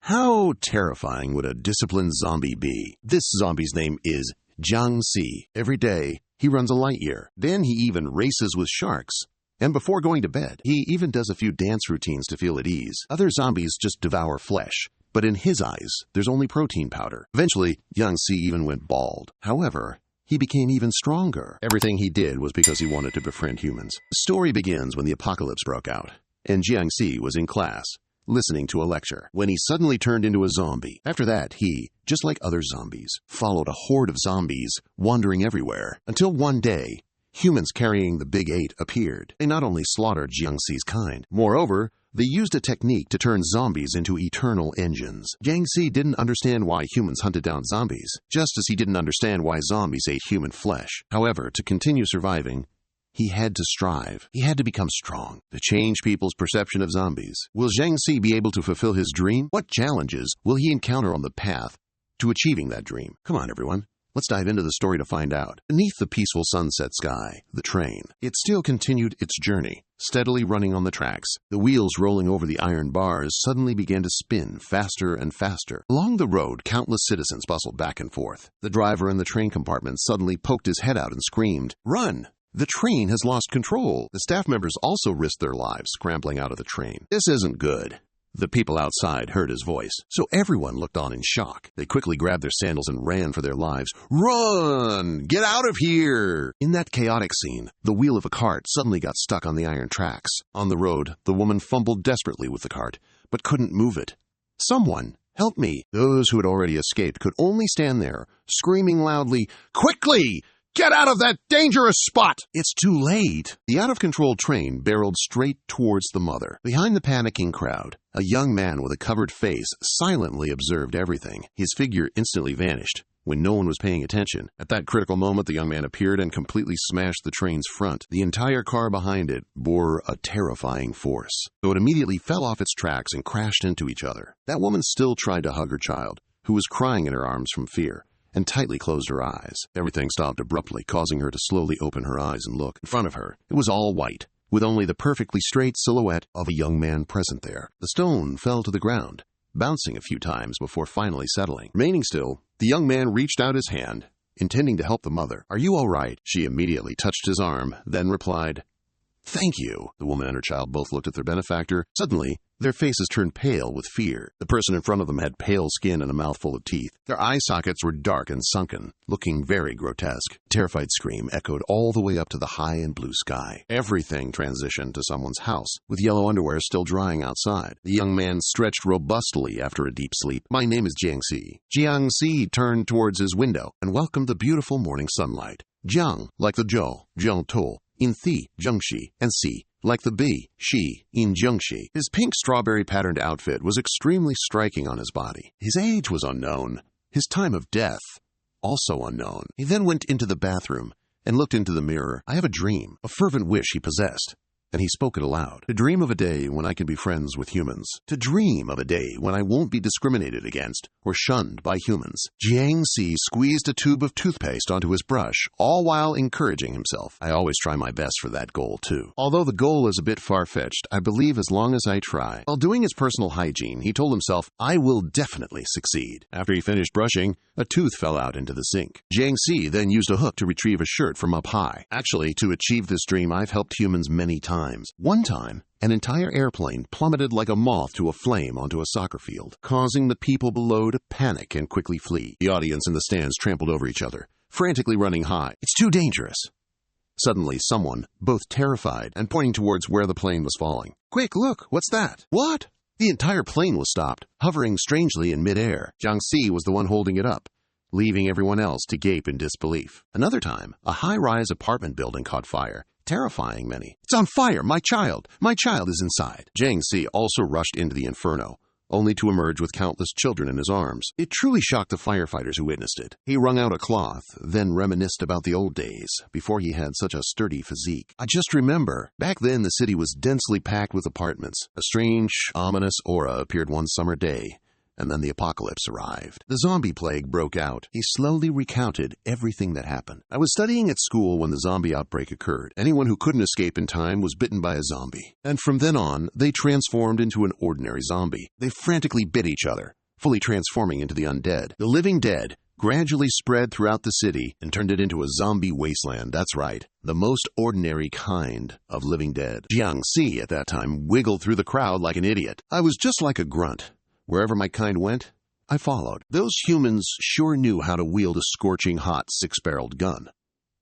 How terrifying would a disciplined zombie be? This zombie's name is Jiangxi. Every day, he runs a light year. Then he even races with sharks. And before going to bed, he even does a few dance routines to feel at ease. Other zombies just devour flesh. But in his eyes, there's only protein powder. Eventually, Jiangxi even went bald. However, he became even stronger. Everything he did was because he wanted to befriend humans. The story begins when the apocalypse broke out, and Jiangxi was in class, listening to a lecture, when he suddenly turned into a zombie. After that, he, just like other zombies, followed a horde of zombies, wandering everywhere, until one day, humans carrying the Big Eight appeared. They not only slaughtered Jiangxi's kind, moreover, they used a technique to turn zombies into eternal engines. Jiangxi didn't understand why humans hunted down zombies, just as he didn't understand why zombies ate human flesh. However, to continue surviving, he had to strive. He had to become strong to change people's perception of zombies. Will Jiangxi be able to fulfill his dream? What challenges will he encounter on the path to achieving that dream? Come on, everyone. Let's dive into the story to find out. Beneath the peaceful sunset sky, the train, it still continued its journey, steadily running on the tracks. The wheels rolling over the iron bars suddenly began to spin faster and faster. Along the road, countless citizens bustled back and forth. The driver in the train compartment suddenly poked his head out and screamed, "Run! The train has lost control." The staff members also risked their lives scrambling out of the train. This isn't good. The people outside heard his voice, so everyone looked on in shock. They quickly grabbed their sandals and ran for their lives. "Run! Get out of here!" In that chaotic scene, the wheel of a cart suddenly got stuck on the iron tracks. On the road, the woman fumbled desperately with the cart, but couldn't move it. "Someone, help me!" Those who had already escaped could only stand there, screaming loudly, "Quickly! Get out of that dangerous spot!" It's too late. The out-of-control train barreled straight towards the mother. Behind the panicking crowd, a young man with a covered face silently observed everything. His figure instantly vanished when no one was paying attention. At that critical moment, the young man appeared and completely smashed the train's front. The entire car behind it bore a terrifying force, so it immediately fell off its tracks and crashed into each other. That woman still tried to hug her child, who was crying in her arms from fear, and tightly closed her eyes. Everything stopped abruptly, causing her to slowly open her eyes and look. In front of her, it was all white, with only the perfectly straight silhouette of a young man present there. The stone fell to the ground, bouncing a few times before finally settling. Remaining still, the young man reached out his hand, intending to help the mother. "Are you all right?" She immediately touched his arm, then replied, "Thank you." The woman and her child both looked at their benefactor. Suddenly, their faces turned pale with fear. The person in front of them had pale skin and a mouthful of teeth. Their eye sockets were dark and sunken, looking very grotesque. A terrified scream echoed all the way up to the high and blue sky. Everything transitioned to someone's house, with yellow underwear still drying outside. The young man stretched robustly after a deep sleep. "My name is Jiangxi." Jiangxi turned towards his window and welcomed the beautiful morning sunlight. Jiang, like the Zhou, Jiangtou, in Thi, Zhengxi, and Si, like the B, Shi, in Zhengxi. His pink strawberry-patterned outfit was extremely striking on his body. His age was unknown. His time of death, also unknown. He then went into the bathroom and looked into the mirror. "I have a dream," a fervent wish he possessed, and he spoke it aloud. "To dream of a day when I can be friends with humans. To dream of a day when I won't be discriminated against or shunned by humans." Jiangxi squeezed a tube of toothpaste onto his brush, all while encouraging himself. "I always try my best for that goal, too. Although the goal is a bit far-fetched, I believe as long as I try." While doing his personal hygiene, he told himself, "I will definitely succeed." After he finished brushing, a tooth fell out into the sink. Jiangxi then used a hook to retrieve a shirt from up high. Actually, to achieve this dream, I've helped humans many times. One time, an entire airplane plummeted like a moth to a flame onto a soccer field, causing the people below to panic and quickly flee. The audience in the stands trampled over each other, frantically running high. "It's too dangerous." Suddenly, someone, both terrified and pointing towards where the plane was falling. "Quick, look, what's that?" "What?" The entire plane was stopped, hovering strangely in midair. Jiangxi was the one holding it up, leaving everyone else to gape in disbelief. Another time, a high-rise apartment building caught fire, terrifying many. "It's on fire! My child! My child is inside!" Jiangxi also rushed into the inferno, only to emerge with countless children in his arms. It truly shocked the firefighters who witnessed it. He wrung out a cloth, then reminisced about the old days, before he had such a sturdy physique. "I just remember, back then the city was densely packed with apartments. A strange, ominous aura appeared one summer day, And then the apocalypse arrived. The zombie plague broke out. He slowly recounted everything that happened. I was studying at school when the zombie outbreak occurred. Anyone who couldn't escape in time was bitten by a zombie. And from then on, they transformed into an ordinary zombie. They frantically bit each other, fully transforming into the undead. The living dead gradually spread throughout the city and turned it into a zombie wasteland. That's right, the most ordinary kind of living dead. Jiangxi at that time wiggled through the crowd like an idiot. I was just like a grunt. Wherever my kind went, I followed. Those humans sure knew how to wield a scorching hot six-barreled gun.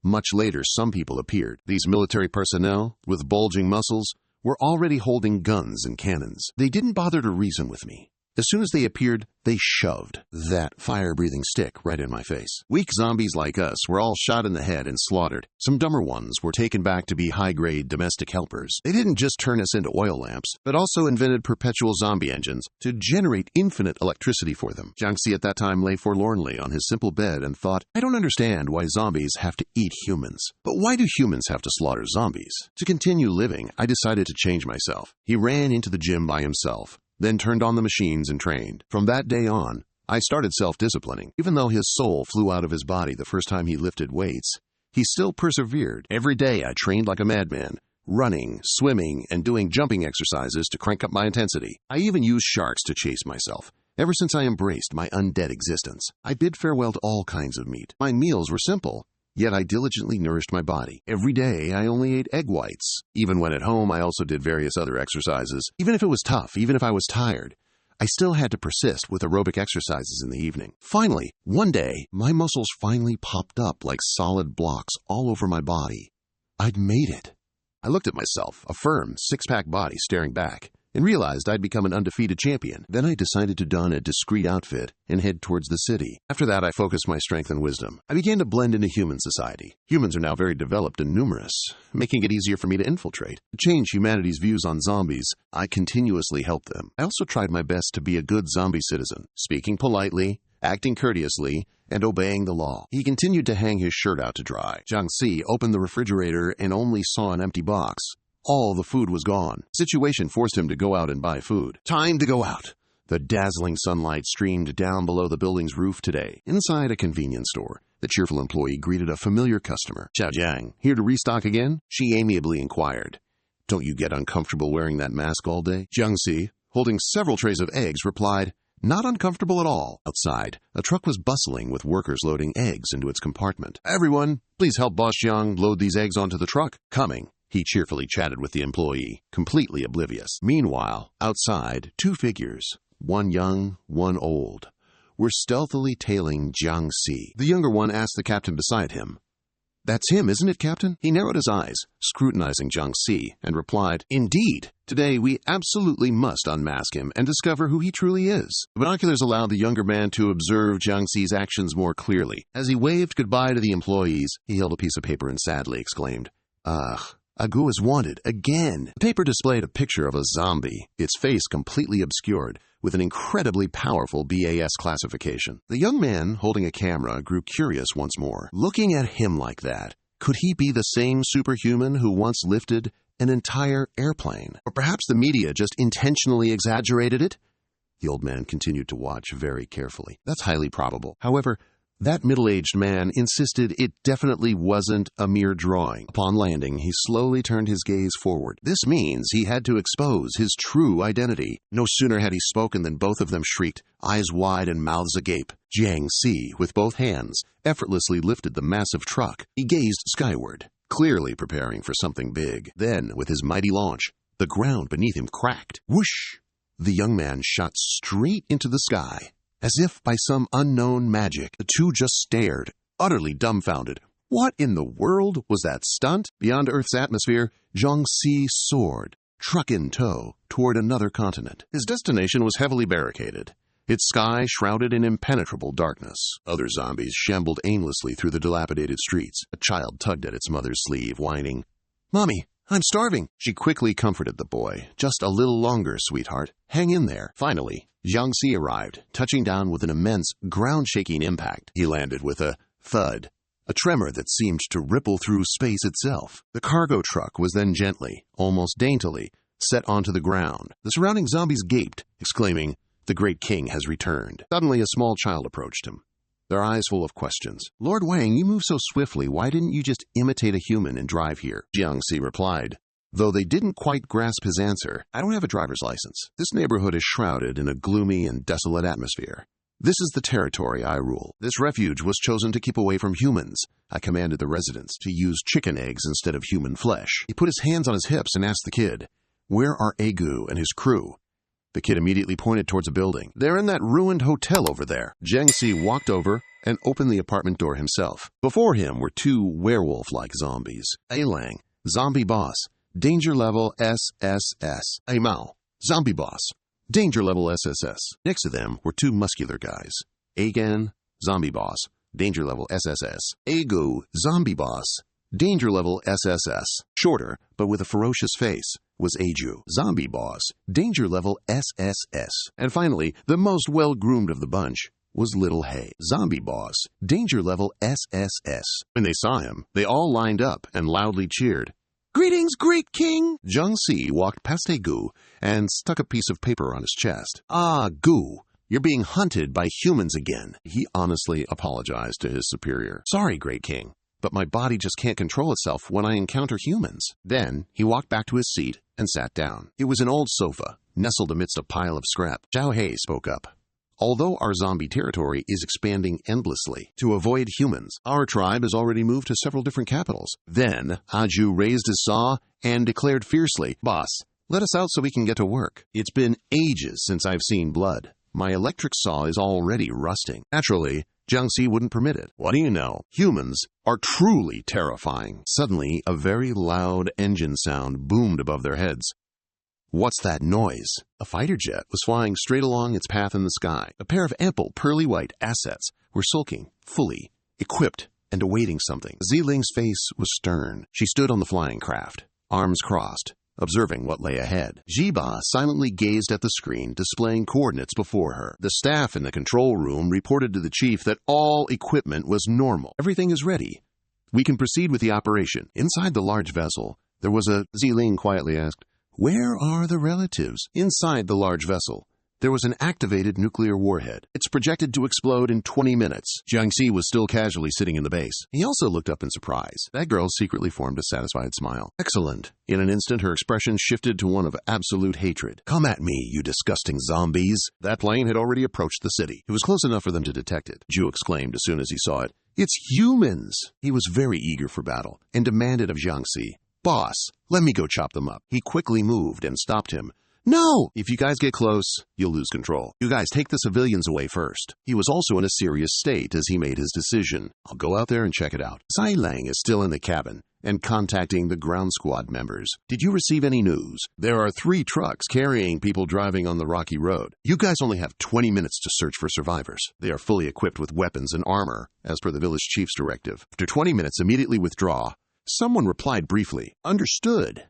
Much later, some people appeared. These military personnel, with bulging muscles, were already holding guns and cannons. They didn't bother to reason with me. As soon as they appeared, they shoved that fire-breathing stick right in my face. Weak zombies like us were all shot in the head and slaughtered. Some dumber ones were taken back to be high-grade domestic helpers. They didn't just turn us into oil lamps, but also invented perpetual zombie engines to generate infinite electricity for them. Jiangxi at that time lay forlornly on his simple bed and thought, I don't understand why zombies have to eat humans. But why do humans have to slaughter zombies? To continue living, I decided to change myself. He ran into the gym by himself, then turned on the machines and trained. From that day on, I started self-disciplining. Even though his soul flew out of his body the first time he lifted weights, he still persevered. Every day I trained like a madman, running, swimming, and doing jumping exercises to crank up my intensity. I even used sharks to chase myself. Ever since I embraced my undead existence, I bid farewell to all kinds of meat. My meals were simple, yet I diligently nourished my body. Every day, I only ate egg whites. Even when at home, I also did various other exercises. Even if it was tough, even if I was tired, I still had to persist with aerobic exercises in the evening. Finally, one day, my muscles finally popped up like solid blocks all over my body. I'd made it. I looked at myself, a firm, six-pack body staring back, and realized I'd become an undefeated champion. Then I decided to don a discreet outfit and head towards the city. After that, I focused my strength and wisdom. I began to blend into human society. Humans are now very developed and numerous, making it easier for me to infiltrate. To change humanity's views on zombies, I continuously helped them. I also tried my best to be a good zombie citizen, speaking politely, acting courteously, and obeying the law. He continued to hang his shirt out to dry. Jiangxi opened the refrigerator and only saw an empty box. All the food was gone. The situation forced him to go out and buy food. Time to go out. The dazzling sunlight streamed down below the building's roof today. Inside a convenience store, the cheerful employee greeted a familiar customer. Xiaojiang, here to restock again? She amiably inquired. Don't you get uncomfortable wearing that mask all day? Jiangxi, holding several trays of eggs, replied, not uncomfortable at all. Outside, a truck was bustling with workers loading eggs into its compartment. Everyone, please help Boss Jiang load these eggs onto the truck. Coming. He cheerfully chatted with the employee, completely oblivious. Meanwhile, outside, two figures, one young, one old, were stealthily tailing Jiangxi. The younger one asked the captain beside him, That's him, isn't it, Captain? He narrowed his eyes, scrutinizing Jiangxi, and replied, Indeed. Today we absolutely must unmask him and discover who he truly is. The binoculars allowed the younger man to observe Jiangxi's actions more clearly. As he waved goodbye to the employees, he held a piece of paper and sadly exclaimed, Ugh. Agu is wanted again. The paper displayed a picture of a zombie, its face completely obscured, with an incredibly powerful BAS classification. The young man, holding a camera, grew curious once more. Looking at him like that, could he be the same superhuman who once lifted an entire airplane? Or perhaps the media just intentionally exaggerated it? The old man continued to watch very carefully. That's highly probable. However, that middle-aged man insisted it definitely wasn't a mere drawing. Upon landing, he slowly turned his gaze forward. This means he had to expose his true identity. No sooner had he spoken than both of them shrieked, eyes wide and mouths agape. Jiangxi, with both hands, effortlessly lifted the massive truck. He gazed skyward, clearly preparing for something big. Then, with his mighty launch, the ground beneath him cracked. Whoosh! The young man shot straight into the sky. As if by some unknown magic, the two just stared, utterly dumbfounded. What in the world was that stunt? Beyond Earth's atmosphere, Jiangxi soared, truck in tow, toward another continent. His destination was heavily barricaded, its sky shrouded in impenetrable darkness. Other zombies shambled aimlessly through the dilapidated streets. A child tugged at its mother's sleeve, whining, Mommy, I'm starving. She quickly comforted the boy. Just a little longer, sweetheart. Hang in there. Finally, Jiangxi arrived, touching down with an immense, ground-shaking impact. He landed with a thud, a tremor that seemed to ripple through space itself. The cargo truck was then gently, almost daintily, set onto the ground. The surrounding zombies gaped, exclaiming, The great king has returned. Suddenly, a small child approached him, their eyes full of questions. Lord Wang, you move so swiftly. Why didn't you just imitate a human and drive here? Jiangxi replied. Though they didn't quite grasp his answer, I don't have a driver's license. This neighborhood is shrouded in a gloomy and desolate atmosphere. This is the territory I rule. This refuge was chosen to keep away from humans. I commanded the residents to use chicken eggs instead of human flesh. He put his hands on his hips and asked the kid, Where are Egu and his crew? The kid immediately pointed towards a building. They're in that ruined hotel over there. Jiangxi walked over and opened the apartment door himself. Before him were two werewolf-like zombies. Ailang, zombie boss, danger level SSS. Aimao, zombie boss, danger level SSS. Next to them were two muscular guys. Agan, zombie boss, danger level SSS. Egu, zombie boss, danger level SSS. Shorter, but with a ferocious face, was Aju, zombie boss, danger level SSS. And finally, the most well-groomed of the bunch was Little Hay, zombie boss, danger level SSS. When they saw him, they all lined up and loudly cheered. Greetings, great king! Jiangxi walked past Gu and stuck a piece of paper on his chest. Ah, Gu, you're being hunted by humans again. He honestly apologized to his superior. Sorry, great king, but my body just can't control itself when I encounter humans. Then he walked back to his seat and sat down. It was an old sofa, nestled amidst a pile of scrap. Zhao He spoke up. Although our zombie territory is expanding endlessly to avoid humans, our tribe has already moved to several different capitals. Then Aju raised his saw and declared fiercely, Boss, let us out so we can get to work. It's been ages since I've seen blood. My electric saw is already rusting. Naturally, Jiangxi wouldn't permit it. What do you know? Humans are truly terrifying. Suddenly, a very loud engine sound boomed above their heads. What's that noise? A fighter jet was flying straight along its path in the sky. A pair of ample, pearly white assets were sulking, fully equipped and awaiting something. Ziling's face was stern. She stood on the flying craft, arms crossed, observing what lay ahead. Jiba silently gazed at the screen, displaying coordinates before her. The staff in the control room reported to the chief that all equipment was normal. Everything is ready. We can proceed with the operation. Inside the large vessel, there was a... Ziling quietly asked, Where are the relatives? Inside the large vessel, there was an activated nuclear warhead. It's projected to explode in 20 minutes. Jiangxi was still casually sitting in the base. He also looked up in surprise. That girl secretly formed a satisfied smile. Excellent. In an instant, her expression shifted to one of absolute hatred. Come at me, you disgusting zombies. That plane had already approached the city. It was close enough for them to detect it. Zhu exclaimed as soon as he saw it. It's humans! He was very eager for battle and demanded of Jiangxi, Boss, let me go chop them up. He quickly moved and stopped him. No! If you guys get close, you'll lose control. You guys take the civilians away first. He was also in a serious state as he made his decision. I'll go out there and check it out. Sai Lang is still in the cabin and contacting the ground squad members. Did you receive any news? There are 3 trucks carrying people driving on the rocky road. You guys only have 20 minutes to search for survivors. They are fully equipped with weapons and armor, as per the village chief's directive. After 20 minutes, immediately withdraw. Someone replied briefly, Understood.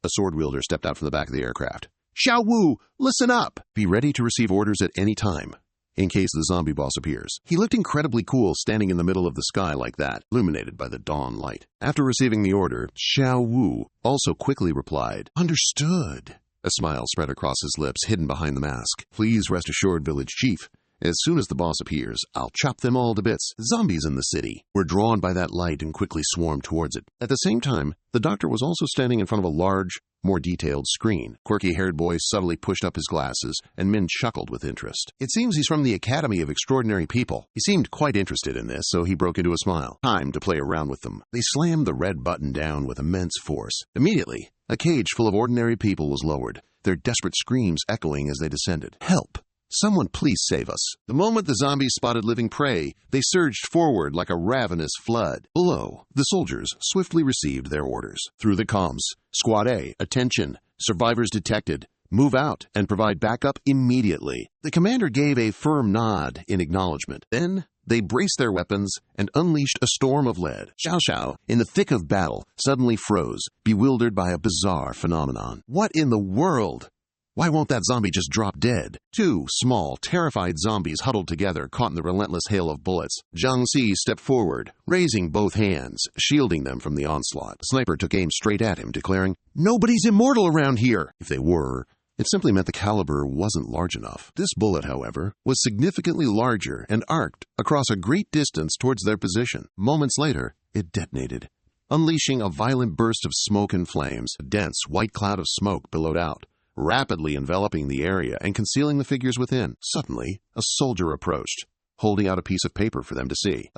A sword wielder stepped out from the back of the aircraft. Xiao Wu, listen up! Be ready to receive orders at any time, in case the zombie boss appears. He looked incredibly cool standing in the middle of the sky like that, illuminated by the dawn light. After receiving the order, Xiao Wu also quickly replied, Understood. A smile spread across his lips, hidden behind the mask. Please rest assured, village chief. As soon as the boss appears, I'll chop them all to bits. Zombies in the city were drawn by that light and quickly swarmed towards it. At the same time, the doctor was also standing in front of a large, more detailed screen. Quirky-haired boy subtly pushed up his glasses, and Min chuckled with interest. It seems he's from the Academy of Extraordinary People. He seemed quite interested in this, so he broke into a smile. Time to play around with them. They slammed the red button down with immense force. Immediately, a cage full of ordinary people was lowered, their desperate screams echoing as they descended. Help! Someone please save us. The moment the zombies spotted living prey, they surged forward like a ravenous flood. Below, the soldiers swiftly received their orders. Through the comms, Squad A, attention, survivors detected. Move out and provide backup immediately. The commander gave a firm nod in acknowledgement. Then they braced their weapons and unleashed a storm of lead. Xiao Xiao, in the thick of battle, suddenly froze, bewildered by a bizarre phenomenon. What in the world? Why won't that zombie just drop dead? 2 small, terrified zombies huddled together, caught in the relentless hail of bullets. Jiangxi stepped forward, raising both hands, shielding them from the onslaught. The sniper took aim straight at him, declaring, Nobody's immortal around here! If they were, It simply meant the caliber wasn't large enough. This bullet, however, was significantly larger and arced across a great distance towards their position. Moments later, it detonated, unleashing a violent burst of smoke and flames. A dense white cloud of smoke billowed out, rapidly enveloping the area and concealing the figures within. Suddenly, a soldier approached, holding out a piece of paper for them to see.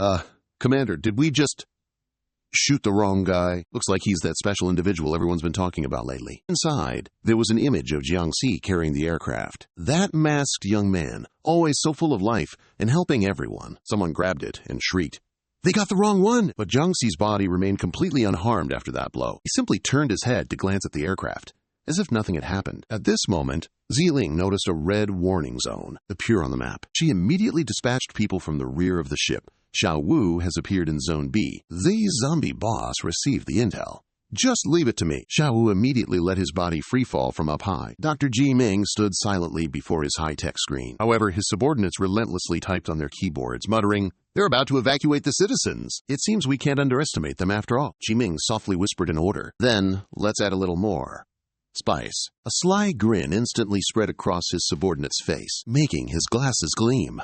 Commander, did we just shoot the wrong guy? Looks like he's that special individual everyone's been talking about lately. Inside, there was an image of Jiangxi carrying the aircraft. That masked young man, always so full of life and helping everyone. Someone grabbed it and shrieked, "They got the wrong one!" But Jiangxi's body remained completely unharmed after that blow. He simply turned his head to glance at the aircraft, as if nothing had happened. At this moment, Ziling noticed a red warning zone appear on the map. She immediately dispatched people from the rear of the ship. Xiao Wu has appeared in Zone B. The zombie boss received the intel. "Just leave it to me." Xiao Wu immediately let his body freefall from up high. Dr. Ji Ming stood silently before his high-tech screen. However, his subordinates relentlessly typed on their keyboards, muttering, "They're about to evacuate the citizens. It seems we can't underestimate them after all." Ji Ming softly whispered an order. "Then, let's add a little more spice." A sly grin instantly spread across his subordinate's face, making his glasses gleam.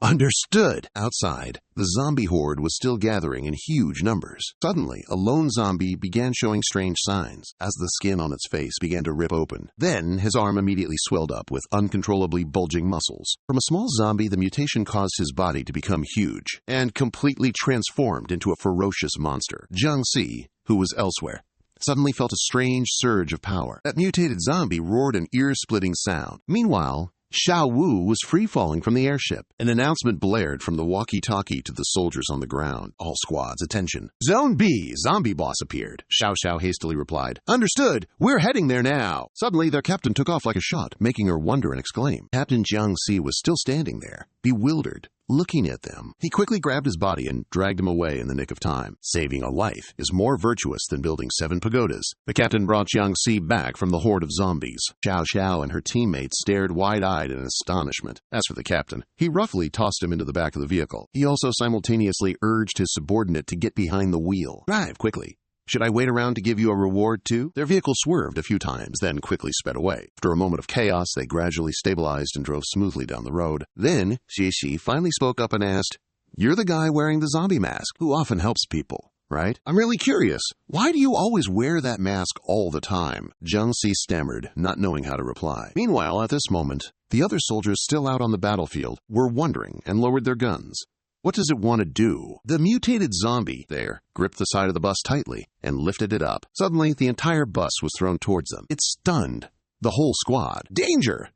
"Understood." Outside, the zombie horde was still gathering in huge numbers. Suddenly, a lone zombie began showing strange signs as the skin on its face began to rip open. Then, his arm immediately swelled up with uncontrollably bulging muscles. From a small zombie, the mutation caused his body to become huge and completely transformed into a ferocious monster. Jiangxi, who was elsewhere, suddenly felt a strange surge of power. That mutated zombie roared an ear-splitting sound. Meanwhile, Xiao Wu was free-falling from the airship. An announcement blared from the walkie-talkie to the soldiers on the ground. "All squads, attention. Zone B, zombie boss appeared." Xiao hastily replied, "Understood. We're heading there now." Suddenly, their captain took off like a shot, making her wonder and exclaim. Captain Jiangxi was still standing there, bewildered, looking at them. He quickly grabbed his body and dragged him away in the nick of time. Saving a life is more virtuous than building 7 pagodas. The captain brought Jiangxi back from the horde of zombies. Xiao and her teammates stared wide-eyed in astonishment. As for the captain, he roughly tossed him into the back of the vehicle. He also simultaneously urged his subordinate to get behind the wheel. "Drive quickly. Should I wait around to give you a reward, too?" Their vehicle swerved a few times, then quickly sped away. After a moment of chaos, they gradually stabilized and drove smoothly down the road. Then, Xie finally spoke up and asked, "You're the guy wearing the zombie mask who often helps people, right? I'm really curious. Why do you always wear that mask all the time?" Jiangxi stammered, not knowing how to reply. Meanwhile, at this moment, the other soldiers still out on the battlefield were wondering and lowered their guns. What does it want to do? The mutated zombie there gripped the side of the bus tightly and lifted it up. Suddenly, the entire bus was thrown towards them. It stunned the whole squad. "Danger!"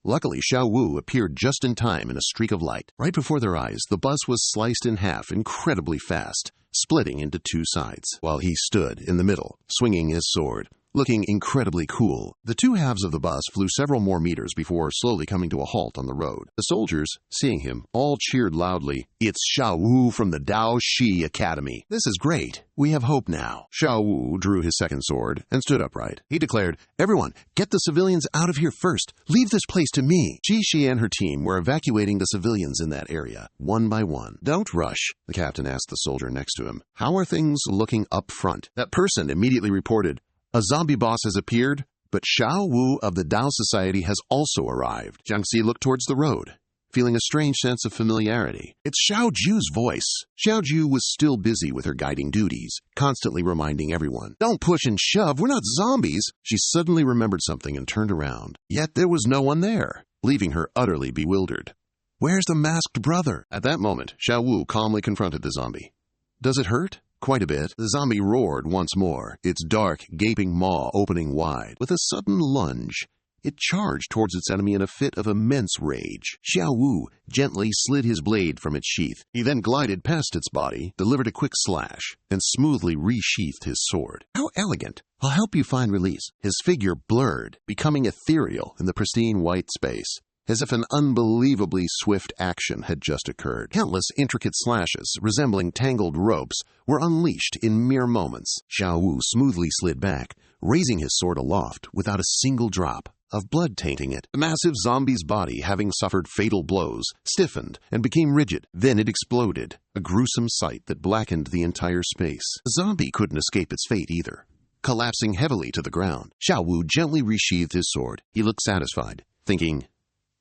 Luckily, Xiao Wu appeared just in time in a streak of light. Right before their eyes, the bus was sliced in half incredibly fast, splitting into 2 sides, while he stood in the middle, swinging his sword, looking incredibly cool. The 2 halves of the bus flew several more meters before slowly coming to a halt on the road. The soldiers, seeing him, all cheered loudly, "It's Xiao Wu from the Dao Shi Academy. This is great. We have hope now." Xiao Wu drew his second sword and stood upright. He declared, "Everyone, get the civilians out of here first. Leave this place to me." Xi and her team were evacuating the civilians in that area, one by one. "Don't rush," the captain asked the soldier next to him. "How are things looking up front?" That person immediately reported, "A zombie boss has appeared, but Xiao Wu of the Dao Society has also arrived." Jiangxi looked towards the road, feeling a strange sense of familiarity. It's Xiao Ju's voice. Xiao Ju was still busy with her guiding duties, constantly reminding everyone, "Don't push and shove, we're not zombies." She suddenly remembered something and turned around. Yet there was no one there, leaving her utterly bewildered. "Where's the masked brother?" At that moment, Xiao Wu calmly confronted the zombie. "Does it hurt?" "Quite a bit." The zombie roared once more, its dark, gaping maw opening wide. With a sudden lunge, it charged towards its enemy in a fit of immense rage. Xiao Wu gently slid his blade from its sheath. He then glided past its body, delivered a quick slash, and smoothly resheathed his sword. "How elegant! I'll help you find release." His figure blurred, becoming ethereal in the pristine white space, as if an unbelievably swift action had just occurred. Countless intricate slashes, resembling tangled ropes, were unleashed in mere moments. Xiao Wu smoothly slid back, raising his sword aloft without a single drop of blood tainting it. The massive zombie's body, having suffered fatal blows, stiffened and became rigid. Then it exploded, a gruesome sight that blackened the entire space. The zombie couldn't escape its fate either. collapsing heavily to the ground. Xiao Wu gently resheathed his sword. He looked satisfied, thinking,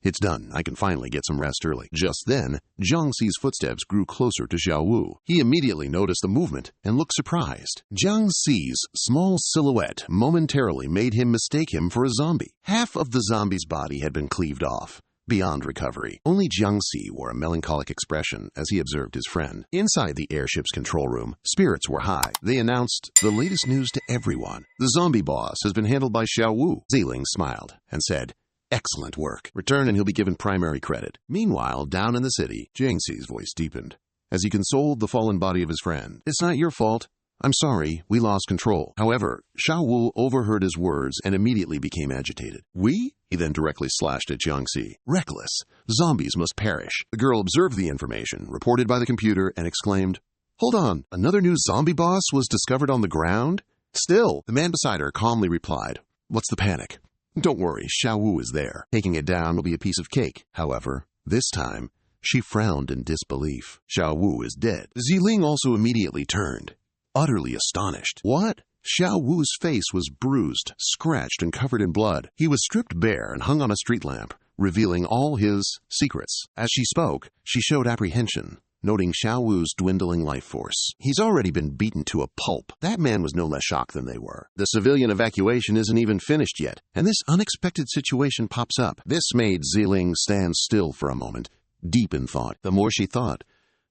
"It's done. I can finally get some rest early." Just then, Jiang Xi's footsteps grew closer to Xiao Wu. He immediately noticed the movement and looked surprised. Jiang Xi's small silhouette momentarily made him mistake him for a zombie. Half of the zombie's body had been cleaved off, beyond recovery. Only Jiang Xi wore a melancholic expression as he observed his friend. Inside the airship's control room, spirits were high. They announced the latest news to everyone. The zombie boss has been handled by Xiao Wu. Ziling smiled and said, "Excellent work. Return and he'll be given primary credit." Meanwhile, down in the city, Jiang Xi's voice deepened as he consoled the fallen body of his friend. "It's not your fault. I'm sorry, we lost control." However, Xiao Wu overheard his words and immediately became agitated. "We?" He then directly slashed at Jiang Xi. "Reckless. Zombies must perish." The girl observed the information reported by the computer and exclaimed, "Hold on, another new zombie boss was discovered on the ground?" Still, the man beside her calmly replied, "What's the panic? Don't worry, Xiao Wu is there. Taking it down will be a piece of cake." However, this time, she frowned in disbelief. Xiao Wu is dead. Ziling also immediately turned, utterly astonished. What? Xiao Wu's face was bruised, scratched, and covered in blood. He was stripped bare and hung on a street lamp, revealing all his secrets. As she spoke, she showed apprehension, noting Xiao Wu's dwindling life force. He's already been beaten to a pulp. That man was no less shocked than they were. The civilian evacuation isn't even finished yet, and this unexpected situation pops up. This made Ziling stand still for a moment, deep in thought. The more she thought,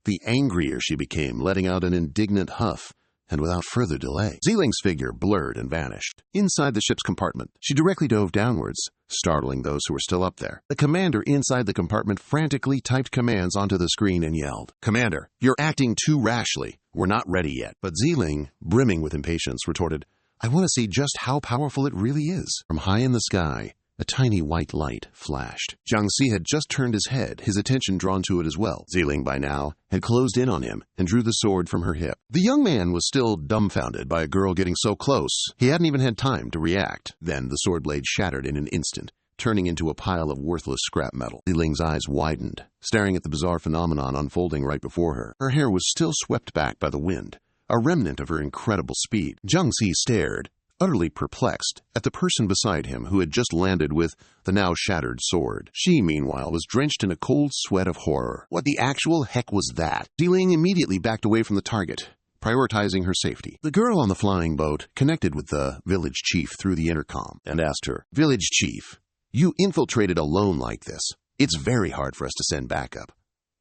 the angrier she became, letting out an indignant huff. And without further delay, Ziling's figure blurred and vanished. Inside the ship's compartment, she directly dove downwards, startling those who were still up there. The commander inside the compartment frantically typed commands onto the screen and yelled, "Commander, you're acting too rashly. We're not ready yet." But Ziling, brimming with impatience, retorted, "I want to see just how powerful it really is." From high in the sky, a tiny white light flashed. Jiang Xi had just turned his head, his attention drawn to it as well. Ziling, by now, had closed in on him and drew the sword from her hip. The young man was still dumbfounded by a girl getting so close. He hadn't even had time to react. Then the sword blade shattered in an instant, turning into a pile of worthless scrap metal. Ziling's eyes widened, staring at the bizarre phenomenon unfolding right before her. Her hair was still swept back by the wind, a remnant of her incredible speed. Jiang Xi stared, utterly perplexed, at the person beside him who had just landed with the now shattered sword. She, meanwhile, was drenched in a cold sweat of horror. What the actual heck was that? Ziling immediately backed away from the target, prioritizing her safety. The girl on the flying boat connected with the village chief through the intercom and asked her, "Village chief, you infiltrated alone like this. It's very hard for us to send backup.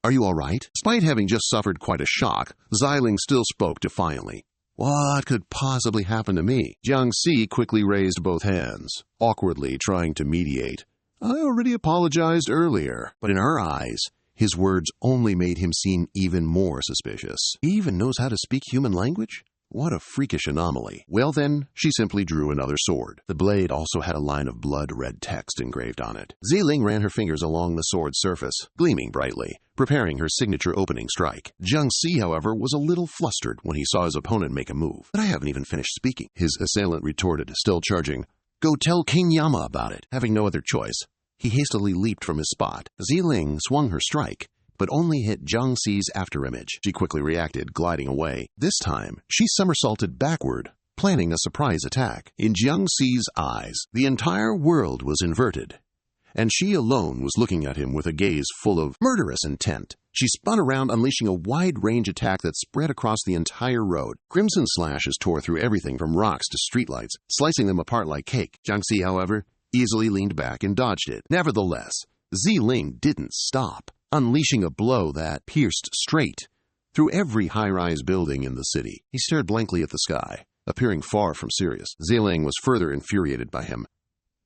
Are you all right?" Despite having just suffered quite a shock, Ziling still spoke defiantly. "What could possibly happen to me?" Jiang Xi quickly raised both hands, awkwardly trying to mediate. "I already apologized earlier." But in her eyes, his words only made him seem even more suspicious. He even knows how to speak human language? What a freakish anomaly. Well then, she simply drew another sword. The blade also had a line of blood-red text engraved on it. Ziling ran her fingers along the sword's surface, gleaming brightly, preparing her signature opening strike. Jiang Xi, however, was a little flustered when he saw his opponent make a move. "But I haven't even finished speaking," his assailant retorted, still charging. "Go tell King Yama about it." Having no other choice, he hastily leaped from his spot. Ziling swung her strike, but only hit Jiang Xi's afterimage. She quickly reacted, gliding away. This time, she somersaulted backward, planning a surprise attack. In Jiang Xi's eyes, the entire world was inverted, and she alone was looking at him with a gaze full of murderous intent. She spun around, unleashing a wide-range attack that spread across the entire road. Crimson slashes tore through everything from rocks to streetlights, slicing them apart like cake. Jiang Xi, however, easily leaned back and dodged it. Nevertheless, Ziling didn't stop, unleashing a blow that pierced straight through every high-rise building in the city. He stared blankly at the sky, appearing far from serious. Ziling was further infuriated by him.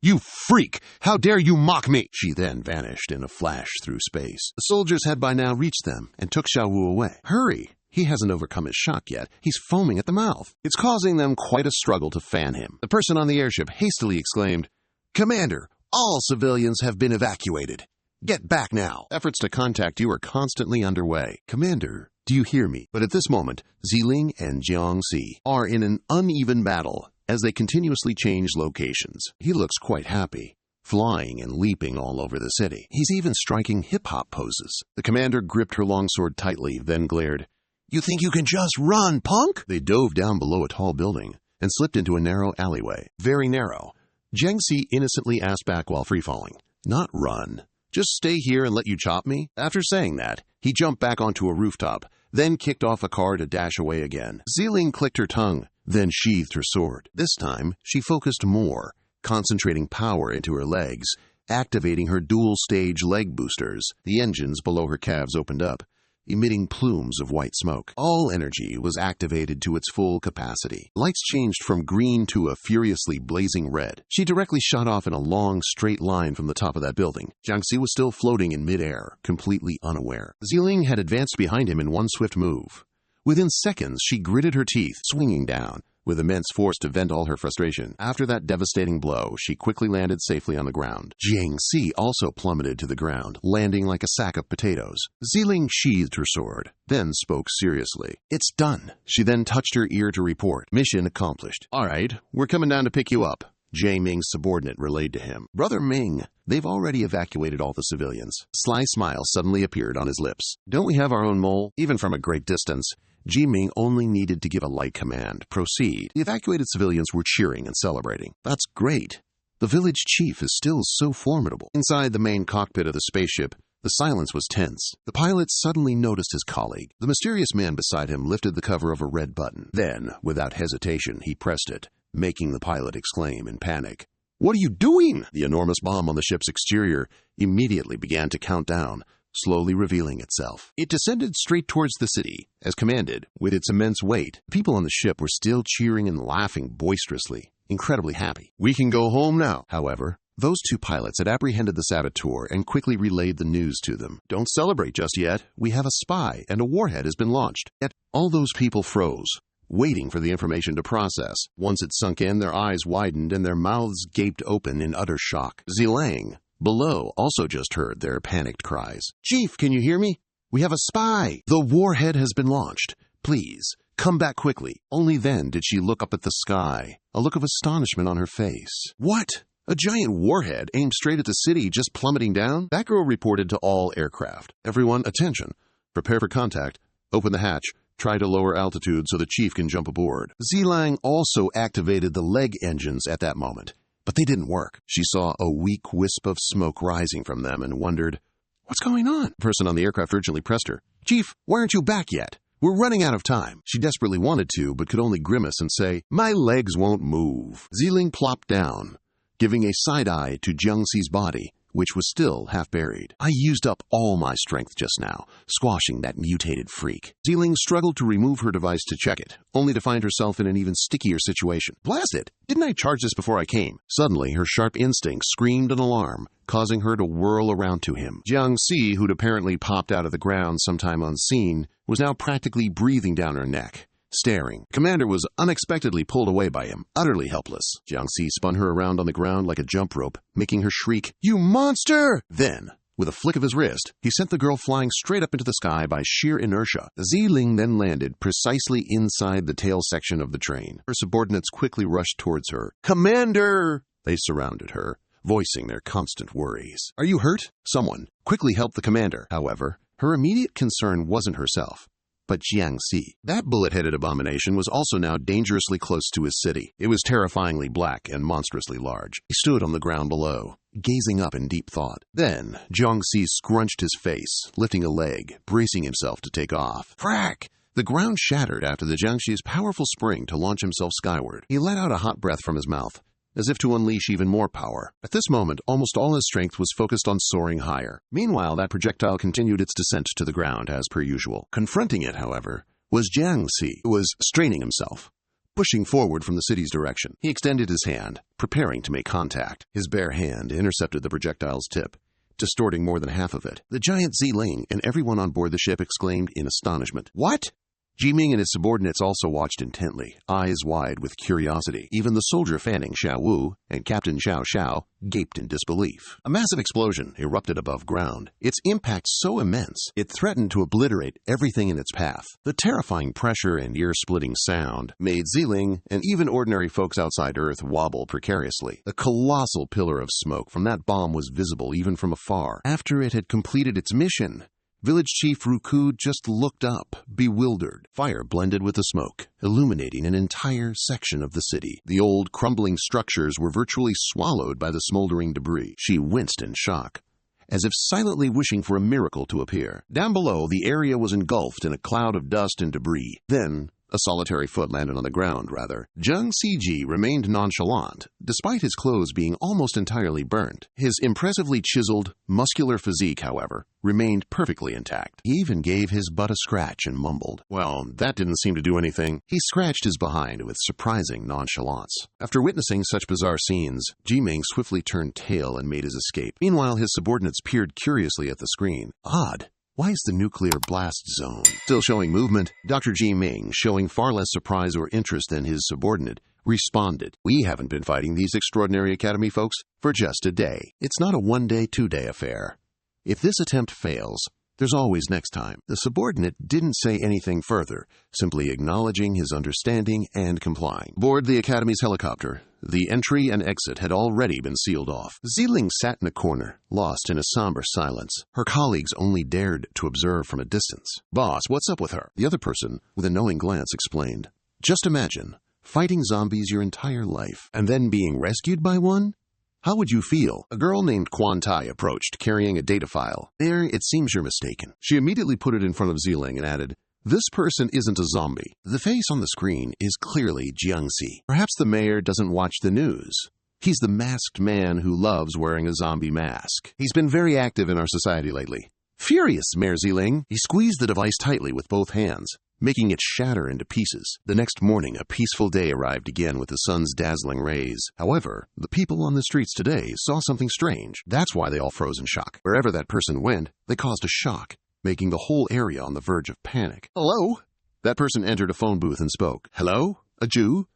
"You freak! How dare you mock me!" She then vanished in a flash through space. The soldiers had by now reached them and took Xiao Wu away. "Hurry! He hasn't overcome his shock yet. He's foaming at the mouth." It's causing them quite a struggle to fan him. The person on the airship hastily exclaimed, "Commander, all civilians have been evacuated. Get back now. Efforts to contact you are constantly underway." "Commander, do you hear me?" But at this moment, Ziling and Jiang Xi are in an uneven battle as they continuously change locations. He looks quite happy, flying and leaping all over the city. He's even striking hip-hop poses. The commander gripped her longsword tightly, then glared, "You think you can just run, punk?" They dove down below a tall building and slipped into a narrow alleyway. Very narrow. Jiangxi innocently asked back while free-falling. Not run. Just stay here and let you chop me? After saying that, he jumped back onto a rooftop, then kicked off a car to dash away again. Ziling clicked her tongue, then sheathed her sword. This time, she focused more, concentrating power into her legs, activating her dual-stage leg boosters. The engines below her calves opened up, emitting plumes of white smoke. All energy was activated to its full capacity. Lights changed from green to a furiously blazing red. She directly shot off in a long, straight line from the top of that building. Jiangxi was still floating in midair, completely unaware. Ziling had advanced behind him in one swift move. Within seconds, she gritted her teeth, swinging down, with immense force to vent all her frustration. After that devastating blow, she quickly landed safely on the ground. Jiangxi also plummeted to the ground, landing like a sack of potatoes. Ziling sheathed her sword, then spoke seriously. It's done. She then touched her ear to report. Mission accomplished. All right, we're coming down to pick you up. Jie Ming's subordinate relayed to him. Brother Ming, they've already evacuated all the civilians. Sly smile suddenly appeared on his lips. Don't we have our own mole? Even from a great distance, Jie Ming only needed to give a light command. Proceed. The evacuated civilians were cheering and celebrating. That's great. The village chief is still so formidable. Inside the main cockpit of the spaceship, the silence was tense. The pilot suddenly noticed his colleague. The mysterious man beside him lifted the cover of a red button. Then, without hesitation, he pressed it, making the pilot exclaim in panic. What are you doing? The enormous bomb on the ship's exterior immediately began to count down, slowly revealing itself. It descended straight towards the city, as commanded. With its immense weight, the people on the ship were still cheering and laughing boisterously, incredibly happy. We can go home now. However, those two pilots had apprehended the saboteur and quickly relayed the news to them. Don't celebrate just yet. We have a spy, and a warhead has been launched. Yet all those people froze, waiting for the information to process. Once it sunk in, their eyes widened and their mouths gaped open in utter shock. Zilang, below, also just heard their panicked cries. Chief, can you hear me? We have a spy. The warhead has been launched. Please, come back quickly. Only then did she look up at the sky, a look of astonishment on her face. What? A giant warhead aimed straight at the city just plummeting down? That girl reported to all aircraft. Everyone, attention. Prepare for contact. Open the hatch. Try to lower altitude so the chief can jump aboard. Zilang also activated the leg engines at that moment. But they didn't work. She saw a weak wisp of smoke rising from them and wondered, what's going on? The person on the aircraft urgently pressed her. Chief, why aren't you back yet? We're running out of time. She desperately wanted to, but could only grimace and say, my legs won't move. Ziling plopped down, giving a side eye to Jiangxi's body, which was still half buried. I used up all my strength just now, squashing that mutated freak. Ziling struggled to remove her device to check it, only to find herself in an even stickier situation. Blast it! Didn't I charge this before I came? Suddenly, her sharp instinct screamed an alarm, causing her to whirl around to him. Jiangxi, who'd apparently popped out of the ground sometime unseen, was now practically breathing down her neck. Staring. Commander was unexpectedly pulled away by him, utterly helpless. Jiangxi spun her around on the ground like a jump rope, making her shriek, You monster! Then, with a flick of his wrist, he sent the girl flying straight up into the sky by sheer inertia. Ziling then landed precisely inside the tail section of the train. Her subordinates quickly rushed towards her. Commander! They surrounded her, voicing their constant worries. Are you hurt? Someone quickly helped the commander. However, her immediate concern wasn't herself, but Jiangxi. That bullet-headed abomination was also now dangerously close to his city. It was terrifyingly black and monstrously large. He stood on the ground below, gazing up in deep thought. Then, Jiangxi scrunched his face, lifting a leg, bracing himself to take off. Crack! The ground shattered after the Jiangxi's powerful spring to launch himself skyward. He let out a hot breath from his mouth, as if to unleash even more power. At this moment, almost all his strength was focused on soaring higher. Meanwhile, that projectile continued its descent to the ground as per usual. Confronting it, however, was Jiangxi, who was straining himself, pushing forward from the city's direction. He extended his hand, preparing to make contact. His bare hand intercepted the projectile's tip, distorting more than half of it. The giant Ziling and everyone on board the ship exclaimed in astonishment. What? Jie Ming and his subordinates also watched intently, eyes wide with curiosity. Even the soldier fanning Xiao Wu and Captain Xiao Xiao gaped in disbelief. A massive explosion erupted above ground, its impact so immense it threatened to obliterate everything in its path. The terrifying pressure and ear-splitting sound made Ziling and even ordinary folks outside Earth wobble precariously. A colossal pillar of smoke from that bomb was visible even from afar. After it had completed its mission, Village Chief Ruku just looked up, bewildered. Fire blended with the smoke, illuminating an entire section of the city. The old, crumbling structures were virtually swallowed by the smoldering debris. She winced in shock, as if silently wishing for a miracle to appear. Down below, the area was engulfed in a cloud of dust and debris. Then, a solitary foot landed on the ground, rather. Jung Si-ji remained nonchalant, despite his clothes being almost entirely burnt. His impressively chiseled, muscular physique, however, remained perfectly intact. He even gave his butt a scratch and mumbled. Well, that didn't seem to do anything. He scratched his behind with surprising nonchalance. After witnessing such bizarre scenes, Ji-Ming swiftly turned tail and made his escape. Meanwhile, his subordinates peered curiously at the screen. Odd. Why is the nuclear blast zone still showing movement? Dr. Ji-Ming, showing far less surprise or interest than his subordinate, responded, "We haven't been fighting these extraordinary academy folks for just a day. It's not a one-day, two-day affair. If this attempt fails, there's always next time." The subordinate didn't say anything further, simply acknowledging his understanding and complying. Aboard the Academy's helicopter, the entry and exit had already been sealed off. Ziling sat in a corner, lost in a somber silence. Her colleagues only dared to observe from a distance. "Boss, what's up with her?" The other person, with a knowing glance, explained. "Just imagine fighting zombies your entire life, and then being rescued by one? How would you feel?" A girl named Quan Tai approached, carrying a data file. "There, it seems you're mistaken." She immediately put it in front of Ziling and added, "This person isn't a zombie. The face on the screen is clearly Jiangxi. Perhaps the mayor doesn't watch the news. He's the masked man who loves wearing a zombie mask. He's been very active in our society lately." Furious, Mayor Ziling, he squeezed the device tightly with both hands, making it shatter into pieces. The next morning, a peaceful day arrived again with the sun's dazzling rays. However, the people on the streets today saw something strange. That's why they all froze in shock. Wherever that person went, they caused a shock, making the whole area on the verge of panic. "Hello?" That person entered a phone booth and spoke. "Hello? A Jew?"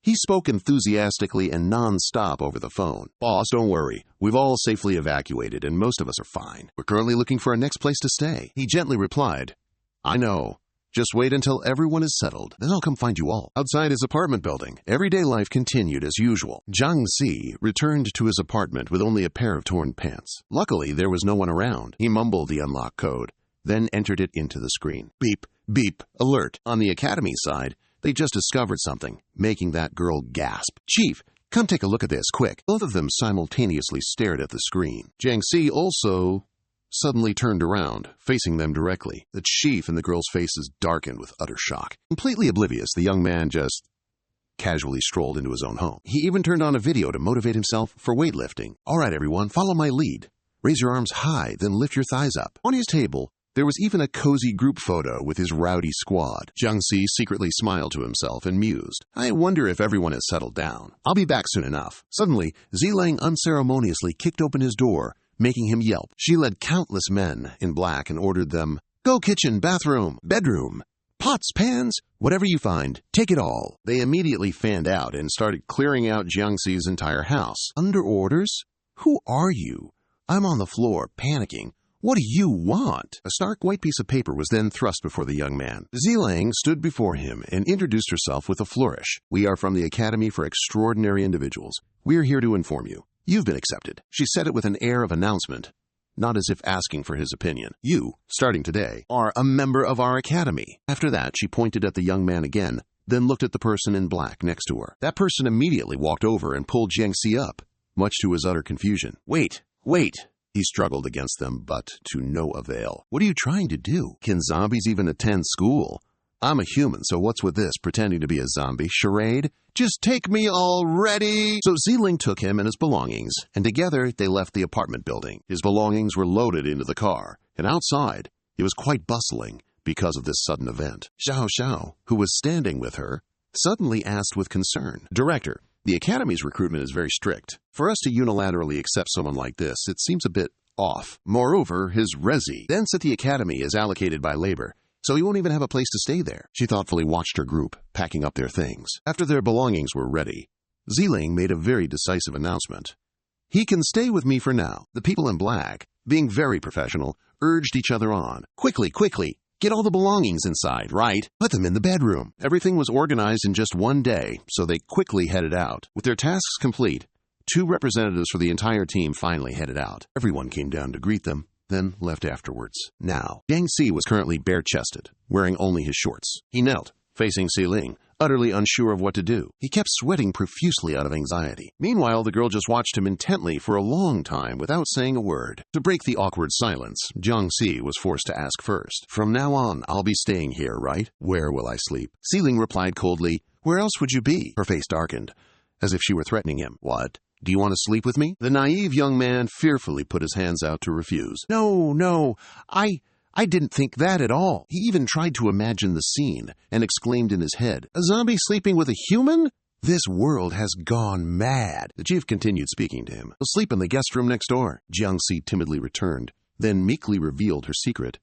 He spoke enthusiastically and non-stop over the phone. "Boss, don't worry. We've all safely evacuated, and most of us are fine. We're currently looking for a next place to stay." He gently replied, "I know. Just wait until everyone is settled. Then I'll come find you all." Outside his apartment building, everyday life continued as usual. Zhang Si returned to his apartment with only a pair of torn pants. Luckily, there was no one around. He mumbled the unlock code, then entered it into the screen. Beep, beep, alert. On the academy side, they just discovered something, making that girl gasp. "Chief, come take a look at this, quick." Both of them simultaneously stared at the screen. Zhang Si also suddenly turned around, facing them directly. The chief and the girl's faces darkened with utter shock. Completely oblivious, the young man just casually strolled into his own home. He even turned on a video to motivate himself for weightlifting. "All right, everyone, follow my lead. Raise your arms high, then lift your thighs up." On his table, there was even a cozy group photo with his rowdy squad. Jiang Si secretly smiled to himself and mused, "I wonder if everyone has settled down. I'll be back soon enough." Suddenly, Zilang unceremoniously kicked open his door, making him yelp. She led countless men in black and ordered them, "Go kitchen, bathroom, bedroom, pots, pans, whatever you find, take it all." They immediately fanned out and started clearing out Jiangxi's entire house. "Under orders? Who are you? I'm on the floor, panicking. What do you want?" A stark white piece of paper was then thrust before the young man. Zilang stood before him and introduced herself with a flourish. "We are from the Academy for Extraordinary Individuals. We're here to inform you. You've been accepted." She said it with an air of announcement, not as if asking for his opinion. "You, starting today, are a member of our academy." After that, she pointed at the young man again, then looked at the person in black next to her. That person immediately walked over and pulled Jiangxi up, much to his utter confusion. Wait. He struggled against them, but to no avail. "What are you trying to do? Can zombies even attend school? I'm a human, so what's with this, pretending to be a zombie? Charade? Just take me already!" So Ziling took him and his belongings, and together they left the apartment building. His belongings were loaded into the car, and outside it was quite bustling because of this sudden event. Xiao Xiao, who was standing with her, suddenly asked with concern, "Director, the Academy's recruitment is very strict. For us to unilaterally accept someone like this, it seems a bit off. Moreover, his resi thence at the Academy is allocated by labor, so he won't even have a place to stay there." She thoughtfully watched her group, packing up their things. After their belongings were ready, Ziling made a very decisive announcement. "He can stay with me for now." The people in black, being very professional, urged each other on. Quickly, get all the belongings inside, right? Put them in the bedroom." Everything was organized in just one day, so they quickly headed out. With their tasks complete, 2 representatives for the entire team finally headed out. Everyone came down to greet them, then left afterwards. Now, Jiangxi was currently bare-chested, wearing only his shorts. He knelt, facing Xiling, utterly unsure of what to do. He kept sweating profusely out of anxiety. Meanwhile, the girl just watched him intently for a long time without saying a word. To break the awkward silence, Jiangxi was forced to ask first. "From now on, I'll be staying here, right? Where will I sleep?" Xiling replied coldly, "Where else would you be?" Her face darkened, as if she were threatening him. "What? Do you want to sleep with me?" The naive young man fearfully put his hands out to refuse. No, I didn't think that at all." He even tried to imagine the scene and exclaimed in his head, "A zombie sleeping with a human? This world has gone mad." The chief continued speaking to him. "I'll sleep in the guest room next door." Jiangxi timidly returned, then meekly revealed her secret.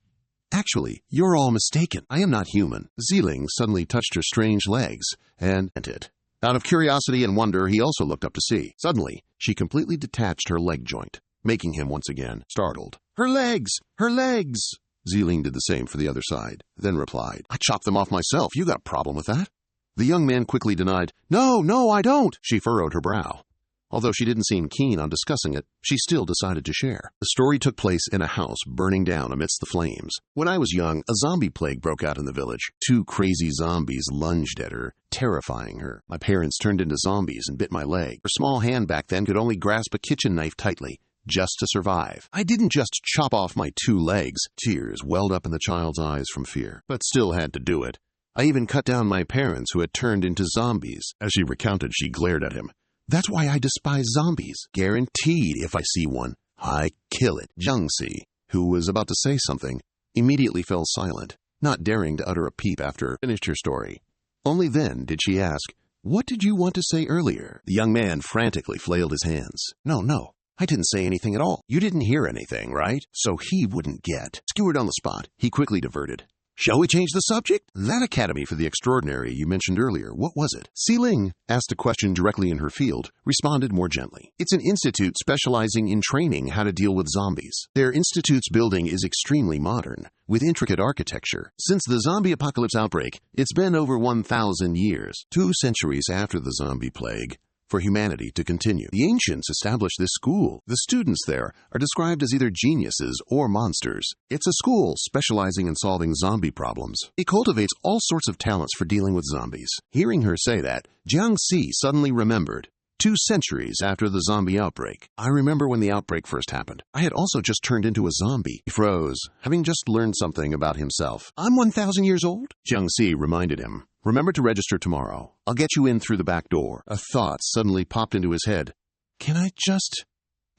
"Actually, you're all mistaken. I am not human." Xiling suddenly touched her strange legs and it. Out of curiosity and wonder, he also looked up to see. Suddenly, she completely detached her leg joint, making him once again startled. "Her legs! Her legs!" Xiling did the same for the other side, then replied, "I chopped them off myself. You got a problem with that?" The young man quickly denied, No, I don't." She furrowed her brow. Although she didn't seem keen on discussing it, she still decided to share. The story took place in a house burning down amidst the flames. When I was young, a zombie plague broke out in the village. 2 crazy zombies lunged at her, terrifying her. My parents turned into zombies and bit my leg. Her small hand back then could only grasp a kitchen knife tightly, just to survive. I didn't just chop off my 2 legs. Tears welled up in the child's eyes from fear, but still had to do it. I even cut down my parents who had turned into zombies. As she recounted, she glared at him. "That's why I despise zombies. Guaranteed, if I see one, I kill it." Jiangxi, who was about to say something, immediately fell silent, not daring to utter a peep after finished her story. Only then did she ask, "What did you want to say earlier?" The young man frantically flailed his hands. No. I didn't say anything at all. You didn't hear anything, right? So he wouldn't get. Skewered on the spot, he quickly diverted. "Shall we change the subject? That academy for the extraordinary you mentioned earlier, what was it?" Xiling, asked a question directly in her field, responded more gently. "It's an institute specializing in training how to deal with zombies. Their institute's building is extremely modern, with intricate architecture. Since the zombie apocalypse outbreak, it's been over 1,000 years, 2 centuries after the zombie plague, for humanity to continue. The ancients established this school. The students there are described as either geniuses or monsters. It's a school specializing in solving zombie problems. It cultivates all sorts of talents for dealing with zombies." Hearing her say that, Jiangxi suddenly remembered. 2 centuries after the zombie outbreak. "I remember when the outbreak first happened. I had also just turned into a zombie." He froze, having just learned something about himself. "I'm 1,000 years old?" Jiangxi reminded him. "Remember to register tomorrow. I'll get you in through the back door." A thought suddenly popped into his head. "Can I just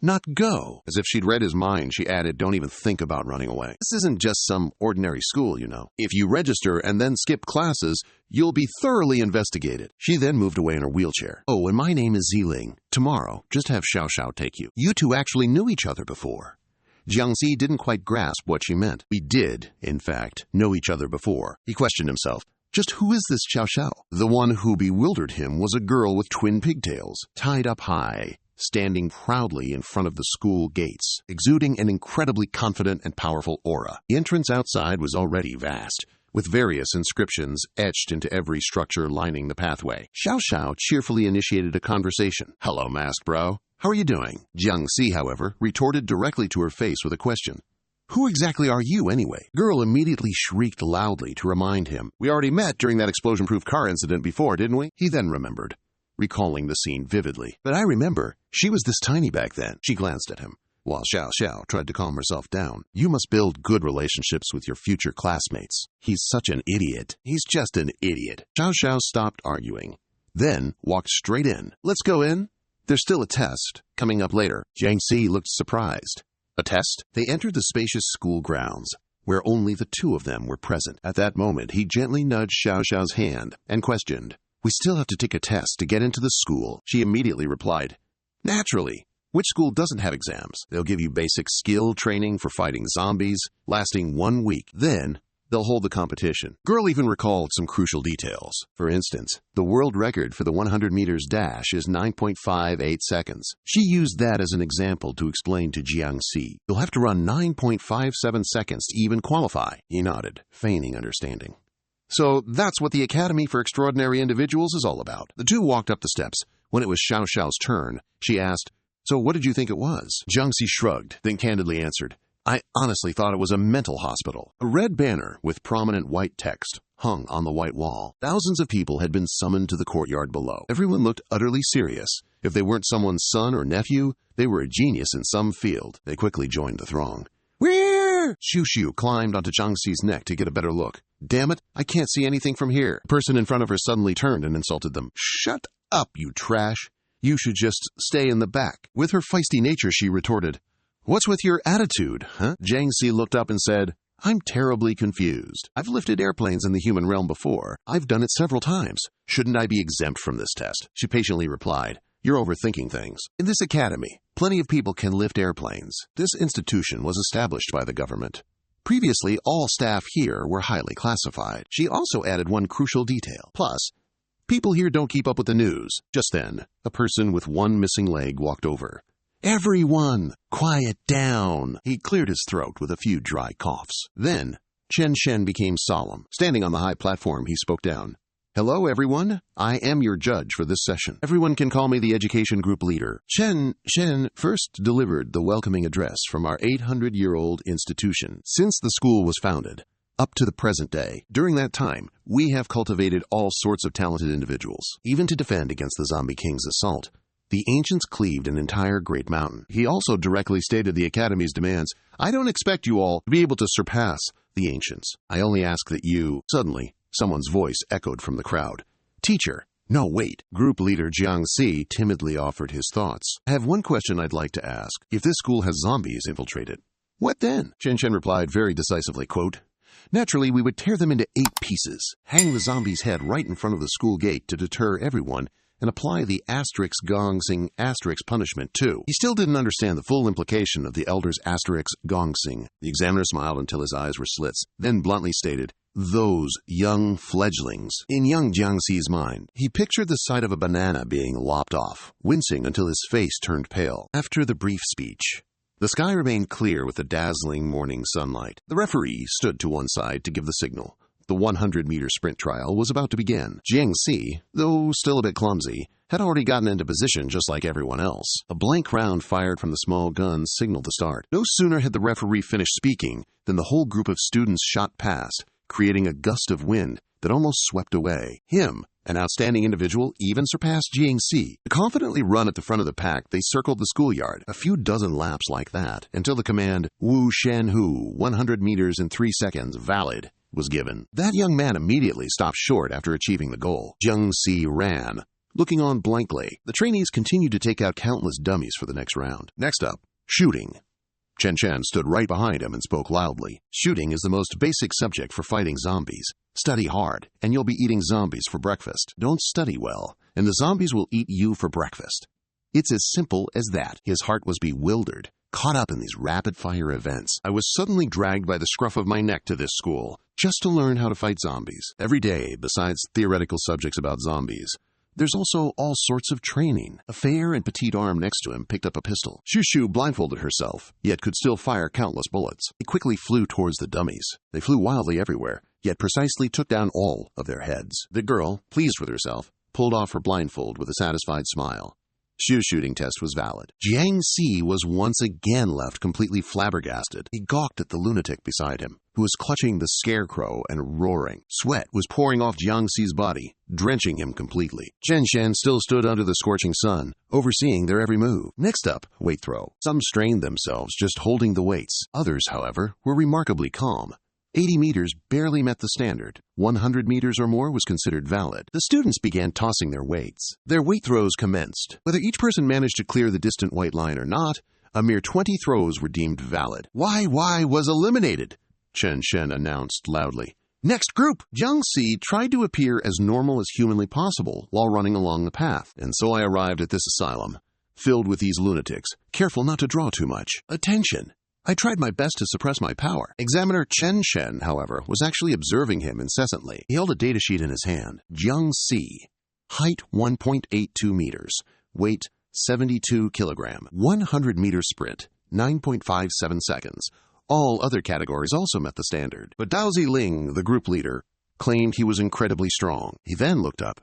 not go?" As if she'd read his mind, she added, "Don't even think about running away. This isn't just some ordinary school, you know. If you register and then skip classes, you'll be thoroughly investigated." She then moved away in her wheelchair. "Oh, and my name is Xiling. Tomorrow, just have Xiao take you. You 2 actually knew each other before." Jiangxi didn't quite grasp what she meant. We did, in fact, know each other before. He questioned himself. Just who is this Xiao? The one who bewildered him was a girl with twin pigtails, tied up high, standing proudly in front of the school gates, exuding an incredibly confident and powerful aura. The entrance outside was already vast, with various inscriptions etched into every structure lining the pathway. Xiao cheerfully initiated a conversation. "Hello, masked bro. How are you doing?" Jiangxi, however, retorted directly to her face with a question. "Who exactly are you, anyway?" Girl immediately shrieked loudly to remind him. "We already met during that explosion-proof car incident before, didn't we?" He then remembered, recalling the scene vividly. "But I remember, she was this tiny back then." She glanced at him, while Xiao tried to calm herself down. "You must build good relationships with your future classmates. He's such an idiot." "He's just an idiot." Xiao stopped arguing, then walked straight in. "Let's go in. There's still a test coming up later." Jiangxi looked surprised. A test? They entered the spacious school grounds, where only the 2 of them were present. At that moment, he gently nudged Xiao's hand and questioned, "We still have to take a test to get into the school." She immediately replied, "Naturally. Which school doesn't have exams? They'll give you basic skill training for fighting zombies, lasting 1 week. Then, they'll hold the competition." Girl even recalled some crucial details. For instance, the world record for the 100 meters dash is 9.58 seconds. She used that as an example to explain to Jiangxi, "You'll have to run 9.57 seconds to even qualify." He nodded, feigning understanding. "So that's what the Academy for Extraordinary Individuals is all about." The 2 walked up the steps. When it was Xiao's turn, she asked, "So what did you think it was?" Jiangxi shrugged, then candidly answered, I honestly thought it was a mental hospital. A red banner with prominent white text hung on the white wall. Thousands of people had been summoned to the courtyard below. Everyone looked utterly serious. If they weren't someone's son or nephew, they were a genius in some field. They quickly joined the throng. Where? Shu climbed onto Jiangxi's neck to get a better look. Damn it, I can't see anything from here. The person in front of her suddenly turned and insulted them. Shut up, you trash. You should just stay in the back. With her feisty nature, she retorted, What's with your attitude, huh? Jiangxi looked up and said, I'm terribly confused. I've lifted airplanes in the human realm before. I've done it several times. Shouldn't I be exempt from this test? She patiently replied, You're overthinking things. In this academy, plenty of people can lift airplanes. This institution was established by the government. Previously, all staff here were highly classified. She also added one crucial detail. Plus, people here don't keep up with the news. Just then, a person with one missing leg walked over. Everyone, quiet down. He cleared his throat with a few dry coughs. Then, Chen Shen became solemn. Standing on the high platform, he spoke down. Hello, everyone. I am your judge for this session. Everyone can call me the education group leader. Chen Shen first delivered the welcoming address from our 800-year-old institution. Since the school was founded, up to the present day, during that time, we have cultivated all sorts of talented individuals. Even to defend against the Zombie King's assault, the ancients cleaved an entire great mountain. He also directly stated the Academy's demands. I don't expect you all to be able to surpass the ancients. I only ask that you... Suddenly, someone's voice echoed from the crowd. Teacher, no, wait. Group leader Jiangxi timidly offered his thoughts. I have one question I'd like to ask. If this school has zombies infiltrated, what then? Chen Shen replied very decisively, quote, Naturally, we would tear them into 8 pieces, hang the zombie's head right in front of the school gate to deter everyone, and apply the asterisk gong sing asterisk punishment too. He still didn't understand the full implication of the elder's asterisk gong sing. The examiner smiled until his eyes were slits, then bluntly stated, Those young fledglings. In young Jiangxi's mind, he pictured the sight of a banana being lopped off, wincing until his face turned pale. After the brief speech, the sky remained clear with the dazzling morning sunlight. The referee stood to one side to give the signal. The 100-meter sprint trial was about to begin. Jiangxi, though still a bit clumsy, had already gotten into position just like everyone else. A blank round fired from the small gun signaled the start. No sooner had the referee finished speaking than the whole group of students shot past, creating a gust of wind that almost swept away. Him, an outstanding individual, even surpassed Jiangxi. To confidently run at the front of the pack, they circled the schoolyard, a few dozen laps like that, until the command, Wu Shen Hu, 100 meters in 3 seconds, valid, was given. That young man immediately stopped short after achieving the goal. Jiangxi ran, looking on blankly. The trainees continued to take out countless dummies for the next round. Next up, shooting. Chen Chen stood right behind him and spoke loudly. Shooting is the most basic subject for fighting zombies. Study hard, and you'll be eating zombies for breakfast. Don't study well, and the zombies will eat you for breakfast. It's as simple as that. His heart was bewildered, caught up in these rapid-fire events. I was suddenly dragged by the scruff of my neck to this school, just to learn how to fight zombies. Every day, besides theoretical subjects about zombies, there's also all sorts of training. A fair and petite arm next to him picked up a pistol. Shu blindfolded herself, yet could still fire countless bullets. He quickly flew towards the dummies. They flew wildly everywhere, yet precisely took down all of their heads. The girl, pleased with herself, pulled off her blindfold with a satisfied smile. Shu's shooting test was valid. Jiangxi was once again left completely flabbergasted. He gawked at the lunatic beside him, who was clutching the scarecrow and roaring. Sweat was pouring off Jiangxi's body, drenching him completely. Chen Shen still stood under the scorching sun, overseeing their every move. Next up, weight throw. Some strained themselves just holding the weights. Others, however, were remarkably calm. 80 meters barely met the standard. 100 meters or more was considered valid. The students began tossing their weights. Their weight throws commenced. Whether each person managed to clear the distant white line or not, a mere 20 throws were deemed valid. Y was eliminated, Chen Shen announced loudly. Next group! Jiangxi tried to appear as normal as humanly possible while running along the path, and so I arrived at this asylum, filled with these lunatics, careful not to draw too much. Attention! I tried my best to suppress my power. Examiner Chen Shen, however, was actually observing him incessantly. He held a datasheet in his hand. Jiangxi, height 1.82 meters, weight 72 kilogram, 100-meter sprint, 9.57 seconds. All other categories also met the standard. But Dao Ziling, the group leader, claimed he was incredibly strong. He then looked up.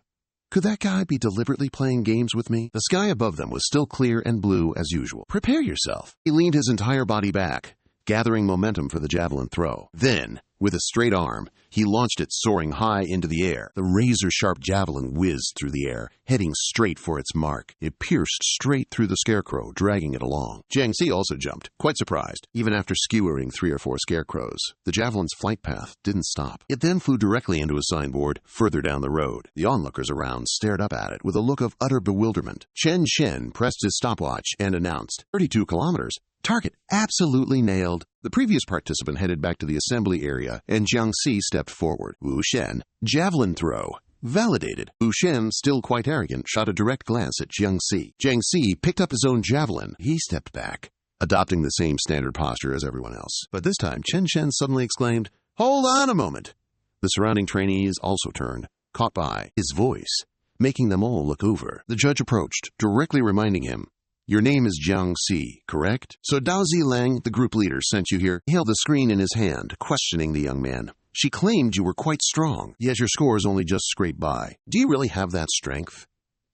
Could that guy be deliberately playing games with me? The sky above them was still clear and blue as usual. Prepare yourself. He leaned his entire body back, gathering momentum for the javelin throw. Then, with a straight arm, he launched it soaring high into the air. The razor-sharp javelin whizzed through the air, heading straight for its mark. It pierced straight through the scarecrow, dragging it along. Jiangxi also jumped, quite surprised, even after skewering 3 or 4 scarecrows. The javelin's flight path didn't stop. It then flew directly into a signboard further down the road. The onlookers around stared up at it with a look of utter bewilderment. Chen Shen pressed his stopwatch and announced, 32 kilometers. Target absolutely nailed. The previous participant headed back to the assembly area, and Jiangxi stepped forward. Wu Shen, javelin throw. Validated. Wu Shen, still quite arrogant, shot a direct glance at Jiangxi. Jiangxi picked up his own javelin. He stepped back, adopting the same standard posture as everyone else. But this time, Chen Shen suddenly exclaimed, "Hold on a moment!" The surrounding trainees also turned, caught by his voice, making them all look over. The judge approached, directly reminding him, "Your name is Jiangxi, correct? So Dao Zilang, the group leader, sent you here." He held the screen in his hand, questioning the young man. "She claimed you were quite strong, yet your scores only just scraped by. Do you really have that strength?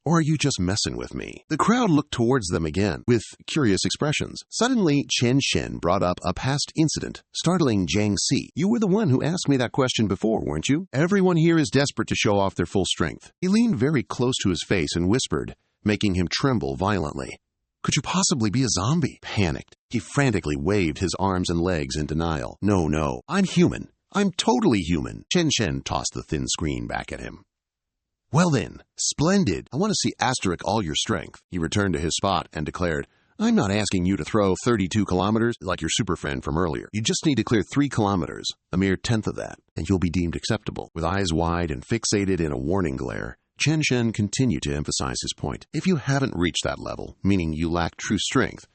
Or are you just messing with me?" The crowd looked towards them again, with curious expressions. Suddenly, Chen Shen brought up a past incident, startling Jiangxi. "You were the one who asked me that question before, weren't you? Everyone here is desperate to show off their full strength." He leaned very close to his face and whispered, making him tremble violently. "Could you possibly be a zombie?" Panicked, he frantically waved his arms and legs in denial. No, I'm human. I'm totally human." Chen Shen tossed the thin screen back at him. "Well then, splendid. I want to see asterisk all your strength." He returned to his spot and declared, "I'm not asking you to throw 32 kilometers like your super friend from earlier. You just need to clear 3 kilometers, a mere tenth of that, and you'll be deemed acceptable." With eyes wide and fixated in a warning glare, Chen Shen continued to emphasize his point. "If you haven't reached that level, meaning you lack true strength,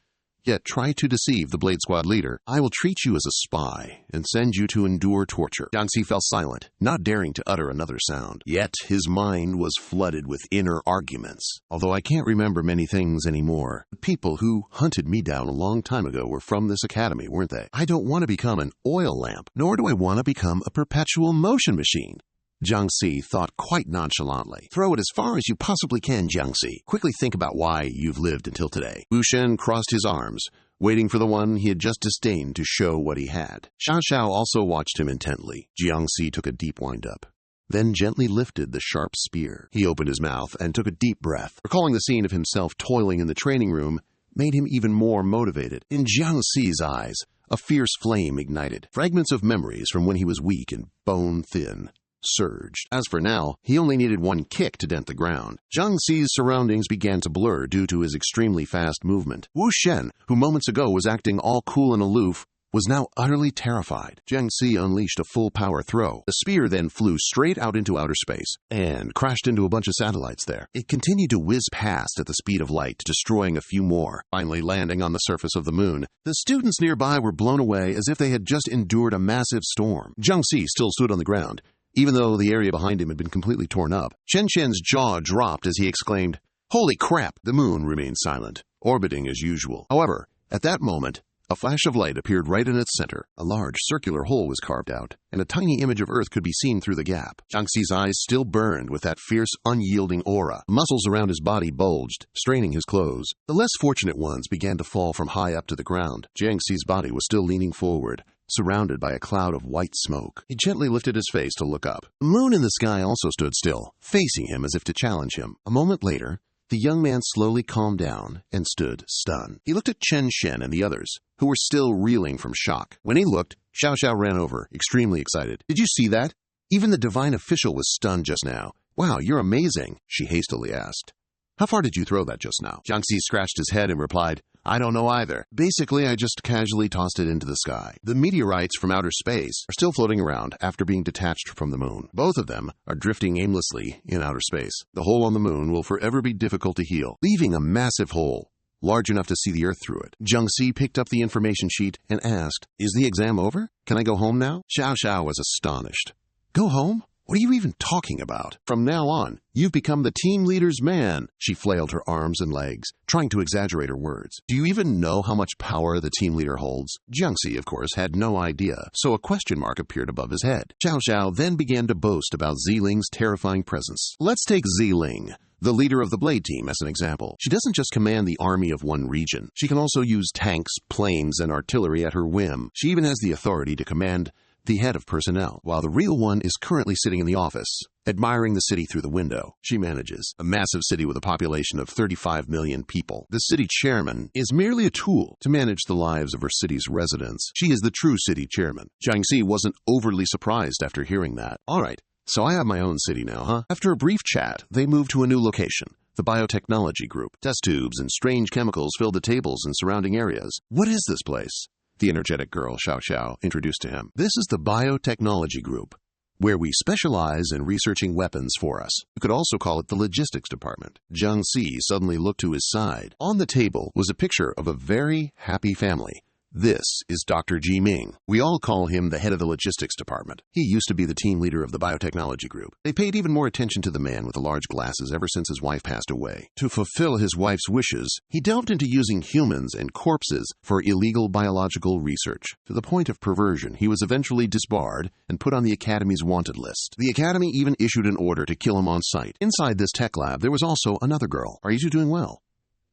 yet try to deceive the Blade Squad leader, I will treat you as a spy and send you to endure torture." Jiangxi fell silent, not daring to utter another sound. Yet his mind was flooded with inner arguments. "Although I can't remember many things anymore, the people who hunted me down a long time ago were from this academy, weren't they? I don't want to become an oil lamp, nor do I want to become a perpetual motion machine." Jiangxi thought quite nonchalantly. "Throw it as far as you possibly can, Jiangxi. Quickly think about why you've lived until today." Wu Shen crossed his arms, waiting for the one he had just disdained to show what he had. Xiao Xiao also watched him intently. Jiangxi took a deep wind-up, then gently lifted the sharp spear. He opened his mouth and took a deep breath. Recalling the scene of himself toiling in the training room made him even more motivated. In Jiangxi's eyes, a fierce flame ignited. Fragments of memories from when he was weak and bone-thin surged. As for now, he only needed one kick to dent the ground. Jiangxi's surroundings began to blur due to his extremely fast movement. Wu Shen, who moments ago was acting all cool and aloof, was now utterly terrified. Jiangxi unleashed a full-power throw. The spear then flew straight out into outer space and crashed into a bunch of satellites there. It continued to whiz past at the speed of light, destroying a few more, finally landing on the surface of the moon. The students nearby were blown away as if they had just endured a massive storm. Jiangxi still stood on the ground, even though the area behind him had been completely torn up. Chen Shen's jaw dropped as he exclaimed, "Holy crap!" The moon remained silent, orbiting as usual. However, at that moment, a flash of light appeared right in its center. A large circular hole was carved out, and a tiny image of Earth could be seen through the gap. Jiangxi's eyes still burned with that fierce, unyielding aura. The muscles around his body bulged, straining his clothes. The less fortunate ones began to fall from high up to the ground. Jiangxi's body was still leaning forward, surrounded by a cloud of white smoke. He gently lifted his face to look up. The moon in the sky also stood still, facing him as if to challenge him. A moment later, the young man slowly calmed down and stood stunned. He looked at Chen Shen and the others, who were still reeling from shock. When he looked, Xiao Xiao ran over, extremely excited. "Did you see that? Even the divine official was stunned just now. Wow, you're amazing," she hastily asked. "How far did you throw that just now?" Jiangxi scratched his head and replied, "I don't know either. Basically, I just casually tossed it into the sky. The meteorites from outer space are still floating around after being detached from the moon. Both of them are drifting aimlessly in outer space. The hole on the moon will forever be difficult to heal, leaving a massive hole, large enough to see the Earth through it." Jiangxi picked up the information sheet and asked, "Is the exam over? Can I go home now?" Xiao Xiao was astonished. "Go home? What are you even talking about? From now on, you've become the team leader's man." She flailed her arms and legs, trying to exaggerate her words. "Do you even know how much power the team leader holds?" Jiangxi, of course, had no idea, so a question mark appeared above his head. Xiao Xiao then began to boast about Ziling's terrifying presence. "Let's take Ziling. the leader of the Blade team as an example. She doesn't just command the army of one region. She can also use tanks, planes, and artillery at her whim. She even has the authority to command the head of personnel, while the real one is currently sitting in the office, admiring the city through the window. She manages a massive city with a population of 35 million people. The city chairman is merely a tool to manage the lives of her city's residents. She is the true city chairman. Jiangxi wasn't overly surprised after hearing that. All right, so I have my own city now, huh? After a brief chat, they moved to a new location, the biotechnology group. Test tubes and strange chemicals filled the tables and surrounding areas. What is this place? The energetic girl, Xiao Xiao, introduced to him. This is the biotechnology group, where we specialize in researching weapons for us. You could also call it the logistics department. Jiangxi suddenly looked to his side. On the table was a picture of a very happy family. This is Dr. Ji Ming. We all call him the head of the logistics department. He used to be the team leader of the biotechnology group. They paid even more attention to the man with the large glasses ever since his wife passed away. To fulfill his wife's wishes, he delved into using humans and corpses for illegal biological research. To the point of perversion, he was eventually disbarred and put on the Academy's wanted list. The Academy even issued an order to kill him on sight. Inside this tech lab, there was also another girl. Are you two doing well?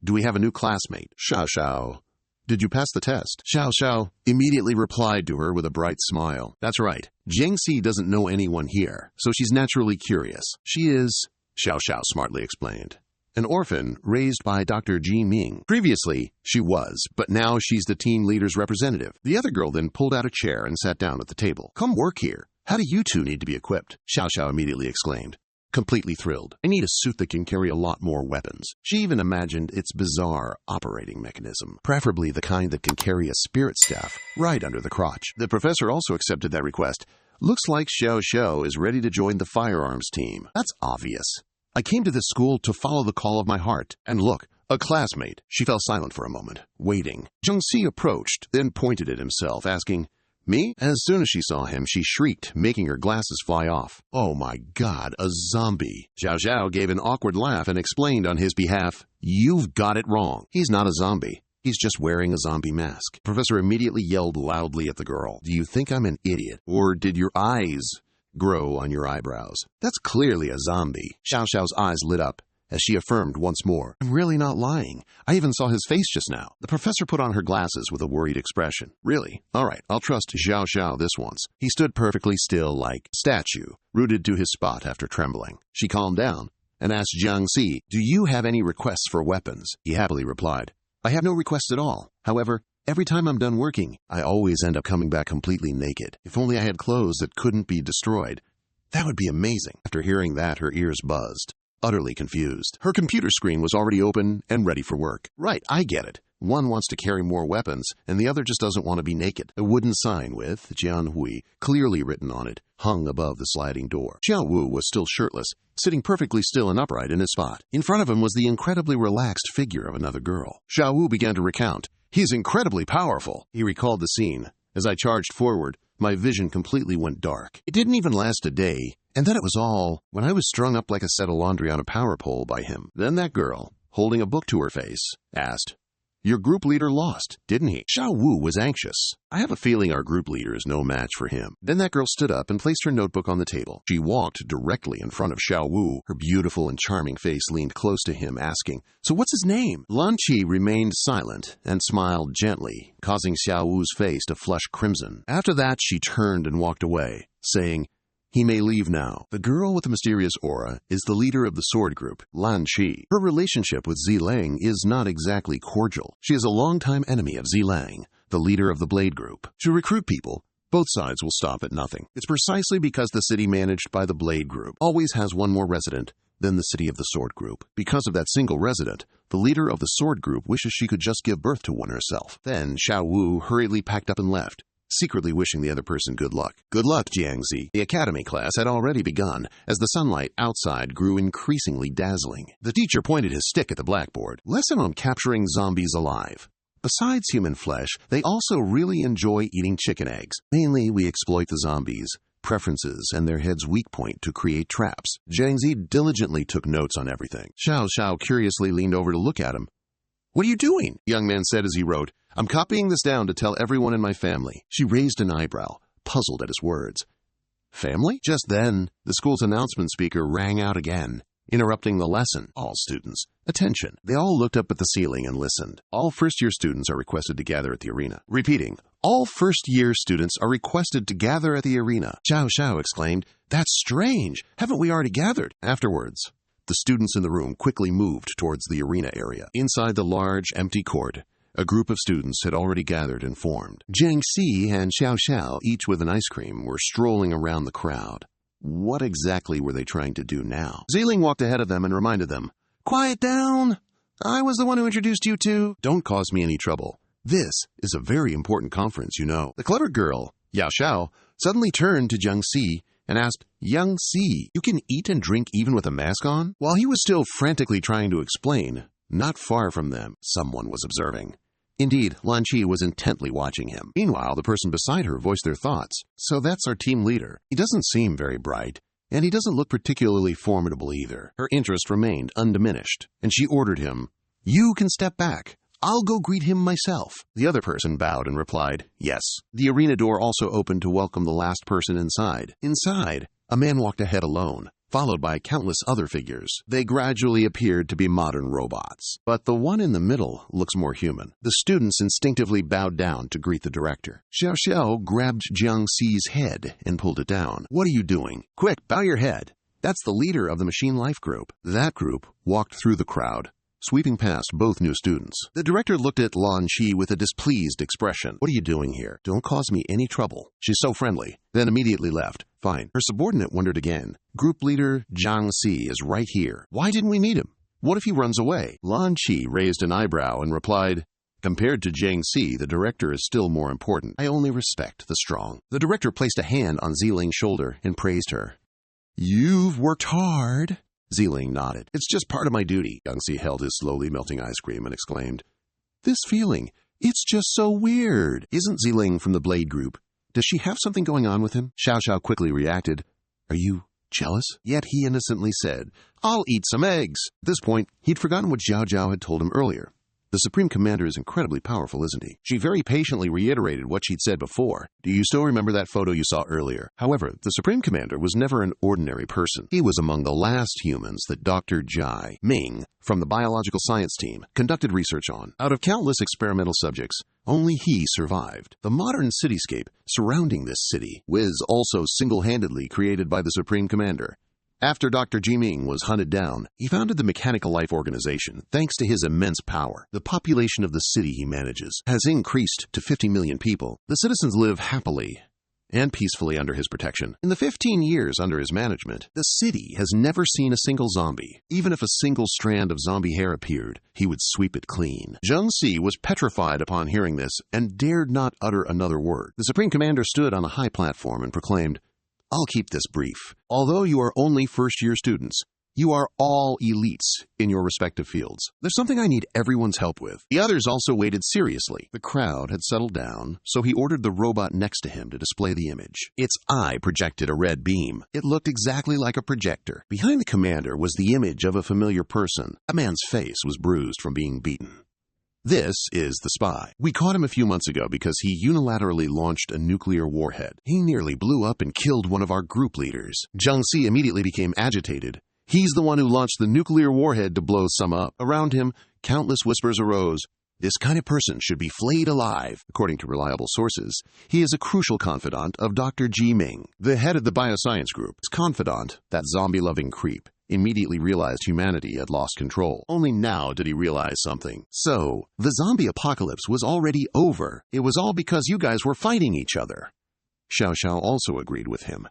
Do we have a new classmate? Xiao Xiao. Did you pass the test? Xiao Xiao immediately replied to her with a bright smile. That's right. Jiangxi doesn't know anyone here, so she's naturally curious. She is, Xiao Xiao smartly explained, an orphan raised by Dr. Ji Ming. Previously, she was, but now she's the team leader's representative. The other girl then pulled out a chair and sat down at the table. Come work here. How do you two need to be equipped? Xiao Xiao immediately exclaimed, completely thrilled. I need a suit that can carry a lot more weapons. She even imagined its bizarre operating mechanism, preferably the kind that can carry a spirit staff right under the crotch. The professor also accepted that request. Looks like Xiao Xiao is ready to join the firearms team. That's obvious. I came to this school to follow the call of my heart. And look, a classmate. She fell silent for a moment, waiting. Jiangxi approached, then pointed at himself, asking, me? As soon as she saw him, she shrieked, making her glasses fly off. Oh my God, a zombie. Xiao Xiao gave an awkward laugh and explained on his behalf, you've got it wrong. He's not a zombie. He's just wearing a zombie mask. Professor immediately yelled loudly at the girl. Do you think I'm an idiot? Or did your eyes grow on your eyebrows? That's clearly a zombie. Xiao Xiao's eyes lit up as she affirmed once more, I'm really not lying. I even saw his face just now. The professor put on her glasses with a worried expression. Really? All right, I'll trust Xiao Xiao this once. He stood perfectly still like a statue, rooted to his spot after trembling. She calmed down and asked Jiangxi, do you have any requests for weapons? He happily replied, I have no requests at all. However, every time I'm done working, I always end up coming back completely naked. If only I had clothes that couldn't be destroyed. That would be amazing. After hearing that, her ears buzzed. Utterly confused. Her computer screen was already open and ready for work. Right, I get it. One wants to carry more weapons, and the other just doesn't want to be naked. A wooden sign with Jianhui clearly written on it hung above the sliding door. Xiao Wu was still shirtless, sitting perfectly still and upright in his spot. In front of him was the incredibly relaxed figure of another girl. Xiao Wu began to recount. He's incredibly powerful. He recalled the scene. As I charged forward, my vision completely went dark. It didn't even last a day. And then it was all when I was strung up like a set of laundry on a power pole by him. Then that girl, holding a book to her face, asked, your group leader lost, didn't he? Xiao Wu was anxious. I have a feeling our group leader is no match for him. Then that girl stood up and placed her notebook on the table. She walked directly in front of Xiao Wu. Her beautiful and charming face leaned close to him, asking, so what's his name? Lan Qi remained silent and smiled gently, causing Xiao Wu's face to flush crimson. After that, she turned and walked away, saying, he may leave now. The girl with the mysterious aura is the leader of the sword group, Lan Qi. Her relationship with Zilang is not exactly cordial. She is a longtime enemy of Zilang, the leader of the Blade group. To recruit people, both sides will stop at nothing. It's precisely because the city managed by the Blade group always has one more resident than the city of the sword group. Because of that single resident, the leader of the sword group wishes she could just give birth to one herself. Then Xiao Wu hurriedly packed up and left, secretly wishing the other person good luck. Good luck, Jiangxi. The academy class had already begun, as the sunlight outside grew increasingly dazzling. The teacher pointed his stick at the blackboard. Lesson on capturing zombies alive. Besides human flesh, they also really enjoy eating chicken eggs. Mainly, we exploit the zombies' preferences and their head's weak point to create traps. Jiangxi diligently took notes on everything. Xiao Xiao curiously leaned over to look at him. What are you doing? The young man said as he wrote, I'm copying this down to tell everyone in my family. She raised an eyebrow, puzzled at his words. Family? Just then, the school's announcement speaker rang out again. interrupting the lesson. All students, attention. They all looked up at the ceiling and listened. All first-year students are requested to gather at the arena. Repeating, all first-year students are requested to gather at the arena. Xiao Xiao exclaimed, "That's strange. Haven't we already gathered?" Afterwards, the students in the room quickly moved towards the arena area. Inside the large, empty court, a group of students had already gathered and formed. Jiang Si and Xiao Xiao, each with an ice cream, were strolling around the crowd. What exactly were they trying to do now? Ziling walked ahead of them and reminded them, "Quiet down! I was the one who introduced you to." "Don't cause me any trouble. This is a very important conference, you know." The clever girl, Yao Xiao, suddenly turned to Jiang Si and asked, "Young Si, you can eat and drink even with a mask on?" While he was still frantically trying to explain, not far from them, someone was observing. Indeed, Lan Qi was intently watching him. Meanwhile, the person beside her voiced their thoughts. "So that's our team leader. He doesn't seem very bright, and he doesn't look particularly formidable either." Her interest remained undiminished, and she ordered him, "You can step back. I'll go greet him myself." The other person bowed and replied, "Yes." The arena door also opened to welcome the last person inside. Inside, a man walked ahead alone, followed by countless other figures. They gradually appeared to be modern robots, but the one in the middle looks more human. The students instinctively bowed down to greet the director. Xiao Xiao grabbed Jiang Si's head and pulled it down. "What are you doing? Quick, bow your head. That's the leader of the Machine Life group." That group walked through the crowd, sweeping past both new students. The director looked at Lan Qi with a displeased expression. "What are you doing here? Don't cause me any trouble. She's so friendly." Then immediately left. Fine. Her subordinate wondered again. "Group leader Jiang Si is right here. Why didn't we meet him? What if he runs away?" Lan Qi raised an eyebrow and replied, "Compared to Jiang Si, the director is still more important. I only respect the strong." The director placed a hand on Ziling's shoulder and praised her. "You've worked hard." Ziling nodded. "It's just part of my duty." Jiang Si held his slowly melting ice cream and exclaimed, "This feeling, it's just so weird." "Isn't Ziling from the Blade group? Does she have something going on with him?" Xiao Xiao quickly reacted, "Are you jealous?" Yet he innocently said, "I'll eat some eggs." At this point, he'd forgotten what Zhao Zhao had told him earlier. The Supreme Commander is incredibly powerful, isn't he? She very patiently reiterated what she'd said before. "Do you still remember that photo you saw earlier?" However, the Supreme Commander was never an ordinary person. He was among the last humans that Dr. Jai Ming, from the biological science team, conducted research on. Out of countless experimental subjects, only he survived. The modern cityscape surrounding this city was also single-handedly created by the Supreme Commander. After Dr. Jiming was hunted down, he founded the Mechanical Life Organization thanks to his immense power. The population of the city he manages has increased to 50 million people. The citizens live happily and peacefully under his protection. In the 15 years under his management, the city has never seen a single zombie. Even if a single strand of zombie hair appeared, he would sweep it clean. Jiang Si was petrified upon hearing this and dared not utter another word. The Supreme Commander stood on a high platform and proclaimed, "I'll keep this brief. Although you are only first-year students, you are all elites in your respective fields. There's something I need everyone's help with." The others also waited seriously. The crowd had settled down, so he ordered the robot next to him to display the image. Its eye projected a red beam. It looked exactly like a projector. Behind the commander was the image of a familiar person. A man's face was bruised from being beaten. This is the spy. We caught him a few months ago because he unilaterally launched a nuclear warhead. He nearly blew up and killed one of our group leaders. Jiang Si immediately became agitated. He's the one who launched the nuclear warhead to blow some up. Around him, countless whispers arose. This kind of person should be flayed alive. According to reliable sources, he is a crucial confidant of Dr. Jiming, the head of the bioscience group. His confidant, that zombie-loving creep, immediately realized humanity had lost control. Only now did he realize something. So, the zombie apocalypse was already over. It was all because you guys were fighting each other. Xiao Xiao also agreed with him.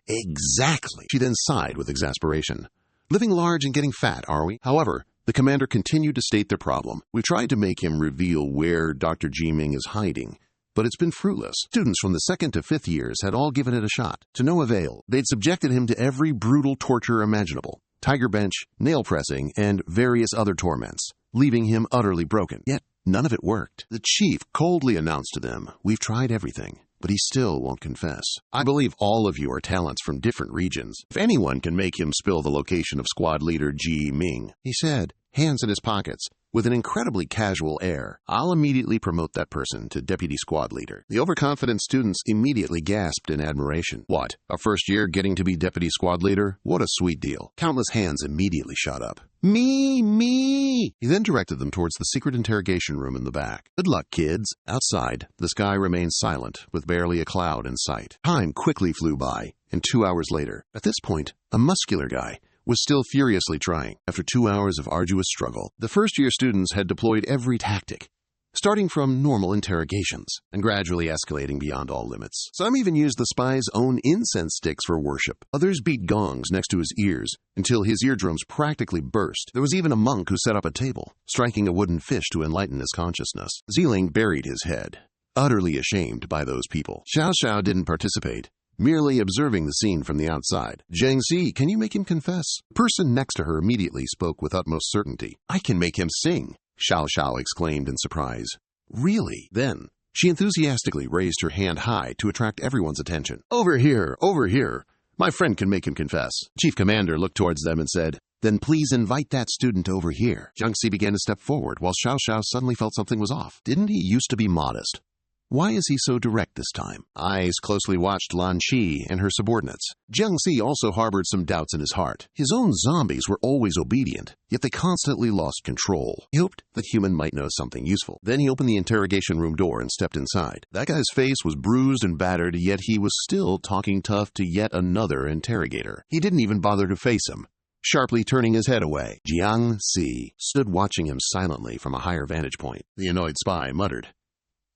Exactly. She then sighed with exasperation. Living large and getting fat, are we? However, the commander continued to state their problem. We've tried to make him reveal where Dr. Jiming is hiding, but it's been fruitless. Students from the 2nd to 5th years had all given it a shot. To no avail. They'd subjected him to every brutal torture imaginable. Tiger bench, nail pressing, and various other torments, leaving him utterly broken. Yet none of it worked. The chief coldly announced to them, "We've tried everything, but he still won't confess. I believe all of you are talents from different regions. If anyone can make him spill the location of squad leader Ji Ming," he said, hands in his pockets, with an incredibly casual air. "I'll immediately promote that person to deputy squad leader." The overconfident students immediately gasped in admiration. "What, a first year getting to be deputy squad leader? What a sweet deal." Countless hands immediately shot up. "Me, me!" He then directed them towards the secret interrogation room in the back. "Good luck, kids." Outside, the sky remained silent, with barely a cloud in sight. Time quickly flew by, and 2 hours later, at this point, a muscular guy was still furiously trying. After 2 hours of arduous struggle, the first-year students had deployed every tactic, starting from normal interrogations and gradually escalating beyond all limits. Some even used the spy's own incense sticks for worship. Others beat gongs next to his ears until his eardrums practically burst. There was even a monk who set up a table, striking a wooden fish to enlighten his consciousness. Ziling buried his head, utterly ashamed by those people. Xiao Xiao didn't participate, merely observing the scene from the outside. "Jiang Si, can you make him confess?" The person next to her immediately spoke with utmost certainty. "I can make him sing," Xiao Xiao exclaimed in surprise. "Really?" Then she enthusiastically raised her hand high to attract everyone's attention. "Over here, over here. My friend can make him confess." Chief Commander looked towards them and said, "Then please invite that student over here." Jiang Si began to step forward, while Xiao Xiao suddenly felt something was off. Didn't he used to be modest? Why is he so direct this time? Eyes closely watched Lan Qi and her subordinates. Jiang Si also harbored some doubts in his heart. His own zombies were always obedient, yet they constantly lost control. He hoped the human might know something useful. Then he opened the interrogation room door and stepped inside. That guy's face was bruised and battered, yet he was still talking tough to yet another interrogator. He didn't even bother to face him, sharply turning his head away. Jiang Si stood watching him silently from a higher vantage point. The annoyed spy muttered,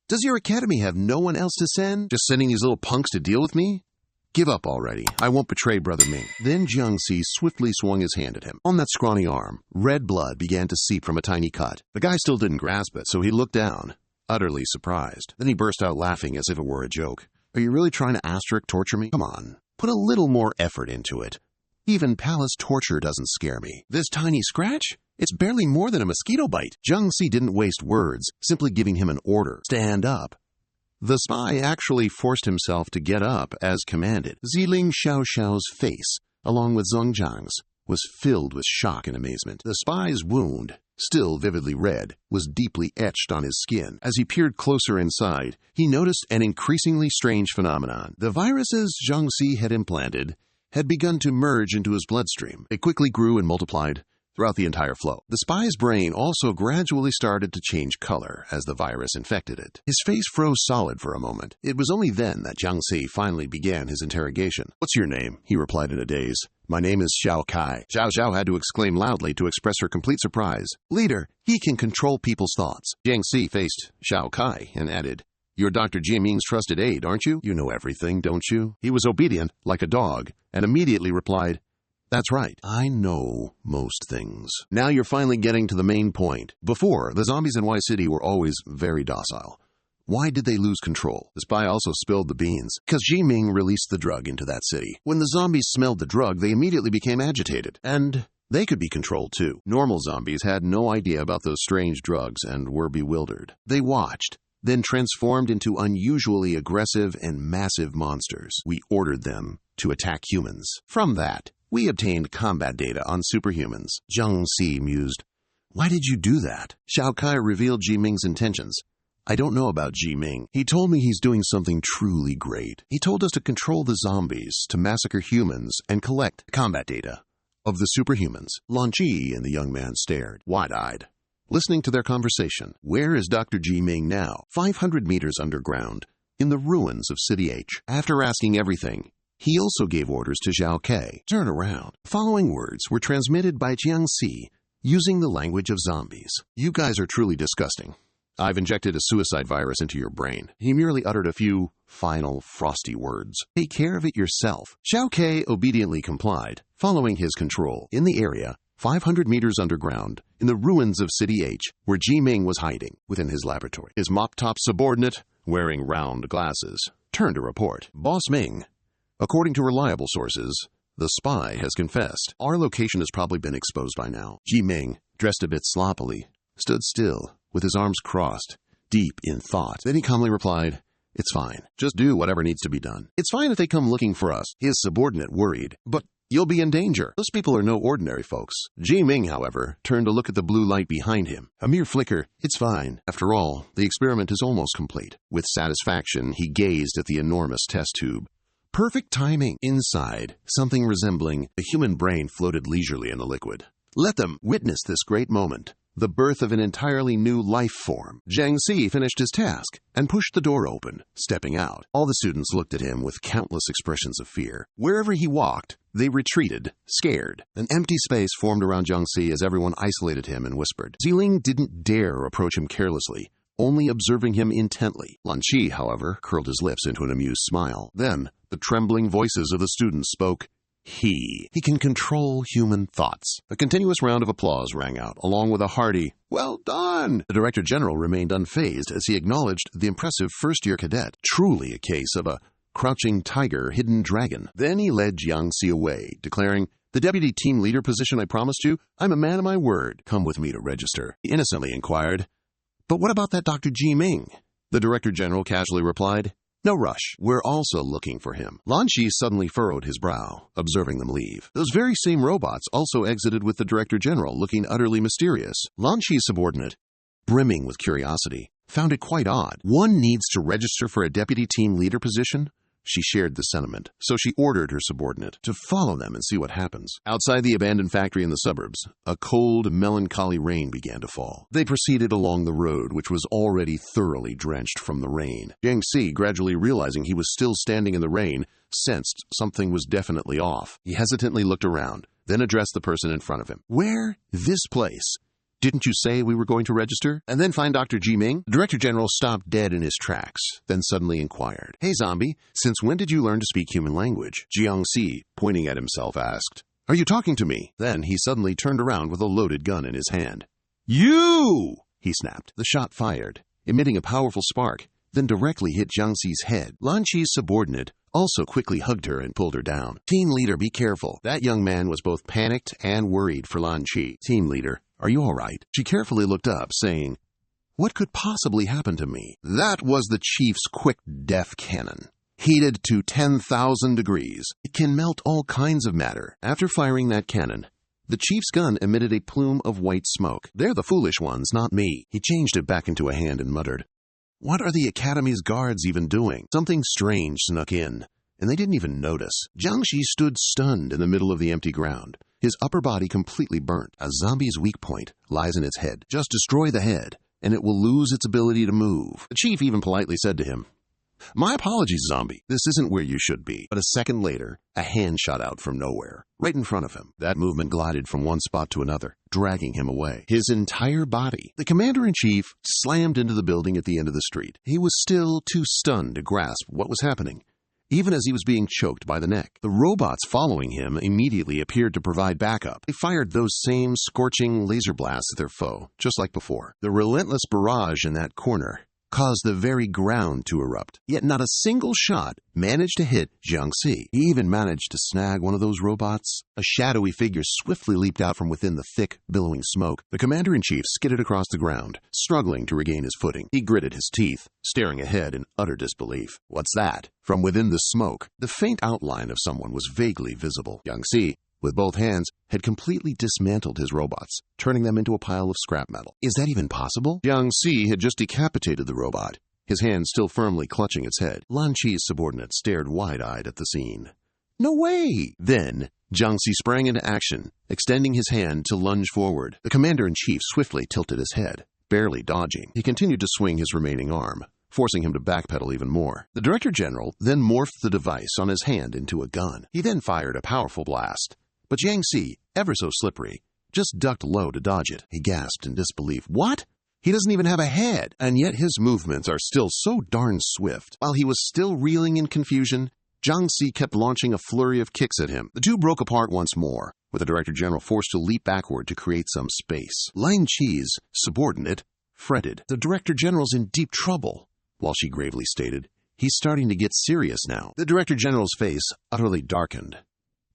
"Does your academy have no one else to send? Just sending these little punks to deal with me? Give up already. I won't betray Brother Ming." Then Jiang Si swiftly swung his hand at him. On that scrawny arm, red blood began to seep from a tiny cut. The guy still didn't grasp it, so he looked down, utterly surprised. Then he burst out laughing as if it were a joke. "Are you really trying to asterisk torture me? Come on, put a little more effort into it. Even palace torture doesn't scare me. This tiny scratch? It's barely more than a mosquito bite." Jiang Si didn't waste words, simply giving him an order. "Stand up." The spy actually forced himself to get up as commanded. Ziling Xiao Xiao's face, along with Zhong Zhang's, was filled with shock and amazement. The spy's wound, still vividly red, was deeply etched on his skin. As he peered closer inside, he noticed an increasingly strange phenomenon. The viruses Jiang Si had implanted had begun to merge into his bloodstream. They quickly grew and multiplied throughout the entire flow. The spy's brain also gradually started to change color as the virus infected it. His face froze solid for a moment. It was only then that Jiang Si finally began his interrogation. "What's your name?" he replied in a daze. "My name is Xiao Kai." Xiao Xiao had to exclaim loudly to express her complete surprise. "Leader, he can control people's thoughts." Jiang Si faced Xiao Kai and added, "You're Dr. Jiming's trusted aide, aren't you? You know everything, don't you?" He was obedient, like a dog, and immediately replied, "That's right. I know most things." "Now you're finally getting to the main point. Before, the zombies in Y City were always very docile. Why did they lose control?" The spy also spilled the beans. "Because Jiming released the drug into that city. When the zombies smelled the drug, they immediately became agitated. And they could be controlled too. Normal zombies had no idea about those strange drugs and were bewildered. They watched, then transformed into unusually aggressive and massive monsters. We ordered them to attack humans. From that, we obtained combat data on superhumans." Jiang Si mused. "Why did you do that?" Xiao Kai revealed Jiming's intentions. "I don't know about Jiming. He told me he's doing something truly great. He told us to control the zombies, to massacre humans, and collect combat data of the superhumans." Lan Qi and the young man stared, wide-eyed, listening to their conversation. "Where is Dr. Jiming now?" 500 meters underground, in the ruins of City H. After asking everything, he also gave orders to Zhao Kai. "Turn around." The following words were transmitted by Jiang Si using the language of zombies. "You guys are truly disgusting. I've injected a suicide virus into your brain." He merely uttered a few final frosty words. "Take care of it yourself." Zhao Kai obediently complied, following his control. In the area, 500 meters underground, in the ruins of City H, where Jiming was hiding within his laboratory, his mop-top subordinate, wearing round glasses, turned to report. "Boss Ming, according to reliable sources, the spy has confessed. Our location has probably been exposed by now." Jiming, dressed a bit sloppily, stood still, with his arms crossed, deep in thought. Then he calmly replied, "It's fine. Just do whatever needs to be done. It's fine if they come looking for us." His subordinate worried, "But You'll be in danger. Those people are no ordinary folks. Ji Ming, however, turned to look at the blue light behind him. A mere flicker. It's fine. After all, the experiment is almost complete. With satisfaction, he gazed at the enormous test tube. Perfect timing. Inside, something resembling a human brain floated leisurely in the liquid. Let them witness this great moment. The birth of an entirely new life form. Jiang Si finished his task and pushed the door open, stepping out. All the students looked at him with countless expressions of fear. Wherever he walked, they retreated, scared. An empty space formed around Jiang Si as everyone isolated him and whispered. Ziling didn't dare approach him carelessly, only observing him intently. Lan Qi, however, curled his lips into an amused smile. Then, the trembling voices of the students spoke. He can control human thoughts. A continuous round of applause rang out, along with a hearty, "Well done!" The Director General remained unfazed as he acknowledged the impressive first-year cadet. Truly a case of a crouching tiger, hidden dragon. Then he led Jiang Si away, declaring, "The deputy team leader position I promised you, I'm a man of my word. Come with me to register." He innocently inquired, "But what about that Dr. Ji Ming?" The Director General casually replied, "No rush. We're also looking for him." Lan Qi suddenly furrowed his brow, observing them leave. Those very same robots also exited with the Director General, looking utterly mysterious. Lan Qi's subordinate, brimming with curiosity, found it quite odd. One needs to register for a deputy team leader position? She shared the sentiment, so she ordered her subordinate to follow them and see what happens. Outside the abandoned factory in the suburbs, a cold, melancholy rain began to fall. They proceeded along the road, which was already thoroughly drenched from the rain. Jiang Si, gradually realizing he was still standing in the rain, sensed something was definitely off. He hesitantly looked around, then addressed the person in front of him. "Where? This place? Didn't you say we were going to register? And then find Dr. Ji Ming?" The Director General stopped dead in his tracks, then suddenly inquired, "Hey, zombie, since when did you learn to speak human language?" Jiang Si, pointing at himself, asked, "Are you talking to me?" Then he suddenly turned around with a loaded gun in his hand. "You!" he snapped. The shot fired, emitting a powerful spark, then directly hit Jiang Si's head. Lan Qi's subordinate also quickly hugged her and pulled her down. "Team leader, be careful." That young man was both panicked and worried for Lan Qi. "Team leader, are you all right?" She carefully looked up, saying, "What could possibly happen to me?" That was the chief's quick death cannon. Heated to 10,000 degrees, it can melt all kinds of matter. After firing that cannon, the chief's gun emitted a plume of white smoke. "They're the foolish ones, not me." He changed it back into a hand and muttered, "What are the Academy's guards even doing?" Something strange snuck in, and they didn't even notice. Jiang Si stood stunned in the middle of the empty ground, his upper body completely burnt. A zombie's weak point lies in its head. Just destroy the head, and it will lose its ability to move. The chief even politely said to him, "My apologies, zombie. This isn't where you should be." But a second later, a hand shot out from nowhere, right in front of him. That movement glided from one spot to another, dragging him away. His entire body. The commander-in-chief slammed into the building at the end of the street. He was still too stunned to grasp what was happening, even as he was being choked by the neck. The robots following him immediately appeared to provide backup. They fired those same scorching laser blasts at their foe, just like before. The relentless barrage in that corner caused the very ground to erupt. Yet not a single shot managed to hit Jiang Si. He even managed to snag one of those robots. A shadowy figure swiftly leaped out from within the thick, billowing smoke. The commander-in-chief skidded across the ground, struggling to regain his footing. He gritted his teeth, staring ahead in utter disbelief. What's that? From within the smoke, the faint outline of someone was vaguely visible. Jiang Si, with both hands, had completely dismantled his robots, turning them into a pile of scrap metal. Is that even possible? Jiang Si had just decapitated the robot, his hand still firmly clutching its head. Lan Qi's subordinate stared wide-eyed at the scene. "No way!" Then, Jiang Si sprang into action, extending his hand to lunge forward. The commander-in-chief swiftly tilted his head, barely dodging. He continued to swing his remaining arm, forcing him to backpedal even more. The Director General then morphed the device on his hand into a gun. He then fired a powerful blast. But Jiang Si, ever so slippery, just ducked low to dodge it. He gasped in disbelief. What? He doesn't even have a head, and yet his movements are still so darn swift. While he was still reeling in confusion, Jiang Si kept launching a flurry of kicks at him. The two broke apart once more, with the Director General forced to leap backward to create some space. Lan Qi's subordinate fretted. The Director General's in deep trouble, while she gravely stated, "He's starting to get serious now." The Director General's face utterly darkened,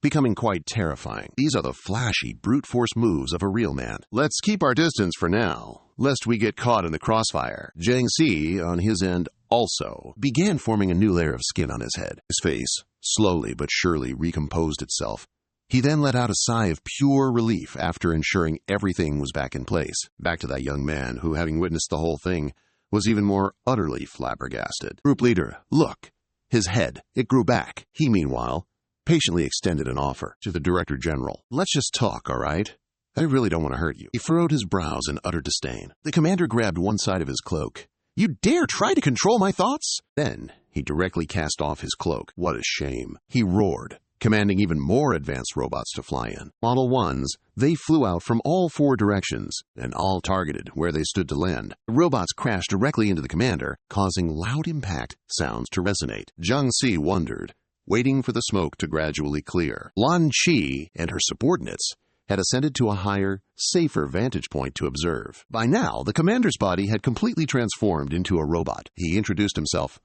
becoming quite terrifying. These are the flashy, brute force moves of a real man. Let's keep our distance for now, lest we get caught in the crossfire. Jiang Si, on his end, also began forming a new layer of skin on his head. His face slowly but surely recomposed itself, He then let out a sigh of pure relief after ensuring everything was back in place. Back to that young man who, having witnessed the whole thing, was even more utterly flabbergasted. Group leader, look. His head, it grew back. He, meanwhile, patiently extended an offer to the Director General. Let's just talk, all right? I really don't want to hurt you. He furrowed his brows in utter disdain. The commander grabbed one side of his cloak. You dare try to control my thoughts? Then he directly cast off his cloak. What a shame. He roared, commanding even more advanced robots to fly in. Model 1s, they flew out from all 4 directions and all targeted where they stood to land. The robots crashed directly into the commander, causing loud impact sounds to resonate. Jiang Si wondered, waiting for the smoke to gradually clear. Lan Qi and her subordinates had ascended to a higher, safer vantage point to observe. By now, the commander's body had completely transformed into a robot. He introduced himself.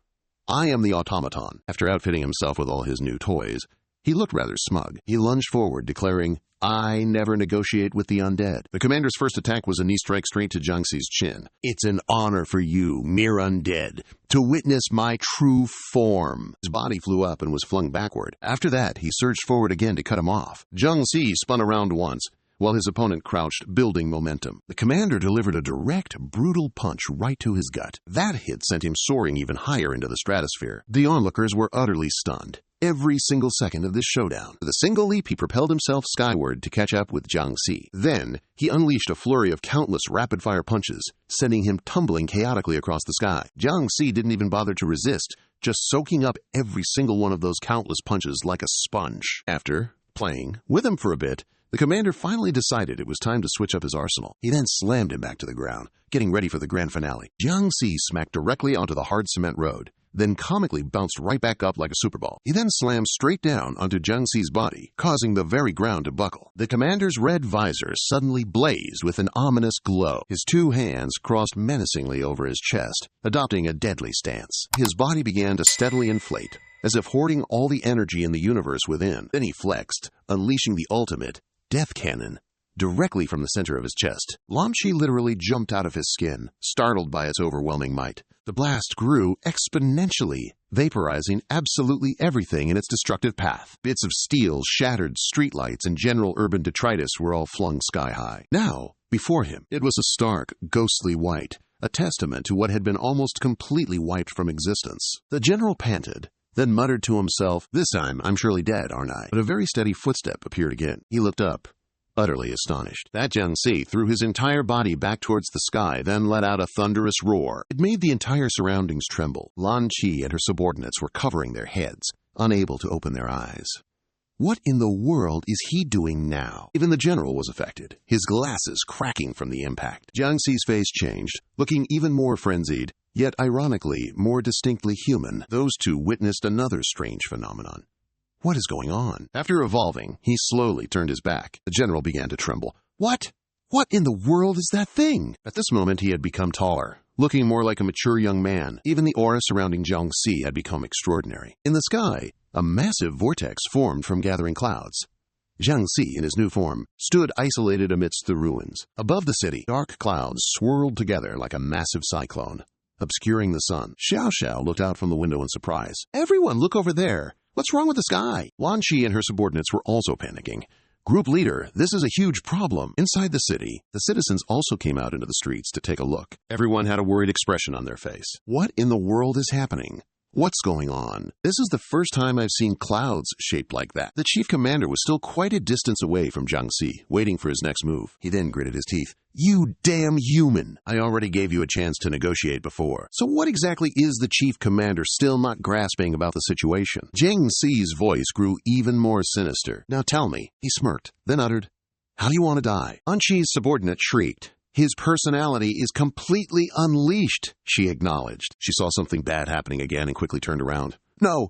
I am the automaton. After outfitting himself with all his new toys, he looked rather smug. He lunged forward, declaring, I never negotiate with the undead. The commander's first attack was a knee strike straight to Jiang Si's chin. It's an honor for you, mere undead, to witness my true form. His body flew up and was flung backward. After that, he surged forward again to cut him off. Jiang Si spun around once, while his opponent crouched, building momentum. The commander delivered a direct, brutal punch right to his gut. That hit sent him soaring even higher into the stratosphere. The onlookers were utterly stunned. Every single second of this showdown. With a single leap, he propelled himself skyward to catch up with Jiang Si. Then, he unleashed a flurry of countless rapid-fire punches, sending him tumbling chaotically across the sky. Jiang Si didn't even bother to resist, just soaking up every single one of those countless punches like a sponge. After playing with him for a bit, the commander finally decided it was time to switch up his arsenal. He then slammed him back to the ground, getting ready for the grand finale. Jiang Si smacked directly onto the hard cement road, then comically bounced right back up like a superball. He then slammed straight down onto Jiang Si's body, causing the very ground to buckle. The commander's red visor suddenly blazed with an ominous glow. His 2 hands crossed menacingly over his chest, adopting a deadly stance. His body began to steadily inflate, as if hoarding all the energy in the universe within. Then he flexed, unleashing the ultimate death cannon directly from the center of his chest. Lan Qi literally jumped out of his skin, startled by its overwhelming might. The blast grew exponentially, vaporizing absolutely everything in its destructive path. Bits of steel, shattered streetlights, and general urban detritus were all flung sky-high. Now, before him, it was a stark, ghostly white, a testament to what had been almost completely wiped from existence. The general panted, then muttered to himself, This time I'm surely dead, aren't I? But a very steady footstep appeared again. He looked up, utterly astonished. That Jiang Si threw his entire body back towards the sky, then let out a thunderous roar. It made the entire surroundings tremble. Lan Qi and her subordinates were covering their heads, unable to open their eyes. What in the world is he doing now? Even the general was affected, his glasses cracking from the impact. Jiang Si's face changed, looking even more frenzied, yet ironically more distinctly human. Those two witnessed another strange phenomenon. What is going on? After evolving, he slowly turned his back. The general began to tremble. What? What in the world is that thing? At this moment, he had become taller, looking more like a mature young man. Even the aura surrounding Jiang Si had become extraordinary. In the sky, a massive vortex formed from gathering clouds. Jiang Si, in his new form, stood isolated amidst the ruins. Above the city, dark clouds swirled together like a massive cyclone, obscuring the sun. Xiao Xiao looked out from the window in surprise. Everyone, look over there! What's wrong with the sky? Lan Qi and her subordinates were also panicking. Group leader, this is a huge problem. Inside the city, the citizens also came out into the streets to take a look. Everyone had a worried expression on their face. What in the world is happening? What's going on? This is the first time I've seen clouds shaped like that. The chief commander was still quite a distance away from Jiang Si, waiting for his next move. He then gritted his teeth. You damn human! I already gave you a chance to negotiate before. So what exactly is the chief commander still not grasping about the situation? Jiang Si's voice grew even more sinister. Now tell me. He smirked, then uttered, How do you want to die? Lan Qi's subordinate shrieked. His personality is completely unleashed, she acknowledged. She saw something bad happening again and quickly turned around. No,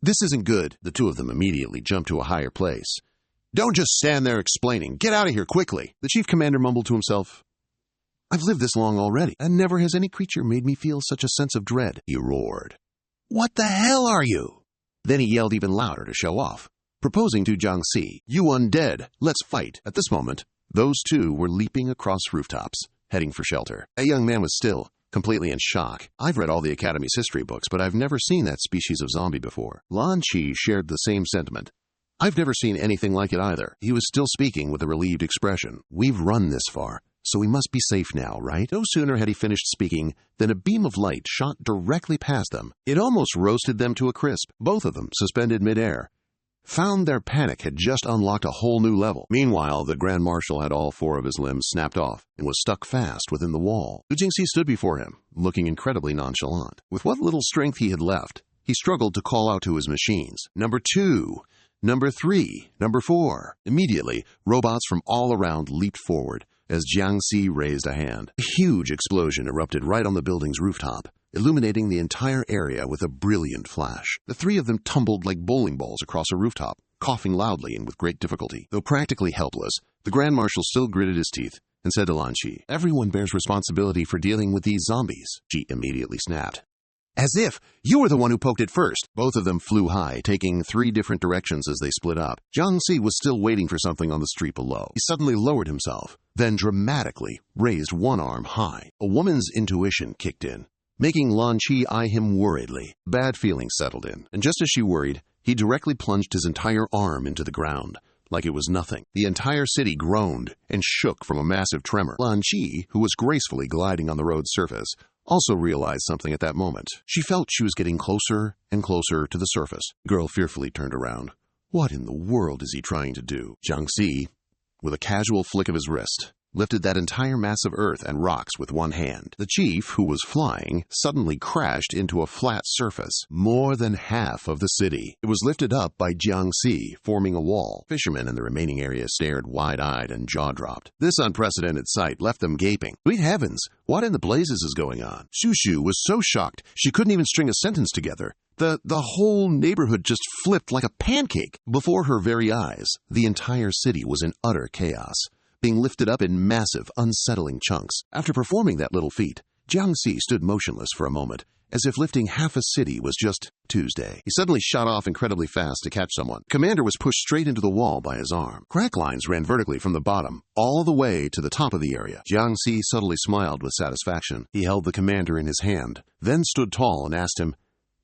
this isn't good. The two of them immediately jumped to a higher place. Don't just stand there explaining. Get out of here quickly. The chief commander mumbled to himself. I've lived this long already, and never has any creature made me feel such a sense of dread, he roared. What the hell are you? Then he yelled even louder to show off, proposing to Jiang Si, You undead, let's fight. At this moment, those two were leaping across rooftops, heading for shelter. A young man was still, completely in shock. I've read all the Academy's history books, but I've never seen that species of zombie before. Lan Qi shared the same sentiment. I've never seen anything like it either. He was still speaking with a relieved expression. We've run this far, so we must be safe now, right? No sooner had he finished speaking than a beam of light shot directly past them. It almost roasted them to a crisp. Both of them, suspended midair, found their panic had just unlocked a whole new level. Meanwhile, the Grand Marshal had all 4 of his limbs snapped off and was stuck fast within the wall. Lu Jingxi stood before him, looking incredibly nonchalant. With what little strength he had left, he struggled to call out to his machines. Number 2, number 3, number 4. Immediately, robots from all around leaped forward as Jiangxi raised a hand. A huge explosion erupted right on the building's rooftop, illuminating the entire area with a brilliant flash. The 3 of them tumbled like bowling balls across a rooftop, coughing loudly and with great difficulty. Though practically helpless, the Grand Marshal still gritted his teeth and said to Lan Qi, "Everyone bears responsibility for dealing with these zombies." She immediately snapped. "As if you were the one who poked it first." Both of them flew high, taking 3 different directions as they split up. Jiangxi was still waiting for something on the street below. He suddenly lowered himself, then dramatically raised one arm high. A woman's intuition kicked in, making Lan Qi eye him worriedly. Bad feelings settled in, and just as she worried, he directly plunged his entire arm into the ground, like it was nothing. The entire city groaned and shook from a massive tremor. Lan Qi, who was gracefully gliding on the road's surface, also realized something at that moment. She felt she was getting closer and closer to the surface. The girl fearfully turned around. What in the world is he trying to do? Jiangxi, with a casual flick of his wrist, lifted that entire mass of earth and rocks with one hand. The chief, who was flying, suddenly crashed into a flat surface, more than half of the city. It was lifted up by Jiangxi, forming a wall. Fishermen in the remaining area stared wide-eyed and jaw-dropped. This unprecedented sight left them gaping. Sweet heavens, what in the blazes is going on? Shushu was so shocked she couldn't even string a sentence together. The whole neighborhood just flipped like a pancake. Before her very eyes, the entire city was in utter chaos, being lifted up in massive, unsettling chunks. After performing that little feat, Jiangxi stood motionless for a moment, as if lifting half a city was just Tuesday. He suddenly shot off incredibly fast to catch someone. The commander was pushed straight into the wall by his arm. Crack lines ran vertically from the bottom, all the way to the top of the area. Jiangxi subtly smiled with satisfaction. He held the commander in his hand, then stood tall and asked him,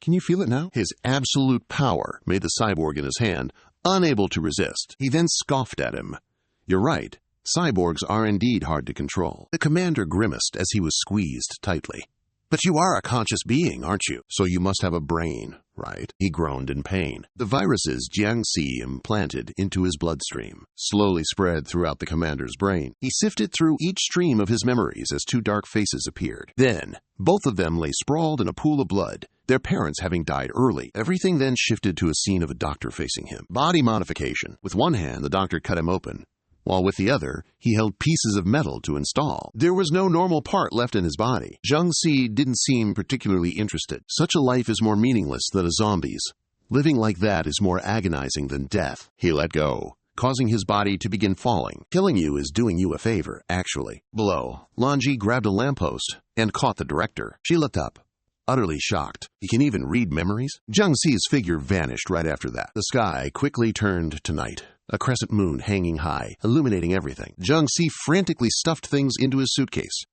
"Can you feel it now?" His absolute power made the cyborg in his hand unable to resist. He then scoffed at him. "You're right. Cyborgs are indeed hard to control." The commander grimaced as he was squeezed tightly. "But you are a conscious being, aren't you? So you must have a brain, right?" He groaned in pain. The viruses Jiangxi implanted into his bloodstream slowly spread throughout the commander's brain. He sifted through each stream of his memories as 2 dark faces appeared. Then, both of them lay sprawled in a pool of blood, their parents having died early. Everything then shifted to a scene of a doctor facing him. Body modification. With one hand, the doctor cut him open, while with the other, he held pieces of metal to install. There was no normal part left in his body. Jiangxi didn't seem particularly interested. Such a life is more meaningless than a zombie's. Living like that is more agonizing than death. He let go, causing his body to begin falling. Killing you is doing you a favor, actually. Below, Lan Qi grabbed a lamppost and caught the director. She looked up, utterly shocked. He can even read memories? Jiangxi's figure vanished right after that. The sky quickly turned to night. A crescent moon hanging high, illuminating everything. Jiangxi frantically stuffed things into his suitcase.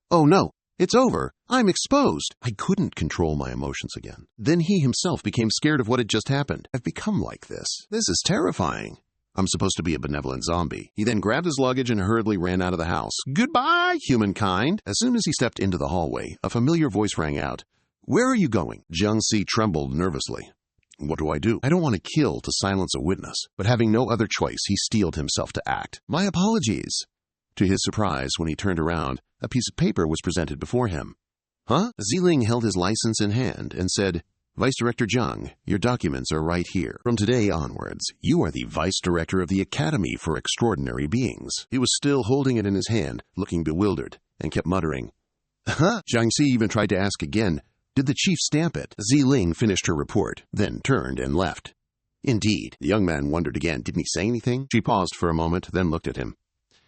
"Oh no, it's over. I'm exposed." I couldn't control my emotions again. Then he himself became scared of what had just happened. I've become like this. This is terrifying. I'm supposed to be a benevolent zombie. He then grabbed his luggage and hurriedly ran out of the house. "Goodbye, humankind." As soon as he stepped into the hallway, a familiar voice rang out. "Where are you going?" Jiangxi trembled nervously. What do? I don't want to kill to silence a witness. But having no other choice, he steeled himself to act. "My apologies." To his surprise, when he turned around, a piece of paper was presented before him. "Huh?" Ziling held his license in hand and said, "Vice Director Zhang, your documents are right here. From today onwards, you are the Vice Director of the Academy for Extraordinary Beings." He was still holding it in his hand, looking bewildered, and kept muttering, "Huh?" Jiangxi even tried to ask again, "Did the chief stamp it?" Ziling finished her report, then turned and left. "Indeed." The young man wondered again. Didn't he say anything? She paused for a moment, then looked at him.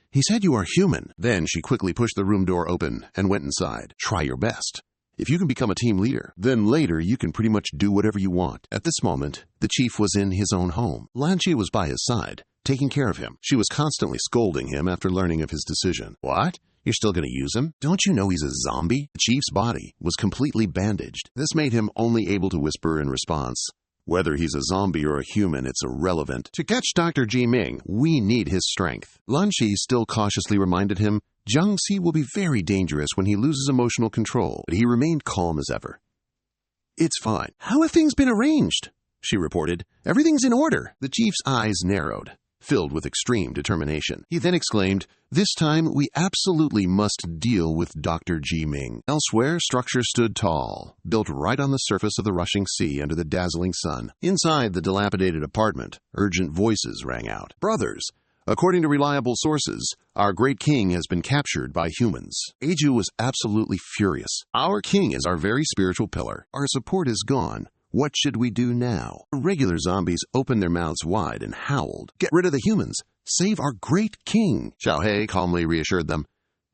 "He said you are human." Then she quickly pushed the room door open and went inside. "Try your best. If you can become a team leader, then later you can pretty much do whatever you want." At this moment, the chief was in his own home. Lan Qi was by his side, taking care of him. She was constantly scolding him after learning of his decision. "What? You're still going to use him? Don't you know he's a zombie?" The chief's body was completely bandaged. This made him only able to whisper in response, Whether he's a zombie or a human, it's irrelevant. To catch Dr. Ji Ming, we need his strength. Lan Shi still cautiously reminded him Jiang Si will be very dangerous when he loses emotional control, but he remained calm as ever. "It's fine. How have things been arranged?" she reported. "Everything's in order." The chief's eyes narrowed, filled with extreme determination. He then exclaimed, "This time we absolutely must deal with Dr. Ji Ming." Elsewhere, structures stood tall, built right on the surface of the rushing sea under the dazzling sun. Inside the dilapidated apartment, urgent voices rang out. "Brothers, according to reliable sources, our great king has been captured by humans." Eiju was absolutely furious. "Our king is our very spiritual pillar. Our support is gone. What should we do now?" The regular zombies opened their mouths wide and howled. "Get rid of the humans! Save our great king!" Xiaohei calmly reassured them.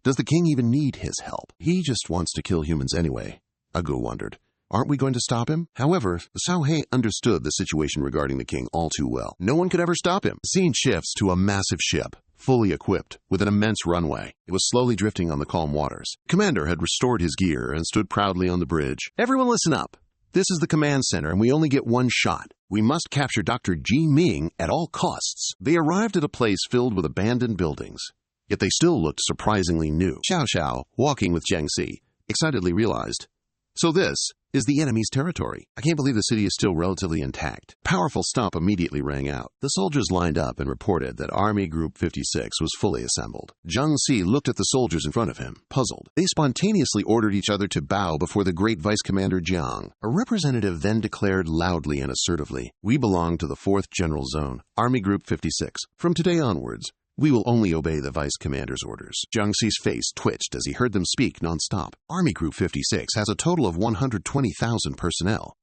"Does the king even need his help? He just wants to kill humans anyway." Agu wondered. "Aren't we going to stop him?" However, Xiaohei understood the situation regarding the king all too well. No one could ever stop him. The scene shifts to a massive ship, fully equipped, with an immense runway. It was slowly drifting on the calm waters. Commander had restored his gear and stood proudly on the bridge. "Everyone listen up. This is the command center, and we only get one shot. We must capture Dr. Ji Ming at all costs." They arrived at a place filled with abandoned buildings, yet they still looked surprisingly new. Xiao Xiao, walking with Jiang Si, excitedly realized, "So this is the enemy's territory. I can't believe the city is still relatively intact." Powerful stop immediately rang out. The soldiers lined up and reported that Army Group 56 was fully assembled. Jiang Si looked at the soldiers in front of him, puzzled. They spontaneously ordered each other to bow before the great Vice Commander Jiang. A representative then declared loudly and assertively, "We belong to the 4th General Zone, Army Group 56. From today onwards, we will only obey the Vice Commander's orders." Jiang Si's face twitched as he heard them speak nonstop. "Army Group 56 has a total of 120,000 personnel.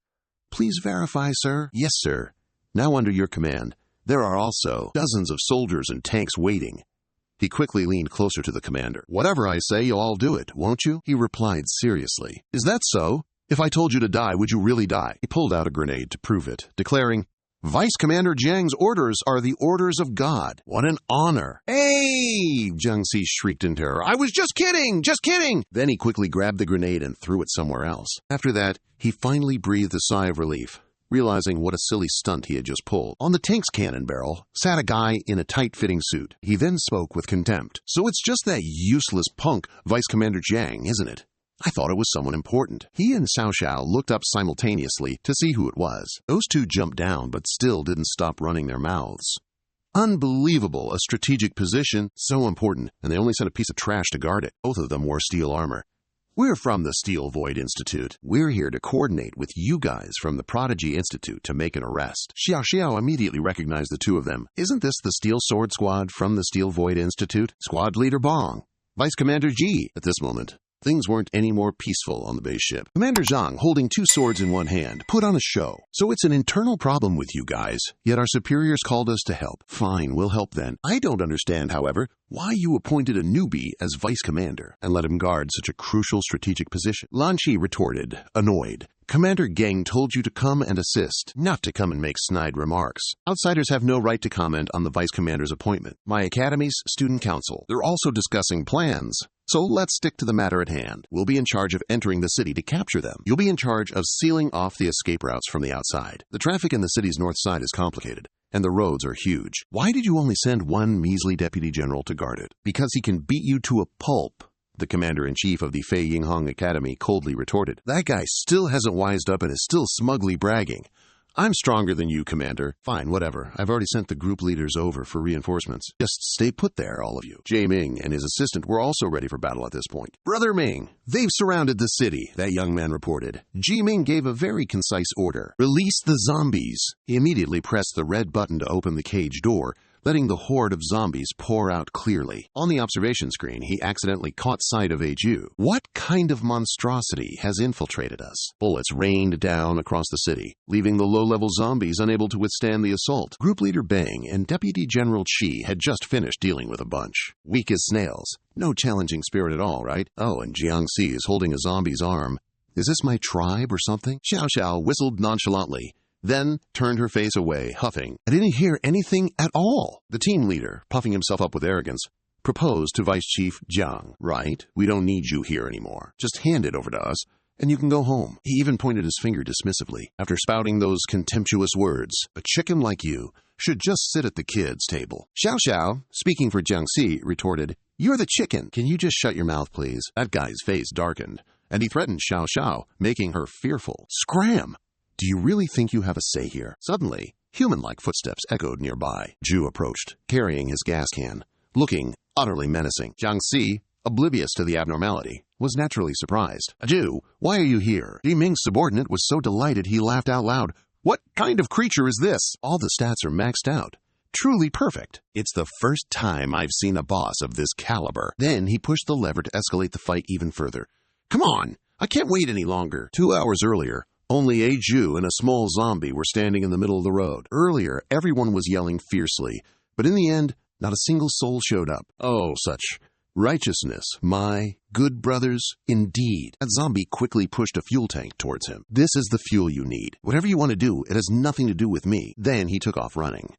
Please verify, sir." "Yes, sir. Now under your command, there are also dozens of soldiers and tanks waiting." He quickly leaned closer to the commander. "Whatever I say, you'll all do it, won't you?" He replied seriously. "Is that so? If I told you to die, would you really die?" He pulled out a grenade to prove it, declaring, "Vice Commander Jiang's orders are the orders of God." "What an honor!" "Hey!" Jiang Si shrieked in terror. "I was just kidding! Just kidding!" Then he quickly grabbed the grenade and threw it somewhere else. After that, he finally breathed a sigh of relief, realizing what a silly stunt he had just pulled. On the tank's cannon barrel sat a guy in a tight-fitting suit. He then spoke with contempt. "So it's just that useless punk, Vice Commander Jiang, isn't it? I thought it was someone important." He and Xiao Xiao looked up simultaneously to see who it was. Those two jumped down, but still didn't stop running their mouths. Unbelievable, a strategic position, so important, and they only sent a piece of trash to guard it. Both of them wore steel armor. "We're from the Steel Void Institute. We're here to coordinate with you guys from the Prodigy Institute to make an arrest." Xiao Xiao immediately recognized the two of them. "Isn't this the Steel Sword Squad from the Steel Void Institute? Squad Leader Bong, Vice Commander Ji." At this moment, things weren't any more peaceful on the base ship. Commander Zhang, holding two swords in one hand, put on a show. "So it's an internal problem with you guys, yet our superiors called us to help. Fine, we'll help then. I don't understand, however, why you appointed a newbie as vice commander and let him guard such a crucial strategic position." Lan Shi retorted, annoyed. "Commander Geng told you to come and assist, not to come and make snide remarks. Outsiders have no right to comment on the vice commander's appointment. My academy's student council. They're also discussing plans. So let's stick to the matter at hand. We'll be in charge of entering the city to capture them. You'll be in charge of sealing off the escape routes from the outside. The traffic in the city's north side is complicated, and the roads are huge. Why did you only send one measly deputy general to guard it? Because he can beat you to a pulp," the commander-in-chief of the Fei Yinghong Academy coldly retorted. "That guy still hasn't wised up and is still smugly bragging. I'm stronger than you, Commander." "Fine, whatever. I've already sent the group leaders over for reinforcements. Just stay put there, all of you." Jie Ming and his assistant were also ready for battle at this point. "Brother Ming, they've surrounded the city," that young man reported. Jie Ming gave a very concise order. "Release the zombies." He immediately pressed the red button to open the cage door, letting the horde of zombies pour out clearly. On the observation screen, he accidentally caught sight of Eiju. What kind of monstrosity has infiltrated us? Bullets rained down across the city, leaving the low-level zombies unable to withstand the assault. Group Leader Bang and Deputy General Chi had just finished dealing with a bunch. Weak as snails. No challenging spirit at all, right? Oh, and Jiang Si is holding a zombie's arm. Is this my tribe or something? Xiao Xiao whistled nonchalantly, then turned her face away, huffing. "I didn't hear anything at all." The team leader, puffing himself up with arrogance, proposed to Vice Chief Jiang. "Right, we don't need you here anymore. Just hand it over to us, and you can go home. He even pointed his finger dismissively. After spouting those contemptuous words, a chicken like you should just sit at the kids' table. Xiao Xiao, speaking for Jiangxi, retorted, "You're the chicken. Can you just shut your mouth, please?" That guy's face darkened, and he threatened Xiao Xiao, making her fearful. Scram! Do you really think you have a say here? Suddenly, human-like footsteps echoed nearby. Zhu approached, carrying his gas can, looking utterly menacing. Jiangxi, oblivious to the abnormality, was naturally surprised. "Zhu, why are you here?" Li Ming's subordinate was so delighted he laughed out loud. "What kind of creature is this? All the stats are maxed out. Truly perfect. It's the first time I've seen a boss of this caliber." Then he pushed the lever to escalate the fight even further. "Come on, I can't wait any longer." 2 hours earlier, only a Jew and a small zombie were standing in the middle of the road. Earlier, everyone was yelling fiercely, but in the end, not a single soul showed up. Oh, such righteousness, my good brothers, indeed. That zombie quickly pushed a fuel tank towards him. "This is the fuel you need. Whatever you want to do, it has nothing to do with me." Then he took off running.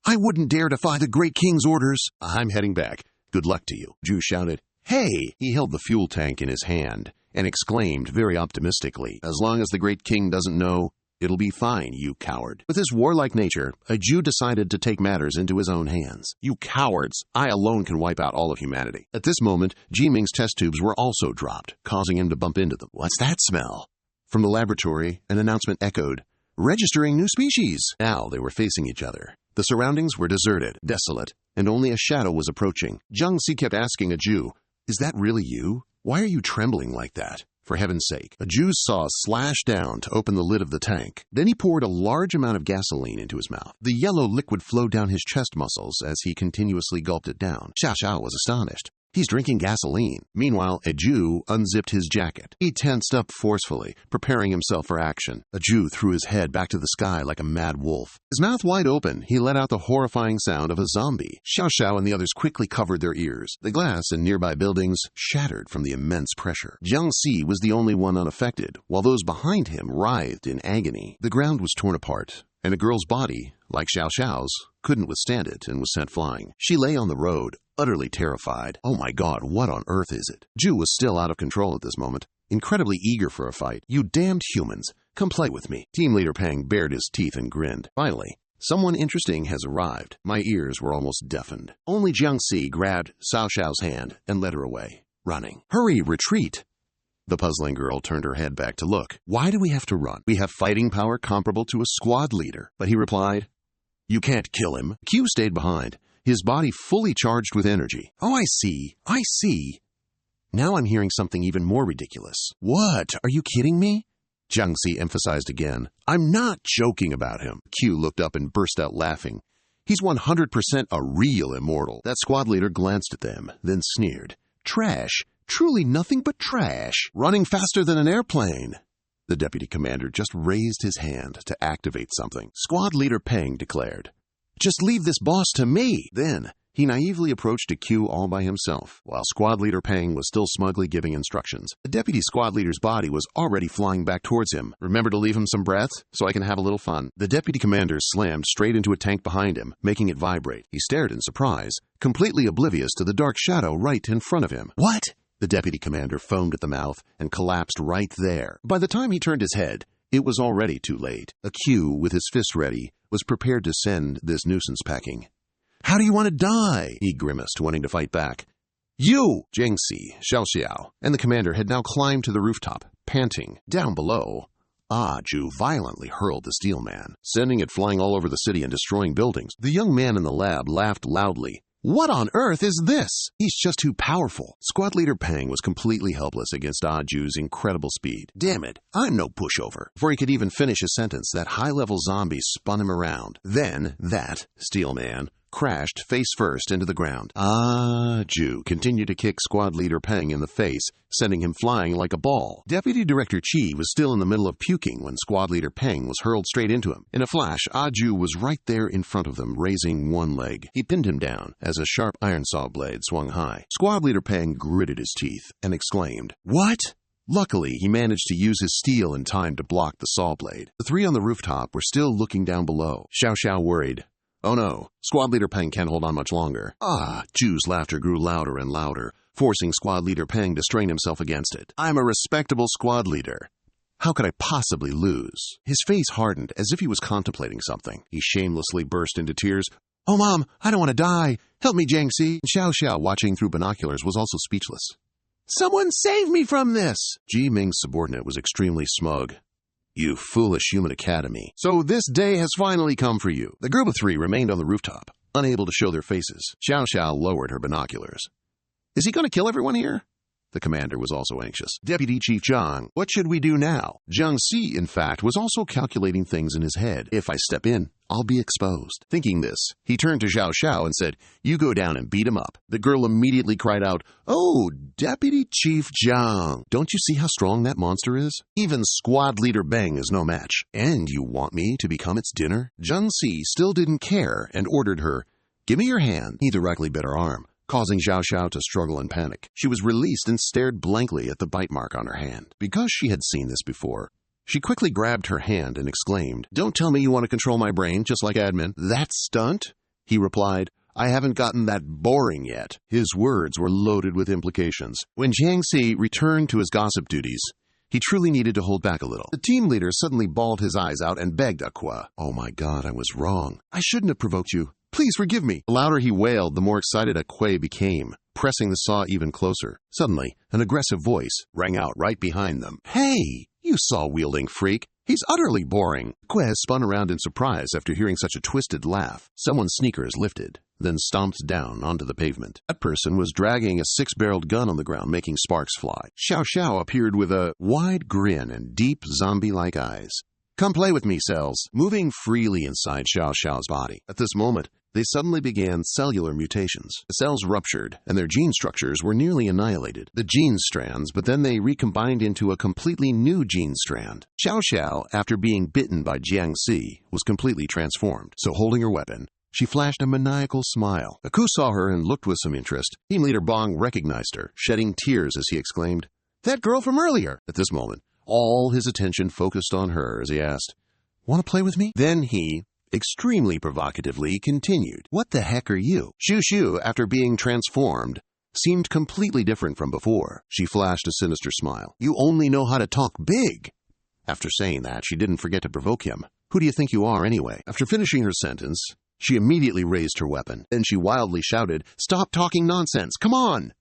"I wouldn't dare defy the Great King's orders." "I'm heading back. Good luck to you." Zhu shouted. "Hey!" He held the fuel tank in his hand and exclaimed very optimistically, "As long as the Great King doesn't know, it'll be fine, you coward." With his warlike nature, a Jew decided to take matters into his own hands. "You cowards! I alone can wipe out all of humanity." At this moment, Ji Ming's test tubes were also dropped, causing him to bump into them. "What's that smell?" From the laboratory, an announcement echoed, "Registering new species." Now they were facing each other. The surroundings were deserted, desolate, and only a shadow was approaching. Jiangxi kept asking a Jew, "Is that really you? Why are you trembling like that? For heaven's sake." A Jew's saw slashed down to open the lid of the tank. Then he poured a large amount of gasoline into his mouth. The yellow liquid flowed down his chest muscles as he continuously gulped it down. Xiao Xiao was astonished. He's drinking gasoline. Meanwhile, a Jew unzipped his jacket. He tensed up forcefully, preparing himself for action. A Jew threw his head back to the sky like a mad wolf. His mouth wide open, he let out the horrifying sound of a zombie. Xiao Xiao and the others quickly covered their ears. The glass in nearby buildings shattered from the immense pressure. Jiangxi was the only one unaffected, while those behind him writhed in agony. The ground was torn apart, and a girl's body, like Xiao Xiao's, couldn't withstand it and was sent flying. She lay on the road, utterly terrified. "Oh my God, what on earth is it?" Zhu was still out of control at this moment, incredibly eager for a fight. "You damned humans, come play with me." Team leader Pang bared his teeth and grinned. "Finally, someone interesting has arrived." My ears were almost deafened. Only Jiangxi grabbed Xiao Xiao's hand and led her away, running. "Hurry, retreat!" The puzzling girl turned her head back to look. "Why do we have to run? We have fighting power comparable to a squad leader." But he replied, "You can't kill him." Q stayed behind, his body fully charged with energy. "Oh, I see. Now I'm hearing something even more ridiculous." "What? Are you kidding me?" Jiangxi emphasized again. "I'm not joking about him." Q looked up and burst out laughing. "He's 100% a real immortal." That squad leader glanced at them, then sneered. "Trash. Truly nothing but trash. Running faster than an airplane." The deputy commander just raised his hand to activate something. Squad leader Peng declared, "Just leave this boss to me." Then he naively approached a Q all by himself, while squad leader Peng was still smugly giving instructions. The deputy squad leader's body was already flying back towards him. "Remember to leave him some breath, so I can have a little fun." The deputy commander slammed straight into a tank behind him, making it vibrate. He stared in surprise, completely oblivious to the dark shadow right in front of him. "What?" The deputy commander foamed at the mouth and collapsed right there. By the time he turned his head, it was already too late. A Q, with his fist ready, was prepared to send this nuisance packing. "How do you want to die?" he grimaced, wanting to fight back. "You!" Jiangxi, Xiao Xiao, and the commander had now climbed to the rooftop, panting. Down below, Zhu violently hurled the steel man, sending it flying all over the city and destroying buildings. The young man in the lab laughed loudly. "What on earth is this? He's just too powerful." Squad leader Pang was completely helpless against Zhu's incredible speed. "Damn it, I'm no pushover." Before he could even finish his sentence, that high-level zombie spun him around. Then that steel man crashed face first into the ground. Zhu continued to kick squad leader Peng in the face, sending him flying like a ball. Deputy Director Chi was still in the middle of puking when squad leader Peng was hurled straight into him. In a flash, Zhu was right there in front of them, raising one leg. He pinned him down as a sharp iron saw blade swung high. Squad leader Peng gritted his teeth and exclaimed, "What?" Luckily, he managed to use his steel in time to block the saw blade. The three on the rooftop were still looking down below. Xiao Xiao worried. "Oh no, squad leader Peng can't hold on much longer." Zhu's laughter grew louder and louder. forcing squad leader Peng to strain himself against it. I'm a respectable squad leader. How could I possibly lose? His face hardened as if he was contemplating something. He shamelessly burst into tears. Oh, Mom, I don't want to die. Help me, Jiangxi. Xiao Xiao, watching through binoculars, was also speechless. Someone save me from this! Ji Ming's subordinate was extremely smug. You foolish human academy. So this day has finally come for you. The group of three remained on the rooftop, unable to show their faces. Xiao Xiao lowered her binoculars. Is he going to kill everyone here? The commander was also anxious. Deputy Chief Zhang, what should we do now? Jiang Si, in fact, was also calculating things in his head. If I step in, I'll be exposed. Thinking this, he turned to Xiao Xiao and said, You go down and beat him up. The girl immediately cried out, Oh, Deputy Chief Zhang, don't you see how strong that monster is? Even squad leader Beng is no match. And you want me to become its dinner? Jiang Si still didn't care and ordered her, Give me your hand. He directly bit her arm, causing Xiao Xiao to struggle and panic. She was released and stared blankly at the bite mark on her hand. Because she had seen this before, she quickly grabbed her hand and exclaimed, Don't tell me you want to control my brain just like admin. That stunt? He replied, I haven't gotten that boring yet. His words were loaded with implications. When Jiangxi returned to his gossip duties, he truly needed to hold back a little. The team leader suddenly bawled his eyes out and begged Aqua, Oh my God, I was wrong. I shouldn't have provoked you. Please forgive me. The louder he wailed, the more excited Aqua became, pressing the saw even closer. Suddenly, an aggressive voice rang out right behind them. Hey, you saw-wielding freak. He's utterly boring. Aqua spun around in surprise after hearing such a twisted laugh. Someone's sneakers lifted, then stomped down onto the pavement. That person was dragging a six-barreled gun on the ground, making sparks fly. Xiao Xiao appeared with a wide grin and deep zombie-like eyes. Come play with me, cells. Moving freely inside Xiao Xiao's body. At this moment, they suddenly began cellular mutations. The cells ruptured, and their gene structures were nearly annihilated. The gene strands, but then they recombined into a completely new gene strand. Xiao Xiao, after being bitten by Jiangxi, was completely transformed. So holding her weapon, she flashed a maniacal smile. Aku saw her and looked with some interest. Team leader Bong recognized her, shedding tears as he exclaimed, That girl from earlier! At this moment, all his attention focused on her as he asked, Want to play with me? Then he, extremely provocatively, continued, What the heck are you? Shu Shu, after being transformed, seemed completely different from before. She flashed a sinister smile. You only know how to talk big. After saying that, she didn't forget to provoke him. Who do you think you are, anyway? After finishing her sentence, she immediately raised her weapon. Then she wildly shouted, Stop talking nonsense! Come on!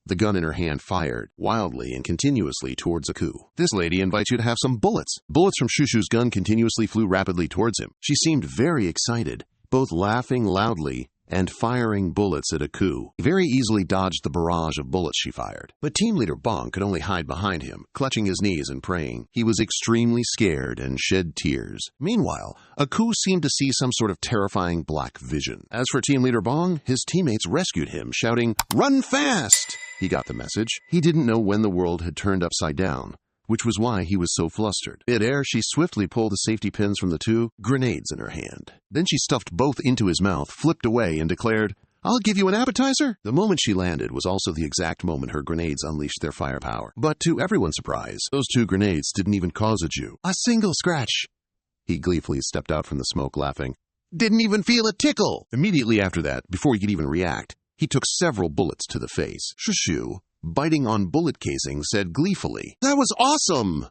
The gun in her hand fired, wildly and continuously towards Aku. This lady invites you to have some bullets. Bullets from Shushu's gun continuously flew rapidly towards him. She seemed very excited, both laughing loudly and firing bullets at Aku. He very easily dodged the barrage of bullets she fired. But team leader Bong could only hide behind him, clutching his knees and praying. He was extremely scared and shed tears. Meanwhile, Aku seemed to see some sort of terrifying black vision. As for team leader Bong, his teammates rescued him, shouting, Run fast! He got the message. He didn't know when the world had turned upside down, which was why he was so flustered. Mid-air, she swiftly pulled the safety pins from the two grenades in her hand. Then she stuffed both into his mouth, flipped away, and declared, I'll give you an appetizer. The moment she landed was also the exact moment her grenades unleashed their firepower. But to everyone's surprise, those two grenades didn't even cause a Jew a single scratch. He gleefully stepped out from the smoke, laughing. Didn't even feel a tickle. Immediately after that, before he could even react, he took several bullets to the face. Shushu, biting on bullet casing, said gleefully, That was awesome!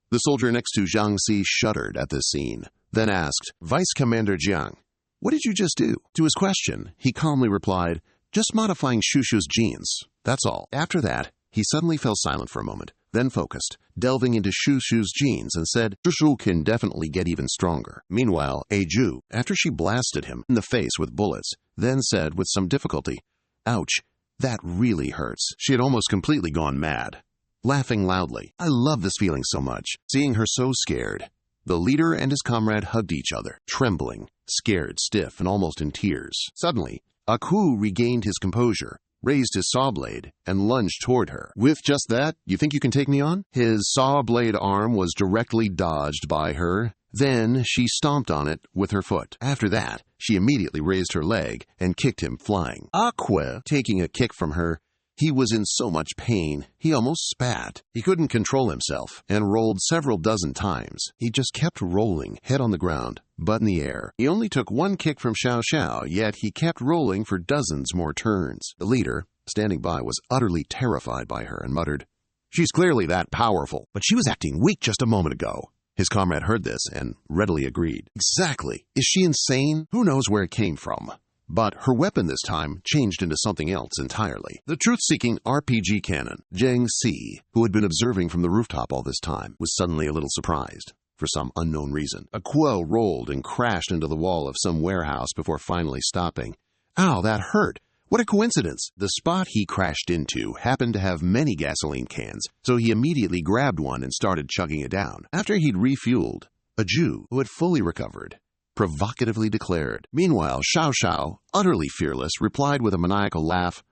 The soldier next to Jiang Si shuddered at this scene, then asked, Vice Commander Jiang, what did you just do? To his question, he calmly replied, Just modifying Shushu's genes, that's all. After that, he suddenly fell silent for a moment, then focused, delving into Shushu's genes and said, Shushu can definitely get even stronger. Meanwhile, Eju, after she blasted him in the face with bullets, then said with some difficulty, Ouch, that really hurts. She had almost completely gone mad. Laughing loudly, I love this feeling so much. Seeing her so scared, the leader and his comrade hugged each other, trembling, scared, stiff, and almost in tears. Suddenly, Aku regained his composure, raised his saw blade, and lunged toward her. With just that, you think you can take me on? His saw blade arm was directly dodged by her. Then she stomped on it with her foot. After that, she immediately raised her leg and kicked him flying. Aqua, taking a kick from her, he was in so much pain, he almost spat. He couldn't control himself and rolled several dozen times. He just kept rolling, head on the ground, butt in the air. He only took one kick from Xiao Xiao, yet he kept rolling for dozens more turns. The leader, standing by, was utterly terrified by her and muttered, "She's clearly that powerful, but she was acting weak just a moment ago." His comrade heard this and readily agreed. "Exactly. Is she insane? Who knows where it came from?" But her weapon this time changed into something else entirely. The truth-seeking RPG cannon, Jiang Si, who had been observing from the rooftop all this time, was suddenly a little surprised. For some unknown reason, a quill rolled and crashed into the wall of some warehouse before finally stopping. Ow, that hurt! What a coincidence! The spot he crashed into happened to have many gasoline cans, so he immediately grabbed one and started chugging it down. After he'd refueled, a Jew, who had fully recovered, provocatively declared. Meanwhile, Xiao Xiao, utterly fearless, replied with a maniacal laugh,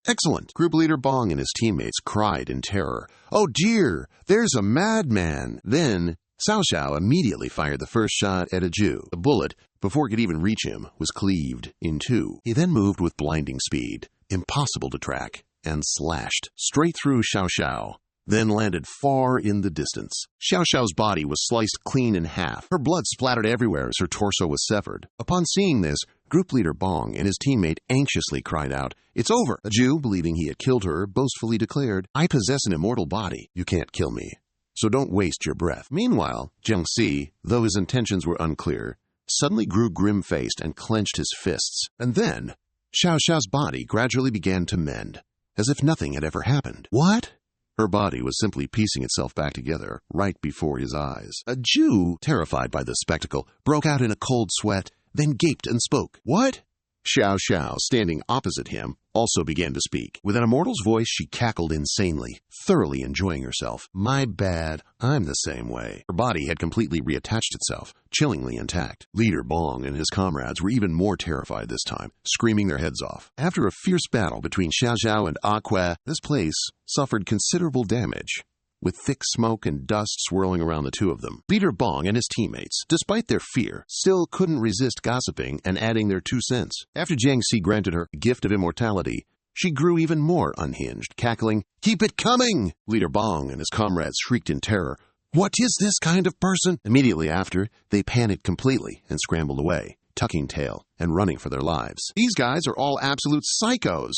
"Excellent!" Group leader Bong and his teammates cried in terror, "Oh dear, there's a madman!" Then Xiao Xiao immediately fired the first shot at a Jew. The bullet, before it could even reach him, was cleaved in two. He then moved with blinding speed, impossible to track, and slashed straight through Xiao Xiao, then landed far in the distance. Xiao Xiao's body was sliced clean in half. Her blood splattered everywhere as her torso was severed. Upon seeing this, group leader Bong and his teammate anxiously cried out, "It's over!" A Jew, believing he had killed her, boastfully declared, "I possess an immortal body. You can't kill me, so don't waste your breath." Meanwhile, Jiang Si, though his intentions were unclear, suddenly grew grim-faced and clenched his fists. And then, Xiao Xiao's body gradually began to mend, as if nothing had ever happened. What? Her body was simply piecing itself back together right before his eyes. A Jew, terrified by the spectacle, broke out in a cold sweat, then gaped and spoke. "What?" Xiao Xiao, standing opposite him, also began to speak. With an immortal's voice, she cackled insanely, thoroughly enjoying herself. "My bad, I'm the same way." Her body had completely reattached itself, chillingly intact. Leader Bong and his comrades were even more terrified this time, screaming their heads off. After a fierce battle between Xiao Xiao and Ah Que, this place suffered considerable damage, with thick smoke and dust swirling around the two of them. Leader Bong and his teammates, despite their fear, still couldn't resist gossiping and adding their 2 cents. After Jiang Si granted her a gift of immortality, she grew even more unhinged, cackling, "Keep it coming!" Leader Bong and his comrades shrieked in terror, "What is this kind of person?" Immediately after, they panicked completely and scrambled away, tucking tail and running for their lives. "These guys are all absolute psychos!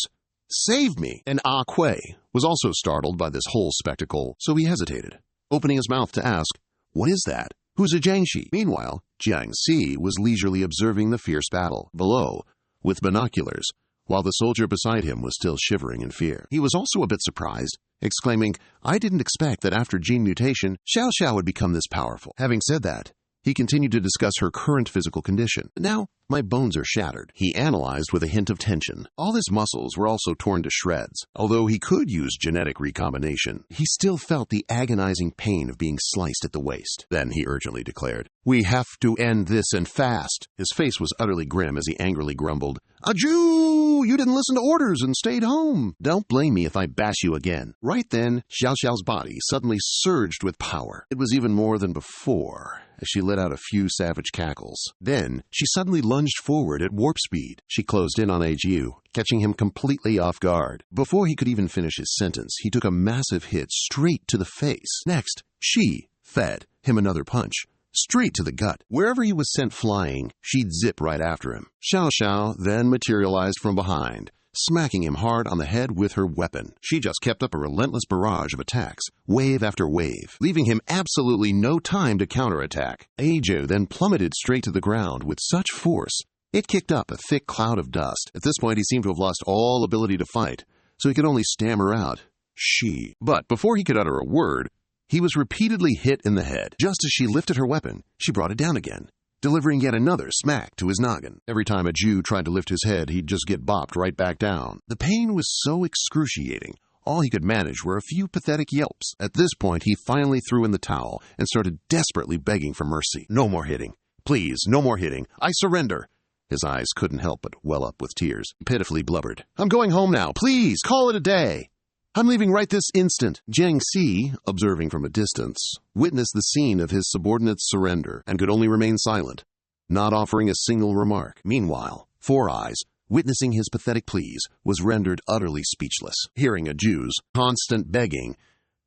Save me!" And Ah Que was also startled by this whole spectacle, so he hesitated, opening his mouth to ask, "What is that? Who's a Jiangxi?" Meanwhile, Jiang Si was leisurely observing the fierce battle below with binoculars, while the soldier beside him was still shivering in fear. He was also a bit surprised, exclaiming, "I didn't expect that after gene mutation, Xiao Xiao would become this powerful." Having said that, he continued to discuss her current physical condition. "Now, my bones are shattered," he analyzed with a hint of tension. All his muscles were also torn to shreds. Although he could use genetic recombination, he still felt the agonizing pain of being sliced at the waist. Then he urgently declared, "We have to end this and fast." His face was utterly grim as he angrily grumbled, "Achoo! You didn't listen to orders and stayed home. Don't blame me if I bash you again." Right then, Xiao Xiao's body suddenly surged with power. It was even more than before, as she let out a few savage cackles. Then, she suddenly lunged forward at warp speed. She closed in on HU, catching him completely off guard. Before he could even finish his sentence, he took a massive hit straight to the face. Next, she fed him another punch, straight to the gut. Wherever he was sent flying, she'd zip right after him. Xiao Xiao then materialized from behind, smacking him hard on the head with her weapon. She just kept up a relentless barrage of attacks, wave after wave, leaving him absolutely no time to counterattack. Ajo then plummeted straight to the ground with such force, it kicked up a thick cloud of dust. At this point, he seemed to have lost all ability to fight, so he could only stammer out, "She." But before he could utter a word, he was repeatedly hit in the head. Just as she lifted her weapon, she brought it down again, delivering yet another smack to his noggin. Every time a Jew tried to lift his head, he'd just get bopped right back down. The pain was so excruciating, all he could manage were a few pathetic yelps. At this point, he finally threw in the towel and started desperately begging for mercy. "No more hitting. Please, no more hitting. I surrender." His eyes couldn't help but well up with tears. He pitifully blubbered, "I'm going home now. Please, call it a day. I'm leaving right this instant." Jiang Si, observing from a distance, witnessed the scene of his subordinate's surrender and could only remain silent, not offering a single remark. Meanwhile, Four Eyes, witnessing his pathetic pleas, was rendered utterly speechless. Hearing a Jew's constant begging,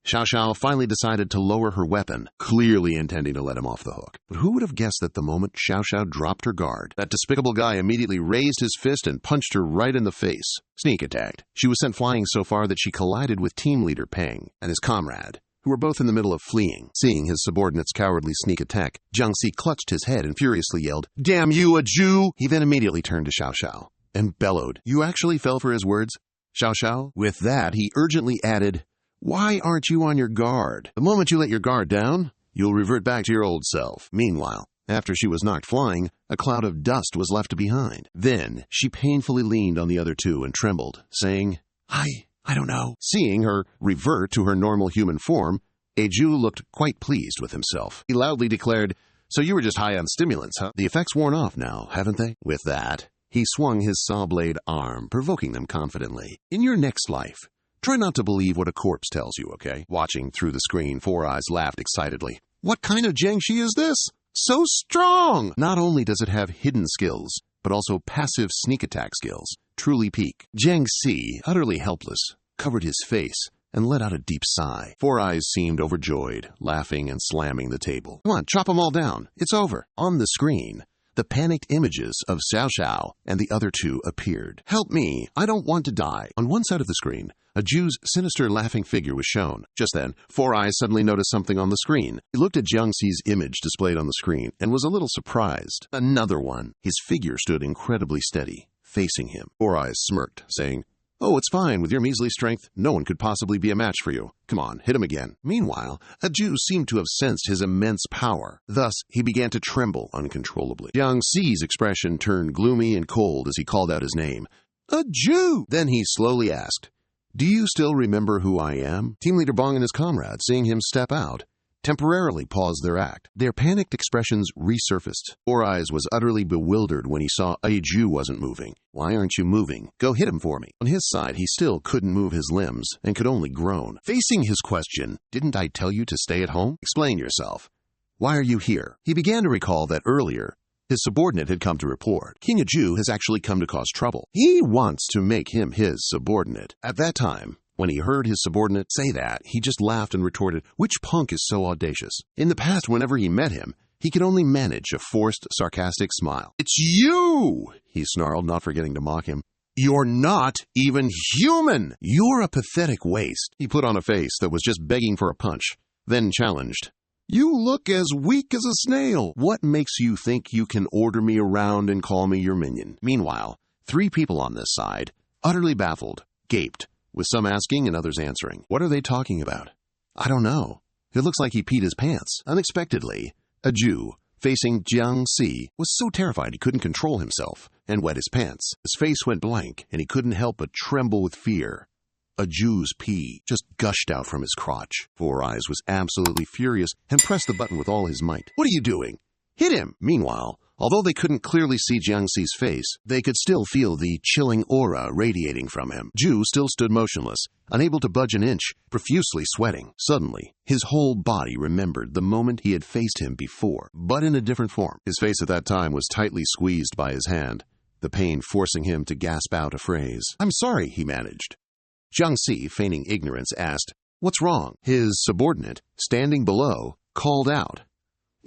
Xiao Xiao finally decided to lower her weapon, clearly intending to let him off the hook. But who would have guessed that the moment Xiao Xiao dropped her guard, that despicable guy immediately raised his fist and punched her right in the face. Sneak attacked. She was sent flying so far that she collided with team leader Peng and his comrade, who were both in the middle of fleeing. Seeing his subordinate's cowardly sneak attack, Jiang Si clutched his head and furiously yelled, "Damn you, a Jew!" He then immediately turned to Xiao Xiao and bellowed, "You actually fell for his words, Xiao Xiao?" With that, he urgently added, "Why aren't you on your guard? The moment you let your guard down, you'll revert back to your old self." Meanwhile, after she was knocked flying, a cloud of dust was left behind. Then she painfully leaned on the other two and trembled, saying, I don't know." Seeing her revert to her normal human form, a Jew looked quite pleased with himself. He loudly declared, "So you were just high on stimulants, huh? The effects worn off now, haven't they?" With that, he swung his saw-blade arm, provoking them confidently. "In your next life, try not to believe what a corpse tells you, okay?" Watching through the screen, Four Eyes laughed excitedly. "What kind of Jiangxi is this? So strong!" Not only does it have hidden skills, but also passive sneak attack skills. Truly peak. Jiangxi, utterly helpless, covered his face and let out a deep sigh. Four Eyes seemed overjoyed, laughing and slamming the table. "Come on, chop them all down. It's over." On the screen, the panicked images of Xiao Xiao and the other two appeared. "Help me, I don't want to die." On one side of the screen, a Jew's sinister laughing figure was shown. Just then, Four Eyes suddenly noticed something on the screen. He looked at Jiangxi's image displayed on the screen and was a little surprised. Another one. His figure stood incredibly steady, facing him. Four Eyes smirked, saying, "Oh, it's fine. With your measly strength, no one could possibly be a match for you. Come on, hit him again." Meanwhile, a Jew seemed to have sensed his immense power. Thus, he began to tremble uncontrollably. Jiang Si's expression turned gloomy and cold as he called out his name. "A Jew!" Then he slowly asked, "Do you still remember who I am?" Team leader Bong and his comrades, seeing him step out, temporarily paused their act. Their panicked expressions resurfaced. Four Eyes was utterly bewildered when he saw a Jew wasn't moving. "Why aren't you moving? Go hit him for me." On his side, he still couldn't move his limbs and could only groan. Facing his question, "Didn't I tell you to stay at home? Explain yourself. Why are you here?" He began to recall that earlier, his subordinate had come to report. King Aju has actually come to cause trouble. He wants to make him his subordinate. At that time, when he heard his subordinate say that, he just laughed and retorted, "Which punk is so audacious?" In the past, whenever he met him, he could only manage a forced, sarcastic smile. "It's you!" he snarled, not forgetting to mock him. "You're not even human! You're a pathetic waste." He put on a face that was just begging for a punch, then challenged, "You look as weak as a snail. What makes you think you can order me around and call me your minion?" Meanwhile, three people on this side, utterly baffled, gaped, with some asking and others answering. "What are they talking about?" "I don't know. It looks like he peed his pants." Unexpectedly, a Jew, facing Jiang Si, was so terrified he couldn't control himself and wet his pants. His face went blank, and he couldn't help but tremble with fear. A Jew's pee just gushed out from his crotch. Four Eyes was absolutely furious and pressed the button with all his might. "What are you doing? Hit him!" Meanwhile, although they couldn't clearly see Jiang Si's face, they could still feel the chilling aura radiating from him. Jew still stood motionless, unable to budge an inch, profusely sweating. Suddenly, his whole body remembered the moment he had faced him before, but in a different form. His face at that time was tightly squeezed by his hand, the pain forcing him to gasp out a phrase. "I'm sorry," he managed. Jiang Si, feigning ignorance, asked, "What's wrong?" His subordinate, standing below, called out.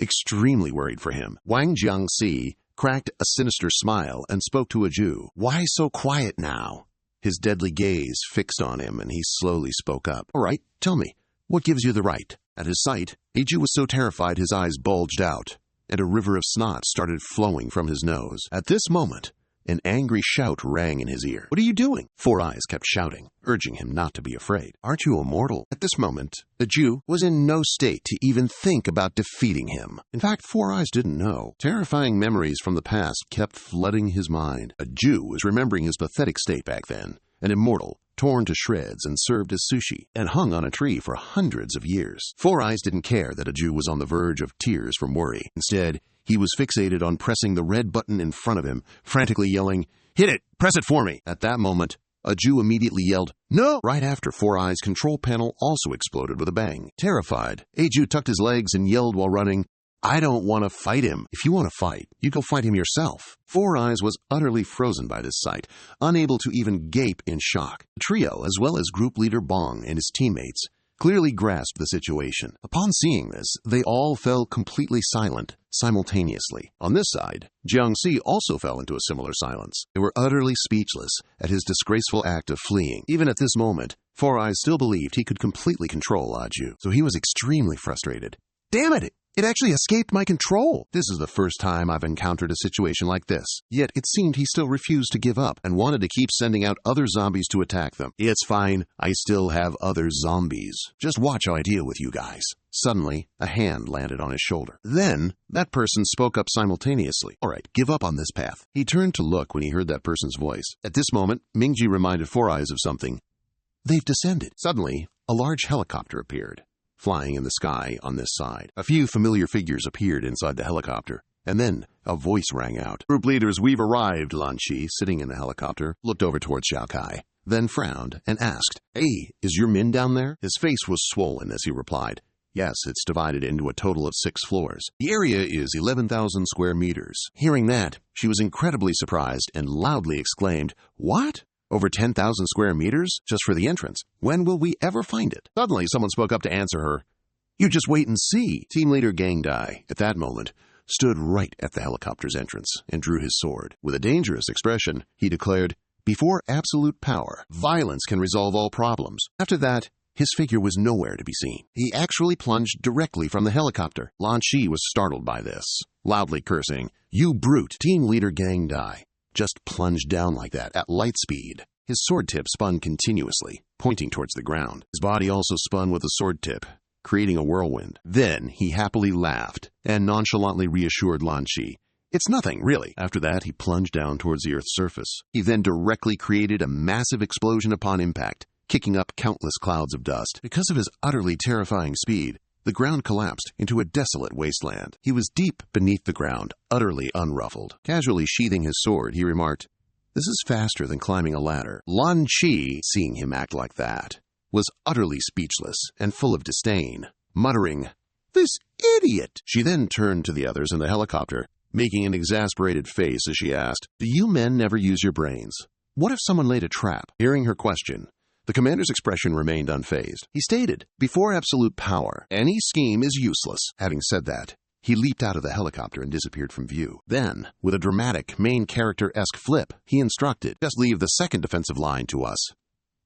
Extremely worried for him, Wang Jiangxi cracked a sinister smile and spoke to a Jew. "Why so quiet now?" His deadly gaze fixed on him, and he slowly spoke up. "All right, tell me, what gives you the right?" At his sight, a Jew was so terrified his eyes bulged out, and a river of snot started flowing from his nose. At this moment, an angry shout rang in his ear. "What are you doing?" Four Eyes kept shouting, urging him not to be afraid. "Aren't you immortal?" At this moment, the Jew was in no state to even think about defeating him. In fact, Four Eyes didn't know. Terrifying memories from the past kept flooding his mind. A Jew was remembering his pathetic state back then, an immortal, torn to shreds and served as sushi, and hung on a tree for hundreds of years. Four Eyes didn't care that a Jew was on the verge of tears from worry. Instead, he was fixated on pressing the red button in front of him, frantically yelling, "Hit it! Press it for me!" At that moment, a Jew immediately yelled, "No!" Right after, Four Eyes' control panel also exploded with a bang. Terrified, a Jew tucked his legs and yelled while running, "I don't want to fight him." "If you want to fight, you go fight him yourself." Four Eyes was utterly frozen by this sight, unable to even gape in shock. The trio, as well as group leader Bong and his teammates, clearly grasped the situation. Upon seeing this, they all fell completely silent simultaneously. On this side, Jiangxi also fell into a similar silence. They were utterly speechless at his disgraceful act of fleeing. Even at this moment, Four Eyes still believed he could completely control Aju, so he was extremely frustrated. Damn it! It actually escaped my control! This is the first time I've encountered a situation like this. Yet it seemed he still refused to give up and wanted to keep sending out other zombies to attack them. It's fine, I still have other zombies. Just watch how I deal with you guys. Suddenly, a hand landed on his shoulder. Then, that person spoke up simultaneously. Alright, give up on this path. He turned to look when he heard that person's voice. At this moment, Mingji reminded Four Eyes of something. They've descended. Suddenly, a large helicopter appeared, flying in the sky on this side. A few familiar figures appeared inside the helicopter, and then a voice rang out. Group leaders, we've arrived, Lan Qi, sitting in the helicopter, looked over towards Xiao Kai, then frowned and asked, Hey, is your Min down there? His face was swollen as he replied, Yes, it's divided into a total of 6 floors. The area is 11,000 square meters. Hearing that, she was incredibly surprised and loudly exclaimed, What? Over 10,000 square meters? Just for the entrance. When will we ever find it? Suddenly, someone spoke up to answer her. You just wait and see. Team leader Gang Dai, at that moment, stood right at the helicopter's entrance and drew his sword. With a dangerous expression, he declared, Before absolute power, violence can resolve all problems. After that, his figure was nowhere to be seen. He actually plunged directly from the helicopter. Lan Qi was startled by this, loudly cursing, You brute! Team leader Gang Dai just plunged down like that at light speed. His sword tip spun continuously, pointing towards the ground. His body also spun with the sword tip, creating a whirlwind. Then he happily laughed and nonchalantly reassured Lan Qi. It's nothing, really. After that, he plunged down towards the Earth's surface. He then directly created a massive explosion upon impact, kicking up countless clouds of dust. Because of his utterly terrifying speed, the ground collapsed into a desolate wasteland. He was deep beneath the ground, utterly unruffled. Casually sheathing his sword, he remarked, This is faster than climbing a ladder. Lan Qi, seeing him act like that, was utterly speechless and full of disdain, muttering, This idiot! She then turned to the others in the helicopter, making an exasperated face as she asked, Do you men never use your brains? What if someone laid a trap? Hearing her question, the commander's expression remained unfazed. He stated, Before absolute power, any scheme is useless. Having said that, he leaped out of the helicopter and disappeared from view. Then, with a dramatic, main character-esque flip, he instructed, Just leave the second defensive line to us.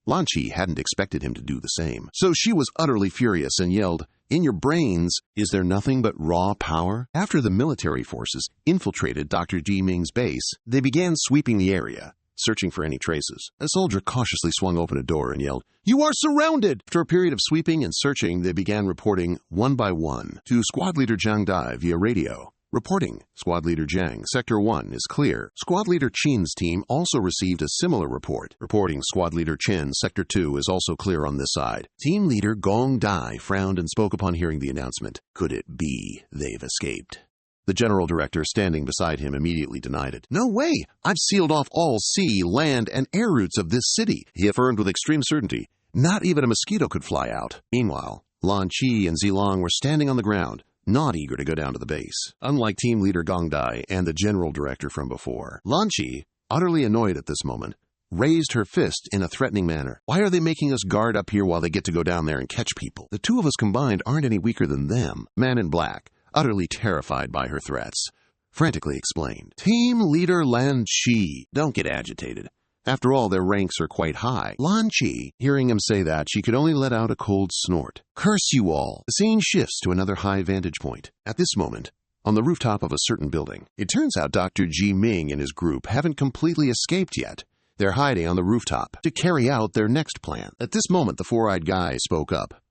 Lan Qi hadn't expected him to do the same, so she was utterly furious and yelled, In your brains, is there nothing but raw power? After the military forces infiltrated Dr. Ji Ming's base, they began sweeping the area, searching for any traces. A soldier cautiously swung open a door and yelled, You are surrounded! After a period of sweeping and searching, they began reporting one by one to Squad Leader Jiang Dai via radio. Reporting, Squad Leader Jiang, Sector 1 is clear. Squad Leader Qin's team also received a similar report. Reporting, Squad Leader Qin, Sector 2 is also clear on this side. Team Leader Gong Dai frowned and spoke upon hearing the announcement. Could it be they've escaped? The general director standing beside him immediately denied it. No way! I've sealed off all sea, land, and air routes of this city, he affirmed with extreme certainty. Not even a mosquito could fly out. Meanwhile, Lan Qi and Zilong were standing on the ground, not eager to go down to the base. Unlike team leader Gong Dai and the general director from before, Lan Qi, utterly annoyed at this moment, raised her fist in a threatening manner. Why are they making us guard up here while they get to go down there and catch people? The two of us combined aren't any weaker than them. Man in black, utterly terrified by her threats, frantically explained, Team leader Lan Qi, don't get agitated. After all, their ranks are quite high. Lan Qi, hearing him say that, she could only let out a cold snort. Curse you all! The scene shifts to another high vantage point. At this moment, on the rooftop of a certain building, it turns out Dr. Ji Ming and his group haven't completely escaped yet. They're hiding on the rooftop to carry out their next plan. At this moment, the four-eyed guy spoke up.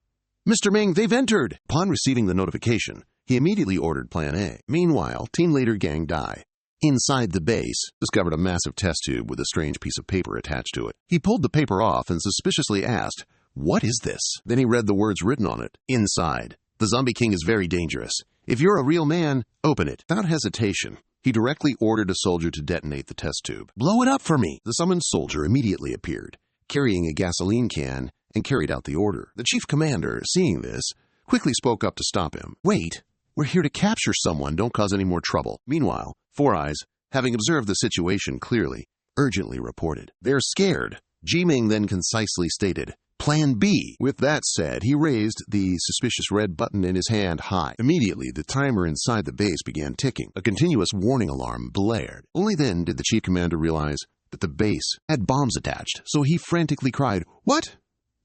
Mr. Ming, they've entered! Upon receiving the notification, he immediately ordered Plan A. Meanwhile, team leader Gang Dai, inside the base, discovered a massive test tube with a strange piece of paper attached to it. He pulled the paper off and suspiciously asked, What is this? Then he read the words written on it. Inside, the Zombie King is very dangerous. If you're a real man, open it. Without hesitation, he directly ordered a soldier to detonate the test tube. Blow it up for me! The summoned soldier immediately appeared, carrying a gasoline can, and carried out the order. The chief commander, seeing this, quickly spoke up to stop him. Wait! We're here to capture someone, don't cause any more trouble. Meanwhile, Four Eyes, having observed the situation clearly, urgently reported. They're scared. Ji Ming then concisely stated, Plan B. With that said, he raised the suspicious red button in his hand high. Immediately, the timer inside the base began ticking. A continuous warning alarm blared. Only then did the chief commander realize that the base had bombs attached, so he frantically cried, "What?"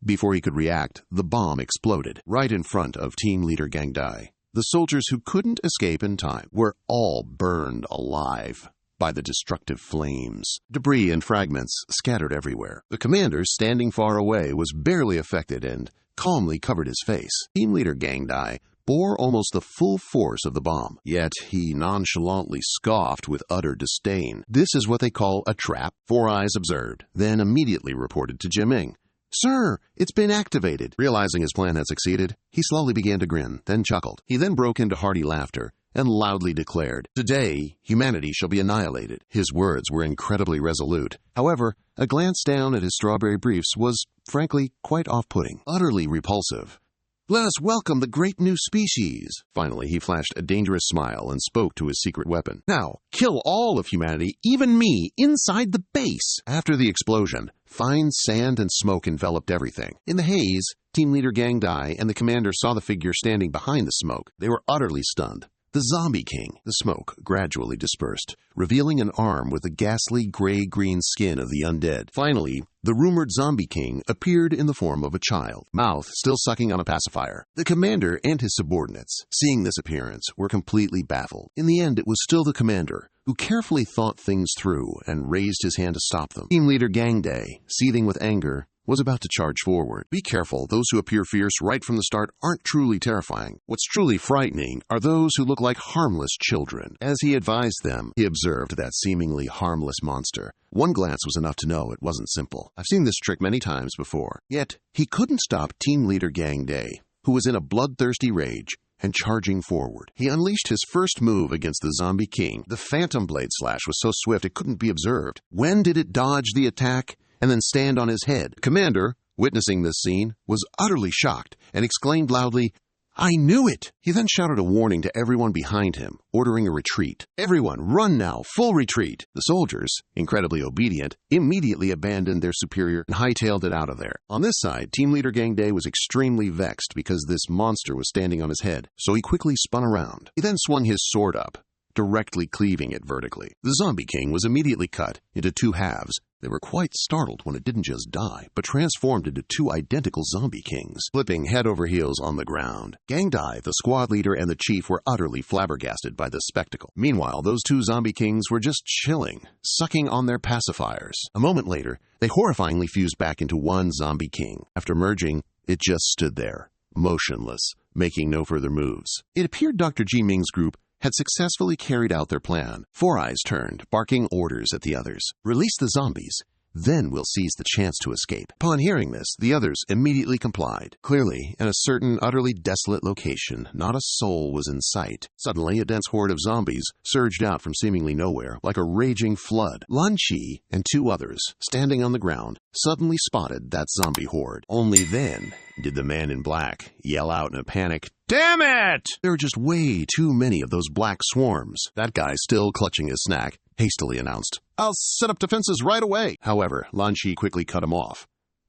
Before he could react, the bomb exploded right in front of team leader Gang Dai. The soldiers who couldn't escape in time were all burned alive by the destructive flames. Debris and fragments scattered everywhere. The commander, standing far away, was barely affected and calmly covered his face. Team leader Gang Dai bore almost the full force of the bomb, yet he nonchalantly scoffed with utter disdain. "This is what they call a trap," Four Eyes observed, then immediately reported to Jiming. "Sir, it's been activated." Realizing his plan had succeeded, he slowly began to grin, then chuckled. He then broke into hearty laughter and loudly declared, "Today, humanity shall be annihilated." His words were incredibly resolute. However, a glance down at his strawberry briefs was, frankly, quite off-putting, utterly repulsive. "Let us welcome the great new species." Finally, he flashed a dangerous smile and spoke to his secret weapon. "Now, kill all of humanity, even me, inside the base." After the explosion, fine sand and smoke enveloped everything. In the haze, team leader Gang Dai and the commander saw the figure standing behind the smoke. They were utterly stunned. The Zombie King. The smoke gradually dispersed, revealing an arm with the ghastly gray-green skin of the undead. Finally, the rumored Zombie King appeared in the form of a child, mouth still sucking on a pacifier. The commander and his subordinates, seeing this appearance, were completely baffled. In the end, it was still the commander who carefully thought things through and raised his hand to stop them. Team leader Gang Dai, seething with anger, was about to charge forward. Be careful, those who appear fierce right from the start aren't truly terrifying. What's truly frightening are those who look like harmless children. As he advised them, he observed that seemingly harmless monster. One glance was enough to know it wasn't simple. I've seen this trick many times before. Yet, he couldn't stop team leader Gang Dai, who was in a bloodthirsty rage and charging forward. He unleashed his first move against the Zombie King. The Phantom Blade slash was so swift it couldn't be observed. When did it dodge the attack and then stand on his head? The commander, witnessing this scene, was utterly shocked and exclaimed loudly, "I knew it!" He then shouted a warning to everyone behind him, ordering a retreat. "Everyone, run now! Full retreat!" The soldiers, incredibly obedient, immediately abandoned their superior and hightailed it out of there. On this side, team leader Gang Dai was extremely vexed because this monster was standing on his head, so he quickly spun around. He then swung his sword up, directly cleaving it vertically. The Zombie King was immediately cut into two halves. They were quite startled when it didn't just die, but transformed into two identical Zombie Kings, flipping head over heels on the ground. Gang Dai, the squad leader, and the chief were utterly flabbergasted by the spectacle. Meanwhile, those two Zombie Kings were just chilling, sucking on their pacifiers. A moment later, they horrifyingly fused back into one Zombie King. After merging, it just stood there, motionless, making no further moves. It appeared Dr. Ji Ming's group had successfully carried out their plan. Four Eyes turned, barking orders at the others. "Release the zombies. Then we'll seize the chance to escape." Upon hearing this, the others immediately complied. Clearly, in a certain utterly desolate location, not a soul was in sight. Suddenly, a dense horde of zombies surged out from seemingly nowhere, like a raging flood. Lan Chi and two others, standing on the ground, suddenly spotted that zombie horde. Only then did the man in black yell out in a panic, "Damn it! There are just way too many of those black swarms." That guy, still clutching his snack, hastily announced, "I'll set up defenses right away." However, Lan Chi quickly cut him off.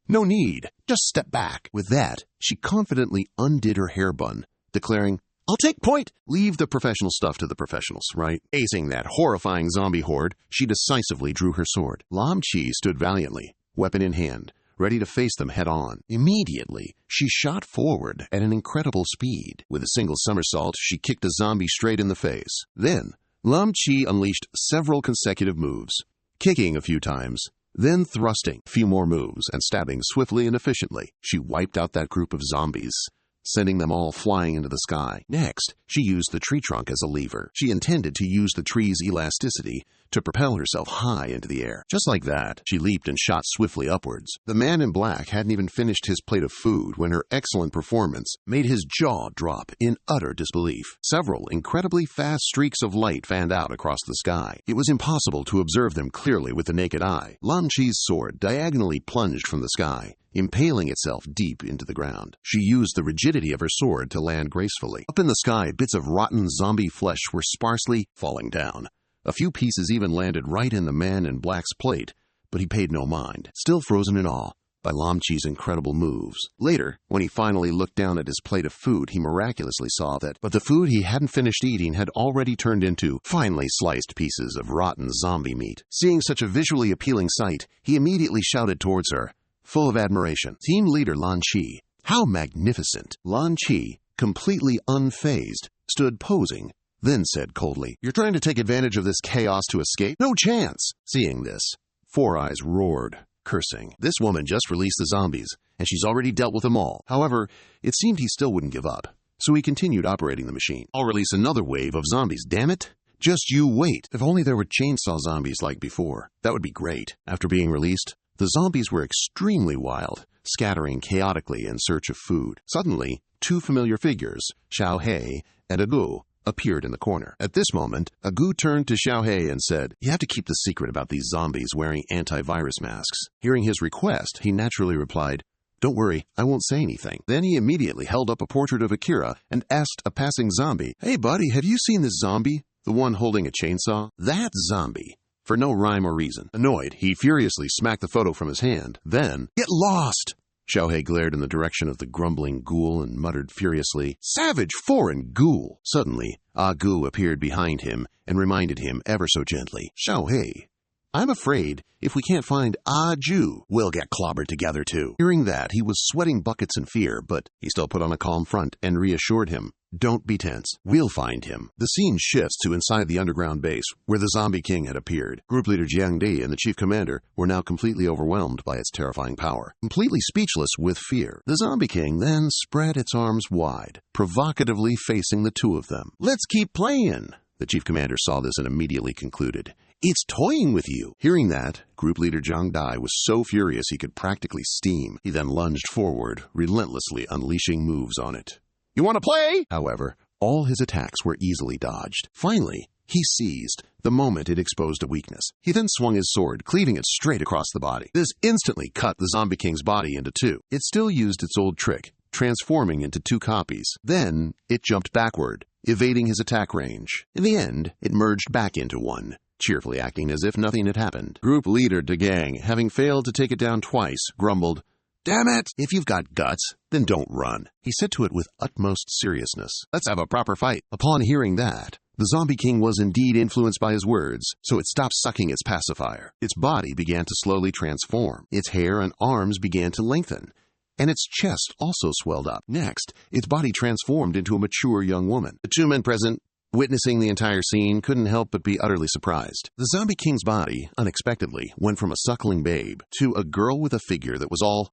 "No need. Just step back." With that, she confidently undid her hair bun, declaring, "I'll take point." Leave the professional stuff to the professionals, right? Facing that horrifying zombie horde, she decisively drew her sword. Lan Chi stood valiantly, weapon in hand, ready to face them head-on. Immediately, she shot forward at an incredible speed. With a single somersault, she kicked a zombie straight in the face. Then, Lan Chi unleashed several consecutive moves, kicking a few times, then thrusting a few more moves and stabbing swiftly and efficiently. She wiped out that group of zombies, sending them all flying into the sky. Next, she used the tree trunk as a lever. She intended to use the tree's elasticity to propel herself high into the air. Just like that, she leaped and shot swiftly upwards. The man in black hadn't even finished his plate of food when her excellent performance made his jaw drop in utter disbelief. Several incredibly fast streaks of light fanned out across the sky. It was impossible to observe them clearly with the naked eye. Lan Chi's sword diagonally plunged from the sky, impaling itself deep into the ground. She used the rigidity of her sword to land gracefully. Up in the sky, bits of rotten zombie flesh were sparsely falling down. A few pieces even landed right in the man in black's plate, but he paid no mind. Still frozen in awe, by Lam Chi's incredible moves. Later, when he finally looked down at his plate of food, he miraculously saw that, but the food he hadn't finished eating had already turned into finely sliced pieces of rotten zombie meat. Seeing such a visually appealing sight, he immediately shouted towards her, full of admiration, "Team leader Lan Chi, how magnificent!" Lan Chi, completely unfazed, stood posing, then said coldly, "You're trying to take advantage of this chaos to escape? No chance!" Seeing this, Four Eyes roared, cursing. This woman just released the zombies, and she's already dealt with them all. However, it seemed he still wouldn't give up, so he continued operating the machine. "I'll release another wave of zombies, damn it! Just you wait. If only there were chainsaw zombies like before. That would be great." After being released, the zombies were extremely wild, scattering chaotically in search of food. Suddenly, two familiar figures, Xiao He and Agu, appeared in the corner. At this moment, Agu turned to Xiao He and said, "You have to keep the secret about these zombies wearing antivirus masks." Hearing his request, he naturally replied, "Don't worry, I won't say anything." Then he immediately held up a portrait of Akira and asked a passing zombie, "Hey buddy, have you seen this zombie? The one holding a chainsaw?" That zombie, for no rhyme or reason. Annoyed, he furiously smacked the photo from his hand. Then, "Get lost!" Xiao He glared in the direction of the grumbling ghoul and muttered furiously, "Savage foreign ghoul!" Suddenly, Agu appeared behind him and reminded him ever so gently, "Xiao He, I'm afraid if we can't find Ju, we'll get clobbered together too." Hearing that, he was sweating buckets in fear, but he still put on a calm front and reassured him, "Don't be tense. We'll find him." The scene shifts to inside the underground base, where the Zombie King had appeared. Group leader Jiang Di and the chief commander were now completely overwhelmed by its terrifying power. Completely speechless with fear, the Zombie King then spread its arms wide, provocatively facing the two of them. "Let's keep playing." The chief commander saw this and immediately concluded, "It's toying with you." Hearing that, group leader Jiang Di was so furious he could practically steam. He then lunged forward, relentlessly unleashing moves on it. "You want to play?" However, all his attacks were easily dodged. Finally, he seized the moment it exposed a weakness. He then swung his sword, cleaving it straight across the body. This instantly cut the Zombie King's body into two. It still used its old trick, transforming into two copies. Then, it jumped backward, evading his attack range. In the end, it merged back into one, cheerfully acting as if nothing had happened. Group leader De Gang, having failed to take it down twice, grumbled, "Damn it! If you've got guts, then don't run." He said to it with utmost seriousness, "Let's have a proper fight." Upon hearing that, the Zombie King was indeed influenced by his words, so it stopped sucking its pacifier. Its body began to slowly transform. Its hair and arms began to lengthen, and its chest also swelled up. Next, its body transformed into a mature young woman. The two men present, witnessing the entire scene, couldn't help but be utterly surprised. The Zombie King's body, unexpectedly, went from a suckling babe to a girl with a figure that was all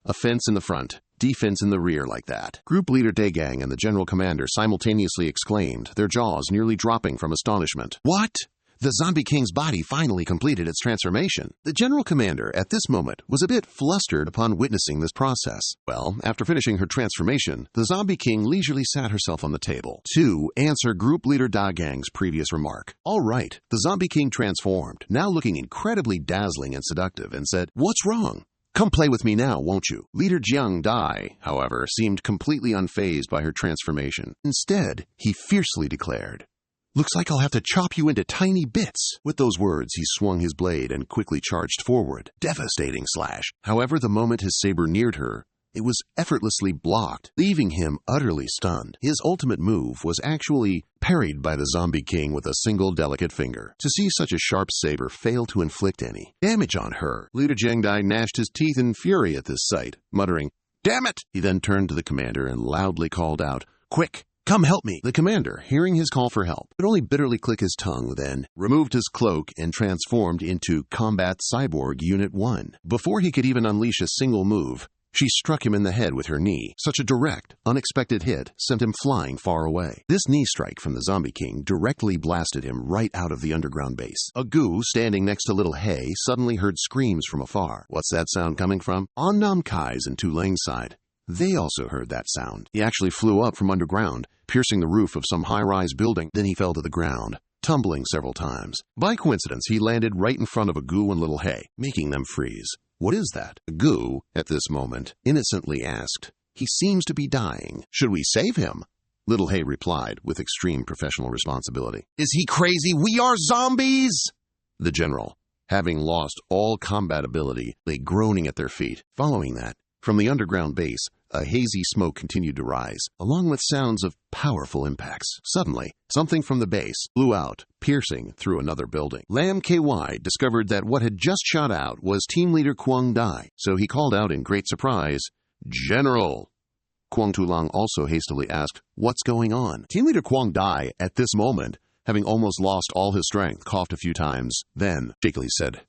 offense in the front, defense in the rear like that. Group leader Daegang and the general commander simultaneously exclaimed, their jaws nearly dropping from astonishment. "What? The Zombie King's body finally completed its transformation." The general commander, at this moment, was a bit flustered upon witnessing this process. Well, after finishing her transformation, the Zombie King leisurely sat herself on the table to answer Group Leader Dagang's previous remark. All right, the Zombie King transformed, now looking incredibly dazzling and seductive, and said, "What's wrong? Come play with me now, won't you?" Leader Jiang Dai, however, seemed completely unfazed by her transformation. Instead, he fiercely declared, "Looks like I'll have to chop you into tiny bits." With those words, he swung his blade and quickly charged forward. Devastating slash. However, the moment his saber neared her, it was effortlessly blocked, leaving him utterly stunned. His ultimate move was actually parried by the Zombie King with a single delicate finger. To see such a sharp saber fail to inflict any damage on her, Leader Jiang Dai gnashed his teeth in fury at this sight, muttering, "Damn it!" He then turned to the commander and loudly called out, "Quick! Come help me!" The commander, hearing his call for help, could only bitterly click his tongue, then removed his cloak and transformed into Combat Cyborg Unit 1. Before he could even unleash a single move, she struck him in the head with her knee. Such a direct, unexpected hit sent him flying far away. This knee strike from the Zombie King directly blasted him right out of the underground base. Agu, standing next to Little Hay, suddenly heard screams from afar. What's that sound coming from? On Nam Kai's and Tulang's side, they also heard that sound. He actually flew up from underground, piercing the roof of some high-rise building. Then he fell to the ground, tumbling several times. By coincidence, he landed right in front of Agu and Little Hay, making them freeze. "What is that?" Agu, at this moment, innocently asked. "He seems to be dying. Should we save him?" Little Hay replied with extreme professional responsibility. "Is he crazy? We are zombies!" The general, having lost all combat ability, lay groaning at their feet. Following that, from the underground base, a hazy smoke continued to rise, along with sounds of powerful impacts. Suddenly, something from the base blew out, piercing through another building. Lam KY discovered that what had just shot out was team leader Kwang Dai, so he called out in great surprise, "General!" Kwang Tulang also hastily asked, "What's going on?" Team leader Kwang Dai, at this moment, having almost lost all his strength, coughed a few times, then shakily said,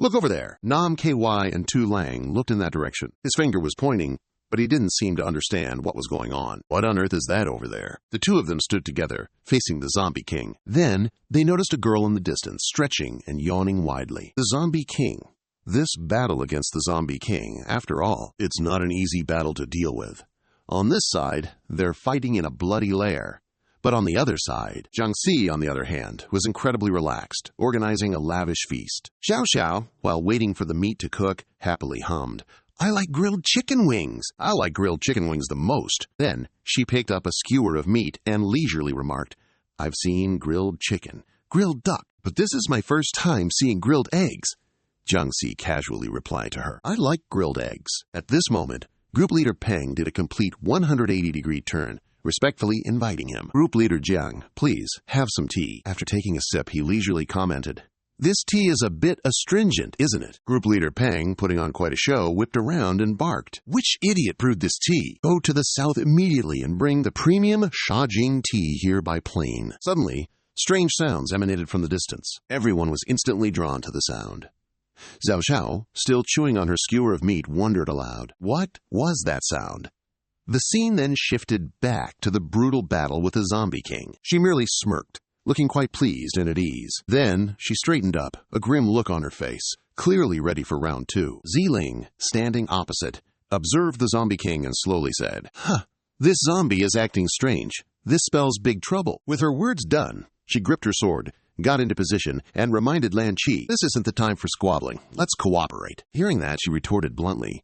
"Look over there." Nam KY and Tu Lang looked in that direction. His finger was pointing, but he didn't seem to understand what was going on. "What on earth is that over there?" The two of them stood together, facing the Zombie King. Then, they noticed a girl in the distance, stretching and yawning widely. The Zombie King. This battle against the Zombie King, after all, it's not an easy battle to deal with. On this side, they're fighting in a bloody lair. But on the other side, Jiang Si, on the other hand, was incredibly relaxed, organizing a lavish feast. Xiao Xiao, while waiting for the meat to cook, happily hummed, "I like grilled chicken wings. I like grilled chicken wings the most." Then she picked up a skewer of meat and leisurely remarked, "I've seen grilled chicken, grilled duck, but this is my first time seeing grilled eggs." Jiang Si casually replied to her, "I like grilled eggs." At this moment, Group Leader Peng did a complete 180-degree turn, respectfully inviting him. Group Leader Jiang, "Please, have some tea." After taking a sip, he leisurely commented, "This tea is a bit astringent, isn't it?" Group Leader Peng, putting on quite a show, whipped around and barked, "Which idiot brewed this tea? Go to the south immediately and bring the premium Shajing tea here by plane." Suddenly, strange sounds emanated from the distance. Everyone was instantly drawn to the sound. Xiao Xiao, still chewing on her skewer of meat, wondered aloud, what was that sound? The scene then shifted back to the brutal battle with the Zombie King. She merely smirked, looking quite pleased and at ease. Then she straightened up, a grim look on her face, clearly ready for round two. Ziling, standing opposite, observed the Zombie King and slowly said, "This zombie is acting strange. This spells big trouble." With her words done, she gripped her sword, got into position, and reminded Lan Chi, "This isn't the time for squabbling. Let's cooperate." Hearing that, she retorted bluntly,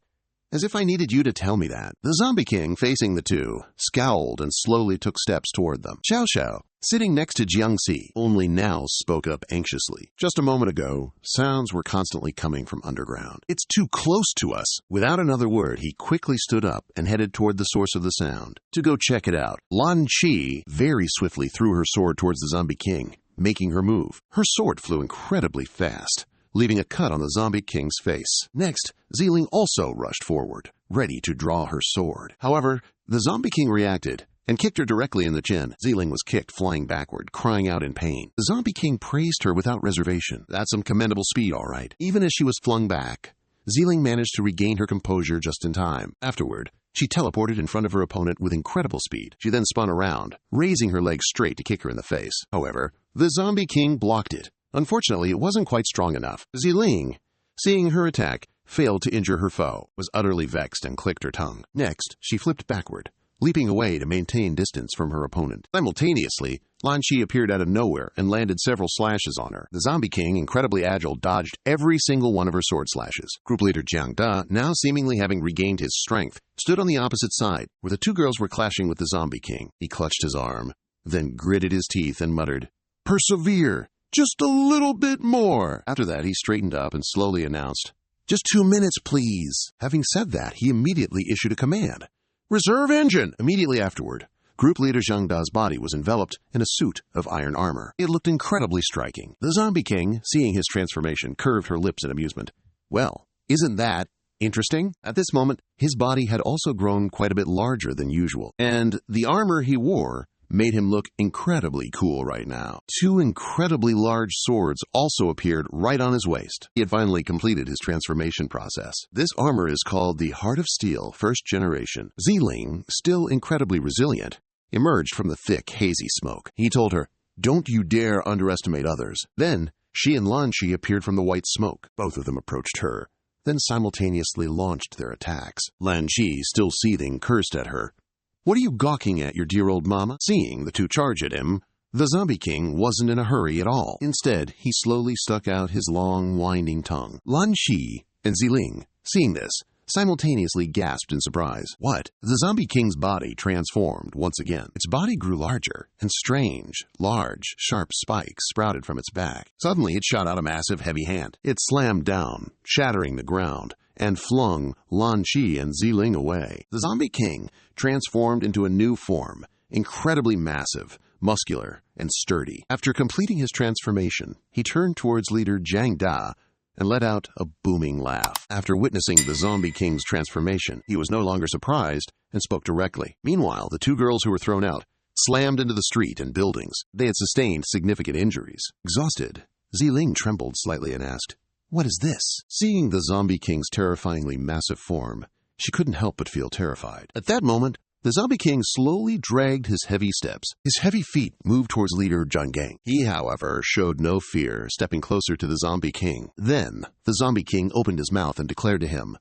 "As if I needed you to tell me that." The Zombie King, facing the two, scowled and slowly took steps toward them. Xiao Xiao, sitting next to Jiang Si, only now spoke up anxiously. "Just a moment ago, sounds were constantly coming from underground. It's too close to us." Without another word, he quickly stood up and headed toward the source of the sound, to go check it out. Lan Chi very swiftly threw her sword towards the Zombie King, making her move. Her sword flew incredibly fast, leaving a cut on the Zombie King's face. Next, Ziling also rushed forward, ready to draw her sword. However, the Zombie King reacted and kicked her directly in the chin. Ziling was kicked, flying backward, crying out in pain. The Zombie King praised her without reservation. That's some commendable speed, all right. Even as she was flung back, Ziling managed to regain her composure just in time. Afterward, she teleported in front of her opponent with incredible speed. She then spun around, raising her legs straight to kick her in the face. However, the Zombie King blocked it. Unfortunately, it wasn't quite strong enough. Ziling, seeing her attack, failed to injure her foe, was utterly vexed and clicked her tongue. Next, she flipped backward, leaping away to maintain distance from her opponent. Simultaneously, Lan Chi appeared out of nowhere and landed several slashes on her. The Zombie King, incredibly agile, dodged every single one of her sword slashes. Group leader Jiang Da, now seemingly having regained his strength, stood on the opposite side, where the two girls were clashing with the Zombie King. He clutched his arm, then gritted his teeth and muttered, "Persevere! Just a little bit more." After that, he straightened up and slowly announced, "Just 2 minutes, please." Having said that, he immediately issued a command, "Reserve engine!" Immediately afterward, Group Leader Zhang Da's body was enveloped in a suit of iron armor. It looked incredibly striking. The Zombie King, seeing his transformation, curved her lips in amusement. "Well, isn't that interesting?" At this moment, his body had also grown quite a bit larger than usual, and the armor he wore made him look incredibly cool right now. 2 incredibly large swords also appeared right on his waist. He had finally completed his transformation process. This armor is called the Heart of Steel First Generation. Ziling, still incredibly resilient, emerged from the thick, hazy smoke. He told her, "Don't you dare underestimate others." Then, she and Lan Chi appeared from the white smoke. Both of them approached her, then simultaneously launched their attacks. Lan Chi, still seething, cursed at her. "What are you gawking at, your dear old mama?" Seeing the two charge at him, the Zombie King wasn't in a hurry at all. Instead, he slowly stuck out his long, winding tongue. Lan Chi and Ziling, seeing this, simultaneously gasped in surprise. What? The Zombie King's body transformed once again. Its body grew larger, and strange, large, sharp spikes sprouted from its back. Suddenly, it shot out a massive, heavy hand. It slammed down, shattering the ground, and flung Lan Chi and Ziling away. The Zombie King transformed into a new form, incredibly massive, muscular, and sturdy. After completing his transformation, he turned towards leader Jiang Da and let out a booming laugh. After witnessing the Zombie King's transformation, he was no longer surprised and spoke directly. Meanwhile, the two girls who were thrown out slammed into the street and buildings. They had sustained significant injuries. Exhausted, Ziling trembled slightly and asked, "What is this?" Seeing the Zombie King's terrifyingly massive form, she couldn't help but feel terrified. At that moment, the Zombie King slowly dragged his heavy steps. His heavy feet moved towards leader Zhang Gang. He, however, showed no fear, stepping closer to the Zombie King. Then, the Zombie King opened his mouth and declared to him,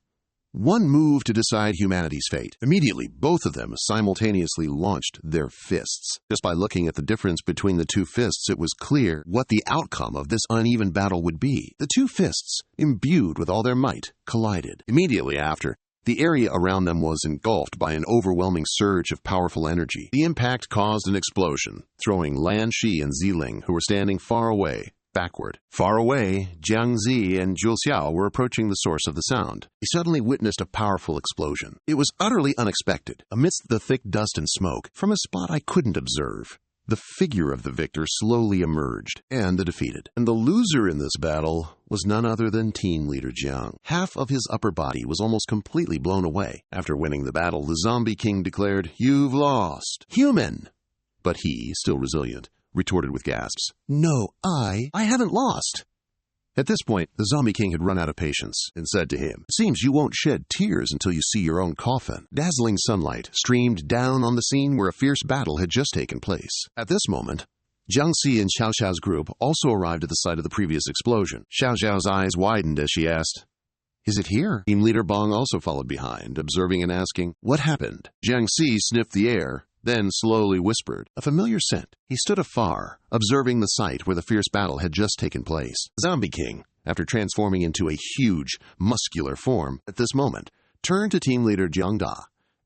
"One move to decide humanity's fate." Immediately, both of them simultaneously launched their fists. Just by looking at the difference between the two fists, it was clear what the outcome of this uneven battle would be. The two fists, imbued with all their might, collided. Immediately after, the area around them was engulfed by an overwhelming surge of powerful energy. The impact caused an explosion, throwing Lan Shi and Ziling, who were standing far away, backward. Far away, Jiang Zi and Zhu Xiao were approaching the source of the sound. He suddenly witnessed a powerful explosion. It was utterly unexpected. Amidst the thick dust and smoke, from a spot I couldn't observe, the figure of the victor slowly emerged, and the defeated. And the loser in this battle was none other than team leader Jiang. Half of his upper body was almost completely blown away. After winning the battle, the Zombie King declared, "You've lost." "Human!" But he, still resilient, retorted with gasps, "No, I haven't lost." At this point, the Zombie King had run out of patience and said to him, "It seems you won't shed tears until you see your own coffin." Dazzling sunlight streamed down on the scene where a fierce battle had just taken place. At this moment, Jiang Si and Xiao Xiao's group also arrived at the site of the previous explosion. Xiao Xiao's eyes widened as she asked, "Is it here?" Team leader Bong also followed behind, observing and asking, "What happened?" Jiang Si sniffed the air, then slowly whispered, a familiar scent. He stood afar, observing the site where the fierce battle had just taken place. Zombie King, after transforming into a huge, muscular form, at this moment, turned to team leader Jiang Da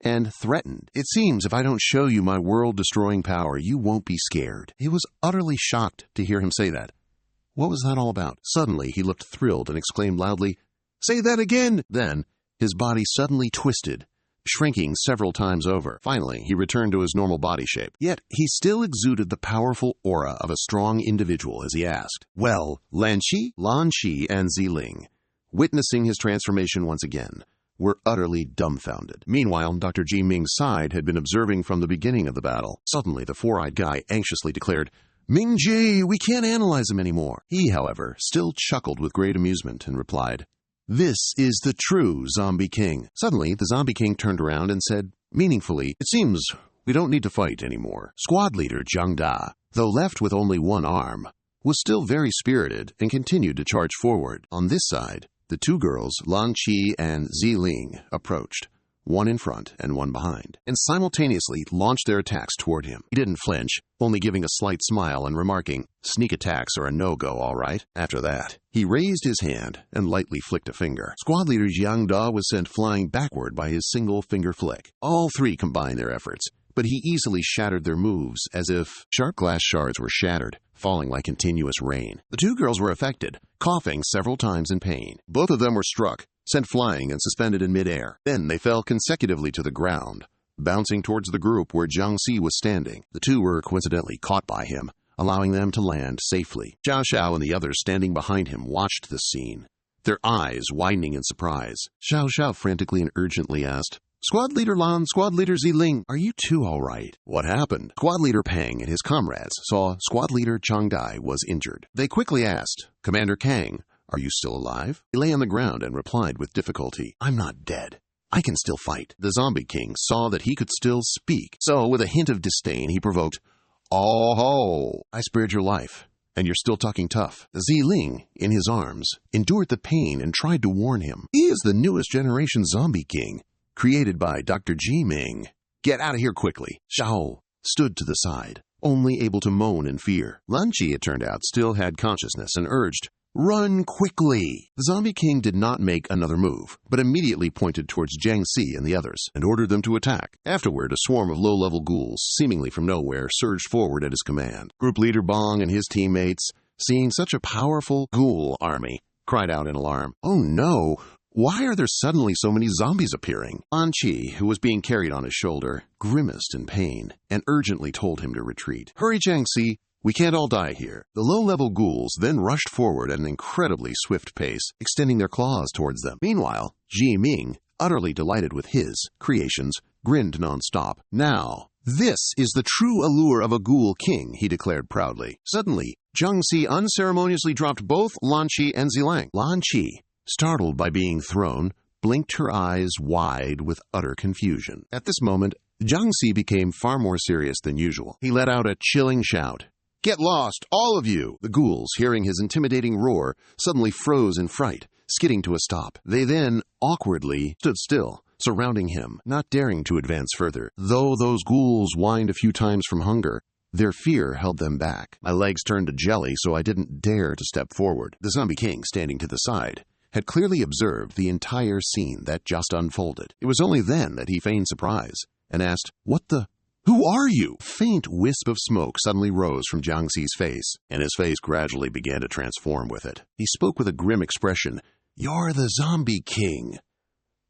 and threatened, "It seems if I don't show you my world-destroying power, you won't be scared." He was utterly shocked to hear him say that. What was that all about? Suddenly, he looked thrilled and exclaimed loudly, "Say that again!" Then, his body suddenly twisted, shrinking several times over. Finally, he returned to his normal body shape. Yet, he still exuded the powerful aura of a strong individual as he asked, "Well, Lan Shi, and Ziling," witnessing his transformation once again, were utterly dumbfounded. Meanwhile, Dr. Ji Ming's side had been observing from the beginning of the battle. Suddenly, the four-eyed guy anxiously declared, "Ming-Ji, we can't analyze him anymore." He, however, still chuckled with great amusement and replied, "This is the true Zombie King." Suddenly, the Zombie King turned around and said, meaningfully, "It seems we don't need to fight anymore." Squad leader Jiang Da, though left with only one arm, was still very spirited and continued to charge forward. On this side, the two girls, Lan Qi and Ziling, approached, one in front and one behind, and simultaneously launched their attacks toward him. He didn't flinch, only giving a slight smile and remarking, "Sneak attacks are a no-go, all right." After that, he raised his hand and lightly flicked a finger. Squad leader Jiang Da was sent flying backward by his single finger flick. All three combined their efforts, but he easily shattered their moves as if sharp glass shards were shattered, falling like continuous rain. The two girls were affected, coughing several times in pain. Both of them were struck, sent flying and suspended in midair. Then they fell consecutively to the ground, bouncing towards the group where Jiang Si was standing. The two were coincidentally caught by him, allowing them to land safely. Xiao Xiao and the others standing behind him watched this scene, their eyes widening in surprise. Xiao Xiao frantically and urgently asked, "Squad Leader Lan, Squad Leader Ziling, are you two all right?" What happened? Squad Leader Pang and his comrades saw Squad Leader Chang Dai was injured. They quickly asked, "Commander Kang, are you still alive?" He lay on the ground and replied with difficulty, "I'm not dead. I can still fight." The Zombie King saw that he could still speak, so with a hint of disdain he provoked, "Oh ho, I spared your life, and you're still talking tough." Ziling, in his arms, endured the pain and tried to warn him. He is the newest generation Zombie King, created by Dr. Ji Ming. "Get out of here quickly." Xiao stood to the side, only able to moan in fear. Lan Chi, it turned out, still had consciousness and urged, Run quickly! The Zombie King did not make another move, but immediately pointed towards Jiang Si and the others and ordered them to attack. Afterward, a swarm of low-level ghouls, seemingly from nowhere, surged forward at his command. Group leader Bong and his teammates, seeing such a powerful ghoul army, cried out in alarm. Oh no! Why are there suddenly so many zombies appearing? An Qi, who was being carried on his shoulder, grimaced in pain and urgently told him to retreat. Hurry, Jiang Si! We can't all die here. The low-level ghouls then rushed forward at an incredibly swift pace, extending their claws towards them. Meanwhile, Ji Ming, utterly delighted with his creations, grinned non-stop. Now, this is the true allure of a ghoul king, he declared proudly. Suddenly, Jiang Si unceremoniously dropped both Lan Qi and Zilang. Lan Qi, startled by being thrown, blinked her eyes wide with utter confusion. At this moment, Jiang Si became far more serious than usual. He let out a chilling shout. Get lost, all of you! The ghouls, hearing his intimidating roar, suddenly froze in fright, skidding to a stop. They then, awkwardly, stood still, surrounding him, not daring to advance further. Though those ghouls whined a few times from hunger, their fear held them back. My legs turned to jelly, so I didn't dare to step forward. The Zombie King, standing to the side, had clearly observed the entire scene that just unfolded. It was only then that he feigned surprise and asked, What the... Who are you? A faint wisp of smoke suddenly rose from Jiang Si's face, and his face gradually began to transform with it. He spoke with a grim expression. You're the Zombie King.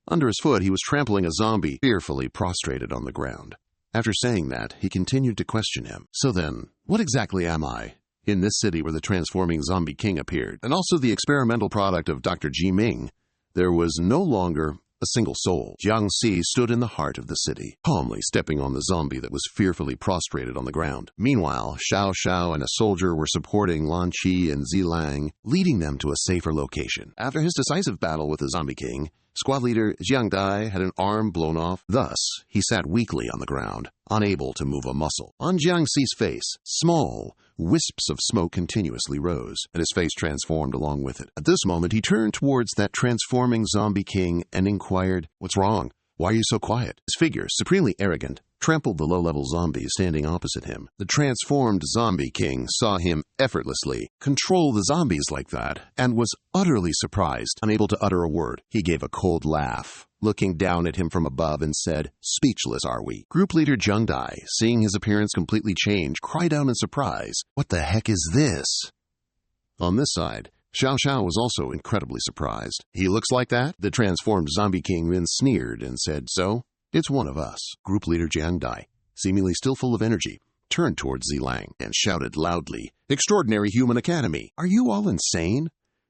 Under his foot, he was trampling a zombie, fearfully prostrated on the ground. After saying that, he continued to question him. So then, what exactly am I? In this city where the transforming Zombie King appeared, and also the experimental product of Dr. Ji Ming, there was no longer a single soul. Jiang Si stood in the heart of the city, calmly stepping on the zombie that was fearfully prostrated on the ground. Meanwhile, Xiao Xiao and a soldier were supporting Lan Qi and Zilang, leading them to a safer location. After his decisive battle with the Zombie King, squad leader Jiang Dai had an arm blown off. Thus, he sat weakly on the ground, unable to move a muscle. On Jiang Si's face, small wisps of smoke continuously rose, and his face transformed along with it. At this moment, he turned towards that transforming Zombie King and inquired, What's wrong? Why are you so quiet? His figure, supremely arrogant, trampled the low-level zombies standing opposite him. The transformed Zombie King saw him effortlessly control the zombies like that and was utterly surprised, unable to utter a word. He gave a cold laugh, looking down at him from above, and said, Speechless are we. Group leader Jiang Dai, seeing his appearance completely change, cried out in surprise, What the heck is this? On this side, Xiao Xiao was also incredibly surprised. He looks like that? The transformed Zombie King then sneered and said, So? It's one of us. Group leader Jiang Dai, seemingly still full of energy, turned towards Zilang and shouted loudly, Extraordinary Human Academy! Are you all insane?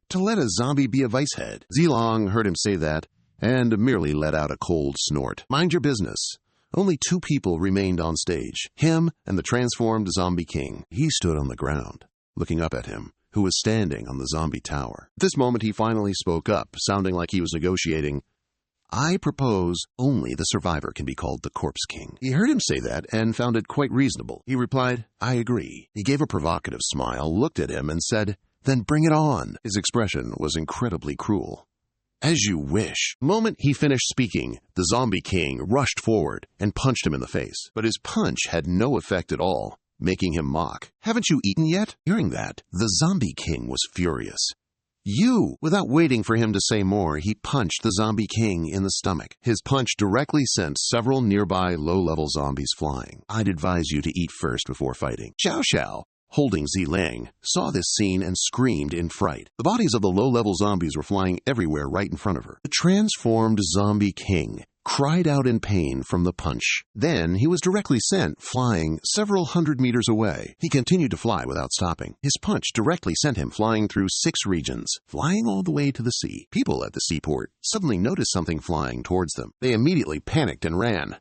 To let a zombie be a vice head? Zilang heard him say that and merely let out a cold snort. Mind your business. Only 2 people remained on stage, him and the transformed Zombie King. He stood on the ground, looking up at him, who was standing on the zombie tower. At this moment, he finally spoke up, sounding like he was negotiating. I propose only the survivor can be called the Corpse King. He heard him say that and found it quite reasonable. He replied, I agree. He gave a provocative smile, looked at him, and said, Then bring it on. His expression was incredibly cruel. As you wish. The moment he finished speaking, the Zombie King rushed forward and punched him in the face. But his punch had no effect at all, making him mock. Haven't you eaten yet? Hearing that, the Zombie King was furious. You! Without waiting for him to say more, he punched the Zombie King in the stomach. His punch directly sent several nearby low-level zombies flying. I'd advise you to eat first before fighting. Xiao Xiao, holding Zilang, saw this scene and screamed in fright. The bodies of the low-level zombies were flying everywhere right in front of her. The transformed Zombie King cried out in pain from the punch. Then he was directly sent flying several hundred meters away. He continued to fly without stopping. His punch directly sent him flying through 6 regions, flying all the way to the sea. People at the seaport suddenly noticed something flying towards them. They immediately panicked and ran.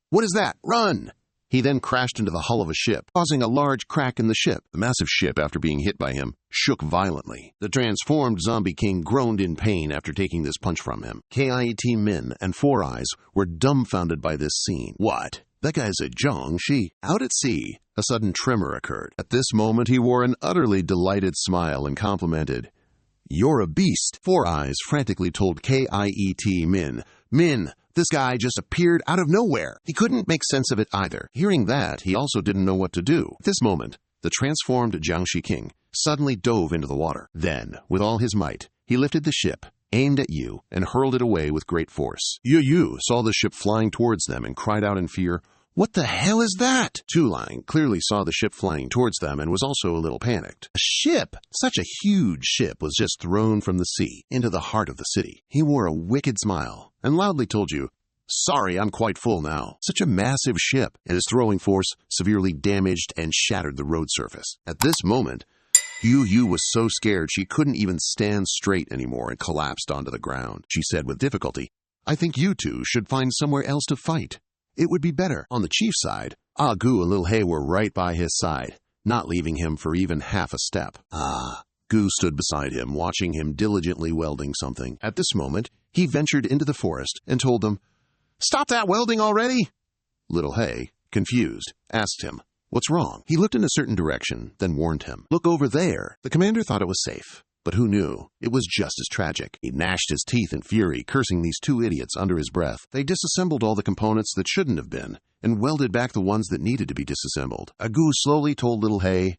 What is that? Run! He then crashed into the hull of a ship, causing a large crack in the ship. The massive ship, after being hit by him, shook violently. The transformed Zombie King groaned in pain after taking this punch from him. KIET Min and Four Eyes were dumbfounded by this scene. What? That guy's a Zhang Shi. Out at sea, a sudden tremor occurred. At this moment, he wore an utterly delighted smile and complimented, You're a beast. Four Eyes frantically told KIET Min, Min, this guy just appeared out of nowhere. He couldn't make sense of it either. Hearing that, he also didn't know what to do. At this moment, the transformed Jiangxi king suddenly dove into the water. Then, with all his might, he lifted the ship, aimed at Yu, and hurled it away with great force. Yu saw the ship flying towards them and cried out in fear, "What the hell is that?" Lang clearly saw the ship flying towards them and was also a little panicked. A ship! Such a huge ship was just thrown from the sea into the heart of the city. He wore a wicked smile and loudly told Yu, "Sorry, I'm quite full now." Such a massive ship, and his throwing force severely damaged and shattered the road surface. At this moment, Yu was so scared she couldn't even stand straight anymore and collapsed onto the ground. She said with difficulty, "I think you two should find somewhere else to fight. It would be better." On the chief's side, Gu and Little Hay were right by his side, not leaving him for even half a step. Gu stood beside him, watching him diligently welding something. At this moment, he ventured into the forest and told them, "Stop that welding already!" Little Hay, confused, asked him, "What's wrong?" He looked in a certain direction, then warned him, "Look over there." The commander thought it was safe, but who knew? It was just as tragic. He gnashed his teeth in fury, cursing these two idiots under his breath. They disassembled all the components that shouldn't have been, and welded back the ones that needed to be disassembled. Gu slowly told Little Hay,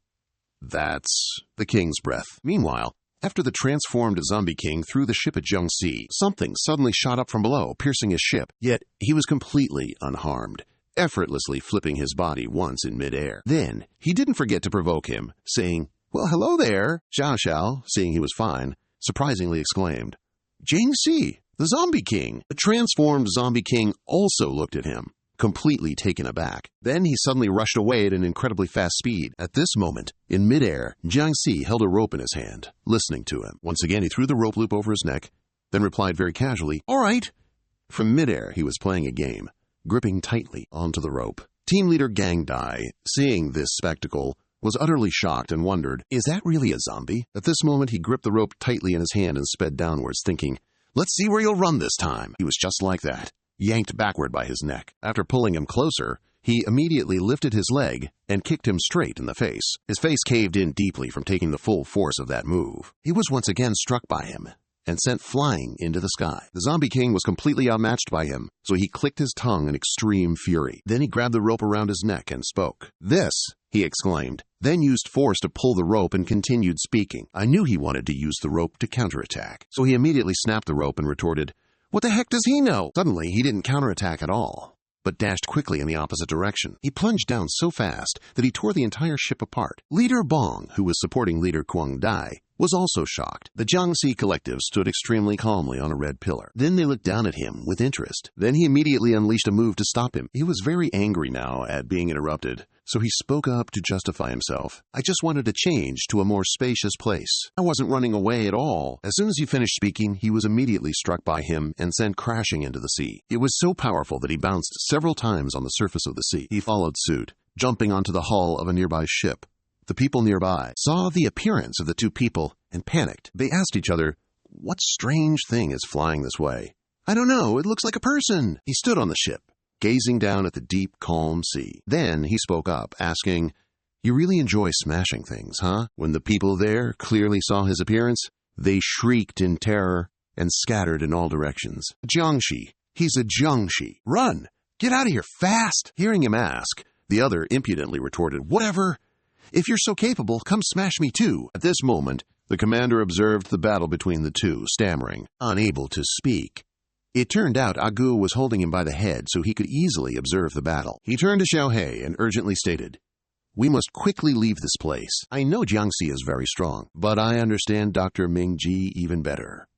"That's the king's breath." Meanwhile, after the transformed zombie king threw the ship at Jiangxi, something suddenly shot up from below, piercing his ship. Yet he was completely unharmed, effortlessly flipping his body once in midair. Then he didn't forget to provoke him, saying, "Well, hello there." Xiao Xiao, seeing he was fine, surprisingly exclaimed, "Jiangxi, the zombie king." The transformed zombie king also looked at him, completely taken aback. Then he suddenly rushed away at an incredibly fast speed. At this moment, in midair, Jiangxi held a rope in his hand, listening to him. Once again, he threw the rope loop over his neck, then replied very casually, "All right." From midair, he was playing a game, gripping tightly onto the rope. Team leader Gang Dai, seeing this spectacle, was utterly shocked and wondered, "Is that really a zombie?" At this moment, he gripped the rope tightly in his hand and sped downwards, thinking, "Let's see where you'll run this time." He was just like that, yanked backward by his neck. After pulling him closer, he immediately lifted his leg and kicked him straight in the face. His face caved in deeply from taking the full force of that move. He was once again struck by him and sent flying into the sky. The zombie king was completely outmatched by him, so he clicked his tongue in extreme fury. Then he grabbed the rope around his neck and spoke. "This," he exclaimed, then used force to pull the rope and continued speaking. I knew he wanted to use the rope to counterattack, so he immediately snapped the rope and retorted, "What the heck does he know?" Suddenly, he didn't counterattack at all, but dashed quickly in the opposite direction. He plunged down so fast that he tore the entire ship apart. Leader Bong, who was supporting Leader Quang Dai, was also shocked. The Jiangxi collective stood extremely calmly on a red pillar. Then they looked down at him with interest. Then he immediately unleashed a move to stop him. He was very angry now at being interrupted, so he spoke up to justify himself. "I just wanted to change to a more spacious place. I wasn't running away at all." As soon as he finished speaking, he was immediately struck by him and sent crashing into the sea. It was so powerful that he bounced several times on the surface of the sea. He followed suit, jumping onto the hull of a nearby ship. The people nearby saw the appearance of the two people and panicked. They asked each other, "What strange thing is flying this way?" "I don't know, it looks like a person." He stood on the ship, gazing down at the deep, calm sea. Then he spoke up, asking, "You really enjoy smashing things, huh?" When the people there clearly saw his appearance, they shrieked in terror and scattered in all directions. "Jiangxi, he's a Jiangxi. Run! Get out of here, fast!" Hearing him ask, the other impudently retorted, "Whatever. If you're so capable, come smash me too." At this moment, the commander observed the battle between the two, stammering, unable to speak. It turned out Gu was holding him by the head so he could easily observe the battle. He turned to Xiaohei and urgently stated, "We must quickly leave this place. I know Jiangxi is very strong, but I understand Dr. Mingji even better.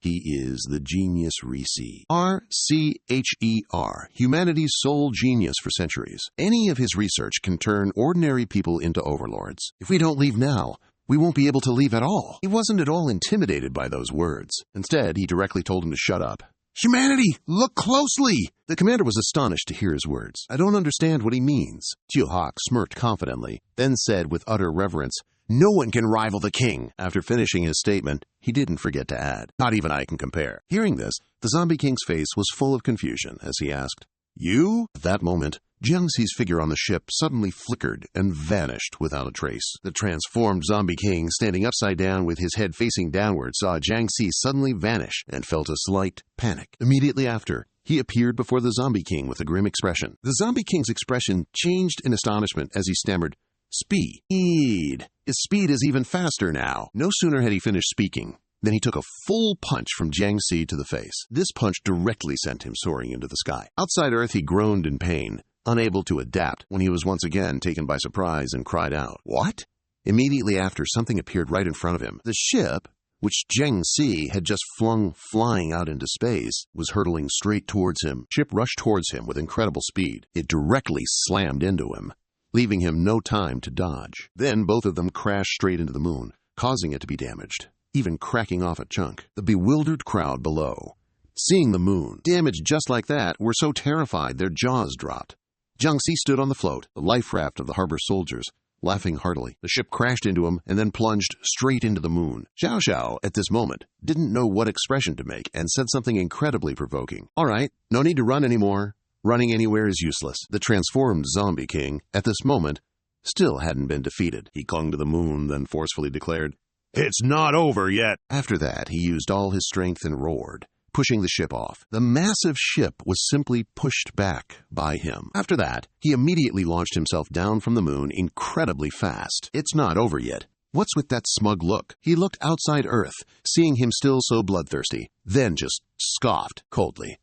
He is the genius Risi. RCHER, humanity's sole genius for centuries. Any of his research can turn ordinary people into overlords. If we don't leave now, we won't be able to leave at all." He wasn't at all intimidated by those words. Instead, he directly told him to shut up. "Humanity, look closely!" The commander was astonished to hear his words. "I don't understand what he means." Tio-Hawk smirked confidently, then said with utter reverence, "No one can rival the king." After finishing his statement, he didn't forget to add, "Not even I can compare." Hearing this, the zombie king's face was full of confusion as he asked, "You?" At that moment, Jiangxi's figure on the ship suddenly flickered and vanished without a trace. The transformed zombie king, standing upside down with his head facing downward, saw Jiangxi suddenly vanish and felt a slight panic. Immediately after, he appeared before the zombie king with a grim expression. The zombie king's expression changed in astonishment as he stammered, Speed. His speed is even faster now. No sooner had he finished speaking than he took a full punch from Jiangxi to the face. This punch directly sent him soaring into the sky. Outside Earth, he groaned in pain, unable to adapt when he was once again taken by surprise and cried out, "What?" Immediately after, something appeared right in front of him. The ship, which Jiangxi had just flung flying out into space, was hurtling straight towards him. The ship rushed towards him with incredible speed. It directly slammed into him, leaving him no time to dodge. Then both of them crashed straight into the moon, causing it to be damaged, even cracking off a chunk. The bewildered crowd below, seeing the moon damaged just like that, were so terrified their jaws dropped. Jiangxi stood on the float, the life raft of the harbor soldiers, laughing heartily. The ship crashed into him and then plunged straight into the moon. Xiao Xiao, at this moment, didn't know what expression to make and said something incredibly provoking. "All right, no need to run anymore. Running anywhere is useless." The transformed zombie king, at this moment, still hadn't been defeated. He clung to the moon, then forcefully declared, "It's not over yet." After that, he used all his strength and roared, pushing the ship off. The massive ship was simply pushed back by him. After that, he immediately launched himself down from the moon incredibly fast. "It's not over yet. What's with that smug look?" He looked outside Earth, seeing him still so bloodthirsty, then just scoffed coldly.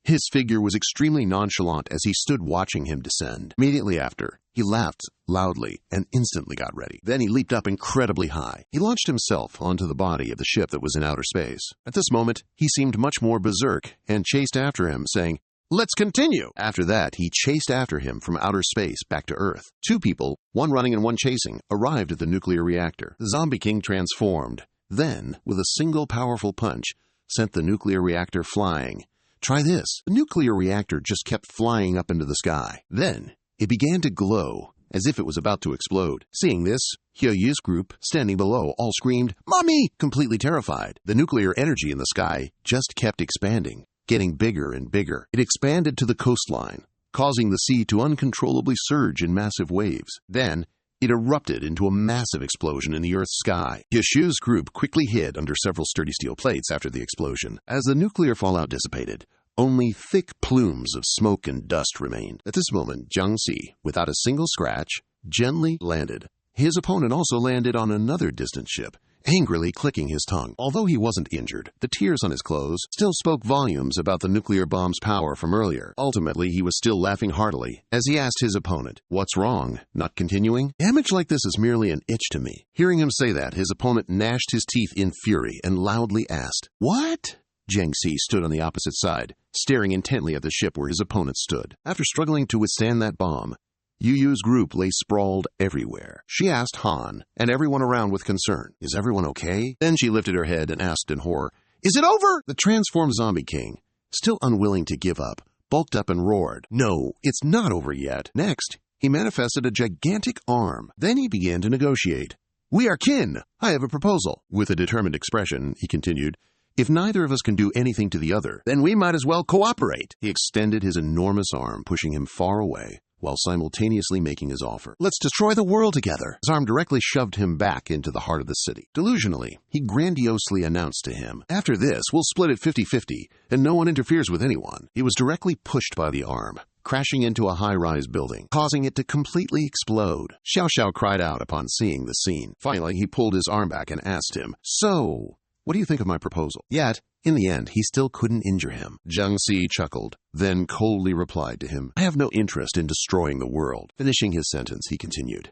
His figure was extremely nonchalant as he stood watching him descend. Immediately after, he laughed loudly and instantly got ready. Then he leaped up incredibly high. He launched himself onto the body of the ship that was in outer space. At this moment, he seemed much more berserk and chased after him, saying, "Let's continue!" After that, he chased after him from outer space back to Earth. Two people, one running and one chasing, arrived at the nuclear reactor. The zombie king transformed. Then, with a single powerful punch, sent the nuclear reactor flying. Try this. The nuclear reactor just kept flying up into the sky. Then, it began to glow, as if it was about to explode. Seeing this, Hyeyu's group, standing below, all screamed, "Mommy!" completely terrified. The nuclear energy in the sky just kept expanding, getting bigger and bigger. It expanded to the coastline, causing the sea to uncontrollably surge in massive waves. Then, it erupted into a massive explosion in the Earth's sky. Hyeyu's group quickly hid under several sturdy steel plates after the explosion. As the nuclear fallout dissipated, only thick plumes of smoke and dust remained. At this moment, Jiangxi, without a single scratch, gently landed. His opponent also landed on another distant ship, angrily clicking his tongue. Although he wasn't injured, the tears on his clothes still spoke volumes about the nuclear bomb's power from earlier. Ultimately, he was still laughing heartily as he asked his opponent, "What's wrong? Not continuing? Damage like this is merely an itch to me." Hearing him say that, his opponent gnashed his teeth in fury and loudly asked, "What?" Jiangxi stood on the opposite side, staring intently at the ship where his opponent stood. After struggling to withstand that bomb, Yu's group lay sprawled everywhere. She asked Han and everyone around with concern, "Is everyone okay?" Then she lifted her head and asked in horror, "Is it over?" The transformed zombie king, still unwilling to give up, bulked up and roared, "No, it's not over yet." Next, he manifested a gigantic arm. Then he began to negotiate. "We are kin. I have a proposal." With a determined expression, he continued, "If neither of us can do anything to the other, then we might as well cooperate." He extended his enormous arm, pushing him far away, while simultaneously making his offer. "Let's destroy the world together." His arm directly shoved him back into the heart of the city. Delusionally, he grandiosely announced to him, "After this, we'll split it 50-50, and no one interferes with anyone." He was directly pushed by the arm, crashing into a high-rise building, causing it to completely explode. Xiao Xiao cried out upon seeing the scene. Finally, he pulled his arm back and asked him, "So, what do you think of my proposal?" Yet, in the end, he still couldn't injure him. Jiangxi chuckled, then coldly replied to him, "I have no interest in destroying the world." Finishing his sentence, he continued,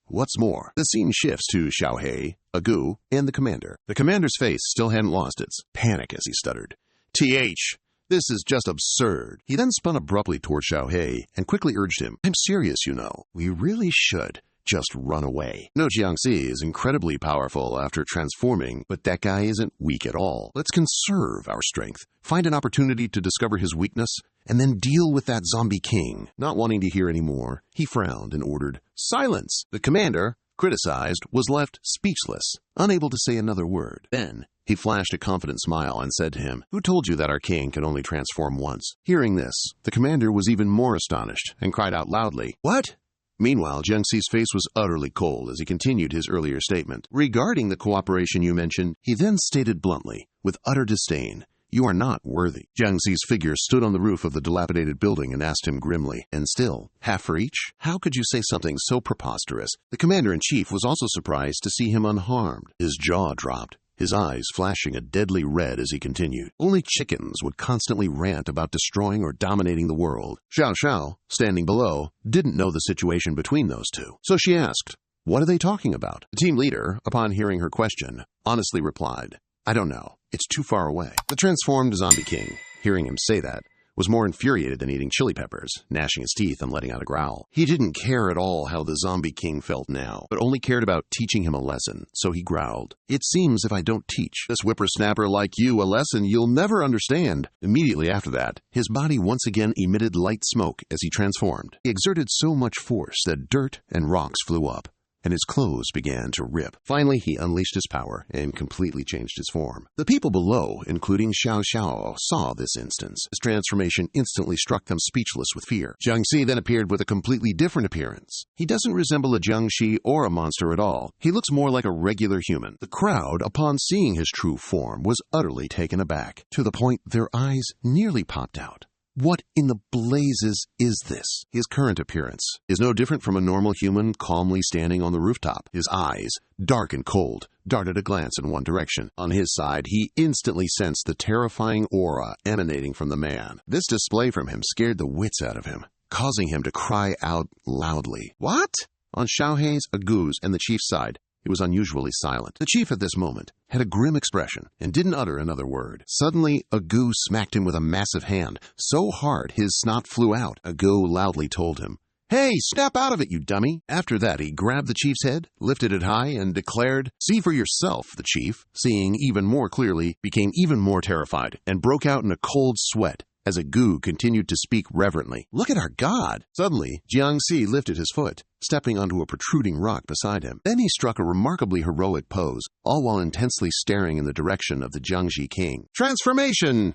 "What's more?" The scene shifts to Xiaohei, Agu, and the commander. The commander's face still hadn't lost its panic as he stuttered, "TH, this is just absurd." He then spun abruptly toward Xiaohei and quickly urged him, "I'm serious, you know. We really should just run away. No, Jiangxi is incredibly powerful after transforming, but that guy isn't weak at all. Let's conserve our strength, find an opportunity to discover his weakness, and then deal with that zombie king." Not wanting to hear any more, he frowned and ordered, "Silence!" The commander, criticized, was left speechless, unable to say another word. Then he flashed a confident smile and said to him, "Who told you that our king can only transform once?" Hearing this, the commander was even more astonished and cried out loudly, "What?" Meanwhile, Jiangxi's face was utterly cold as he continued his earlier statement. "Regarding the cooperation you mentioned," he then stated bluntly, with utter disdain, You are not worthy. Jiang Zi's figure stood on the roof of the dilapidated building and asked him grimly, and still, half for each? How could you say something so preposterous? The commander-in-chief was also surprised to see him unharmed. His jaw dropped, his eyes flashing a deadly red as he continued. Only chickens would constantly rant about destroying or dominating the world. Xiao Xiao, standing below, didn't know the situation between those two. So she asked, "What are they talking about?" The team leader, upon hearing her question, honestly replied, "I don't know. It's too far away." The transformed zombie king, hearing him say that, was more infuriated than eating chili peppers, gnashing his teeth and letting out a growl. He didn't care at all how the zombie king felt now, but only cared about teaching him a lesson, so he growled, "It seems if I don't teach this whippersnapper like you a lesson, you'll never understand." Immediately after that, his body once again emitted light smoke as he transformed. He exerted so much force that dirt and rocks flew up, and his clothes began to rip. Finally, he unleashed his power and completely changed his form. The people below, including Xiao Xiao, saw this instance. His transformation instantly struck them speechless with fear. Jiang Zi then appeared with a completely different appearance. He doesn't resemble a Jiangshi or a monster at all. He looks more like a regular human. The crowd, upon seeing his true form, was utterly taken aback, to the point their eyes nearly popped out. What in the blazes is this? His current appearance is no different from a normal human calmly standing on the rooftop. His eyes, dark and cold, darted a glance in one direction. On his side, he instantly sensed the terrifying aura emanating from the man. This display from him scared the wits out of him, causing him to cry out loudly. "What?" On Xiaohei's, Agu's, and the chief's side, it was unusually silent. The chief at this moment had a grim expression and didn't utter another word. Suddenly, Agu smacked him with a massive hand, so hard his snot flew out. Agu loudly told him, "Hey, snap out of it, you dummy!" After that, he grabbed the chief's head, lifted it high, and declared, "See for yourself." The chief, seeing even more clearly, became even more terrified and broke out in a cold sweat as Agu continued to speak reverently. "Look at our god!" Suddenly, Jiang Zi lifted his foot, stepping onto a protruding rock beside him. Then he struck a remarkably heroic pose, all while intensely staring in the direction of the Jiangxi king. "Transformation!"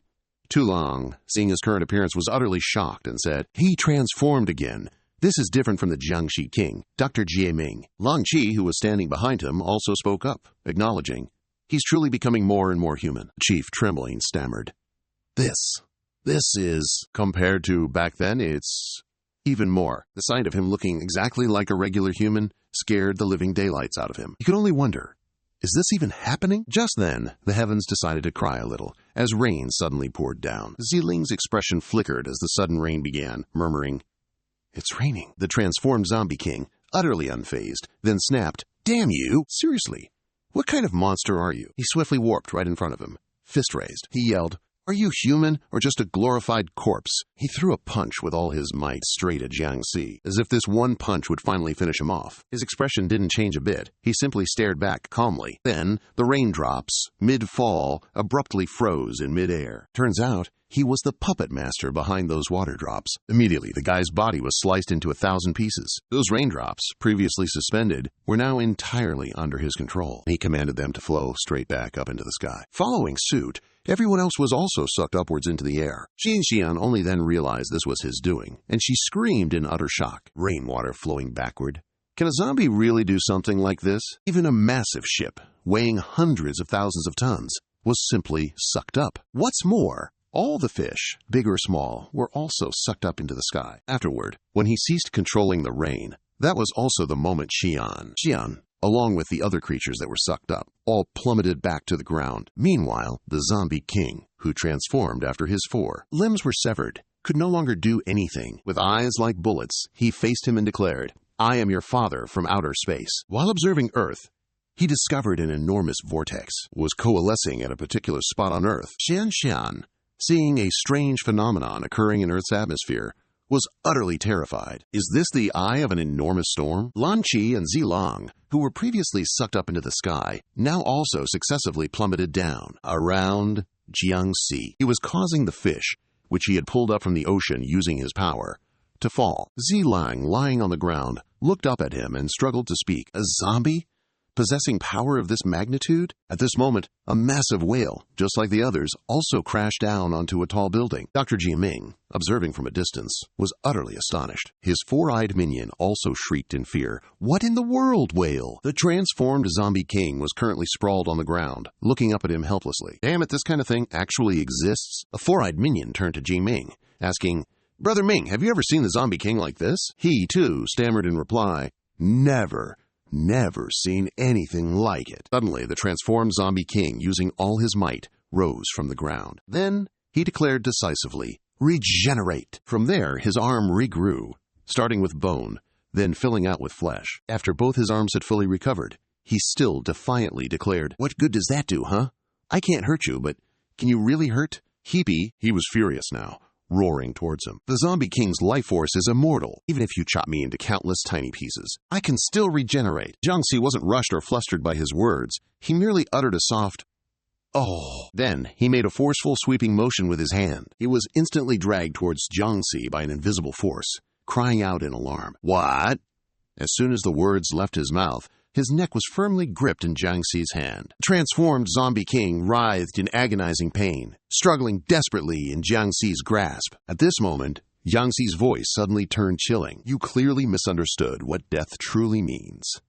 Tulong, seeing his current appearance, was utterly shocked and said, "He transformed again. This is different from the Jiangxi king, Dr. Jieming." Long Qi, who was standing behind him, also spoke up, acknowledging, "He's truly becoming more and more human." The chief, trembling, stammered, This is, compared to back then, it's even more." The sight of him looking exactly like a regular human scared the living daylights out of him. He could only wonder, is this even happening? Just then, the heavens decided to cry a little, as rain suddenly poured down. Ziling's expression flickered as the sudden rain began, murmuring, "It's raining." The transformed zombie king, utterly unfazed, then snapped, "Damn you! Seriously, what kind of monster are you?" He swiftly warped right in front of him, fist raised. He yelled, "Are you human or just a glorified corpse?" He threw a punch with all his might straight at Jiang Zi, as if this one punch would finally finish him off. His expression didn't change a bit. He simply stared back calmly. Then, the raindrops, mid-fall, abruptly froze in mid-air. Turns out, he was the puppet master behind those water drops. Immediately, the guy's body was sliced into 1,000 pieces. Those raindrops, previously suspended, were now entirely under his control. He commanded them to flow straight back up into the sky. Following suit, everyone else was also sucked upwards into the air. Xin Xian only then realized this was his doing, and she screamed in utter shock. Rainwater flowing backward. Can a zombie really do something like this? Even a massive ship, weighing hundreds of thousands of tons, was simply sucked up. What's more, all the fish, big or small, were also sucked up into the sky. Afterward, when he ceased controlling the rain, that was also the moment Xian, along with the other creatures that were sucked up, all plummeted back to the ground. Meanwhile, the zombie king, who transformed after his 4 limbs were severed, could no longer do anything. With eyes like bullets, he faced him and declared, "I am your father from outer space." While observing Earth, he discovered an enormous vortex was coalescing at a particular spot on Earth. Xian, seeing a strange phenomenon occurring in Earth's atmosphere, was utterly terrified. Is this the eye of an enormous storm? Lan Qi and Zilang, who were previously sucked up into the sky, now also successively plummeted down, around Jiang Zi. He was causing the fish, which he had pulled up from the ocean using his power, to fall. Zilang, lying on the ground, looked up at him and struggled to speak. A zombie? possessing power of this magnitude? At this moment, a massive whale, just like the others, also crashed down onto a tall building. Dr. Ji-Ming, observing from a distance, was utterly astonished. His four-eyed minion also shrieked in fear. What in the world, whale? The transformed zombie king was currently sprawled on the ground, looking up at him helplessly. Damn it, this kind of thing actually exists? A four-eyed minion turned to Ji-Ming, asking, "Brother Ming, have you ever seen the zombie king like this?" He, too, stammered in reply, "Never seen anything like it." Suddenly, the transformed zombie king, using all his might, rose from the ground. Then he declared decisively, "Regenerate!" From there, his arm regrew, starting with bone, then filling out with flesh. After both his arms had fully recovered, he still defiantly declared, "What good does that do, huh? I can't hurt you, but can you really hurt?" He was furious now, roaring towards him. "The zombie king's life force is immortal. Even if you chop me into countless tiny pieces, I can still regenerate." Jiangxi wasn't rushed or flustered by his words. He merely uttered a soft, "Oh." Then he made a forceful sweeping motion with his hand. He was instantly dragged towards Jiangxi by an invisible force, crying out in alarm, "What?" As soon as the words left his mouth, his neck was firmly gripped in Jiangxi's hand. The transformed zombie king writhed in agonizing pain, struggling desperately in Jiangxi's grasp. At this moment, Jiangxi's voice suddenly turned chilling. "You clearly misunderstood what death truly means."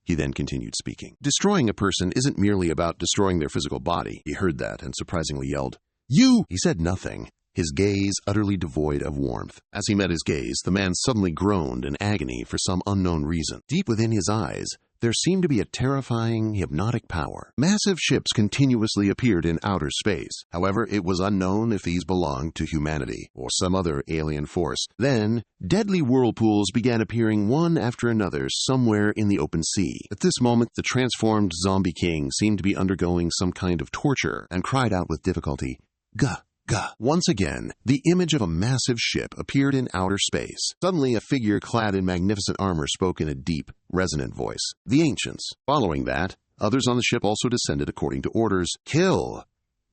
He then continued speaking. "Destroying a person isn't merely about destroying their physical body." He heard that and surprisingly yelled, "You!" He said nothing, his gaze utterly devoid of warmth. As he met his gaze, the man suddenly groaned in agony for some unknown reason. Deep within his eyes, there seemed to be a terrifying, hypnotic power. Massive ships continuously appeared in outer space. However, it was unknown if these belonged to humanity or some other alien force. Then, deadly whirlpools began appearing one after another somewhere in the open sea. At this moment, the transformed zombie king seemed to be undergoing some kind of torture and cried out with difficulty, "Gah! Gah." Once again, the image of a massive ship appeared in outer space. Suddenly, a figure clad in magnificent armor spoke in a deep, resonant voice. The ancients. Following that, others on the ship also descended according to orders. "Kill!"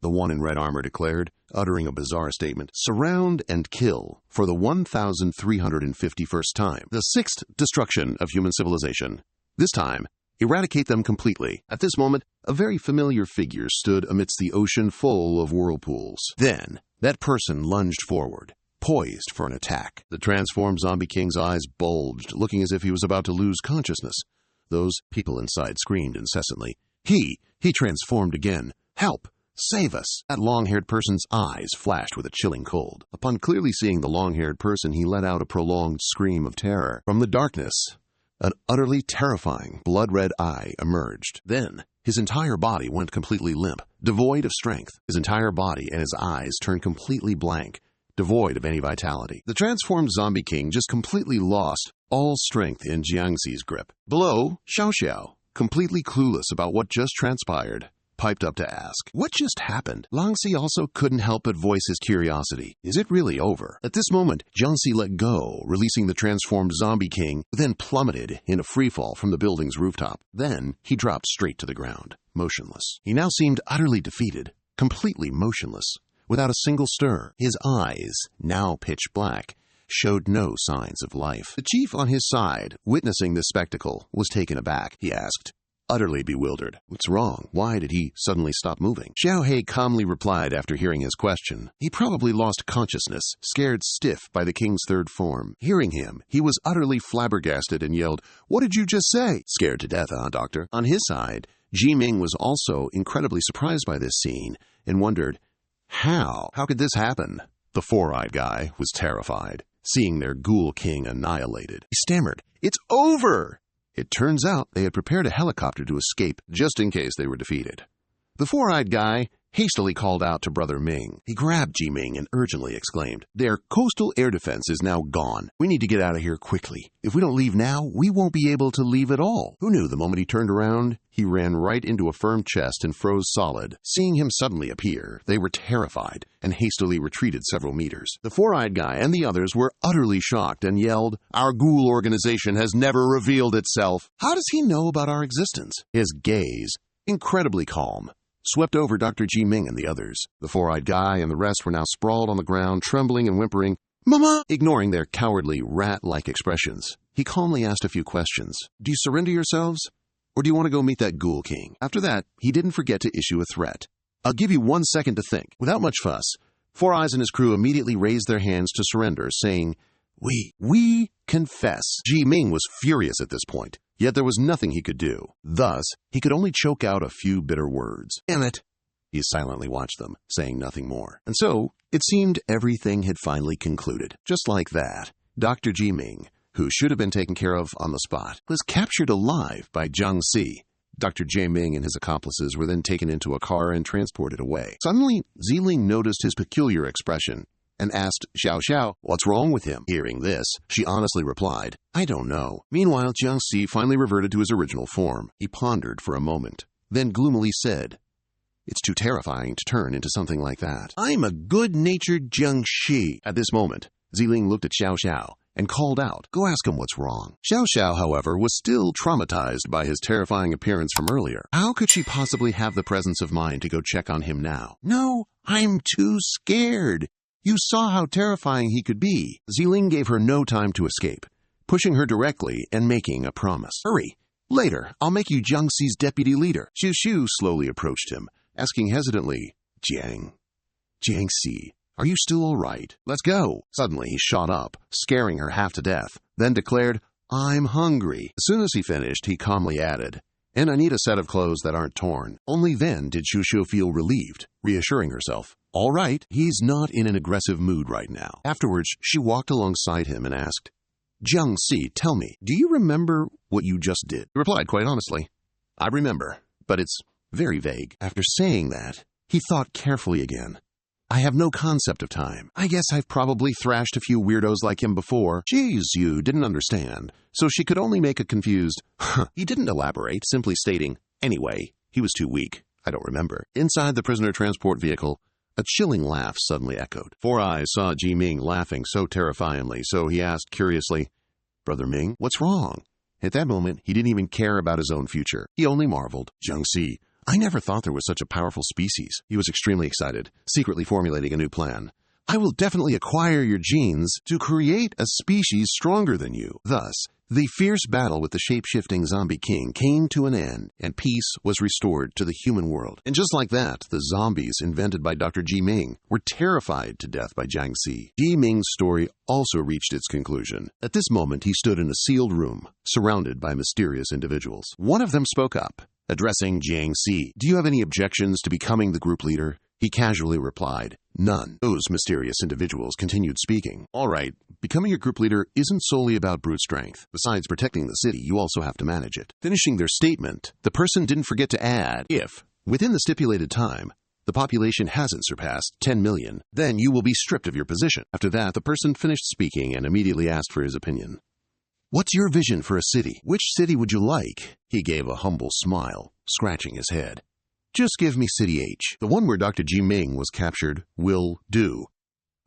the one in red armor declared, uttering a bizarre statement. "Surround and kill for the 1,351st time. The sixth destruction of human civilization. This time, eradicate them completely." At this moment, a very familiar figure stood amidst the ocean full of whirlpools. Then, that person lunged forward, poised for an attack. The transformed zombie king's eyes bulged, looking as if he was about to lose consciousness. Those people inside screamed incessantly. He transformed again. "Help! Save us!" That long-haired person's eyes flashed with a chilling cold. Upon clearly seeing the long-haired person, he let out a prolonged scream of terror. From the darkness, an utterly terrifying blood-red eye emerged. Then, his entire body went completely limp, devoid of strength. His entire body and his eyes turned completely blank, devoid of any vitality. The transformed zombie king just completely lost all strength in Jiangxi's grip. Below, Xiao Xiao, completely clueless about what just transpired, piped up to ask, "What just happened?" Langxi also couldn't help but voice his curiosity. Is it really over? At this moment, Jiangxi let go, releasing the transformed zombie king, then plummeted in a freefall from the building's rooftop. Then he dropped straight to the ground, motionless. He now seemed utterly defeated, completely motionless, without a single stir. His eyes, now pitch black, showed no signs of life. The chief on his side, witnessing this spectacle, was taken aback. He asked, utterly bewildered, "What's wrong? Why did he suddenly stop moving?" Xiao He calmly replied after hearing his question, "He probably lost consciousness, scared stiff by the king's third form." Hearing him, he was utterly flabbergasted and yelled, "What did you just say?" "Scared to death, huh, doctor?" On his side, Ji-Ming was also incredibly surprised by this scene and wondered, How could this happen? The four-eyed guy was terrified, seeing their ghoul king annihilated. He stammered, "It's over!" It turns out they had prepared a helicopter to escape just in case they were defeated. The four-eyed guy hastily called out to Brother Ming. He grabbed Ji-Ming and urgently exclaimed, "Their coastal air defense is now gone. We need to get out of here quickly. If we don't leave now, we won't be able to leave at all." Who knew the moment he turned around, he ran right into a firm chest and froze solid. Seeing him suddenly appear, they were terrified and hastily retreated several meters. The four-eyed guy and the others were utterly shocked and yelled, "Our ghoul organization has never revealed itself. How does he know about our existence?" His gaze, incredibly calm, swept over Dr. Ji-Ming and the others. The four-eyed guy and the rest were now sprawled on the ground, trembling and whimpering, "Mama!" Ignoring their cowardly, rat-like expressions, he calmly asked a few questions. "Do you surrender yourselves? or do you want to go meet that ghoul king? After that, he didn't forget to issue a threat. I'll give you 1 second to think. Without much fuss, Four Eyes and his crew immediately raised their hands to surrender, saying, We confess. Ji Ming was furious at this point, yet there was nothing he could do. Thus, he could only choke out a few bitter words. Damn it! He silently watched them, saying nothing more. And so, it seemed everything had finally concluded. Just like that, Dr. Ji Ming, who should have been taken care of on the spot, was captured alive by Jiang Si. Dr. Ji Ming and his accomplices were then taken into a car and transported away. Suddenly, Ziling noticed his peculiar expression and asked Xiao Xiao, what's wrong with him? Hearing this, she honestly replied, I don't know. Meanwhile, Jiang Si finally reverted to his original form. He pondered for a moment, then gloomily said, It's too terrifying to turn into something like that. I'm a good-natured Jiang Shi. At this moment, Ziling looked at Xiao Xiao and called out, Go ask him what's wrong. Xiao Xiao, however, was still traumatized by his terrifying appearance from earlier. How could she possibly have the presence of mind to go check on him now? No, I'm too scared. You saw how terrifying he could be. Ziling gave her no time to escape, pushing her directly and making a promise. Hurry. Later, I'll make you Jiang Si's deputy leader. Xu Shu slowly approached him, asking hesitantly, Jiang Si, are you still all right? Let's go. Suddenly, he shot up, scaring her half to death, then declared, I'm hungry. As soon as he finished, he calmly added, And I need a set of clothes that aren't torn. Only then did Xu Shu feel relieved, reassuring herself, All right, he's not in an aggressive mood right now. Afterwards, she walked alongside him and asked, Jiang Si, tell me, do you remember what you just did? He replied quite honestly, I remember, but it's very vague. After saying that, he thought carefully again. I have no concept of time. I guess I've probably thrashed a few weirdos like him before. Geez, you didn't understand. So she could only make a confused, He didn't elaborate, simply stating, Anyway, he was too weak. I don't remember. Inside the prisoner transport vehicle, a chilling laugh suddenly echoed. Four Eyes saw Ji Ming laughing so terrifyingly, so he asked curiously, Brother Ming, what's wrong? At that moment, he didn't even care about his own future. He only marveled. Jiang Si, I never thought there was such a powerful species. He was extremely excited, secretly formulating a new plan. I will definitely acquire your genes to create a species stronger than you. Thus, the fierce battle with the shape-shifting zombie king came to an end, and peace was restored to the human world. And just like that, the zombies invented by Dr. Ji Ming were terrified to death by Jiang Si. Ji Ming's story also reached its conclusion. At this moment, he stood in a sealed room, surrounded by mysterious individuals. One of them spoke up, addressing Jiang Si. Do you have any objections to becoming the group leader? He casually replied, None. Those mysterious individuals continued speaking. All right, becoming a group leader isn't solely about brute strength. Besides protecting the city, you also have to manage it. Finishing their statement, the person didn't forget to add, if, within the stipulated time, the population hasn't surpassed 10 million, then you will be stripped of your position. After that, the person finished speaking and immediately asked for his opinion. What's your vision for a city? Which city would you like? He gave a humble smile, scratching his head. Just give me City H. The one where Dr. Ji Ming was captured will do.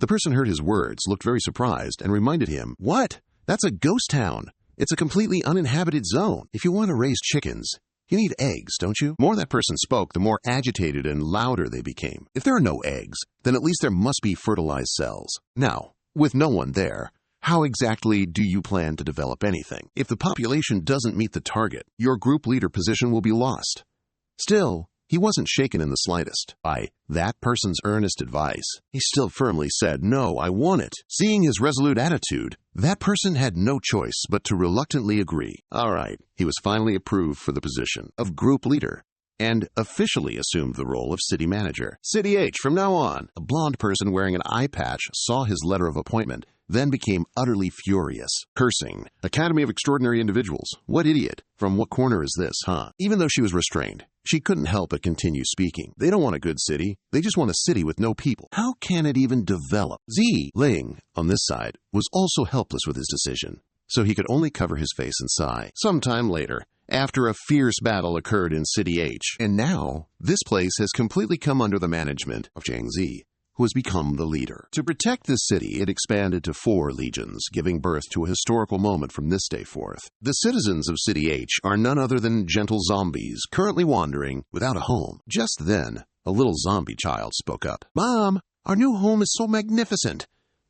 The person heard his words, looked very surprised, and reminded him, What? That's a ghost town. It's a completely uninhabited zone. If you want to raise chickens, you need eggs, don't you? The more that person spoke, the more agitated and louder they became. If there are no eggs, then at least there must be fertilized cells. Now, with no one there, how exactly do you plan to develop anything? If the population doesn't meet the target, your group leader position will be lost. Still, he wasn't shaken in the slightest by that person's earnest advice. He still firmly said, No, I want it. Seeing his resolute attitude, that person had no choice but to reluctantly agree. All right, he was finally approved for the position of group leader and officially assumed the role of city manager. City H from now on. A blonde person wearing an eye patch saw his letter of appointment, then became utterly furious, cursing, Academy of Extraordinary Individuals. What idiot. From what corner is this, huh? Even though she was restrained, she couldn't help but continue speaking. They don't want a good city. They just want a city with no people. How can it even develop? Zi Ling, on this side, was also helpless with his decision, so he could only cover his face and sigh. Sometime later, after a fierce battle occurred in City H, and now this place has completely come under the management of Jiang Zi, who has become the leader. To protect this city, it expanded to 4 legions, giving birth to a historical moment from this day forth. The citizens of City H are none other than gentle zombies, currently wandering without a home. Just then, a little zombie child spoke up. Mom, our new home is so magnificent.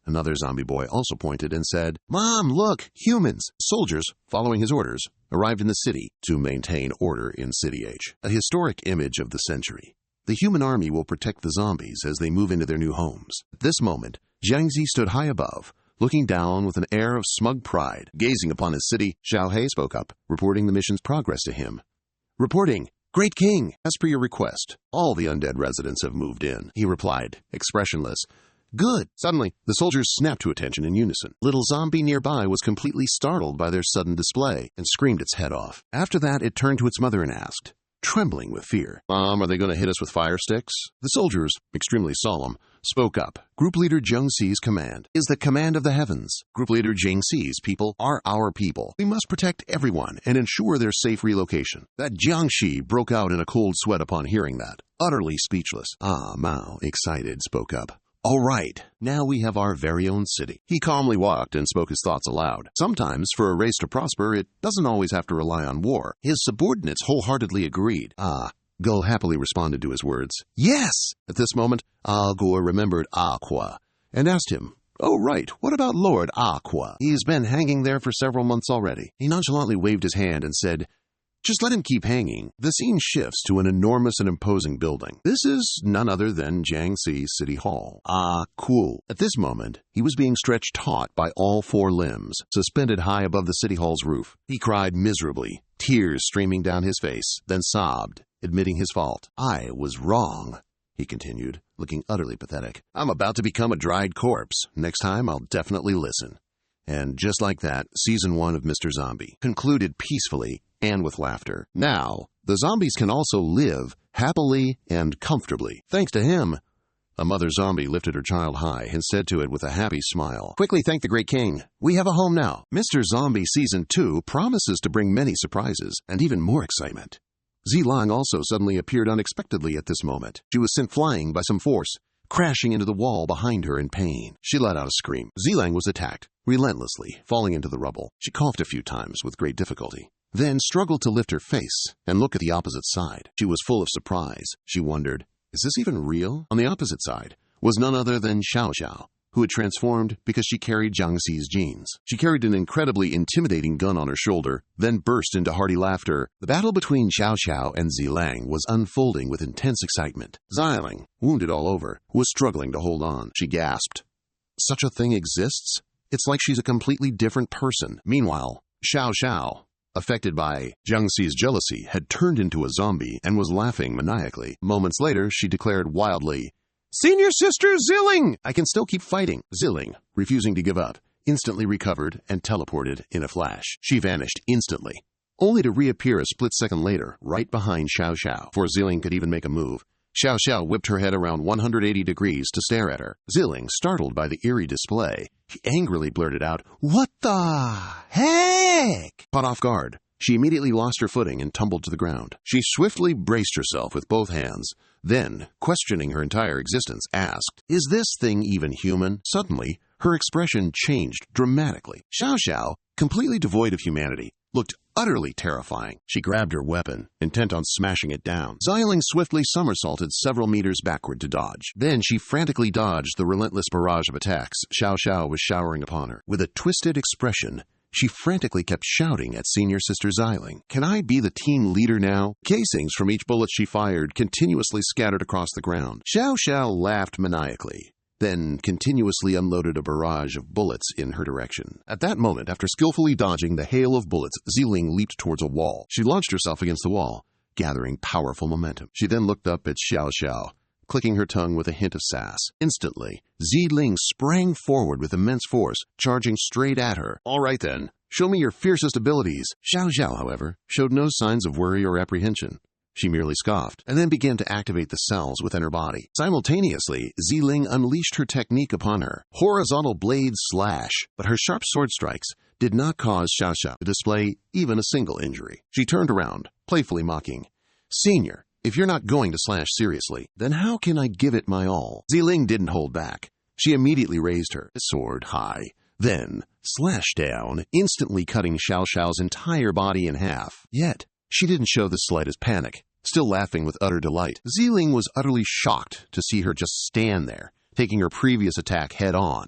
Another zombie boy also pointed and said, Mom, look, humans. Soldiers, following his orders, arrived in the city to maintain order in City H, a historic image of the century. The human army will protect the zombies as they move into their new homes. At this moment, Jiangzi stood high above, looking down with an air of smug pride. Gazing upon his city, Xiao He spoke up, reporting the mission's progress to him. "Reporting, Great King, as per your request, all the undead residents have moved in," he replied, expressionless. "Good." Suddenly, the soldiers snapped to attention in unison. Little zombie nearby was completely startled by their sudden display and screamed its head off. After that, it turned to its mother and asked, trembling with fear, "Mom, are they going to hit us with fire sticks?" The soldiers, extremely solemn, spoke up. Group Leader Jiangxi's command is the command of the heavens. Group Leader Jiangxi's people are our people. We must protect everyone and ensure their safe relocation. That Jiangxi broke out in a cold sweat upon hearing that, utterly speechless. Mao, excited, spoke up. "All right, now we have our very own city." He calmly walked and spoke his thoughts aloud. Sometimes, for a race to prosper, it doesn't always have to rely on war. His subordinates wholeheartedly agreed. Go happily responded to his words. "Yes!" At this moment, Gore remembered Aqua and asked him, "Oh, right, what about Lord Aqua? He's been hanging there for several months already." He nonchalantly waved his hand and said, "Just let him keep hanging." The scene shifts to an enormous and imposing building. This is none other than Jiangxi City Hall. Cool. At this moment, he was being stretched taut by all four limbs, suspended high above the City Hall's roof. He cried miserably, tears streaming down his face, then sobbed, admitting his fault. "I was wrong," he continued, looking utterly pathetic. "I'm about to become a dried corpse. Next time, I'll definitely listen." And just like that, Season 1 of Mr. Zombie concluded peacefully and with laughter. Now, the zombies can also live happily and comfortably. Thanks to him. A mother zombie lifted her child high and said to it with a happy smile, "Quickly thank the Great King. We have a home now." Mr. Zombie Season 2 promises to bring many surprises and even more excitement. Zilang also suddenly appeared unexpectedly at this moment. She was sent flying by some force, crashing into the wall behind her in pain. She let out a scream. Zilang was attacked, relentlessly, falling into the rubble. She coughed a few times with great difficulty, then struggled to lift her face and look at the opposite side. She was full of surprise. She wondered, is this even real? On the opposite side was none other than Xiao Xiao, who had transformed because she carried Jiangxi's genes. She carried an incredibly intimidating gun on her shoulder, then burst into hearty laughter. The battle between Xiao Xiao and Zilang was unfolding with intense excitement. Zilang, wounded all over, was struggling to hold on. She gasped, "Such a thing exists? It's like she's a completely different person." Meanwhile, Xiao Xiao, affected by Jiangxi's jealousy, had turned into a zombie and was laughing maniacally. Moments later, she declared wildly, "Senior Sister Ziling! I can still keep fighting." Ziling, refusing to give up, instantly recovered and teleported in a flash. She vanished instantly, only to reappear a split second later, right behind Xiao Xiao. Before Ziling could even make a move, Xiao Xiao whipped her head around 180 degrees to stare at her. Ziling, startled by the eerie display, he angrily blurted out, "What the heck?" Caught off guard, she immediately lost her footing and tumbled to the ground. She swiftly braced herself with both hands, then, questioning her entire existence, asked, "Is this thing even human?" Suddenly, her expression changed dramatically. Xiao Xiao, completely devoid of humanity, looked utterly terrifying. She grabbed her weapon, intent on smashing it down. Ziling swiftly somersaulted several meters backward to dodge. Then she frantically dodged the relentless barrage of attacks Xiao Xiao was showering upon her. With a twisted expression, she frantically kept shouting at Senior Sister Ziling, "Can I be the team leader now?" Casings from each bullet she fired continuously scattered across the ground. Xiao Xiao laughed maniacally, then continuously unloaded a barrage of bullets in her direction. At that moment, after skillfully dodging the hail of bullets, Ziling leaped towards a wall. She launched herself against the wall, gathering powerful momentum. She then looked up at Xiao Xiao, clicking her tongue with a hint of sass. Instantly, Ziling sprang forward with immense force, charging straight at her. "All right then, show me your fiercest abilities." Xiao Xiao, however, showed no signs of worry or apprehension. She merely scoffed, and then began to activate the cells within her body. Simultaneously, Ziling unleashed her technique upon her. Horizontal blade slash, but her sharp sword strikes did not cause Xiao Xiao to display even a single injury. She turned around, playfully mocking, "Senior, if you're not going to slash seriously, then how can I give it my all?" Ziling didn't hold back. She immediately raised her sword high, then slashed down, instantly cutting Xiao Xiao's entire body in half. Yet, she didn't show the slightest panic, still laughing with utter delight. Ziling was utterly shocked to see her just stand there, taking her previous attack head on.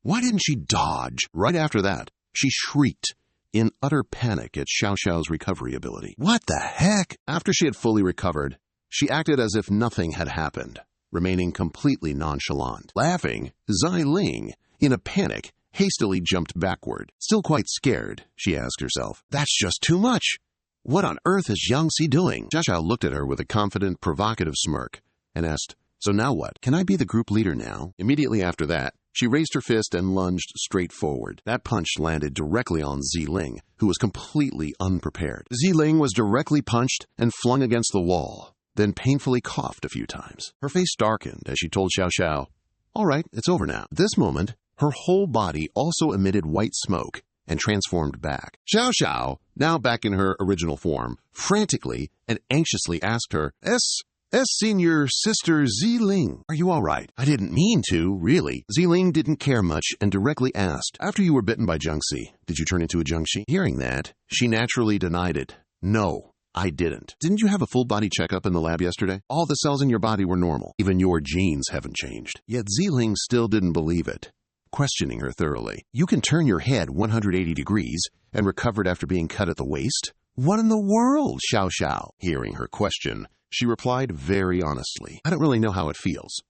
Why didn't she dodge? Right after that, she shrieked, in utter panic at Xiao Xiao's recovery ability. What the heck? After she had fully recovered, she acted as if nothing had happened, remaining completely nonchalant. Laughing, Zai Ling, in a panic, hastily jumped backward. Still quite scared, she asked herself, "That's just too much. What on earth is Jiangxi doing?" Xiao Xiao looked at her with a confident, provocative smirk and asked, "So now what? Can I be the group leader now?" Immediately after that, she raised her fist and lunged straight forward. That punch landed directly on Ziling, who was completely unprepared. Ziling was directly punched and flung against the wall, then painfully coughed a few times. Her face darkened as she told Xiao Xiao, "All right, it's over now." At this moment, her whole body also emitted white smoke and transformed back. Xiao Xiao, now back in her original form, frantically and anxiously asked her, Senior Sister Ziling, are you all right?" "I didn't mean to, really." Ziling didn't care much and directly asked, "After you were bitten by Jiangxi, did you turn into a Jiangxi?" Hearing that, she naturally denied it. "No, I didn't." "Didn't you have a full body checkup in the lab yesterday? All the cells in your body were normal. Even your genes haven't changed." Yet Ziling still didn't believe it, questioning her thoroughly. "You can turn your head 180 degrees and recovered after being cut at the waist? What in the world, Xiao Xiao?" Hearing her question, she replied very honestly, "I don't really know how it feels.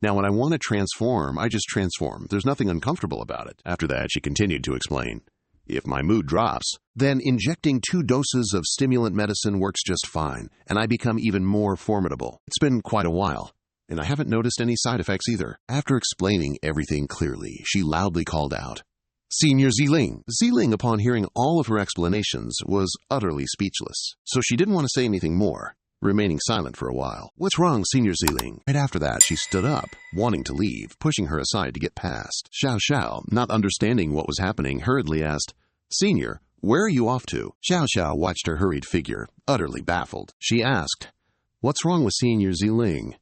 Now, when I want to transform, I just transform. There's nothing uncomfortable about it." After that, she continued to explain, "If my mood drops, then injecting 2 doses of stimulant medicine works just fine, and I become even more formidable. It's been quite a while, and I haven't noticed any side effects either." After explaining everything clearly, she loudly called out, "Senior Ziling." Ziling, upon hearing all of her explanations, was utterly speechless, so she didn't want to say anything more, remaining silent for a while. "What's wrong, Senior Ziling?" Right after that, she stood up, wanting to leave, pushing her aside to get past. Xiao Xiao, not understanding what was happening, hurriedly asked, "Senior, where are you off to?" Xiao Xiao watched her hurried figure, utterly baffled. She asked, "What's wrong with Senior Ziling?"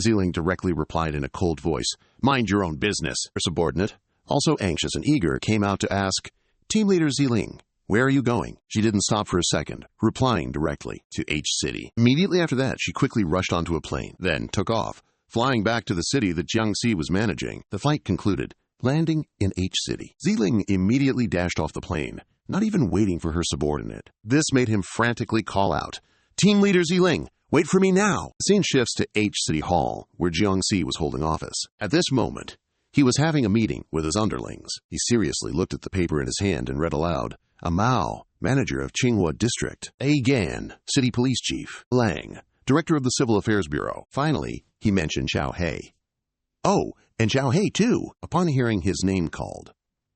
Ziling directly replied in a cold voice, "Mind your own business." Her subordinate, also anxious and eager, came out to ask, "Team Leader Ziling, where are you going?" She didn't stop for a second, replying directly, "To H City." Immediately after that, she quickly rushed onto a plane, then took off, flying back to the city that Jiangxi was managing. The flight concluded, landing in H City. Ziling immediately dashed off the plane, not even waiting for her subordinate. This made him frantically call out, "Team Leader Ziling, wait for me now!" The scene shifts to H City Hall, where Jiangxi was holding office. At this moment, he was having a meeting with his underlings. He seriously looked at the paper in his hand and read aloud, "A Mao, manager of Qinghua District. A Gan, city police chief. Lang, director of the Civil Affairs Bureau." Finally, he mentioned Xiao He. "Oh, and Xiao He too." Upon hearing his name called,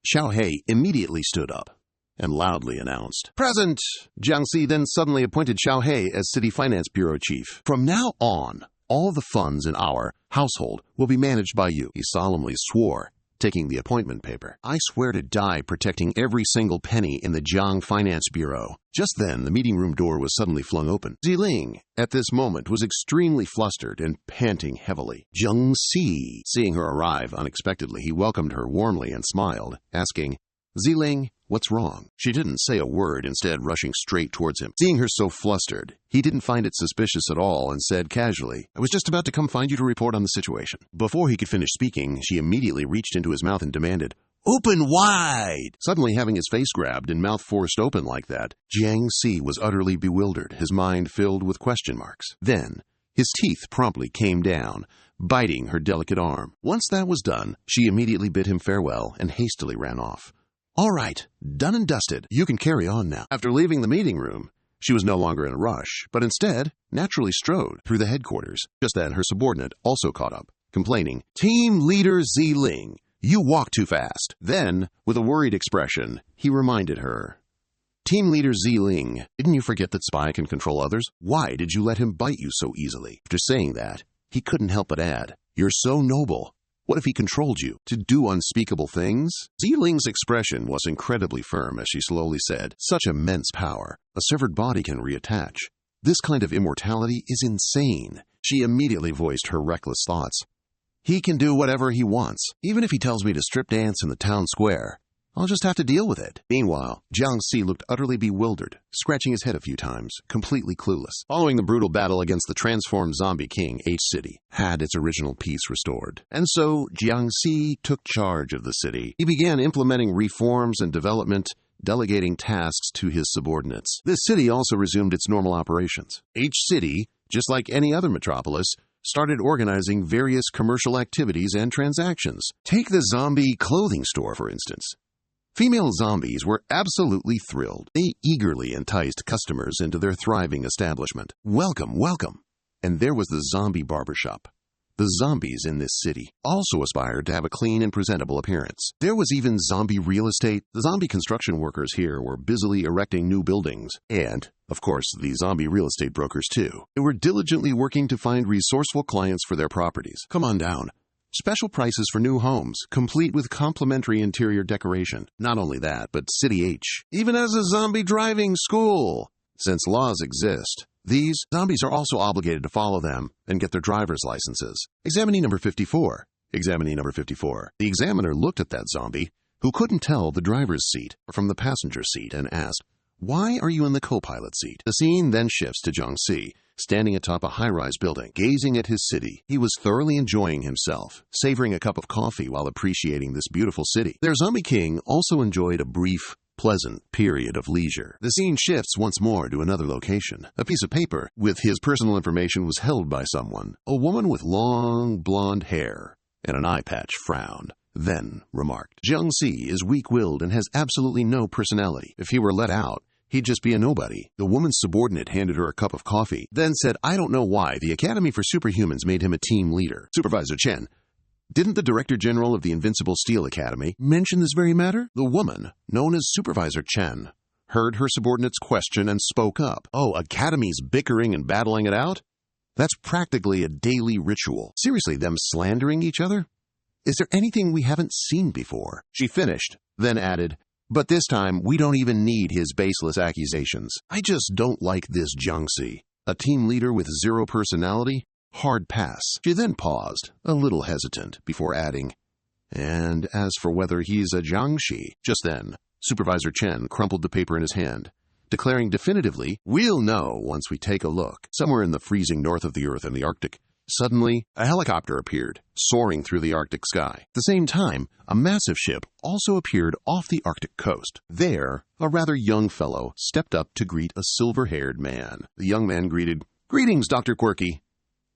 Xiao He immediately stood up and loudly announced, "Present!" Jiangxi then suddenly appointed Xiao He as City Finance Bureau Chief. "From now on, all the funds in our household will be managed by you," he solemnly swore, taking the appointment paper. "I swear to die protecting every single penny in the Jiang Finance Bureau." Just then, the meeting room door was suddenly flung open. Ziling, at this moment, was extremely flustered and panting heavily. Jiangxi, seeing her arrive unexpectedly, he welcomed her warmly and smiled, asking, "Ziling, what's wrong?" She didn't say a word, instead rushing straight towards him. Seeing her so flustered, he didn't find it suspicious at all and said casually, "I was just about to come find you to report on the situation." Before he could finish speaking, she immediately reached into his mouth and demanded, "Open wide!" Suddenly having his face grabbed and mouth forced open like that, Jiangxi was utterly bewildered, his mind filled with question marks. Then, his teeth promptly came down, biting her delicate arm. Once that was done, she immediately bid him farewell and hastily ran off. "All right, done and dusted. You can carry on now." After leaving the meeting room, she was no longer in a rush, but instead naturally strode through the headquarters. Just then, her subordinate also caught up, complaining, "Team Leader Ziling, you walk too fast." Then, with a worried expression, he reminded her, "Team Leader Ziling, didn't you forget that Spy can control others? Why did you let him bite you so easily?" After saying that, he couldn't help but add, "You're so noble. What if he controlled you to do unspeakable things?" Ziling's expression was incredibly firm as she slowly said, "Such immense power. A severed body can reattach. This kind of immortality is insane." She immediately voiced her reckless thoughts. "He can do whatever he wants. Even if he tells me to strip dance in the town square, I'll just have to deal with it." Meanwhile, Jiangxi looked utterly bewildered, scratching his head a few times, completely clueless. Following the brutal battle against the transformed zombie king, H City had its original peace restored. And so, Jiangxi took charge of the city. He began implementing reforms and development delegating tasks to his subordinates. This city also resumed its normal operations. Each city, just like any other metropolis, started organizing various commercial activities and transactions. Take the zombie clothing store, for instance. Female zombies were absolutely thrilled. They eagerly enticed customers into their thriving establishment. Welcome, welcome. And there was the zombie barbershop. The zombies in this city also aspired to have a clean and presentable appearance. There was even zombie real estate. The zombie construction workers here were busily erecting new buildings. And, of course, the zombie real estate brokers too. They were diligently working to find resourceful clients for their properties. Come on down. Special prices for new homes, complete with complimentary interior decoration. Not only that, but City H even has a zombie driving school. Since laws exist, these zombies are also obligated to follow them and get their driver's licenses. Examinee number 54. Examinee number 54. The examiner looked at that zombie, who couldn't tell the driver's seat from the passenger seat, and asked, "Why are you in the co-pilot seat?" The scene then shifts to Jiangxi, standing atop a high-rise building, gazing at his city. He was thoroughly enjoying himself, savoring a cup of coffee while appreciating this beautiful city. Their zombie king also enjoyed a brief, pleasant period of leisure. The scene shifts once more to another location. A piece of paper with his personal information was held by someone. A woman with long, blonde hair and an eye patch frowned, then remarked, "Jiangxi is weak-willed and has absolutely no personality. If he were let out, he'd just be a nobody." The woman's subordinate handed her a cup of coffee, then said, "I don't know why the Academy for Superhumans made him a team leader." Supervisor Chen, "Didn't the Director General of the Invincible Steel Academy mention this very matter?" The woman, known as Supervisor Chen, heard her subordinate's question and spoke up. "Oh, Academy's bickering and battling it out? That's practically a daily ritual. Seriously, them slandering each other? Is there anything we haven't seen before?" She finished, then added, "But this time, we don't even need his baseless accusations. I just don't like this Jiangxi. A team leader with zero personality? Hard pass." She then paused, a little hesitant, before adding, "And as for whether he's a Jiangxi," just then, Supervisor Chen crumpled the paper in his hand, declaring definitively, "We'll know once we take a look." Somewhere in the freezing north of the Earth and the Arctic, suddenly, a helicopter appeared, soaring through the Arctic sky. At the same time, a massive ship also appeared off the Arctic coast. There, a rather young fellow stepped up to greet a silver-haired man. The young man greeted, "Greetings, Dr. Quirky."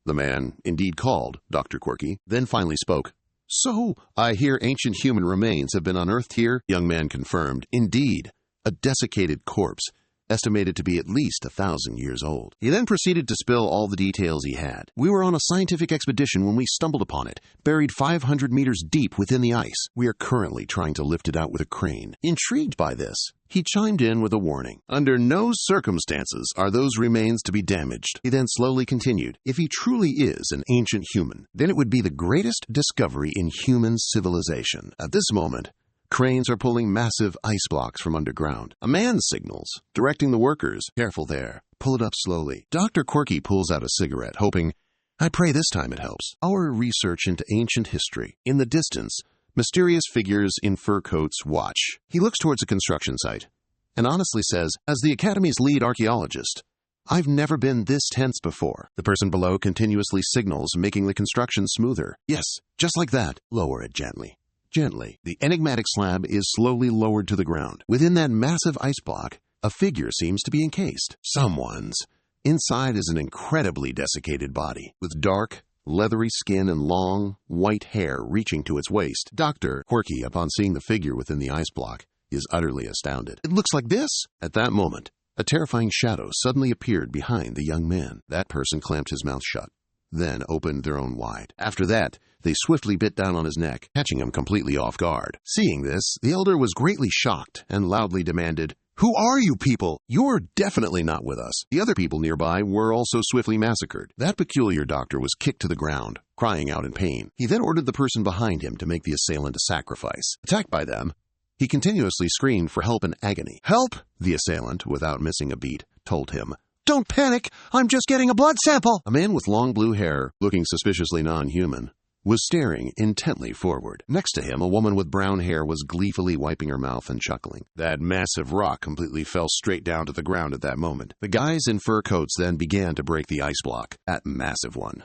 The man, indeed called Dr. Quirky, then finally spoke. "So, I hear ancient human remains have been unearthed here?" Young man confirmed, "Indeed, a desiccated corpse, estimated to be at least 1,000 years old." He then proceeded to spill all the details he had. "We were on a scientific expedition when we stumbled upon it, buried 500 meters deep within the ice. We are currently trying to lift it out with a crane." Intrigued by this, he chimed in with a warning. "Under no circumstances are those remains to be damaged." He then slowly continued, "If he truly is an ancient human, then it would be the greatest discovery in human civilization. At this moment, cranes are pulling massive ice blocks from underground. A man signals, directing the workers, 'Careful there. Pull it up slowly.'" Dr. Quirky pulls out a cigarette, hoping, "I pray this time it helps." Our research into ancient history. In the distance, mysterious figures in fur coats watch. He looks towards a construction site and honestly says, "As the Academy's lead archaeologist, I've never been this tense before." The person below continuously signals, making the construction smoother. "Yes, just like that. Lower it gently. Gently." The enigmatic slab is slowly lowered to the ground. Within that massive ice block, a figure seems to be encased. Someone's. Inside is an incredibly desiccated body, with dark, leathery skin and long, white hair reaching to its waist. Dr. Quirky, upon seeing the figure within the ice block, is utterly astounded. "It looks like this!" At that moment, a terrifying shadow suddenly appeared behind the young man. That person clamped his mouth shut, then opened their own wide. After that, they swiftly bit down on his neck, catching him completely off guard. Seeing this, the elder was greatly shocked and loudly demanded, "Who are you people? You're definitely not with us." The other people nearby were also swiftly massacred. That peculiar doctor was kicked to the ground, crying out in pain. He then ordered the person behind him to make the assailant a sacrifice. Attacked by them, he continuously screamed for help in agony. "Help!" The assailant, without missing a beat, told him. "Don't panic! I'm just getting a blood sample!" A man with long blue hair, looking suspiciously non-human, was staring intently forward. Next to him, a woman with brown hair was gleefully wiping her mouth and chuckling. That massive rock completely fell straight down to the ground at that moment. The guys in fur coats then began to break the ice block, that massive one.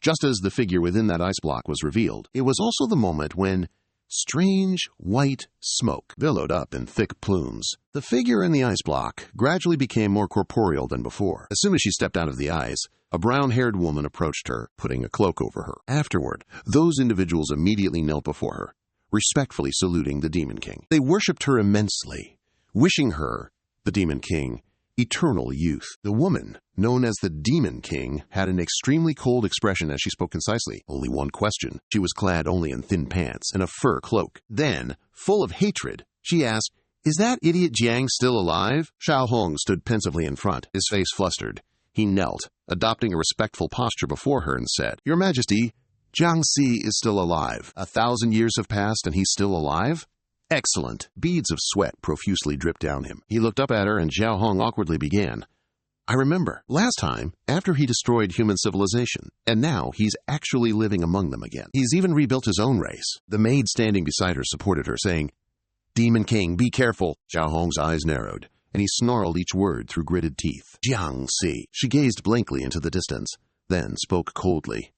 Just as the figure within that ice block was revealed, it was also the moment when Strange, white smoke billowed up in thick plumes. The figure in the ice block gradually became more corporeal than before. As soon as she stepped out of the ice, a brown-haired woman approached her, putting a cloak over her. Afterward, those individuals immediately knelt before her, respectfully saluting the Demon King. They worshipped her immensely, wishing her, the Demon King, eternal youth. The woman, known as the Demon King, had an extremely cold expression as she spoke concisely. Only one question. She was clad only in thin pants and a fur cloak. Then, full of hatred, she asked, "Is that idiot Jiang still alive?" Xiao Hong stood pensively in front, his face flustered. He knelt, adopting a respectful posture before her, and said, "Your Majesty, Jiang Si is still alive. 1,000 years have passed and he's still alive?" "Excellent." Beads of sweat profusely dripped down him. He looked up at her, and Xiao Hong awkwardly began. "I remember. Last time, after he destroyed human civilization, and now he's actually living among them again. He's even rebuilt his own race." The maid standing beside her supported her, saying, "Demon King, be careful." Xiao Hong's eyes narrowed, and he snarled each word through gritted teeth. "Jiang Si." She gazed blankly into the distance, then spoke coldly.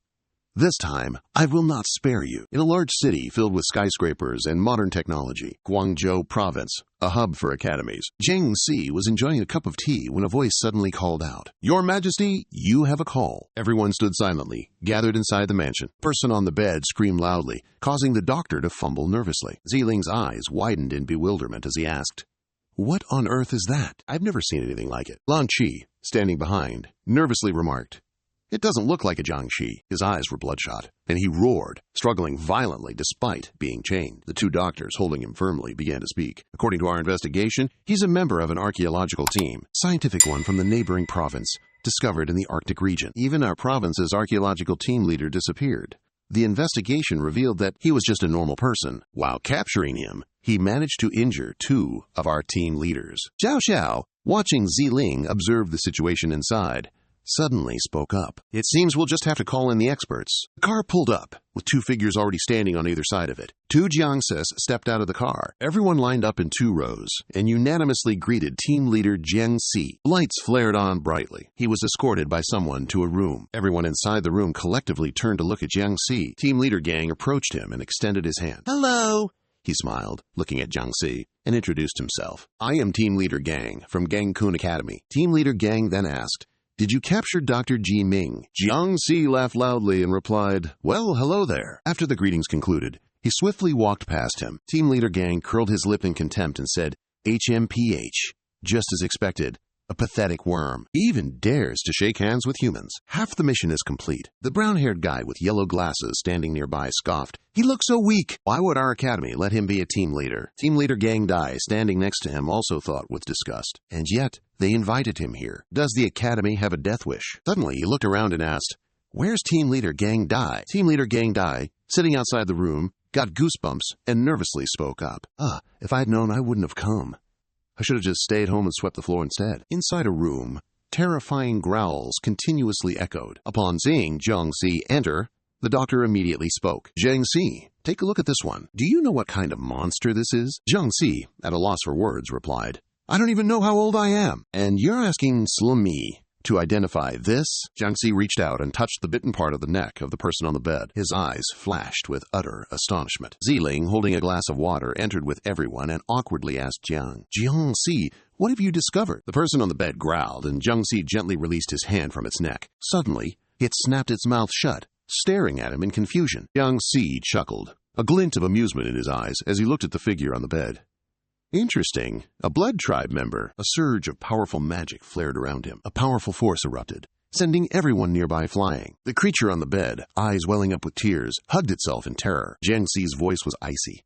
"This time, I will not spare you." In a large city filled with skyscrapers and modern technology, Guangzhou Province, a hub for academies, Jiang Si was enjoying a cup of tea when a voice suddenly called out, "Your Majesty, you have a call." Everyone stood silently, gathered inside the mansion. The person on the bed screamed loudly, causing the doctor to fumble nervously. Ziling's eyes widened in bewilderment as he asked, "What on earth is that? I've never seen anything like it." Lan Qi, standing behind, nervously remarked, "It doesn't look like a Jiangxi." His eyes were bloodshot, and he roared, struggling violently despite being chained. The two doctors, holding him firmly, began to speak. "According to our investigation, he's a member of an archaeological team, scientific one from the neighboring province, discovered in the Arctic region. Even our province's archaeological team leader disappeared. The investigation revealed that he was just a normal person. While capturing him, he managed to injure 2 of our team leaders." Zhao Xiao, watching Ziling observe the situation inside, suddenly spoke up. "It seems we'll just have to call in the experts." The car pulled up, with 2 figures already standing on either side of it. 2 Jiangses stepped out of the car. Everyone lined up in 2 rows, and unanimously greeted team leader Jiang Si. Lights flared on brightly. He was escorted by someone to a room. Everyone inside the room collectively turned to look at Jiang Si. Team leader Gang approached him and extended his hand. "Hello," he smiled, looking at Jiang Si, and introduced himself. "I am team leader Gang, from Gangkun Academy." Team leader Gang then asked, "Did you capture Dr. Ji Ming?" Jiang Si laughed loudly and replied, "Well, hello there." After the greetings concluded, he swiftly walked past him. Team leader Gang curled his lip in contempt and said, "HMPH. Just as expected. A pathetic worm. He even dares to shake hands with humans. Half the mission is complete." The brown-haired guy with yellow glasses standing nearby scoffed, "He looks so weak. Why would our academy let him be a team leader?" Team leader Gang Dai, standing next to him, also thought with disgust. And yet, they invited him here. Does the academy have a death wish? Suddenly, he looked around and asked, "Where's team leader Gang Dai?" Team leader Gang Dai, sitting outside the room, got goosebumps and nervously spoke up. If I'd known, I wouldn't have come. I should have just stayed home and swept the floor instead." Inside a room, terrifying growls continuously echoed. Upon seeing Jiang Si enter, the doctor immediately spoke. "Jiang Si, take a look at this one. Do you know what kind of monster this is?" Jiang Si, at a loss for words, replied, "I don't even know how old I am. And you're asking me to identify this?" Jiang Si reached out and touched the bitten part of the neck of the person on the bed. His eyes flashed with utter astonishment. Ziling, holding a glass of water, entered with everyone and awkwardly asked Jiang Si, "What have you discovered?" The person on the bed growled, and Jiang Si gently released his hand from its neck. Suddenly, it snapped its mouth shut, staring at him in confusion. Jiang Si chuckled, a glint of amusement in his eyes as he looked at the figure on the bed. "Interesting. A blood tribe member." A surge of powerful magic flared around him. A powerful force erupted, sending everyone nearby flying. The creature on the bed, eyes welling up with tears, hugged itself in terror. Jiang Si's voice was icy.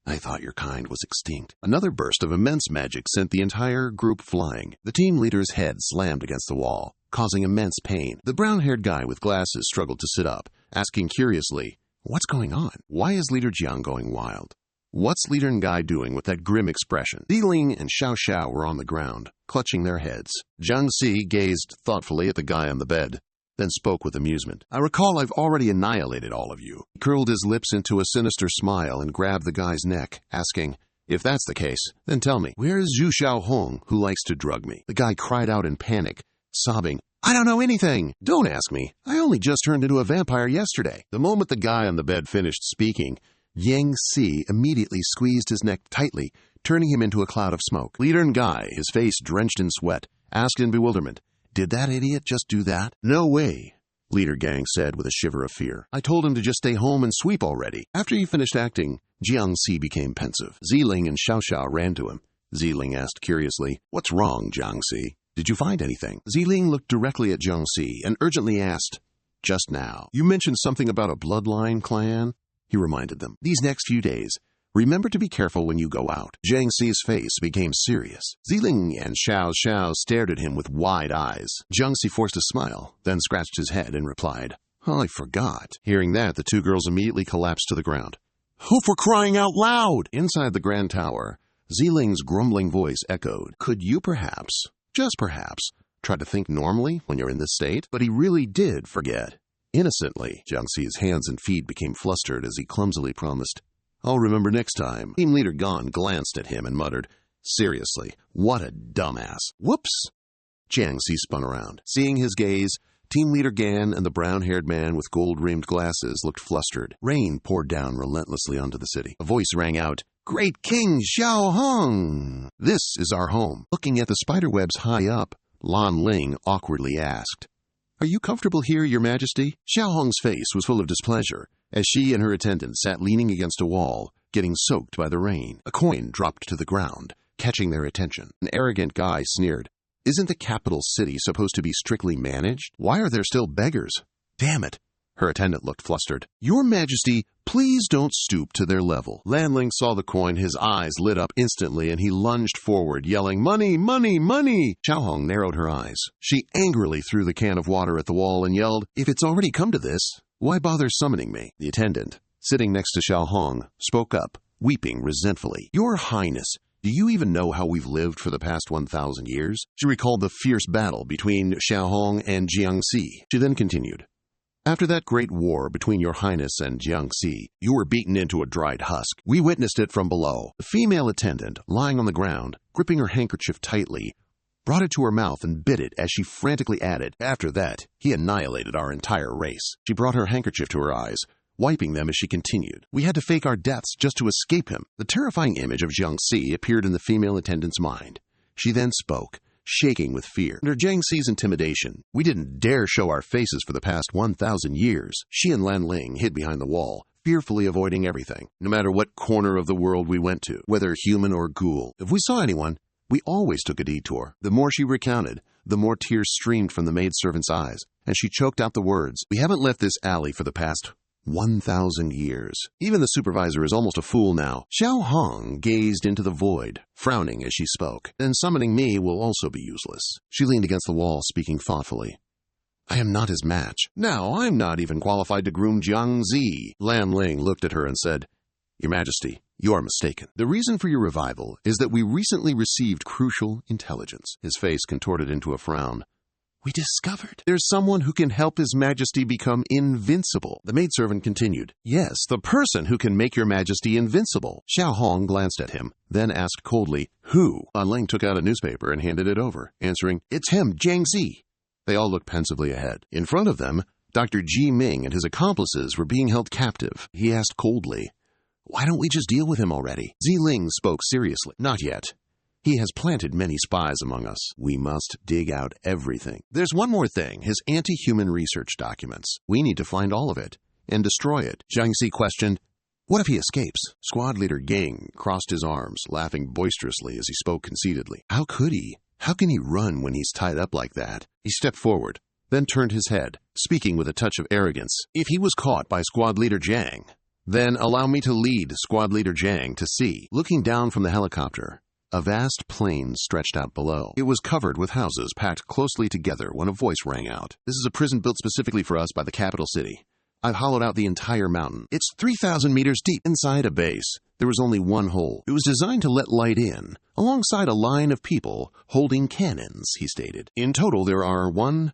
"I thought your kind was extinct." Another burst of immense magic sent the entire group flying. The team leader's head slammed against the wall, causing immense pain. The brown-haired guy with glasses struggled to sit up, asking curiously, "What's going on? Why is Leader Jiang going wild? What's Leader Ngai doing with that grim expression?" Ziling and Xiao Xiao were on the ground, clutching their heads. Jiang Si gazed thoughtfully at the guy on the bed, then spoke with amusement. "I recall I've already annihilated all of you." He curled his lips into a sinister smile and grabbed the guy's neck, asking, "If that's the case, then tell me, where is Zhu Xiaohong, who likes to drug me?" The guy cried out in panic, sobbing, "I don't know anything. Don't ask me. I only just turned into a vampire yesterday." The moment the guy on the bed finished speaking, Yang Si immediately squeezed his neck tightly, turning him into a cloud of smoke. Leader Ngai, his face drenched in sweat, asked in bewilderment, "Did that idiot just do that?" "No way," Leader Gang said with a shiver of fear. "I told him to just stay home and sweep already." After he finished acting, Jiang Si became pensive. Ziling and Xiao Xiao ran to him. Ziling asked curiously, "What's wrong, Jiang Si? Did you find anything?" Ziling looked directly at Jiang Si and urgently asked, "Just now, you mentioned something about a bloodline clan?" He reminded them, "These next few days, remember to be careful when you go out." Jiang Si's face became serious. Ziling and Xiao Xiao stared at him with wide eyes. Jiang Si forced a smile, then scratched his head and replied, "Oh, I forgot." Hearing that, the two girls immediately collapsed to the ground. "Who for crying out loud?" Inside the Grand Tower, Ziling's grumbling voice echoed, "Could you perhaps, just perhaps, try to think normally when you're in this state?" But he really did forget. Innocently, Jiang Si's hands and feet became flustered as he clumsily promised, "I'll remember next time." Team Leader Gon glanced at him and muttered, "Seriously, what a dumbass." Whoops! Jiang Si spun around. Seeing his gaze, Team Leader Gan and the brown-haired man with gold-rimmed glasses looked flustered. Rain poured down relentlessly onto the city. A voice rang out, "Great King Xiao Hong! This is our home." Looking at the spiderwebs high up, Lan Ling awkwardly asked, "Are you comfortable here, Your Majesty?" Xiao Hong's face was full of displeasure as she and her attendant sat leaning against a wall, getting soaked by the rain. A coin dropped to the ground, catching their attention. An arrogant guy sneered, "Isn't the capital city supposed to be strictly managed? Why are there still beggars?" "Damn it!" Her attendant looked flustered. "Your Majesty, please don't stoop to their level." Lanling saw the coin, his eyes lit up instantly, and he lunged forward, yelling, "Money, money, money!" Xiao Hong narrowed her eyes. She angrily threw the can of water at the wall and yelled, "If it's already come to this, why bother summoning me?" The attendant, sitting next to Xiao Hong, spoke up, weeping resentfully. "Your Highness, do you even know how we've lived for the past 1,000 years?" She recalled the fierce battle between Xiao Hong and Jiang Si. She then continued, "After that great war between Your Highness and Jiang Si, you were beaten into a dried husk. We witnessed it from below." The female attendant, lying on the ground, gripping her handkerchief tightly, brought it to her mouth and bit it as she frantically added, "After that, he annihilated our entire race." She brought her handkerchief to her eyes, wiping them as she continued, "We had to fake our deaths just to escape him." The terrifying image of Jiang Si appeared in the female attendant's mind. She then spoke, shaking with fear. Under Jiang Si's intimidation, we didn't dare show our faces for the past 1,000 years. She and Lan Ling hid behind the wall, fearfully avoiding everything, no matter what corner of the world we went to, whether human or ghoul. If we saw anyone, we always took a detour. The more she recounted, the more tears streamed from the maidservant's eyes, and she choked out the words, "We haven't left this alley for the past 1,000 years. Even the supervisor is almost a fool now." Xiao Hong gazed into the void, frowning as she spoke. "Then summoning me will also be useless." She leaned against the wall, speaking thoughtfully. "I am not his match. Now, I'm not even qualified to groom Jiang Zi." Lan Ling looked at her and said, "Your Majesty, you are mistaken. The reason for your revival is that we recently received crucial intelligence." His face contorted into a frown. "We discovered there's someone who can help His Majesty become invincible." The maidservant continued, "Yes, the person who can make Your Majesty invincible." Xiao Hong glanced at him, then asked coldly, "Who?" Lan Ling took out a newspaper and handed it over, answering, "It's him, Jiang Zi." They all looked pensively ahead. In front of them, Dr. Ji Ming and his accomplices were being held captive. He asked coldly, "Why don't we just deal with him already?" Ziling spoke seriously, "Not yet. He has planted many spies among us. We must dig out everything. There's one more thing, his anti-human research documents. We need to find all of it and destroy it." Jiang Si questioned, "What if he escapes?" Squad leader Gang crossed his arms, laughing boisterously as he spoke conceitedly. "How could he? How can he run when he's tied up like that?" He stepped forward, then turned his head, speaking with a touch of arrogance. "If he was caught by Squad leader Jiang, then allow me to lead Squad leader Jiang to sea." Looking down from the helicopter, a vast plain stretched out below. It was covered with houses packed closely together when a voice rang out. "This is a prison built specifically for us by the capital city. I've hollowed out the entire mountain. It's 3,000 meters deep. Inside a base, there was only one hole. It was designed to let light in, alongside a line of people holding cannons," he stated. "In total, there are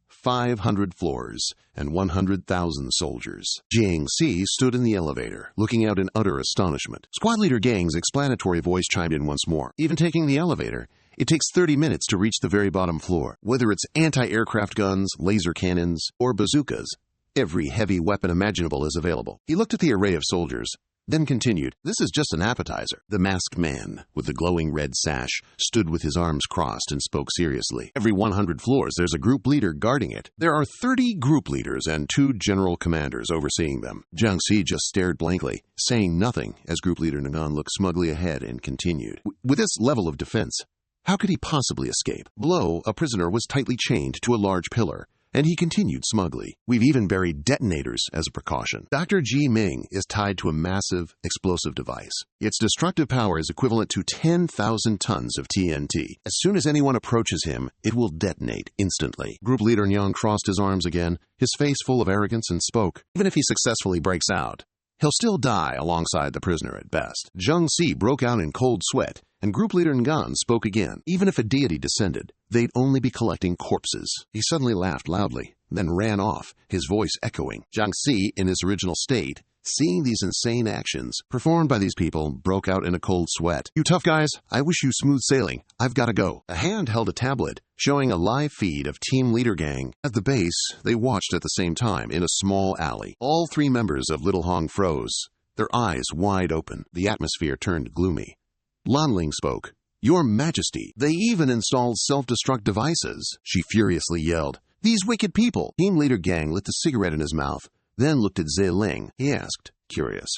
500 floors and 100,000 soldiers." Jiang Si stood in the elevator, looking out in utter astonishment. Squad leader Gang's explanatory voice chimed in once more. "Even taking the elevator, it takes 30 minutes to reach the very bottom floor. Whether it's anti-aircraft guns, laser cannons, or bazookas, every heavy weapon imaginable is available." He looked at the array of soldiers, then continued, "This is just an appetizer." The masked man, with the glowing red sash, stood with his arms crossed and spoke seriously. "Every 100 floors, there's a group leader guarding it. There are 30 group leaders and 2 general commanders overseeing them." Jiang Si just stared blankly, saying nothing as Group Leader Nagan looked smugly ahead and continued. With this level of defense, how could he possibly escape? Below, a prisoner was tightly chained to a large pillar, and he continued smugly. "We've even buried detonators as a precaution. Dr. Ji Ming is tied to a massive explosive device. Its destructive power is equivalent to 10,000 tons of TNT. As soon as anyone approaches him, it will detonate instantly." Group Leader Nyang crossed his arms again, his face full of arrogance, and spoke. "Even if he successfully breaks out, he'll still die alongside the prisoner at best." Jiang Si broke out in cold sweat, and Group Leader Ngan spoke again. "Even if a deity descended, they'd only be collecting corpses." He suddenly laughed loudly, then ran off, his voice echoing. Jiang Si, in his original state, seeing these insane actions performed by these people, broke out in a cold sweat. "You tough guys, I wish you smooth sailing. I've got to go." A hand held a tablet, showing a live feed of Team Leader Gang. At the base, they watched at the same time in a small alley. All 3 members of Little Hong froze, their eyes wide open. The atmosphere turned gloomy. Lan Ling spoke. "Your Majesty, they even installed self-destruct devices," she furiously yelled. "These wicked people!" Team Leader Gang lit the cigarette in his mouth, then looked at Zhe Ling. He asked, curious,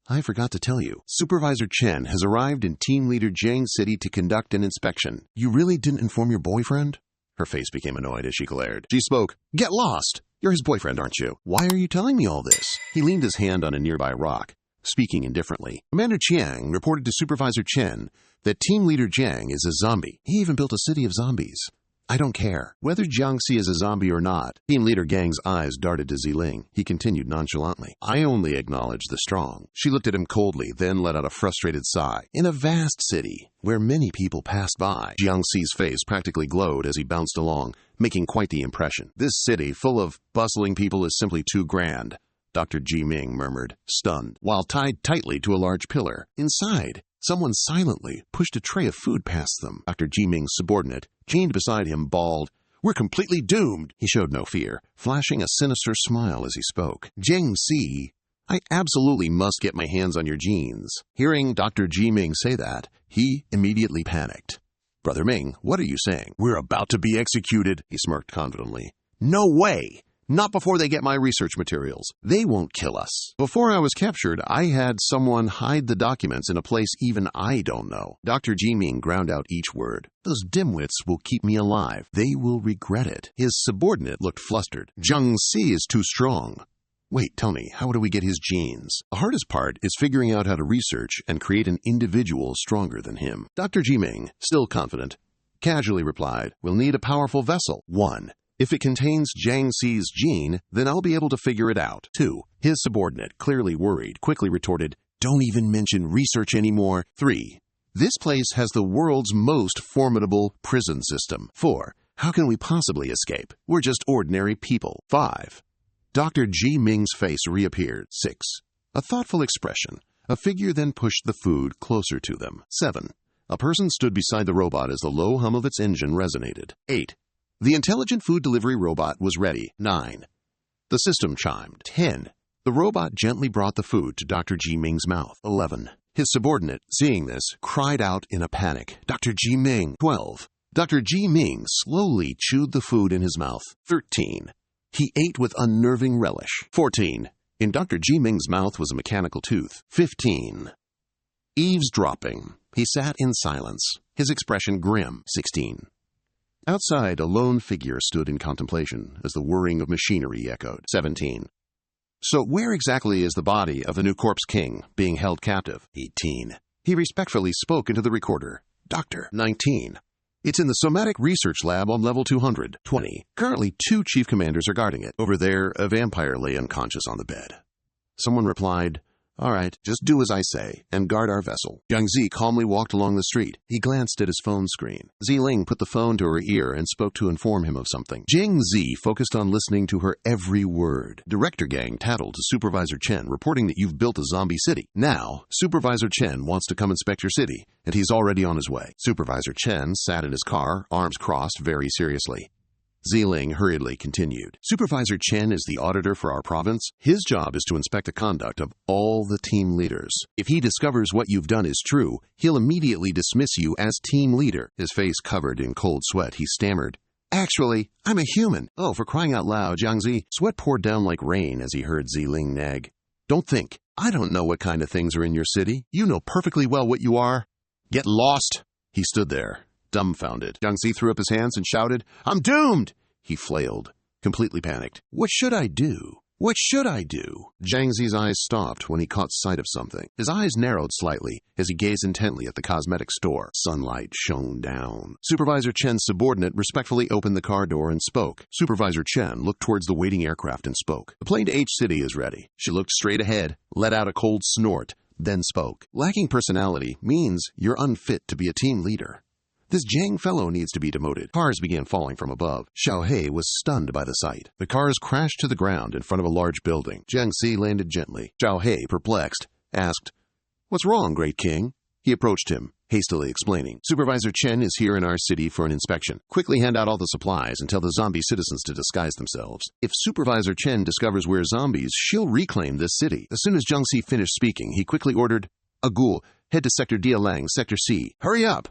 "I forgot to tell you. Supervisor Chen has arrived in Team Leader Jiang City to conduct an inspection." "You really didn't inform your boyfriend?" Her face became annoyed as she glared. She spoke. "Get lost! You're his boyfriend, aren't you? Why are you telling me all this?" He leaned his hand on a nearby rock, speaking indifferently. Commander Chiang reported to Supervisor Chen that Team Leader Jiang is a zombie. He even built a city of zombies. "I don't care. Whether Jiang Si is a zombie or not." Team Leader Gang's eyes darted to Ziling. He continued nonchalantly. "I only acknowledge the strong." She looked at him coldly, then let out a frustrated sigh. In a vast city, where many people passed by, Jiang Si's face practically glowed as he bounced along, making quite the impression. "This city, full of bustling people, is simply too grand," Dr. Ji Ming murmured, stunned, while tied tightly to a large pillar. Inside, someone silently pushed a tray of food past them. Dr. Ji Ming's subordinate, chained beside him, bawled, "We're completely doomed." He showed no fear, flashing a sinister smile as he spoke. "Jiang Si, I absolutely must get my hands on your genes." Hearing Dr. Ji Ming say that, he immediately panicked. "Brother Ming, what are you saying?" "We're about to be executed," he smirked confidently. "No way! Not before they get my research materials. They won't kill us. Before I was captured, I had someone hide the documents in a place even I don't know." Dr. Ji Ming ground out each word. "Those dimwits will keep me alive. They will regret it." His subordinate looked flustered. "Jiang Si is too strong." "Wait, tell me, how do we get his genes?" "The hardest part is figuring out how to research and create an individual stronger than him." Dr. Ji Ming, still confident, casually replied, "We'll need a powerful vessel. 1. If it contains Jiang Si's gene, then I'll be able to figure it out." 2. His subordinate, clearly worried, quickly retorted, "Don't even mention research anymore." 3. This place has the world's most formidable prison system. 4. How can we possibly escape? We're just ordinary people. 5. Dr. Ji Ming's face reappeared. 6. A thoughtful expression. A figure then pushed the food closer to them. 7. A person stood beside the robot as the low hum of its engine resonated. 8. The intelligent food delivery robot was ready. 9. The system chimed. 10. The robot gently brought the food to Dr. Ji Ming's mouth. 11. His subordinate, seeing this, cried out in a panic, "Dr. Ji Ming!" 12. Dr. Ji Ming slowly chewed the food in his mouth. 13. He ate with unnerving relish. 14. In Dr. Ji Ming's mouth was a mechanical tooth. 15. Eavesdropping. He sat in silence, his expression grim. 16. Outside, a lone figure stood in contemplation as the whirring of machinery echoed. 17. So where exactly is the body of the new corpse king being held captive? 18. He respectfully spoke into the recorder. Doctor. 19. It's in the somatic research lab on level 200. 20. Currently 2 chief commanders are guarding it. Over there, a vampire lay unconscious on the bed. Someone replied, "All right, just do as I say, and guard our vessel." Jiang Zi calmly walked along the street. He glanced at his phone screen. Ziling put the phone to her ear and spoke to inform him of something. Jiang Zi focused on listening to her every word. Director Gang tattled to Supervisor Chen, reporting that you've built a zombie city. Now, Supervisor Chen wants to come inspect your city, and he's already on his way. Supervisor Chen sat in his car, arms crossed, very seriously. Ziling hurriedly continued. Supervisor Chen is the auditor for our province. His job is to inspect the conduct of all the team leaders. If he discovers what you've done is true, he'll immediately dismiss you as team leader. His face covered in cold sweat, he stammered, "Actually, I'm a human." Oh, for crying out loud, Jiangzi. Sweat poured down like rain as he heard Ziling nag. "Don't think. I don't know what kind of things are in your city. You know perfectly well what you are. Get lost." He stood there, dumbfounded. Jiangzi threw up his hands and shouted, "I'm doomed!" He flailed, completely panicked. "What should I do? What should I do?" Jiangzi's eyes stopped when he caught sight of something. His eyes narrowed slightly as he gazed intently at the cosmetic store. Sunlight shone down. Supervisor Chen's subordinate respectfully opened the car door and spoke. Supervisor Chen looked towards the waiting aircraft and spoke. "The plane to H-City is ready." She looked straight ahead, let out a cold snort, then spoke. "Lacking personality means you're unfit to be a team leader. This Jiang fellow needs to be demoted." Cars began falling from above. Xiaohei was stunned by the sight. The cars crashed to the ground in front of a large building. Jiangxi landed gently. Xiaohei, perplexed, asked, "What's wrong, Great King?" He approached him, hastily explaining. "Supervisor Chen is here in our city for an inspection. Quickly hand out all the supplies and tell the zombie citizens to disguise themselves. If Supervisor Chen discovers we're zombies, she'll reclaim this city." As soon as Jiangxi finished speaking, he quickly ordered, "Agul, head to Sector Dialang, Sector C. Hurry up!"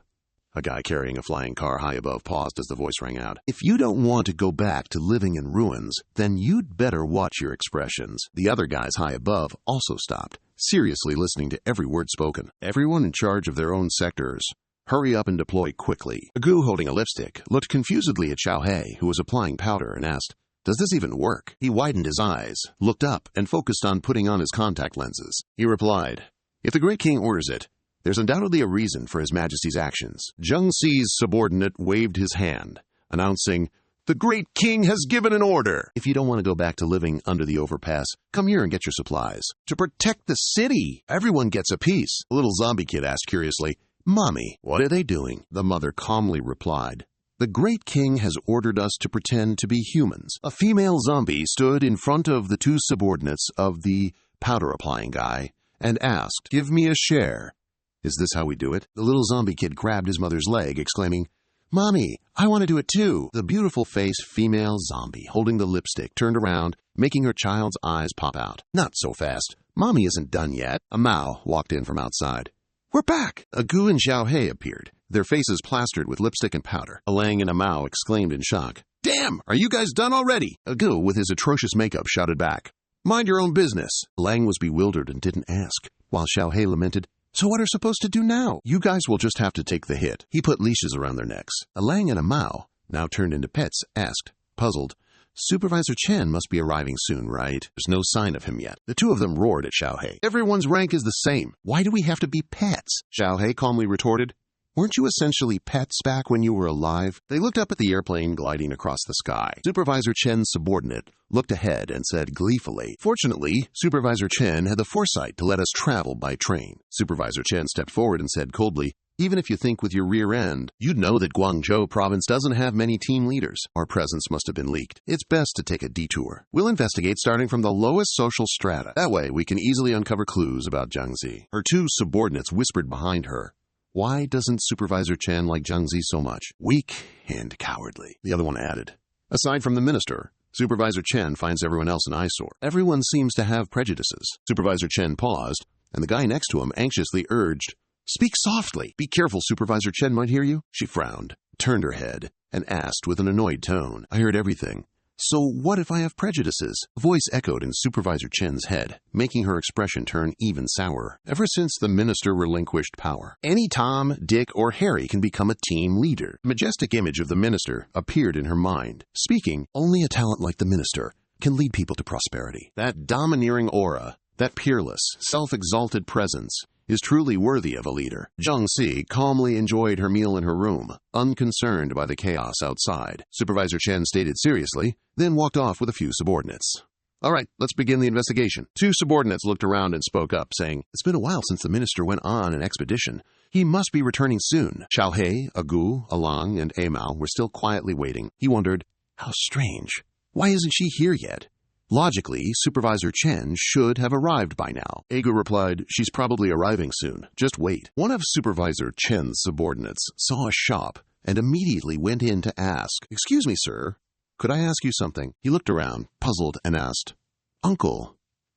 A guy carrying a flying car high above paused as the voice rang out. "If you don't want to go back to living in ruins, then you'd better watch your expressions." The other guys high above also stopped, seriously listening to every word spoken. Everyone in charge of their own sectors. Hurry up and deploy quickly. Agu, holding a lipstick, looked confusedly at Xiaohei, who was applying powder, and asked, "Does this even work?" He widened his eyes, looked up, and focused on putting on his contact lenses. He replied, "If the Great King orders it, there's undoubtedly a reason for His Majesty's actions." Jiangxi's subordinate waved his hand, announcing, "The Great King has given an order. If you don't want to go back to living under the overpass, come here and get your supplies. To protect the city, everyone gets a piece." A little zombie kid asked curiously, "Mommy, what are they doing?" The mother calmly replied, "The Great King has ordered us to pretend to be humans." A female zombie stood in front of the two subordinates of the powder-applying guy and asked, "Give me a share." "Is this how we do it?" The little zombie kid grabbed his mother's leg, exclaiming, "Mommy, I want to do it too." The beautiful-faced female zombie holding the lipstick turned around, making her child's eyes pop out. "Not so fast. Mommy isn't done yet." A Mao walked in from outside. "We're back!" Agu and Xiaohei appeared, their faces plastered with lipstick and powder. Alang and a Mao exclaimed in shock, "Damn! Are you guys done already?" Agu, with his atrocious makeup, shouted back, "Mind your own business." Alang was bewildered and didn't ask, while Xiaohei lamented, "So what are supposed to do now?" "You guys will just have to take the hit." He put leashes around their necks. Alang and a Mao, now turned into pets, asked, puzzled, "Supervisor Chen must be arriving soon, right? There's no sign of him yet." The two of them roared at Xiaohei. "Everyone's rank is the same. Why do we have to be pets?" Xiaohei calmly retorted, "Weren't you essentially pets back when you were alive?" They looked up at the airplane gliding across the sky. Supervisor Chen's subordinate looked ahead and said gleefully, "Fortunately, Supervisor Chen had the foresight to let us travel by train." Supervisor Chen stepped forward and said coldly, "Even if you think with your rear end, you'd know that Guangzhou province doesn't have many team leaders. Our presence must have been leaked. It's best to take a detour. We'll investigate starting from the lowest social strata. That way, we can easily uncover clues about Jiangxi." Her two subordinates whispered behind her, "Why doesn't Supervisor Chen like Jiangxi so much? Weak and cowardly." The other one added, "Aside from the minister, Supervisor Chen finds everyone else an eyesore. Everyone seems to have prejudices." Supervisor Chen paused, and the guy next to him anxiously urged, "Speak softly. Be careful, Supervisor Chen might hear you." She frowned, turned her head, and asked with an annoyed tone, "I heard everything. So what if I have prejudices?" A voice echoed in Supervisor Chen's head, making her expression turn even sourer. Ever since the minister relinquished power, any Tom, Dick, or Harry can become a team leader. The majestic image of the minister appeared in her mind. Speaking, only a talent like the minister can lead people to prosperity. That domineering aura, that peerless, self-exalted presence, is truly worthy of a leader. Jiangxi calmly enjoyed her meal in her room, unconcerned by the chaos outside. Supervisor Chen stated seriously, then walked off with a few subordinates. "All right, let's begin the investigation." Two subordinates looked around and spoke up, saying, "It's been a while since the minister went on an expedition. He must be returning soon." Xiaohei, Agu, Alang, and Amao were still quietly waiting. He wondered, "How strange. Why isn't she here yet?" Logically, Supervisor Chen should have arrived by now. Agu replied, "She's probably arriving soon. Just wait." One of Supervisor Chen's subordinates saw a shop and immediately went in to ask, "Excuse me, sir, Could I ask you something? He looked around, puzzled, and asked, Uncle,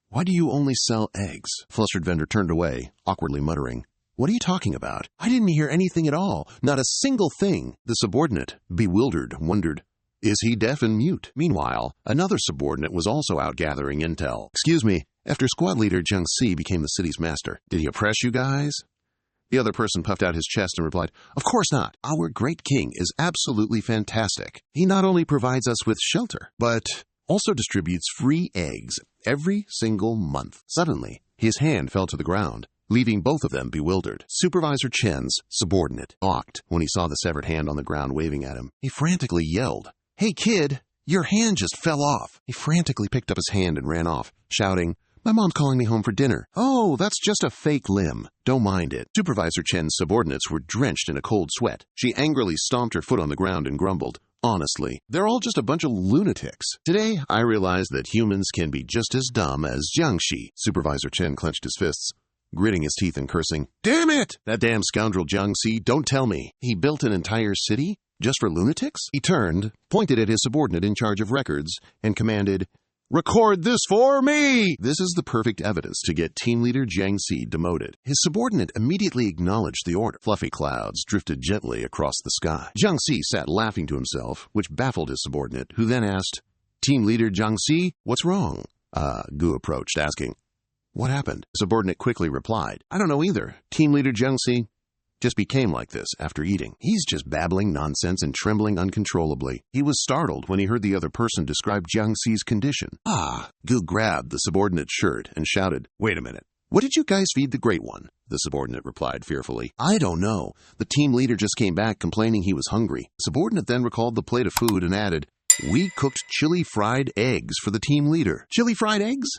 why do you only sell eggs? Flustered vendor turned away, awkwardly muttering, What are you talking about? I didn't hear anything at all, not a single thing. The subordinate, bewildered, wondered, Is he deaf and mute? Meanwhile, another subordinate was also out gathering intel. Excuse me, after squad leader Jung-si became the city's master, did he oppress you guys? The other person puffed out his chest and replied, Of course not. Our great king is absolutely fantastic. He not only provides us with shelter, but also distributes free eggs every single month. Suddenly, his hand fell to the ground, leaving both of them bewildered. Supervisor Chen's subordinate balked when he saw the severed hand on the ground waving at him. He frantically yelled, Hey kid, your hand just fell off. He frantically picked up his hand and ran off, shouting, My mom's calling me home for dinner. Oh, that's just a fake limb. Don't mind it. Supervisor Chen's subordinates were drenched in a cold sweat. She angrily stomped her foot on the ground and grumbled, Honestly, they're all just a bunch of lunatics. Today, I realized that humans can be just as dumb as Jiangxi. Supervisor Chen clenched his fists, gritting his teeth and cursing, Damn it! That damn scoundrel Jiangxi, don't tell me. He built an entire city just for lunatics? He turned, pointed at his subordinate in charge of records, and commanded, Record this for me! This is the perfect evidence to get team leader Jiangxi demoted. His subordinate immediately acknowledged the order. Fluffy clouds drifted gently across the sky. Jiangxi sat laughing to himself, which baffled his subordinate, who then asked, Team leader Jiangxi, what's wrong? Gu approached, asking, What happened? The subordinate quickly replied, I don't know either. Team leader Jiangxi just became like this after eating. He's just babbling nonsense and trembling uncontrollably. He was startled when he heard the other person describe Jiangxi's condition. Gu grabbed the subordinate's shirt and shouted, Wait a minute. What did you guys feed the Great One? The subordinate replied fearfully. I don't know. The team leader just came back complaining he was hungry. The subordinate then recalled the plate of food and added, We cooked chili fried eggs for the team leader. Chili fried eggs?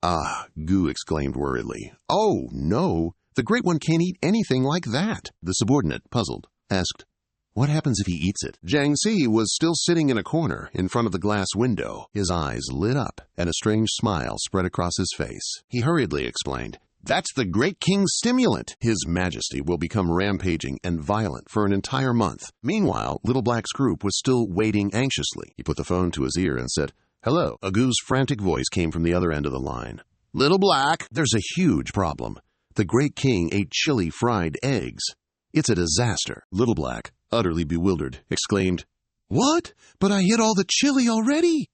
Gu exclaimed worriedly. Oh, no. The Great One can't eat anything like that. The subordinate, puzzled, asked, What happens if he eats it? Jiangxi was still sitting in a corner in front of the glass window. His eyes lit up, and a strange smile spread across his face. He hurriedly explained, That's the Great King's stimulant. His Majesty will become rampaging and violent for an entire month. Meanwhile, Little Black's group was still waiting anxiously. He put the phone to his ear and said, Hello. Gu's frantic voice came from the other end of the line. Little Black, there's a huge problem. The Great King ate chili fried eggs. It's a disaster. Little Black, utterly bewildered, exclaimed, What? But I hid all the chili already.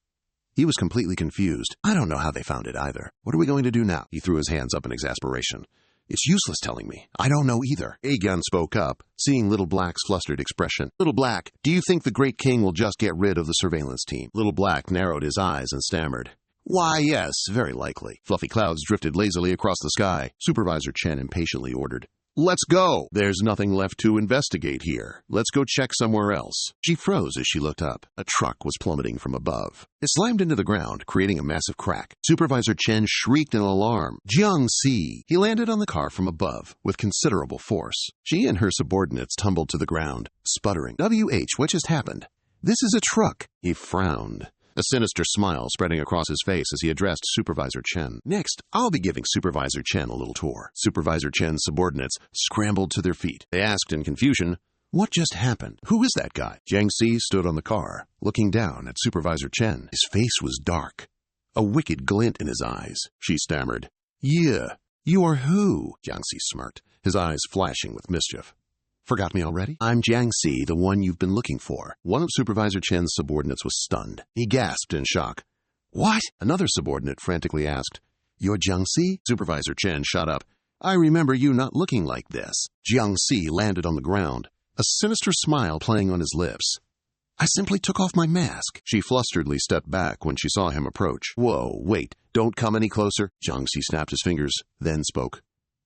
He was completely confused. I don't know how they found it either. What are we going to do now? He threw his hands up in exasperation. It's useless telling me. I don't know either. Aegon spoke up, seeing Little Black's flustered expression. Little Black, do you think the Great King will just get rid of the surveillance team? Little Black narrowed his eyes and stammered. Why, yes, very likely. Fluffy clouds drifted lazily across the sky. Supervisor Chen impatiently ordered, Let's go! There's nothing left to investigate here. Let's go check somewhere else. She froze as she looked up. A truck was plummeting from above. It slammed into the ground, creating a massive crack. Supervisor Chen shrieked in alarm. Jiangxi! He landed on the car from above with considerable force. She and her subordinates tumbled to the ground, sputtering. WH, what just happened? This is a truck. He frowned, a sinister smile spreading across his face as he addressed Supervisor Chen. Next, I'll be giving Supervisor Chen a little tour. Supervisor Chen's subordinates scrambled to their feet. They asked in confusion, What just happened? Who is that guy? Jiangxi stood on the car, looking down at Supervisor Chen. His face was dark, a wicked glint in his eyes. She stammered, Yeah, you are who? Jiangxi smirked, his eyes flashing with mischief. Forgot me already? I'm Jiangxi, the one you've been looking for. One of Supervisor Chen's subordinates was stunned. He gasped in shock. What? Another subordinate frantically asked. You're Jiangxi? Supervisor Chen shot up. I remember you not looking like this. Jiangxi landed on the ground, a sinister smile playing on his lips. I simply took off my mask. She flusteredly stepped back when she saw him approach. Whoa, wait, don't come any closer. Jiangxi snapped his fingers, then spoke.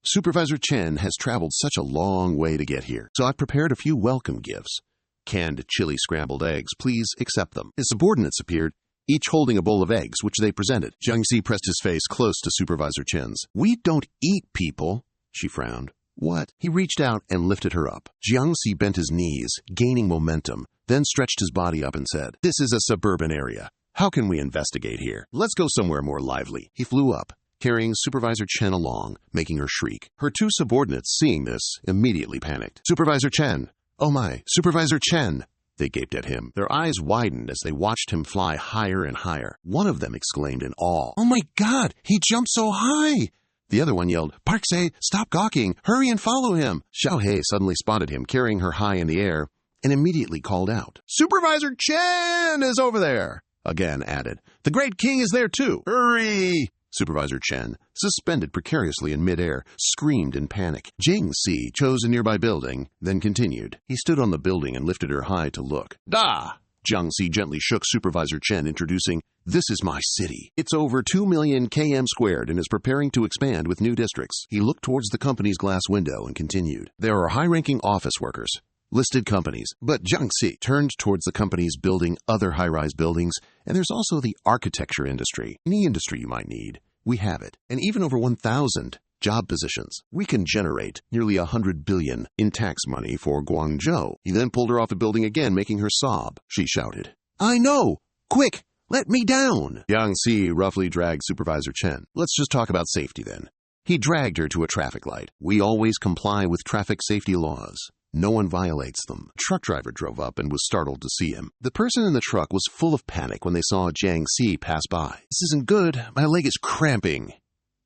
Supervisor Chen has traveled such a long way to get here, so I've prepared a few welcome gifts. Canned chili scrambled eggs, please accept them. His subordinates appeared, each holding a bowl of eggs, which they presented. Jiangxi pressed his face close to Supervisor Chen's. We don't eat people, she frowned. What? He reached out and lifted her up. Jiangxi bent his knees, gaining momentum, then stretched his body up and said, This is a suburban area. How can we investigate here? Let's go somewhere more lively. He flew up, carrying Supervisor Chen along, making her shriek. Her two subordinates, seeing this, immediately panicked. Supervisor Chen! Oh my, Supervisor Chen! They gaped at him. Their eyes widened as they watched him fly higher and higher. One of them exclaimed in awe, "Oh my God, he jumped so high!" The other one yelled, "Park-se, stop gawking! Hurry and follow him!" Xiao-hei suddenly spotted him carrying her high in the air and immediately called out, "Supervisor Chen is over there!" Again added, "The Great King is there too! Hurry!" Supervisor Chen, suspended precariously in midair, screamed in panic. Jiangxi chose a nearby building, then continued. He stood on the building and lifted her high to look. "Da!" Jiangxi gently shook Supervisor Chen, introducing, "This is my city. It's over 2 million km squared and is preparing to expand with new districts." He looked towards the company's glass window and continued. "There are high-ranking office workers, listed companies, but Jiangxi turned towards the companies building other high-rise buildings, and there's also the architecture industry. Any industry you might need, we have it, and even over 1,000 job positions. We can generate nearly 100 billion in tax money for Guangzhou." He then pulled her off the building again, making her sob. She shouted, "I know! Quick, let me down!" Jiangxi roughly dragged Supervisor Chen. "Let's just talk about safety then." He dragged her to a traffic light. "We always comply with traffic safety laws. No one violates them." A truck driver drove up and was startled to see him. The person in the truck was full of panic when they saw Jiangxi pass by. "This isn't good. My leg is cramping."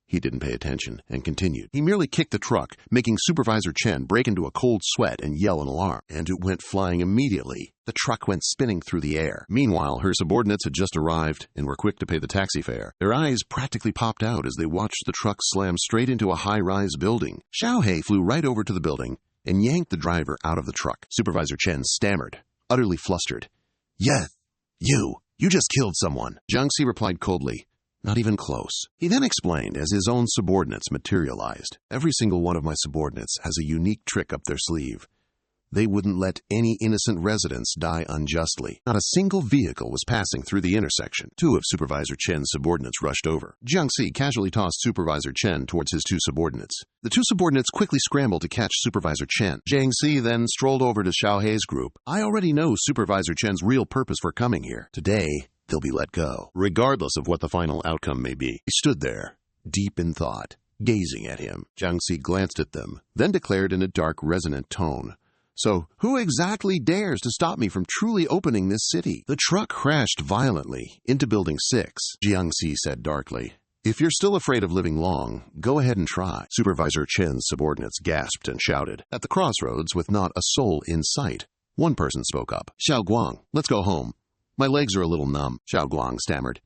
He didn't pay attention and continued. He merely kicked the truck, making Supervisor Chen break into a cold sweat and yell in alarm, and it went flying immediately. The truck went spinning through the air. Meanwhile, her subordinates had just arrived and were quick to pay the taxi fare. Their eyes practically popped out as they watched the truck slam straight into a high-rise building. Xiao-hei flew right over to the building and yanked the driver out of the truck. Supervisor Chen stammered, utterly flustered. "Yes, you just killed someone." Jiangxi replied coldly, "Not even close." He then explained as his own subordinates materialized. "Every single one of my subordinates has a unique trick up their sleeve. They wouldn't let any innocent residents die unjustly. Not a single vehicle was passing through the intersection." Two of Supervisor Chen's subordinates rushed over. Jiangxi casually tossed Supervisor Chen towards his two subordinates. The two subordinates quickly scrambled to catch Supervisor Chen. Jiangxi then strolled over to Xiao-hei's group. "I already know Supervisor Chen's real purpose for coming here. Today, they'll be let go, regardless of what the final outcome may be." He stood there, deep in thought, gazing at him. Jiangxi glanced at them, then declared in a dark, resonant tone, "So, who exactly dares to stop me from truly opening this city?" The truck crashed violently into Building 6. Jiangxi said darkly, "If you're still afraid of living long, go ahead and try." Supervisor Chen's subordinates gasped and shouted. At the crossroads, with not a soul in sight, one person spoke up. "Xiao Guang, let's go home. My legs are a little numb." Xiao Guang stammered,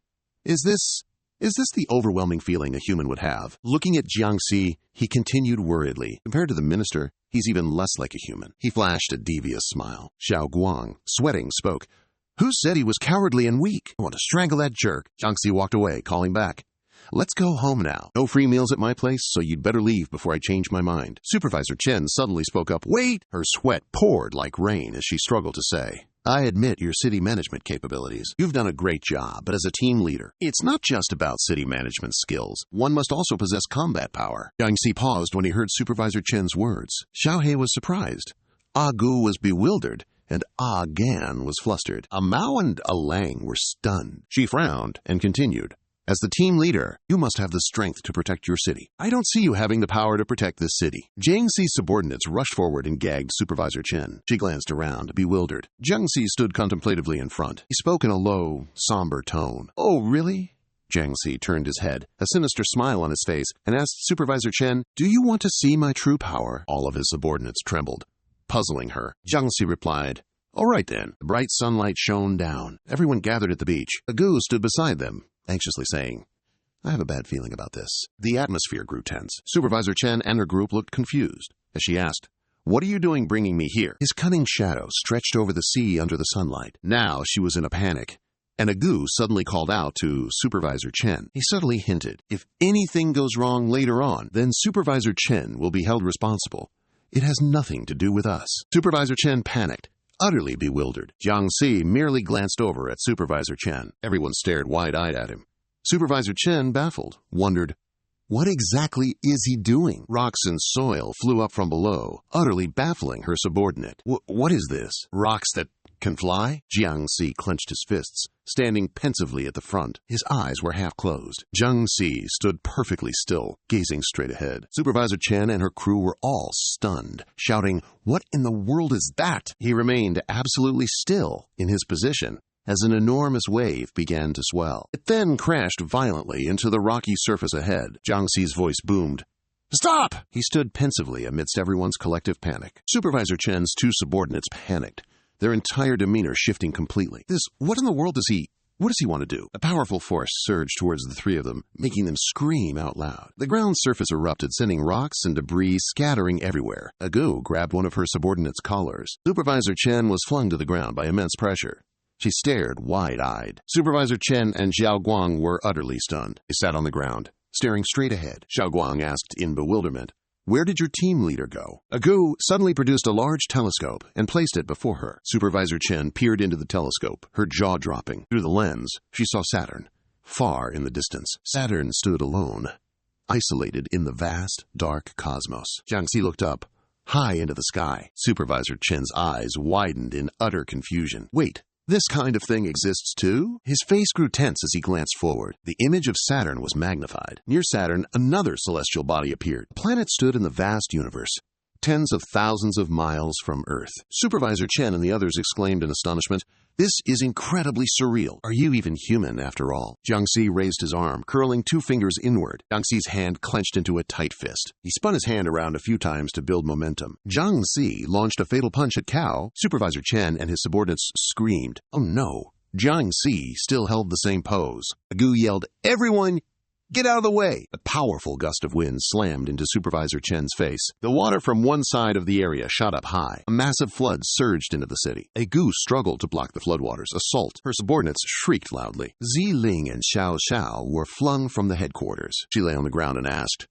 Is this the overwhelming feeling a human would have?" Looking at Jiangxi, he continued worriedly. "Compared to the minister, he's even less like a human." He flashed a devious smile. Xiao Guang, sweating, spoke. "Who said he was cowardly and weak? I want to strangle that jerk." Jiangxi walked away, calling back, "Let's go home now. No free meals at my place, so you'd better leave before I change my mind." Supervisor Chen suddenly spoke up. "Wait!" Her sweat poured like rain as she struggled to say, "I admit your city management capabilities. You've done a great job, but as a team leader, it's not just about city management skills. One must also possess combat power." Jiangxi paused when he heard Supervisor Chen's words. Xiao-hei was surprised. Ah Gu was bewildered, and Ah Gan was flustered. A Mao and a Lang were stunned. She frowned and continued. "As the team leader, you must have the strength to protect your city. I don't see you having the power to protect this city." Jiangxi's subordinates rushed forward and gagged Supervisor Chen. She glanced around, bewildered. Jiangxi stood contemplatively in front. He spoke in a low, somber tone. "Oh, really?" Jiangxi turned his head, a sinister smile on his face, and asked Supervisor Chen, "Do you want to see my true power?" All of his subordinates trembled, puzzling her. Jiangxi replied, "All right then." The bright sunlight shone down. Everyone gathered at the beach. A Gu stood beside them, anxiously saying, "I have a bad feeling about this." The atmosphere grew tense. Supervisor Chen and her group looked confused as she asked, "What are you doing bringing me here?" His cunning shadow stretched over the sea under the sunlight. Now she was in a panic, and a Gu suddenly called out to Supervisor Chen. He subtly hinted, "If anything goes wrong later on, then Supervisor Chen will be held responsible. It has nothing to do with us." Supervisor Chen panicked, utterly bewildered. Jiangxi merely glanced over at Supervisor Chen. Everyone stared wide-eyed at him. Supervisor Chen, baffled, wondered, what exactly is he doing? Rocks and soil flew up from below, utterly baffling her subordinate. What is this? Rocks that can fly? Jiangxi clenched his fists, standing pensively at the front. His eyes were half closed. Jiangxi stood perfectly still, gazing straight ahead. Supervisor Chen and her crew were all stunned, shouting, "What in the world is that?" He remained absolutely still in his position as an enormous wave began to swell. It then crashed violently into the rocky surface ahead. Jiangxi's voice boomed. "Stop!" He stood pensively amidst everyone's collective panic. Supervisor Chen's two subordinates panicked, their entire demeanor shifting completely. What in the world does he want to do? A powerful force surged towards the three of them, making them scream out loud. The ground surface erupted, sending rocks and debris scattering everywhere. Agu grabbed one of her subordinates' collars. Supervisor Chen was flung to the ground by immense pressure. She stared wide-eyed. Supervisor Chen and Xiao Guang were utterly stunned. They sat on the ground, staring straight ahead. Xiao Guang asked in bewilderment, "Where did your team leader go?" Agu suddenly produced a large telescope and placed it before her. Supervisor Chen peered into the telescope, her jaw dropping. Through the lens, she saw Saturn, far in the distance. Saturn stood alone, isolated in the vast, dark cosmos. Jiangxi looked up, high into the sky. Supervisor Chen's eyes widened in utter confusion. "Wait. This kind of thing exists too?" His face grew tense as he glanced forward. The image of Saturn was magnified. Near Saturn, another celestial body appeared. The planet stood in the vast universe, tens of thousands of miles from Earth. Supervisor Chen and the others exclaimed in astonishment, "This is incredibly surreal. Are you even human after all?" Jiangxi raised his arm, curling two fingers inward. Jiangxi's hand clenched into a tight fist. He spun his hand around a few times to build momentum. Jiangxi launched a fatal punch at Cao. Supervisor Chen and his subordinates screamed. Oh no! Jiangxi still held the same pose. Agu yelled, "Everyone, get out of the way!" A powerful gust of wind slammed into Supervisor Chen's face. The water from one side of the area shot up high. A massive flood surged into the city. Agu struggled to block the floodwaters' assault. Her subordinates shrieked loudly. Ziling and Xiao Xiao were flung from the headquarters. She lay on the ground and asked,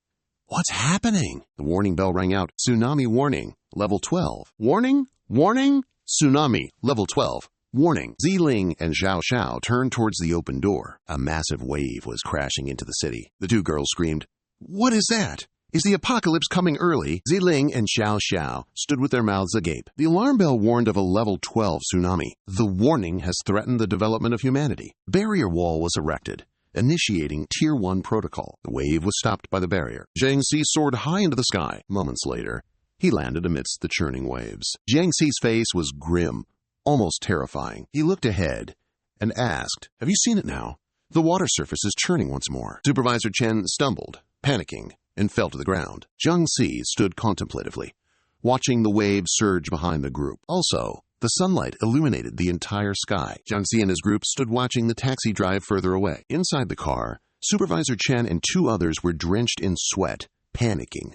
"What's happening?" The warning bell rang out. "Tsunami warning, level 12. Warning? Warning? Tsunami, level 12. Warning." Ziling and Xiao Xiao turned towards the open door. A massive wave was crashing into the city. The two girls screamed, "What is that? Is the apocalypse coming early?" Ziling and Xiao Xiao stood with their mouths agape. The alarm bell warned of a level 12 tsunami. The warning has threatened the development of humanity. Barrier wall was erected, initiating Tier 1 protocol. The wave was stopped by the barrier. Jiangxi soared high into the sky. Moments later, he landed amidst the churning waves. Jiangxi's face was grim, almost terrifying. He looked ahead and asked, "Have you seen it now? The water surface is churning once more." Supervisor Chen stumbled, panicking, and fell to the ground. Jiangxi stood contemplatively, watching the waves surge behind the group. Also, the sunlight illuminated the entire sky. Jiangxi and his group stood watching the taxi drive further away. Inside the car, Supervisor Chen and two others were drenched in sweat, panicking.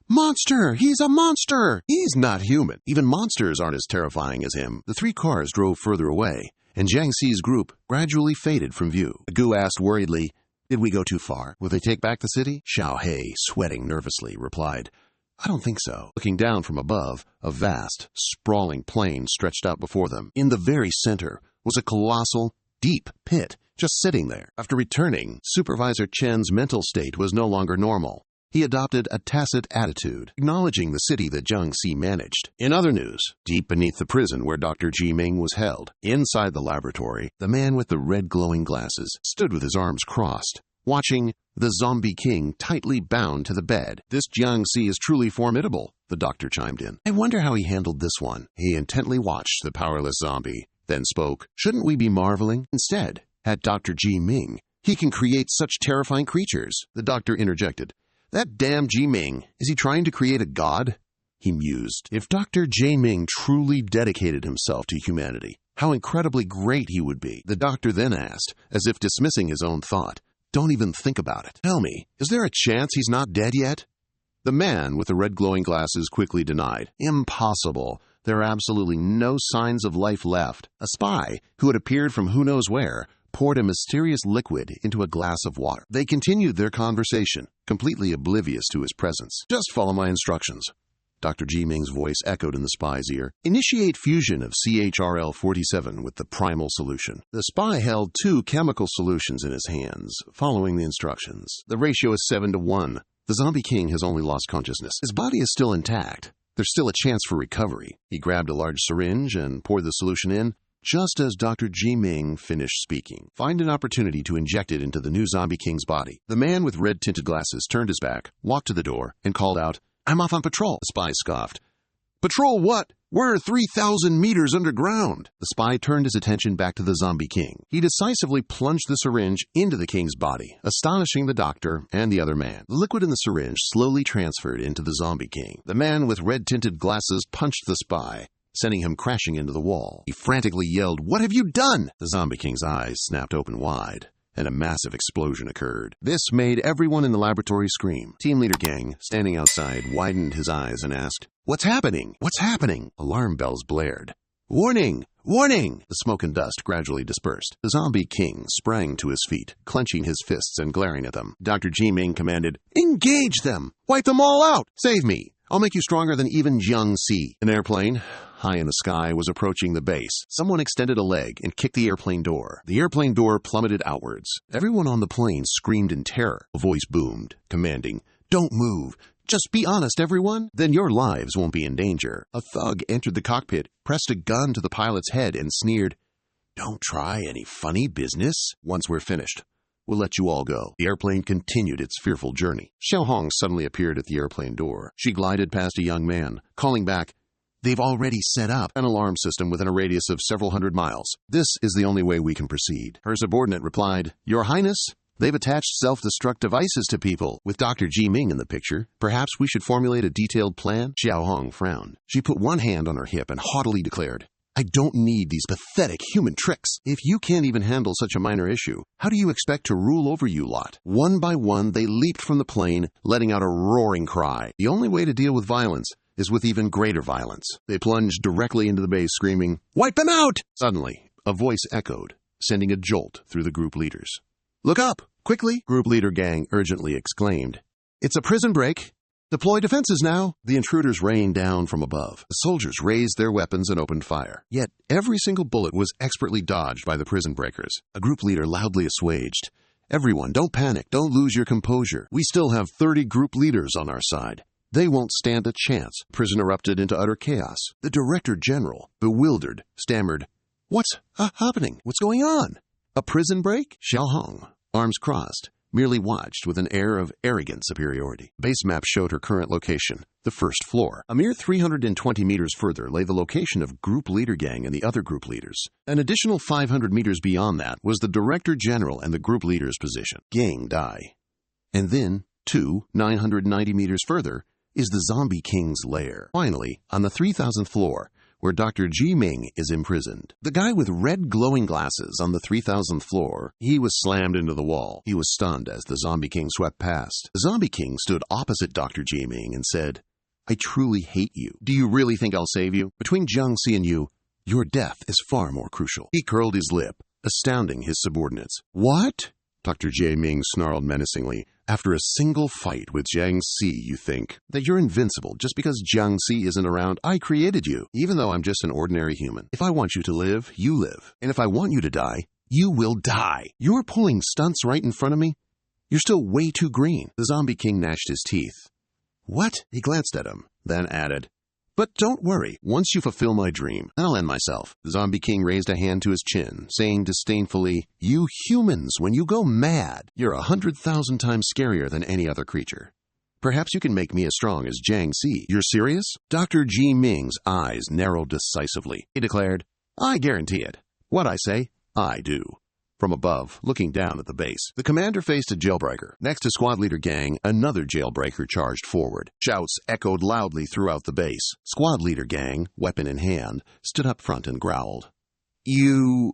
"Monster! He's a monster! He's not human. Even monsters aren't as terrifying as him." The three cars drove further away, and Jiangxi's group gradually faded from view. Agu asked worriedly, "Did we go too far? Will they take back the city?" Xiao He, sweating nervously, replied, "I don't think so." Looking down from above, a vast, sprawling plain stretched out before them. In the very center was a colossal, deep pit, just sitting there. After returning, Supervisor Chen's mental state was no longer normal. He adopted a tacit attitude, acknowledging the city that Jiangxi managed. In other news, deep beneath the prison where Dr. Ji Ming was held, inside the laboratory, the man with the red glowing glasses stood with his arms crossed, watching the zombie king tightly bound to the bed. "This Jiangxi is truly formidable," the doctor chimed in. "I wonder how he handled this one." He intently watched the powerless zombie, then spoke. "Shouldn't we be marveling? Instead, at Dr. Ji Ming, he can create such terrifying creatures." The doctor interjected. "That damn Ji Ming, is he trying to create a god?" He mused. If Dr. Ji Ming truly dedicated himself to humanity, how incredibly great he would be. The doctor then asked, as if dismissing his own thought, "Don't even think about it. Tell me, is there a chance he's not dead yet?" The man with the red glowing glasses quickly denied. "Impossible. There are absolutely no signs of life left." A spy, who had appeared from who knows where, poured a mysterious liquid into a glass of water. They continued their conversation, completely oblivious to his presence. "Just follow my instructions." Dr. Ji Ming's voice echoed in the spy's ear. "Initiate fusion of CHRL-47 with the primal solution." The spy held two chemical solutions in his hands, following the instructions. The ratio is 7-1. The zombie king has only lost consciousness. His body is still intact, There's still a chance for recovery. He grabbed a large syringe and poured the solution in, just as Dr. Ji-Ming finished speaking. Find an opportunity to inject it into the new Zombie King's body. The man with red-tinted glasses turned his back, walked to the door, and called out, "I'm off on patrol." The spy scoffed. "Patrol what? We're 3,000 meters underground." The spy turned his attention back to the Zombie King. He decisively plunged the syringe into the king's body, astonishing the doctor and the other man. The liquid in the syringe slowly transferred into the Zombie King. The man with red-tinted glasses punched the spy, sending him crashing into the wall. He frantically yelled, "What have you done?" The Zombie King's eyes snapped open wide, and a massive explosion occurred. This made everyone in the laboratory scream. Team Leader Gang, standing outside, widened his eyes and asked, "What's happening? What's happening?" Alarm bells blared. "Warning! Warning!" The smoke and dust gradually dispersed. The Zombie King sprang to his feet, clenching his fists and glaring at them. Dr. Ji-Ming commanded, "Engage them! Wipe them all out! Save me! I'll make you stronger than even Jiangxi." An airplane, high in the sky, was approaching the base. Someone extended a leg and kicked the airplane door. The airplane door plummeted outwards. Everyone on the plane screamed in terror. A voice boomed, commanding, "Don't move. Just be honest, everyone. Then your lives won't be in danger." A thug entered the cockpit, pressed a gun to the pilot's head, and sneered, "Don't try any funny business. Once we're finished, we'll let you all go." The airplane continued its fearful journey. Xiao Hong suddenly appeared at the airplane door. She glided past a young man, calling back, "They've already set up an alarm system within a radius of several hundred miles. This is the only way we can proceed." Her subordinate replied, "Your Highness, they've attached self-destruct devices to people." With Dr. Ji-Ming in the picture, perhaps we should formulate a detailed plan? Xiao Hong frowned. She put one hand on her hip and haughtily declared, "I don't need these pathetic human tricks. If you can't even handle such a minor issue, how do you expect to rule over you lot?" One by one, they leaped from the plane, letting out a roaring cry. The only way to deal with violence is with even greater violence. They plunged directly into the base, screaming, "Wipe them out!" Suddenly, a voice echoed, sending a jolt through the group leaders. "Look up, quickly!" Group Leader Gang urgently exclaimed. "It's a prison break! Deploy defenses now!" The intruders rained down from above. The soldiers raised their weapons and opened fire. Yet every single bullet was expertly dodged by the prison breakers. A group leader loudly assuaged, "Everyone, don't panic. Don't lose your composure. We still have 30 group leaders on our side. They won't stand a chance." Prison erupted into utter chaos. The Director General, bewildered, stammered, "What's happening? What's going on? A prison break?" Xiao Hong, arms crossed, merely watched with an air of arrogant superiority. Base map showed her current location, the first floor. A mere 320 meters further lay the location of Group Leader Gang and the other group leaders. An additional 500 meters beyond that was the Director General and the group leader's position. Gang Dai. And then, 990 meters further, is the Zombie King's lair. Finally, on the 3,000th floor, where Dr. Ji-Ming is imprisoned. The guy with red glowing glasses on the 3,000th floor, he was slammed into the wall. He was stunned as the Zombie King swept past. The Zombie King stood opposite Dr. Ji-Ming and said, "I truly hate you. Do you really think I'll save you? Between Jiangxi and you, your death is far more crucial." He curled his lip, astounding his subordinates. "What?" Dr. Ji-Ming snarled menacingly. "After a single fight with Jiangxi, you think that you're invincible just because Jiangxi isn't around? I created you, even though I'm just an ordinary human. If I want you to live, you live. And if I want you to die, you will die. You're pulling stunts right in front of me? You're still way too green." The Zombie King gnashed his teeth. "What?" He glanced at him, then added, "But don't worry, once you fulfill my dream, I'll end myself." The Zombie King raised a hand to his chin, saying disdainfully, "You humans, when you go mad, you're 100,000 times scarier than any other creature. Perhaps you can make me as strong as Jiangxi. You're serious?" Dr. Ji-Ming's eyes narrowed decisively. He declared, "I guarantee it. What I say, I do." From above, looking down at the base, the commander faced a jailbreaker. Next to Squad Leader Gang, another jailbreaker charged forward. Shouts echoed loudly throughout the base. Squad Leader Gang, weapon in hand, stood up front and growled. Who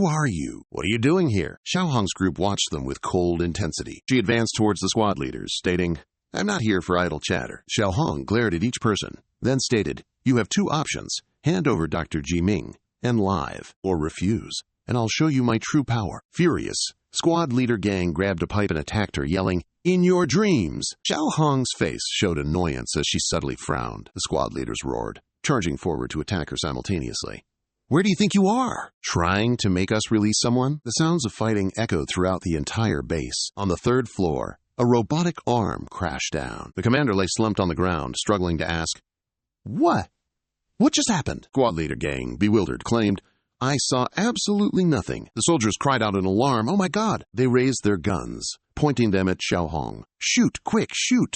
are you? What are you doing here?" Xiao Hong's group watched them with cold intensity. She advanced towards the squad leaders, stating, "I'm not here for idle chatter." Xiao Hong glared at each person, then stated, "You have two options. Hand over Dr. Ji-Ming and live, or refuse, and I'll show you my true power." Furious, Squad Leader Gang grabbed a pipe and attacked her, yelling, "In your dreams!" Xiao Hong's face showed annoyance as she subtly frowned. The squad leaders roared, charging forward to attack her simultaneously. "Where do you think you are? Trying to make us release someone?" The sounds of fighting echoed throughout the entire base. On the third floor, a robotic arm crashed down. The commander lay slumped on the ground, struggling to ask, What? What just happened? Squad leader Gang, bewildered, claimed, I saw absolutely nothing. The soldiers cried out in alarm. Oh my God! They raised their guns, pointing them at Xiao Hong. Shoot! Quick, shoot!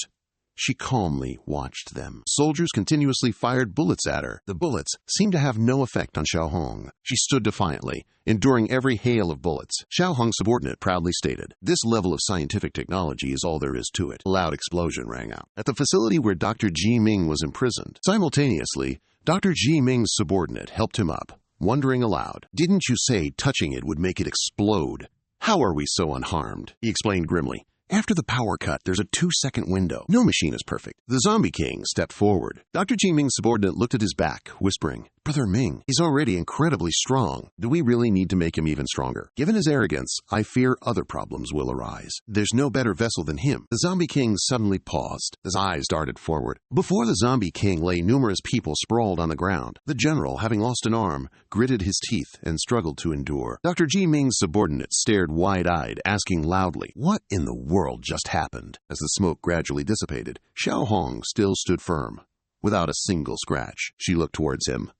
She calmly watched them. Soldiers continuously fired bullets at her. The bullets seemed to have no effect on Xiao Hong. She stood defiantly, enduring every hail of bullets. Xiao Hong's subordinate proudly stated, this level of scientific technology is all there is to it. A loud explosion rang out at the facility where Dr. Ji Ming was imprisoned. Simultaneously, Dr. Ji Ming's subordinate helped him up, wondering aloud, didn't you say touching it would make it explode? How are we so unharmed? He explained grimly. After the power cut, there's a 2-second window. No machine is perfect. The Zombie King stepped forward. Dr. Ji Ming's subordinate looked at his back, whispering, Brother Ming, he's already incredibly strong. Do we really need to make him even stronger? Given his arrogance, I fear other problems will arise. There's no better vessel than him. The Zombie King suddenly paused. His eyes darted forward. Before the Zombie King lay numerous people sprawled on the ground. The general, having lost an arm, gritted his teeth and struggled to endure. Dr. Ji Ming's subordinate stared wide-eyed, asking loudly, what in the world just happened? As the smoke gradually dissipated, Xiao Hong still stood firm, without a single scratch. She looked towards him.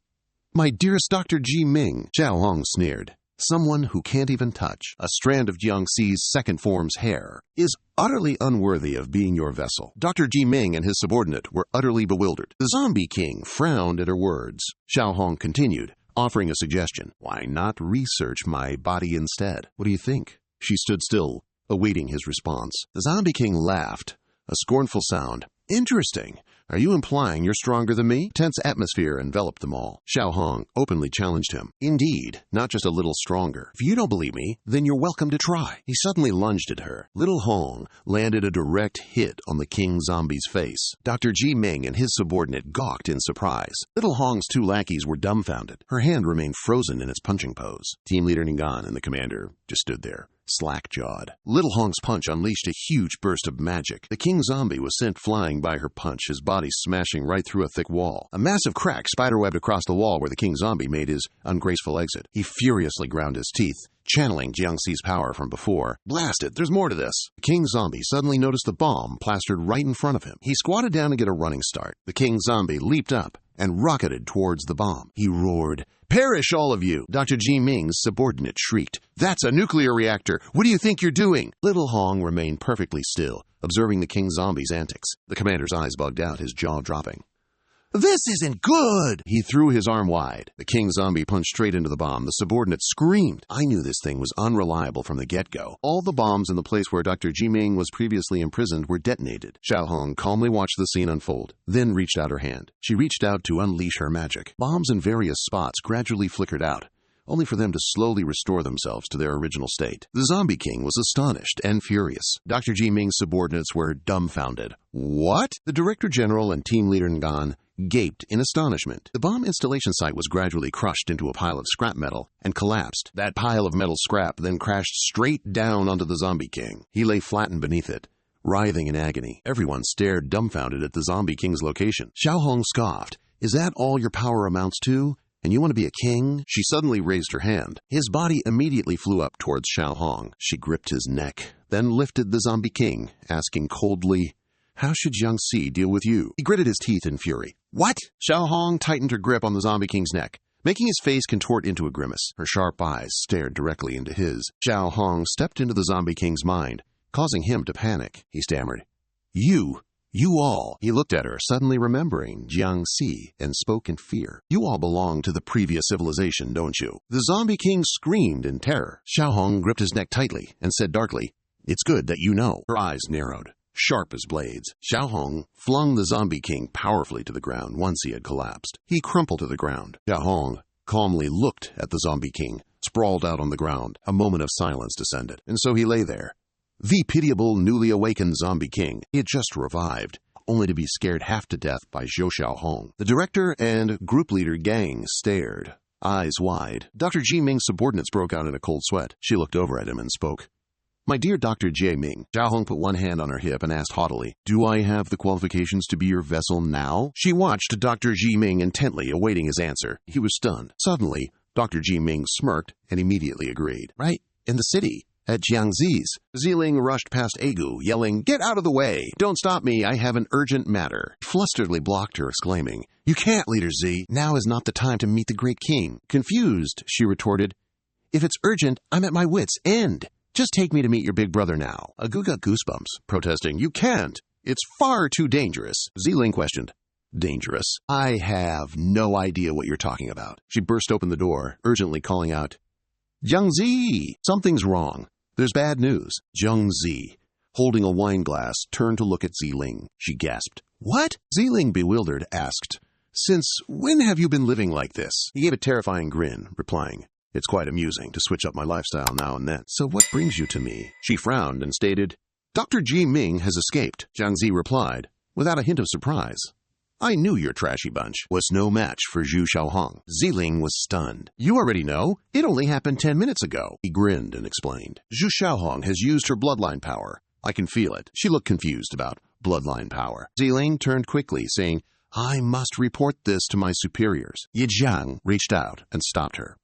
My dearest Dr. Ji Ming, Xiao Hong sneered. Someone who can't even touch a strand of Jiangxi's second form's hair is utterly unworthy of being your vessel. Dr. Ji Ming and his subordinate were utterly bewildered. The Zombie King frowned at her words. Xiao Hong continued, offering a suggestion. Why not research my body instead? What do you think? She stood still, awaiting his response. The Zombie King laughed, a scornful sound. Interesting. Are you implying you're stronger than me? Tense atmosphere enveloped them all. Xiao Hong openly challenged him. Indeed, not just a little stronger. If you don't believe me, then you're welcome to try. He suddenly lunged at her. Little Hong landed a direct hit on the King Zombie's face. Dr. Ji Ming and his subordinate gawked in surprise. Little Hong's 2 lackeys were dumbfounded. Her hand remained frozen in its punching pose. Team leader Ningan and the commander just stood there, slack-jawed. Little Hong's punch unleashed a huge burst of magic. The King Zombie was sent flying by her punch, his body smashing right through a thick wall. A massive crack spiderwebbed across the wall where the King Zombie made his ungraceful exit. He furiously ground his teeth, channeling Jiangxi's power from before. Blast it, there's more to this. The King Zombie suddenly noticed the bomb plastered right in front of him. He squatted down to get a running start. The King Zombie leaped up and rocketed towards the bomb. He roared, Perish, all of you! Dr. Ji Ming's subordinate shrieked. That's a nuclear reactor! What do you think you're doing? Little Hong remained perfectly still, observing the King Zombie's antics. The commander's eyes bugged out, his jaw dropping. This isn't good! He threw his arm wide. The King Zombie punched straight into the bomb. The subordinate screamed. I knew this thing was unreliable from the get-go. All the bombs in the place where Dr. Ji Ming was previously imprisoned were detonated. Xiao Hong calmly watched the scene unfold, then reached out her hand. She reached out to unleash her magic. Bombs in various spots gradually flickered out, only for them to slowly restore themselves to their original state. The Zombie King was astonished and furious. Dr. Ji Ming's subordinates were dumbfounded. What? The Director General and Team Leader Ngan gaped in astonishment. The bomb installation site was gradually crushed into a pile of scrap metal and collapsed. That pile of metal scrap then crashed straight down onto the Zombie King. He lay flattened beneath it, writhing in agony. Everyone stared dumbfounded at the Zombie King's location. Xiao Hong scoffed. Is that all your power amounts to? And you want to be a king? She suddenly raised her hand. His body immediately flew up towards Xiao Hong. She gripped his neck, then lifted the Zombie King, asking coldly, how should Jiangxi deal with you? He gritted his teeth in fury. What? Xiao Hong tightened her grip on the Zombie King's neck, making his face contort into a grimace. Her sharp eyes stared directly into his. Xiao Hong stepped into the Zombie King's mind, causing him to panic. He stammered, You all. He looked at her, suddenly remembering Jiangxi, and spoke in fear. You all belong to the previous civilization, don't you? The Zombie King screamed in terror. Xiao Hong gripped his neck tightly and said darkly, It's good that you know. Her eyes narrowed, sharp as blades. Xiao Hong flung the Zombie King powerfully to the ground once he had collapsed. He crumpled to the ground. Xiao Hong calmly looked at the Zombie King, sprawled out on the ground. A moment of silence descended, and so he lay there. The pitiable, newly awakened Zombie King. He had just revived, only to be scared half to death by Zhou Xiao Hong. The director and group leader Gang stared, eyes wide. Dr. Ji Ming's subordinates broke out in a cold sweat. She looked over at him and spoke. My dear Dr. Ji Ming, Xiao Hong put one hand on her hip and asked haughtily, Do I have the qualifications to be your vessel now? She watched Dr. Ji Ming intently, awaiting his answer. He was stunned. Suddenly, Dr. Ji Ming smirked and immediately agreed. Right, in the city. at Jiang Zi's. Ziling rushed past Agu, yelling, "Get out of the way! Don't stop me, I have an urgent matter." He flusteredly blocked her, exclaiming, "You can't, Leader Z. Now is not the time to meet the great king." Confused, she retorted, "If it's urgent, I'm at my wit's end. Just take me to meet your big brother now." Agu got goosebumps, protesting, "You can't. It's far too dangerous." Ziling questioned, "Dangerous? I have no idea what you're talking about." She burst open the door, urgently calling out, "Jiang Zi! Something's wrong. There's bad news." Jiang Zi, holding a wine glass, turned to look at Ziling. She gasped, "What?" Ziling, bewildered, asked, "Since when have you been living like this?" He gave a terrifying grin, replying, "It's quite amusing to switch up my lifestyle now and then." "So what brings you to me?" She frowned and stated, "Dr. Ji Ming has escaped." Jiang Zi replied, without a hint of surprise, "I knew your trashy bunch was no match for Zhu Xiaohong." Ziling was stunned. "You already know? It only happened 10 minutes ago." He grinned and explained, "Zhu Xiaohong has used her bloodline power. I can feel it." She looked confused about bloodline power. Ziling turned quickly, saying, "I must report this to my superiors." Ye Jiang reached out and stopped her.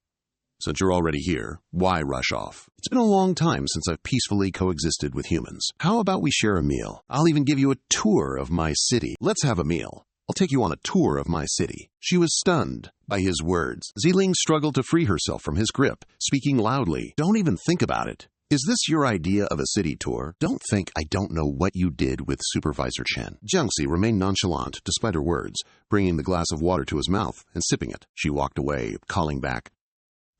"Since you're already here, why rush off? It's been a long time since I've peacefully coexisted with humans. How about we share a meal? I'll even give you a tour of my city. Let's have a meal. I'll take you on a tour of my city." She was stunned by his words. Ziling struggled to free herself from his grip, speaking loudly, "Don't even think about it. Is this your idea of a city tour? Don't think I don't know what you did with Supervisor Chen." Jiang Zi remained nonchalant despite her words, bringing the glass of water to his mouth and sipping it. She walked away, calling back,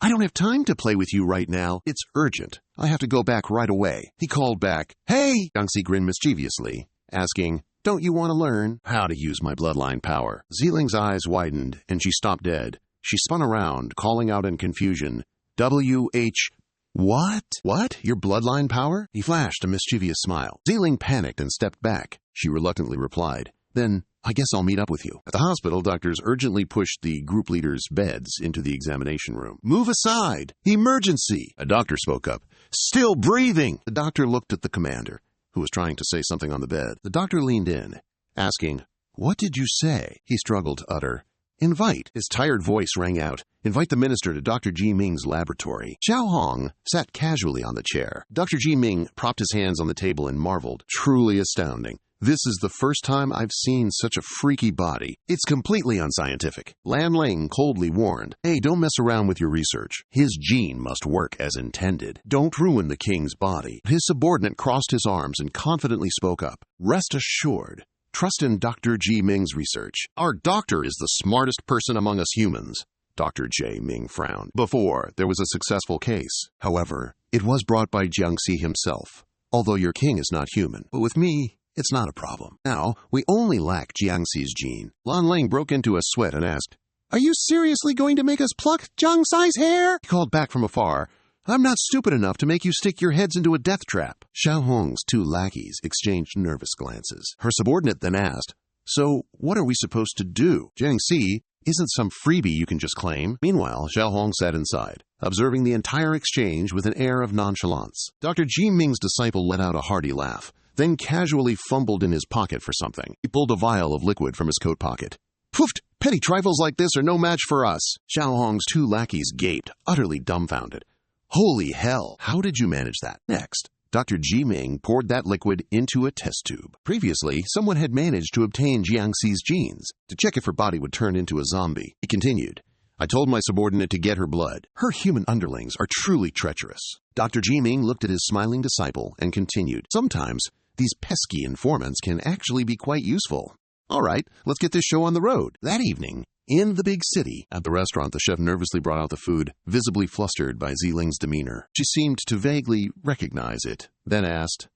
"I don't have time to play with you right now. It's urgent. I have to go back right away." He called back, "Hey!" Jiang Zi grinned mischievously, asking, "Don't you want to learn how to use my bloodline power?" Ziling's eyes widened, and she stopped dead. She spun around, calling out in confusion, "WH... What? What? Your bloodline power?" He flashed a mischievous smile. Ziling panicked and stepped back. She reluctantly replied, "Then I guess I'll meet up with you." At the hospital, doctors urgently pushed the group leaders' beds into the examination room. "Move aside! Emergency!" A doctor spoke up. "Still breathing!" The doctor looked at the commander, who was trying to say something on the bed. The doctor leaned in, asking, "What did you say?" He struggled to utter, "Invite." His tired voice rang out, "Invite the minister to Dr. Ji Ming's laboratory." Xiaohong sat casually on the chair. Dr. Ji Ming propped his hands on the table and marveled. "Truly astounding. This is the first time I've seen such a freaky body. It's completely unscientific." Lan Ling coldly warned, "Hey, don't mess around with your research. His gene must work as intended. Don't ruin the king's body." His subordinate crossed his arms and confidently spoke up, "Rest assured, trust in Dr. Ji Ming's research. Our doctor is the smartest person among us humans." Dr. J. Ming frowned. "Before there was a successful case. However, it was brought by Jiang Xi himself, although your king is not human. But with me, it's not a problem. Now, we only lack Jiang Xi's gene." Lan Ling broke into a sweat and asked, "Are you seriously going to make us pluck Jiang Xi's hair?" He called back from afar, "I'm not stupid enough to make you stick your heads into a death trap." Xiaohong's two lackeys exchanged nervous glances. Her subordinate then asked, "So, what are we supposed to do? Jiang Xi isn't some freebie you can just claim." Meanwhile, Xiaohong sat inside, observing the entire exchange with an air of nonchalance. Dr. Ji Ming's disciple let out a hearty laugh, then casually fumbled in his pocket for something. He pulled a vial of liquid from his coat pocket. "Pooft! Petty trifles like this are no match for us." Xiaohong's two lackeys gaped, utterly dumbfounded. "Holy hell! How did you manage that?" Next, Dr. Ji Ming poured that liquid into a test tube. Previously, someone had managed to obtain Jiang Xi's genes to check if her body would turn into a zombie. He continued, "I told my subordinate to get her blood. Her human underlings are truly treacherous." Dr. Ji Ming looked at his smiling disciple and continued, "Sometimes these pesky informants can actually be quite useful. All right, let's get this show on the road." That evening, in the big city, at the restaurant, the chef nervously brought out the food, visibly flustered by Ziling's demeanor. She seemed to vaguely recognize it, then asked,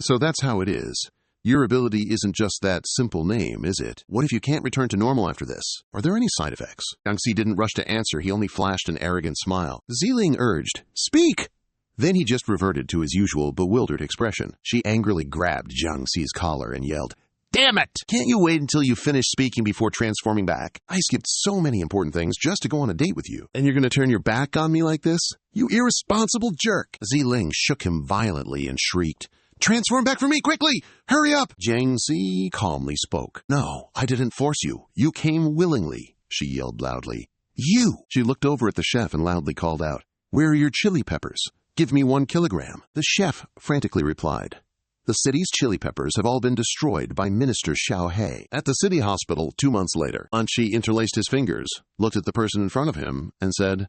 "So that's how it is. Your ability isn't just that simple name, is it? What if you can't return to normal after this? Are there any side effects?" Jiang Xi didn't rush to answer. He only flashed an arrogant smile. Ziling urged, "Speak!" Then he just reverted to his usual bewildered expression. She angrily grabbed Jiang Xi's collar and yelled, "Damn it! Can't you wait until you finish speaking before transforming back? I skipped so many important things just to go on a date with you, and you're going to turn your back on me like this? You irresponsible jerk!" Ziling shook him violently and shrieked, "Transform back for me, quickly! Hurry up!" Jiang Xi calmly spoke. "No, I didn't force you. You came willingly," she yelled loudly. "You!" She looked over at the chef and loudly called out, "Where are your chili peppers? "Give me 1 kilogram." The chef frantically replied, "The city's chili peppers have all been destroyed by Minister Xiaohei." At the city hospital 2 months later, Anqi interlaced his fingers, looked at the person in front of him, and said,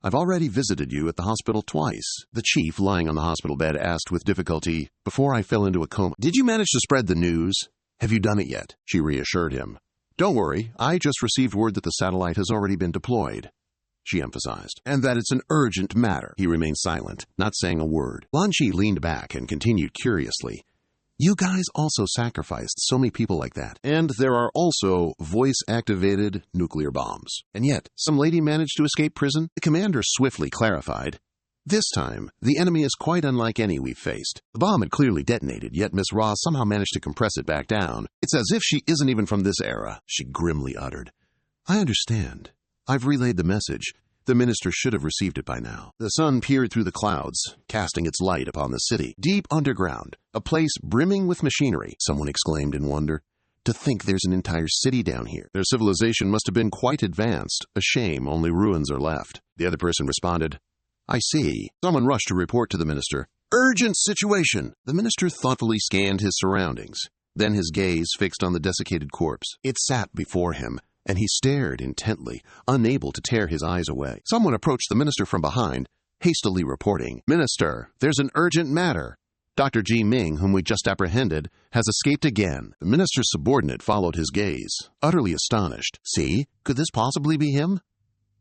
"I've already visited you at the hospital twice." The chief, lying on the hospital bed, asked with difficulty, "Before I fell into a coma, did you manage to spread the news?" "Have you done it yet?" She reassured him. "Don't worry, I just received word that the satellite has already been deployed," she emphasized, "and that it's an urgent matter." He remained silent, not saying a word. Lanqi leaned back and continued curiously, "You guys also sacrificed so many people like that. And there are also voice-activated nuclear bombs. And yet, some lady managed to escape prison?" The commander swiftly clarified, "This time, the enemy is quite unlike any we've faced. The bomb had clearly detonated, yet Miss Ra somehow managed to compress it back down. It's as if she isn't even from this era," she grimly uttered. "I understand. I've relayed the message. The minister should have received it by now." The sun peered through the clouds, casting its light upon the city. Deep underground, a place brimming with machinery, someone exclaimed in wonder. "To think there's an entire city down here. Their civilization must have been quite advanced. A shame only ruins are left." The other person responded, "I see." Someone rushed to report to the minister. "Urgent situation!" The minister thoughtfully scanned his surroundings. Then his gaze fixed on the desiccated corpse. It sat before him, and he stared intently, unable to tear his eyes away. Someone approached the minister from behind, hastily reporting, "Minister, there's an urgent matter. Dr. Ji Ming, whom we just apprehended, has escaped again." The minister's subordinate followed his gaze, utterly astonished. "See, could this possibly be him?"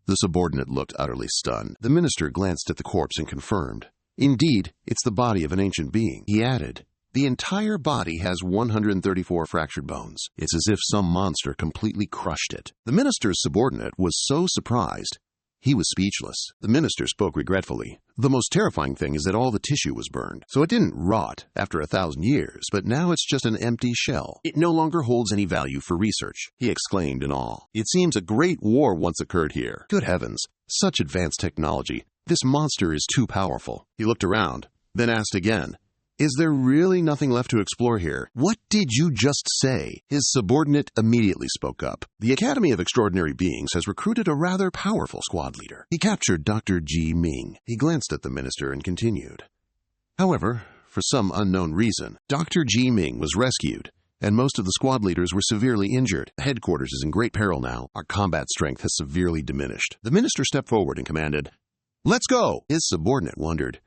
The subordinate looked utterly stunned. The minister glanced at the corpse and confirmed, "Indeed, it's the body of an ancient being." He added, "The entire body has 134 fractured bones. It's as if some monster completely crushed it." The minister's subordinate was so surprised, he was speechless. The minister spoke regretfully. "The most terrifying thing is that all the tissue was burned. So it didn't rot after 1,000 years, but now it's just an empty shell. It no longer holds any value for research," he exclaimed in awe. "It seems a great war once occurred here. Good heavens, such advanced technology. This monster is too powerful." He looked around, then asked again, "Is there really nothing left to explore here?" "What did you just say?" His subordinate immediately spoke up. "The Academy of Extraordinary Beings has recruited a rather powerful squad leader. He captured Dr. Ji Ming." He glanced at the minister and continued, "However, for some unknown reason, Dr. Ji Ming was rescued, and most of the squad leaders were severely injured. Headquarters is in great peril now. Our combat strength has severely diminished." The minister stepped forward and commanded, "Let's go!" His subordinate wondered,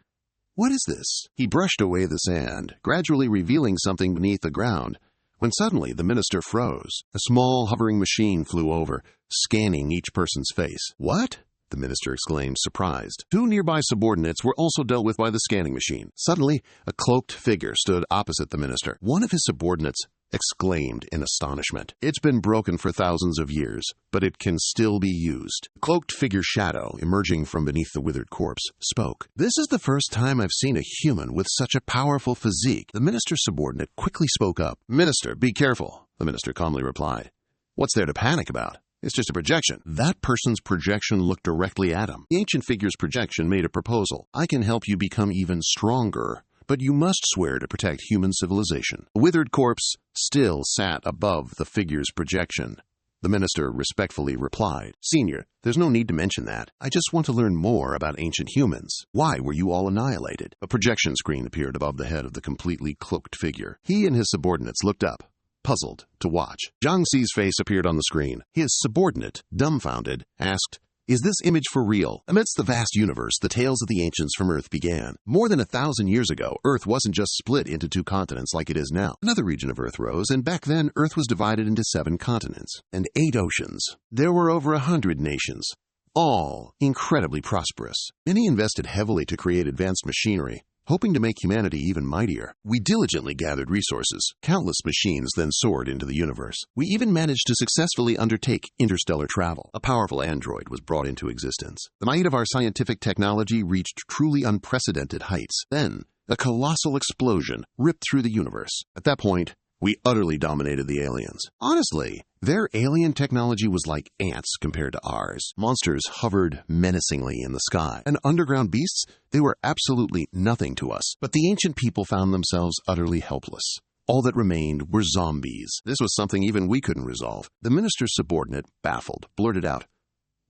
"What is this?" He brushed away the sand, gradually revealing something beneath the ground, when suddenly the minister froze. A small hovering machine flew over, scanning each person's face. "What?" the minister exclaimed, surprised. 2 nearby subordinates were also dealt with by the scanning machine. Suddenly, a cloaked figure stood opposite the minister. One of his subordinates exclaimed in astonishment. "It's been broken for thousands of years, but it can still be used." The cloaked figure's shadow, emerging from beneath the withered corpse, spoke. "This is the first time I've seen a human with such a powerful physique." The minister's subordinate quickly spoke up. "Minister, be careful," the minister calmly replied. "What's there to panic about? It's just a projection." That person's projection looked directly at him. The ancient figure's projection made a proposal. "I can help you become even stronger, but you must swear to protect human civilization." The withered corpse still sat above the figure's projection. The minister respectfully replied, "Senior, there's no need to mention that. I just want to learn more about ancient humans. Why were you all annihilated?" A projection screen appeared above the head of the completely cloaked figure. He and his subordinates looked up, puzzled to watch. Zhang Xi's face appeared on the screen. His subordinate, dumbfounded, asked, "Is this image for real?" Amidst the vast universe, the tales of the ancients from Earth began. More than 1,000 years ago, Earth wasn't just split into 2 continents like it is now. Another region of Earth rose, and back then, Earth was divided into 7 continents and 8 oceans. There were over 100 nations, all incredibly prosperous. Many invested heavily to create advanced machinery, hoping to make humanity even mightier. We diligently gathered resources. Countless machines then soared into the universe. We even managed to successfully undertake interstellar travel. A powerful android was brought into existence. The might of our scientific technology reached truly unprecedented heights. Then, a colossal explosion ripped through the universe. At that point, we utterly dominated the aliens. Honestly, their alien technology was like ants compared to ours. Monsters hovered menacingly in the sky. And underground beasts, they were absolutely nothing to us. But the ancient people found themselves utterly helpless. All that remained were zombies. This was something even we couldn't resolve. The minister's subordinate, baffled, blurted out,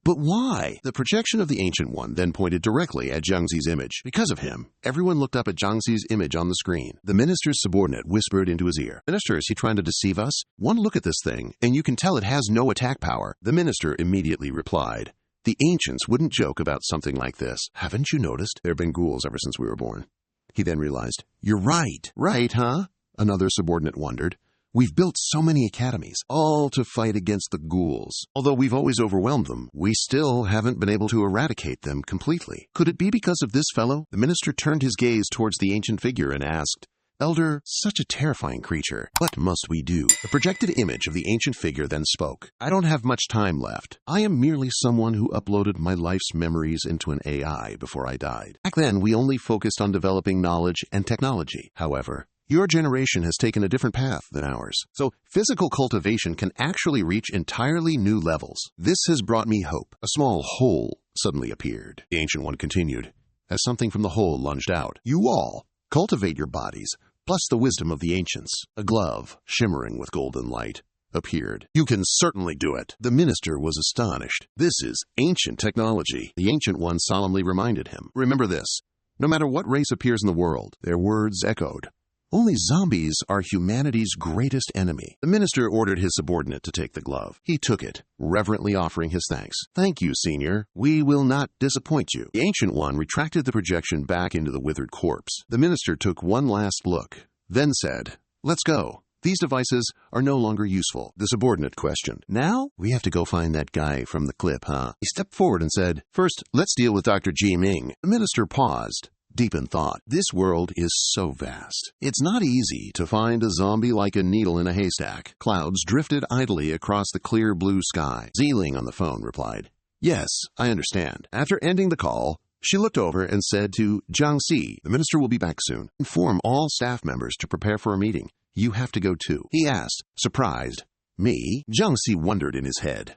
But why? The projection of the Ancient One then pointed directly at Jiang Zi's image. Because of him, everyone looked up at Jiang Zi's image on the screen. The minister's subordinate whispered into his ear, "Minister, is he trying to deceive us? One look at this thing, and you can tell it has no attack power." The minister immediately replied, "The ancients wouldn't joke about something like this. Haven't you noticed? There have been ghouls ever since we were born." He then realized, "You're right." "Right, huh?" Another subordinate wondered. "We've built so many academies, all to fight against the ghouls. Although we've always overwhelmed them, we still haven't been able to eradicate them completely. Could it be because of this fellow?" The minister turned his gaze towards the ancient figure and asked, "Elder, such a terrifying creature. What must we do?" The projected image of the ancient figure then spoke. "I don't have much time left. I am merely someone who uploaded my life's memories into an AI before I died. Back then, we only focused on developing knowledge and technology. However, your generation has taken a different path than ours, so physical cultivation can actually reach entirely new levels. This has brought me hope." A small hole suddenly appeared. The Ancient One continued, as something from the hole lunged out. "You all, cultivate your bodies, plus the wisdom of the ancients." A glove, shimmering with golden light, appeared. "You can certainly do it." The minister was astonished. "This is ancient technology." The Ancient One solemnly reminded him, "Remember this, no matter what race appears in the world," their words echoed, "only zombies are humanity's greatest enemy." The minister ordered his subordinate to take the glove. He took it, reverently offering his thanks. "Thank you, senior. We will not disappoint you." The Ancient One retracted the projection back into the withered corpse. The minister took one last look, then said, "Let's go. These devices are no longer useful." The subordinate questioned, "Now? We have to go find that guy from the clip, huh?" He stepped forward and said, "First, let's deal with Dr. Ji Ming." The minister paused, deep in thought. This world is so vast. It's not easy to find a zombie like a needle in a haystack. Clouds drifted idly across the clear blue sky. Zeeling on the phone replied, "Yes, I understand." After ending the call, she looked over and said to Jiang Zi, "The minister will be back soon. Inform all staff members to prepare for a meeting. You have to go too." He asked, surprised, "Me?" Jiang Zi wondered in his head.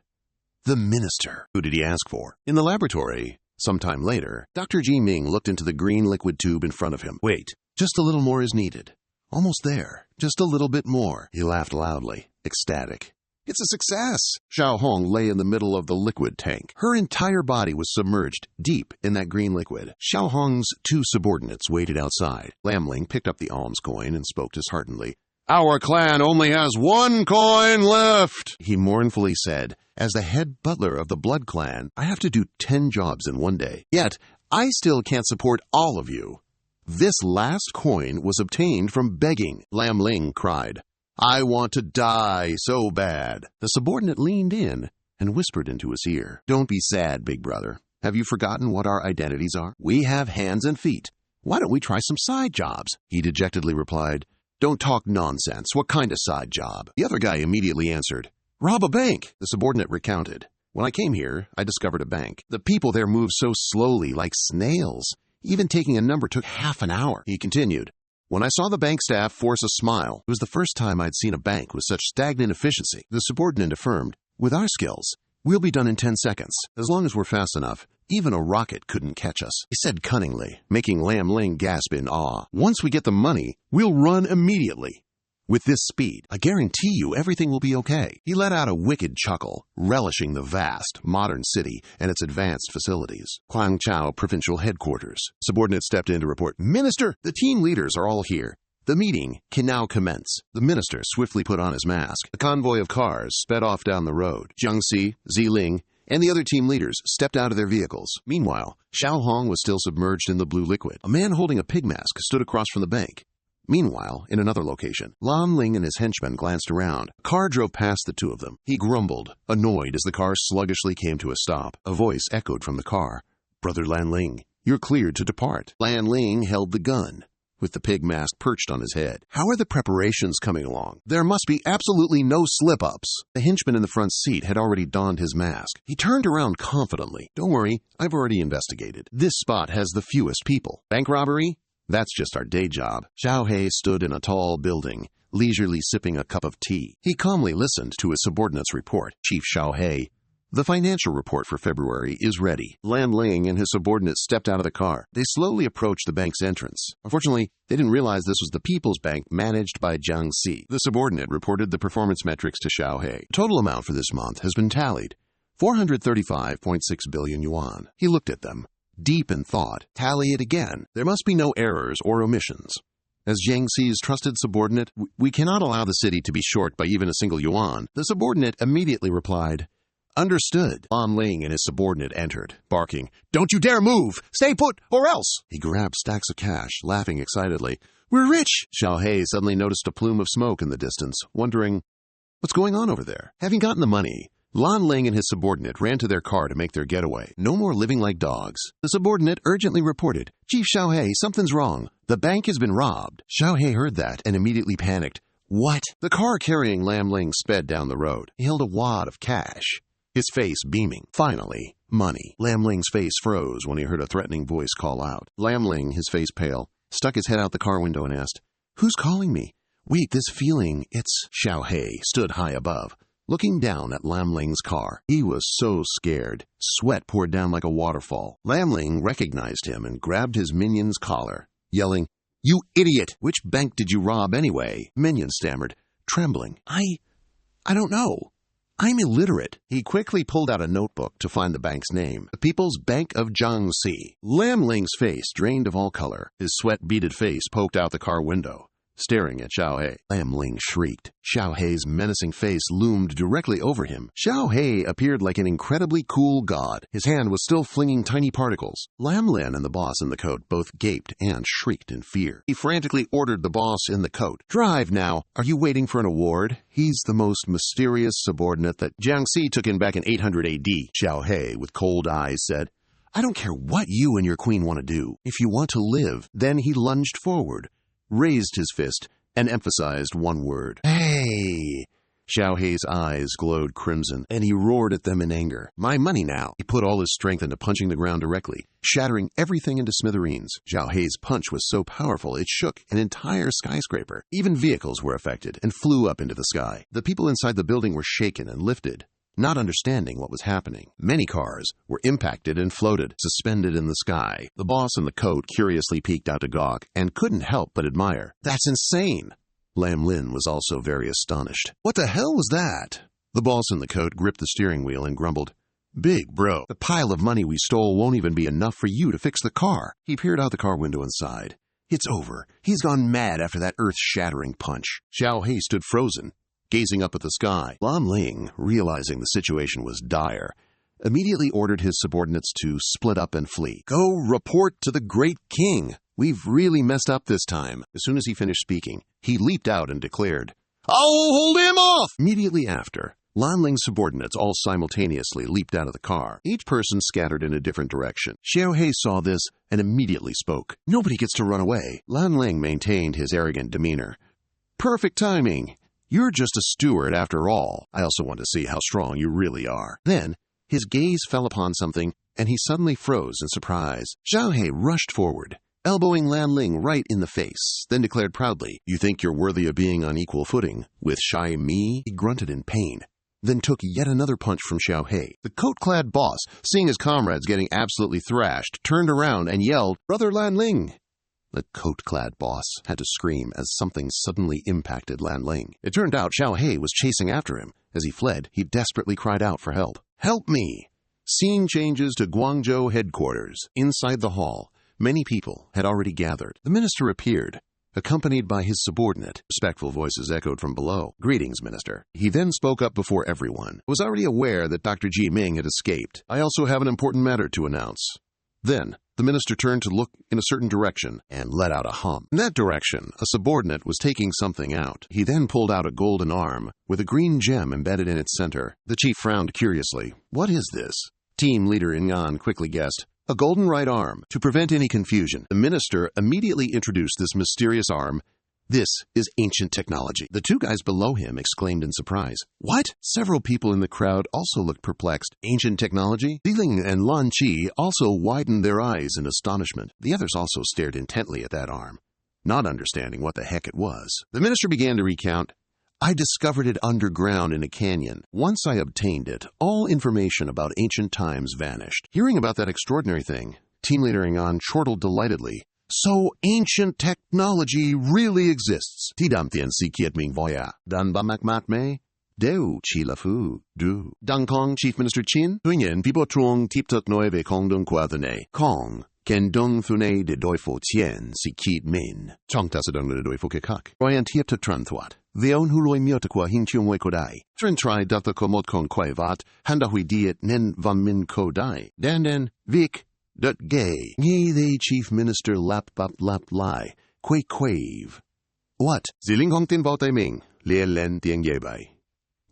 The minister. Who did he ask for? In the laboratory, sometime later, Dr. Ji Ming looked into the green liquid tube in front of him. "Wait, just a little more is needed. Almost there. Just a little bit more." He laughed loudly, ecstatic. "It's a success!" Xiao Hong lay in the middle of the liquid tank. Her entire body was submerged deep in that green liquid. Xiao Hong's two subordinates waited outside. Lam Ling picked up the alms coin and spoke disheartenedly. "Our clan only has one coin left," he mournfully said. "As the head butler of the Blood Clan, I have to do 10 jobs in one day. Yet, I still can't support all of you. This last coin was obtained from begging." Lam Ling cried, "I want to die so bad." The subordinate leaned in and whispered into his ear, "Don't be sad, big brother. Have you forgotten what our identities are? We have hands and feet. Why don't we try some side jobs?" He dejectedly replied, "Don't talk nonsense. What kind of side job?" The other guy immediately answered, "Rob a bank." The subordinate recounted, "When I came here, I discovered a bank. The people there moved so slowly, like snails. Even taking a number took half an hour." He continued, "When I saw the bank staff force a smile, it was the first time I'd seen a bank with such stagnant efficiency." The subordinate affirmed, "With our skills, we'll be done in 10 seconds. As long as we're fast enough, even a rocket couldn't catch us." He said cunningly, making Lam Ling gasp in awe, "Once we get the money, we'll run immediately. With this speed, I guarantee you everything will be okay." He let out a wicked chuckle, relishing the vast, modern city and its advanced facilities. Guangzhou Provincial Headquarters. Subordinate stepped in to report, "Minister, the team leaders are all here. The meeting can now commence." The minister swiftly put on his mask. A convoy of cars sped off down the road. Jiang Zi, Ziling, and the other team leaders stepped out of their vehicles. Meanwhile, Xiao Hong was still submerged in the blue liquid. A man holding a pig mask stood across from the bank. Meanwhile, in another location, Lam Ling and his henchmen glanced around. A car drove past the two of them. He grumbled, annoyed as the car sluggishly came to a stop. A voice echoed from the car, "Brother Lan Ling, you're cleared to depart." Lan Ling held the gun, with the pig mask perched on his head. "How are the preparations coming along? There must be absolutely no slip-ups." The henchman in the front seat had already donned his mask. He turned around confidently. "Don't worry, I've already investigated. This spot has the fewest people. Bank robbery? That's just our day job." Xiao He stood in a tall building, leisurely sipping a cup of tea. He calmly listened to his subordinate's report. "Chief Xiao He, the financial report for February is ready." Lan Ling and his subordinate stepped out of the car. They slowly approached the bank's entrance. Unfortunately, they didn't realize this was the People's Bank managed by Jiang Zi. The subordinate reported the performance metrics to Xiao He. The total amount for this month has been tallied. 435.6 billion yuan. He looked at them, deep in thought. Tally it again. There must be no errors or omissions. As Jiang Xi's trusted subordinate, we cannot allow the city to be short by even a single yuan. The subordinate immediately replied, Understood. Lan Ling and his subordinate entered, barking, Don't you dare move! Stay put, or else! He grabbed stacks of cash, laughing excitedly. We're rich! Xiao He suddenly noticed a plume of smoke in the distance, wondering, What's going on over there? Having gotten the money, Lan Ling and his subordinate ran to their car to make their getaway. No more living like dogs. The subordinate urgently reported, Chief Xiao He, something's wrong. The bank has been robbed. Xiao He heard that and immediately panicked. What? The car carrying Lan Ling sped down the road. He held a wad of cash, his face beaming. Finally, money. Lam Ling's face froze when he heard a threatening voice call out. Lam Ling, his face pale, stuck his head out the car window and asked, Who's calling me? Wait, this feeling, it's... Xiao He stood high above, looking down at Lam Ling's car. He was so scared. Sweat poured down like a waterfall. Lam Ling recognized him and grabbed his minion's collar, yelling, You idiot! Which bank did you rob anyway? Minion stammered, trembling. I don't know. I'm illiterate. He quickly pulled out a notebook to find the bank's name. The People's Bank of Jiangxi. Lam Ling's face drained of all color. His sweat-beaded face poked out the car window, staring at Xiao He. Lam Ling shrieked. Xiao He's menacing face loomed directly over him. Xiao He appeared like an incredibly cool god. His hand was still flinging tiny particles. Lam Lin and the boss in the coat both gaped and shrieked in fear. He frantically ordered the boss in the coat. Drive now. Are you waiting for an award? He's the most mysterious subordinate that Jiangxi took in back in 800 AD. Xiao He, with cold eyes, said, I don't care what you and your queen want to do. If you want to live. Then he lunged forward, raised his fist, and emphasized one word. Hey! Xiao He's eyes glowed crimson, and he roared at them in anger. My money now! He put all his strength into punching the ground directly, shattering everything into smithereens. Xiao He's punch was so powerful it shook an entire skyscraper. Even vehicles were affected and flew up into the sky. The people inside the building were shaken and lifted, not understanding what was happening. Many cars were impacted and floated, suspended in the sky. The boss in the coat curiously peeked out to gawk and couldn't help but admire. That's insane! Lam Lin was also very astonished. What the hell was that? The boss in the coat gripped the steering wheel and grumbled, Big bro, the pile of money we stole won't even be enough for you to fix the car. He peered out the car window and sighed. It's over. He's gone mad after that earth-shattering punch. Xiao He stood frozen, gazing up at the sky. Lam Ling, realizing the situation was dire, immediately ordered his subordinates to split up and flee. Go report to the great king. We've really messed up this time. As soon as he finished speaking, he leaped out and declared, I'll hold him off! Immediately after, Lan Ling's subordinates all simultaneously leaped out of the car. Each person scattered in a different direction. Xiao He saw this and immediately spoke. Nobody gets to run away. Lan Ling maintained his arrogant demeanor. Perfect timing. You're just a steward after all. I also want to see how strong you really are. Then, his gaze fell upon something, and he suddenly froze in surprise. Xiao He rushed forward, elbowing Lan Ling right in the face, then declared proudly, You think you're worthy of being on equal footing with Shy Me? He grunted in pain, then took yet another punch from Xiao He. The coat-clad boss, seeing his comrades getting absolutely thrashed, turned around and yelled, Brother Lan Ling! The coat-clad boss had to scream as something suddenly impacted Lan Ling. It turned out Xiao He was chasing after him. As he fled, he desperately cried out for help. Help me! Scene changes to Guangzhou headquarters. Inside the hall, many people had already gathered. The minister appeared, accompanied by his subordinate. Respectful voices echoed from below. Greetings, minister. He then spoke up before everyone. I was already aware that Dr. Ji Ming had escaped. I also have an important matter to announce. Then, the minister turned to look in a certain direction and let out a hum. In that direction, a subordinate was taking something out. He then pulled out a golden arm with a green gem embedded in its center. The chief frowned curiously. What is this? Team leader Ingan quickly guessed. A golden right arm. To prevent any confusion, the minister immediately introduced this mysterious arm. This is ancient technology. The two guys below him exclaimed in surprise. What? Several people in the crowd also looked perplexed. Ancient technology? Ling and Lan Qi also widened their eyes in astonishment. The others also stared intently at that arm, not understanding what the heck it was. The minister began to recount. I discovered it underground in a canyon. Once I obtained it, all information about ancient times vanished. Hearing about that extraordinary thing, team leader Ingan chortled delightedly. So ancient technology really exists. Tidamtian si kiet ming voya. Dan ba mak mat me? Deu chi la fu, du. Dang Kong Chief Minister Chin, Tuyen Pipo Trung Tip Tuk Noeve Kong Dung Quathane, Kong, Ken Dung Thune de Doifo Tien, Si Keat Min, Chong Tasadung de Doifo Kekak, Royan Tiep Tuk Tran Thwat, The own Huroi Miotakwa Hing Chung Wekodai, Trin Tri Data Komot Kong Quavat, Handa Hui Diet Nen Van Min Kodai, Dan Vic, Dut Gay, Ye the Chief Minister Lap Bap Lap Lai, Quay Quave. What? Ziling Hong Tin Bao Tai Ming, Lie Len Tieng Ye Bai.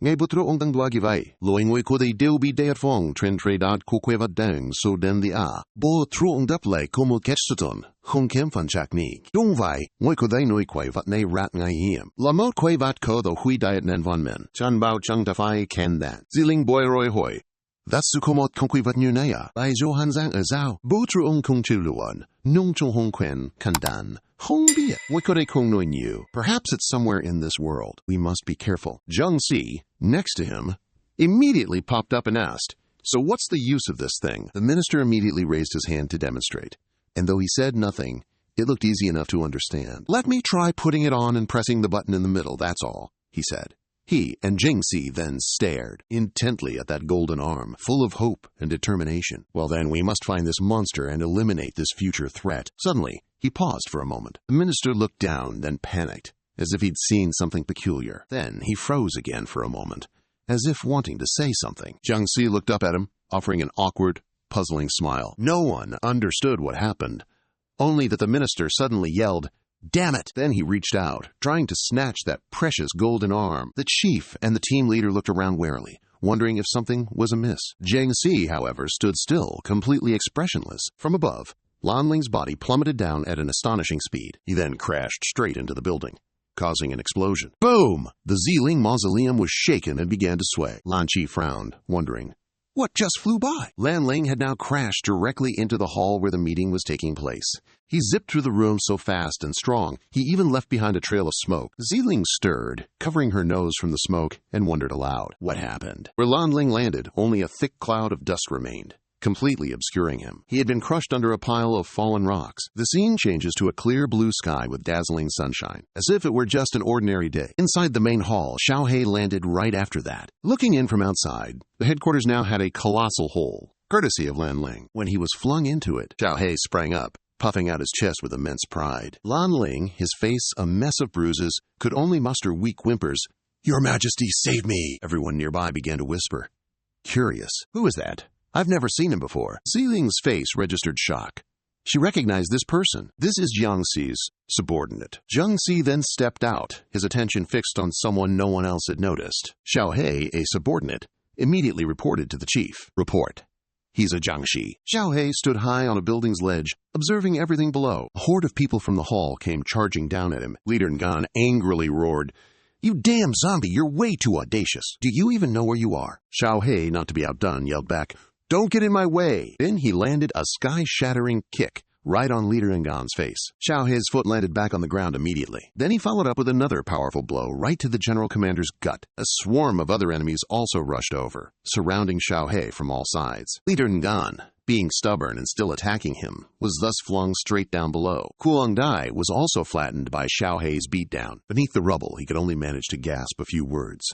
Ngay butro ong dang dua givai, loing we ko de deu bi de fong, tren tre dat ko kweva dang, so den the a. Bo tru ong dap lai komo ketsuton, hong kem fan chak ni. Dong vai, we ko de noi kwai vat ne rat ngai hiem. La mot kwai vat ko the hui diet nen von men. Chan bao chung da fai ken that. Ziling boy roi hoi. That's su komot kong kwi vat nu nea. Bai jo han zang a zao. Bo tru ong kong chu luan. Nung chung hong quen, kan dan. Hong bia, wikore kong noi new. Perhaps it's somewhere in this world. We must be careful. Zhang Si, next to him, immediately popped up and asked, "So what's the use of this thing?" The minister immediately raised his hand to demonstrate. And though he said nothing, it looked easy enough to understand. "Let me try putting it on and pressing the button in the middle, that's all," he said. He and Zhang Si then stared intently at that golden arm, full of hope and determination. Well then, we must find this monster and eliminate this future threat. Suddenly, he paused for a moment. The minister looked down, then panicked, as if he'd seen something peculiar. Then he froze again for a moment, as if wanting to say something. Zhang Si looked up at him, offering an awkward, puzzling smile. No one understood what happened, only that the minister suddenly yelled, "Damn it!" Then he reached out, trying to snatch that precious golden arm. The chief and the team leader looked around warily, wondering if something was amiss. Zhang Si, however, stood still, completely expressionless. From above, Lan Ling's body plummeted down at an astonishing speed. He then crashed straight into the building, causing an explosion. Boom! The Ziling mausoleum was shaken and began to sway. Lan Chi frowned, wondering, what just flew by? Lan Ling had now crashed directly into the hall where the meeting was taking place. He zipped through the room so fast and strong, he even left behind a trail of smoke. Ziling stirred, covering her nose from the smoke, and wondered aloud. What happened? Where Lan Ling landed, only a thick cloud of dust remained, completely obscuring him. He had been crushed under a pile of fallen rocks. The scene changes to a clear blue sky with dazzling sunshine, as if it were just an ordinary day. Inside the main hall, Xiao He landed right after that. Looking in from outside, the headquarters now had a colossal hole, courtesy of Lan Ling. When he was flung into it, Xiao He sprang up, puffing out his chest with immense pride. Lan Ling, his face a mess of bruises, could only muster weak whimpers. "Your Majesty, save me!" Everyone nearby began to whisper. Curious. Who is that? I've never seen him before. Ziling's face registered shock. She recognized this person. This is Zhang Si's subordinate. Zhang Si then stepped out, his attention fixed on someone no one else had noticed. Xiao He, a subordinate, immediately reported to the chief. Report. He's a Jiangxi. Xiao He stood high on a building's ledge, observing everything below. A horde of people from the hall came charging down at him. Leader Ngan angrily roared, "You damn zombie, you're way too audacious. Do you even know where you are?" Xiao He, not to be outdone, yelled back, "Don't get in my way!" Then he landed a sky-shattering kick right on Leader Ngan's face. Xiao He's foot landed back on the ground immediately. Then he followed up with another powerful blow right to the general commander's gut. A swarm of other enemies also rushed over, surrounding Xiao He from all sides. Leader Ngan, being stubborn and still attacking him, was thus flung straight down below. Kuang Dai was also flattened by Xiao He's beatdown. Beneath the rubble, he could only manage to gasp a few words.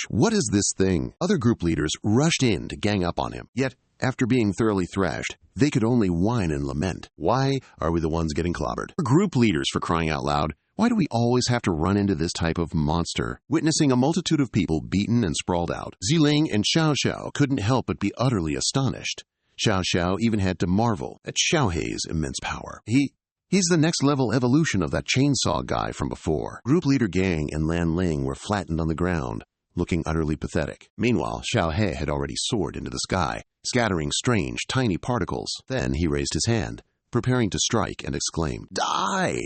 What is this thing? Other group leaders rushed in to gang up on him. Yet, after being thoroughly thrashed, they could only whine and lament. Why are we the ones getting clobbered? We're group leaders, for crying out loud. Why do we always have to run into this type of monster? Witnessing a multitude of people beaten and sprawled out, Ziling and Xiao Xiao couldn't help but be utterly astonished. Xiao Xiao even had to marvel at Xiao He's immense power. He's the next-level evolution of that chainsaw guy from before. Group leader Gang and Lan Ling were flattened on the ground, looking utterly pathetic. Meanwhile, Xiao He had already soared into the sky, scattering strange, tiny particles. Then he raised his hand, preparing to strike, and exclaimed, "Die!"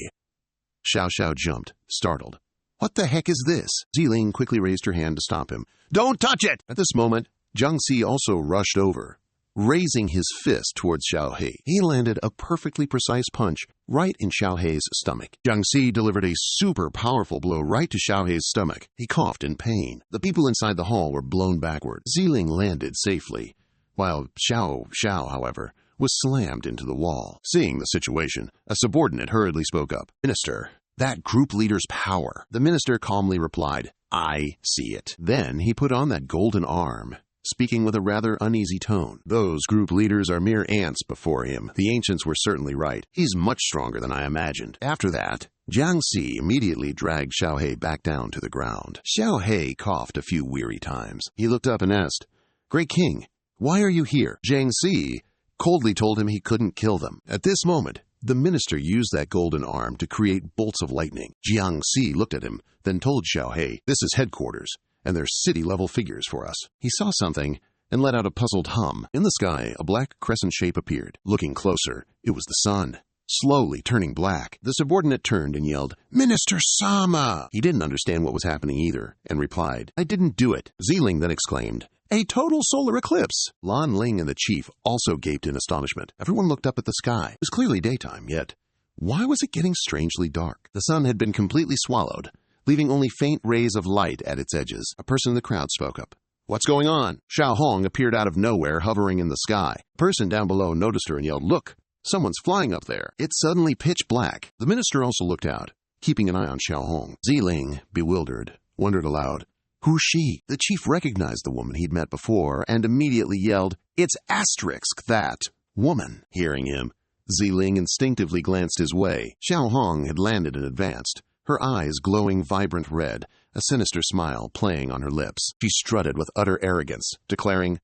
Xiao Xiao jumped, startled. "What the heck is this?" Ziling quickly raised her hand to stop him. "Don't touch it!" At this moment, Zhang Si also rushed over, raising his fist towards Xiao He. He landed a perfectly precise punch right in Xiao He's stomach. Zhang Si delivered a super powerful blow right to Xiao He's stomach. He coughed in pain. The people inside the hall were blown backward. Ziling landed safely, while Xiao Xiao, however, was slammed into the wall. Seeing the situation, a subordinate hurriedly spoke up. "Minister, that group leader's power." The minister calmly replied, I see it. Then he put on that golden arm, speaking with a rather uneasy tone. Those group leaders are mere ants before him. The ancients were certainly right. He's much stronger than I imagined. After that, Jiang Si immediately dragged Xiao He back down to the ground. Xiao He coughed a few weary times. He looked up and asked, "Great King, why are you here?" Jiang Si coldly told him he couldn't kill them. At this moment, the minister used that golden arm to create bolts of lightning. Jiang Si looked at him, then told Xiao He, "This is headquarters, and they're city-level figures for us." He saw something and let out a puzzled hum. In the sky, a black crescent shape appeared. Looking closer, it was the sun, slowly turning black. The subordinate turned and yelled, "Minister Sama!" He didn't understand what was happening either, and replied, "I didn't do it." Ziling then exclaimed, "A total solar eclipse!" Lan Ling and the chief also gaped in astonishment. Everyone looked up at the sky. It was clearly daytime, yet why was it getting strangely dark? The sun had been completely swallowed, leaving only faint rays of light at its edges. A person in the crowd spoke up. "What's going on?" Xiao Hong appeared out of nowhere, hovering in the sky. A person down below noticed her and yelled, "Look! Someone's flying up there." It's suddenly pitch black. The minister also looked out, keeping an eye on Xiao Hong. Ziling, bewildered, wondered aloud, "Who's she?" The chief recognized the woman he'd met before and immediately yelled, "It's asterisk that woman." Hearing him, Ziling instinctively glanced his way. Xiao Hong had landed and advanced, her eyes glowing vibrant red, a sinister smile playing on her lips. She strutted with utter arrogance, declaring,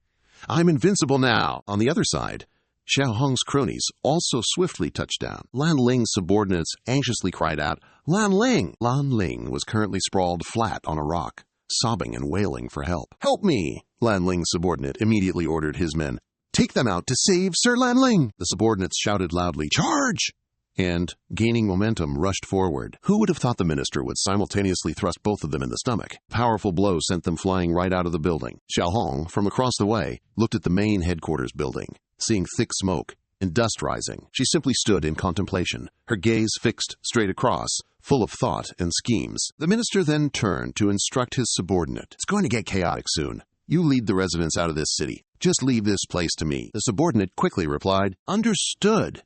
"I'm invincible now." On the other side, Xiao Hong's cronies also swiftly touched down. Lan Ling's subordinates anxiously cried out, "Lan Ling!" Lan Ling was currently sprawled flat on a rock, sobbing and wailing for help. "Help me!" Lan Ling's subordinate immediately ordered his men. "Take them out to save Sir Lan Ling!" The subordinates shouted loudly, "Charge!" and, gaining momentum, rushed forward. Who would have thought the minister would simultaneously thrust both of them in the stomach? A powerful blow sent them flying right out of the building. Xiao Hong, from across the way, looked at the main headquarters building. Seeing thick smoke and dust rising, she simply stood in contemplation, her gaze fixed straight across, full of thought and schemes. The minister then turned to instruct his subordinate. "It's going to get chaotic soon. You lead the residents out of this city. Just leave this place to me." The subordinate quickly replied, "Understood."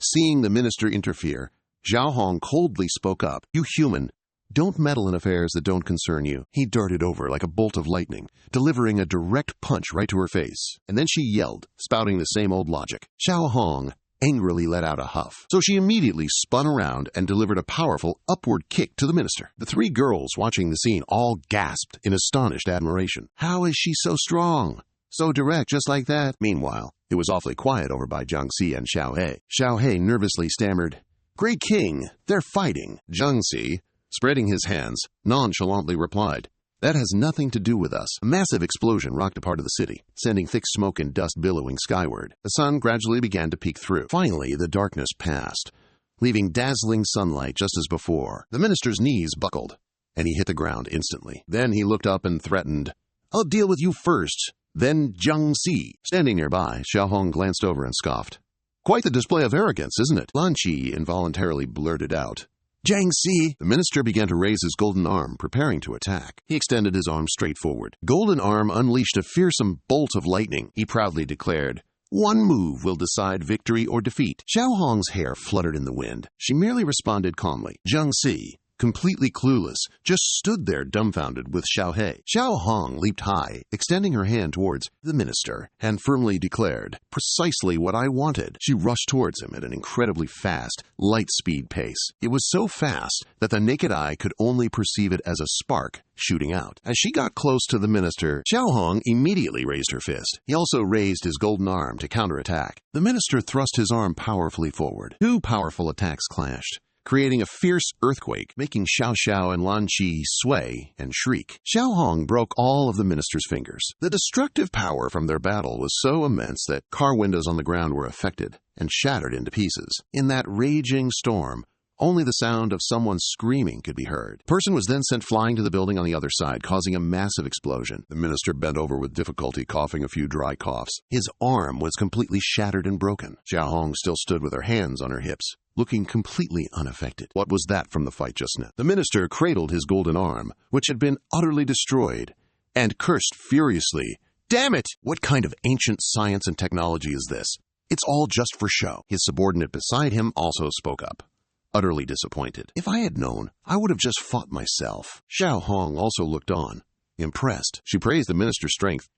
Seeing the minister interfere, Xiao Hong coldly spoke up, "You human, don't meddle in affairs that don't concern you." He darted over like a bolt of lightning, delivering a direct punch right to her face. And then she yelled, spouting the same old logic. Xiao Hong angrily let out a huff. So she immediately spun around and delivered a powerful upward kick to the minister. The three girls watching the scene all gasped in astonished admiration. How is she so strong? So direct, just like that? Meanwhile, it was awfully quiet over by Jiang Si and Xiao He. Xiao He nervously stammered, "Great King, they're fighting." Jiang Si, spreading his hands, nonchalantly replied, "That has nothing to do with us." A massive explosion rocked a part of the city, sending thick smoke and dust billowing skyward. The sun gradually began to peek through. Finally, the darkness passed, leaving dazzling sunlight just as before. The minister's knees buckled, and he hit the ground instantly. Then he looked up and threatened, "I'll deal with you first. Then Jiang Si." Standing nearby, Xiao Hong glanced over and scoffed. "Quite the display of arrogance, isn't it?" Lan Qi involuntarily blurted out, "Jiang Si." The minister began to raise his golden arm, preparing to attack. He extended his arm straight forward. Golden arm unleashed a fearsome bolt of lightning. He proudly declared, "One move will decide victory or defeat." Xiao Hong's hair fluttered in the wind. She merely responded calmly. Jiang Si, completely clueless, just stood there dumbfounded with Xiao He. Xiao Hong leaped high, extending her hand towards the minister, and firmly declared, "Precisely what I wanted." She rushed towards him at an incredibly fast, light-speed pace. It was so fast that the naked eye could only perceive it as a spark shooting out. As she got close to the minister, Xiao Hong immediately raised her fist. He also raised his golden arm to counterattack. The minister thrust his arm powerfully forward. Two powerful attacks clashed, creating a fierce earthquake, making Xiao Xiao and Lan Qi sway and shriek. Xiao Hong broke all of the minister's fingers. The destructive power from their battle was so immense that car windows on the ground were affected and shattered into pieces. In that raging storm, only the sound of someone screaming could be heard. The person was then sent flying to the building on the other side, causing a massive explosion. The minister bent over with difficulty, coughing a few dry coughs. His arm was completely shattered and broken. Xiao Hong still stood with her hands on her hips, looking completely unaffected. What was that from the fight just now? The minister cradled his golden arm, which had been utterly destroyed, and cursed furiously, "Damn it! What kind of ancient science and technology is this? It's all just for show." His subordinate beside him also spoke up. utterly disappointed. If I had known, I would have just fought myself. Xiao Hong also looked on, impressed. She praised the minister's strength.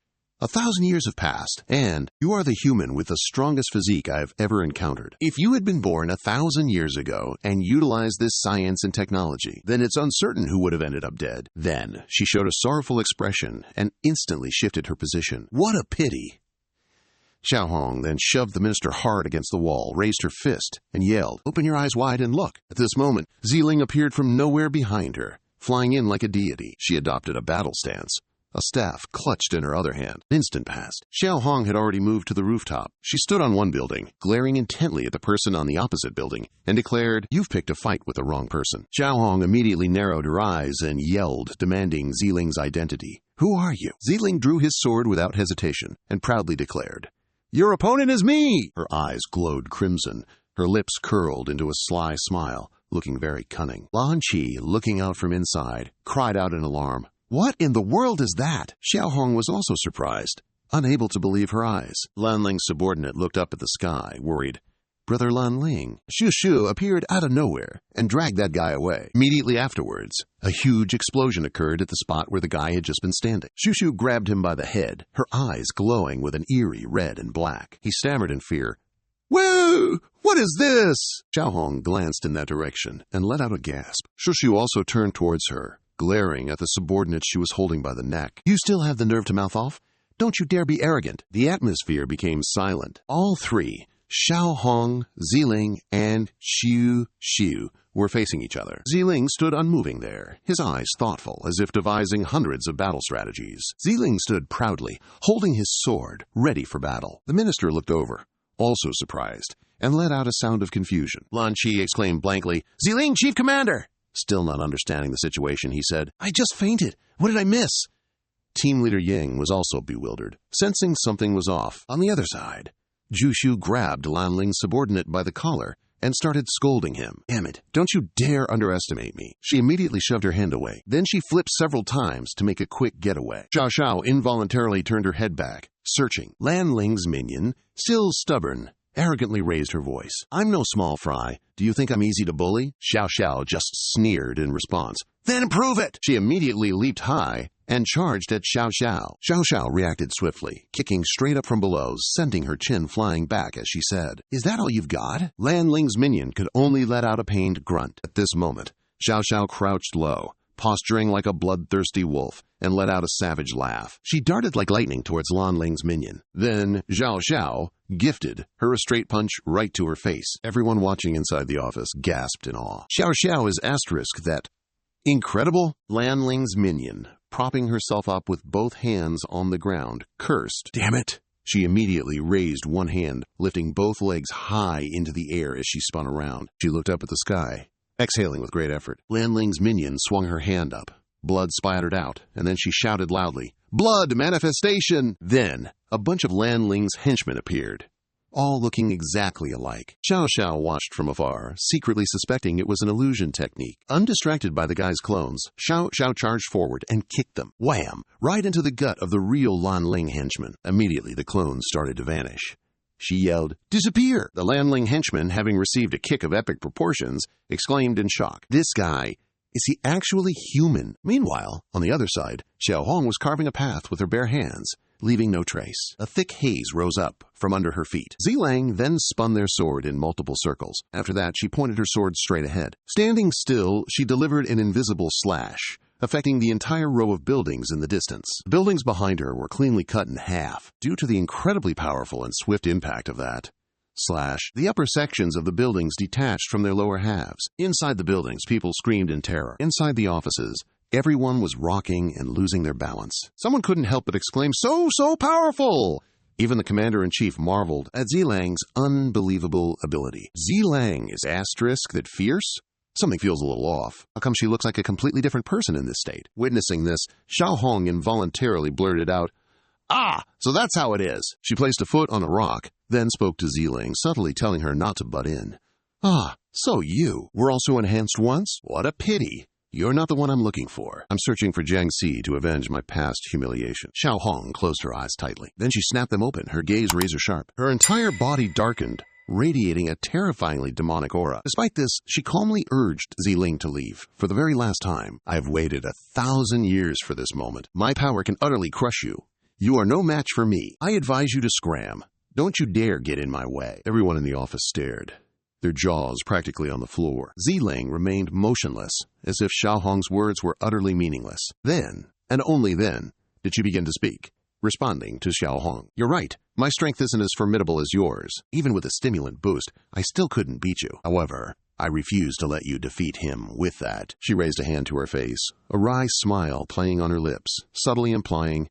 1,000 years have passed, and you are the human with the strongest physique I have ever encountered. If you had been born 1,000 years ago and utilized this science and technology, then it's uncertain who would have ended up dead. Then she showed a sorrowful expression and instantly shifted her position. What a pity! Xiao Hong then shoved the minister hard against the wall, raised her fist, and yelled, "Open your eyes wide and look." At this moment, Ziling appeared from nowhere behind her, flying in like a deity. She adopted a battle stance, a staff clutched in her other hand. An instant passed. Xiao Hong had already moved to the rooftop. She stood on one building, glaring intently at the person on the opposite building, and declared, "You've picked a fight with the wrong person." Xiao Hong immediately narrowed her eyes and yelled, demanding Ziling's identity. "Who are you?" Ziling drew his sword without hesitation and proudly declared, "Your opponent is me!" Her eyes glowed crimson. Her lips curled into a sly smile, looking very cunning. Lan Qi, looking out from inside, cried out in alarm, "What in the world is that?" Xiao Hong was also surprised, unable to believe her eyes. Lan Ling's subordinate looked up at the sky, worried. Brother Lan Ling. Shu Shu appeared out of nowhere and dragged that guy away. Immediately afterwards, a huge explosion occurred at the spot where the guy had just been standing. Shu Shu grabbed him by the head, her eyes glowing with an eerie red and black. He stammered in fear, "Whoa! What is this?" Xiao Hong glanced in that direction and let out a gasp. Shu Shu also turned towards her, glaring at the subordinate she was holding by the neck. "You still have the nerve to mouth off? Don't you dare be arrogant." The atmosphere became silent. All three, Xiao Hong, Ziling, and Shu Shu, were facing each other. Ziling stood unmoving there, his eyes thoughtful, as if devising hundreds of battle strategies. Ziling stood proudly, holding his sword, ready for battle. The minister looked over, also surprised, and let out a sound of confusion. Lan Qi exclaimed blankly, "Ziling, Chief Commander!" Still not understanding the situation, he said, "I just fainted. What did I miss?" Team Leader Ying was also bewildered, sensing something was off. On the other side, Jushu grabbed Lan Ling's subordinate by the collar and started scolding him. "Damn it, don't you dare underestimate me." She immediately shoved her hand away. Then she flipped several times to make a quick getaway. Xiao Xiao involuntarily turned her head back, searching. Lan Ling's minion, still stubborn, arrogantly raised her voice. "I'm no small fry. Do you think I'm easy to bully?" Xiao Xiao just sneered in response. "Then prove it!" She immediately leaped high and charged at Xiao Xiao. Xiao Xiao reacted swiftly, kicking straight up from below, sending her chin flying back as she said, "Is that all you've got?" Lan Ling's minion could only let out a pained grunt. At this moment, Xiao Xiao crouched low, posturing like a bloodthirsty wolf, and let out a savage laugh. She darted like lightning towards Lan Ling's minion. Then Xiao Xiao gifted her a straight punch right to her face. Everyone watching inside the office gasped in awe. Xiao Xiao is asterisk that. Incredible. Lan Ling's minion, propping herself up with both hands on the ground, cursed. "Damn it!" She immediately raised one hand, lifting both legs high into the air as she spun around. She looked up at the sky, exhaling with great effort. Lan Ling's minion swung her hand up. Blood splattered out, and then she shouted loudly, "Blood manifestation!" Then a bunch of Lan Ling's henchmen appeared, all looking exactly alike. Xiao Xiao watched from afar, secretly suspecting it was an illusion technique. Undistracted by the guy's clones, Xiao Xiao charged forward and kicked them. Wham! Right into the gut of the real Lan Ling henchman. Immediately the clones started to vanish. She yelled, "Disappear!" The Lan Ling henchman, having received a kick of epic proportions, exclaimed in shock, "This guy, is he actually human?" Meanwhile, on the other side, Xiao Hong was carving a path with her bare hands, leaving no trace. A thick haze rose up from under her feet. Ziling then spun their sword in multiple circles. After that, she pointed her sword straight ahead. Standing still, she delivered an invisible slash, affecting the entire row of buildings in the distance. The buildings behind her were cleanly cut in half, due to the incredibly powerful and swift impact of that slash. The upper sections of the buildings detached from their lower halves. Inside the buildings, people screamed in terror. Inside the offices, everyone was rocking and losing their balance. Someone couldn't help but exclaim, "So powerful!" Even the commander-in-chief marveled at Zilang's unbelievable ability. Zilang is asterisk that fierce? Something feels a little off. How come she looks like a completely different person in this state? Witnessing this, Xiao Hong involuntarily blurted out, "Ah, so that's how it is." She placed a foot on a rock, then spoke to Ziling, subtly telling her not to butt in. "Ah, so you were also enhanced once? What a pity. You're not the one I'm looking for. I'm searching for Jiang Si to avenge my past humiliation." Xiao Hong closed her eyes tightly. Then she snapped them open, her gaze razor sharp. Her entire body darkened, radiating a terrifyingly demonic aura. Despite this, she calmly urged Ziling to leave. For the very last time, I have waited 1,000 years for this moment. My power can utterly crush you. You are no match for me. I advise you to scram. Don't you dare get in my way. Everyone in the office stared, their jaws practically on the floor. Ziling remained motionless, as if Xiaohong's words were utterly meaningless. Then, and only then, did she begin to speak, responding to Xiaohong. You're right. My strength isn't as formidable as yours. Even with a stimulant boost, I still couldn't beat you. However, I refuse to let you defeat him with that. She raised a hand to her face, a wry smile playing on her lips, subtly implying,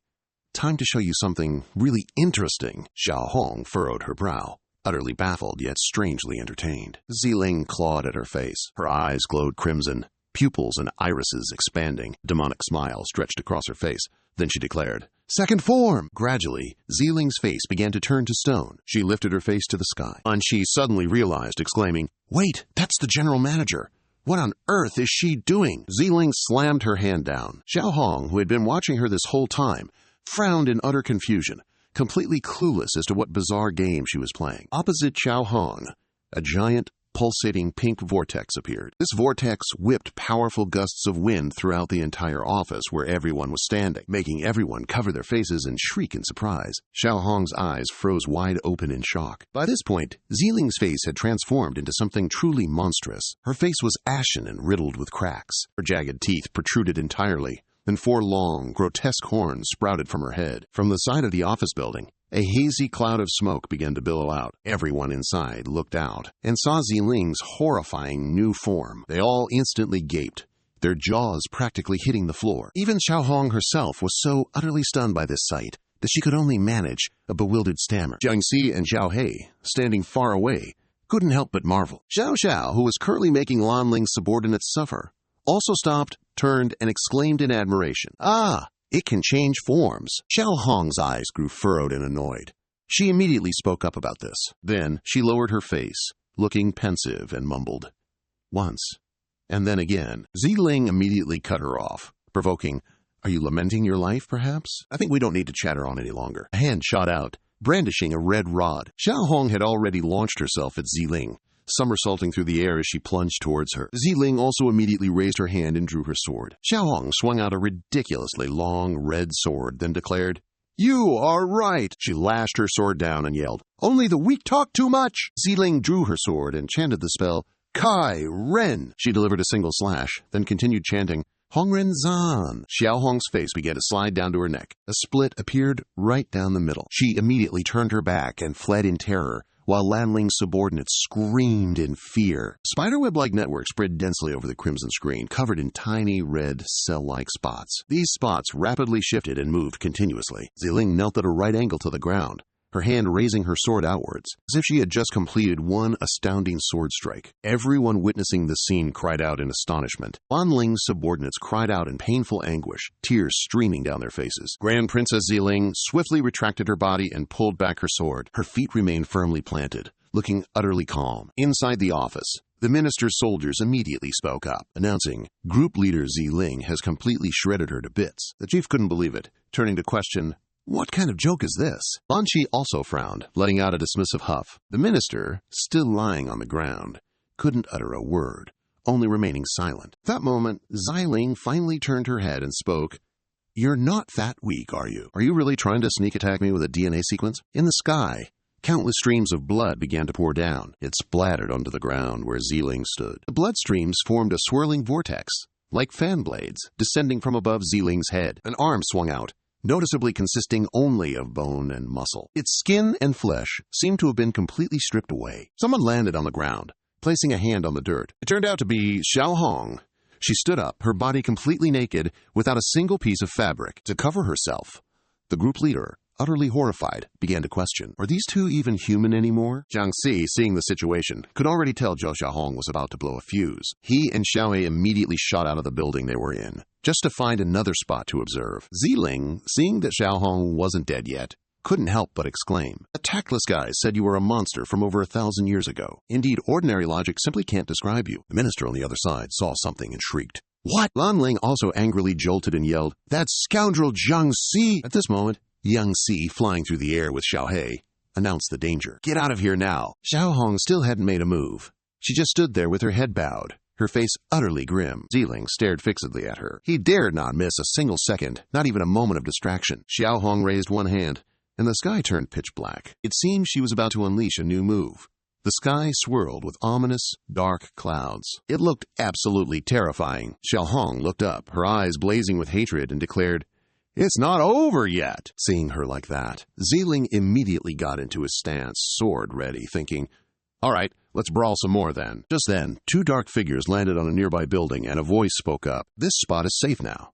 time to show you something really interesting. Xiaohong furrowed her brow, utterly baffled yet strangely entertained. Ziling clawed at her face. Her eyes glowed crimson, pupils and irises expanding. A demonic smile stretched across her face. Then she declared, second form! Gradually, Ziling's face began to turn to stone. She lifted her face to the sky, and she suddenly realized, exclaiming, wait, that's the general manager. What on earth is she doing? Ziling slammed her hand down. Xiaohong, who had been watching her this whole time, frowned in utter confusion, completely clueless as to what bizarre game she was playing. Opposite Xiaohong, a giant, pulsating pink vortex appeared. This vortex whipped powerful gusts of wind throughout the entire office where everyone was standing, making everyone cover their faces and shriek in surprise. Xiaohong's eyes froze wide open in shock. By this point, Ziling's face had transformed into something truly monstrous. Her face was ashen and riddled with cracks. Her jagged teeth protruded entirely, and 4 long, grotesque horns sprouted from her head. From the side of the office building, a hazy cloud of smoke began to billow out. Everyone inside looked out and saw Ziling's horrifying new form. They all instantly gaped, their jaws practically hitting the floor. Even Xiaohong herself was so utterly stunned by this sight that she could only manage a bewildered stammer. Jiangxi and Zhao He, standing far away, couldn't help but marvel. Xiao Xiao, who was currently making Lan Ling's subordinates suffer, also stopped, turned, and exclaimed in admiration, ah! It can change forms. Xiaohong's eyes grew furrowed and annoyed. She immediately spoke up about this. Then she lowered her face, looking pensive, and mumbled, once, and then again. Ziling immediately cut her off, provoking, are you lamenting your life, perhaps? I think we don't need to chatter on any longer. A hand shot out, brandishing a red rod. Xiaohong had already launched herself at Ziling, somersaulting through the air as she plunged towards her. Ziling also immediately raised her hand and drew her sword. Xiaohong swung out a ridiculously long red sword, then declared, you are right! She lashed her sword down and yelled, only the weak talk too much! Ziling drew her sword and chanted the spell, Kai Ren! She delivered a single slash, then continued chanting, Hongren Zan! Xiaohong's face began to slide down to her neck. A split appeared right down the middle. She immediately turned her back and fled in terror, while Lan Ling's subordinates screamed in fear. Spiderweb-like network spread densely over the crimson screen, covered in tiny red cell-like spots. These spots rapidly shifted and moved continuously. Ziling knelt at a right angle to the ground, her hand raising her sword outwards, as if she had just completed one astounding sword strike. Everyone witnessing the scene cried out in astonishment. Lan Ling's subordinates cried out in painful anguish, tears streaming down their faces. Grand Princess Ziling swiftly retracted her body and pulled back her sword. Her feet remained firmly planted, looking utterly calm. Inside the office, the minister's soldiers immediately spoke up, announcing, Group Leader Ziling has completely shredded her to bits. The chief couldn't believe it, turning to question, what kind of joke is this? Lan Qi also frowned, letting out a dismissive huff. The minister, still lying on the ground, couldn't utter a word, only remaining silent. At that moment, Ziling finally turned her head and spoke, you're not that weak, are you? Are you really trying to sneak attack me with a DNA sequence? In the sky, countless streams of blood began to pour down. It splattered onto the ground where Ziling stood. The blood streams formed a swirling vortex, like fan blades, descending from above Ziling's head. An arm swung out, noticeably consisting only of bone and muscle. Its skin and flesh seemed to have been completely stripped away. Someone landed on the ground, placing a hand on the dirt. It turned out to be Xiaohong. She stood up, her body completely naked, without a single piece of fabric, to cover herself. The group leader, utterly horrified, began to question, are these two even human anymore? Jiangxi, seeing the situation, could already tell Zhou Xiaohong was about to blow a fuse. He and Xiao He immediately shot out of the building they were in, just to find another spot to observe. Ziling, seeing that Xiaohong wasn't dead yet, couldn't help but exclaim, the tactless guys said you were a monster from over 1,000 years ago. Indeed, ordinary logic simply can't describe you. The minister on the other side saw something and shrieked, what? Lan Ling also angrily jolted and yelled, that scoundrel Jiangxi! At this moment, Jiangxi, flying through the air with Xiao He, announced the danger. Get out of here now. Xiao Hong still hadn't made a move. She just stood there with her head bowed, her face utterly grim. Ziling stared fixedly at her. He dared not miss a single second, not even a moment of distraction. Xiao Hong raised one hand, and the sky turned pitch black. It seemed she was about to unleash a new move. The sky swirled with ominous, dark clouds. It looked absolutely terrifying. Xiao Hong looked up, her eyes blazing with hatred, and declared, "It's not over yet." Seeing her like that, Ziling immediately got into his stance, sword ready, thinking, "All right, let's brawl some more then." Just then, two dark figures landed on a nearby building, and a voice spoke up. "This spot is safe now."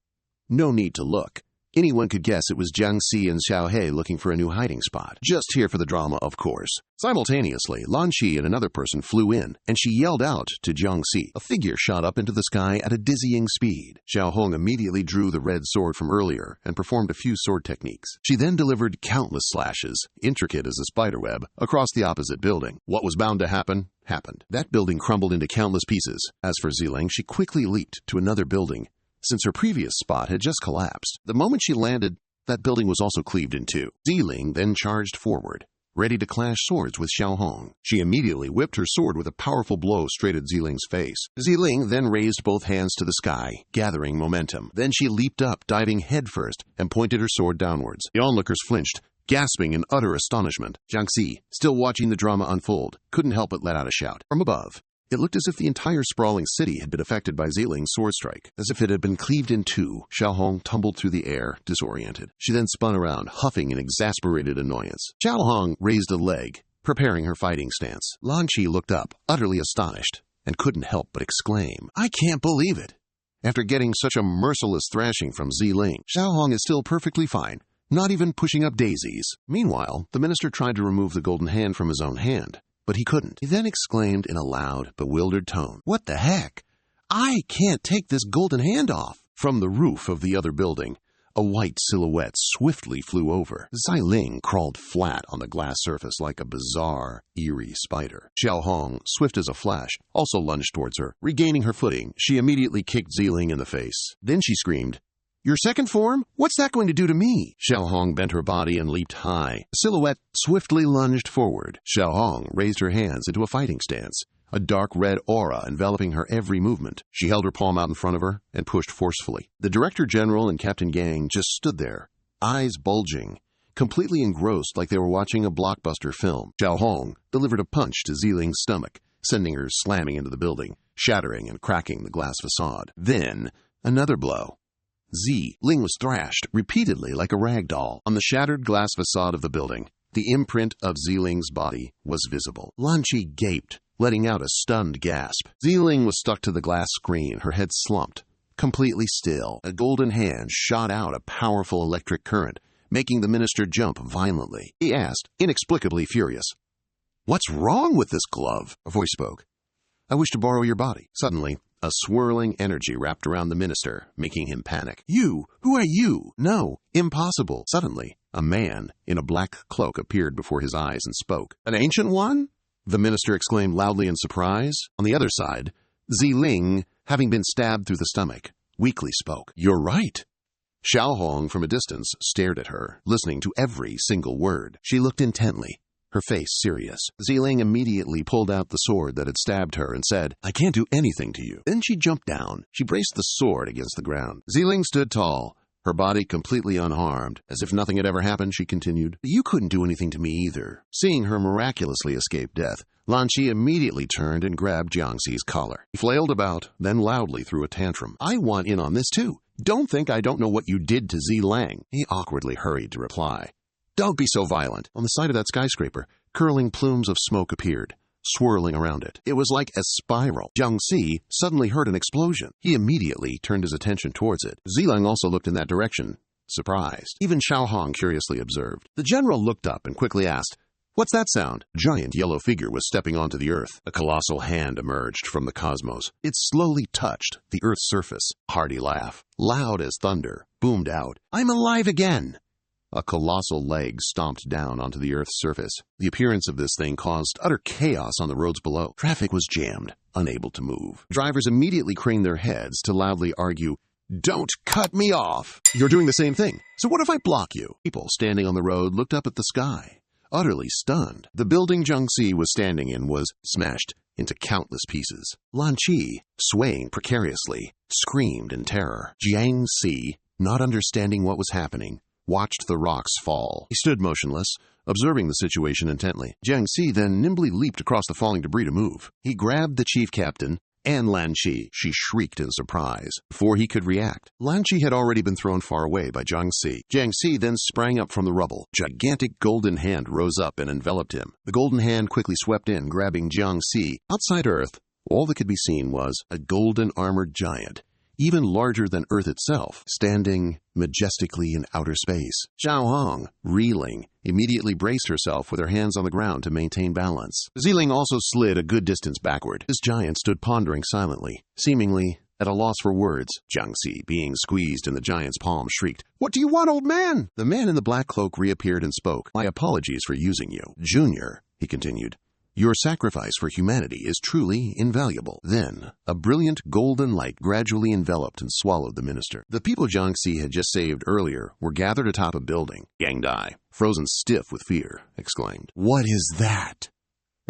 No need to look. Anyone could guess it was Jiang Si and Xiao He looking for a new hiding spot. Just here for the drama, of course. Simultaneously, Lan Qi and another person flew in, and she yelled out to Jiang Si. A figure shot up into the sky at a dizzying speed. Xiao Hong immediately drew the red sword from earlier and performed a few sword techniques. She then delivered countless slashes, intricate as a spiderweb, across the opposite building. What was bound to happen, happened. That building crumbled into countless pieces. As for Ziling, she quickly leaped to another building, since her previous spot had just collapsed. The moment she landed, that building was also cleaved in two. Ziling then charged forward, ready to clash swords with Xiao Hong. She immediately whipped her sword with a powerful blow straight at Ziling's face. Ziling then raised both hands to the sky, gathering momentum. Then she leaped up, diving headfirst, and pointed her sword downwards. The onlookers flinched, gasping in utter astonishment. Jiang Si, still watching the drama unfold, couldn't help but let out a shout. From above, it looked as if the entire sprawling city had been affected by Ziling's sword strike. As if it had been cleaved in two, Xiao Hong tumbled through the air, disoriented. She then spun around, huffing in exasperated annoyance. Xiao Hong raised a leg, preparing her fighting stance. Lan Qi looked up, utterly astonished, and couldn't help but exclaim, "I can't believe it!" After getting such a merciless thrashing from Ziling, Xiao Hong is still perfectly fine, not even pushing up daisies. Meanwhile, the minister tried to remove the golden hand from his own hand, but he couldn't. He then exclaimed in a loud, bewildered tone, "What the heck? I can't take this golden hand off!" From the roof of the other building, a white silhouette swiftly flew over. Ziling crawled flat on the glass surface like a bizarre, eerie spider. Xiao Hong, swift as a flash, also lunged towards her. Regaining her footing, she immediately kicked Ziling in the face. Then she screamed, "Your second form? What's that going to do to me?" Xiao Hong bent her body and leaped high. The silhouette swiftly lunged forward. Xiao Hong raised her hands into a fighting stance, a dark red aura enveloping her every movement. She held her palm out in front of her and pushed forcefully. The Director General and Captain Gang just stood there, eyes bulging, completely engrossed like they were watching a blockbuster film. Xiao Hong delivered a punch to Ziling's stomach, sending her slamming into the building, shattering and cracking the glass facade. Then, another blow. Ziling was thrashed repeatedly like a rag doll. On the shattered glass facade of the building, the imprint of Ziling's body was visible. Lan Qi gaped, letting out a stunned gasp. Ziling was stuck to the glass screen, her head slumped, completely still. A golden hand shot out a powerful electric current, making the minister jump violently. He asked, inexplicably furious, "What's wrong with this glove?" A voice spoke. "I wish to borrow your body." Suddenly, a swirling energy wrapped around the minister, making him panic. "You? Who are you? No, impossible." Suddenly, a man in a black cloak appeared before his eyes and spoke. "An ancient one?" the minister exclaimed loudly in surprise. On the other side, Ziling, having been stabbed through the stomach, weakly spoke. "You're right." Xiao Hong, from a distance, stared at her, listening to every single word. She looked intently, her face serious. Ziling immediately pulled out the sword that had stabbed her and said, "I can't do anything to you." Then she jumped down. She braced the sword against the ground. Ziling stood tall, her body completely unharmed. As if nothing had ever happened, she continued, "You couldn't do anything to me either." Seeing her miraculously escape death, Lan Qi immediately turned and grabbed Jiang Si's collar. He flailed about, then loudly threw a tantrum. "I want in on this too. Don't think I don't know what you did to Ziling." He awkwardly hurried to reply, "Don't be so violent." On the side of that skyscraper, curling plumes of smoke appeared, swirling around it. It was like a spiral. Jiang Si suddenly heard an explosion. He immediately turned his attention towards it. Ziling also looked in that direction, surprised. Even Xiao Hong curiously observed. The general looked up and quickly asked, "What's that sound?" A giant yellow figure was stepping onto the earth. A colossal hand emerged from the cosmos. It slowly touched the earth's surface. A hearty laugh, loud as thunder, boomed out. "I'm alive again!" A colossal leg stomped down onto the Earth's surface. The appearance of this thing caused utter chaos on the roads below. Traffic was jammed, unable to move. Drivers immediately craned their heads to loudly argue, "Don't cut me off! You're doing the same thing. So what if I block you?" People standing on the road looked up at the sky. utterly stunned. The building Jiangxi was standing in was smashed into countless pieces. Lan Qi, swaying precariously, screamed in terror. Jiangxi, not understanding what was happening, watched the rocks fall. He stood motionless, observing the situation intently. Jiangxi then nimbly leaped across the falling debris to move. He grabbed the chief captain and Lan Qi. She shrieked in surprise. Before he could react, Lan Qi had already been thrown far away by Jiangxi. Jiangxi then sprang up from the rubble. A gigantic golden hand rose up and enveloped him. The golden hand quickly swept in, grabbing Jiangxi. Outside Earth, all that could be seen was a golden armored giant, even larger than Earth itself, standing majestically in outer space. Xiao Hong, reeling, immediately braced herself with her hands on the ground to maintain balance. Ziling also slid a good distance backward. This giant stood pondering silently, seemingly at a loss for words. Jiangxi, being squeezed in the giant's palm, shrieked, "What do you want, old man?" The man in the black cloak reappeared and spoke. "My apologies for using you. Junior," he continued, "your sacrifice for humanity is truly invaluable." Then, a brilliant golden light gradually enveloped and swallowed the minister. The people Jiangxi had just saved earlier were gathered atop a building. Gang Dai, frozen stiff with fear, exclaimed, "What is that?"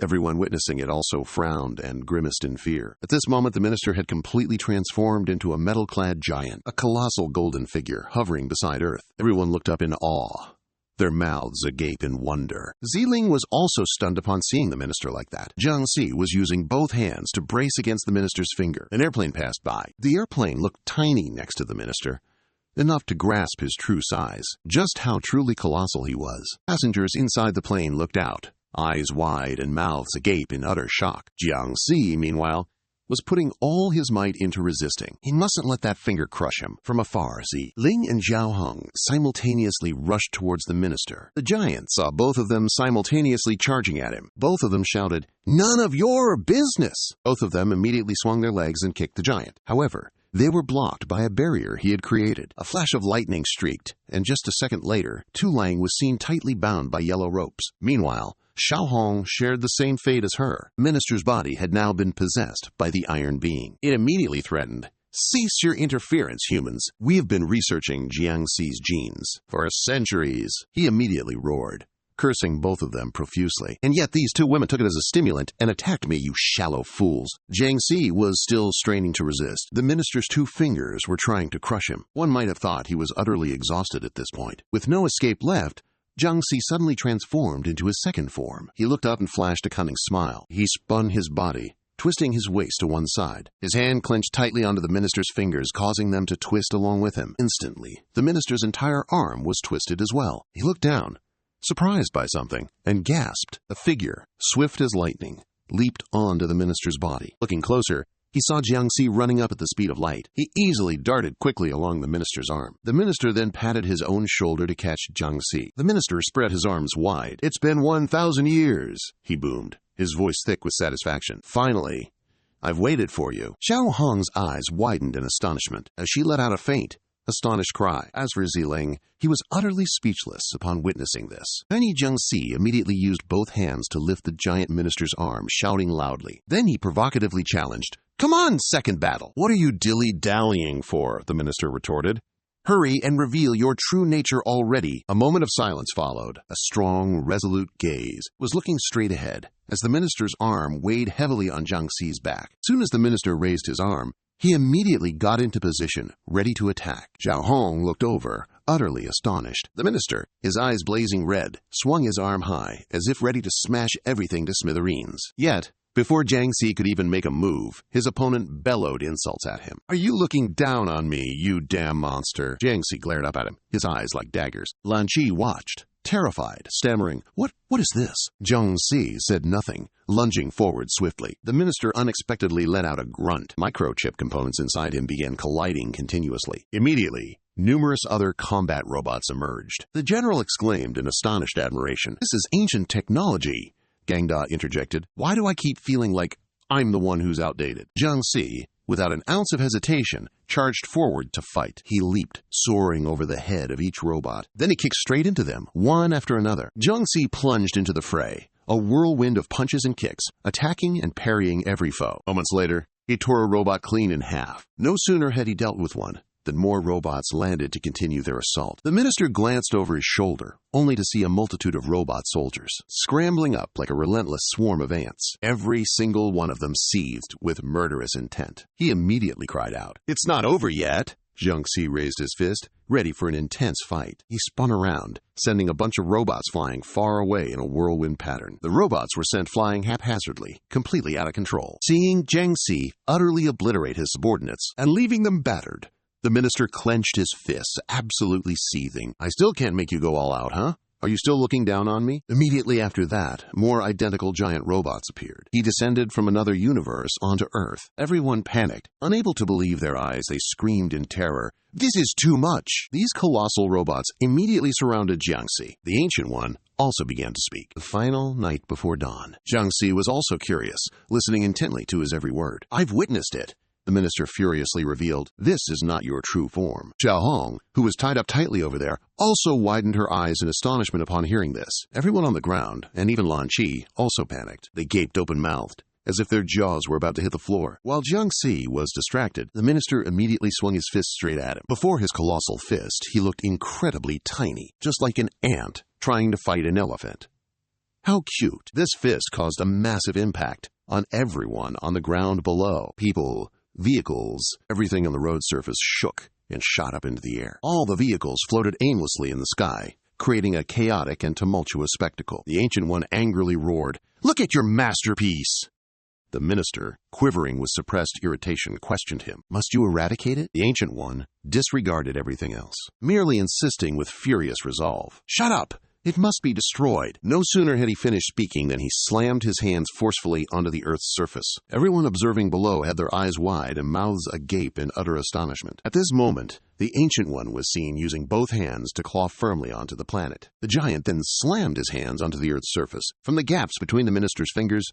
Everyone witnessing it also frowned and grimaced in fear. At this moment, the minister had completely transformed into a metal-clad giant, a colossal golden figure hovering beside Earth. Everyone looked up in awe, their mouths agape in wonder. Ziling was also stunned upon seeing the minister like that. Jiangxi was using both hands to brace against the minister's finger. An airplane passed by. The airplane looked tiny next to the minister, enough to grasp his true size, just how truly colossal he was. Passengers inside the plane looked out, eyes wide and mouths agape in utter shock. Jiangxi, meanwhile, was putting all his might into resisting. He mustn't let that finger crush him. From afar, Ling and Xiao Hong simultaneously rushed towards the minister. The giant saw both of them simultaneously charging at him. Both of them shouted, "None of your business!" Both of them immediately swung their legs and kicked the giant. However, they were blocked by a barrier he had created. A flash of lightning streaked, and just a second later, Tu Lang was seen tightly bound by yellow ropes. Meanwhile, Xiao Hong shared the same fate as her. The minister's body had now been possessed by the iron being. It immediately threatened, "Cease your interference, humans. We have been researching Jiangxi's genes for centuries." He immediately roared, cursing both of them profusely. "And yet these two women took it as a stimulant and attacked me, you shallow fools." Jiangxi was still straining to resist. The minister's two fingers were trying to crush him. One might have thought he was utterly exhausted at this point. With no escape left, Jiangxi suddenly transformed into his second form. He looked up and flashed a cunning smile. He spun his body, twisting his waist to one side. His hand clenched tightly onto the minister's fingers, causing them to twist along with him. Instantly, the minister's entire arm was twisted as well. He looked down, surprised by something, and gasped. A figure, swift as lightning, leaped onto the minister's body. Looking closer, he saw Jiangxi running up at the speed of light. He easily darted quickly along the minister's arm. The minister then patted his own shoulder to catch Jiangxi. The minister spread his arms wide. "It's been 1,000 years, he boomed, his voice thick with satisfaction. "Finally, I've waited for you." Xiao Hong's eyes widened in astonishment as she let out a faint, astonished cry. As for Ziling, he was utterly speechless upon witnessing this. Tiny Jiangxi immediately used both hands to lift the giant minister's arm, shouting loudly. Then he provocatively challenged, "Come on, second battle." "What are you dilly-dallying for?" the minister retorted. "Hurry and reveal your true nature already." A moment of silence followed. A strong, resolute gaze was looking straight ahead as the minister's arm weighed heavily on Jiangxi's back. As soon as the minister raised his arm, he immediately got into position, ready to attack. Xiao Hong looked over, utterly astonished. The minister, his eyes blazing red, swung his arm high, as if ready to smash everything to smithereens. Yet, before Jiangxi could even make a move, his opponent bellowed insults at him. "Are you looking down on me, you damn monster?" Jiangxi glared up at him, his eyes like daggers. Lan Qi watched, terrified, stammering, What is this?" Jiangxi said nothing, lunging forward swiftly. The minister unexpectedly let out a grunt. Microchip components inside him began colliding continuously. Immediately, numerous other combat robots emerged. The general exclaimed in astonished admiration, "This is ancient technology." Gangda interjected, "Why do I keep feeling like I'm the one who's outdated?" Jiangxi, without an ounce of hesitation, charged forward to fight. He leaped, soaring over the head of each robot. Then he kicked straight into them, one after another. Jiangxi plunged into the fray, a whirlwind of punches and kicks, attacking and parrying every foe. Moments later, he tore a robot clean in half. No sooner had he dealt with one Then more robots landed to continue their assault. The minister glanced over his shoulder, only to see a multitude of robot soldiers, scrambling up like a relentless swarm of ants. Every single one of them seethed with murderous intent. He immediately cried out, "It's not over yet!" Jiangxi raised his fist, ready for an intense fight. He spun around, sending a bunch of robots flying far away in a whirlwind pattern. The robots were sent flying haphazardly, completely out of control. Seeing Jiangxi utterly obliterate his subordinates and leaving them battered, the minister clenched his fists, absolutely seething. "I still can't make you go all out, huh? Are you still looking down on me?" Immediately after that, more identical giant robots appeared. He descended from another universe onto Earth. Everyone panicked. Unable to believe their eyes, they screamed in terror, "This is too much!" These colossal robots immediately surrounded Jiangxi. The Ancient One also began to speak. The final night before dawn. Jiangxi was also curious, listening intently to his every word. "I've witnessed it," the minister furiously revealed. "This is not your true form." Xiaohong, who was tied up tightly over there, also widened her eyes in astonishment upon hearing this. Everyone on the ground, and even Lan Qi, also panicked. They gaped open-mouthed, as if their jaws were about to hit the floor. While Jiangxi was distracted, the minister immediately swung his fist straight at him. Before his colossal fist, he looked incredibly tiny, just like an ant trying to fight an elephant. How cute! This fist caused a massive impact on everyone on the ground below. People, vehicles, everything on the road surface shook and shot up into the air. All the vehicles floated aimlessly in the sky, creating a chaotic and tumultuous spectacle. The Ancient One angrily roared, "Look at your masterpiece!" The minister, quivering with suppressed irritation, questioned him. "Must you eradicate it?" The Ancient One disregarded everything else, merely insisting with furious resolve, "Shut up! It must be destroyed." No sooner had he finished speaking than he slammed his hands forcefully onto the Earth's surface. Everyone observing below had their eyes wide and mouths agape in utter astonishment. At this moment, the Ancient One was seen using both hands to claw firmly onto the planet. The giant then slammed his hands onto the Earth's surface. From the gaps between the minister's fingers,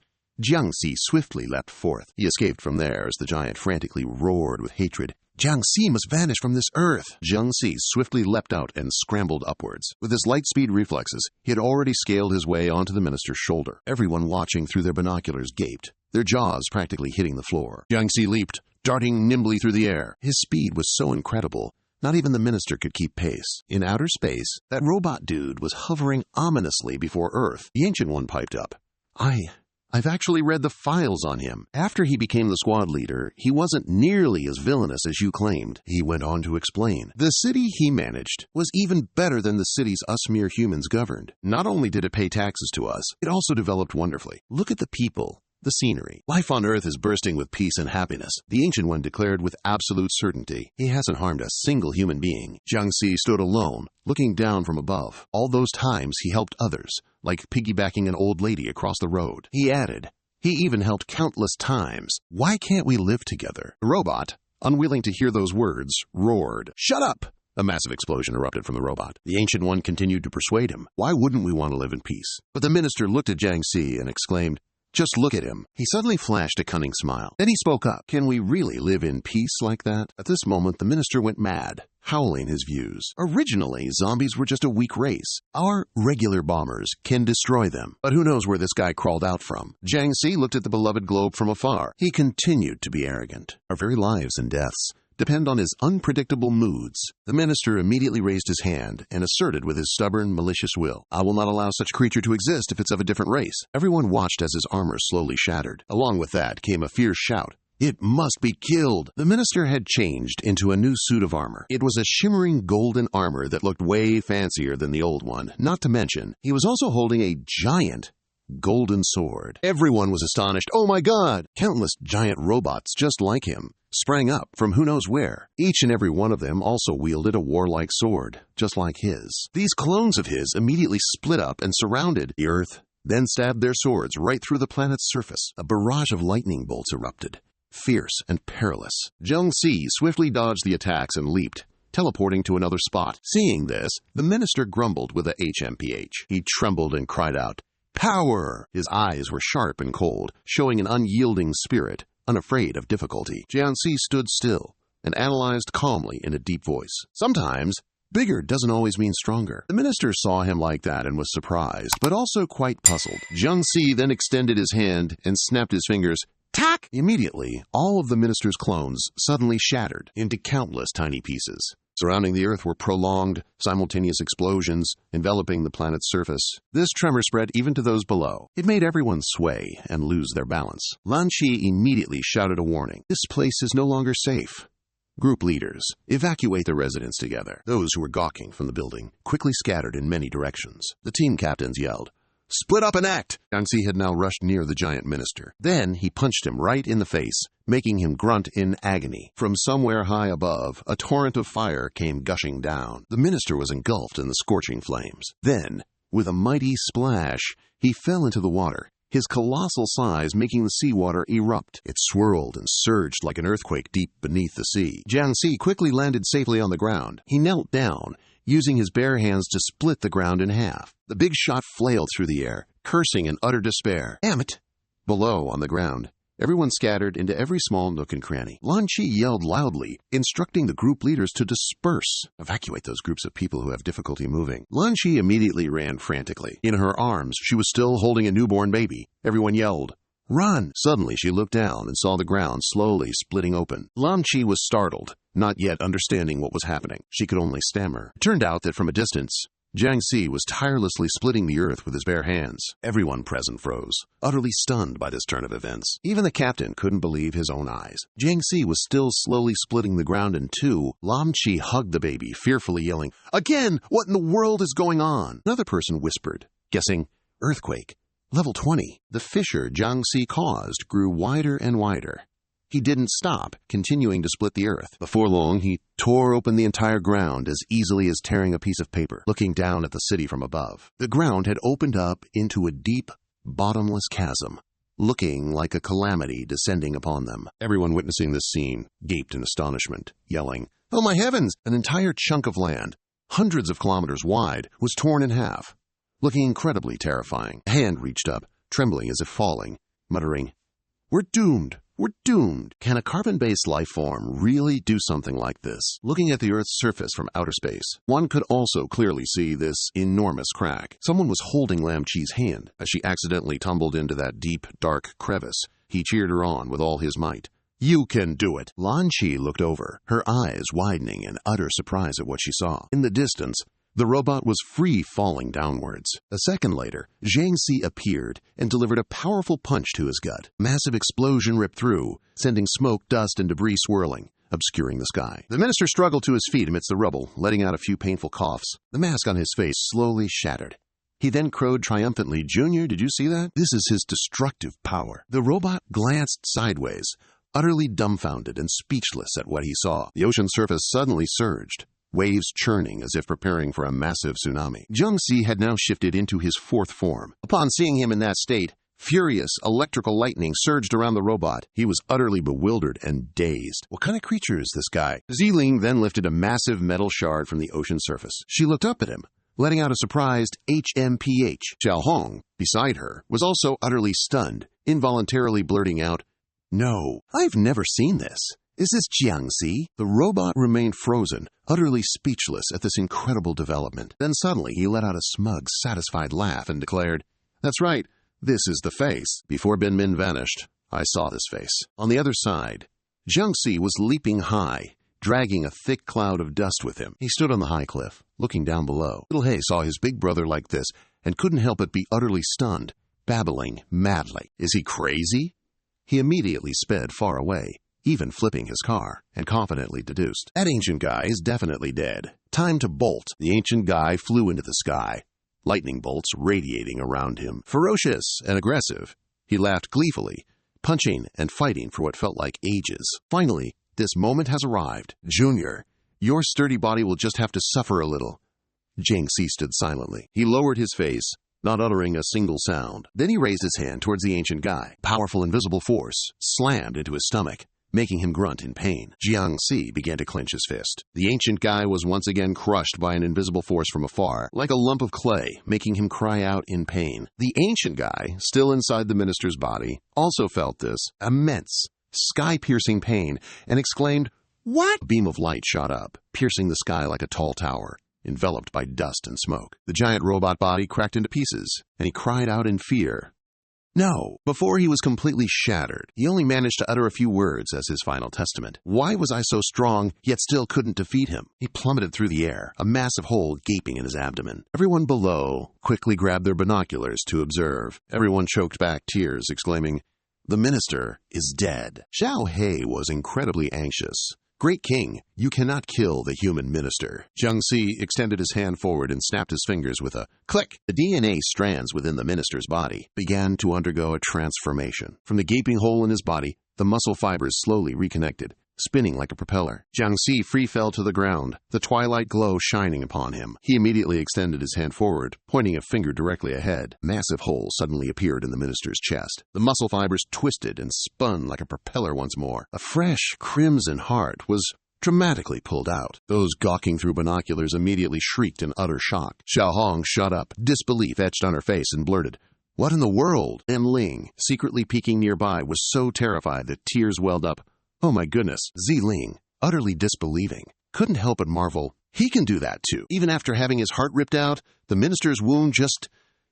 Jiangxi swiftly leapt forth. He escaped from there as the giant frantically roared with hatred. "Jiangxi must vanish from this earth!" Jiangxi swiftly leapt out and scrambled upwards. With his light-speed reflexes, he had already scaled his way onto the minister's shoulder. Everyone watching through their binoculars gaped, their jaws practically hitting the floor. Jiangxi leaped, darting nimbly through the air. His speed was so incredible, not even the minister could keep pace. In outer space, that robot dude was hovering ominously before Earth. The Ancient One piped up, I've actually read the files on him. After he became the squad leader, he wasn't nearly as villainous as you claimed." He went on to explain. "The city he managed was even better than the cities us mere humans governed. Not only did it pay taxes to us, it also developed wonderfully. Look at the people, the scenery. Life on Earth is bursting with peace and happiness." The Ancient One declared with absolute certainty, "He hasn't harmed a single human being." Jiangxi stood alone, looking down from above. All those times he helped others, like piggybacking an old lady across the road. He added, "He even helped countless times. Why can't we live together?" The robot, unwilling to hear those words, roared, "Shut up!" A massive explosion erupted from the robot. The Ancient One continued to persuade him. "Why wouldn't we want to live in peace?" But the minister looked at Jiangxi and exclaimed, "Just look at him." He suddenly flashed a cunning smile. Then he spoke up. "Can we really live in peace like that?" At this moment, the minister went mad, howling his views. "Originally, zombies were just a weak race. Our regular bombers can destroy them. But who knows where this guy crawled out from?" Jiangxi looked at the beloved globe from afar. He continued to be arrogant. "Our very lives and deaths depend on his unpredictable moods." The minister immediately raised his hand and asserted with his stubborn, malicious will, "I will not allow such creature to exist if it's of a different race." Everyone watched as his armor slowly shattered. Along with that came a fierce shout, "It must be killed!" The minister had changed into a new suit of armor. It was a shimmering golden armor that looked way fancier than the old one. Not to mention, he was also holding a giant golden sword. Everyone was astonished. "Oh my God!" Countless giant robots just like him sprang up from who knows where. Each and every one of them also wielded a warlike sword, just like his. These clones of his immediately split up and surrounded the Earth, then stabbed their swords right through the planet's surface. A barrage of lightning bolts erupted, fierce and perilous. Jiangxi swiftly dodged the attacks and leaped, teleporting to another spot. Seeing this, the minister grumbled with a HMPH. He trembled and cried out, "Power!" His eyes were sharp and cold, showing an unyielding spirit, unafraid of difficulty. Jiangxi stood still and analyzed calmly in a deep voice. "Sometimes, bigger doesn't always mean stronger." The minister saw him like that and was surprised, but also quite puzzled. Jiangxi then extended his hand and snapped his fingers. "Tack!" Truck! Immediately, all of the minister's clones suddenly shattered into countless tiny pieces. Surrounding the Earth were prolonged, simultaneous explosions, enveloping the planet's surface. This tremor spread even to those below. It made everyone sway and lose their balance. Lan Chi immediately shouted a warning. This place is no longer safe. Group leaders, evacuate the residents together. Those who were gawking from the building quickly scattered in many directions. The team captains yelled, "Split up and act!" Jiang Si had now rushed near the giant minister. Then he punched him right in the face, making him grunt in agony. From somewhere high above, a torrent of fire came gushing down. The minister was engulfed in the scorching flames. Then, with a mighty splash, he fell into the water, his colossal size making the seawater erupt. It swirled and surged like an earthquake deep beneath the sea. Jiang Si quickly landed safely on the ground. He knelt down, using his bare hands to split the ground in half. The big shot flailed through the air, cursing in utter despair. Damn it! Below, on the ground, everyone scattered into every small nook and cranny. Lan Chi yelled loudly, instructing the group leaders to disperse. Evacuate those groups of people who have difficulty moving. Lan Chi immediately ran frantically. In her arms, she was still holding a newborn baby. Everyone yelled, "Run!" Suddenly, she looked down and saw the ground slowly splitting open. Lan Chi was startled, not yet understanding what was happening. She could only stammer. It turned out that from a distance, Jiang Si was tirelessly splitting the earth with his bare hands. Everyone present froze, utterly stunned by this turn of events. Even the captain couldn't believe his own eyes. Jiang Si was still slowly splitting the ground in two. Lan Chi hugged the baby, fearfully yelling, "Again! What in the world is going on?" Another person whispered, guessing, "Earthquake. Level 20. The fissure Jiang Si caused grew wider and wider. He didn't stop, continuing to split the earth. Before long, he tore open the entire ground as easily as tearing a piece of paper, looking down at the city from above. The ground had opened up into a deep, bottomless chasm, looking like a calamity descending upon them. Everyone witnessing this scene gaped in astonishment, yelling, "Oh my heavens!" An entire chunk of land, hundreds of kilometers wide, was torn in half, looking incredibly terrifying. A hand reached up, trembling as if falling, muttering, "We're doomed! We're doomed!" Can a carbon-based life form really do something like this? Looking at the Earth's surface from outer space, one could also clearly see this enormous crack. Someone was holding Lan Chi's hand as she accidentally tumbled into that deep, dark crevice. He cheered her on with all his might. "You can do it!" Lan Chi looked over, her eyes widening in utter surprise at what she saw. In the distance, the robot was free falling downwards. A second later, Jiang Si appeared and delivered a powerful punch to his gut. Massive explosion ripped through, sending smoke, dust, and debris swirling, obscuring the sky. The minister struggled to his feet amidst the rubble, letting out a few painful coughs. The mask on his face slowly shattered. He then crowed triumphantly, "Junior, did you see that? This is his destructive power." The robot glanced sideways, utterly dumbfounded and speechless at what he saw. The ocean surface suddenly surged, waves churning as if preparing for a massive tsunami. Jiang Si had now shifted into his fourth form. Upon seeing him in that state, furious electrical lightning surged around the robot. He was utterly bewildered and dazed. What kind of creature is this guy? Ziling then lifted a massive metal shard from the ocean surface. She looked up at him, letting out a surprised HMPH. Xiao Hong, beside her, was also utterly stunned, involuntarily blurting out, "No, I've never seen this. Is this Jiang Si?" The robot remained frozen, utterly speechless at this incredible development. Then suddenly he let out a smug, satisfied laugh and declared, "That's right, this is the face." Before Ben Min vanished, I saw this face. On the other side, Jiang Si was leaping high, dragging a thick cloud of dust with him. He stood on the high cliff, looking down below. Little Hay saw his big brother like this and couldn't help but be utterly stunned, babbling madly. "Is he crazy?" He immediately sped far away, even flipping his car, and confidently deduced, "That ancient guy is definitely dead. Time to bolt." The ancient guy flew into the sky, lightning bolts radiating around him. Ferocious and aggressive, he laughed gleefully, punching and fighting for what felt like ages. "Finally, this moment has arrived. Junior, your sturdy body will just have to suffer a little." Jiang Si stood silently. He lowered his face, not uttering a single sound. Then he raised his hand towards the ancient guy. Powerful invisible force slammed into his stomach, making him grunt in pain. Jiang Si began to clench his fist. The ancient guy was once again crushed by an invisible force from afar, like a lump of clay, making him cry out in pain. The ancient guy, still inside the minister's body, also felt this immense, sky-piercing pain and exclaimed, "What?" A beam of light shot up, piercing the sky like a tall tower, enveloped by dust and smoke. The giant robot body cracked into pieces, and he cried out in fear, No, before he was completely shattered, he only managed to utter a few words as his final testament. Why was I so strong, yet still couldn't defeat him? He plummeted through the air, a massive hole gaping in his abdomen. Everyone below quickly grabbed their binoculars to observe. Everyone choked back tears, exclaiming, "The minister is dead." Xiao He was incredibly anxious. "Great King, you cannot kill the human minister." Jiangxi extended his hand forward and snapped his fingers with a click. The DNA strands within the minister's body began to undergo a transformation. From the gaping hole in his body, the muscle fibers slowly reconnected, spinning like a propeller. Jiangxi free fell to the ground, the twilight glow shining upon him. He immediately extended his hand forward, pointing a finger directly ahead. A massive hole suddenly appeared in the minister's chest. The muscle fibers twisted and spun like a propeller once more. A fresh, crimson heart was dramatically pulled out. Those gawking through binoculars immediately shrieked in utter shock. Xiao Hong shut up, disbelief etched on her face, and blurted, "What in the world?" An Ling, secretly peeking nearby, was so terrified that tears welled up. "Oh my goodness," Ling, utterly disbelieving, couldn't help but marvel. He can do that too. Even after having his heart ripped out, the minister's wound just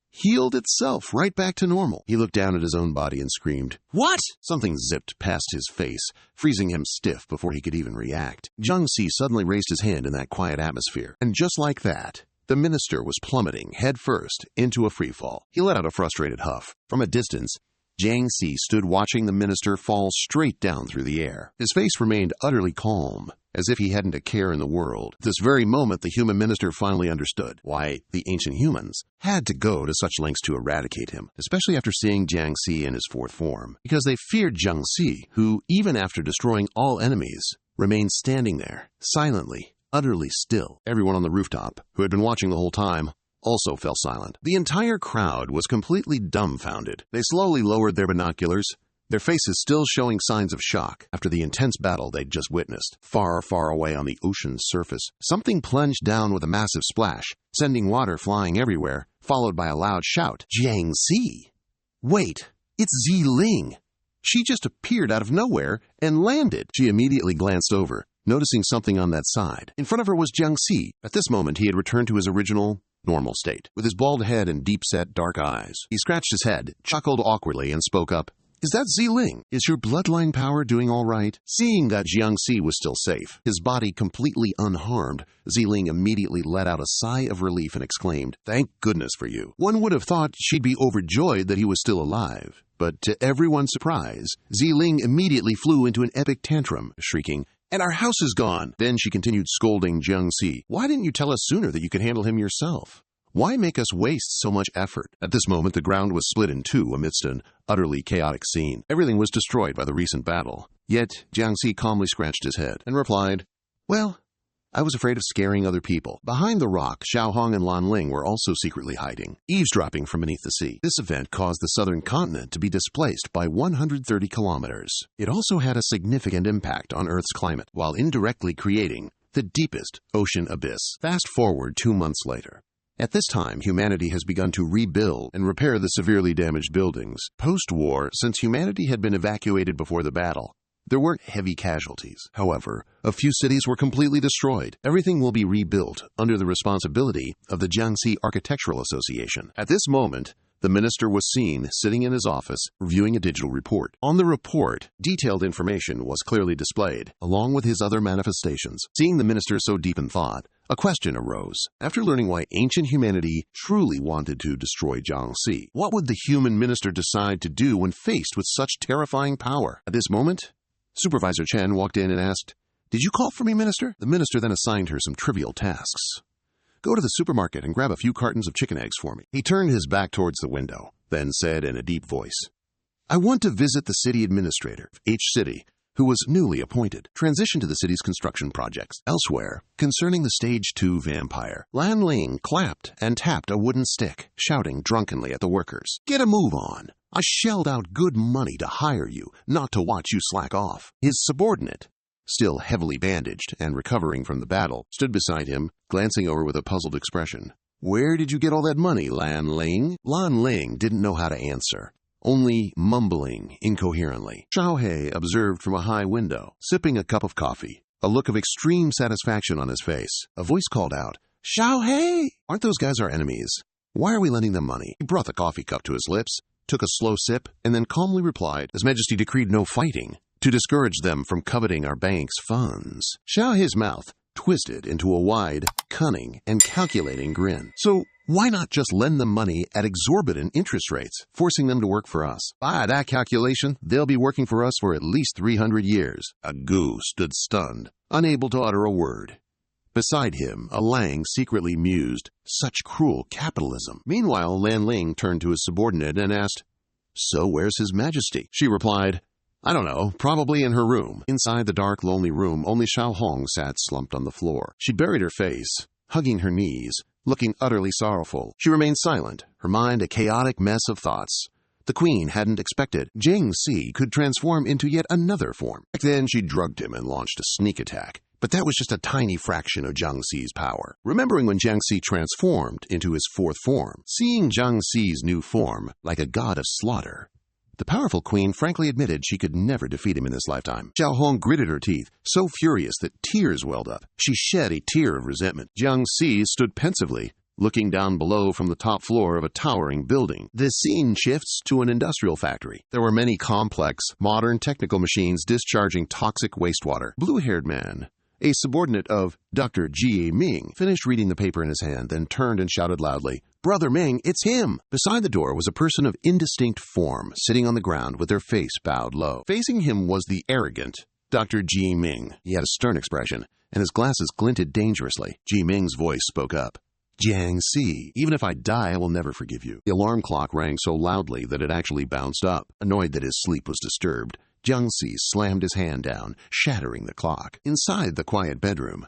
healed itself right back to normal. He looked down at his own body and screamed, "What?" Something zipped past his face, freezing him stiff before he could even react. Jiangxi suddenly raised his hand in that quiet atmosphere, and just like that, the minister was plummeting headfirst into a freefall. He let out a frustrated huff. From a distance, Jiangxi stood watching the minister fall straight down through the air. His face remained utterly calm, as if he hadn't a care in the world. At this very moment, the human minister finally understood why the ancient humans had to go to such lengths to eradicate him, especially after seeing Jiangxi in his fourth form, because they feared Jiangxi, who, even after destroying all enemies, remained standing there, silently, utterly still. Everyone on the rooftop, who had been watching the whole time, also fell silent. The entire crowd was completely dumbfounded. They slowly lowered their binoculars, their faces still showing signs of shock after the intense battle they'd just witnessed. Far, far away on the ocean's surface, something plunged down with a massive splash, sending water flying everywhere, followed by a loud shout. "Jiangxi! Wait, it's Ling! She just appeared out of nowhere and landed." She immediately glanced over, noticing something on that side. In front of her was Jiangxi. At this moment, he had returned to his original normal state, with his bald head and deep-set dark eyes. He scratched his head, chuckled awkwardly, and spoke up. "Is that Ling? Is your bloodline power doing all right?" Seeing that Jiangxi was still safe, his body completely unharmed, Ling immediately let out a sigh of relief and exclaimed, "Thank goodness for you." One would have thought she'd be overjoyed that he was still alive, but to everyone's surprise, Ling immediately flew into an epic tantrum, shrieking, "And our house is gone!" Then she continued scolding Jiangxi. "Why didn't you tell us sooner that you could handle him yourself? Why make us waste so much effort?" At this moment, the ground was split in two amidst an utterly chaotic scene. Everything was destroyed by the recent battle. Yet Jiangxi calmly scratched his head and replied, "Well, I was afraid of scaring other people." Behind the rock, Xiao Hong and Lan Ling were also secretly hiding, eavesdropping from beneath the sea. This event caused the southern continent to be displaced by 130 kilometers. It also had a significant impact on Earth's climate, while indirectly creating the deepest ocean abyss. Fast forward 2 months later. At this time, humanity has begun to rebuild and repair the severely damaged buildings. Post-war, since humanity had been evacuated before the battle, there weren't heavy casualties. However, a few cities were completely destroyed. Everything will be rebuilt under the responsibility of the Jiangxi Architectural Association. At this moment, the minister was seen sitting in his office reviewing a digital report. On the report, detailed information was clearly displayed, along with his other manifestations. Seeing the minister so deep in thought, a question arose. After learning why ancient humanity truly wanted to destroy Jiangxi, what would the human minister decide to do when faced with such terrifying power? At this moment, Supervisor Chen walked in and asked, "Did you call for me, Minister?" The minister then assigned her some trivial tasks. "Go to the supermarket and grab a few cartons of chicken eggs for me." He turned his back towards the window, then said in a deep voice, "I want to visit the city administrator of each city who was newly appointed. Transition to the city's construction projects." Elsewhere, concerning the Stage 2 vampire, Lan Ling clapped and tapped a wooden stick, shouting drunkenly at the workers, "Get a move on! I shelled out good money to hire you, not to watch you slack off." His subordinate, still heavily bandaged and recovering from the battle, stood beside him, glancing over with a puzzled expression. "Where did you get all that money, Lan Ling?" Lan Ling didn't know how to answer, only mumbling incoherently. Xiao He observed from a high window, sipping a cup of coffee, a look of extreme satisfaction on his face. A voice called out, "Xiao He! Aren't those guys our enemies? Why are we lending them money?" He brought the coffee cup to his lips, took a slow sip, and then calmly replied, His Majesty decreed no fighting, to discourage them from coveting our bank's funds. His mouth twisted into a wide, cunning, and calculating grin. So why not just lend them money at exorbitant interest rates, forcing them to work for us? By that calculation, they'll be working for us for at least 300 years. A Gu stood stunned, unable to utter a word. Beside him, a Lang secretly mused, such cruel capitalism. Meanwhile, Lan Ling turned to his subordinate and asked, So where's His Majesty? She replied, I don't know, probably in her room. Inside the dark, lonely room, only Xiao Hong sat slumped on the floor. She buried her face, hugging her knees, looking utterly sorrowful. She remained silent, her mind a chaotic mess of thoughts. The queen hadn't expected Jiang Si could transform into yet another form. Back then, she drugged him and launched a sneak attack. But that was just a tiny fraction of Jiang Si's power. Remembering when Jiang Si transformed into his fourth form, seeing Jiang Si's new form like a god of slaughter, the powerful queen frankly admitted she could never defeat him in this lifetime. Xiao Hong gritted her teeth, so furious that tears welled up. She shed a tear of resentment. Jiang Si stood pensively, looking down below from the top floor of a towering building. The scene shifts to an industrial factory. There were many complex, modern technical machines discharging toxic wastewater. Blue-haired man, a subordinate of Dr. Jie Ming, finished reading the paper in his hand, then turned and shouted loudly, Brother Ming, it's him! Beside the door was a person of indistinct form, sitting on the ground with their face bowed low. Facing him was the arrogant Dr. Jie Ming. He had a stern expression, and his glasses glinted dangerously. Jie Ming's voice spoke up. Jiang Si, even if I die, I will never forgive you. The alarm clock rang so loudly that it actually bounced up. Annoyed that his sleep was disturbed, Jiang Si slammed his hand down, shattering the clock. Inside the quiet bedroom,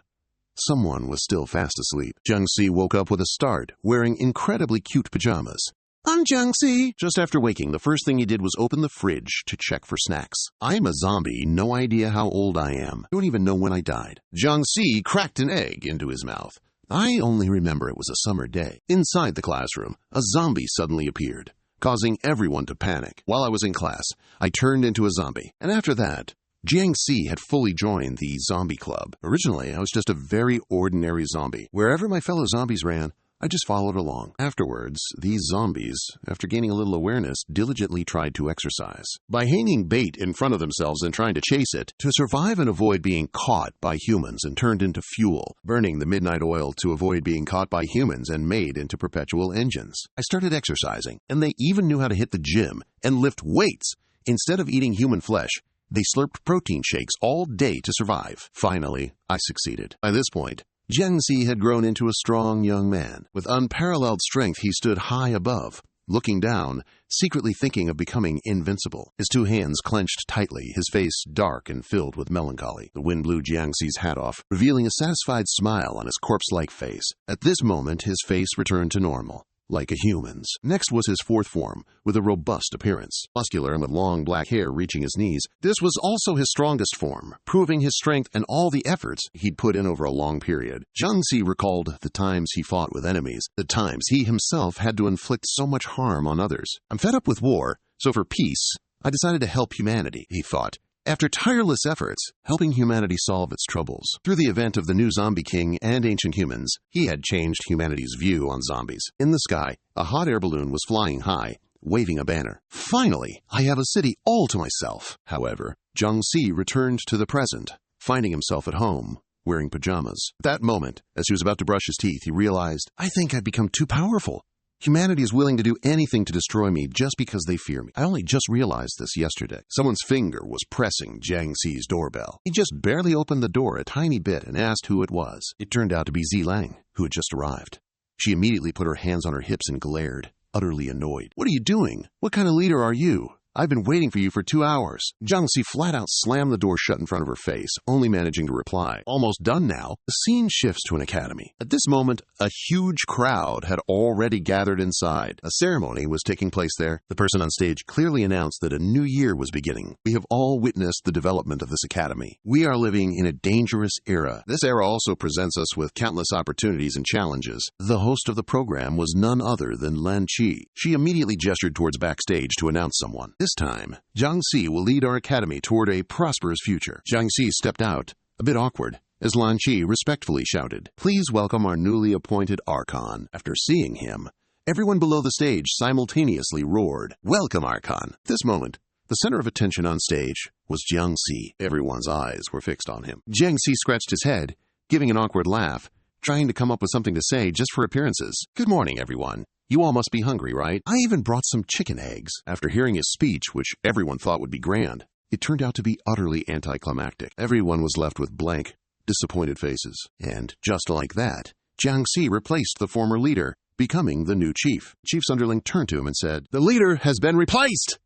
someone was still fast asleep. Jiang Si woke up with a start, wearing incredibly cute pajamas. I'm Jiang Si. Just after waking, the first thing he did was open the fridge to check for snacks. I'm a zombie, no idea how old I am. I don't even know when I died. Jiang Si cracked an egg into his mouth. I only remember it was a summer day. Inside the classroom, a zombie suddenly appeared, causing everyone to panic. While I was in class, I turned into a zombie, and after that, Jiang Si had fully joined the zombie club. Originally, I was just a very ordinary zombie. Wherever my fellow zombies ran, I just followed along. Afterwards, these zombies, after gaining a little awareness, diligently tried to exercise. By hanging bait in front of themselves and trying to chase it, to survive and avoid being caught by humans and turned into fuel, burning the midnight oil to avoid being caught by humans and made into perpetual engines. I started exercising, and they even knew how to hit the gym and lift weights. Instead of eating human flesh, they slurped protein shakes all day to survive. Finally, I succeeded. By this point, Jiang Si had grown into a strong young man. With unparalleled strength, he stood high above, looking down, secretly thinking of becoming invincible. His two hands clenched tightly, his face dark and filled with melancholy. The wind blew Jiang Si's hat off, revealing a satisfied smile on his corpse-like face. At this moment, his face returned to normal, like a human's. Next was his fourth form, with a robust appearance, muscular and with long black hair reaching his knees. This was also his strongest form, proving his strength and all the efforts he'd put in over a long period. Jiang Si recalled the times he fought with enemies, the times he himself had to inflict so much harm on others. I'm fed up with war, so for peace, I decided to help humanity, he thought. After tireless efforts, helping humanity solve its troubles. Through the event of the new Zombie King and Ancient Humans, he had changed humanity's view on zombies. In the sky, a hot air balloon was flying high, waving a banner. Finally, I have a city all to myself. However, Jiang Si returned to the present, finding himself at home, wearing pajamas. At that moment, as he was about to brush his teeth, he realized, I think I've become too powerful. Humanity is willing to do anything to destroy me just because they fear me. I only just realized this yesterday. Someone's finger was pressing Jiang Si's doorbell. He just barely opened the door a tiny bit and asked who it was. It turned out to be Zi Lang, who had just arrived. She immediately put her hands on her hips and glared, utterly annoyed. What are you doing? What kind of leader are you? I've been waiting for you for 2 hours. Jiang Si flat out slammed the door shut in front of her face, only managing to reply, almost done now. The scene shifts to an academy. At this moment, a huge crowd had already gathered inside. A ceremony was taking place there. The person on stage clearly announced that a new year was beginning. We have all witnessed the development of this academy. We are living in a dangerous era. This era also presents us with countless opportunities and challenges. The host of the program was none other than Lan Qi. She immediately gestured towards backstage to announce someone. This time, Jiang Si will lead our academy toward a prosperous future. Jiang Si stepped out, a bit awkward, as Lan Qi respectfully shouted, Please welcome our newly appointed Archon. After seeing him, Everyone below the stage simultaneously roared, "Welcome, Archon!" At this moment, the center of attention on stage was Jiangxi. Everyone's eyes were fixed on him. Jiangxi scratched his head, giving an awkward laugh, trying to come up with something to say just for appearances. "Good morning, everyone. You all must be hungry, right? I even brought some chicken eggs." After hearing his speech, which everyone thought would be grand, it turned out to be utterly anticlimactic. Everyone was left with blank, disappointed faces. And just like that, Jiangxi replaced the former leader, becoming the new chief. Chief's underling turned to him and said, "The leader has been replaced!"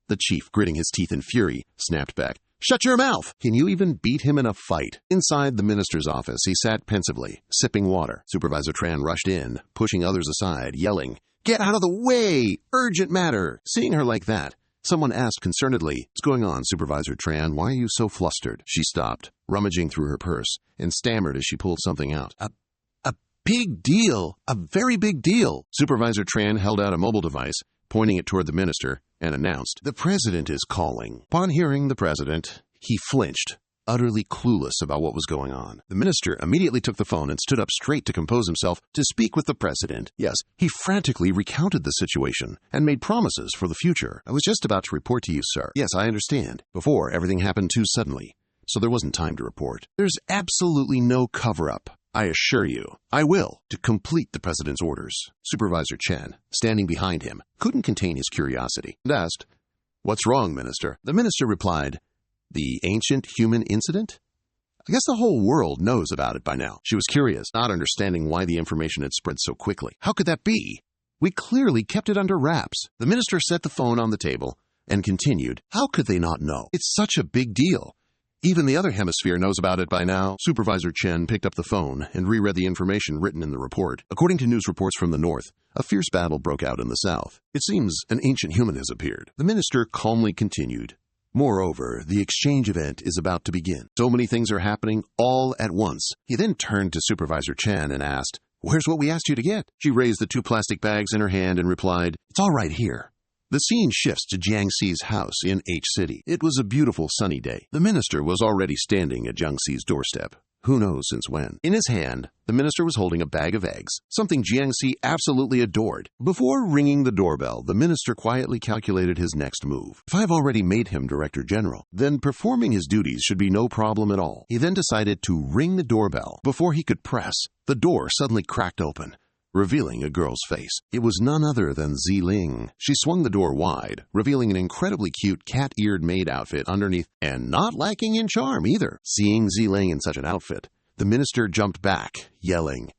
The chief, gritting his teeth in fury, snapped back, "Shut your mouth! Can you even beat him in a fight?" Inside the minister's office, he sat pensively, sipping water. Supervisor Tran rushed in, pushing others aside, yelling, "Get out of the way! Urgent matter!" Seeing her like that, someone asked concernedly, "What's going on, Supervisor Tran? Why are you so flustered?" She stopped, rummaging through her purse, and stammered as she pulled something out. A big deal! A very big deal!" Supervisor Tran held out a mobile device, pointing it toward the minister, and announced, "The president is calling." Upon hearing the president, he flinched, utterly clueless about what was going on. The minister immediately took the phone and stood up straight to compose himself to speak with the president. Yes, he frantically recounted the situation and made promises for the future. "I was just about to report to you, sir." "Yes, I understand. Before, everything happened too suddenly, so there wasn't time to report. There's absolutely no cover-up. I assure you, I will, to complete the president's orders." Supervisor Chen, standing behind him, couldn't contain his curiosity and asked, "What's wrong, Minister?" The minister replied, "The ancient human incident? I guess the whole world knows about it by now." She was curious, not understanding why the information had spread so quickly. "How could that be? We clearly kept it under wraps." The minister set the phone on the table and continued, "How could they not know? It's such a big deal. Even the other hemisphere knows about it by now." Supervisor Chen picked up the phone and reread the information written in the report. According to news reports from the north, a fierce battle broke out in the south. It seems an ancient human has appeared. The minister calmly continued, "Moreover, the exchange event is about to begin. So many things are happening all at once." He then turned to Supervisor Chen and asked, "Where's what we asked you to get?" She raised the 2 plastic bags in her hand and replied, "It's all right here." The scene shifts to Jiangxi's house in H City. It was a beautiful sunny day. The minister was already standing at Jiangxi's doorstep. Who knows since when? In his hand, the minister was holding a bag of eggs, something Jiangxi absolutely adored. Before ringing the doorbell, the minister quietly calculated his next move. If I've already made him Director General, then performing his duties should be no problem at all. He then decided to ring the doorbell. Before he could press, the door suddenly cracked open, revealing a girl's face. It was none other than Ziling. She swung the door wide, revealing an incredibly cute cat-eared maid outfit underneath, and not lacking in charm either. Seeing Ziling in such an outfit, the minister jumped back, yelling,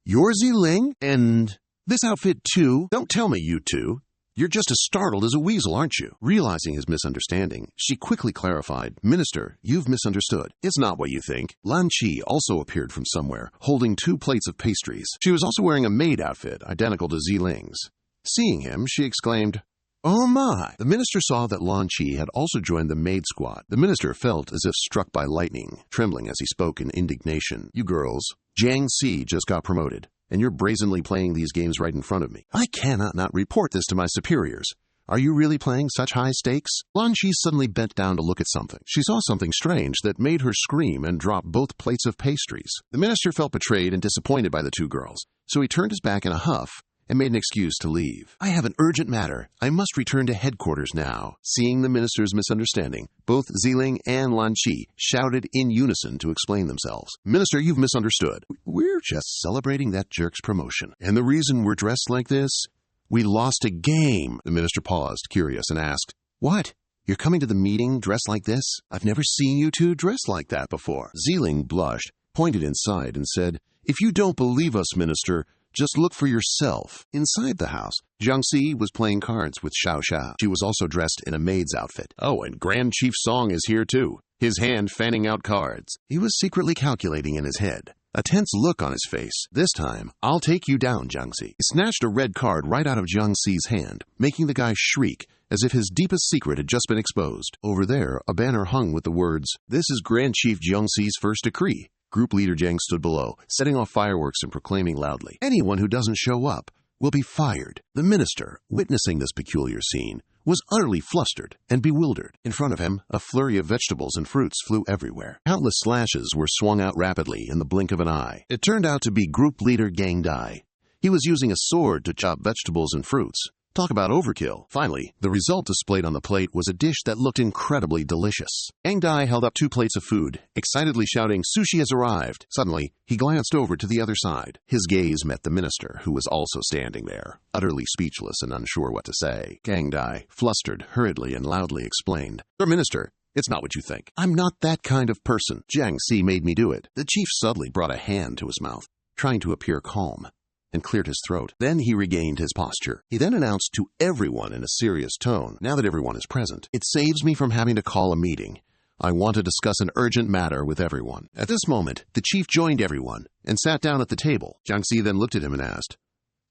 "You're Ziling? And this outfit too? Don't tell me you two. You're just as startled as a weasel, aren't you?" Realizing his misunderstanding, she quickly clarified, "Minister, you've misunderstood. It's not what you think." Lan Qi also appeared from somewhere, holding 2 plates of pastries. She was also wearing a maid outfit, identical to Ziling's. Seeing him, she exclaimed, "Oh my!" The minister saw that Lan Qi had also joined the maid squad. The minister felt as if struck by lightning, trembling as he spoke in indignation. "You girls, Jiangxi just got promoted, and you're brazenly playing these games right in front of me. I cannot not report this to my superiors. Are you really playing such high stakes?" Lan Qi suddenly bent down to look at something. She saw something strange that made her scream and drop both plates of pastries. The minister felt betrayed and disappointed by the 2 girls, so he turned his back in a huff and made an excuse to leave. "I have an urgent matter. I must return to headquarters now." Seeing the minister's misunderstanding, both Ziling and Lan Qi shouted in unison to explain themselves. "Minister, you've misunderstood. We're just celebrating that jerk's promotion. And the reason we're dressed like this? We lost a game." The minister paused, curious, and asked, "What? You're coming to the meeting dressed like this? I've never seen you two dressed like that before." Ziling blushed, pointed inside, and said, "If you don't believe us, Minister, just look for yourself." Inside the house, Jiangxi was playing cards with Xiao Xiao. She was also dressed in a maid's outfit. Oh, and Grand Chief Song is here too, his hand fanning out cards. He was secretly calculating in his head, a tense look on his face. "This time, I'll take you down, Jiangxi." He snatched a red card right out of Jiangxi's hand, making the guy shriek as if his deepest secret had just been exposed. Over there, a banner hung with the words, "This is Grand Chief Jiangxi's first decree." Group leader Jiang stood below, setting off fireworks and proclaiming loudly, "Anyone who doesn't show up will be fired." The minister, witnessing this peculiar scene, was utterly flustered and bewildered. In front of him, a flurry of vegetables and fruits flew everywhere. Countless slashes were swung out rapidly in the blink of an eye. It turned out to be group leader Gang Dai. He was using a sword to chop vegetables and fruits. Talk about overkill. Finally, the result displayed on the plate was a dish that looked incredibly delicious. Yang Dai held up 2 plates of food, excitedly shouting, "Sushi has arrived!" Suddenly, he glanced over to the other side. His gaze met the minister, who was also standing there, utterly speechless and unsure what to say. Yang Dai, flustered, hurriedly and loudly explained, "Sir Minister, it's not what you think. I'm not that kind of person. Jiang Si made me do it." The chief suddenly brought a hand to his mouth, trying to appear calm, and cleared his throat. Then he regained his posture. He then announced to everyone in a serious tone, "Now that everyone is present, it saves me from having to call a meeting. I want to discuss an urgent matter with everyone." At this moment, the chief joined everyone and sat down at the table. Jiang Si then looked at him and asked,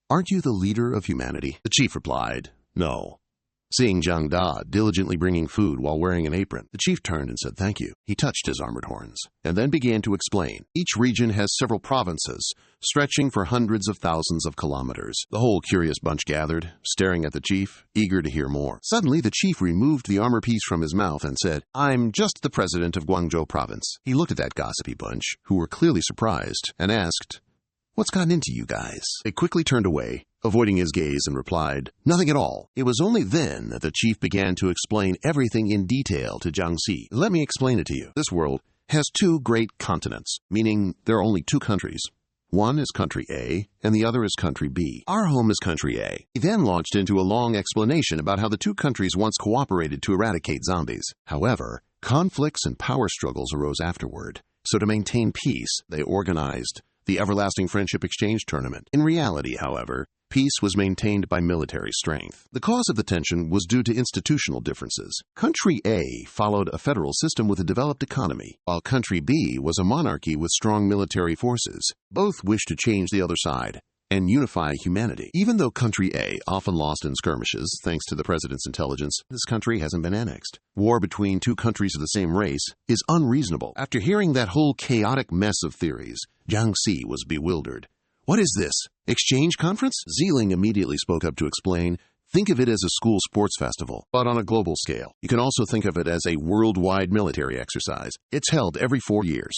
"Aren't you the leader of humanity?" The chief replied, "No." Seeing Jiang Da diligently bringing food while wearing an apron, the chief turned and said thank you. He touched his armored horns, and then began to explain. Each region has several provinces, stretching for hundreds of thousands of kilometers. The whole curious bunch gathered, staring at the chief, eager to hear more. Suddenly, the chief removed the armor piece from his mouth and said, "I'm just the president of Guangzhou province." He looked at that gossipy bunch, who were clearly surprised, and asked, "What's gotten into you guys?" They quickly turned away, avoiding his gaze, and replied, "Nothing at all." It was only then that the chief began to explain everything in detail to Jiang Si. "Let me explain it to you. This world has 2 great continents, meaning there are only 2 countries. One is country A, and the other is country B. Our home is country A." He then launched into a long explanation about how the 2 countries once cooperated to eradicate zombies. However, conflicts and power struggles arose afterward. So to maintain peace, they organized the Everlasting Friendship Exchange Tournament. In reality, however, peace was maintained by military strength. The cause of the tension was due to institutional differences. Country A followed a federal system with a developed economy, while Country B was a monarchy with strong military forces. Both wished to change the other side and unify humanity. Even though Country A often lost in skirmishes, thanks to the president's intelligence, this country hasn't been annexed. War between 2 countries of the same race is unreasonable. After hearing that whole chaotic mess of theories, Jiang Si was bewildered. "What is this? Exchange conference?" Zeeling immediately spoke up to explain, "Think of it as a school sports festival, but on a global scale. You can also think of it as a worldwide military exercise. It's held every 4 years.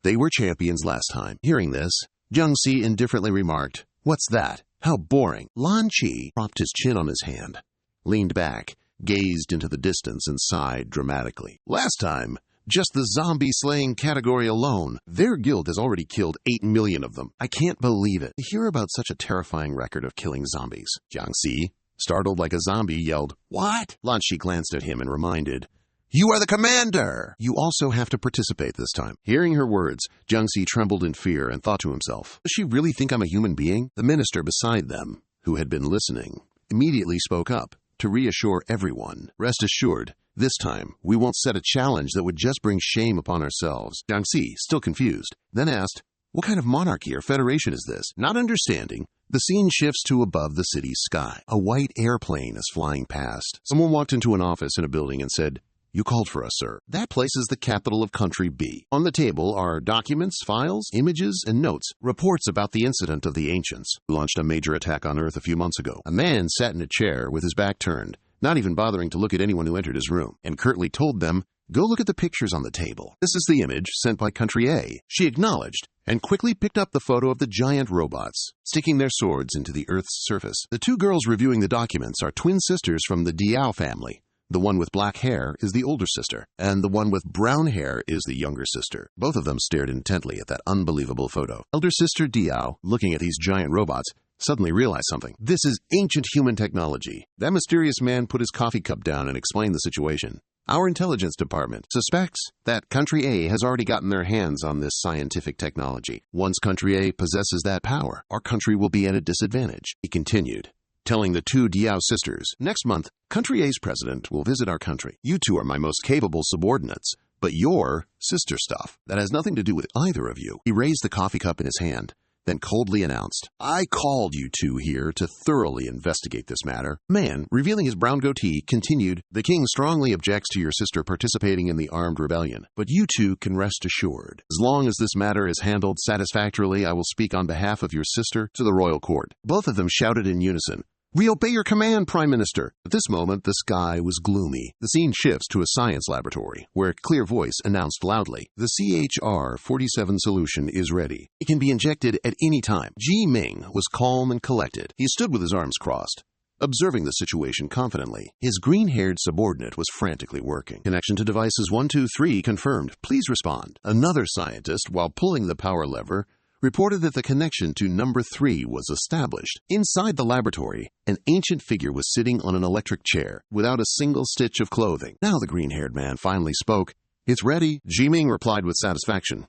They were champions last time." Hearing this, Jiang Si indifferently remarked, "What's that? How boring." Lan Chi propped his chin on his hand, leaned back, gazed into the distance, and sighed dramatically. "Last time, just the zombie-slaying category alone, their guild has already killed 8 million of them. I can't believe it. To hear about such a terrifying record of killing zombies." Jiang Si, startled like a zombie, yelled, "What?" Lan Chi glanced at him and reminded, "You are the commander! You also have to participate this time." Hearing her words, Jiang Si trembled in fear and thought to himself, "Does she really think I'm a human being?" The minister beside them, who had been listening, immediately spoke up to reassure everyone. "Rest assured, this time we won't set a challenge that would just bring shame upon ourselves." Jiang Si, still confused, then asked, "What kind of monarchy or federation is this?" Not understanding, the scene shifts to above the city's sky. A white airplane is flying past. Someone walked into an office in a building and said, "You called for us, sir." That place is the capital of Country B. On the table are documents, files, images, and notes, reports about the incident of the Ancients, who launched a major attack on Earth a few months ago. A man sat in a chair with his back turned, not even bothering to look at anyone who entered his room, and curtly told them, "Go look at the pictures on the table. This is the image sent by Country A." She acknowledged, and quickly picked up the photo of the giant robots, sticking their swords into the Earth's surface. The 2 girls reviewing the documents are twin sisters from the Diao family. The one with black hair is the older sister, and the one with brown hair is the younger sister. Both of them stared intently at that unbelievable photo. Elder sister Diao, looking at these giant robots, suddenly realized something. This is ancient human technology. That mysterious man put his coffee cup down and explained the situation. Our intelligence department suspects that Country A has already gotten their hands on this scientific technology. Once Country A possesses that power, our country will be at a disadvantage. He continued, telling the 2 Diao sisters, "Next month, Country A's president will visit our country. You 2 are my most capable subordinates, but you're sister stuff. That has nothing to do with either of you." He raised the coffee cup in his hand, then coldly announced, "I called you 2 here to thoroughly investigate this matter." Man, revealing his brown goatee, continued, "The king strongly objects to your sister participating in the armed rebellion, but you 2 can rest assured. As long as this matter is handled satisfactorily, I will speak on behalf of your sister to the royal court." Both of them shouted in unison, "We obey your command, Prime Minister." At this moment, the sky was gloomy. The scene shifts to a science laboratory, where a clear voice announced loudly, "The CHR-47 solution is ready. It can be injected at any time." Ji Ming was calm and collected. He stood with his arms crossed, observing the situation confidently. His green-haired subordinate was frantically working. "Connection to devices 1, 2, 3 confirmed. Please respond." Another scientist, while pulling the power lever, reported that the connection to number 3 was established. Inside the laboratory, an ancient figure was sitting on an electric chair, without a single stitch of clothing. Now the green-haired man finally spoke. "It's ready." Ji Ming replied with satisfaction.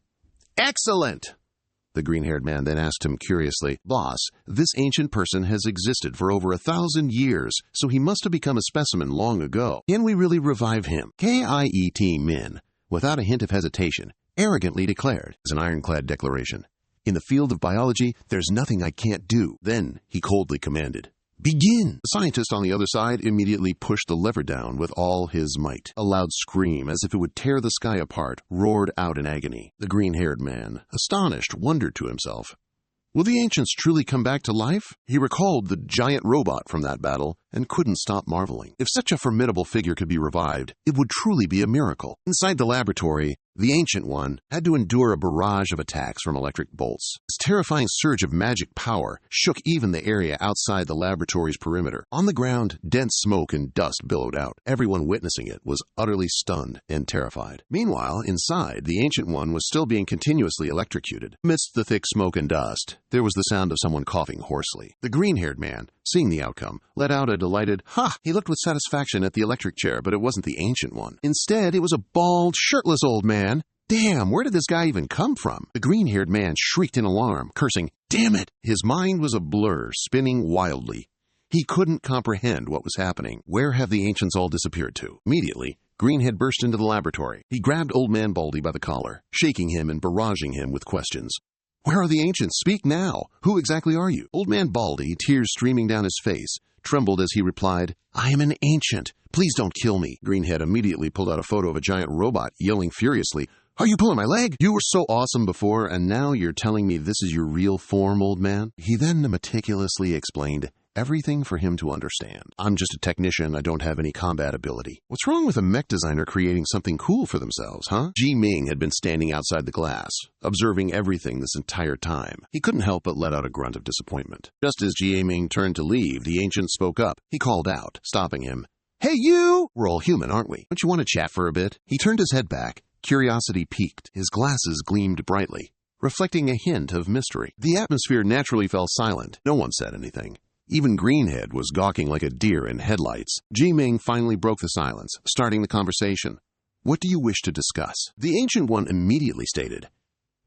"Excellent!" The green-haired man then asked him curiously, "Boss, this ancient person has existed for over 1,000 years, so he must have become a specimen long ago. Can we really revive him?" Kiet Min, without a hint of hesitation, arrogantly declared, as an ironclad declaration, "In the field of biology, there's nothing I can't do." Then he coldly commanded, "Begin!" The scientist on the other side immediately pushed the lever down with all his might. A loud scream, as if it would tear the sky apart, roared out in agony. The green-haired man, astonished, wondered to himself, "Will the ancients truly come back to life?" He recalled the giant robot from that battle and couldn't stop marveling. If such a formidable figure could be revived, it would truly be a miracle. Inside the laboratory, the Ancient One had to endure a barrage of attacks from electric bolts. This terrifying surge of magic power shook even the area outside the laboratory's perimeter. On the ground, dense smoke and dust billowed out. Everyone witnessing it was utterly stunned and terrified. Meanwhile, inside, the Ancient One was still being continuously electrocuted. Amidst the thick smoke and dust, there was the sound of someone coughing hoarsely. The green-haired man, seeing the outcome, let out a delighted, "Ha!" He looked with satisfaction at the electric chair, but it wasn't the Ancient One. Instead, it was a bald, shirtless old man. Damn, where did this guy even come from? The green-haired man shrieked in alarm, cursing, "Damn it!" His mind was a blur, spinning wildly. He couldn't comprehend what was happening. Where have the ancients all disappeared to? Immediately, Greenhead burst into the laboratory. He grabbed Old Man Baldy by the collar, shaking him and barraging him with questions. "Where are the ancients? Speak now! Who exactly are you?" Old Man Baldy, tears streaming down his face, trembled as he replied, "I am an ancient. Please don't kill me." Greenhead immediately pulled out a photo of a giant robot, yelling furiously, "Are you pulling my leg? You were so awesome before, and now you're telling me this is your real form, old man?" He then meticulously explained everything for him to understand. "I'm just a technician. I don't have any combat ability." What's wrong with a mech designer creating something cool for themselves, huh? Ji Ming had been standing outside the glass, observing everything this entire time. He couldn't help but let out a grunt of disappointment. Just as Ji Ming turned to leave, the ancient spoke up. He called out, stopping him, "Hey, you! We're all human, aren't we? Don't you want to chat for a bit?" He turned his head back. Curiosity piqued. His glasses gleamed brightly, reflecting a hint of mystery. The atmosphere naturally fell silent. No one said anything. Even Greenhead was gawking like a deer in headlights. Ji Ming finally broke the silence, starting the conversation. "What do you wish to discuss?" The Ancient One immediately stated,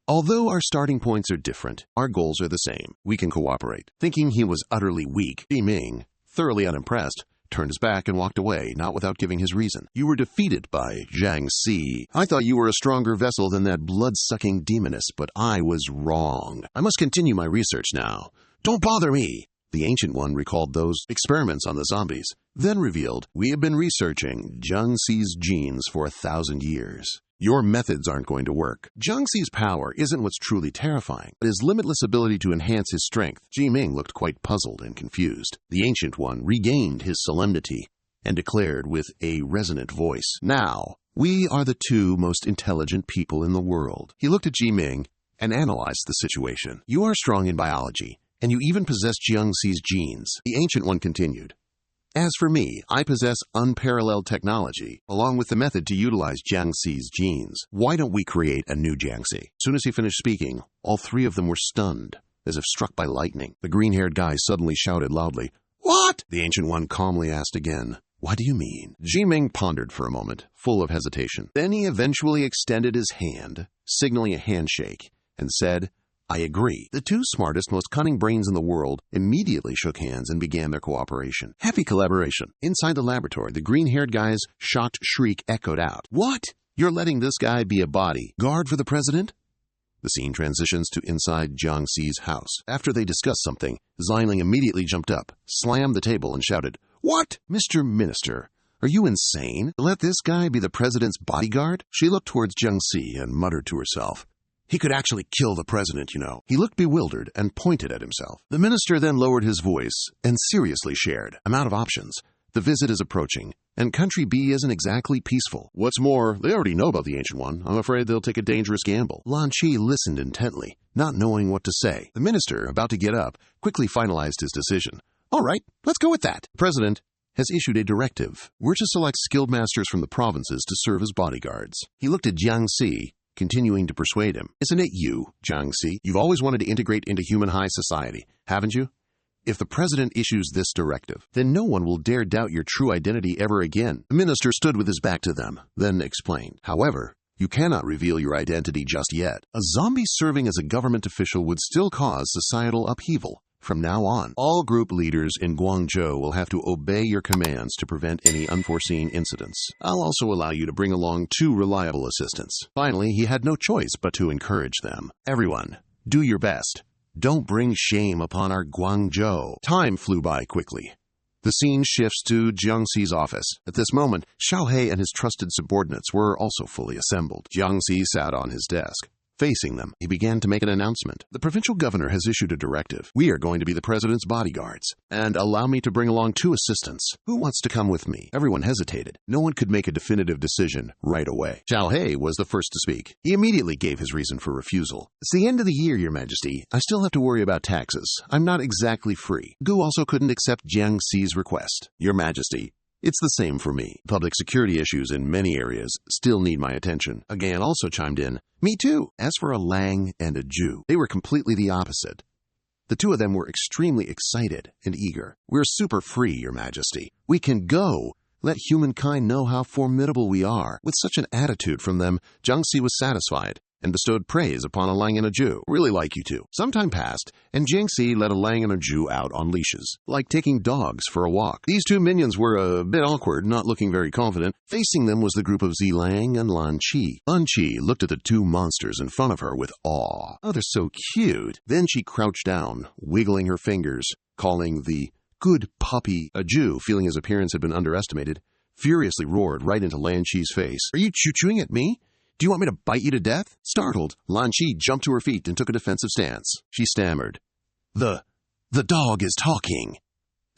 "Although our starting points are different, our goals are the same. We can cooperate." Thinking he was utterly weak, Ji Ming, thoroughly unimpressed, turned his back and walked away, not without giving his reason. "You were defeated by Jiang Si. I thought you were a stronger vessel than that blood-sucking demoness, but I was wrong. I must continue my research now. Don't bother me." The Ancient One recalled those experiments on the zombies, then revealed, "We have been researching Jiang Si's genes for 1,000 years. Your methods aren't going to work. Jiang Si's power isn't what's truly terrifying, but his limitless ability to enhance his strength." Ji Ming looked quite puzzled and confused. The Ancient One regained his solemnity and declared with a resonant voice, "Now, we are the two most intelligent people in the world." He looked at Ji Ming and analyzed the situation. "You are strong in biology, and you even possess Jiang Si's genes." The Ancient One continued, "As for me, I possess unparalleled technology, along with the method to utilize Jiang Si's genes. Why don't we create a new Jiang Si?" As soon as he finished speaking, all three of them were stunned, as if struck by lightning. The green-haired guy suddenly shouted loudly, "What?" The Ancient One calmly asked again, "What do you mean?" Ji Ming pondered for a moment, full of hesitation. Then he eventually extended his hand, signaling a handshake, and said, "I agree." The two smartest, most cunning brains in the world immediately shook hands and began their cooperation. Happy collaboration. Inside the laboratory, the green-haired guy's shocked shriek echoed out. "What? You're letting this guy be a bodyguard for the president?" The scene transitions to inside Jiang Si's house. After they discuss something, Xiling immediately jumped up, slammed the table, and shouted, "What? Mr. Minister, are you insane? Let this guy be the president's bodyguard?" She looked towards Jiang Si and muttered to herself, He could actually kill the president, you know. He looked bewildered and pointed at himself. The minister then lowered his voice and seriously shared, "I'm out of options. The visit is approaching, and Country B isn't exactly peaceful. What's more, they already know about the Ancient One. I'm afraid they'll take a dangerous gamble." Lan Chi listened intently, not knowing what to say. The minister, about to get up, quickly finalized his decision. "All right, let's go with that. The president has issued a directive. We're to select skilled masters from the provinces to serve as bodyguards." He looked at Jiang Si, continuing to persuade him. "Isn't it you, Jiang Si? You've always wanted to integrate into human high society, haven't you? If the president issues this directive, then no one will dare doubt your true identity ever again." The minister stood with his back to them, then explained, "However, you cannot reveal your identity just yet. A zombie serving as a government official would still cause societal upheaval. From now on, all group leaders in Guangzhou will have to obey your commands to prevent any unforeseen incidents. I'll also allow you to bring along 2 reliable assistants." Finally, he had no choice but to encourage them. "Everyone, do your best. Don't bring shame upon our Guangzhou." Time flew by quickly. The scene shifts to Jiang Si's office. At this moment, Xiaohei and his trusted subordinates were also fully assembled. Jiang Si sat on his desk. Facing them, he began to make an announcement. "The provincial governor has issued a directive. We are going to be the president's bodyguards. And allow me to bring along 2 assistants. Who wants to come with me?" Everyone hesitated. No one could make a definitive decision right away. Xiaohei was the first to speak. He immediately gave his reason for refusal. "It's the end of the year, Your Majesty. I still have to worry about taxes. I'm not exactly free." Gu also couldn't accept Jiang Si's request. "Your Majesty, it's the same for me. Public security issues in many areas still need my attention." Again also chimed in, "Me too." As for a Lang and a Ju, they were completely the opposite. The 2 of them were extremely excited and eager. "We're super free, Your Majesty. We can go. Let humankind know how formidable we are." With such an attitude from them, Jiang Si was satisfied and bestowed praise upon a Lang and a Jew. "Really like you two." Some time passed, and Jiang Si led a Lang and a Jew out on leashes, like taking dogs for a walk. These 2 minions were a bit awkward, not looking very confident. Facing them was the group of Zilang and Lan Chi. Lan Chi looked at the 2 monsters in front of her with awe. "Oh, they're so cute." Then she crouched down, wiggling her fingers, calling the "good puppy." A Jew, feeling his appearance had been underestimated, furiously roared right into Lan Chi's face. "Are you choo-chooing at me? Do you want me to bite you to death?" Startled, Lan Chi jumped to her feet and took a defensive stance. She stammered, The dog is talking."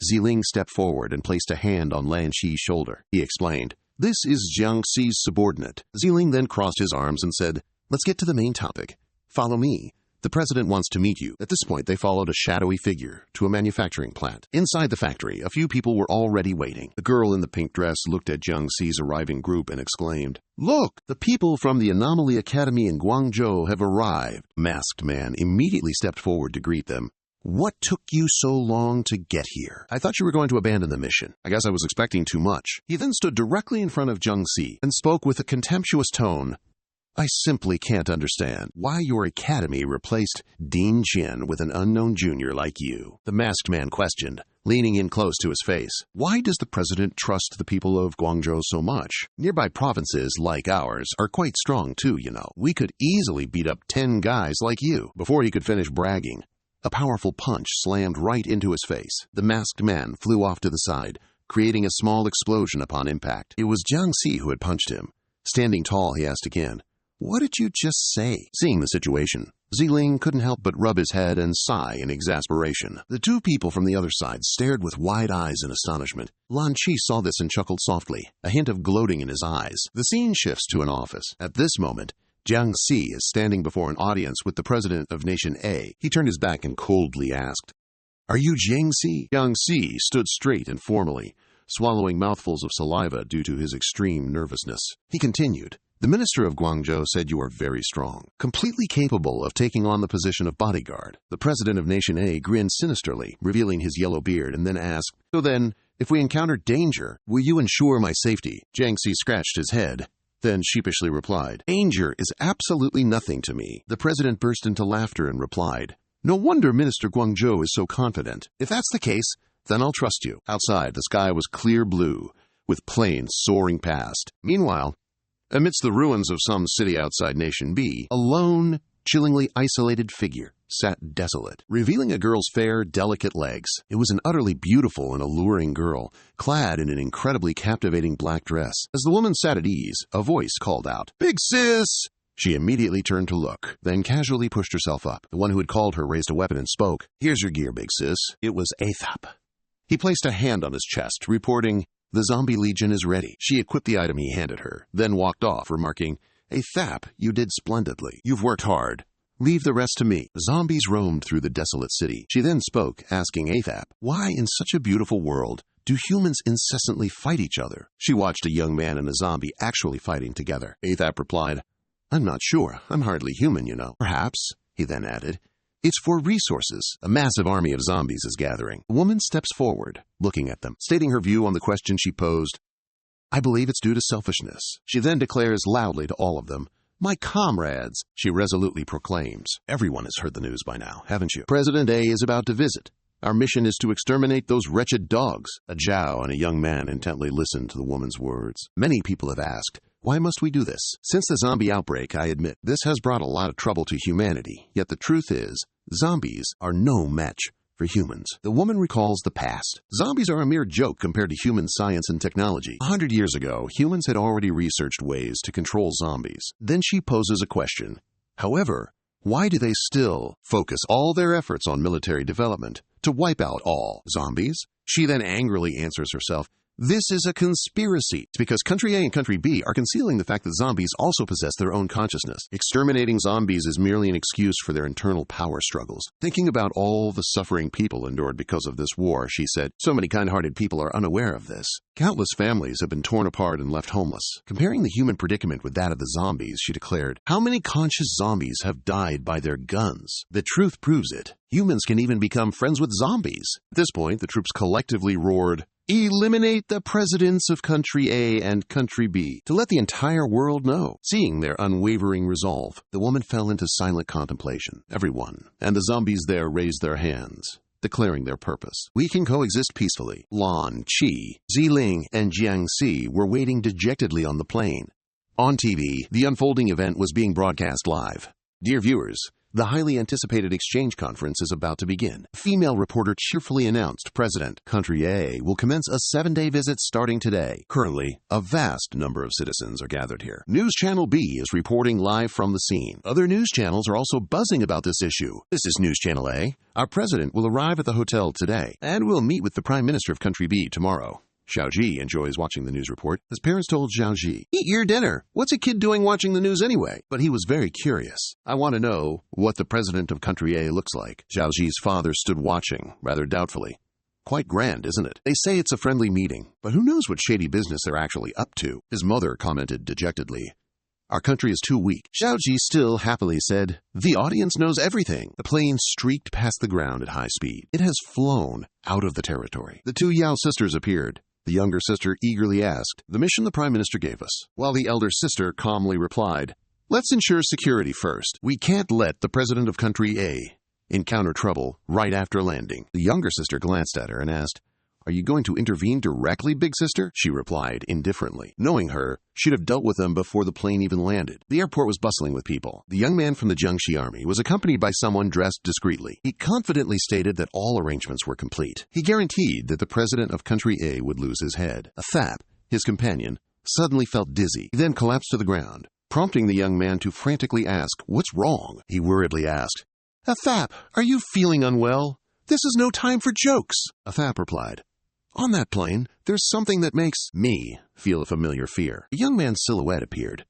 Ziling stepped forward and placed a hand on Lan Chi's shoulder. He explained, "This is Jiang Si's subordinate." Ziling then crossed his arms and said, "Let's get to the main topic. Follow me. The president wants to meet you." At this point, they followed a shadowy figure to a manufacturing plant. Inside the factory, a few people were already waiting. The girl in the pink dress looked at Jiang Si's arriving group and exclaimed, "Look, the people from the Anomaly Academy in Guangzhou have arrived." Masked Man immediately stepped forward to greet them. "What took you so long to get here? I thought you were going to abandon the mission. I guess I was expecting too much." He then stood directly in front of Jiang Si and spoke with a contemptuous tone. "I simply can't understand why your academy replaced Dean Jin with an unknown junior like you." The masked man questioned, leaning in close to his face. "Why does the president trust the people of Guangzhou so much? Nearby provinces, like ours, are quite strong too, you know. We could easily beat up 10 guys like you." Before he could finish bragging, a powerful punch slammed right into his face. The masked man flew off to the side, creating a small explosion upon impact. It was Jiang Si who had punched him. Standing tall, he asked again, "What did you just say?" Seeing the situation, Ziling couldn't help but rub his head and sigh in exasperation. The 2 people from the other side stared with wide eyes in astonishment. Lan Chi saw this and chuckled softly, a hint of gloating in his eyes. The scene shifts to an office. At this moment, Jiang Si is standing before an audience with the president of Nation A. He turned his back and coldly asked, "Are you Jiang Si?" Jiang Si stood straight and formally, swallowing mouthfuls of saliva due to his extreme nervousness. He continued, "The minister of Guangzhou said you are very strong, completely capable of taking on the position of bodyguard." The president of Nation A grinned sinisterly, revealing his yellow beard, and then asked, "So then, if we encounter danger, will you ensure my safety?" Jiang Si scratched his head, then sheepishly replied, "Danger is absolutely nothing to me." The president burst into laughter and replied, "No wonder Minister Guangzhou is so confident. If that's the case, then I'll trust you." Outside, the sky was clear blue, with planes soaring past. Meanwhile, amidst the ruins of some city outside Nation B, a lone, chillingly isolated figure sat desolate, revealing a girl's fair, delicate legs. It was an utterly beautiful and alluring girl, clad in an incredibly captivating black dress. As the woman sat at ease, a voice called out, "Big sis! She immediately turned to look, then casually pushed herself up. The one who had called her raised a weapon and spoke. "Here's your gear, big sis." It was Athap. He placed a hand on his chest, reporting, "The zombie legion is ready." She equipped the item he handed her, then walked off, remarking, "Athap, you did splendidly. You've worked hard. Leave the rest to me." Zombies roamed through the desolate city. She then spoke, asking Athap, "Why in such a beautiful world do humans incessantly fight each other?" She watched a young man and a zombie actually fighting together. Athap replied, "I'm not sure. I'm hardly human, you know." "Perhaps," he then added, "it's for resources." A massive army of zombies is gathering. A woman steps forward, looking at them, stating her view on the question she posed. "I believe it's due to selfishness." She then declares loudly to all of them, "My comrades," she resolutely proclaims. Everyone has heard the news by now, haven't you? President A is about to visit. Our mission is to exterminate those wretched dogs. A Zhao and a young man intently listened to the woman's words. Many people have asked, why must we do this? Since the zombie outbreak, I admit, this has brought a lot of trouble to humanity. Yet the truth is, zombies are no match for humans. The woman recalls the past. Zombies are a mere joke compared to human science and technology. 100 years ago, humans had already researched ways to control zombies. Then she poses a question. However, why do they still focus all their efforts on military development to wipe out all zombies? She then angrily answers herself, "This is a conspiracy. It's because Country A and Country B are concealing the fact that zombies also possess their own consciousness. Exterminating zombies is merely an excuse for their internal power struggles." Thinking about all the suffering people endured because of this war, she said, "So many kind-hearted people are unaware of this. Countless families have been torn apart and left homeless." Comparing the human predicament with that of the zombies, she declared, "How many conscious zombies have died by their guns? The truth proves it. Humans can even become friends with zombies." At this point, the troops collectively roared, "Eliminate the presidents of Country A and Country B," to let the entire world know. Seeing their unwavering resolve, the woman fell into silent contemplation. Everyone, and the zombies there, raised their hands, declaring their purpose. We can coexist peacefully. Lan, Qi, Ziling, and Jiangxi were waiting dejectedly on the plane. On TV, the unfolding event was being broadcast live. Dear viewers, the highly anticipated exchange conference is about to begin. A female reporter cheerfully announced President Country A will commence a 7-day visit starting today. Currently, a vast number of citizens are gathered here. News Channel B is reporting live from the scene. Other news channels are also buzzing about this issue. This is News Channel A. Our president will arrive at the hotel today, and will meet with the Prime Minister of Country B tomorrow. Xiaoji enjoys watching the news report. His parents told Xiaoji, "Eat your dinner. What's a kid doing watching the news anyway?" But he was very curious. "I want to know what the president of Country A looks like." Xiaoji's father stood watching, rather doubtfully. "Quite grand, isn't it? They say it's a friendly meeting, but who knows what shady business they're actually up to?" His mother commented dejectedly, "Our country is too weak." Xiaoji still happily said, "The audience knows everything." The plane streaked past the ground at high speed. It has flown out of the territory. The two Yao sisters appeared. The younger sister eagerly asked, "The mission the Prime Minister gave us," while the elder sister calmly replied, "Let's ensure security first. We can't let the president of Country A encounter trouble right after landing." The younger sister glanced at her and asked, "Are you going to intervene directly, big sister?" She replied indifferently. Knowing her, she'd have dealt with them before the plane even landed. The airport was bustling with people. The young man from the Jiangxi army was accompanied by someone dressed discreetly. He confidently stated that all arrangements were complete. He guaranteed that the president of Country A would lose his head. Athap, his companion, suddenly felt dizzy. He then collapsed to the ground, prompting the young man to frantically ask, "What's wrong?" He worriedly asked, "Athap, are you feeling unwell? This is no time for jokes." Athap replied, "On that plane, there's something that makes me feel a familiar fear." A young man's silhouette appeared.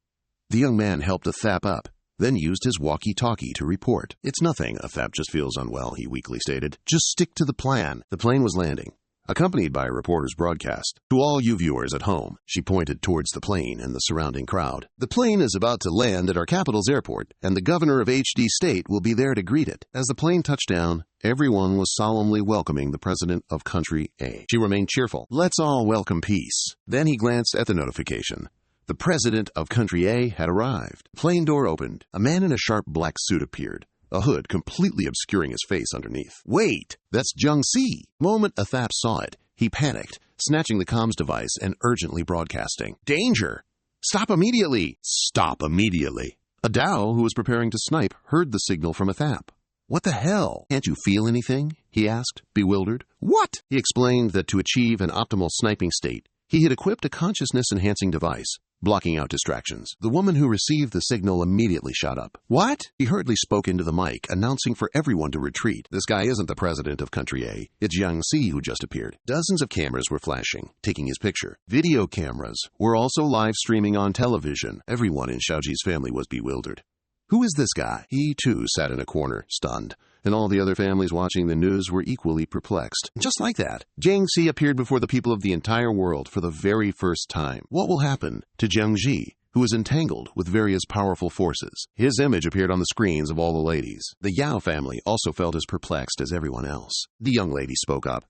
The young man helped Athap up, then used his walkie-talkie to report. "It's nothing. Athap just feels unwell," he weakly stated. "Just stick to the plan." The plane was landing, accompanied by a reporter's broadcast. "To all you viewers at home," she pointed towards the plane and the surrounding crowd, "the plane is about to land at our capital's airport, and the governor of HD State will be there to greet it." As the plane touched down, everyone was solemnly welcoming the president of Country A. She remained cheerful. "Let's all welcome peace." Then he glanced at the notification. The president of Country A had arrived. The plane door opened. A man in a sharp black suit appeared, a hood completely obscuring his face underneath. "Wait, that's Jiangxi." The moment Athap saw it, he panicked, snatching the comms device and urgently broadcasting, "Danger! Stop immediately!" "Stop immediately!" A Dao who was preparing to snipe heard the signal from Athap. "What the hell? Can't you feel anything?" he asked, bewildered. "What?" He explained that to achieve an optimal sniping state, he had equipped a consciousness-enhancing device, blocking out distractions. The woman who received the signal immediately shot up. What? He hurriedly spoke into the mic, announcing for everyone to retreat. This guy isn't the president of country A. It's Jiang Si who just appeared. Dozens of cameras were flashing, taking his picture. Video cameras were also live streaming on television. Everyone in Xiaoji's family was bewildered. Who is this guy? He, too, sat in a corner, stunned, and all the other families watching the news were equally perplexed. Just like that, Jiang Si appeared before the people of the entire world for the very first time. What will happen to Jiang Ji, who is entangled with various powerful forces? His image appeared on the screens of all the ladies. The Yao family also felt as perplexed as everyone else. The young lady spoke up.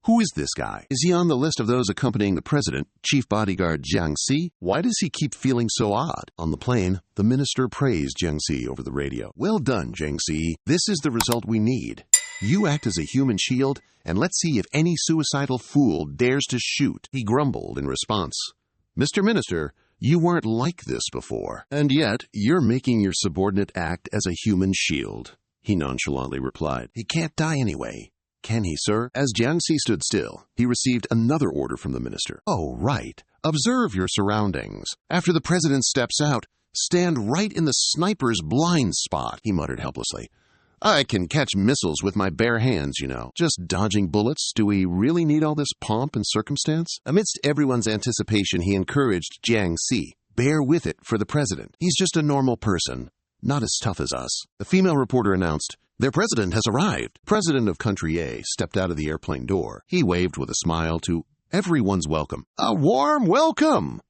Who is this guy? Is he on the list of those accompanying the president, chief bodyguard Jiang Si? Why does he keep feeling so odd? On the plane, the minister praised Jiang Si over the radio. Well done, Jiang Si. This is the result we need. You act as a human shield, and let's see if any suicidal fool dares to shoot. He grumbled in response. Mr. Minister, you weren't like this before, and yet you're making your subordinate act as a human shield. He nonchalantly replied. He can't die anyway. Can he, sir? As Jiang Si stood still, he received another order from the minister. Oh, right. Observe your surroundings. After the president steps out, stand right in the sniper's blind spot, he muttered helplessly. I can catch missiles with my bare hands, you know. Just dodging bullets. Do we really need all this pomp and circumstance? Amidst everyone's anticipation, he encouraged Jiang Si. Bear with it for the president. He's just a normal person, not as tough as us. The female reporter announced, their president has arrived. President of Country A stepped out of the airplane door. He waved with a smile to everyone's welcome. A warm welcome!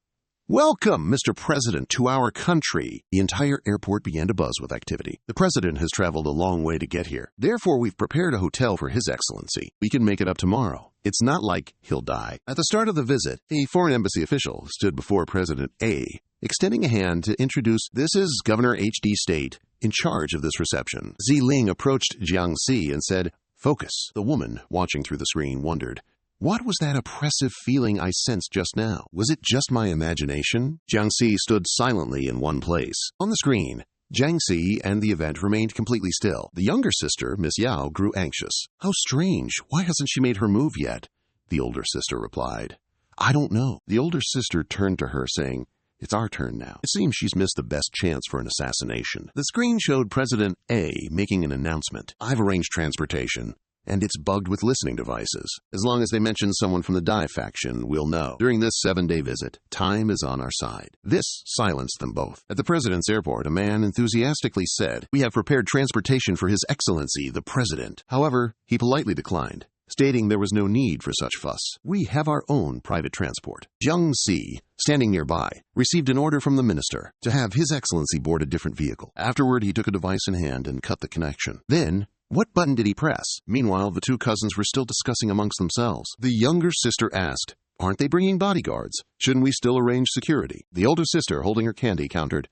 Welcome, Mr. President, to our country. The entire airport began to buzz with activity. The president has traveled a long way to get here. Therefore, we've prepared a hotel for His Excellency. We can make it up tomorrow. It's not like he'll die. At the start of the visit, a foreign embassy official stood before President A, extending a hand to introduce, this is Governor H.D. State, in charge of this reception. Ziling approached Jiang Si and said, focus. The woman, watching through the screen, wondered, what was that oppressive feeling I sensed just now? Was it just my imagination? Jiang Si stood silently in one place. On the screen, Jiang Si and the event remained completely still. The younger sister, Miss Yao, grew anxious. How strange. Why hasn't she made her move yet? The older sister replied. I don't know. The older sister turned to her, saying, it's our turn now. It seems she's missed the best chance for an assassination. The screen showed President A making an announcement. I've arranged transportation, and it's bugged with listening devices. As long as they mention someone from the Dai faction, we'll know. During this 7-day visit, time is on our side. This silenced them both. At the president's airport, a man enthusiastically said, we have prepared transportation for His Excellency, the President. However, he politely declined, stating there was no need for such fuss. We have our own private transport. Jiang Si, standing nearby, received an order from the minister to have His Excellency board a different vehicle. Afterward, he took a device in hand and cut the connection. Then, what button did he press? Meanwhile, the two cousins were still discussing amongst themselves. The younger sister asked, aren't they bringing bodyguards? Shouldn't we still arrange security? The older sister, holding her candy, countered,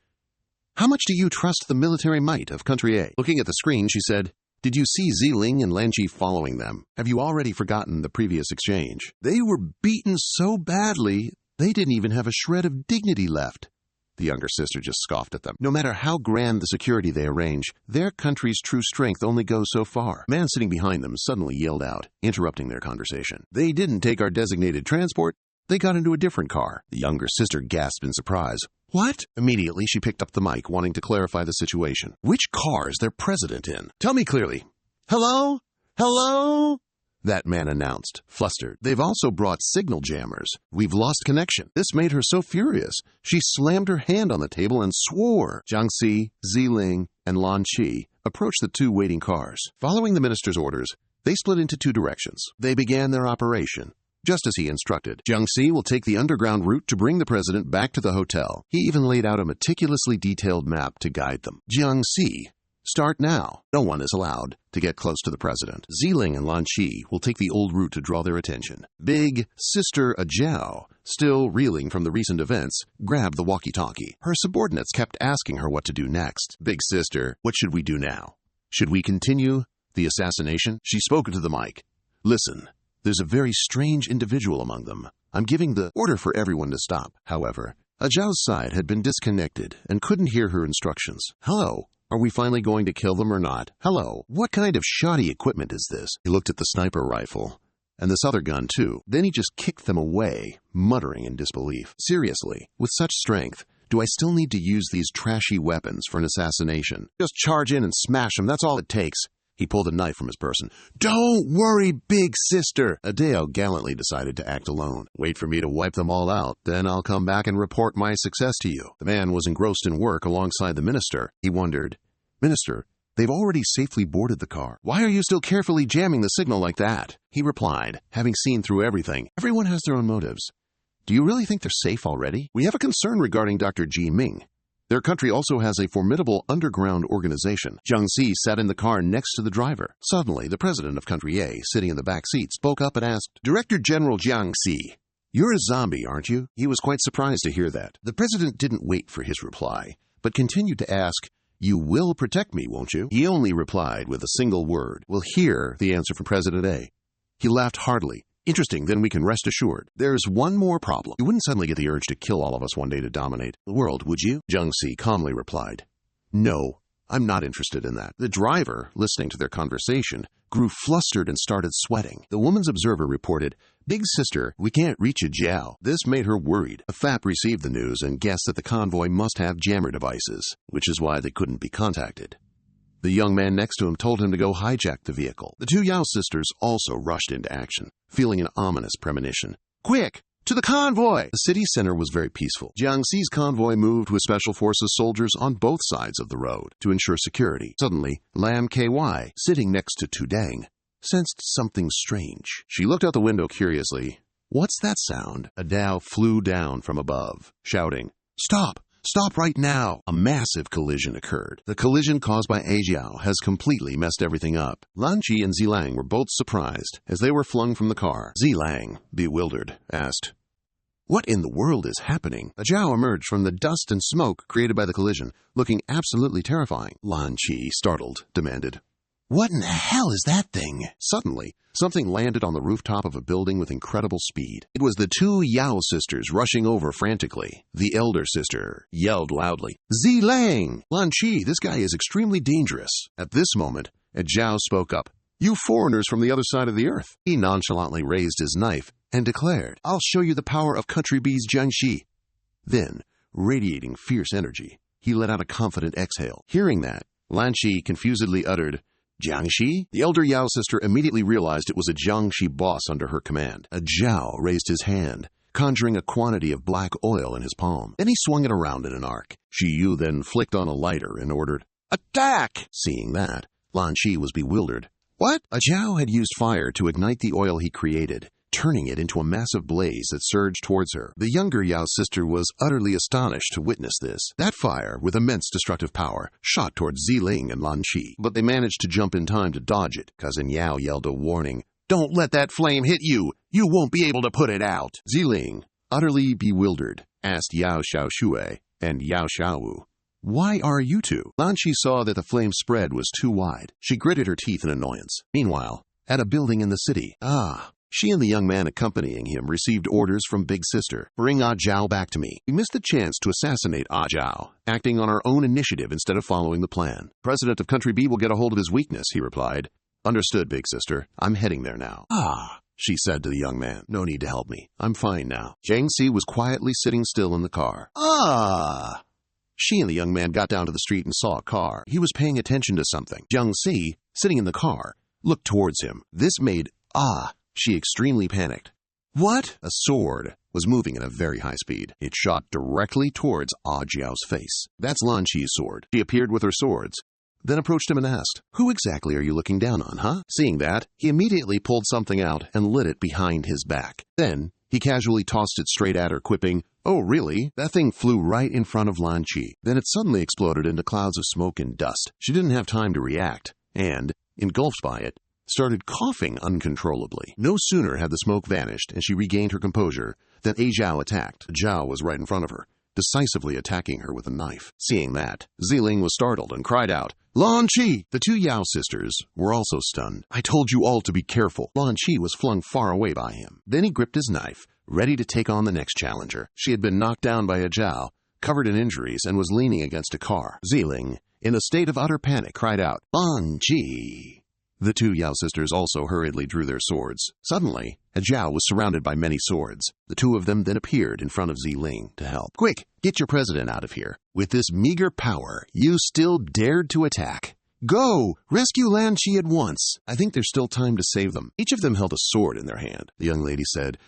how much do you trust the military might of Country A? Looking at the screen, she said, did you see Ziling and Lanchi following them? Have you already forgotten the previous exchange? They were beaten so badly, they didn't even have a shred of dignity left. The younger sister just scoffed at them. No matter how grand the security they arrange, their country's true strength only goes so far. A man sitting behind them suddenly yelled out, interrupting their conversation. They didn't take our designated transport. They got into a different car. The younger sister gasped in surprise. What? Immediately, she picked up the mic, wanting to clarify the situation. Which car is their president in? Tell me clearly. Hello? Hello? That man announced, flustered. They've also brought signal jammers. We've lost connection. This made her so furious. She slammed her hand on the table and swore. Jiang Si, Ziling, and Lan Qi approached the two waiting cars. Following the minister's orders, they split into two directions. They began their operation, just as he instructed. Jiang Si will take the underground route to bring the president back to the hotel. He even laid out a meticulously detailed map to guide them. Jiang Si, start now. No one is allowed to get close to the president. Ziling and Lan Qi will take the old route to draw their attention. Big Sister Ajiao, still reeling from the recent events, grabbed the walkie-talkie. Her subordinates kept asking her what to do next. Big Sister, what should we do now? Should we continue the assassination? She spoke into the mic. Listen, there's a very strange individual among them. I'm giving the order for everyone to stop. However, Ajiao's side had been disconnected and couldn't hear her instructions. Hello? Are we finally going to kill them or not? Hello, what kind of shoddy equipment is this? He looked at the sniper rifle and this other gun too. Then he just kicked them away, muttering in disbelief. Seriously, with such strength, do I still need to use these trashy weapons for an assassination? Just charge in and smash them, that's all it takes. He pulled a knife from his person. Don't worry, big sister. Adeo gallantly decided to act alone. Wait for me to wipe them all out, then I'll come back and report my success to you. The man was engrossed in work alongside the minister. He wondered, Minister, they've already safely boarded the car. Why are you still carefully jamming the signal like that? He replied, having seen through everything. Everyone has their own motives. Do you really think they're safe already? We have a concern regarding Dr. Ji Ming. Their country also has a formidable underground organization. Jiang Si sat in the car next to the driver. Suddenly, the president of Country A, sitting in the back seat, spoke up and asked, Director General Jiang Si, you're a zombie, aren't you? He was quite surprised to hear that. The president didn't wait for his reply, but continued to ask, You will protect me, won't you? He only replied with a single word. We'll hear the answer from President A. He laughed heartily. Interesting, then we can rest assured. There's one more problem. You wouldn't suddenly get the urge to kill all of us one day to dominate the world, would you? Jiang Si calmly replied, No, I'm not interested in that. The driver, listening to their conversation, grew flustered and started sweating. The woman's observer reported, Big sister, we can't reach a Jiao. This made her worried. A FAP received the news and guessed that the convoy must have jammer devices, which is why they couldn't be contacted. The young man next to him told him to go hijack the vehicle. The two Yao sisters also rushed into action, feeling an ominous premonition. Quick! To the convoy! The city center was very peaceful. Jiang Si's convoy moved with Special Forces soldiers on both sides of the road to ensure security. Suddenly, Lam KY, sitting next to Tudang, sensed something strange. She looked out the window curiously. What's that sound? A Dao flew down from above, shouting, Stop! Stop right now! A massive collision occurred. The collision caused by A Jiao has completely messed everything up. Lan Qi and Zilang were both surprised as they were flung from the car. Zilang, bewildered, asked, What in the world is happening? A Jiao emerged from the dust and smoke created by the collision, looking absolutely terrifying. Lan Qi, startled, demanded, What in the hell is that thing? Suddenly, something landed on the rooftop of a building with incredible speed. It was the two Yao sisters rushing over frantically. The elder sister yelled loudly, Zilang! Lan Qi, this guy is extremely dangerous. At this moment, a Jiao spoke up, You foreigners from the other side of the earth. He nonchalantly raised his knife and declared, I'll show you the power of Country B's Jiangxi. Then, radiating fierce energy, he let out a confident exhale. Hearing that, Lan Qi confusedly uttered, Jiangxi? The elder Yao sister immediately realized it was a Jiangxi boss under her command. A Jiao raised his hand, conjuring a quantity of black oil in his palm. Then he swung it around in an arc. Shi Yu then flicked on a lighter and ordered, Attack! Seeing that, Lan Qi was bewildered. What? A Jiao had used fire to ignite the oil he created, turning it into a massive blaze that surged towards her. The younger Yao sister was utterly astonished to witness this. That fire, with immense destructive power, shot towards Ziling and Lan Qi, but they managed to jump in time to dodge it. Cousin Yao yelled a warning, Don't let that flame hit you! You won't be able to put it out! Ziling, utterly bewildered, asked Yao Xiaoshui and Yao Xiaowu, Why are you two? Lan Qi saw that the flame spread was too wide. She gritted her teeth in annoyance. Meanwhile, at a building in the city, she and the young man accompanying him received orders from Big Sister. Bring Ah Zhao back to me. We missed the chance to assassinate Ah Zhao, acting on our own initiative instead of following the plan. President of Country B will get a hold of his weakness, he replied. Understood, Big Sister. I'm heading there now. She said to the young man. No need to help me. I'm fine now. Jiang Si was quietly sitting still in the car. She and the young man got down to the street and saw a car. He was paying attention to something. Jiang Si, sitting in the car, looked towards him. This made she extremely panicked. What? A sword was moving at a very high speed. It shot directly towards Ah Jiao's face. That's Lan Qi's sword. She appeared with her swords, then approached him and asked, Who exactly are you looking down on, huh? Seeing that, he immediately pulled something out and lit it behind his back. Then, he casually tossed it straight at her, quipping, Oh, really? That thing flew right in front of Lan Qi. Then it suddenly exploded into clouds of smoke and dust. She didn't have time to react, and, engulfed by it, started coughing uncontrollably. No sooner had the smoke vanished and she regained her composure than A Zhao attacked. Zhao was right in front of her, decisively attacking her with a knife. Seeing that, Ziling was startled and cried out, Lan Qi! The two Yao sisters were also stunned. I told you all to be careful. Lan Qi was flung far away by him. Then he gripped his knife, ready to take on the next challenger. She had been knocked down by a Zhao, covered in injuries, and was leaning against a car. Ziling, in a state of utter panic, cried out, Lan Qi! The two Yao sisters also hurriedly drew their swords. Suddenly, Zhao was surrounded by many swords. The two of them then appeared in front of Ziling to help. "Quick, get your president out of here. With this meager power, you still dared to attack. Go! Rescue Lan Chi at once. I think there's still time to save them." Each of them held a sword in their hand. The young lady said,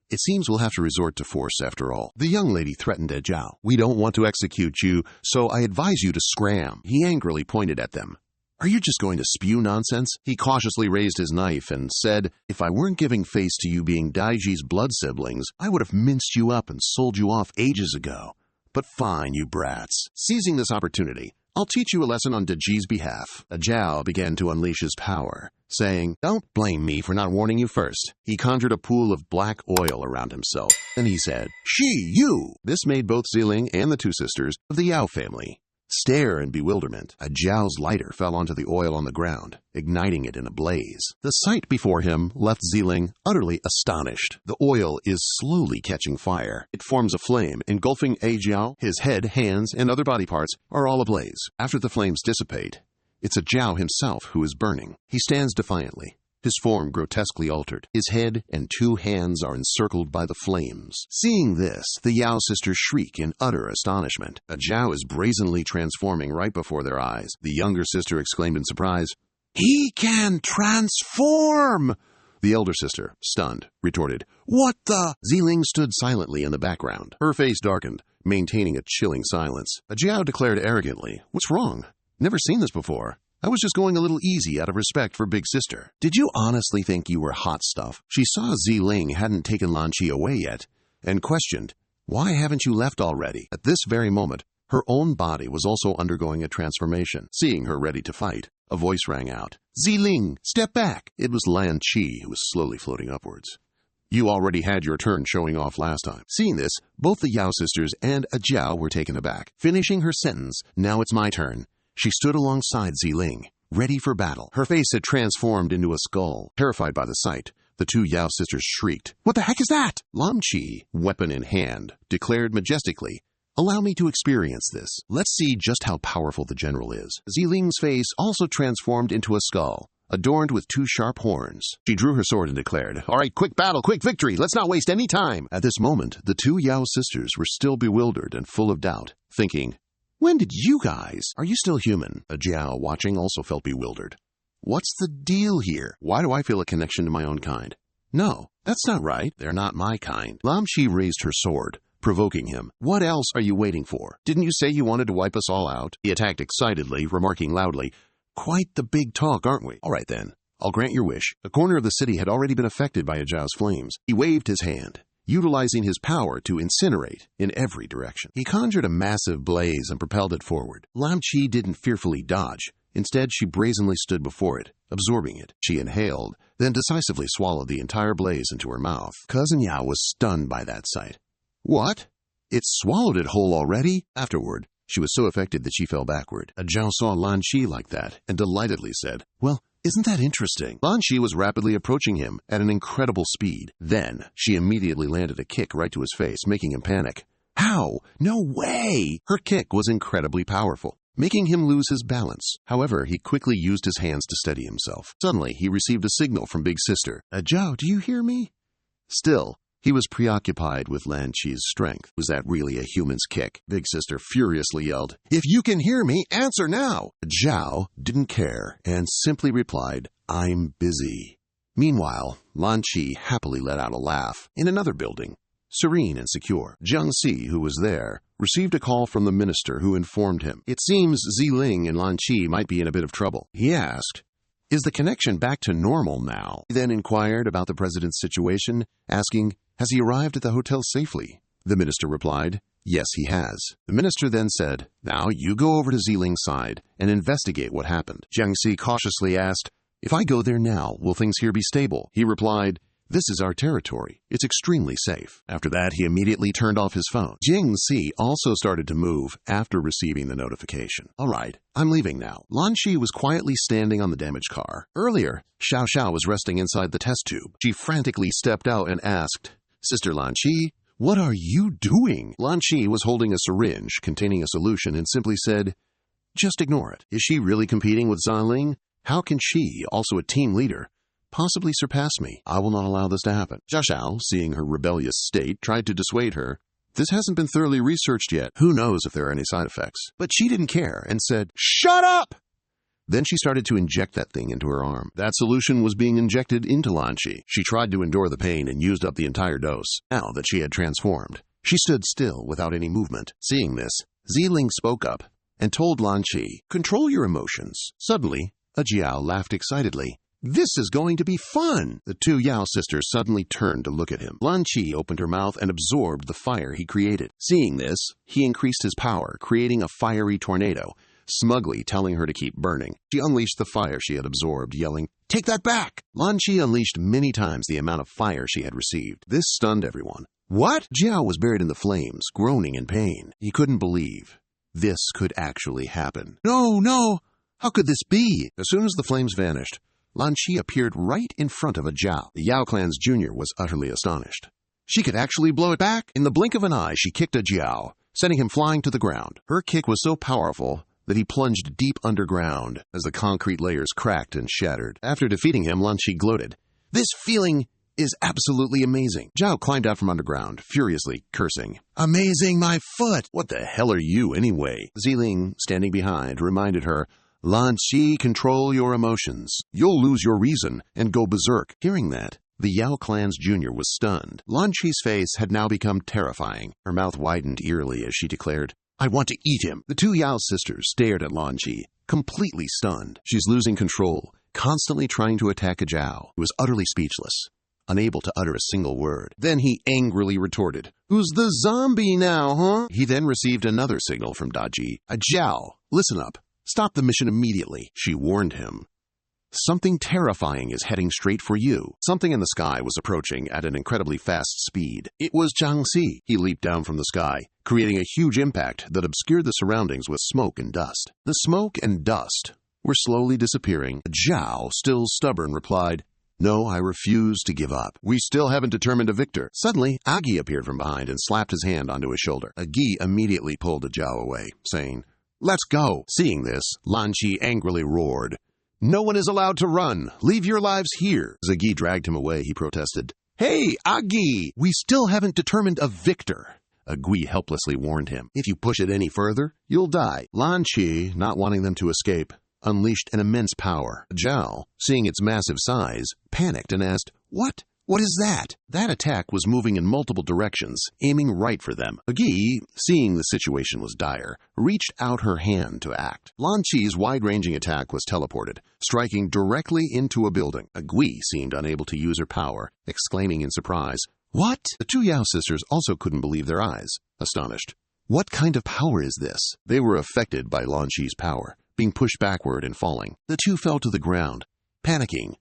"It seems we'll have to resort to force after all." The young lady threatened at Zhao. "We don't want to execute you, so I advise you to scram." He angrily pointed at them. "Are you just going to spew nonsense?" He cautiously raised his knife and said, "If I weren't giving face to you being Daiji's blood siblings, I would have minced you up and sold you off ages ago. But fine, you brats. Seizing this opportunity, I'll teach you a lesson on Daiji's behalf." Zhao began to unleash his power, saying, "Don't blame me for not warning you first." He conjured a pool of black oil around himself. Then he said, "She, you!" This made both Ziling and the two sisters of the Yao family stare in bewilderment. Zhao's lighter fell onto the oil on the ground, igniting it in a blaze. The sight before him left Ziling utterly astonished. The oil is slowly catching fire. It forms a flame, engulfing Zhao. His head, hands, and other body parts are all ablaze. After the flames dissipate, it's Zhao himself who is burning. He stands defiantly, his form grotesquely altered. His head and two hands are encircled by the flames. Seeing this, the Yao sisters shriek in utter astonishment. Zhao is brazenly transforming right before their eyes. The younger sister exclaimed in surprise, "He can transform!" The elder sister, stunned, retorted, "What the?" Ziling stood silently in the background. Her face darkened, maintaining a chilling silence. Zhao declared arrogantly, "What's wrong? Never seen this before. I was just going a little easy out of respect for Big Sister." "Did you honestly think you were hot stuff?" She saw Ziling hadn't taken Lan Chi away yet, and questioned, "Why haven't you left already?" At this very moment, her own body was also undergoing a transformation. Seeing her ready to fight, a voice rang out, "Ziling, step back!" It was Lan Chi who was slowly floating upwards. "You already had your turn showing off last time." Seeing this, both the Yao sisters and Zhao were taken aback. Finishing her sentence, "Now it's my turn," she stood alongside Ziling, ready for battle. Her face had transformed into a skull. Terrified by the sight, the two Yao sisters shrieked, "What the heck is that?" Lan Chi, weapon in hand, declared majestically, "Allow me to experience this. Let's see just how powerful the general is." Ziling's face also transformed into a skull, adorned with two sharp horns. She drew her sword and declared, "All right, quick battle, quick victory. Let's not waste any time." At this moment, the two Yao sisters were still bewildered and full of doubt, thinking, "When did you guys? Are you still human?" Zhao, watching, also felt bewildered. "What's the deal here? Why do I feel a connection to my own kind? No, that's not right. They're not my kind." Lan Chi raised her sword, provoking him. "What else are you waiting for? Didn't you say you wanted to wipe us all out?" He attacked excitedly, remarking loudly, "Quite the big talk, aren't we? All right then, I'll grant your wish." A corner of the city had already been affected by Zhao's flames. He waved his hand, utilizing his power to incinerate in every direction. He conjured a massive blaze and propelled it forward. Lan Chi didn't fearfully dodge. Instead, she brazenly stood before it, absorbing it. She inhaled, then decisively swallowed the entire blaze into her mouth. Cousin Yao was stunned by that sight. "What? It swallowed it whole already?" Afterward, she was so affected that she fell backward. Zhao saw Lan Chi like that and delightedly said, "Well, isn't that interesting?" Lan Chi was rapidly approaching him at an incredible speed. Then, she immediately landed a kick right to his face, making him panic. How? No way! Her kick was incredibly powerful, making him lose his balance. However, he quickly used his hands to steady himself. Suddenly, he received a signal from Big Sister. "Zhao, do you hear me?" Still, he was preoccupied with Lan Chi's strength. Was that really a human's kick? Big Sister furiously yelled, "If you can hear me, answer now!" Zhao didn't care and simply replied, "I'm busy." Meanwhile, Lan Chi happily let out a laugh. In another building, serene and secure, Jiang Si, who was there, received a call from the minister who informed him. It seems Ziling and Lan Chi might be in a bit of trouble. He asked, "Is the connection back to normal now?" He then inquired about the president's situation, asking, "Has he arrived at the hotel safely?" The minister replied, "Yes, he has." The minister then said, "Now you go over to Ziling's side and investigate what happened." Jiang Si cautiously asked, "If I go there now, will things here be stable?" He replied, "This is our territory. It's extremely safe." After that, he immediately turned off his phone. Jiang Si also started to move after receiving the notification. "All right, I'm leaving now." Lan Chi was quietly standing on the damaged car. Earlier, Xiao Xiao was resting inside the test tube. She frantically stepped out and asked, "Sister Lan Chi, what are you doing?" Lan Chi was holding a syringe containing a solution and simply said, "Just ignore it." Is she really competing with Ziling? How can she, also a team leader, possibly surpass me? I will not allow this to happen. Xiao Xiao, seeing her rebellious state, tried to dissuade her. This hasn't been thoroughly researched yet. Who knows if there are any side effects? But she didn't care and said, "Shut up!" Then she started to inject that thing into her arm. That solution was being injected into Lan Qi. She tried to endure the pain and used up the entire dose. Now that she had transformed, she stood still without any movement. Seeing this, Ziling spoke up and told Lan Qi, "Control your emotions." Suddenly, a Jiao laughed excitedly. "This is going to be fun!" The two Yao sisters suddenly turned to look at him. Lan Qi opened her mouth and absorbed the fire he created. Seeing this, he increased his power, creating a fiery tornado, smugly telling her to keep burning. She unleashed the fire she had absorbed, yelling, "Take that back!" Lan Qi unleashed many times the amount of fire she had received. This stunned everyone. What? Jiao was buried in the flames, groaning in pain. He couldn't believe this could actually happen. No! How could this be? As soon as the flames vanished, Lan Qi appeared right in front of a Jiao. The Yao clan's junior was utterly astonished. She could actually blow it back? In the blink of an eye, she kicked a Jiao, sending him flying to the ground. Her kick was so powerful that he plunged deep underground as the concrete layers cracked and shattered. After defeating him, Lan Qi gloated, "This feeling is absolutely amazing." Zhao climbed out from underground, furiously cursing, "Amazing my foot! What the hell are you anyway?" Ziling, standing behind, reminded her, "Lan Qi, control your emotions. You'll lose your reason and go berserk." Hearing that, the Yao clan's junior was stunned. Lan Qi's face had now become terrifying. Her mouth widened eerily as she declared, "I want to eat him." The two Yao sisters stared at Lan Qi, completely stunned. She's losing control, constantly trying to attack a Zhao, who was utterly speechless, unable to utter a single word. Then he angrily retorted, "Who's the zombie now, huh?" He then received another signal from Daji. "A Zhao, listen up. Stop the mission immediately," she warned him. "Something terrifying is heading straight for you." Something in the sky was approaching at an incredibly fast speed. It was Jiang Si. He leaped down from the sky, creating a huge impact that obscured the surroundings with smoke and dust. The smoke and dust were slowly disappearing. Zhao, still stubborn, replied, "No, I refuse to give up. We still haven't determined a victor." Suddenly, Agi appeared from behind and slapped his hand onto his shoulder. Agi immediately pulled the Zhao away, saying, "Let's go." Seeing this, Lan Qi angrily roared, "No one is allowed to run. Leave your lives here." As Agi dragged him away, he protested, "Hey, Agi! We still haven't determined a victor." Agui helplessly warned him, "If you push it any further, you'll die." Lan Qi, not wanting them to escape, unleashed an immense power. Zhao, seeing its massive size, panicked and asked, What is that?" That attack was moving in multiple directions, aiming right for them. Agi, seeing the situation was dire, reached out her hand to act. Lan Qi's wide-ranging attack was teleported, striking directly into a building. Agui seemed unable to use her power, exclaiming in surprise, "What?" The two Yao sisters also couldn't believe their eyes, astonished. What kind of power is this? They were affected by Lan Qi's power, being pushed backward and falling. The two fell to the ground, panicking.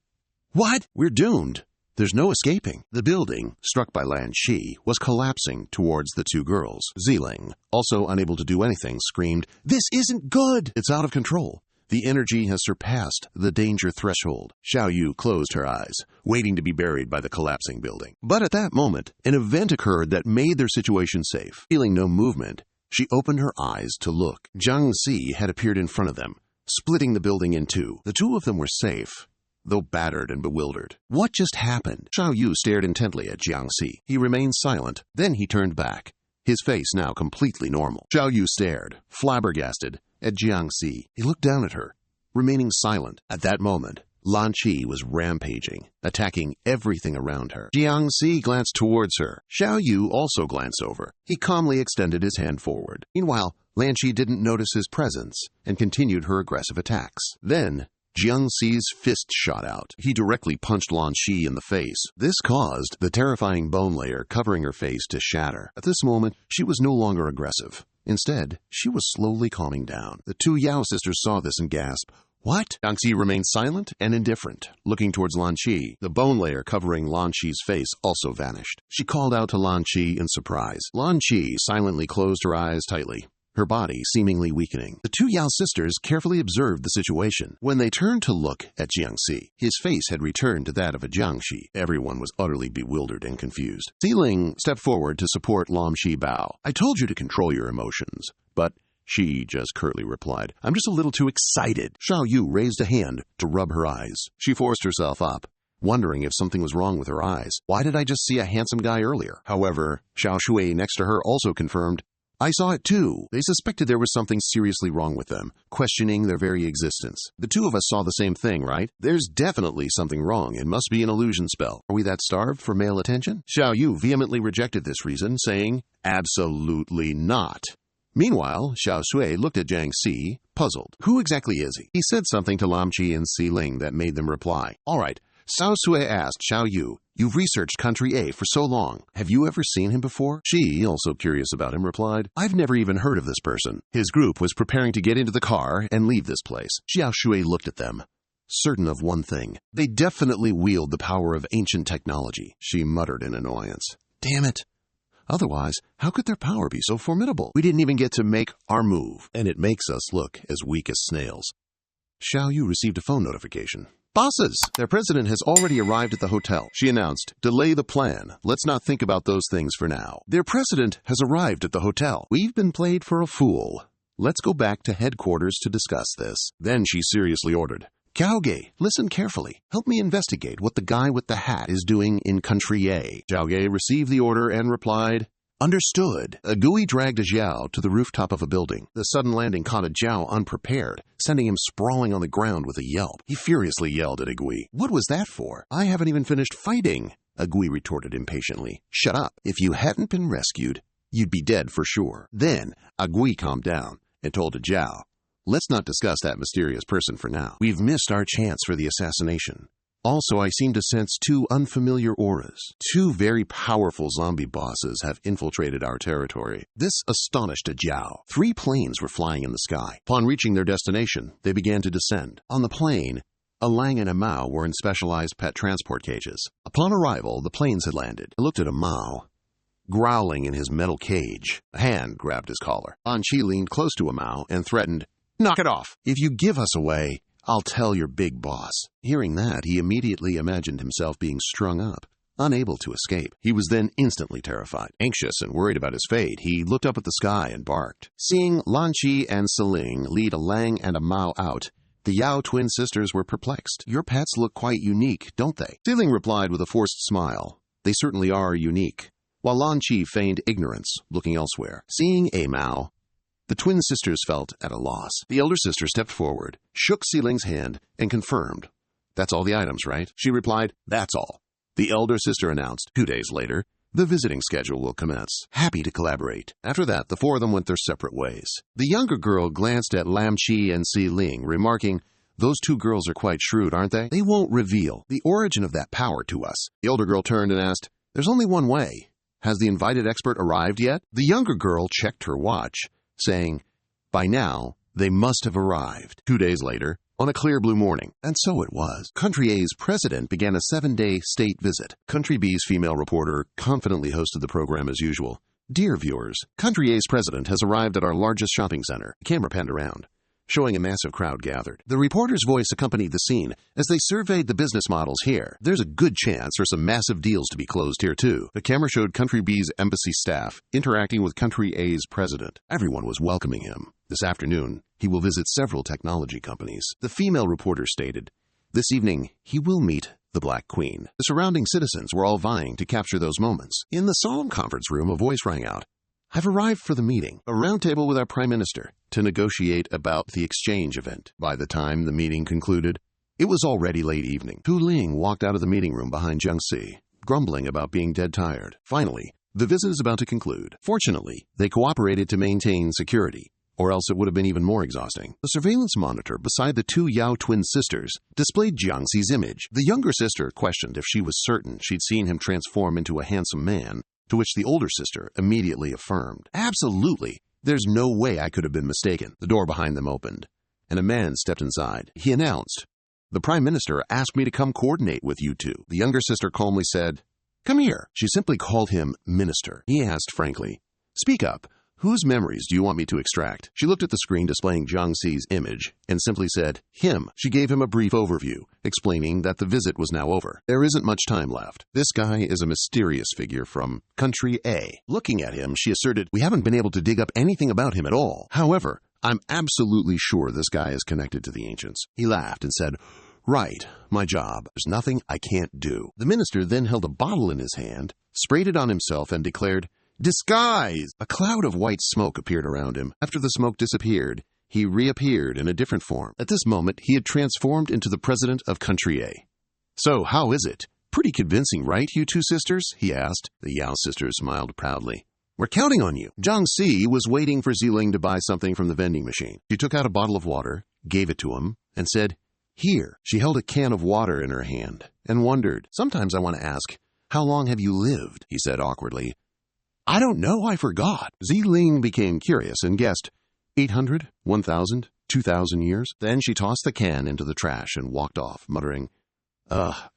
"What? We're doomed. There's no escaping." The building, struck by Lan Qi, was collapsing towards the two girls. Ziling, also unable to do anything, screamed, "This isn't good! It's out of control. The energy has surpassed the danger threshold." Xiao Yu closed her eyes, waiting to be buried by the collapsing building. But at that moment, an event occurred that made their situation safe. Feeling no movement, she opened her eyes to look. Jiang Si had appeared in front of them, splitting the building in two. The two of them were safe, though battered and bewildered. What just happened? Xiao Yu stared intently at Jiang Si. He remained silent. Then he turned back, his face now completely normal. Xiao Yu stared, flabbergasted, at Jiang Si. He looked down at her, remaining silent. At that moment, Lan Qi was rampaging, attacking everything around her. Jiang Si glanced towards her. Xiao Yu also glanced over. He calmly extended his hand forward. Meanwhile, Lan Qi didn't notice his presence and continued her aggressive attacks. Then, Jiang Si's fist shot out. He directly punched Lan Qi in the face. This caused the terrifying bone layer covering her face to shatter. At this moment, she was no longer aggressive. Instead, she was slowly calming down. The two Yao sisters saw this and gasped, "What?" Jiang Si remained silent and indifferent, looking towards Lan Qi. The bone layer covering Lan Qi's face also vanished. She called out to Lan Qi in surprise. Lan Qi silently closed her eyes tightly, her body seemingly weakening. The two Yao sisters carefully observed the situation. When they turned to look at Jiang Si, his face had returned to that of a Jiangshi. Everyone was utterly bewildered and confused. Ziling stepped forward to support Lan Qi Bao. "I told you to control your emotions, but She just curtly replied, "I'm just a little too excited." Xiao Yu raised a hand to rub her eyes. She forced herself up, wondering if something was wrong with her eyes. Why did I just see a handsome guy earlier? However, Xiao Shui next to her also confirmed, "I saw it too." They suspected there was something seriously wrong with them, questioning their very existence. "The two of us saw the same thing, right? There's definitely something wrong. It must be an illusion spell. Are we that starved for male attention?" Xiao Yu vehemently rejected this reason, saying, "Absolutely not." Meanwhile, Xiao Shui looked at Jiang Si, puzzled. Who exactly is he? He said something to Lam Qi and Si Ling that made them reply. All right. Xiao Sui asked Xiao Yu, "You've researched Country A for so long. Have you ever seen him before?" She, also curious about him, replied, "I've never even heard of this person." His group was preparing to get into the car and leave this place. Xiao Shui looked at them, certain of one thing. They definitely wield the power of ancient technology. She muttered in annoyance. Damn it. Otherwise, how could their power be so formidable? We didn't even get to make our move, and it makes us look as weak as snails. Xiao Yu received a phone notification. "Bosses, their president has already arrived at the hotel," she announced. "Delay the plan. Let's not think about those things for now. Their president has arrived at the hotel. We've been played for a fool. Let's go back to headquarters to discuss this." Then she seriously ordered, "Zhao, listen carefully. Help me investigate what the guy with the hat is doing in Country A." Zhao received the order and replied, "Understood." A Gui dragged a Zhao to the rooftop of a building. The sudden landing caught a Zhao unprepared, sending him sprawling on the ground with a yelp. He furiously yelled at a Gui. "What was that for? I haven't even finished fighting." A Gui retorted impatiently. "Shut up. If you hadn't been rescued, you'd be dead for sure." Then a Gui calmed down and told a Zhao, "Let's not discuss that mysterious person for now. We've missed our chance for the assassination. Also, I seem to sense two unfamiliar auras. Two very powerful zombie bosses have infiltrated our territory." This astonished a Zhao. 3 planes were flying in the sky. Upon reaching their destination, they began to descend. On the plane, a Lang and a Mao were in specialized pet transport cages. Upon arrival, the planes had landed. I looked at a Mao, growling in his metal cage. A hand grabbed his collar. An Qi leaned close to a Mao and threatened, "Knock it off. If you give us away, I'll tell your big boss." Hearing that, he immediately imagined himself being strung up, unable to escape. He was then instantly terrified. Anxious and worried about his fate, he looked up at the sky and barked. Seeing Lan Qi and Seling lead a Lang and a Mao out, the Yao twin sisters were perplexed. "Your pets look quite unique, don't they?" Seling replied with a forced smile. "They certainly are unique," while Lan Qi feigned ignorance, looking elsewhere. Seeing a Mao, the twin sisters felt at a loss. The elder sister stepped forward, shook Seeling's hand, and confirmed, "That's all the items, right?" She replied, "That's all." The elder sister announced, 2 days later, the visiting schedule will commence. Happy to collaborate. After that, the 4 of them went their separate ways. The younger girl glanced at Lam Qi and Si Ling, remarking, "Those 2 girls are quite shrewd, aren't they? They won't reveal the origin of that power to us." The older girl turned and asked, "There's only one way. Has the invited expert arrived yet?" The younger girl checked her watch, saying, "By now, they must have arrived." 2 days later, on a clear blue morning, and so it was, Country A's president began a 7-day state visit. Country B's female reporter confidently hosted the program as usual. "Dear viewers, Country A's president has arrived at our largest shopping center." The camera panned around, showing a massive crowd gathered. The reporter's voice accompanied the scene as they surveyed the business models here. "There's a good chance for some massive deals to be closed here, too." The camera showed Country B's embassy staff interacting with Country A's president. Everyone was welcoming him. This afternoon, he will visit several technology companies. The female reporter stated, "This evening, he will meet the Black Queen." The surrounding citizens were all vying to capture those moments. In the solemn conference room, a voice rang out, "I've arrived for the meeting, a roundtable with our Prime Minister, to negotiate about the exchange event." By the time the meeting concluded, it was already late evening. Tu Ling walked out of the meeting room behind Jiang Si, grumbling about being dead tired. Finally, the visit is about to conclude. Fortunately, they cooperated to maintain security, or else it would have been even more exhausting. The surveillance monitor beside the 2 Yao twin sisters displayed Jiang Si's image. The younger sister questioned if she was certain she'd seen him transform into a handsome man, to which the older sister immediately affirmed, "Absolutely. There's no way I could have been mistaken." The door behind them opened, and a man stepped inside. He announced, "The Prime Minister asked me to come coordinate with you 2. The younger sister calmly said, "Come here." She simply called him Minister. He asked frankly, "Speak up. Whose memories do you want me to extract? She looked at the screen displaying Jiang Si's image and simply said, him. She gave him a brief overview, explaining that the visit was now over. There isn't much time left. This guy is a mysterious figure from Country A. Looking at him, she asserted, we haven't been able to dig up anything about him at all. However, I'm absolutely sure this guy is connected to the ancients. He laughed and said, right, my job. There's nothing I can't do. The minister then held a bottle in his hand, sprayed it on himself, and declared, disguise! A cloud of white smoke appeared around him. After the smoke disappeared, he reappeared in a different form. At this moment, he had transformed into the president of Country A. So, how is it? Pretty convincing, right, you two sisters? He asked. The Yao sisters smiled proudly. We're counting on you. Jiang Si was waiting for Ziling to buy something from the vending machine. She took out a bottle of water, gave it to him, and said, here. She held a can of water in her hand and wondered, sometimes I want to ask, how long have you lived? He said awkwardly. I don't know, I forgot. Ziling became curious and guessed, 800, 1,000, 2,000 years. Then she tossed the can into the trash and walked off, muttering,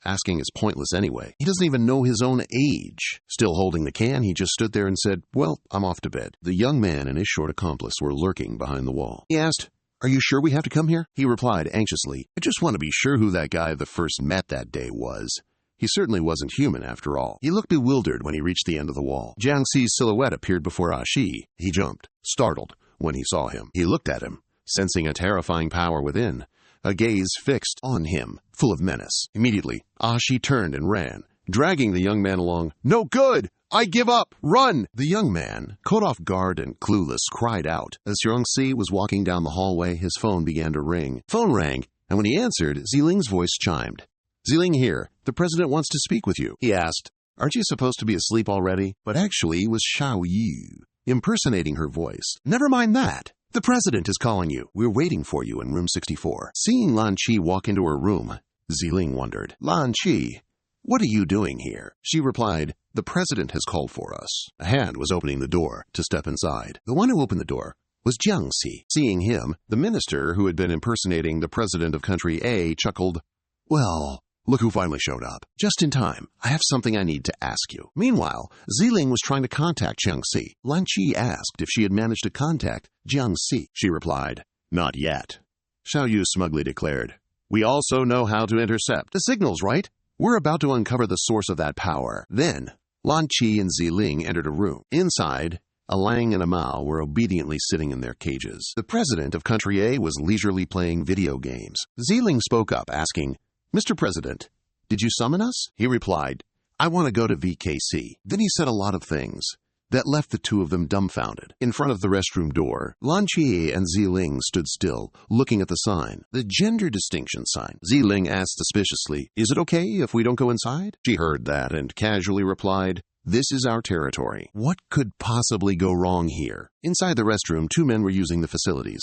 asking is pointless anyway. He doesn't even know his own age. Still holding the can, he just stood there and said, well, I'm off to bed. The young man and his short accomplice were lurking behind the wall. He asked, are you sure we have to come here? He replied anxiously, I just want to be sure who that guy that first met that day was. He certainly wasn't human after all. He looked bewildered when he reached the end of the wall. Jiang Si's silhouette appeared before Ashi. He jumped, startled, when he saw him. He looked at him, sensing a terrifying power within, a gaze fixed on him, full of menace. Immediately, Ashi turned and ran, dragging the young man along. No good! I give up! Run! The young man, caught off guard and clueless, cried out. As Jiang Si was walking down the hallway, his phone began to ring. Phone rang, and when he answered, Ziling's voice chimed. Ziling here. The president wants to speak with you. He asked, aren't you supposed to be asleep already? But actually it was Xiao Yu, impersonating her voice. Never mind that. The president is calling you. We're waiting for you in room 64. Seeing Lan Qi walk into her room, Ziling wondered, Lan Qi, what are you doing here? She replied, the president has called for us. A hand was opening the door to step inside. The one who opened the door was Jiang Si. Seeing him, the minister who had been impersonating the president of Country A chuckled, well, look who finally showed up. Just in time. I have something I need to ask you. Meanwhile, Ziling was trying to contact Jiang Si. Lan Qi asked if she had managed to contact Jiang Si. She replied, not yet. Xiao Yu smugly declared, we also know how to intercept the signals, right? We're about to uncover the source of that power. Then, Lan Qi and Ziling entered a room. Inside, a Lang and a Mao were obediently sitting in their cages. The president of Country A was leisurely playing video games. Ziling spoke up, asking, Mr. President, did you summon us? He replied, I want to go to VKC. Then he said a lot of things that left the two of them dumbfounded. In front of the restroom door, Lan Qi and Ziling stood still, looking at the sign, the gender distinction sign. Ziling asked suspiciously, is it okay if we don't go inside? She heard that and casually replied, this is our territory. What could possibly go wrong here? Inside the restroom, two men were using the facilities.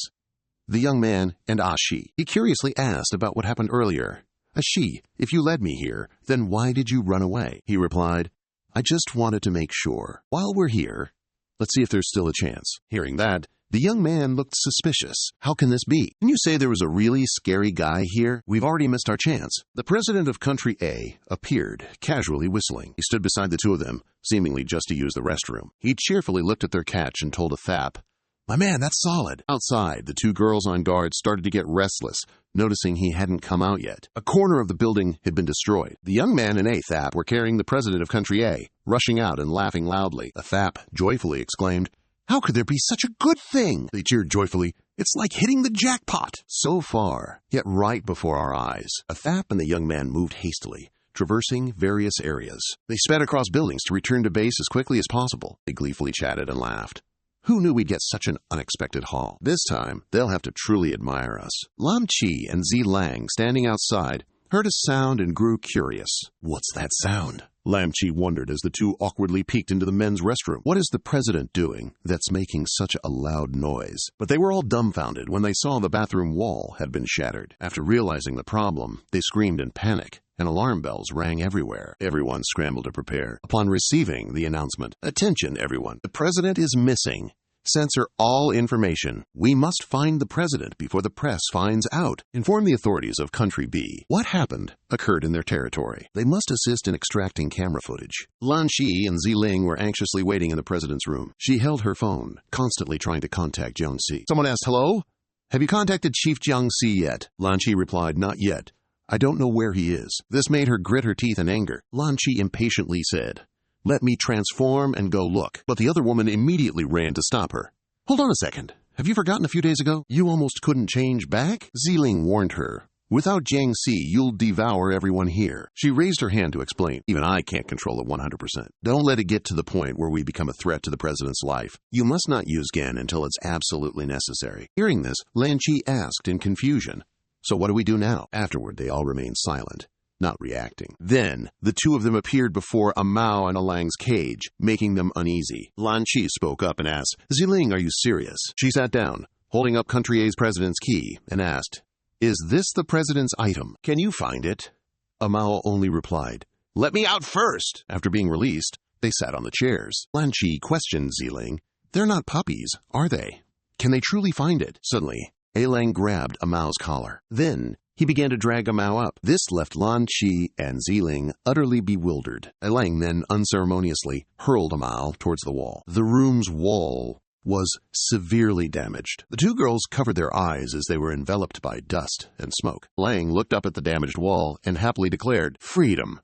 The young man and Ashi. He curiously asked about what happened earlier. Ashi, if you led me here, then why did you run away? He replied, I just wanted to make sure. While we're here, let's see if there's still a chance. Hearing that, the young man looked suspicious. How can this be? Can you say there was a really scary guy here? We've already missed our chance. The president of Country A appeared, casually whistling. He stood beside the two of them, seemingly just to use the restroom. He cheerfully looked at their catch and told a Thap, my man, that's solid. Outside, the two girls on guard started to get restless, noticing he hadn't come out yet. A corner of the building had been destroyed. The young man and a Thap were carrying the president of Country A, rushing out and laughing loudly. A Thap joyfully exclaimed, how could there be such a good thing? They cheered joyfully. It's like hitting the jackpot. So far, yet right before our eyes, a Thap and the young man moved hastily, traversing various areas. They sped across buildings to return to base as quickly as possible. They gleefully chatted and laughed. Who knew we'd get such an unexpected haul? This time, they'll have to truly admire us. Lan Qi and Ziling, standing outside, heard a sound and grew curious. What's that sound? Lam Qi wondered as the two awkwardly peeked into the men's restroom. What is the president doing that's making such a loud noise? But they were all dumbfounded when they saw the bathroom wall had been shattered. After realizing the problem, they screamed in panic, and alarm bells rang everywhere. Everyone scrambled to prepare. Upon receiving the announcement, attention everyone, the president is missing. Censor all information. We must find the president before the press finds out. Inform the authorities of Country B. What happened occurred in their territory. They must assist in extracting camera footage. Lan Shi and Ziling were anxiously waiting in the president's room. She held her phone, constantly trying to contact Jiang Si. Someone asked, "Hello? Have you contacted Chief Jiang Si yet?" Lan Shi replied, "Not yet. I don't know where he is." This made her grit her teeth in anger. Lan Shi impatiently said, "Let me transform and go look." But the other woman immediately ran to stop her. "Hold on a second. Have you forgotten a few days ago? You almost couldn't change back?" Ziling warned her. "Without Jiang Si, you'll devour everyone here." She raised her hand to explain. "Even I can't control it 100%. Don't let it get to the point where we become a threat to the president's life. You must not use Gen until it's absolutely necessary." Hearing this, Lan Chi asked in confusion, "So what do we do now?" Afterward, they all remained silent, not reacting. Then, the two of them appeared before a Mao and a Lang's cage, making them uneasy. Lan Chi spoke up and asked, "Ziling, are you serious?" She sat down, holding up Country A's president's key, and asked, "Is this the president's item? Can you find it?" A Mao only replied, "Let me out first." After being released, they sat on the chairs. Lan Chi questioned Ziling, "They're not puppies, are they? Can they truly find it?" Suddenly, A Lang grabbed a Mao's collar. Then, he began to drag a Mao up. This left Lan Chi and Ziling utterly bewildered. A Lang then unceremoniously hurled a Mao towards the wall. The room's wall was severely damaged. The two girls covered their eyes as they were enveloped by dust and smoke. Lang looked up at the damaged wall and happily declared, "Freedom."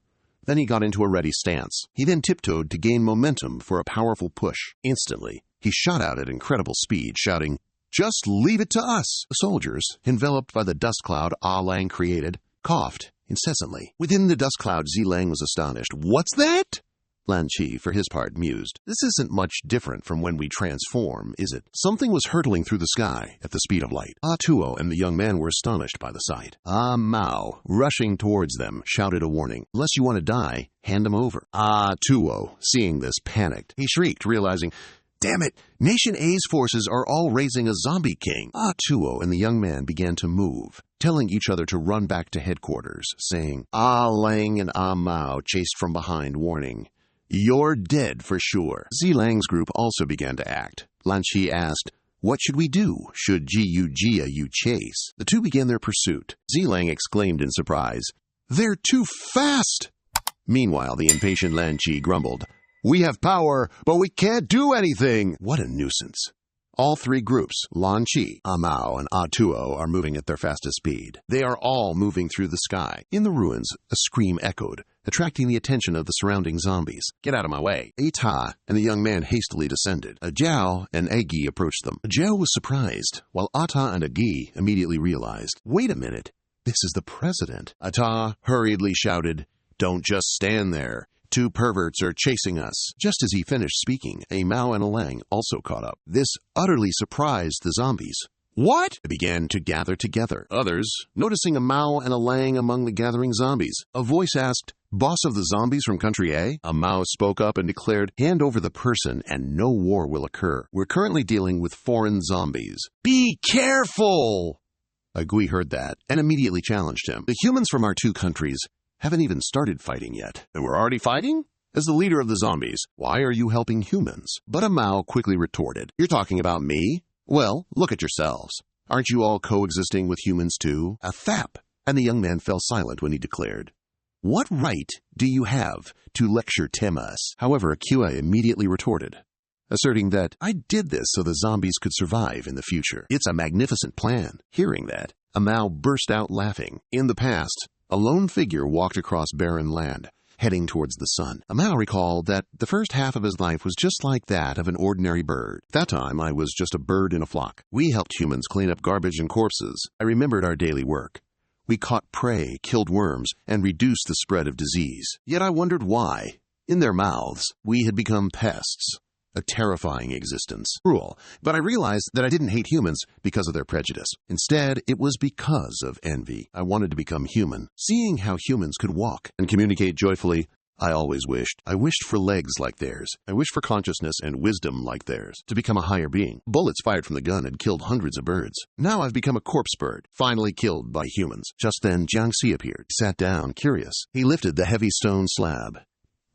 Then he got into a ready stance. He then tiptoed to gain momentum for a powerful push. Instantly, he shot out at incredible speed, shouting, "Just leave it to us." The soldiers, enveloped by the dust cloud Ah Lang created, coughed incessantly. Within the dust cloud, Ziling was astonished. "What's that?" Lan Chi, for his part, mused. "This isn't much different from when we transform, is it?" Something was hurtling through the sky at the speed of light. Ah Tuo and the young man were astonished by the sight. Ah Mao, rushing towards them, shouted a warning. "Unless you want to die, hand him over." Ah Tuo, seeing this, panicked. He shrieked, realizing, "Damn it! Nation A's forces are all raising a zombie king." Ah Tuo and the young man began to move, telling each other to run back to headquarters, saying, Ah Lang and Ah Mao chased from behind, warning, "You're dead for sure." Zilang's group also began to act. Lan Chi asked, "What should we do? Should Jia you chase?" The two began their pursuit. Zilang exclaimed in surprise, "They're too fast!" Meanwhile, the impatient Lan Chi grumbled, "We have power, but we can't do anything." What a nuisance. All three groups, Lan Chi, Ah Mao, and Ah Tuo, are moving at their fastest speed. They are all moving through the sky. In the ruins, a scream echoed, attracting the attention of the surrounding zombies. "Get out of my way." A Ta and the young man hastily descended. A Jiao and Agi approached them. A Jiao was surprised, while Ata and Agi immediately realized, "Wait a minute, this is the president." Ata hurriedly shouted, "Don't just stand there. Two perverts are chasing us." Just as he finished speaking, a Mao and a Lang also caught up. This utterly surprised the zombies. "What?" They began to gather together. Others, noticing a Mao and a Lang among the gathering zombies, a voice asked, "Boss of the zombies from Country A?" A Mao spoke up and declared, "Hand over the person and no war will occur. We're currently dealing with foreign zombies." "Be careful!" A Gui heard that and immediately challenged him. "The humans from our two countries haven't even started fighting yet. And we're already fighting? As the leader of the zombies, why are you helping humans?" But a Mao quickly retorted, "You're talking about me? Well, look at yourselves. Aren't you all coexisting with humans too?" A thap! And the young man fell silent when he declared, "What right do you have to lecture Temas?" However, Akua immediately retorted, asserting that, "I did this so the zombies could survive in the future. It's a magnificent plan." Hearing that, a Mao burst out laughing. In the past, a lone figure walked across barren land, heading towards the sun. A Mao recalled that the first half of his life was just like that of an ordinary bird. "That time, I was just a bird in a flock. We helped humans clean up garbage and corpses. I remembered our daily work. We caught prey, killed worms, and reduced the spread of disease. Yet I wondered why. In their mouths, we had become pests. A terrifying existence. Cruel. But I realized that I didn't hate humans because of their prejudice. Instead, it was because of envy. I wanted to become human. Seeing how humans could walk and communicate joyfully, I always wished. I wished for legs like theirs. I wished for consciousness and wisdom like theirs, to become a higher being. Bullets fired from the gun had killed hundreds of birds. Now I've become a corpse bird, finally killed by humans." Just then, Jiang Si appeared. He sat down, curious. He lifted the heavy stone slab.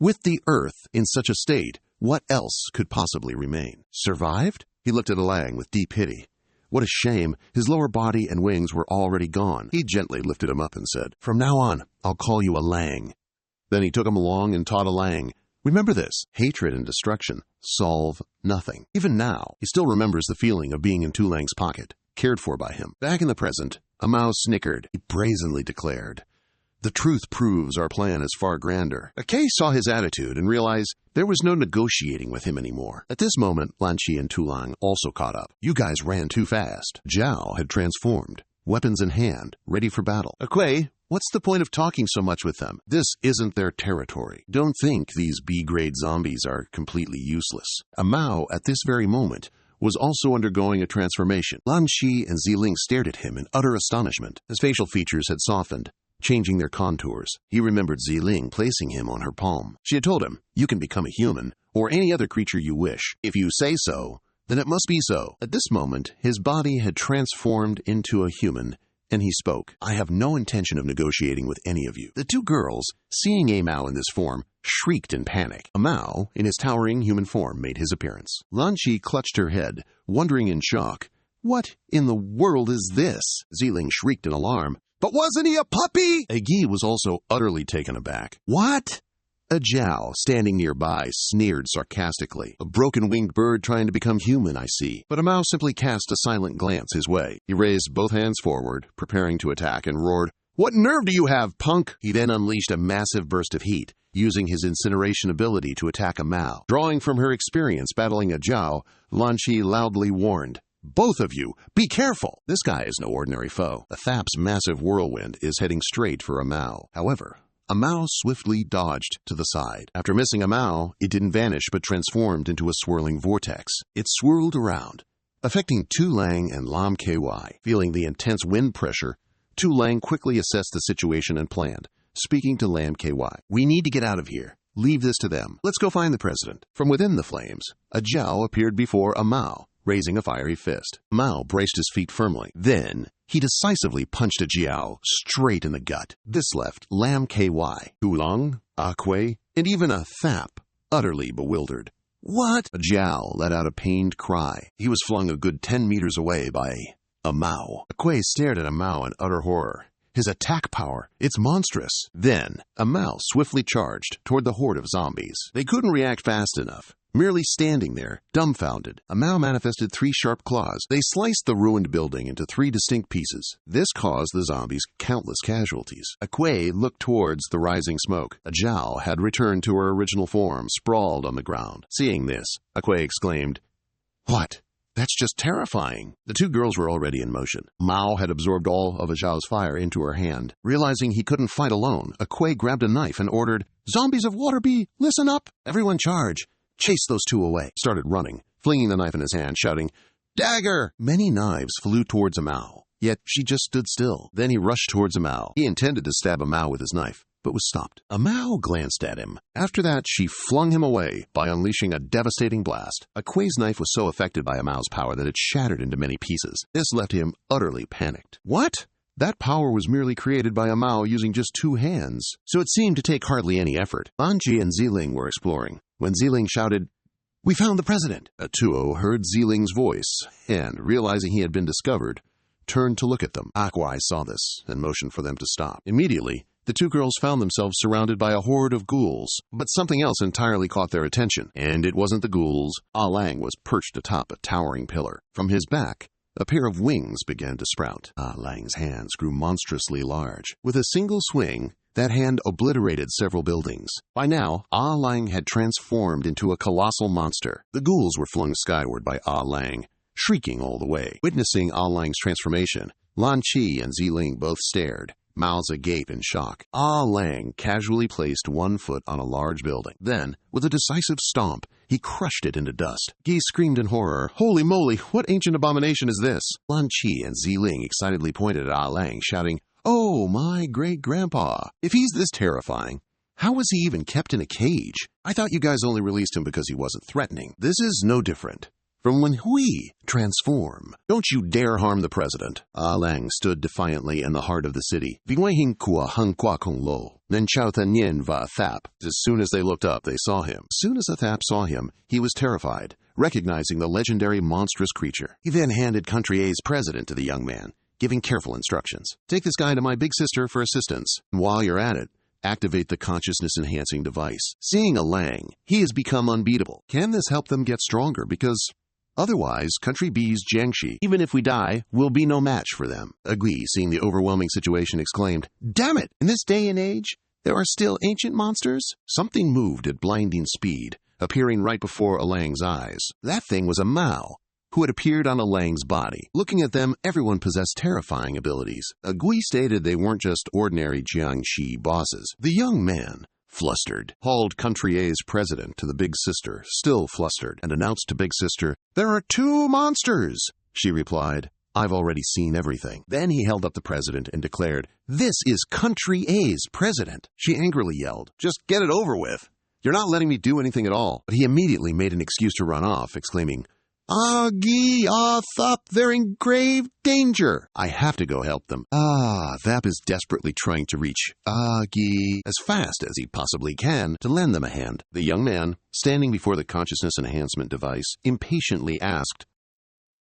With the earth in such a state, what else could possibly remain? Survived? He looked at Alang with deep pity. What a shame. His lower body and wings were already gone. He gently lifted him up and said, "From now on, I'll call you Alang." Then he took him along and taught Alang, "Remember this, hatred and destruction solve nothing." Even now, he still remembers the feeling of being in Tulang's pocket, cared for by him. Back in the present, Amao snickered. He brazenly declared, "The truth proves our plan is far grander." Akei saw his attitude and realized there was no negotiating with him anymore. At this moment, Lanchi and Tulang also caught up. "You guys ran too fast." Zhao had transformed, weapons in hand, ready for battle. "Akei, what's the point of talking so much with them? This isn't their territory. Don't think these B-grade zombies are completely useless." Amao, at this very moment, was also undergoing a transformation. Lan Shi and Ziling stared at him in utter astonishment. His facial features had softened, changing their contours. He remembered Ziling placing him on her palm. She had told him, "You can become a human, or any other creature you wish. If you say so, then it must be so." At this moment, his body had transformed into a human, and he spoke. "I have no intention of negotiating with any of you." The two girls, seeing Amao in this form, shrieked in panic. Amao, in his towering human form, made his appearance. Lanchi clutched her head, wondering in shock. "What in the world is this?" Ziling shrieked in alarm. "But wasn't he a puppy?" Agi was also utterly taken aback. "What?" A Zhao, standing nearby, sneered sarcastically. "A broken-winged bird trying to become human, I see." But Amao simply cast a silent glance his way. He raised both hands forward, preparing to attack, and roared, "What nerve do you have, punk?" He then unleashed a massive burst of heat, using his incineration ability to attack Amao. Drawing from her experience battling a Zhao, Lanchi loudly warned, "Both of you, be careful! This guy is no ordinary foe." The Thap's massive whirlwind is heading straight for Amao. However, Amao swiftly dodged to the side. After missing Amao, it didn't vanish but transformed into a swirling vortex. It swirled around, affecting Tulang and Lam KY. Feeling the intense wind pressure, Tulang quickly assessed the situation and planned, speaking to Lam KY. "We need to get out of here. Leave this to them. Let's go find the president." From within the flames, a Zhao appeared before Amao, raising a fiery fist. Mao braced his feet firmly. Then, he decisively punched a Jiao straight in the gut. This left Lam KY, Tulang, Akwe, and even a Thap utterly bewildered. "What?" A Jiao let out a pained cry. He was flung a good 10 meters away by a Mao. Akwe stared at a Mao in utter horror. His attack power, it's monstrous. Then, a Mao swiftly charged toward the horde of zombies. They couldn't react fast enough. Merely standing there, dumbfounded, a Mao manifested 3 sharp claws. They sliced the ruined building into 3 distinct pieces. This caused the zombies countless casualties. Akwe looked towards the rising smoke. A Zhao had returned to her original form, sprawled on the ground. Seeing this, Akwe exclaimed, "What? That's just terrifying." The two girls were already in motion. Mao had absorbed all of a Zhao's fire into her hand. Realizing he couldn't fight alone, Akwe grabbed a knife and ordered, "Zombies of Waterbee, listen up! Everyone charge! Chase those 2 away." Started running, flinging the knife in his hand, shouting, "Dagger!" Many knives flew towards Amao, yet she just stood still. Then he rushed towards Amao. He intended to stab Amao with his knife, but was stopped. Amao glanced at him. After that, she flung him away by unleashing a devastating blast. Akwe's knife was so affected by Amao's power that it shattered into many pieces. This left him utterly panicked. What? That power was merely created by Amao using just 2 hands, so it seemed to take hardly any effort. Anji and Ziling were exploring, when Ziling shouted, "We found the president!" Atuo heard Ziling's voice, and, realizing he had been discovered, turned to look at them. Akwai saw this, and motioned for them to stop. Immediately, the two girls found themselves surrounded by a horde of ghouls, but something else entirely caught their attention, and it wasn't the ghouls. Ah Lang was perched atop a towering pillar. From his back, a pair of wings began to sprout. Ah Lang's hands grew monstrously large. With a single swing, that hand obliterated several buildings. By now, Ah Lang had transformed into a colossal monster. The ghouls were flung skyward by Ah Lang, shrieking all the way. Witnessing Ah Lang's transformation, Lan Chi and Ziling both stared, mouths agape in shock. Ah Lang casually placed 1 foot on a large building. Then, with a decisive stomp, he crushed it into dust. Guy screamed in horror, "Holy moly, what ancient abomination is this?" Lan Chi and Ziling excitedly pointed at Ah Lang, shouting, "Oh, my great-grandpa! If he's this terrifying, how was he even kept in a cage? I thought you guys only released him because he wasn't threatening. This is no different from when we transform. Don't you dare harm the president." Ah Lang stood defiantly in the heart of the city. As soon as they looked up, they saw him. As soon as the Thap saw him, he was terrified, recognizing the legendary monstrous creature. He then handed Country A's president to the young man, giving careful instructions. Take this guy to my big sister for assistance. And while you're at it, activate the consciousness-enhancing device. Seeing Alang, he has become unbeatable. Can this help them get stronger? Because otherwise, Country B's Jiangxi, even if we die, will be no match for them. Agui, seeing the overwhelming situation, exclaimed, "Damn it! In this day and age, there are still ancient monsters?" Something moved at blinding speed, appearing right before Alang's eyes. That thing was a Mao, who had appeared on Alang's body. Looking at them, everyone possessed terrifying abilities. Agui stated they weren't just ordinary Jiangxi bosses. The young man, flustered, hauled Country A's president to the big sister, still flustered, and announced to big sister, "There are 2 monsters!" She replied, "I've already seen everything." Then he held up the president and declared, "This is Country A's president." She angrily yelled, "Just get it over with. You're not letting me do anything at all." But he immediately made an excuse to run off, exclaiming, Thap, they're in grave danger. I have to go help them." Thap is desperately trying to reach Agi as fast as he possibly can to lend them a hand. The young man, standing before the consciousness enhancement device, impatiently asked,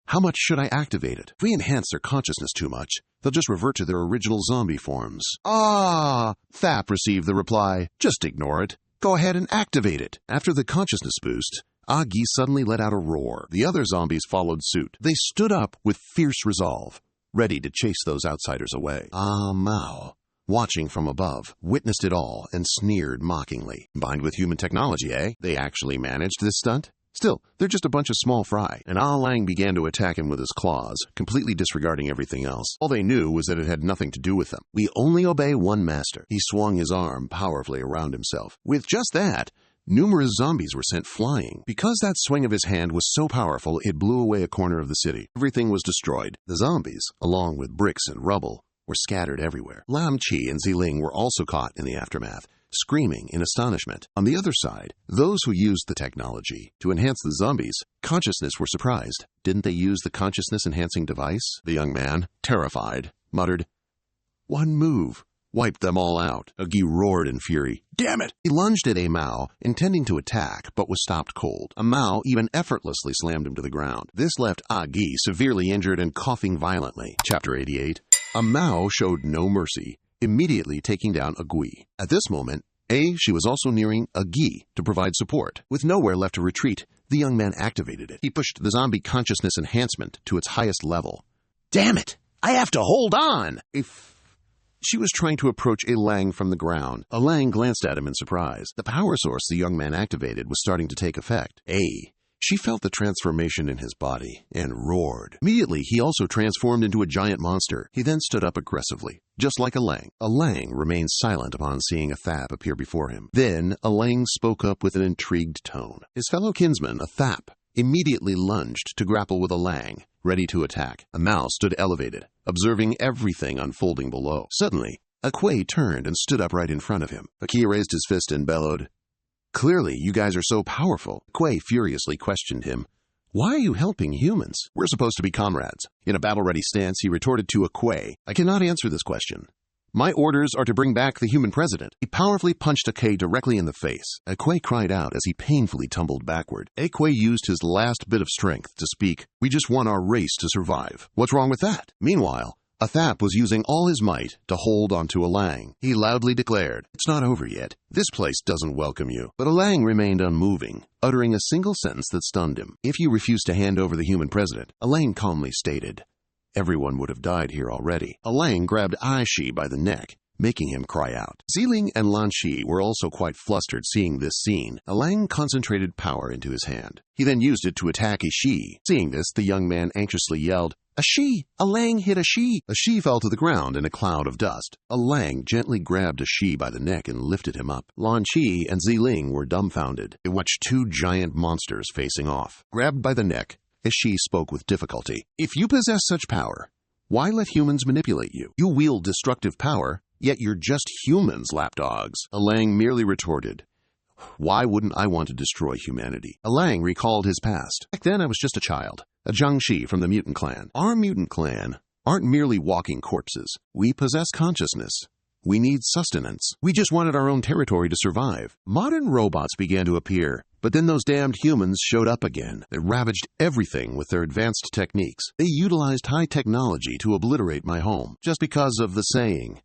"How much should I activate it? If we enhance their consciousness too much, they'll just revert to their original zombie forms." Thap received the reply, "Just ignore it. Go ahead and activate it." After the consciousness boost, Agi suddenly let out a roar. The other zombies followed suit. They stood up with fierce resolve, ready to chase those outsiders away. Mao, watching from above, witnessed it all and sneered mockingly. Combined with human technology, eh? They actually managed this stunt? Still, they're just a bunch of small fry. And Lang began to attack him with his claws, completely disregarding everything else. All they knew was that it had nothing to do with them. "We only obey one master." He swung his arm powerfully around himself. With just that, numerous zombies were sent flying. Because that swing of his hand was so powerful, it blew away a corner of the city. Everything was destroyed. The zombies, along with bricks and rubble, were scattered everywhere. Lam Chi and Ziling were also caught in the aftermath, screaming in astonishment. On the other side, those who used the technology to enhance the zombies' consciousness were surprised. Didn't they use the consciousness-enhancing device? The young man, terrified, muttered, "One move wiped them all out." Agi roared in fury. "Damn it!" He lunged at a Mao, intending to attack, but was stopped cold. A Mao even effortlessly slammed him to the ground. This left Agi severely injured and coughing violently. Chapter 88. A Mao showed no mercy, immediately taking down Agui. At this moment, she was also nearing Agi to provide support. With nowhere left to retreat, the young man activated it. He pushed the zombie consciousness enhancement to its highest level. "Damn it! I have to hold on!" She was trying to approach Lang from the ground. Lang glanced at him in surprise. The power source the young man activated was starting to take effect. She felt the transformation in his body and roared. Immediately, he also transformed into a giant monster. He then stood up aggressively, just like Lang. Lang remained silent upon seeing a Thap appear before him. Then, Lang spoke up with an intrigued tone. His fellow kinsman, a Thap, immediately lunged to grapple with Lang, ready to attack. A Mao stood elevated, observing everything unfolding below. Suddenly, a Kuei turned and stood up right in front of him. Aki raised his fist and bellowed, "Clearly, you guys are so powerful." Kuei furiously questioned him, "Why are you helping humans? We're supposed to be comrades." In a battle-ready stance, he retorted to a Kuei, "I cannot answer this question. My orders are to bring back the human president." He powerfully punched Kuei directly in the face. Kuei cried out as he painfully tumbled backward. Kuei used his last bit of strength to speak, "We just want our race to survive. What's wrong with that?" Meanwhile, a Thap was using all his might to hold onto Lang. He loudly declared, "It's not over yet. This place doesn't welcome you." But Lang remained unmoving, uttering a single sentence that stunned him. "If you refuse to hand over the human president," Lang calmly stated, "everyone would have died here already." Lang grabbed Aishi by the neck, making him cry out. Ziling and Lanshi were also quite flustered seeing this scene. Lang concentrated power into his hand. He then used it to attack Ishi. Seeing this, the young man anxiously yelled, "Ashi! Lang hit Ashi!" Ashi fell to the ground in a cloud of dust. Lang gently grabbed Ashi by the neck and lifted him up. Lanshi and Ziling were dumbfounded. They watched 2 giant monsters facing off. Grabbed by the neck, Ashi spoke with difficulty. "If you possess such power, why let humans manipulate you? You wield destructive power, yet you're just humans, lapdogs." Lang merely retorted, "Why wouldn't I want to destroy humanity?" Lang recalled his past. "Back then I was just a child, a Jiangxi from the mutant clan. Our mutant clan aren't merely walking corpses. We possess consciousness. We need sustenance. We just wanted our own territory to survive. Modern robots began to appear, but then those damned humans showed up again. They ravaged everything with their advanced techniques. They utilized high technology to obliterate my home, just because of the saying,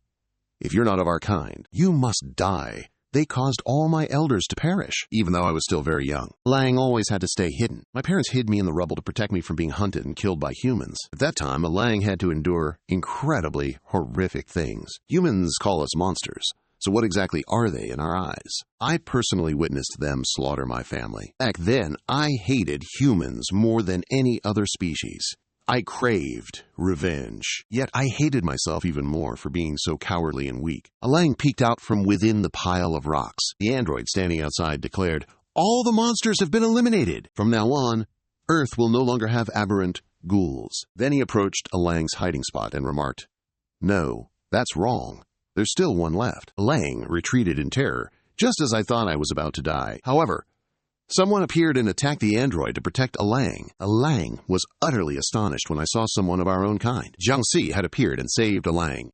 "If you're not of our kind, you must die." They caused all my elders to perish, even though I was still very young. Lang always had to stay hidden. My parents hid me in the rubble to protect me from being hunted and killed by humans. At that time, Lang had to endure incredibly horrific things. Humans call us monsters. So what exactly are they in our eyes? I personally witnessed them slaughter my family. Back then, I hated humans more than any other species. I craved revenge, yet I hated myself even more for being so cowardly and weak. Lang peeked out from within the pile of rocks. The android standing outside declared, "All the monsters have been eliminated. From now on, Earth will no longer have aberrant ghouls." Then he approached Lang's hiding spot and remarked, "No, that's wrong. There's still one left." Lang retreated in terror, just as I thought I was about to die. However, someone appeared and attacked the android to protect Lang. Lang was utterly astonished when I saw someone of our own kind. Jiangxi had appeared and saved Lang.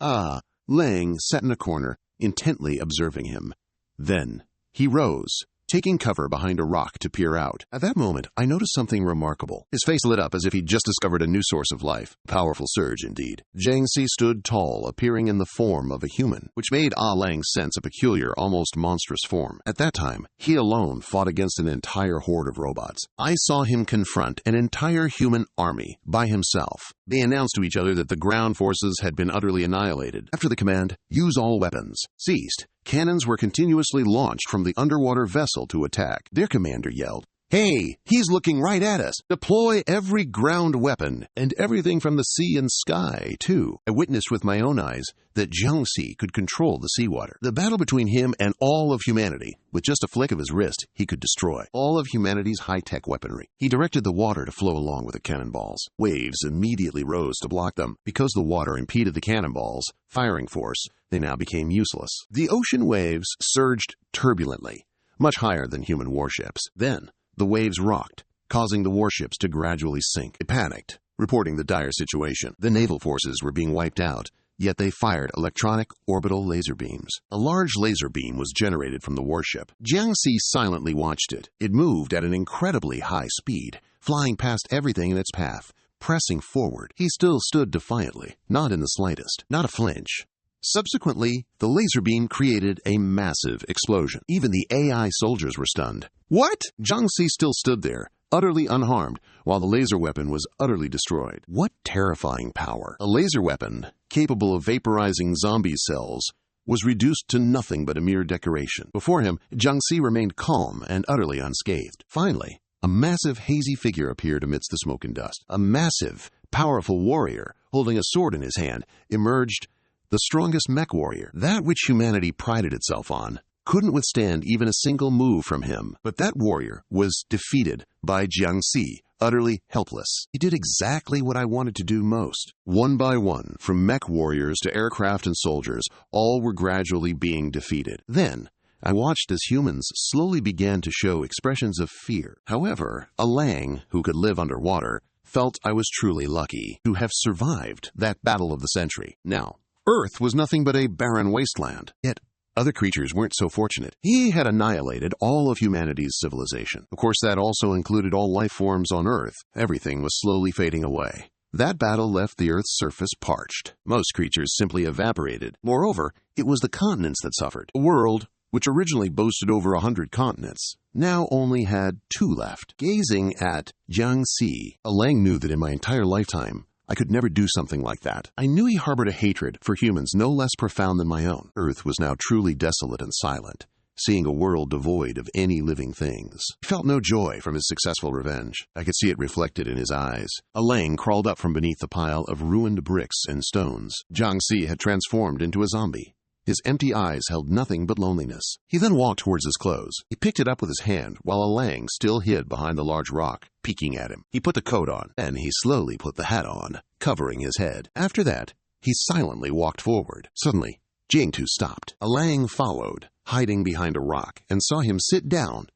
Lang sat in a corner, intently observing him. Then he rose, taking cover behind a rock to peer out. At that moment, I noticed something remarkable. His face lit up as if he'd just discovered a new source of life. Powerful surge, indeed. Jiangxi stood tall, appearing in the form of a human, which made Lang sense a peculiar, almost monstrous form. At that time, he alone fought against an entire horde of robots. I saw him confront an entire human army by himself. They announced to each other that the ground forces had been utterly annihilated. After the command, "Use all weapons," ceased, cannons were continuously launched from the underwater vessel to attack. Their commander yelled, "Hey, he's looking right at us. Deploy every ground weapon, and everything from the sea and sky, too." I witnessed with my own eyes that Jiangxi could control the seawater. The battle between him and all of humanity, with just a flick of his wrist, he could destroy all of humanity's high-tech weaponry. He directed the water to flow along with the cannonballs. Waves immediately rose to block them. Because the water impeded the cannonballs' firing force, they now became useless. The ocean waves surged turbulently, much higher than human warships. Then, the waves rocked, causing the warships to gradually sink. They panicked, reporting the dire situation. The naval forces were being wiped out, yet they fired electronic orbital laser beams. A large laser beam was generated from the warship. Jiangxi silently watched it. It moved at an incredibly high speed, flying past everything in its path, pressing forward. He still stood defiantly, not in the slightest, not a flinch. Subsequently, the laser beam created a massive explosion. Even the AI soldiers were stunned. What? Jiangxi still stood there, utterly unharmed, while the laser weapon was utterly destroyed. What terrifying power! A laser weapon, capable of vaporizing zombie cells, was reduced to nothing but a mere decoration. Before him, Jiangxi remained calm and utterly unscathed. Finally, a massive hazy figure appeared amidst the smoke and dust. A massive, powerful warrior, holding a sword in his hand, emerged. The strongest mech warrior, that which humanity prided itself on, couldn't withstand even a single move from him. But that warrior was defeated by Jiangxi, utterly helpless. He did exactly what I wanted to do most. One by one, from mech warriors to aircraft and soldiers, all were gradually being defeated. Then, I watched as humans slowly began to show expressions of fear. However, Lang, who could live underwater, felt I was truly lucky to have survived that battle of the century. Now, Earth was nothing but a barren wasteland, yet other creatures weren't so fortunate. He had annihilated all of humanity's civilization. Of course, that also included all life forms on Earth. Everything was slowly fading away. That battle left the Earth's surface parched. Most creatures simply evaporated. Moreover, it was the continents that suffered. The world, which originally boasted over 100 continents, now only had 2 left. Gazing at Jiangxi, Lang knew that in my entire lifetime, I could never do something like that. I knew he harbored a hatred for humans no less profound than my own. Earth was now truly desolate and silent, seeing a world devoid of any living things. He felt no joy from his successful revenge. I could see it reflected in his eyes. Lang crawled up from beneath the pile of ruined bricks and stones. Jiangxi had transformed into a zombie. His empty eyes held nothing but loneliness. He then walked towards his clothes. He picked it up with his hand, while Lang still hid behind the large rock, peeking at him. He put the coat on, and he slowly put the hat on, covering his head. After that, he silently walked forward. Suddenly, Jiangtu stopped. Lang followed, hiding behind a rock, and saw him sit down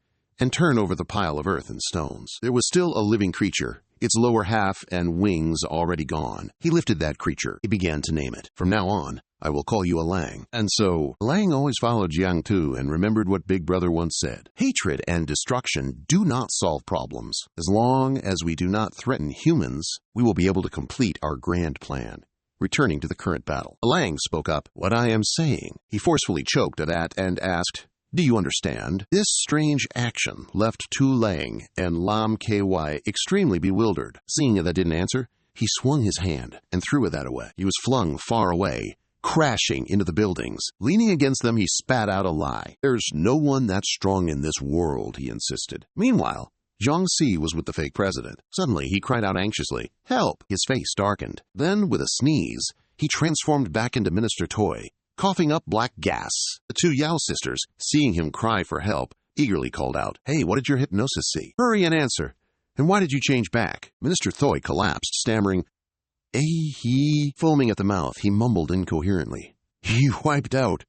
and turn over the pile of earth and stones. There was still a living creature, its lower half and wings already gone. He lifted that creature. He began to name it. From now on, I will call you Alang. And so, Alang always followed Jiang Tu and remembered what Big Brother once said. Hatred and destruction do not solve problems. As long as we do not threaten humans, we will be able to complete our grand plan. Returning to the current battle, Alang spoke up. What I am saying. He forcefully choked at that and asked, do you understand? This strange action left Tu Lang and Lam KY extremely bewildered. Seeing that didn't answer, he swung his hand and threw that away. He was flung far away, crashing into the buildings. Leaning against them, he spat out a lie. There's no one that strong in this world, he insisted. Meanwhile, Zhang Si was with the fake president. Suddenly, he cried out anxiously, help! His face darkened. Then, with a sneeze, he transformed back into Minister Toy, coughing up black gas. The two Yao sisters, seeing him cry for help, eagerly called out, hey, what did your hypnosis see? Hurry and answer. And why did you change back? Minister Thoy collapsed, stammering, he... Foaming at the mouth, he mumbled incoherently. He wiped out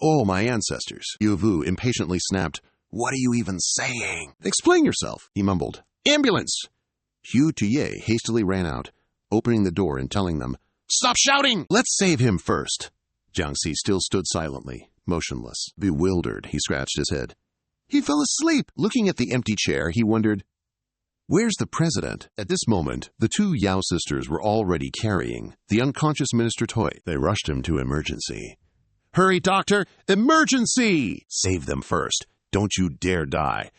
all my ancestors. Yu Vu impatiently snapped, what are you even saying? Explain yourself, he mumbled. Ambulance! Hu Tuye hastily ran out, opening the door and telling them, stop shouting! Let's save him first. Jiang Si still stood silently, motionless. Bewildered, he scratched his head. He fell asleep. Looking at the empty chair, he wondered, where's the president? At this moment, the two Yao sisters were already carrying the unconscious Minister Toy. They rushed him to emergency. Hurry, doctor! Emergency! Save them first. Don't you dare die.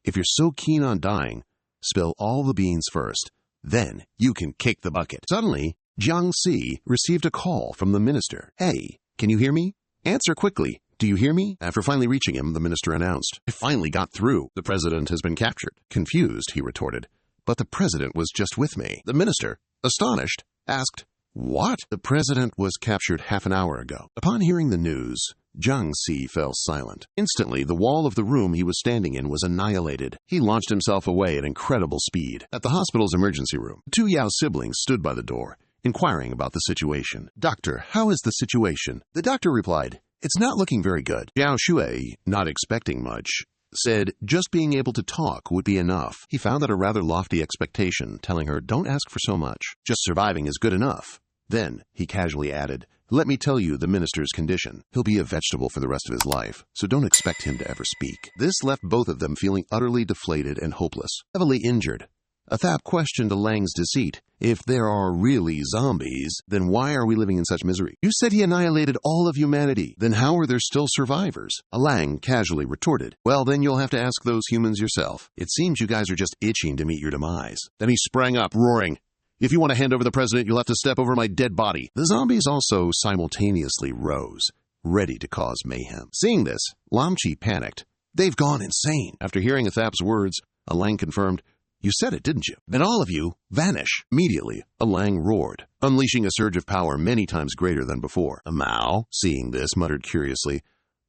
If you're so keen on dying, spill all the beans first. Then you can kick the bucket. Suddenly, Jiang Si received a call from the minister. Hey, can you hear me? Answer quickly. Do you hear me? After finally reaching him, the minister announced, I finally got through. The president has been captured. Confused, he retorted. But the president was just with me. The minister, astonished, asked, what? The president was captured half an hour ago. Upon hearing the news, Jiang Si fell silent. Instantly, the wall of the room he was standing in was annihilated. He launched himself away at incredible speed. At the hospital's emergency room, the two Yao siblings stood by the door, inquiring about the situation. Doctor, how is the situation? The doctor replied, it's not looking very good. Zhao Shui, not expecting much, said just being able to talk would be enough. He found that a rather lofty expectation, telling her, don't ask for so much. Just surviving is good enough. Then, he casually added, let me tell you the minister's condition. He'll be a vegetable for the rest of his life, so don't expect him to ever speak. This left both of them feeling utterly deflated and hopeless, heavily injured. Athap questioned Alang's deceit. If there are really zombies, then why are we living in such misery? You said he annihilated all of humanity. Then how are there still survivors? Alang casually retorted. Well, then you'll have to ask those humans yourself. It seems you guys are just itching to meet your demise. Then he sprang up, roaring, if you want to hand over the president, you'll have to step over my dead body. The zombies also simultaneously rose, ready to cause mayhem. Seeing this, Lamchi panicked. They've gone insane. After hearing Athap's words, Alang confirmed, you said it, didn't you? Then all of you vanish. Immediately, Alang roared, unleashing a surge of power many times greater than before. Mao, seeing this, muttered curiously,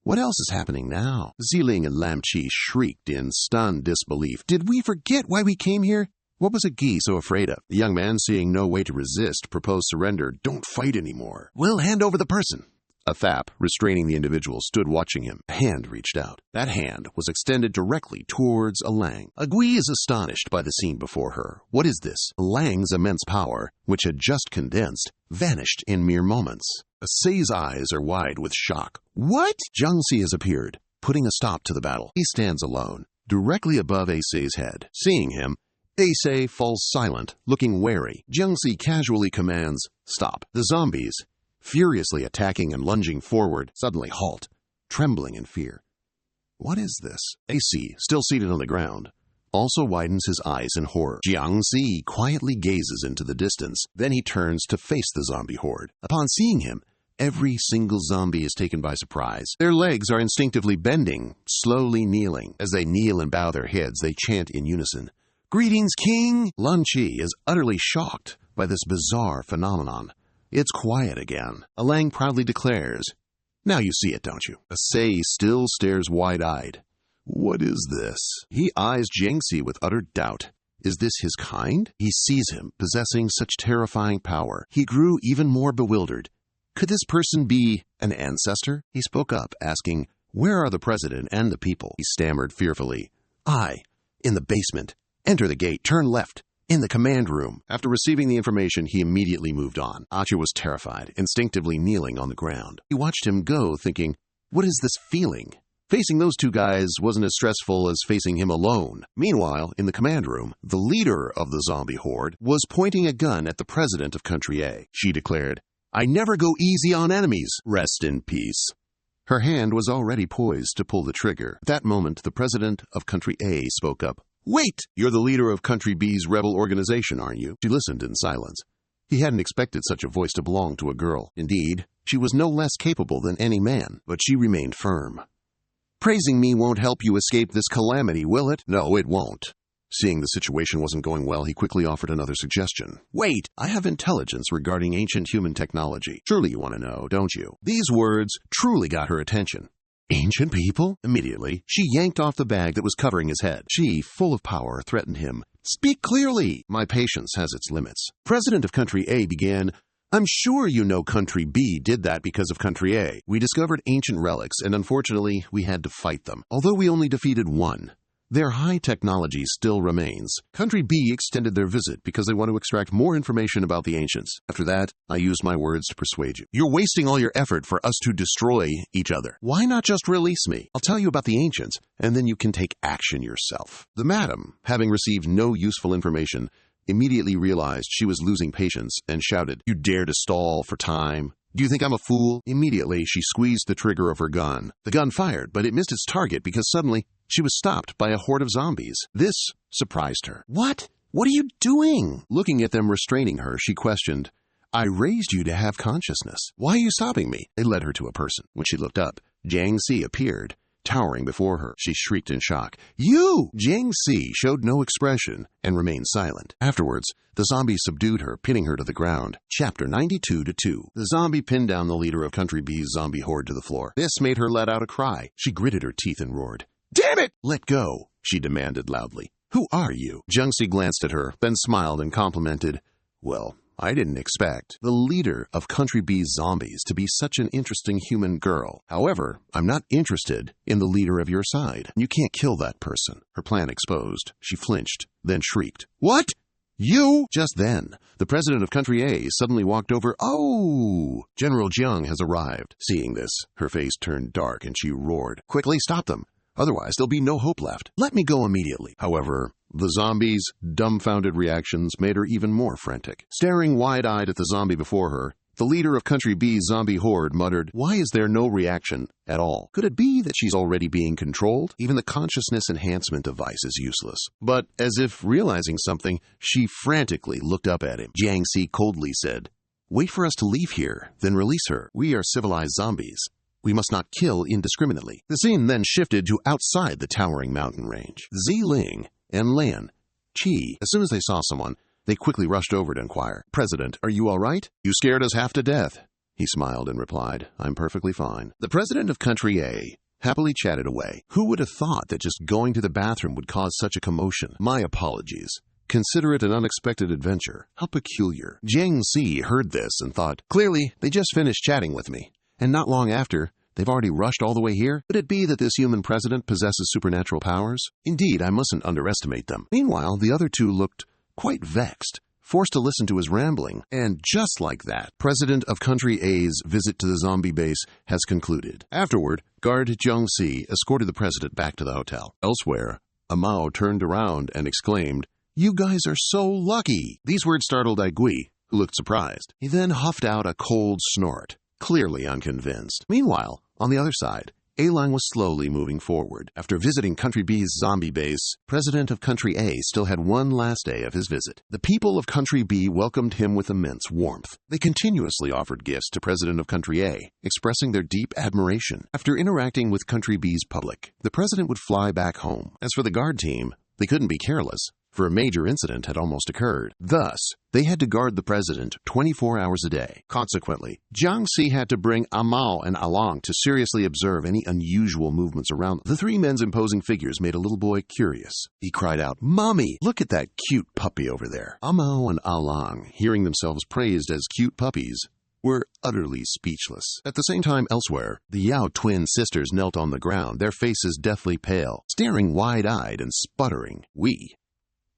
what else is happening now? Ziling and Lamchi shrieked in stunned disbelief. Did we forget why we came here? What was a Gi so afraid of? The young man, seeing no way to resist, proposed surrender. Don't fight anymore. We'll hand over the person. Athap, restraining the individual, stood watching him. A hand reached out. That hand was extended directly towards Alang. Agui is astonished by the scene before her. What is this? Alang's immense power, which had just condensed, vanished in mere moments. Asay's eyes are wide with shock. What? Jiang Si has appeared, putting a stop to the battle. He stands alone, directly above Asay's head. Seeing him, Asay falls silent, looking wary. Jiang Si casually commands, stop. The zombies, furiously attacking and lunging forward, suddenly halt, trembling in fear. What is this? Asay, still seated on the ground, also widens his eyes in horror. Jiang Si quietly gazes into the distance. Then he turns to face the zombie horde. Upon seeing him, every single zombie is taken by surprise. Their legs are instinctively bending, slowly kneeling. As they kneel and bow their heads, they chant in unison, Greetings, King! Lan Chi is utterly shocked by this bizarre phenomenon. It's quiet again. Alang proudly declares, now you see it, don't you? Asay still stares wide-eyed. What is this? He eyes Jiang Si with utter doubt. Is this his kind? He sees him possessing such terrifying power. He grew even more bewildered. Could this person be an ancestor? He spoke up, asking, where are the president and the people? He stammered fearfully. In the basement. Enter the gate, turn left. In the command room, after receiving the information, he immediately moved on. Acha was terrified, instinctively kneeling on the ground. He watched him go, thinking, what is this feeling? Facing those two guys wasn't as stressful as facing him alone. Meanwhile, in the command room, the leader of the zombie horde was pointing a gun at the president of Country A. She declared, I never go easy on enemies. Rest in peace. Her hand was already poised to pull the trigger. At that moment, the president of Country A spoke up. Wait! You're the leader of Country B's rebel organization, aren't you? She listened in silence. He hadn't expected such a voice to belong to a girl. Indeed, she was no less capable than any man, but she remained firm. Praising me won't help you escape this calamity, will it? No, it won't. Seeing the situation wasn't going well, he quickly offered another suggestion. Wait, I have intelligence regarding ancient human technology. Surely you want to know, don't you? These words truly got her attention. Ancient people? Immediately, she yanked off the bag that was covering his head. She, full of power, threatened him. Speak clearly! My patience has its limits. President of Country A began, I'm sure you know Country B did that because of Country A. We discovered ancient relics, and unfortunately, we had to fight them. Although we only defeated one. Their high technology still remains. Country B extended their visit because they want to extract more information about the ancients. After that, I used my words to persuade you. You're wasting all your effort for us to destroy each other. Why not just release me? I'll tell you about the ancients, and then you can take action yourself. The madam, having received no useful information, immediately realized she was losing patience and shouted, You dare to stall for time? Do you think I'm a fool? Immediately, she squeezed the trigger of her gun. The gun fired, but it missed its target because suddenly she was stopped by a horde of zombies. This surprised her. What? What are you doing? Looking at them restraining her, she questioned, I raised you to have consciousness. Why are you stopping me? They led her to a person. When she looked up, Jiang Si appeared, towering before her. She shrieked in shock. You! Jiang Si showed no expression and remained silent. Afterwards, the zombie subdued her, pinning her to the ground. Chapter 92-2. The zombie pinned down the leader of Country B's zombie horde to the floor. This made her let out a cry. She gritted her teeth and roared. Damn it! Let go, she demanded loudly. Who are you? Jiang Si glanced at her, then smiled and complimented. Well, I didn't expect the leader of Country B's zombies to be such an interesting human girl. However, I'm not interested in the leader of your side. You can't kill that person. Her plan exposed. She flinched, then shrieked. What? You? Just then, the president of Country A suddenly walked over. Oh! General Jiang has arrived. Seeing this, her face turned dark and she roared. Quickly stop them. Otherwise, there'll be no hope left. Let me go immediately. However, the zombie's dumbfounded reactions made her even more frantic. Staring wide-eyed at the zombie before her, the leader of Country B's zombie horde muttered, Why is there no reaction at all? Could it be that she's already being controlled? Even the consciousness enhancement device is useless. But, as if realizing something, she frantically looked up at him. Jiang Si coldly said, Wait for us to leave here, then release her. We are civilized zombies. We must not kill indiscriminately. The scene then shifted to outside the towering mountain range. Ling and Lan Qi, as soon as they saw someone, they quickly rushed over to inquire, President, are you all right? You scared us half to death. He smiled and replied, I'm perfectly fine. The president of Country A happily chatted away. Who would have thought that just going to the bathroom would cause such a commotion? My apologies. Consider it an unexpected adventure. How peculiar. Jiang Si heard this and thought, clearly, they just finished chatting with me. And not long after, they've already rushed all the way here? Could it be that this human president possesses supernatural powers? Indeed, I mustn't underestimate them. Meanwhile, the other two looked quite vexed, forced to listen to his rambling. And just like that, President of Country A's visit to the zombie base has concluded. Afterward, guard Jiang Si escorted the president back to the hotel. Elsewhere, Amao turned around and exclaimed, You guys are so lucky! These words startled Aigui, who looked surprised. He then huffed out a cold snort, clearly unconvinced. Meanwhile, on the other side, A-Lang was slowly moving forward. After visiting Country B's zombie base, President of Country A still had one last day of his visit. The people of Country B welcomed him with immense warmth. They continuously offered gifts to President of Country A, expressing their deep admiration. After interacting with Country B's public, the president would fly back home. As for the guard team, they couldn't be careless, for a major incident had almost occurred. Thus, they had to guard the president 24 hours a day. Consequently, Jiang Si had to bring Amao and Alang to seriously observe any unusual movements around them. The three men's imposing figures made a little boy curious. He cried out, Mommy, look at that cute puppy over there. Amao and Alang, hearing themselves praised as cute puppies, were utterly speechless. At the same time elsewhere, the Yao twin sisters knelt on the ground, their faces deathly pale, staring wide-eyed and sputtering. We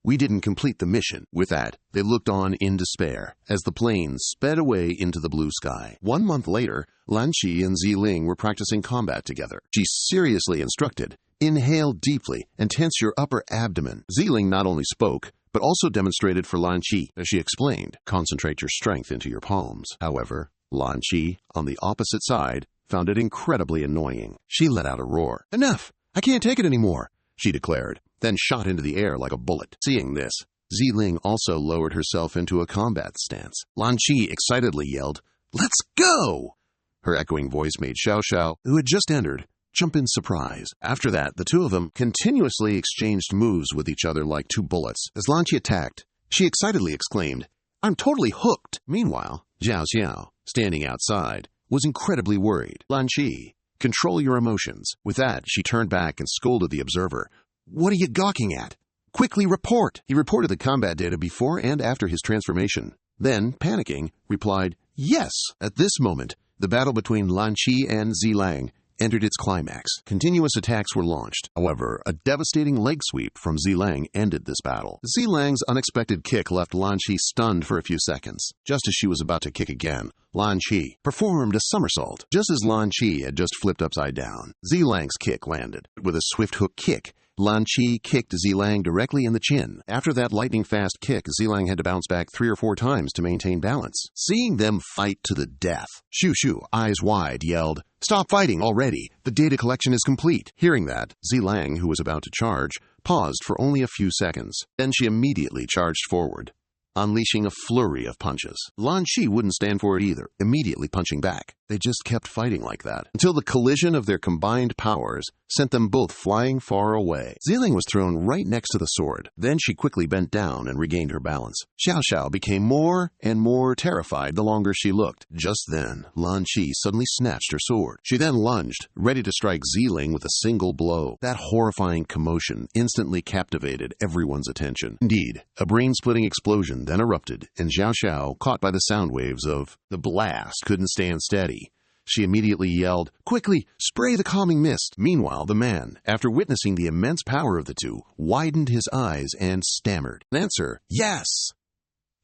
We didn't complete the mission. With that, they looked on in despair as the plane sped away into the blue sky. 1 month later, Lan Qi and Ziling were practicing combat together. She seriously instructed, "Inhale deeply and tense your upper abdomen." Ziling not only spoke, but also demonstrated for Lan Qi. As she explained, "Concentrate your strength into your palms." However, Lan Qi, on the opposite side, found it incredibly annoying. She let out a roar. "Enough! I can't take it anymore," she declared, then shot into the air like a bullet. Seeing this, Ziling also lowered herself into a combat stance. Lan Qi excitedly yelled, "Let's go!" Her echoing voice made Xiao Xiao, who had just entered, jump in surprise. After that, the two of them continuously exchanged moves with each other like two bullets. As Lan Qi attacked, she excitedly exclaimed, "I'm totally hooked!" Meanwhile, Zhao Xiao, standing outside, was incredibly worried. "Lan Qi, control your emotions." With that, she turned back and scolded the observer. "What are you gawking at? Quickly report!" He reported the combat data before and after his transformation. Then, panicking, replied, "Yes!" At this moment, the battle between Lan Qi and Zilang entered its climax. Continuous attacks were launched. However, a devastating leg sweep from Zilang ended this battle. Zilang's unexpected kick left Lan Qi stunned for a few seconds. Just as she was about to kick again, Lan Qi performed a somersault. Just as Lan Qi had just flipped upside down, Zilang's kick landed. With a swift hook kick, Lan Qi kicked Zilang directly in the chin. After that lightning-fast kick, Zilang had to bounce back 3 or 4 times to maintain balance. Seeing them fight to the death, Shu Shu, eyes wide, yelled, "Stop fighting already! The data collection is complete!" Hearing that, Zilang, who was about to charge, paused for only a few seconds. Then she immediately charged forward, unleashing a flurry of punches. Lan Qi wouldn't stand for it either, immediately punching back. They just kept fighting like that, until the collision of their combined powers sent them both flying far away. Ziling was thrown right next to the sword. Then she quickly bent down and regained her balance. Xiao Xiao became more and more terrified the longer she looked. Just then, Lan Qi suddenly snatched her sword. She then lunged, ready to strike Ziling with a single blow. That horrifying commotion instantly captivated everyone's attention. Indeed, a brain-splitting explosion then erupted, and Xiao Xiao, caught by the sound waves of the blast, couldn't stand steady. She immediately yelled, "Quickly, spray the calming mist!" Meanwhile, the man, after witnessing the immense power of the two, widened his eyes and stammered an answer, "Yes!"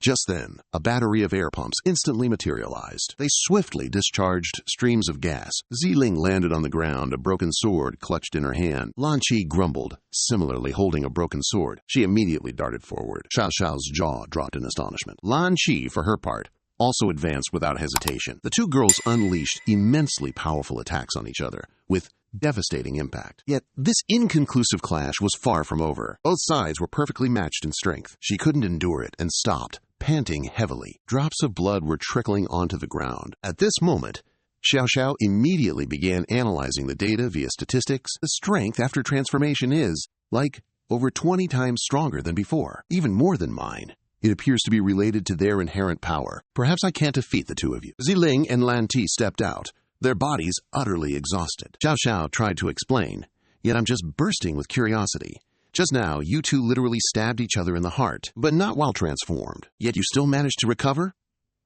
Just then, a battery of air pumps instantly materialized. They swiftly discharged streams of gas. Ziling landed on the ground, a broken sword clutched in her hand. Lan Qi grumbled, similarly holding a broken sword. She immediately darted forward. Xiao Xiao's jaw dropped in astonishment. Lan Qi, for her part, also advanced without hesitation. The two girls unleashed immensely powerful attacks on each other, with devastating impact. Yet, this inconclusive clash was far from over. Both sides were perfectly matched in strength. She couldn't endure it and stopped, panting heavily. Drops of blood were trickling onto the ground. At this moment, Xiao Xiao immediately began analyzing the data via statistics. The strength after transformation is, like, over 20 times stronger than before, even more than mine. It appears to be related to their inherent power. Perhaps I can't defeat the two of you. Ziling and Lan Qi stepped out, their bodies utterly exhausted. Xiao Xiao tried to explain, yet I'm just bursting with curiosity. Just now, you two literally stabbed each other in the heart, but not while transformed. Yet you still managed to recover?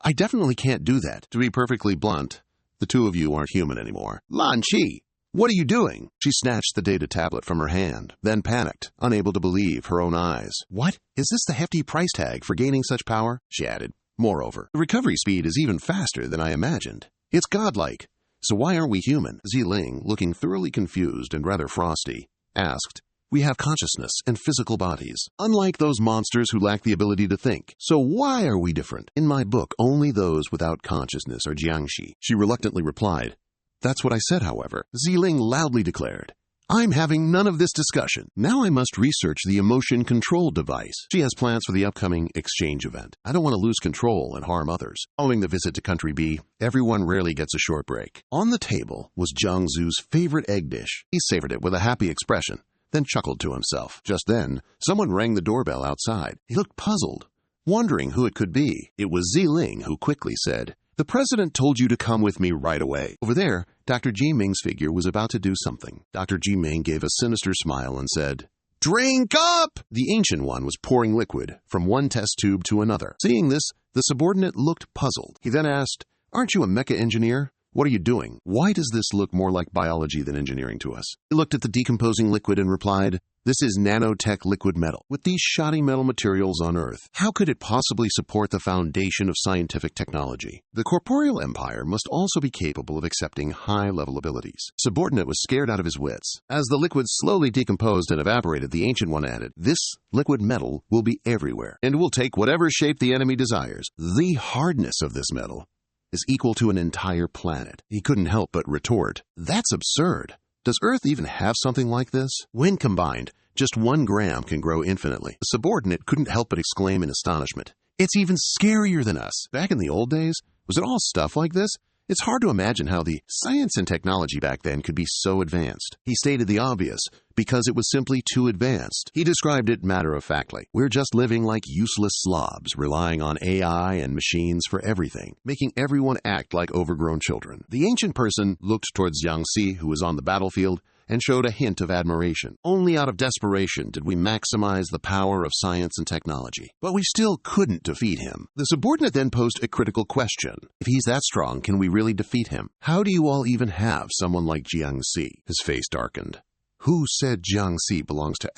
I definitely can't do that. To be perfectly blunt, the two of you aren't human anymore. Lan Qi, what are you doing? She snatched the data tablet from her hand, then panicked, unable to believe her own eyes. What? Is this the hefty price tag for gaining such power? She added. Moreover, the recovery speed is even faster than I imagined. It's godlike. So why aren't we human? Ziling, looking thoroughly confused and rather frosty, asked, "We have consciousness and physical bodies, unlike those monsters who lack the ability to think. So why are we different? In my book, only those without consciousness are jiangxi." She reluctantly replied, "That's what I said, however." Ziling loudly declared, "I'm having none of this discussion. Now I must research the emotion control device." She has plans for the upcoming exchange event. I don't want to lose control and harm others. Following the visit to Country B, everyone rarely gets a short break. On the table was Jiang Zu's favorite egg dish. He savored it with a happy expression, then chuckled to himself. Just then, someone rang the doorbell outside. He looked puzzled, wondering who it could be. It was Ziling, who quickly said, "The president told you to come with me right away." Over there, Dr. Ji Ming's figure was about to do something. Dr. Ji Ming gave a sinister smile and said, "Drink up!" The Ancient One was pouring liquid from one test tube to another. Seeing this, the subordinate looked puzzled. He then asked, "Aren't you a mecha engineer? What are you doing? Why does this look more like biology than engineering to us? He looked at the decomposing liquid and replied, "This is nanotech liquid metal. With these shoddy metal materials on Earth, how could it possibly support the foundation of scientific technology? The corporeal empire must also be capable of accepting high-level abilities." Subordinate was scared out of his wits. As the liquid slowly decomposed and evaporated, the Ancient One added, "This liquid metal will be everywhere, and will take whatever shape the enemy desires. The hardness of this metal is equal to an entire planet." He couldn't help but retort, "That's absurd. Does Earth even have something like this?" When combined, just 1 gram can grow infinitely. The subordinate couldn't help but exclaim in astonishment, "It's even scarier than us." Back in the old days, was it all stuff like this? It's hard to imagine how the science and technology back then could be so advanced. He stated the obvious, because it was simply too advanced. He described it matter-of-factly. "We're just living like useless slobs, relying on AI and machines for everything, making everyone act like overgrown children." The ancient person looked towards Jiang Si, who was on the battlefield, and showed a hint of admiration. "Only out of desperation did we maximize the power of science and technology. But we still couldn't defeat him." The subordinate then posed a critical question. "If he's that strong, can we really defeat him? How do you all even have someone like Jiang Si?" His face darkened. "Who said Jiang Si belongs to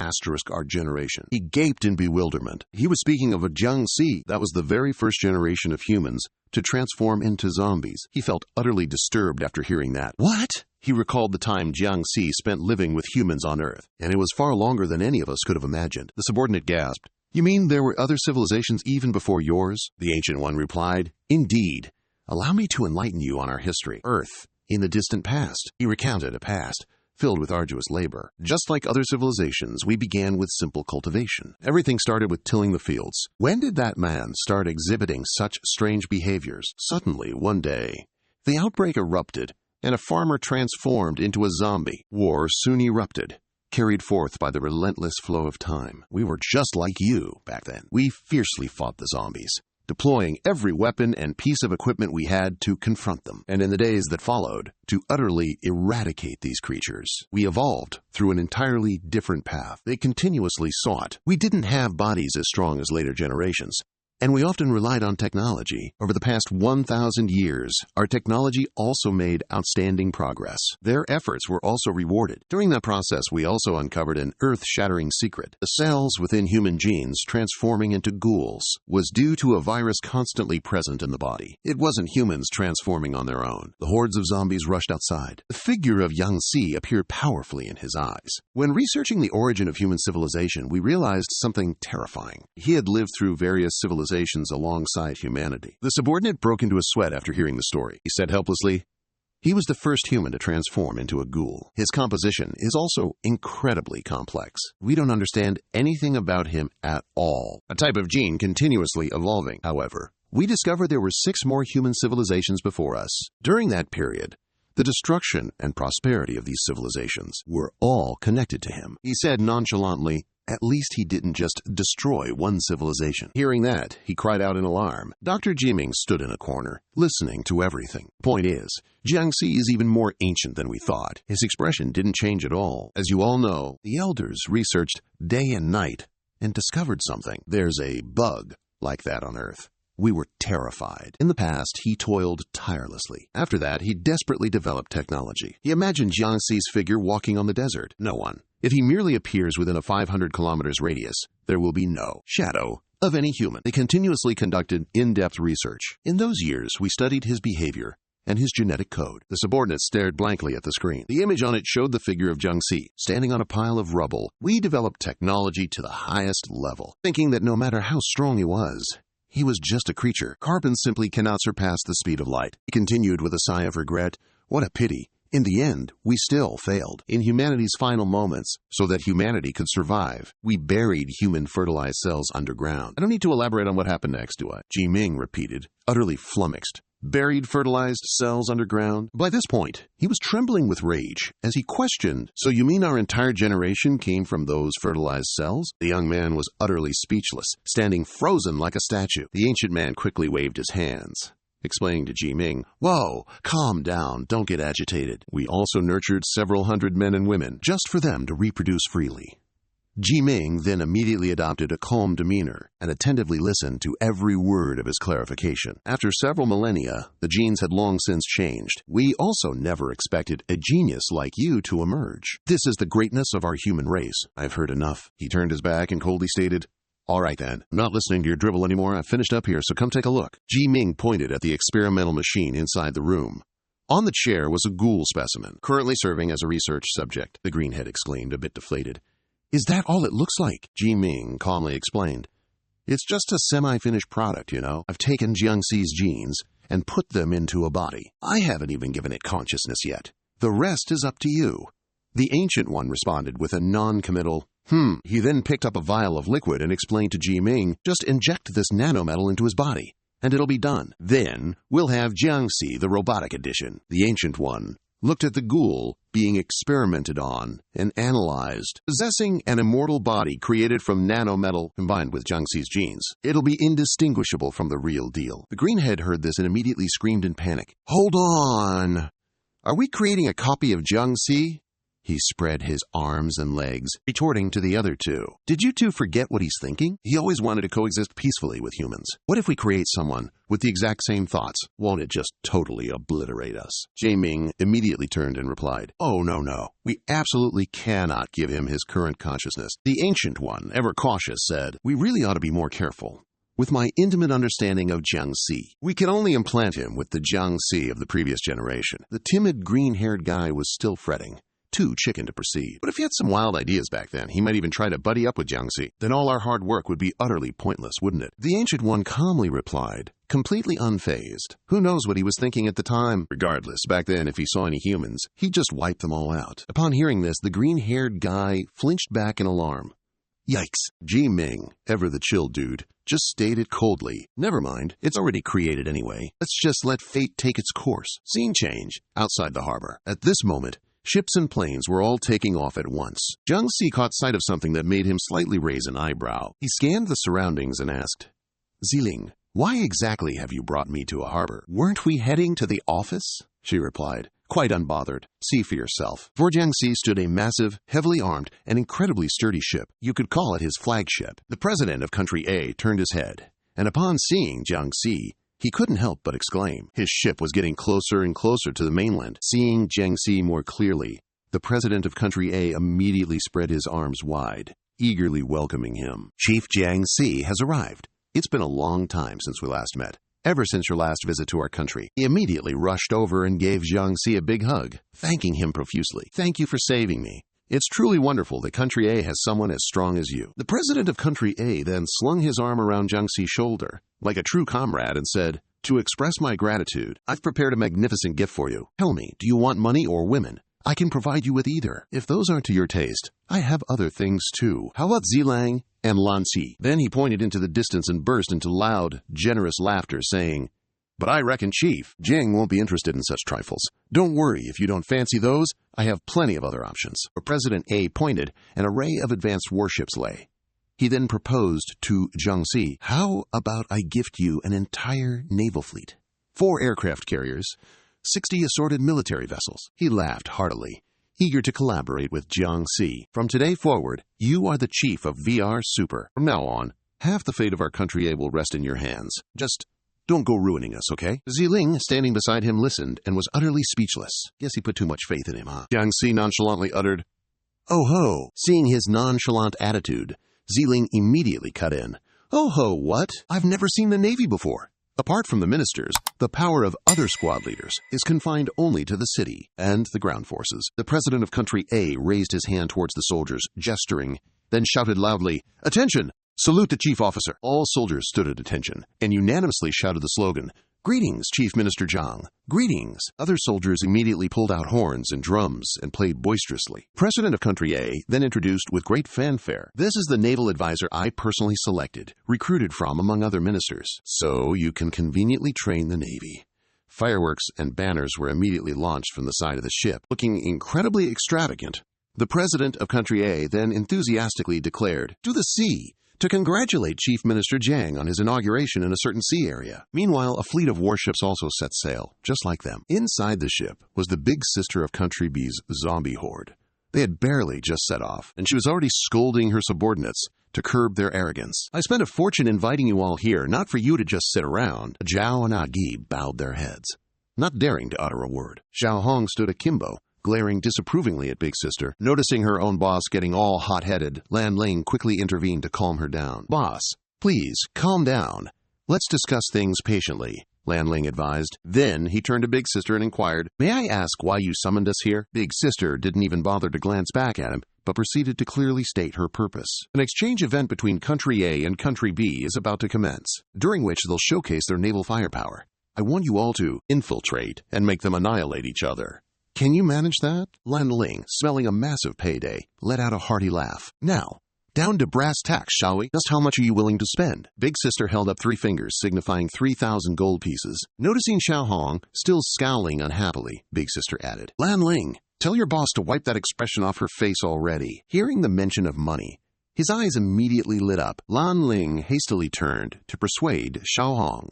our generation?" He gaped in bewilderment. He was speaking of a Jiang Si that was the very first generation of humans to transform into zombies. He felt utterly disturbed after hearing that. What? He recalled the time Jiang Si spent living with humans on Earth, and it was far longer than any of us could have imagined. The subordinate gasped. "You mean there were other civilizations even before yours?" The Ancient One replied, "Indeed. Allow me to enlighten you on our history. Earth, in the distant past." He recounted a past filled with arduous labor. "Just like other civilizations, we began with simple cultivation. Everything started with tilling the fields. When did that man start exhibiting such strange behaviors? Suddenly, one day, the outbreak erupted, and a farmer transformed into a zombie. War soon erupted, carried forth by the relentless flow of time. We were just like you back then. We fiercely fought the zombies, deploying every weapon and piece of equipment we had to confront them, and in the days that followed, to utterly eradicate these creatures. We evolved through an entirely different path. They continuously sought. We didn't have bodies as strong as later generations, and we often relied on technology. Over the past 1,000 years, our technology also made outstanding progress. Their efforts were also rewarded. During that process, we also uncovered an earth-shattering secret. The cells within human genes transforming into ghouls was due to a virus constantly present in the body. It wasn't humans transforming on their own. The hordes of zombies rushed outside. The figure of Jiang Si appeared powerfully in his eyes. When researching the origin of human civilization, we realized something terrifying. He had lived through various civilizations alongside humanity. The subordinate broke into a sweat after hearing the story. He said helplessly, "He was the first human to transform into a ghoul. His composition is also incredibly complex. We don't understand anything about him at all. A type of gene continuously evolving. However, we discovered there were 6 more human civilizations before us. During that period, the destruction and prosperity of these civilizations were all connected to him." He said nonchalantly, "At least he didn't just destroy one civilization." Hearing that, he cried out in alarm. Dr. Jiming stood in a corner, listening to everything. Point is, Jiang Si is even more ancient than we thought. His expression didn't change at all. As you all know, the elders researched day and night and discovered something. There's a bug like that on Earth. We were terrified. In the past, he toiled tirelessly. After that, he desperately developed technology. He imagined Jiang Si's figure walking on the desert. No one. If he merely appears within a 500 kilometers radius, there will be no shadow of any human. They continuously conducted in-depth research. In those years, we studied his behavior and his genetic code. The subordinate stared blankly at the screen. The image on it showed the figure of Jiang Si, standing on a pile of rubble. We developed technology to the highest level, thinking that no matter how strong he was just a creature. Carbon simply cannot surpass the speed of light. He continued with a sigh of regret. What a pity. In the end, we still failed. In humanity's final moments, so that humanity could survive, we buried human fertilized cells underground. I don't need to elaborate on what happened next, do I? Ji Ming repeated, utterly flummoxed. Buried fertilized cells underground? By this point, he was trembling with rage as he questioned, "So you mean our entire generation came from those fertilized cells?" The young man was utterly speechless, standing frozen like a statue. The ancient man quickly waved his hands, explaining to Ji Ming, "Whoa, calm down, don't get agitated. We also nurtured several hundred men and women just for them to reproduce freely. Ji Ming then immediately adopted a calm demeanor and attentively listened to every word of his clarification. After several millennia, the genes had long since changed. We also never expected a genius like you to emerge. This is the greatness of our human race. I've heard enough. He turned his back and coldly stated, "All right then, I'm not listening to your drivel anymore. I've finished up here, so come take a look." Ji Ming pointed at the experimental machine inside the room. On the chair was a ghoul specimen, currently serving as a research subject. The greenhead exclaimed, a bit deflated. "Is that all it looks like?" Ji Ming calmly explained. "It's just a semi-finished product, you know. I've taken Jiangxi's genes and put them into a body. I haven't even given it consciousness yet. The rest is up to you." The Ancient One responded with a non-committal, He then picked up a vial of liquid and explained to Ji Ming, "Just inject this nanometal into his body, and it'll be done. Then we'll have Jiangxi, the robotic edition." The Ancient One looked at the ghoul being experimented on and analyzed. Possessing an immortal body created from nanometal combined with Jiangxi's genes, it'll be indistinguishable from the real deal. The greenhead heard this and immediately screamed in panic. "Hold on! Are we creating a copy of Jiangxi?" He spread his arms and legs, retorting to the other two. "Did you two forget what he's thinking? He always wanted to coexist peacefully with humans. What if we create someone with the exact same thoughts? Won't it just totally obliterate us?" Ji Ming immediately turned and replied, "Oh, no. We absolutely cannot give him his current consciousness." The Ancient One, ever cautious, said, "We really ought to be more careful. With my intimate understanding of Jiangxi, we can only implant him with the Jiangxi of the previous generation." The timid green-haired guy was still fretting, too chicken to proceed. But if he had some wild ideas back then, he might even try to buddy up with Jiangxi. Then all our hard work would be utterly pointless, wouldn't it? The Ancient One calmly replied, completely unfazed. Who knows what he was thinking at the time? Regardless, back then, if he saw any humans, he'd just wipe them all out. Upon hearing this, the green-haired guy flinched back in alarm. Yikes! Ji Ming, ever the chill dude, just stated coldly, "Never mind, it's already created anyway. Let's just let fate take its course." Scene change, outside the harbor. At this moment, ships and planes were all taking off at once. Jiangxi caught sight of something that made him slightly raise an eyebrow. He scanned the surroundings and asked, "Ziling, why exactly have you brought me to a harbor? Weren't we heading to the office?" She replied, quite unbothered. "See for yourself." Before Jiangxi stood a massive, heavily armed, and incredibly sturdy ship. You could call it his flagship. The president of Country A turned his head, and upon seeing Jiangxi, he couldn't help but exclaim. His ship was getting closer and closer to the mainland. Seeing Jiangxi more clearly, the president of Country A immediately spread his arms wide, eagerly welcoming him. "Chief Jiangxi has arrived. It's been a long time since we last met. Ever since your last visit to our country." He immediately rushed over and gave Jiangxi a big hug, thanking him profusely. "Thank you for saving me. It's truly wonderful that Country A has someone as strong as you." The president of Country A then slung his arm around Jiangxi's shoulder, like a true comrade, and said, "To express my gratitude, I've prepared a magnificent gift for you. Tell me, do you want money or women? I can provide you with either. If those aren't to your taste, I have other things too. How about Zilang and Lanxi?" Then he pointed into the distance and burst into loud, generous laughter, saying, "But I reckon Chief Jing won't be interested in such trifles. Don't worry, if you don't fancy those, I have plenty of other options." Where President A pointed, an array of advanced warships lay. He then proposed to Jiangxi, "How about I gift you an entire naval fleet? 4 aircraft carriers, 60 assorted military vessels." He laughed heartily, eager to collaborate with Jiangxi. "From today forward, you are the chief of VR Super. From now on, half the fate of our country A will rest in your hands. Just don't go ruining us, okay?" Ziling, standing beside him, listened and was utterly speechless. Guess he put too much faith in him, huh? Jiangxi nonchalantly uttered, "Oh ho!" Seeing his nonchalant attitude, Ziling immediately cut in. "Oh ho, what? I've never seen the Navy before. Apart from the ministers, the power of other squad leaders is confined only to the city and the ground forces." The president of Country A raised his hand towards the soldiers, gesturing, then shouted loudly, "Attention! Salute the chief officer." All soldiers stood at attention and unanimously shouted the slogan, "Greetings, Chief Minister Zhang. Greetings." Other soldiers immediately pulled out horns and drums and played boisterously. President of Country A then introduced with great fanfare, "This is the naval advisor I personally selected, recruited from among other ministers, so you can conveniently train the Navy." Fireworks and banners were immediately launched from the side of the ship. Looking incredibly extravagant, the president of Country A then enthusiastically declared, "To the sea!" to congratulate Chief Minister Jiang on his inauguration in a certain sea area. Meanwhile, a fleet of warships also set sail, just like them. Inside the ship was the big sister of Country B's zombie horde. They had barely just set off, and she was already scolding her subordinates to curb their arrogance. "I spent a fortune inviting you all here, not for you to just sit around." Zhao and Agi bowed their heads, not daring to utter a word. Xiao Hong stood akimbo, glaring disapprovingly at Big Sister. Noticing her own boss getting all hot-headed, Lan Ling quickly intervened to calm her down. "Boss, please, calm down. Let's discuss things patiently," Lan Ling advised. Then he turned to Big Sister and inquired, "May I ask why you summoned us here?" Big Sister didn't even bother to glance back at him, but proceeded to clearly state her purpose. An exchange event between Country A and Country B is about to commence, during which they'll showcase their naval firepower. I want you all to infiltrate and make them annihilate each other. Can you manage that? Lan Ling, smelling a massive payday, let out a hearty laugh. "Now, down to brass tacks, shall we? Just how much are you willing to spend?" Big Sister held up 3 fingers, signifying 3,000 gold pieces. Noticing Xiao Hong still scowling unhappily, Big Sister added, "Lan Ling, tell your boss to wipe that expression off her face already." Hearing the mention of money, his eyes immediately lit up. Lan Ling hastily turned to persuade Xiao Hong.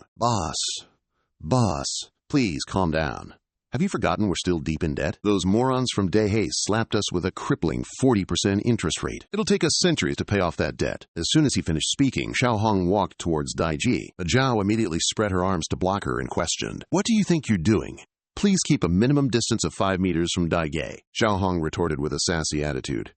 Boss, please calm down. Have you forgotten we're still deep in debt? Those morons from Dehe slapped us with a crippling 40% interest rate. It'll take us centuries to pay off that debt." As soon as he finished speaking, Xiao Hong walked towards Daiji. Zhao immediately spread her arms to block her and questioned, "What do you think you're doing? Please keep a minimum distance of 5 meters from Daige." Xiao Hong retorted with a sassy attitude.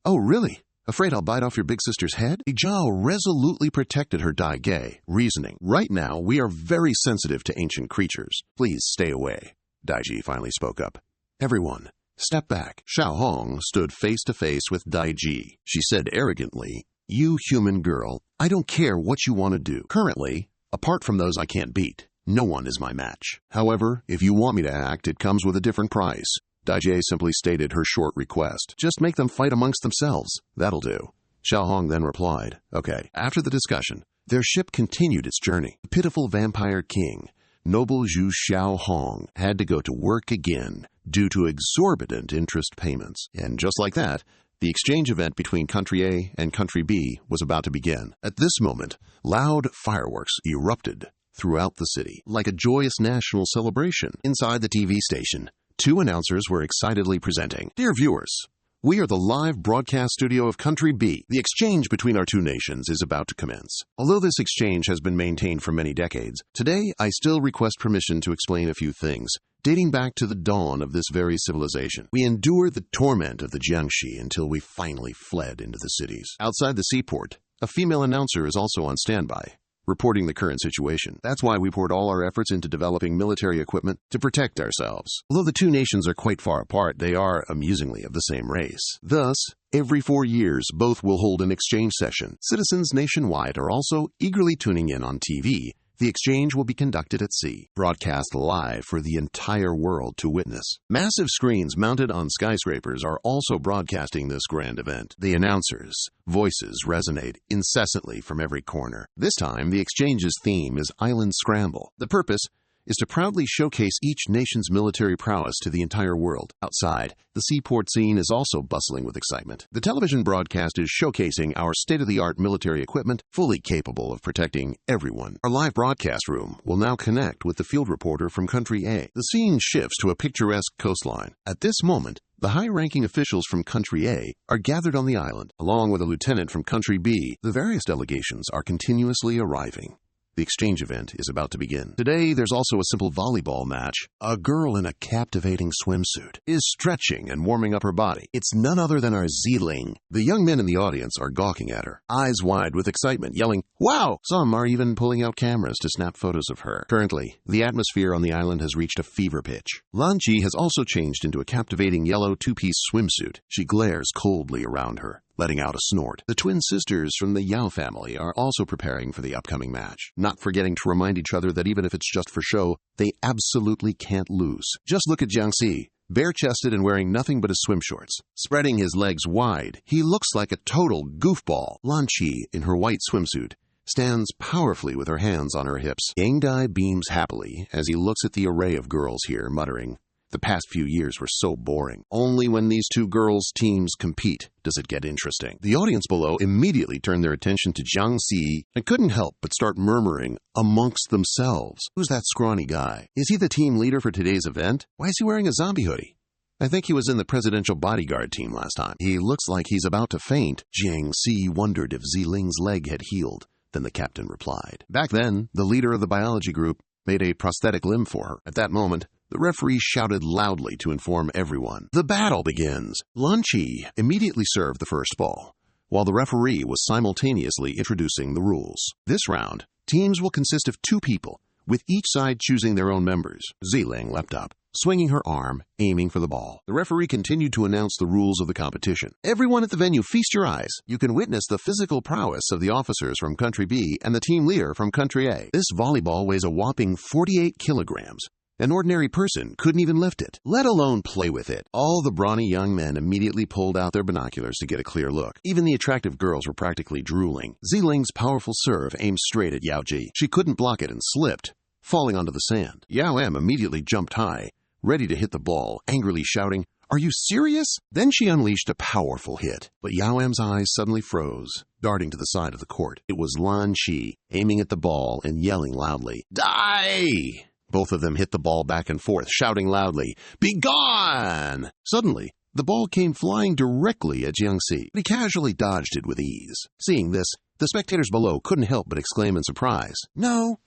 "Oh, really? Afraid I'll bite off your big sister's head?" Zhao resolutely protected her Daige, reasoning, "Right now, we are very sensitive to ancient creatures. Please stay away." Daiji finally spoke up. "Everyone, step back." Xiao Hong stood face to face with Daiji. She said arrogantly, "You human girl, I don't care what you want to do. Currently, apart from those I can't beat, no one is my match. However, if you want me to act, it comes with a different price." Daiji simply stated her short request. "Just make them fight amongst themselves. That'll do." Xiao Hong then replied, "Okay." After the discussion, their ship continued its journey. The pitiful vampire king, Noble Zhu Xiao Hong, had to go to work again due to exorbitant interest payments. And just like that, the exchange event between Country A and Country B was about to begin. At this moment, loud fireworks erupted throughout the city, like a joyous national celebration. Inside the TV station, 2 announcers were excitedly presenting, "Dear viewers, we are the live broadcast studio of Country B. The exchange between our 2 nations is about to commence. Although this exchange has been maintained for many decades, today I still request permission to explain a few things, dating back to the dawn of this very civilization. We endured the torment of the Jiangxi until we finally fled into the cities." Outside the seaport, a female announcer is also on standby, reporting the current situation. "That's why we poured all our efforts into developing military equipment to protect ourselves. Although the 2 nations are quite far apart, they are, amusingly, of the same race. Thus, every 4 years, both will hold an exchange session. Citizens nationwide are also eagerly tuning in on TV. The exchange will be conducted at sea, broadcast live for the entire world to witness. Massive screens mounted on skyscrapers are also broadcasting this grand event. The announcers' voices resonate incessantly from every corner. This time, the exchange's theme is Island Scramble. The purpose is to proudly showcase each nation's military prowess to the entire world. Outside, the seaport scene is also bustling with excitement. The television broadcast is showcasing our state-of-the-art military equipment, fully capable of protecting everyone. Our live broadcast room will now connect with the field reporter from Country A. The scene shifts to a picturesque coastline. At this moment, the high-ranking officials from Country A are gathered on the island. Along with a lieutenant from Country B, the various delegations are continuously arriving. The exchange event is about to begin. Today, there's also a simple volleyball match. A girl in a captivating swimsuit is stretching and warming up her body. It's none other than our Ziling. The young men in the audience are gawking at her, eyes wide with excitement, yelling, "Wow!" Some are even pulling out cameras to snap photos of her. Currently, the atmosphere on the island has reached a fever pitch. Lan Ji has also changed into a captivating yellow 2-piece swimsuit. She glares coldly around her, letting out a snort. The twin sisters from the Yao family are also preparing for the upcoming match, not forgetting to remind each other that even if it's just for show, they absolutely can't lose. Just look at Jiangxi, bare-chested and wearing nothing but his swim shorts. Spreading his legs wide, he looks like a total goofball. Lan Qi, in her white swimsuit, stands powerfully with her hands on her hips. Yang Dai beams happily as he looks at the array of girls here, muttering, "The past few years were so boring. Only when these 2 girls' teams compete does it get interesting." The audience below immediately turned their attention to Jiang Si and couldn't help but start murmuring amongst themselves. "Who's that scrawny guy? Is he the team leader for today's event? Why is he wearing a zombie hoodie? I think he was in the presidential bodyguard team last time. He looks like he's about to faint. Jiang Si wondered if Ziling's leg had healed. Then the captain replied. Back then, the leader of the biology group made a prosthetic limb for her. At that moment, the referee shouted loudly to inform everyone. The battle begins. Lan Qi immediately served the first ball, while the referee was simultaneously introducing the rules. This round, teams will consist of 2 people, with each side choosing their own members. Ziling leapt up, swinging her arm, aiming for the ball. The referee continued to announce the rules of the competition. Everyone at the venue, feast your eyes. You can witness the physical prowess of the officers from Country B and the team leader from Country A. This volleyball weighs a whopping 48 kilograms. An ordinary person couldn't even lift it, let alone play with it. All the brawny young men immediately pulled out their binoculars to get a clear look. Even the attractive girls were practically drooling. Ziling's powerful serve aimed straight at Yao Ji. She couldn't block it and slipped, falling onto the sand. Yao M immediately jumped high, ready to hit the ball, angrily shouting, "Are you serious?" Then she unleashed a powerful hit, but Yao M's eyes suddenly froze, darting to the side of the court. It was Lan Qi, aiming at the ball and yelling loudly, "Die!" Both of them hit the ball back and forth, shouting loudly, "Be gone!" Suddenly, the ball came flying directly at Jiang Si, but he casually dodged it with ease. Seeing this, the spectators below couldn't help but exclaim in surprise, No,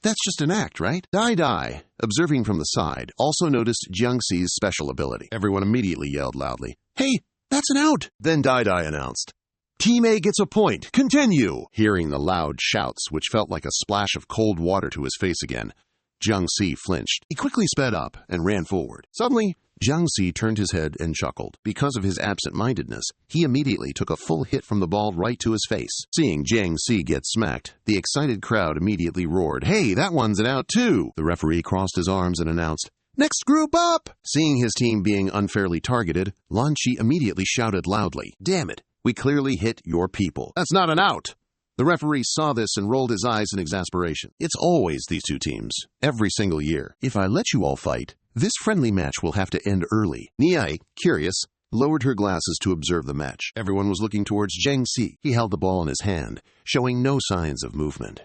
that's just an act, right?" Dai, observing from the side, also noticed Jiang Si's special ability. Everyone immediately yelled loudly, "Hey, that's an out!" Then Dai announced, "Team A gets a point. Continue!" Hearing the loud shouts, which felt like a splash of cold water to his face again, Jiang Si flinched. He quickly sped up and ran forward. Suddenly, Jiang Si turned his head and chuckled. Because of his absent-mindedness, he immediately took a full hit from the ball right to his face. Seeing Jiang Si get smacked, the excited crowd immediately roared, "Hey, that one's an out too!" The referee crossed his arms and announced, "Next group up!" Seeing his team being unfairly targeted, Lan Qi immediately shouted loudly, "Damn it, we clearly hit your people. That's not an out!" The referee saw this and rolled his eyes in exasperation. It's always these 2 teams, every single year. If I let you all fight, this friendly match will have to end early. Niai, curious, lowered her glasses to observe the match. Everyone was looking towards Jiang Si. He held the ball in his hand, showing no signs of movement.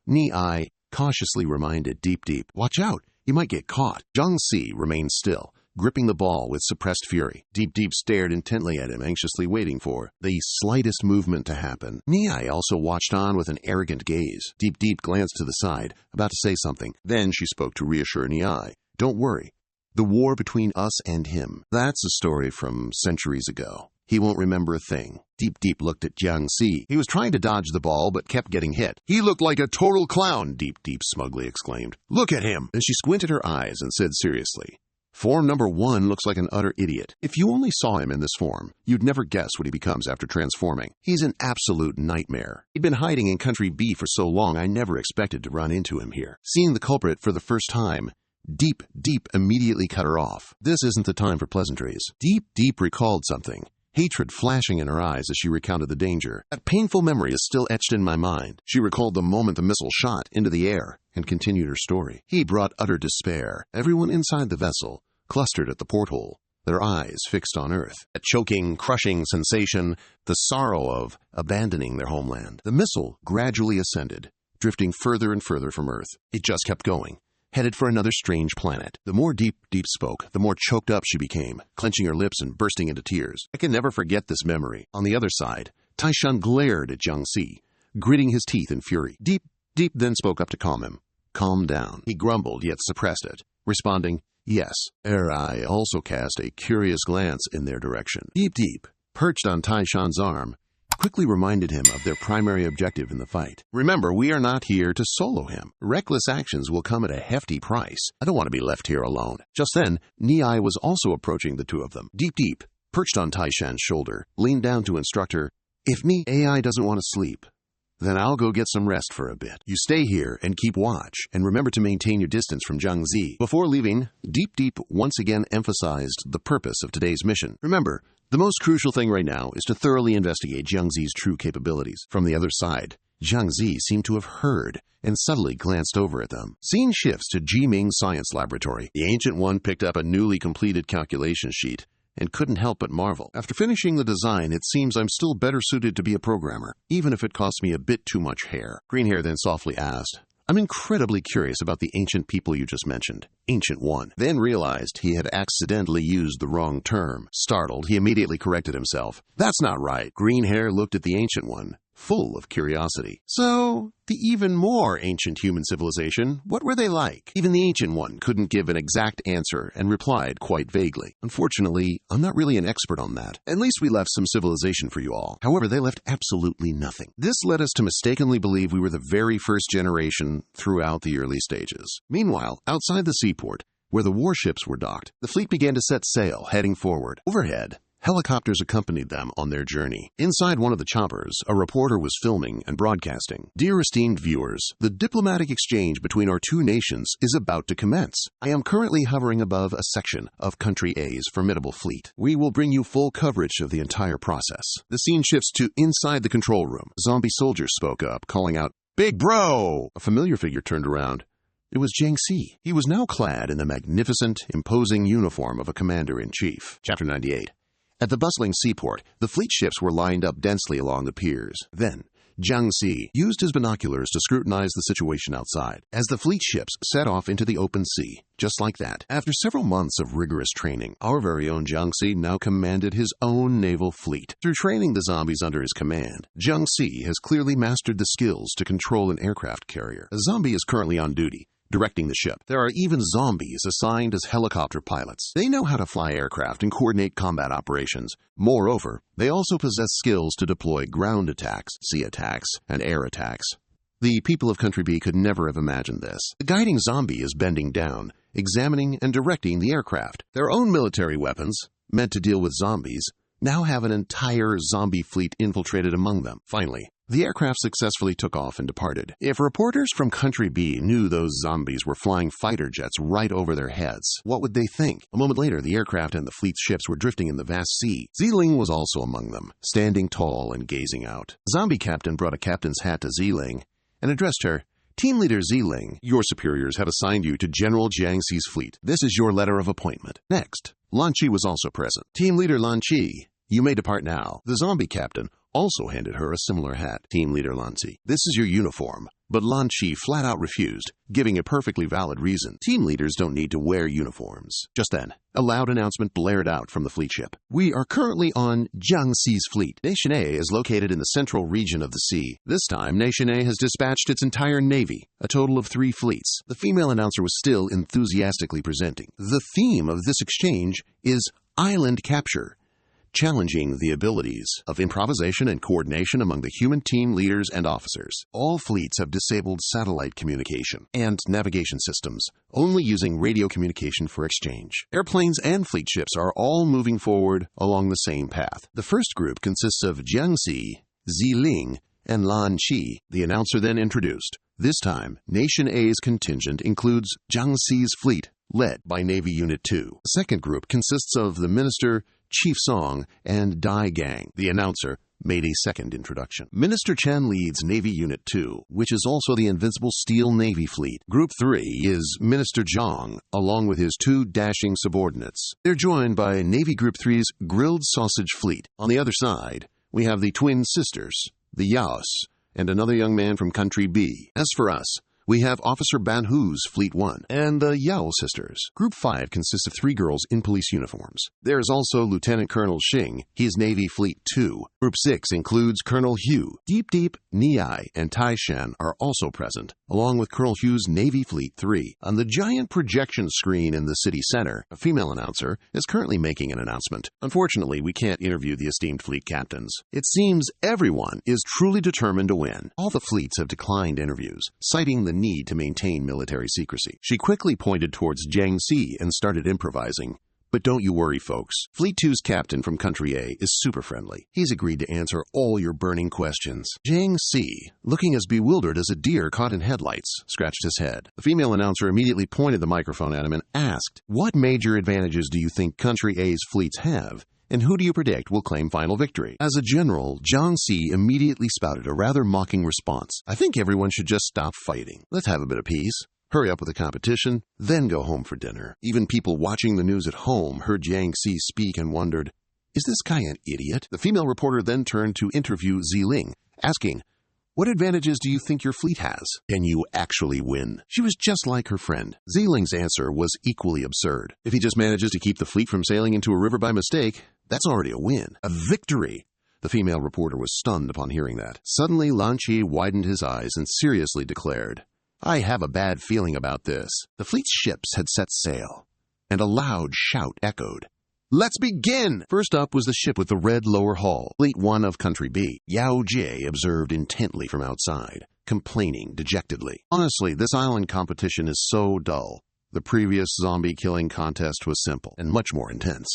Niai cautiously reminded Deep, "Watch out, you might get caught." Jiang Si remained still, gripping the ball with suppressed fury. Deep stared intently at him, anxiously waiting for the slightest movement to happen. Niai also watched on with an arrogant gaze. Deep glanced to the side, about to say something. Then she spoke to reassure Niai. "Don't worry. The war between us and him, that's a story from centuries ago. He won't remember a thing." Deep looked at Jiang Si. He was trying to dodge the ball, but kept getting hit. "He looked like a total clown," Deep smugly exclaimed. "Look at him!" Then she squinted her eyes and said seriously, "Form number 1 looks like an utter idiot. If you only saw him in this form, you'd never guess what he becomes after transforming. He's an absolute nightmare. He'd been hiding in Country B for so long I never expected to run into him here." Seeing the culprit for the first time, Deep immediately cut her off. This isn't the time for pleasantries. Deep recalled something, hatred flashing in her eyes as she recounted the danger. That painful memory is still etched in my mind. She recalled the moment the missile shot into the air and continued her story. He brought utter despair. Everyone inside the vessel clustered at the porthole, their eyes fixed on Earth. A choking, crushing sensation, the sorrow of abandoning their homeland. The missile gradually ascended, drifting further and further from Earth. It just kept going, headed for another strange planet. The more Deep spoke, the more choked up she became, clenching her lips and bursting into tears. I can never forget this memory. On the other side, Taishan glared at Jiang Si, gritting his teeth in fury. Deep then spoke up to calm him. "Calm down." He grumbled, yet suppressed it, responding, "Yes." I also cast a curious glance in their direction. Deep, perched on Taishan's arm, quickly reminded him of their primary objective in the fight. "Remember, we are not here to solo him. Reckless actions will come at a hefty price. I don't want to be left here alone." Just then, Niai was also approaching the 2 of them. Deep, perched on Taishan's shoulder, leaned down to instruct her, "If AI doesn't want to sleep, then I'll go get some rest for a bit. You stay here and keep watch, and remember to maintain your distance from Jiang Si." Before leaving, Deep once again emphasized the purpose of today's mission. Remember, the most crucial thing right now is to thoroughly investigate Jiang Zi's true capabilities. From the other side, Jiang Zi seemed to have heard and subtly glanced over at them. Scene shifts to Jiming's science laboratory. The Ancient One picked up a newly completed calculation sheet and couldn't help but marvel. "After finishing the design, it seems I'm still better suited to be a programmer, even if it costs me a bit too much hair." Green Hair then softly asked, I'm incredibly curious about the ancient people you just mentioned. Ancient One. Then realized he had accidentally used the wrong term. Startled, he immediately corrected himself. That's not right. Green Hair looked at the Ancient One, full of curiosity. So, the even more ancient human civilization, what were they like? Even the Ancient One couldn't give an exact answer and replied quite vaguely. Unfortunately, I'm not really an expert on that. At least we left some civilization for you all. However, they left absolutely nothing. This led us to mistakenly believe we were the very first generation throughout the early stages. Meanwhile, outside the seaport, where the warships were docked, the fleet began to set sail, heading forward. Overhead, helicopters accompanied them on their journey. Inside one of the choppers, a reporter was filming and broadcasting. Dear esteemed viewers, the diplomatic exchange between our two nations is about to commence. I am currently hovering above a section of Country A's formidable fleet. We will bring you full coverage of the entire process. The scene shifts to inside the control room. Zombie soldiers spoke up, calling out, "Big bro!" A familiar figure turned around. It was Jiang Si. He was now clad in the magnificent, imposing uniform of a commander-in-chief. Chapter 98. At the bustling seaport, the fleet ships were lined up densely along the piers. Then, Jiang Si used his binoculars to scrutinize the situation outside, as the fleet ships set off into the open sea. Just like that, after several months of rigorous training, our very own Jiang Si now commanded his own naval fleet. Through training the zombies under his command, Jiang Si has clearly mastered the skills to control an aircraft carrier. A zombie is currently on duty, directing the ship. There are even zombies assigned as helicopter pilots. They know how to fly aircraft and coordinate combat operations. Moreover, they also possess skills to deploy ground attacks, sea attacks, and air attacks. The people of Country B could never have imagined this. The guiding zombie is bending down, examining and directing the aircraft. Their own military weapons, meant to deal with zombies, now have an entire zombie fleet infiltrated among them. Finally, the aircraft successfully took off and departed. If reporters from Country B knew those zombies were flying fighter jets right over their heads, what would they think? A moment later, the aircraft and the fleet's ships were drifting in the vast sea. Ziling was also among them, standing tall and gazing out. Zombie Captain brought a captain's hat to Ziling and addressed her. Team Leader Ziling, your superiors have assigned you to General Jiang Si's fleet. This is your letter of appointment. Next, Lan Chi was also present. Team Leader Lan Chi, you may depart now. The zombie captain also handed her a similar hat. Team Leader Lan Chi, this is your uniform. But Lan Chi flat out refused, giving a perfectly valid reason. Team leaders don't need to wear uniforms. Just then, a loud announcement blared out from the fleet ship. We are currently on Jiang Si's fleet. Nation A is located in the central region of the sea. This time, Nation A has dispatched its entire navy, a total of 3 fleets. The female announcer was still enthusiastically presenting. The theme of this exchange is island capture, challenging the abilities of improvisation and coordination among the human team leaders and officers. All fleets have disabled satellite communication and navigation systems, only using radio communication for exchange. Airplanes and fleet ships are all moving forward along the same path. The first group consists of Jiang Si, Ziling, and Lan Chi. The announcer then introduced. This time, Nation A's contingent includes Jiang Si's fleet, led by Navy Unit 2. The second group consists of the Minister, Chief Song, and Dai Gang. The announcer made a second introduction. Minister Chen leads Navy Unit 2, which is also the invincible Steel Navy Fleet. Group 3 is Minister Zhang, along with his 2 dashing subordinates. They're joined by Navy Group 3's Grilled Sausage Fleet. On the other side, we have the twin sisters, the Yaos, and another young man from Country B. As for us, we have Officer Ban Hu's Fleet 1 and the Yao sisters. Group 5 consists of 3 girls in police uniforms. There is also Lieutenant Colonel Xing. He is Navy Fleet 2. Group 6 includes Colonel Hu. Deep Deep, Niai, and Tai Shan are also present, along with Colonel Hu's Navy Fleet 3. On the giant projection screen in the city center, a female announcer is currently making an announcement. Unfortunately, we can't interview the esteemed fleet captains. It seems everyone is truly determined to win. All the fleets have declined interviews, citing the need to maintain military secrecy. She quickly pointed towards Jiang Si and started improvising. But don't you worry, folks. Fleet 2's captain from Country A is super friendly. He's agreed to answer all your burning questions. Jiang Si, looking as bewildered as a deer caught in headlights, scratched his head. The female announcer immediately pointed the microphone at him and asked, "What major advantages do you think Country A's fleets have? And who do you predict will claim final victory?" As a general, Jiang Si immediately spouted a rather mocking response. "I think everyone should just stop fighting. Let's have a bit of peace. Hurry up with the competition, then go home for dinner." Even people watching the news at home heard Jiang Si speak and wondered, is this guy an idiot? The female reporter then turned to interview Ziling, asking, What advantages do you think your fleet has? Can you actually win? She was just like her friend. Zeeling's answer was equally absurd. If he just manages to keep the fleet from sailing into a river by mistake, that's already a win. A victory! The female reporter was stunned upon hearing that. Suddenly, Lan Qi widened his eyes and seriously declared, I have a bad feeling about this. The fleet's ships had set sail, and a loud shout echoed. Let's begin! First up was the ship with the red lower hull, Fleet 1 of Country B. Yao Jie observed intently from outside, complaining dejectedly. Honestly, this island competition is so dull. The previous zombie-killing contest was simple and much more intense.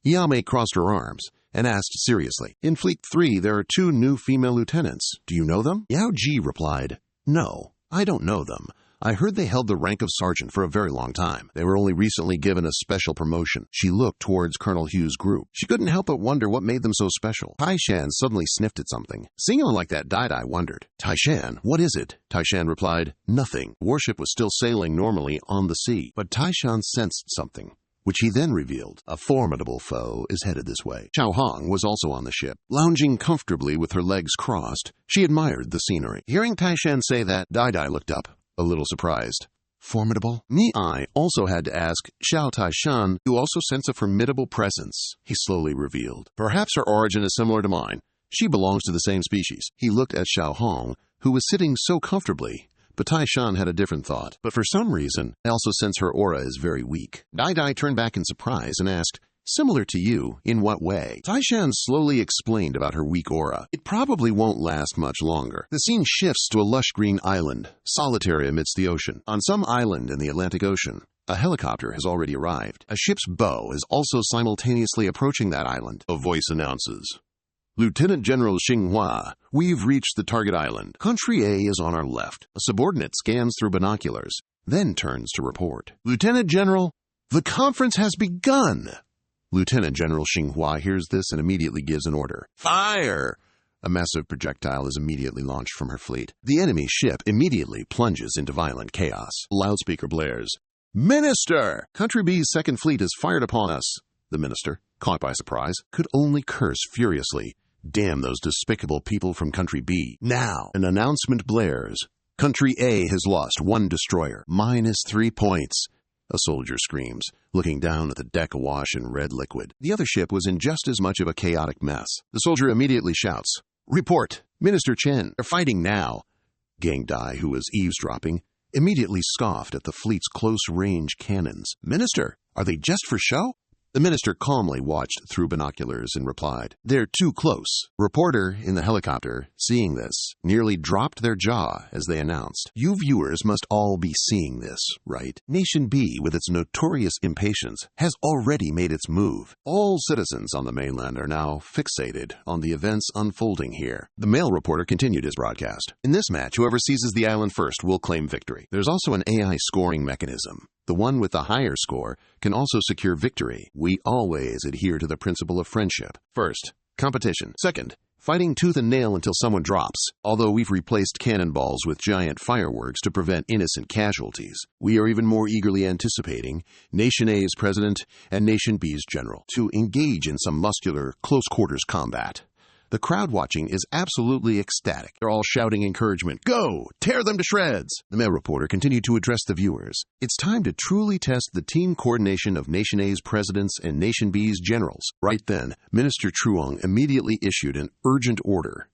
Yame crossed her arms and asked seriously, In Fleet 3 there are 2 new female lieutenants. Do you know them? Yao Ji replied, No, I don't know them. I heard they held the rank of sergeant for a very long time. They were only recently given a special promotion. She looked towards Colonel Hugh's group. She couldn't help but wonder what made them so special. Taishan suddenly sniffed at something. Seeing her like that, Dai wondered. Taishan, what is it? Taishan replied, Nothing. The warship was still sailing normally on the sea, but Taishan sensed something, which he then revealed. A formidable foe is headed this way. Xiao Hong was also on the ship. Lounging comfortably with her legs crossed, she admired the scenery. Hearing Taishan say that, Dai looked up, a little surprised. Formidable? I also had to ask Xiao Taishan, who also sense a formidable presence, he slowly revealed. Perhaps her origin is similar to mine. She belongs to the same species. He looked at Xiao Hong, who was sitting so comfortably, but Taishan had a different thought. But for some reason, I also sense her aura is very weak. Dai turned back in surprise and asked, Similar to you, in what way? Taishan slowly explained about her weak aura. It probably won't last much longer. The scene shifts to a lush green island, solitary amidst the ocean. On some island in the Atlantic Ocean, a helicopter has already arrived. A ship's bow is also simultaneously approaching that island. A voice announces, Lieutenant General Xinghua, we've reached the target island. Country A is on our left. A subordinate scans through binoculars, then turns to report. Lieutenant General, the conference has begun! Lieutenant General Xinghua hears this and immediately gives an order. Fire! A massive projectile is immediately launched from her fleet. The enemy ship immediately plunges into violent chaos. A loudspeaker blares. Minister! Country B's second fleet has fired upon us. The minister, caught by surprise, could only curse furiously. Damn those despicable people from Country B. Now, an announcement blares. Country A has lost 1 destroyer. -3 points. A soldier screams, looking down at the deck awash in red liquid. The other ship was in just as much of a chaotic mess. The soldier immediately shouts, Report! Minister Chen, they're fighting now. Gang Dai, who was eavesdropping, immediately scoffed at the fleet's close-range cannons. Minister, are they just for show? The minister calmly watched through binoculars and replied, They're too close. Reporter in the helicopter, seeing this, nearly dropped their jaw as they announced, You viewers must all be seeing this, right? Nation B, with its notorious impatience, has already made its move. All citizens on the mainland are now fixated on the events unfolding here. The male reporter continued his broadcast. In this match, whoever seizes the island first will claim victory. There's also an AI scoring mechanism. The one with the higher score can also secure victory. We always adhere to the principle of friendship. First, competition. Second, fighting tooth and nail until someone drops. Although we've replaced cannonballs with giant fireworks to prevent innocent casualties, we are even more eagerly anticipating Nation A's president and Nation B's general to engage in some muscular, close-quarters combat. The crowd watching is absolutely ecstatic. They're all shouting encouragement. Go! Tear them to shreds! The male reporter continued to address the viewers. It's time to truly test the team coordination of Nation A's presidents and Nation B's generals. Right then, Minister Truong immediately issued an urgent order.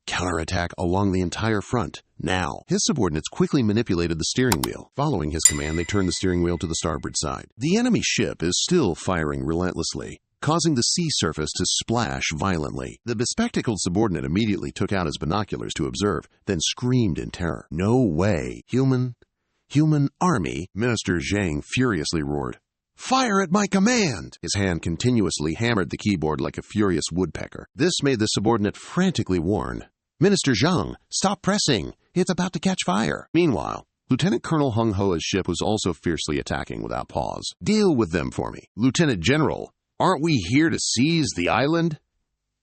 Counterattack along the entire front. Now. His subordinates quickly manipulated the steering wheel. Following his command, they turned the steering wheel to the starboard side. The enemy ship is still firing relentlessly, causing the sea surface to splash violently. The bespectacled subordinate immediately took out his binoculars to observe, then screamed in terror. No way! Human army? Minister Zhang furiously roared. Fire at my command! His hand continuously hammered the keyboard like a furious woodpecker. This made the subordinate frantically warn. Minister Zhang, stop pressing! It's about to catch fire! Meanwhile, Lieutenant Colonel Hung Hoa's ship was also fiercely attacking without pause. Deal with them for me. Lieutenant General, aren't we here to seize the island?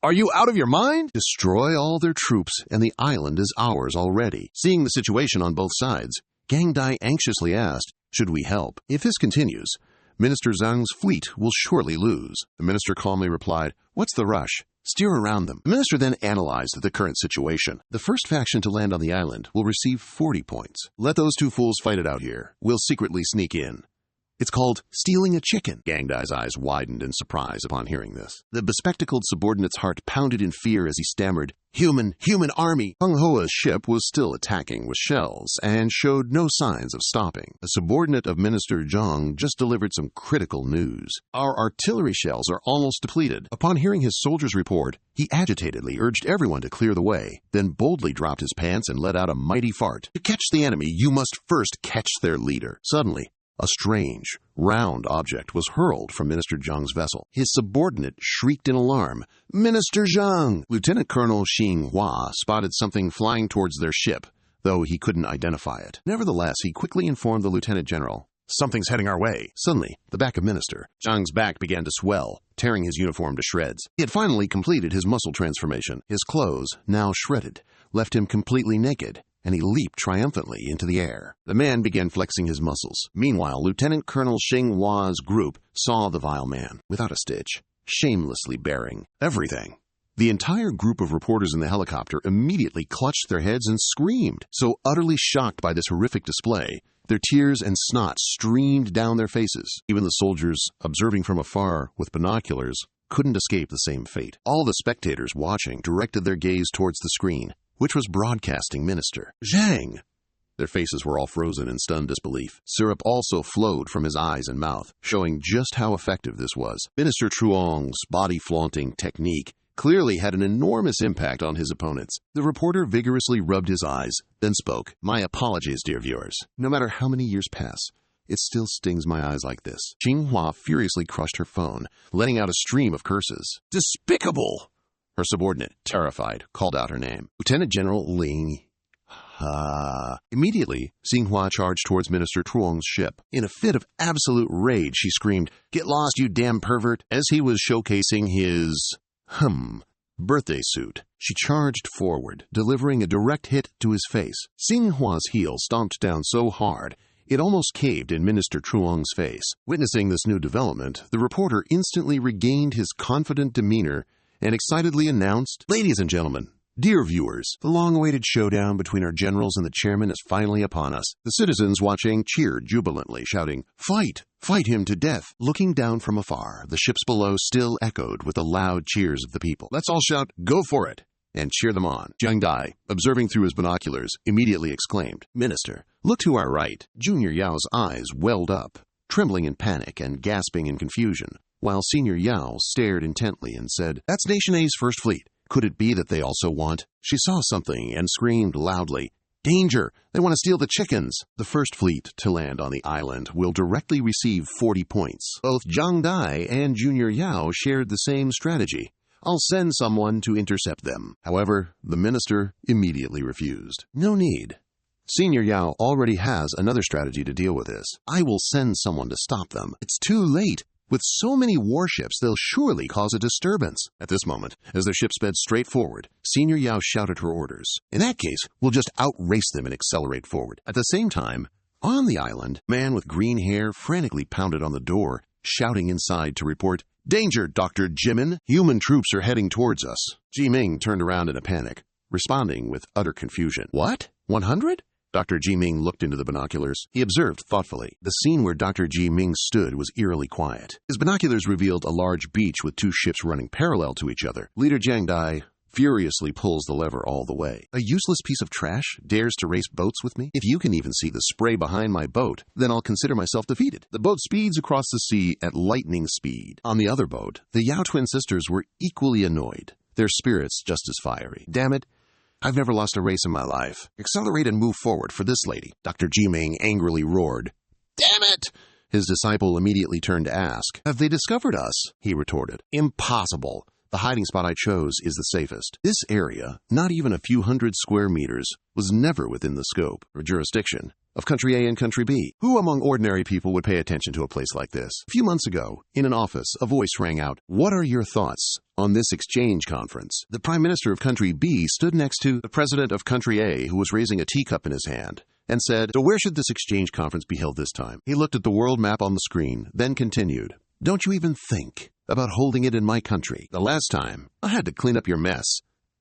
Are you out of your mind? Destroy all their troops, and the island is ours already. Seeing the situation on both sides, Gang Dai anxiously asked, should we help? If this continues, Minister Zhang's fleet will surely lose. The minister calmly replied, what's the rush? Steer around them. The minister then analyzed the current situation. The first faction to land on the island will receive 40 points. Let those two fools fight it out here. We'll secretly sneak in. It's called stealing a chicken. Gang Dai's eyes widened in surprise upon hearing this. The bespectacled subordinate's heart pounded in fear as he stammered, human army. Hung Hoa's ship was still attacking with shells and showed no signs of stopping. A subordinate of Minister Zhang just delivered some critical news. Our artillery shells are almost depleted. Upon hearing his soldiers' report, he agitatedly urged everyone to clear the way, then boldly dropped his pants and let out a mighty fart. To catch the enemy, you must first catch their leader. Suddenly, a strange, round object was hurled from Minister Zhang's vessel. His subordinate shrieked in alarm, "Minister Zhang!" Lieutenant Colonel Xinhua spotted something flying towards their ship, though he couldn't identify it. Nevertheless, he quickly informed the lieutenant general, "Something's heading our way." Suddenly, the back of Minister Zhang's back began to swell, tearing his uniform to shreds. He had finally completed his muscle transformation. His clothes, now shredded, left him completely naked, and he leaped triumphantly into the air. The man began flexing his muscles. Meanwhile, Lieutenant Colonel Xinghua's group saw the vile man, without a stitch, shamelessly bearing everything. The entire group of reporters in the helicopter immediately clutched their heads and screamed. So utterly shocked by this horrific display, their tears and snot streamed down their faces. Even the soldiers, observing from afar with binoculars, couldn't escape the same fate. All the spectators watching directed their gaze towards the screen, which was broadcasting Minister Zhang. Their faces were all frozen in stunned disbelief. Syrup also flowed from his eyes and mouth, showing just how effective this was. Minister Truong's body-flaunting technique clearly had an enormous impact on his opponents. The reporter vigorously rubbed his eyes, then spoke. "My apologies, dear viewers. No matter how many years pass, it still stings my eyes like this." Xinhua furiously crushed her phone, letting out a stream of curses. "Despicable!" Her subordinate, terrified, called out her name. Lieutenant General Ling. Immediately, Xinhua charged towards Minister Truong's ship. In a fit of absolute rage, she screamed, "Get lost, you damn pervert!" As he was showcasing his, birthday suit, she charged forward, delivering a direct hit to his face. Xinhua's heel stomped down so hard, it almost caved in Minister Truong's face. Witnessing this new development, the reporter instantly regained his confident demeanor and excitedly announced, "Ladies and gentlemen, dear viewers, the long-awaited showdown between our generals and the chairman is finally upon us." The citizens watching cheered jubilantly, shouting, "Fight! Fight him to death!" Looking down from afar, the ships below still echoed with the loud cheers of the people. "Let's all shout, 'Go for it!' and cheer them on." Jiang Dai, observing through his binoculars, immediately exclaimed, "Minister, look to our right." Junior Yao's eyes welled up, trembling in panic and gasping in confusion, while Senior Yao stared intently and said, "That's Nation A's first fleet. Could it be that they also want?" She saw something and screamed loudly, "Danger! They want to steal the chickens!" The first fleet to land on the island will directly receive 40 points. Both Jiang Dai and Junior Yao shared the same strategy. "I'll send someone to intercept them." However, the minister immediately refused. "No need. Senior Yao already has another strategy to deal with this. I will send someone to stop them. It's too late. With so many warships, they'll surely cause a disturbance." At this moment, as their ship sped straight forward, Senior Yao shouted her orders. "In that case, we'll just outrace them and accelerate forward." At the same time, on the island, a man with green hair frantically pounded on the door, shouting inside to report, "Danger, Dr. Jimin! Human troops are heading towards us." Ji Ming turned around in a panic, responding with utter confusion. "What? 100? Dr. Ji Ming looked into the binoculars. He observed thoughtfully. The scene where Dr. Ji Ming stood was eerily quiet. His binoculars revealed a large beach with two ships running parallel to each other. Leader Jiang Dai furiously pulls the lever all the way. "A useless piece of trash dares to race boats with me? If you can even see the spray behind my boat, then I'll consider myself defeated." The boat speeds across the sea at lightning speed. On the other boat, the Yao twin sisters were equally annoyed, their spirits just as fiery. "Damn it! I've never lost a race in my life. Accelerate and move forward for this lady." Dr. Ji Ming angrily roared. "Damn it!" His disciple immediately turned to ask, "Have they discovered us?" He retorted, "Impossible. The hiding spot I chose is the safest. This area, not even a few hundred square meters, was never within the scope or jurisdiction of Country A and Country B. Who among ordinary people would pay attention to a place like this?" A few months ago, in an office, a voice rang out, "What are your thoughts on this exchange conference?" The Prime Minister of Country B stood next to the President of Country A, who was raising a teacup in his hand, and said, "So where should this exchange conference be held this time?" He looked at the world map on the screen, then continued, "Don't you even think about holding it in my country. The last time, I had to clean up your mess.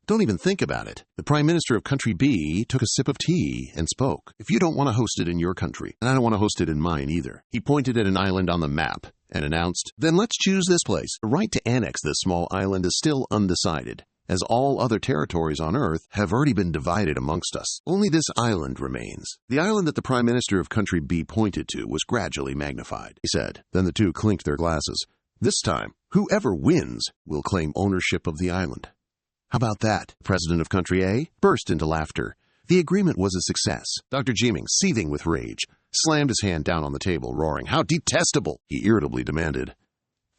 Don't even think about it. The Prime Minister of Country B took a sip of tea and spoke. If you don't want to host it in your country, and I don't want to host it in mine either. He pointed at an island on the map and announced, then let's choose this place. The right to annex this small island is still undecided, as all other territories on Earth have already been divided amongst us. Only this island remains. The island that the Prime Minister of Country B pointed to was gradually magnified, he said. Then the two clinked their glasses. This time, whoever wins will claim ownership of the island. How about that? The president of Country A burst into laughter. The agreement was a success. Dr. Jiming, seething with rage, slammed his hand down on the table, roaring, "How detestable!" he irritably demanded.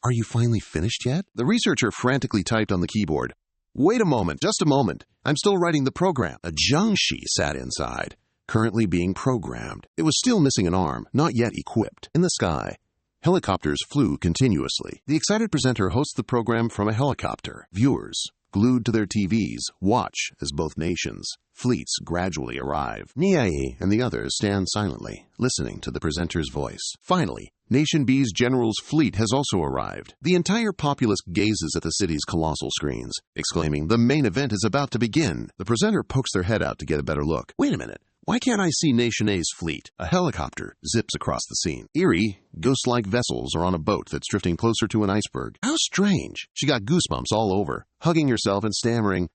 "Are you finally finished yet?" The researcher frantically typed on the keyboard. "Wait a moment, just a moment. I'm still writing the program." A Jiangxi sat inside, currently being programmed. It was still missing an arm, not yet equipped. In the sky, helicopters flew continuously. The excited presenter hosts the program from a helicopter. Viewers, glued to their TVs, watch as both nations' fleets gradually arrive. Niai and the others stand silently, listening to the presenter's voice. Finally, Nation B's general's fleet has also arrived. The entire populace gazes at the city's colossal screens, exclaiming, "The main event is about to begin." The presenter pokes their head out to get a better look. "Wait a minute. Why can't I see Nation A's fleet?" A helicopter zips across the scene. Eerie, ghost-like vessels are on a boat that's drifting closer to an iceberg. How strange. She got goosebumps all over, hugging herself and stammering,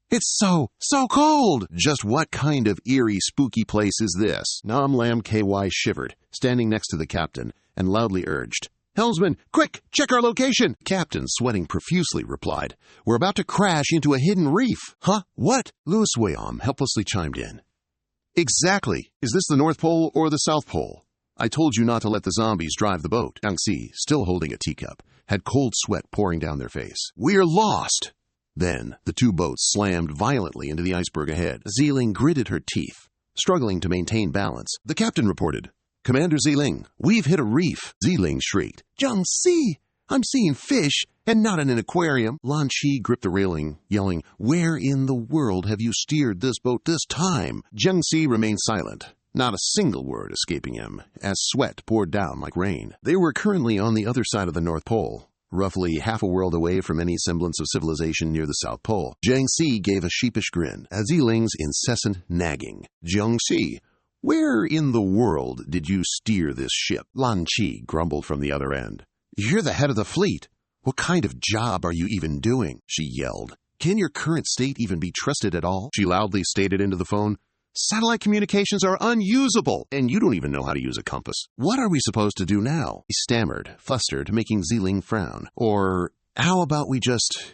"It's so cold!" Just what kind of eerie, spooky place is this? Nam Lam KY shivered, standing next to the captain, and loudly urged, "Helmsman, quick, check our location!" Captain, sweating profusely, replied, "We're about to crash into a hidden reef." "Huh? What?" Louis Wayom helplessly chimed in. "Exactly. Is this the North Pole or the South Pole? I told you not to let the zombies drive the boat." Jiangxi, still holding a teacup, had cold sweat pouring down their face. "We're lost!" Then the two boats slammed violently into the iceberg ahead. Ziling gritted her teeth, struggling to maintain balance. The captain reported, "Commander Ziling, we've hit a reef." Ziling shrieked, "Jiangxi, I'm seeing fish and not in an aquarium." Lan Chi gripped the railing, yelling, "Where in the world have you steered this boat this time?" Jiangxi remained silent, not a single word escaping him, as sweat poured down like rain. They were currently on the other side of the North Pole, roughly half a world away from any semblance of civilization near the South Pole. Jiangxi gave a sheepish grin at Ziling's incessant nagging. "Jiangxi, where in the world did you steer this ship?" Lan Chi grumbled from the other end. "You're the head of the fleet. What kind of job are you even doing?" she yelled. "Can your current state even be trusted at all?" She loudly stated into the phone, "Satellite communications are unusable, and you don't even know how to use a compass. What are we supposed to do now?" He stammered, flustered, making Ziling frown. "Or how about we just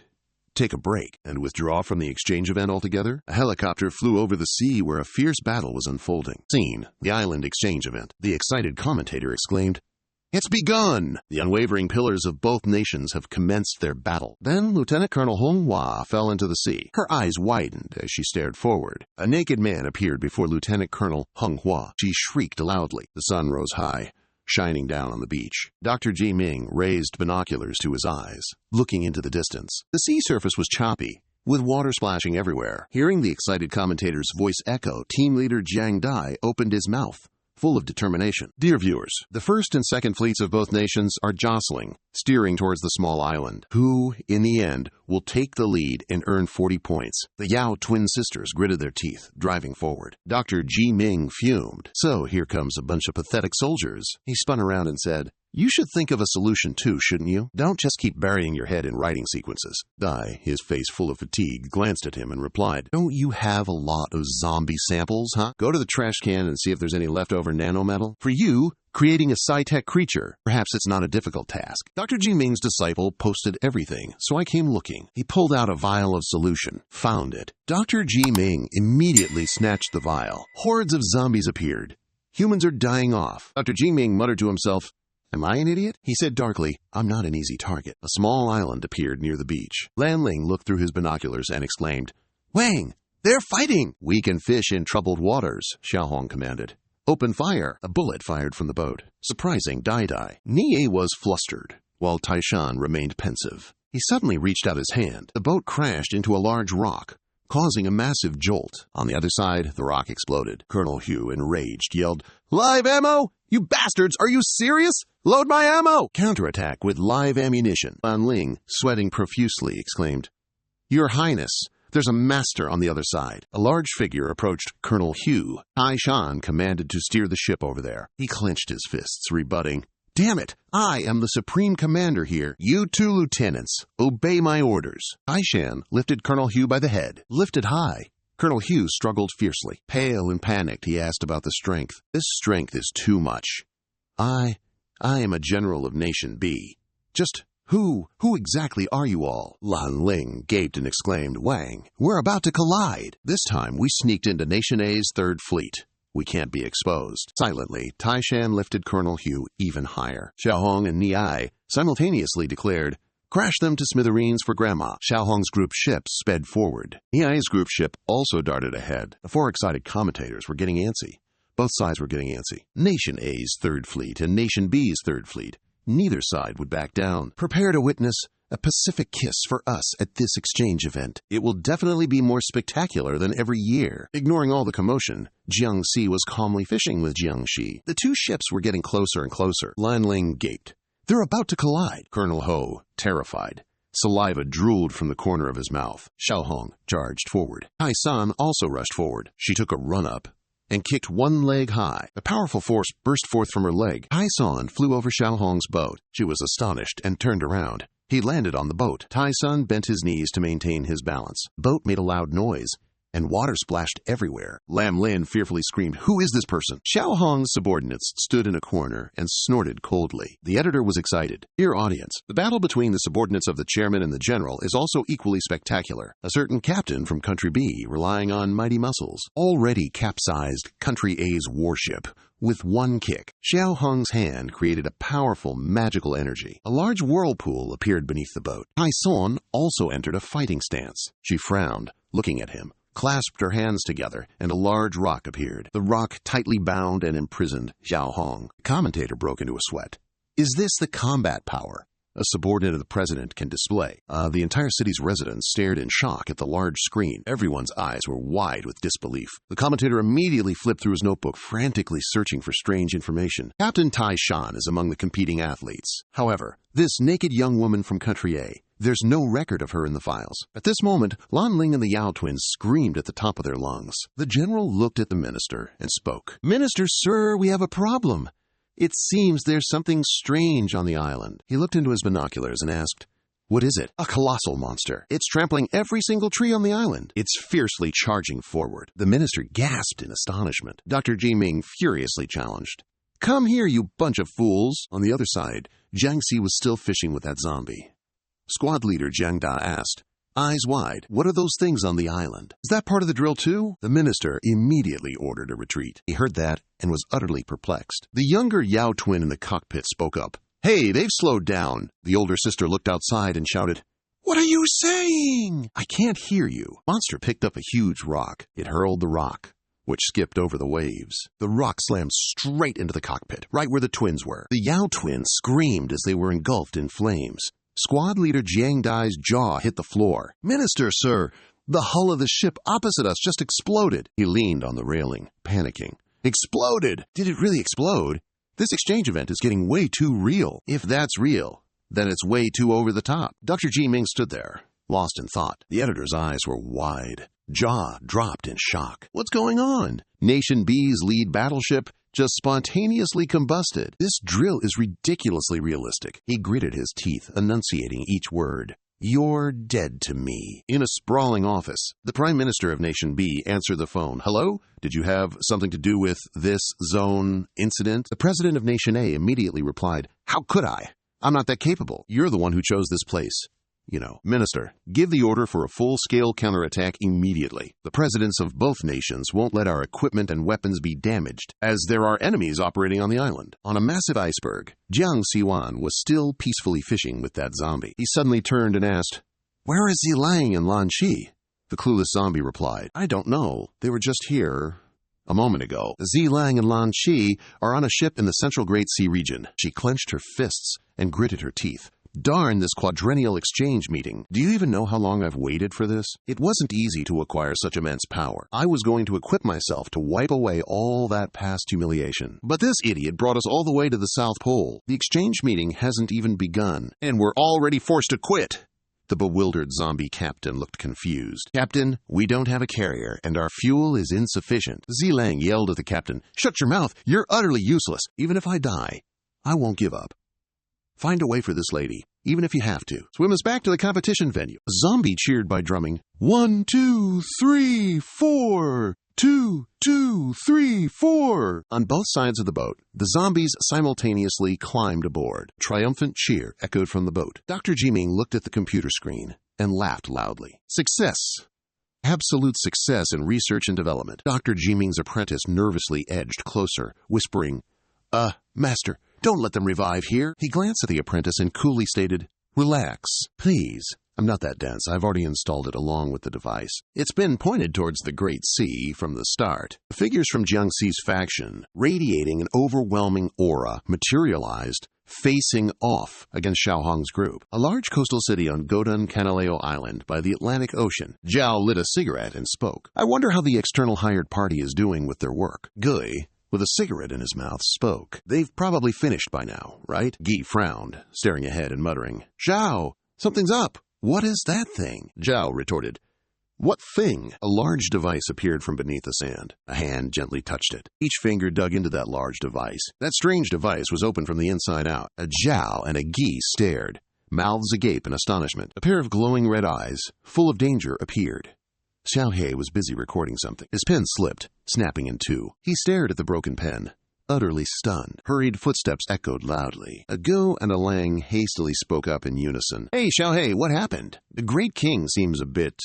take a break and withdraw from the exchange event altogether?" A helicopter flew over the sea where a fierce battle was unfolding. Scene, the island exchange event. The excited commentator exclaimed, "It's begun! The unwavering pillars of both nations have commenced their battle." Then Lieutenant Colonel Manhwa fell into the sea. Her eyes widened as she stared forward. A naked man appeared before Lieutenant Colonel Manhwa. She shrieked loudly. The sun rose high, shining down on the beach. Dr. Jiming raised binoculars to his eyes, looking into the distance. The sea surface was choppy, with water splashing everywhere. Hearing the excited commentator's voice echo, Team Leader Jiang Dai opened his mouth, full of determination. "Dear viewers, the first and second fleets of both nations are jostling, steering towards the small island. Who, in the end, will take the lead and earn 40 points? The Yao twin sisters gritted their teeth, driving forward. Dr. Ji Ming fumed. "So here comes a bunch of pathetic soldiers." He spun around and said, "You should think of a solution too, shouldn't you? Don't just keep burying your head in writing sequences." Dai, his face full of fatigue, glanced at him and replied, "Don't you have a lot of zombie samples, huh? Go to the trash can and see if there's any leftover nanometal. For you, creating a sci-tech creature, perhaps it's not a difficult task. Dr. Jiming's disciple posted everything, so I came looking." He pulled out a vial of solution, found it. Dr. Jiming immediately snatched the vial. Hordes of zombies appeared. Humans are dying off. Dr. Jiming muttered to himself, "Am I an idiot?" He said darkly, "I'm not an easy target." A small island appeared near the beach. Lan Ling looked through his binoculars and exclaimed, "Wang, they're fighting!" "We can fish in troubled waters," Xiaohong commanded. "Open fire!" A bullet fired from the boat, surprising Dai Dai. Nie was flustered, while Taishan remained pensive. He suddenly reached out his hand. The boat crashed into a large rock, causing a massive jolt. On the other side, the rock exploded. Colonel Hugh, enraged, yelled, "Live ammo? You bastards, are you serious? Load my ammo!" Counterattack with live ammunition. Lan Ling, sweating profusely, exclaimed, "Your Highness, there's a master on the other side." A large figure approached Colonel Hugh. Tai Shan commanded to steer the ship over there. He clenched his fists, rebutting, "Damn it! I am the supreme commander here. You two lieutenants, obey my orders." Tai Shan lifted Colonel Hugh by the head, lifted high. Colonel Hugh struggled fiercely. Pale and panicked, he asked about the strength. "This strength is too much. I am a general of Nation B. Just who exactly are you all?" Lan Ling gaped and exclaimed, "Wang, we're about to collide. This time we sneaked into Nation A's 3rd Fleet. We can't be exposed." Silently, Tai Shan lifted Colonel Hugh even higher. Xiao Hong and Ni simultaneously declared, "Crash them to smithereens for Grandma." Xiao Hong's group ship sped forward. Ni's group ship also darted ahead. The 4 excited commentators were getting antsy. Both sides were getting antsy. Nation A's 3rd Fleet and Nation B's 3rd Fleet. Neither side would back down. Prepare to witness a Pacific kiss for us at this exchange event. It will definitely be more spectacular than every year. Ignoring all the commotion, Jiangxi was calmly fishing with Jiangxi. The 2 ships were getting closer and closer. Lan Ling gaped. "They're about to collide." Colonel Ho, terrified. Saliva drooled from the corner of his mouth. Xiao Hong charged forward. Tai San also rushed forward. She took a run-up and kicked one leg high. A powerful force burst forth from her leg. Tai San flew over Xiao Hong's boat. She was astonished and turned around. He landed on the boat. Tai San bent his knees to maintain his balance. The boat made a loud noise, and water splashed everywhere. Lam Lin fearfully screamed, "Who is this person?" Xiao Hong's subordinates stood in a corner and snorted coldly. The editor was excited. "Dear audience, the battle between the subordinates of the chairman and the general is also equally spectacular. A certain captain from Country B, relying on mighty muscles, already capsized Country A's warship with one kick." Xiao Hong's hand created a powerful magical energy. A large whirlpool appeared beneath the boat. Tai Son also entered a fighting stance. She frowned, looking at him, clasped her hands together, and a large rock appeared. The rock tightly bound and imprisoned Xiao Hong. The commentator broke into a sweat. "Is this the combat power a subordinate of the president can display?" The entire city's residents stared in shock at the large screen. Everyone's eyes were wide with disbelief. The commentator immediately flipped through his notebook, frantically searching for strange information. Captain Tai Shan is among the competing athletes. However, this naked young woman from Country A, there's no record of her in the files. At this moment, Lan Ling and the Yao twins screamed at the top of their lungs. The general looked at the minister and spoke. "Minister, sir, we have a problem. It seems there's something strange on the island." He looked into his binoculars and asked, "What is it?" "A colossal monster. It's trampling every single tree on the island. It's fiercely charging forward." The minister gasped in astonishment. Dr. Jiming furiously challenged, "Come here, you bunch of fools." On the other side, Jiangxi was still fishing with that zombie. Squad leader Jiang Da asked, eyes wide, "What are those things on the island? Is that part of the drill too?" The minister immediately ordered a retreat. He heard that and was utterly perplexed. The younger Yao twin in the cockpit spoke up. "Hey, they've slowed down." The older sister looked outside and shouted, "What are you saying?" "I can't hear you." Monster picked up a huge rock. It hurled the rock, which skipped over the waves. The rock slammed straight into the cockpit, right where the twins were. The Yao twins screamed as they were engulfed in flames. Squad leader Jiang Dai's jaw hit the floor. "Minister, sir, the hull of the ship opposite us just exploded." He leaned on the railing, panicking. "Exploded? Did it really explode? This exchange event is getting way too real. If that's real, then it's way too over the top." Dr. Ji Ming stood there, lost in thought. The editor's eyes were wide. Jaw dropped in shock. What's going on? Nation B's lead battleship just spontaneously combusted. This drill is ridiculously realistic. He gritted his teeth, enunciating each word. "You're dead to me." In a sprawling office, the Prime Minister of Nation B answered the phone. "Hello? Did you have something to do with this zone incident?" The President of Nation A immediately replied, "How could I? I'm not that capable. You're the one who chose this place. Minister, give the order for a full-scale counterattack immediately. The presidents of both nations won't let our equipment and weapons be damaged, as there are enemies operating on the island." On a massive iceberg, Jiang Siwan was still peacefully fishing with that zombie. He suddenly turned and asked, "Where is Zilang and Lan Chi?" The clueless zombie replied, "I don't know. They were just here a moment ago. Zilang and Lan Chi are on a ship in the Central Great Sea region." She clenched her fists and gritted her teeth. Darn this quadrennial exchange meeting. Do you even know how long I've waited for this? It wasn't easy to acquire such immense power. I was going to equip myself to wipe away all that past humiliation. But this idiot brought us all the way to the South Pole. The exchange meeting hasn't even begun, and we're already forced to quit. The bewildered zombie captain looked confused. Captain, we don't have a carrier, and our fuel is insufficient. Zilang yelled at the captain, Shut your mouth! You're utterly useless! Even if I die, I won't give up. Find a way for this lady, even if you have to. Swim us back to the competition venue. A zombie cheered by drumming, 1, 2, 3, 4... 2, 2, 3, 4. On both sides of the boat, the zombies simultaneously climbed aboard. Triumphant cheer echoed from the boat. Dr. Jiming looked at the computer screen and laughed loudly. Success! Absolute success in research and development. Dr. Jiming's apprentice nervously edged closer, whispering, Master, don't let them revive here. He glanced at the apprentice and coolly stated, Relax, please. I'm not that dense. I've already installed it along with the device. It's been pointed towards the Great Sea from the start. The figures from Jiangxi's faction, radiating an overwhelming aura, materialized, facing off against Xiaohong's group. A large coastal city on Godun Canaleo Island by the Atlantic Ocean. Zhao lit a cigarette and spoke. I wonder how the external hired party is doing with their work. Gui, with a cigarette in his mouth, spoke. They've probably finished by now, right? Guy frowned, staring ahead and muttering, Zhao, something's up. What is that thing? Zhao retorted. What thing? A large device appeared from beneath the sand. A hand gently touched it. Each finger dug into that large device. That strange device was open from the inside out. A Zhao and a Gi stared, mouths agape in astonishment. A pair of glowing red eyes, full of danger, appeared. Xiao He was busy recording something. His pen slipped, snapping in two. He stared at the broken pen, utterly stunned. Hurried footsteps echoed loudly. A Gu and a Lang hastily spoke up in unison. Hey, Xiao He, what happened? The Great King seems a bit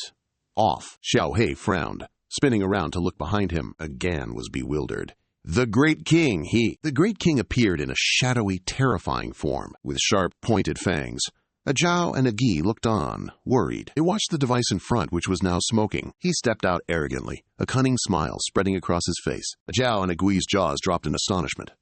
off. Xiao He frowned, spinning around to look behind him. Gan was bewildered. The Great King, The Great King appeared in a shadowy, terrifying form, with sharp, pointed fangs. A Zhao and a Gi looked on, worried. They watched the device in front, which was now smoking. He stepped out arrogantly, a cunning smile spreading across his face. A Zhao and a Gui's jaws dropped in astonishment.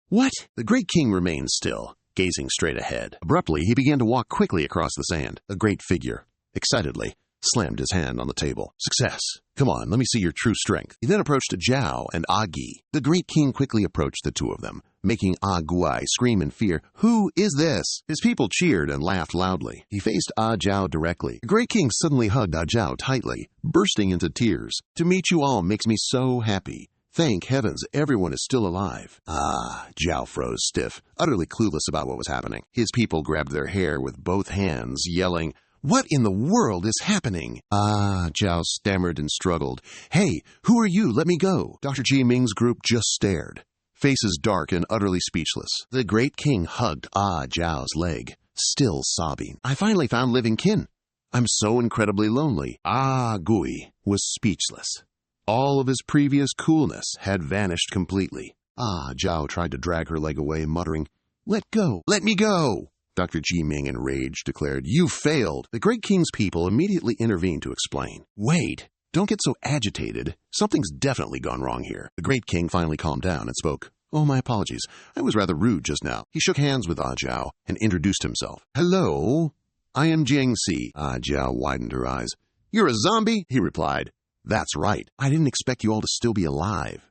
What? The Great King remained still, gazing straight ahead. Abruptly, he began to walk quickly across the sand. A great figure, excitedly, slammed his hand on the table. Success! Come on, let me see your true strength. He then approached Zhao and Gi. The Great King quickly approached the two of them, making Guai scream in fear, Who is this? His people cheered and laughed loudly. He faced Zhao directly. The Great King suddenly hugged Zhao tightly, bursting into tears. To meet you all makes me so happy. Thank heavens, everyone is still alive. Zhao froze stiff, utterly clueless about what was happening. His people grabbed their hair with both hands, yelling, What in the world is happening? Zhao stammered and struggled. Hey, who are you? Let me go. Dr. Ji Ming's group just stared, faces dark and utterly speechless. The Great King hugged Zhao's leg, still sobbing. I finally found living kin. I'm so incredibly lonely. Gui was speechless. All of his previous coolness had vanished completely. Zhao tried to drag her leg away, muttering, Let go! Let me go! Dr. Ji Ming, enraged, declared, You failed! The Great King's people immediately intervened to explain. Wait! Don't get so agitated. Something's definitely gone wrong here. The Great King finally calmed down and spoke. Oh, my apologies. I was rather rude just now. He shook hands with Zhao and introduced himself. Hello, I am Jiangxi. Zhao widened her eyes. You're a zombie? He replied. That's right. I didn't expect you all to still be alive.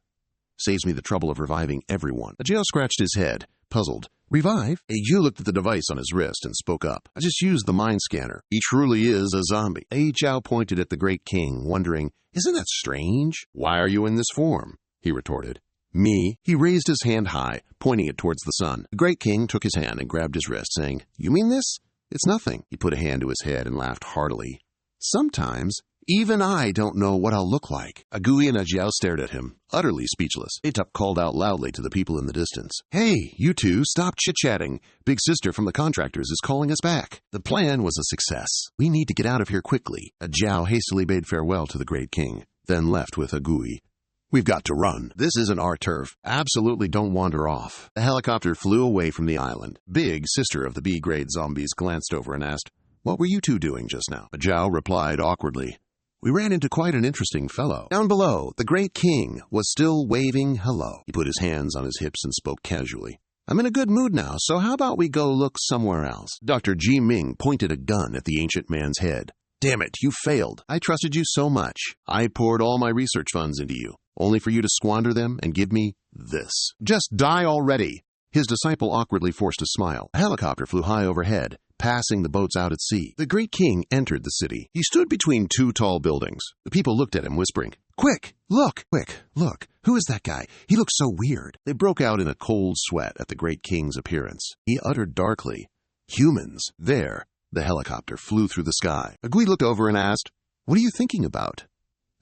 Saves me the trouble of reviving everyone. Zhao scratched his head, puzzled. Revive? You looked at the device on his wrist and spoke up. I just used the mind scanner. He truly is a zombie. Zhao pointed at the Great King, wondering, Isn't that strange? Why are you in this form? He retorted. Me? He raised his hand high, pointing it towards the sun. The Great King took his hand and grabbed his wrist, saying, You mean this? It's nothing. He put a hand to his head and laughed heartily. Sometimes, even I don't know what I'll look like. A Gui and a Zhao stared at him, utterly speechless. Tup called out loudly to the people in the distance. Hey, you two, stop chit-chatting. Big Sister from the contractors is calling us back. The plan was a success. We need to get out of here quickly. A Zhao hastily bade farewell to the Great King, then left with a Gui. We've got to run. This isn't our turf. Absolutely don't wander off. The helicopter flew away from the island. Big Sister of the B-grade zombies glanced over and asked, What were you two doing just now? A Zhao replied awkwardly, We ran into quite an interesting fellow. Down below, the Great King was still waving hello. He put his hands on his hips and spoke casually. I'm in a good mood now, so how about we go look somewhere else? Dr. Ji Ming pointed a gun at the ancient man's head. Damn it, you failed. I trusted you so much. I poured all my research funds into you, only for you to squander them and give me this. Just die already. His disciple awkwardly forced a smile. A helicopter flew high overhead, passing the boats out at sea. The great king entered the city. He stood between two tall buildings. The people looked at him, whispering, Quick, look! Quick, look! Who is that guy? He looks so weird. They broke out in a cold sweat at the great king's appearance. He uttered darkly, Humans, there. The helicopter flew through the sky. Agui looked over and asked, What are you thinking about?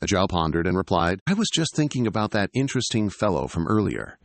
Zhao pondered and replied, I was just thinking about that interesting fellow from earlier.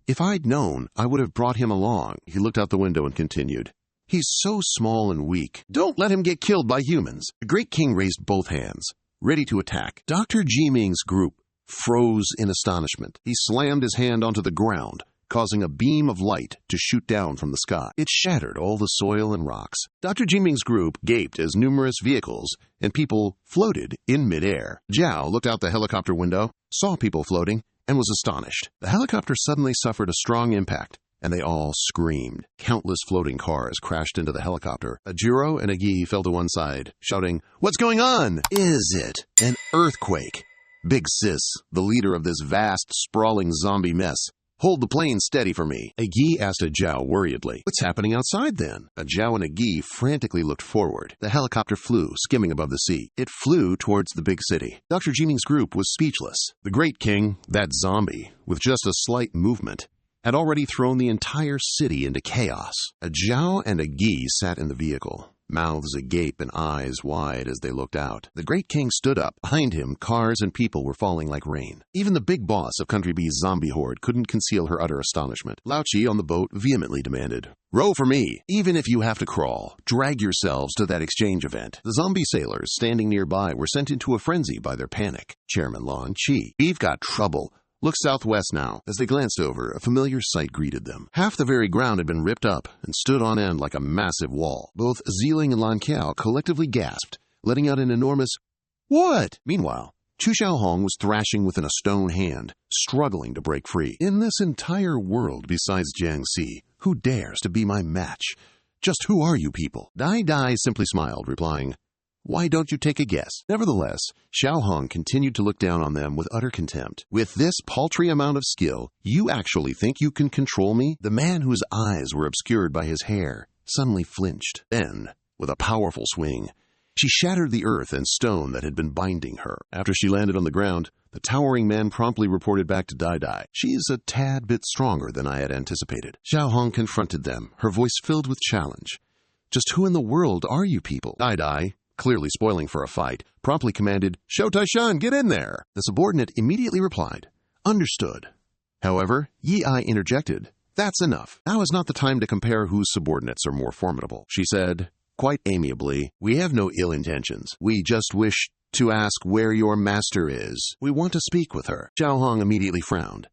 If I'd known, I would have brought him along. He looked out the window and continued, He's so small and weak. Don't let him get killed by humans. The great king raised both hands, ready to attack. Dr. Ji Ming's group froze in astonishment. He slammed his hand onto the ground, causing a beam of light to shoot down from the sky. It shattered all the soil and rocks. Dr. Ji Ming's group gaped as numerous vehicles and people floated in midair. Zhao looked out the helicopter window, saw people floating, and was astonished. The helicopter suddenly suffered a strong impact, and they all screamed. Countless floating cars crashed into the helicopter. Ajiro and Agi fell to one side, shouting, What's going on? Is it an earthquake? Big Sis, the leader of this vast, sprawling zombie mess, Hold the plane steady for me. Agi asked Zhao worriedly. What's happening outside then? Zhao and Agi frantically looked forward. The helicopter flew, skimming above the sea. It flew towards the big city. Dr. Jiming's group was speechless. The great king, that zombie, with just a slight movement, had already thrown the entire city into chaos. Zhao and Agi sat in the vehicle, mouths agape and eyes wide as they looked out. The great king stood up. Behind him, cars and people were falling like rain. Even the big boss of Country B's zombie horde couldn't conceal her utter astonishment. Lao Chi on the boat vehemently demanded, Row for me! Even if you have to crawl, drag yourselves to that exchange event. The zombie sailors standing nearby were sent into a frenzy by their panic. Chairman Lan Chi. We've got trouble. Look southwest now. As they glanced over, a familiar sight greeted them. Half the very ground had been ripped up and stood on end like a massive wall. Both Zeeling and Lan Kiao collectively gasped, letting out an enormous, What? Meanwhile, Chu Xiaohong was thrashing within a stone hand, struggling to break free. In this entire world besides Jiang Si, who dares to be my match? Just who are you people? Dai Dai simply smiled, replying, Why don't you take a guess? Nevertheless, Xiaohong continued to look down on them with utter contempt. With this paltry amount of skill, you actually think you can control me? The man whose eyes were obscured by his hair suddenly flinched. Then, with a powerful swing, she shattered the earth and stone that had been binding her. After she landed on the ground, the towering man promptly reported back to Dai Dai. She's a tad bit stronger than I had anticipated. Xiaohong confronted them, her voice filled with challenge. Just who in the world are you people? Dai Dai, clearly spoiling for a fight, promptly commanded, Shou Taishan, get in there! The subordinate immediately replied, Understood. However, Yi Ai interjected, That's enough. Now is not the time to compare whose subordinates are more formidable. She said, quite amiably, We have no ill intentions. We just wish to ask where your master is. We want to speak with her. Xiaohong immediately frowned.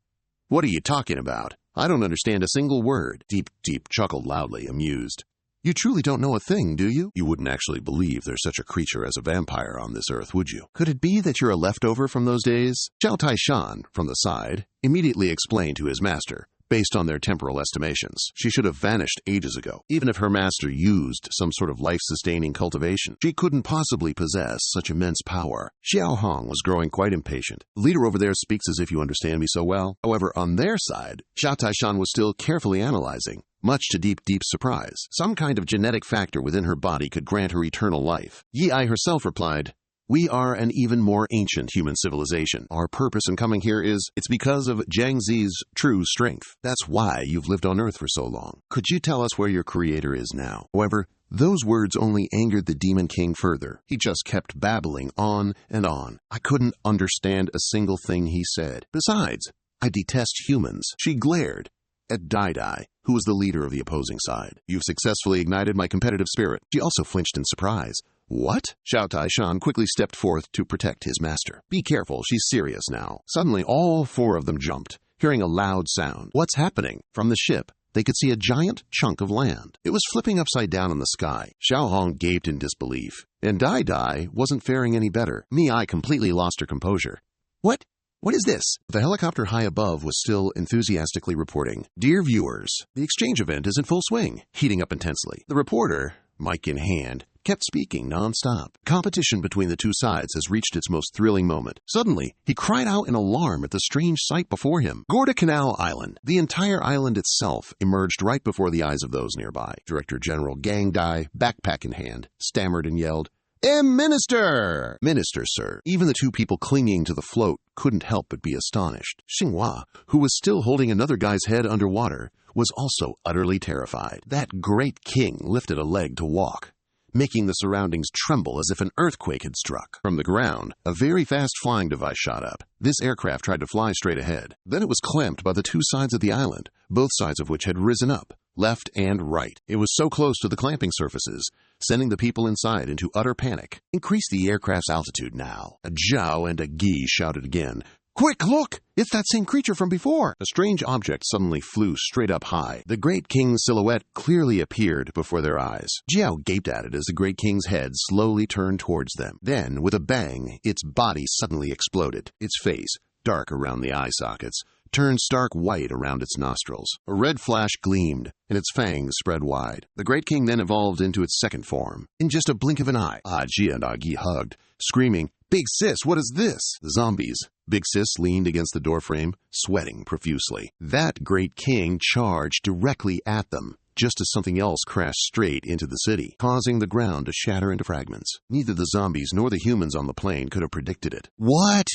What are you talking about? I don't understand a single word. Deep chuckled loudly, amused. You truly don't know a thing, do you? You wouldn't actually believe there's such a creature as a vampire on this earth, would you? Could it be that you're a leftover from those days? Xiao Taishan, from the side, immediately explained to his master, based on their temporal estimations. She should have vanished ages ago. Even if her master used some sort of life-sustaining cultivation, she couldn't possibly possess such immense power. Xiaohong was growing quite impatient. The leader over there speaks as if you understand me so well. However, on their side, Xiao Taishan was still carefully analyzing. Much to deep surprise, some kind of genetic factor within her body could grant her eternal life. Yi Ai herself replied, We are an even more ancient human civilization. Our purpose in coming here it's because of Jiang Zi's true strength. That's why you've lived on Earth for so long. Could you tell us where your creator is now? However, those words only angered the Demon King further. He just kept babbling on and on. I couldn't understand a single thing he said. Besides, I detest humans. She glared at Dai Dai, who was the leader of the opposing side. You've successfully ignited my competitive spirit. She also flinched in surprise. What? Xiao Taishan quickly stepped forth to protect his master. Be careful, she's serious now. Suddenly, all four of them jumped, hearing a loud sound. What's happening? From the ship, they could see a giant chunk of land. It was flipping upside down in the sky. Xiaohong gaped in disbelief, and Dai Dai wasn't faring any better. Mi Ai completely lost her composure. What What is this? The helicopter high above was still enthusiastically reporting. Dear viewers, the exchange event is in full swing, heating up intensely. The reporter, mic in hand, kept speaking non-stop. Competition between the two sides has reached its most thrilling moment. Suddenly, he cried out in alarm at the strange sight before him. Guadalcanal Island. The entire island itself emerged right before the eyes of those nearby. Director General Gang Dai, backpack in hand, stammered and yelled, Minister! Minister, sir. Even the two people clinging to the float couldn't help but be astonished. Xinhua, who was still holding another guy's head underwater, was also utterly terrified. That great king lifted a leg to walk, making the surroundings tremble as if an earthquake had struck. From the ground, a very fast flying device shot up. This aircraft tried to fly straight ahead. Then it was clamped by the two sides of the island, both sides of which had risen up, left and right. It was so close to the clamping surfaces, sending the people inside into utter panic. Increase the aircraft's altitude now. A Zhao and a Gi shouted again. Quick, look! It's that same creature from before! A strange object suddenly flew straight up high. The Great King's silhouette clearly appeared before their eyes. Jiao gaped at it as the Great King's head slowly turned towards them. Then, with a bang, its body suddenly exploded. Its face, dark around the eye sockets, turned stark white around its nostrils. A red flash gleamed, and its fangs spread wide. The Great King then evolved into its second form. In just a blink of an eye, Jia and Agi hugged, screaming, Big Sis, what is this? The zombies. Big Sis leaned against the doorframe, sweating profusely. That Great King charged directly at them, just as something else crashed straight into the city, causing the ground to shatter into fragments. Neither the zombies nor the humans on the plane could have predicted it. What?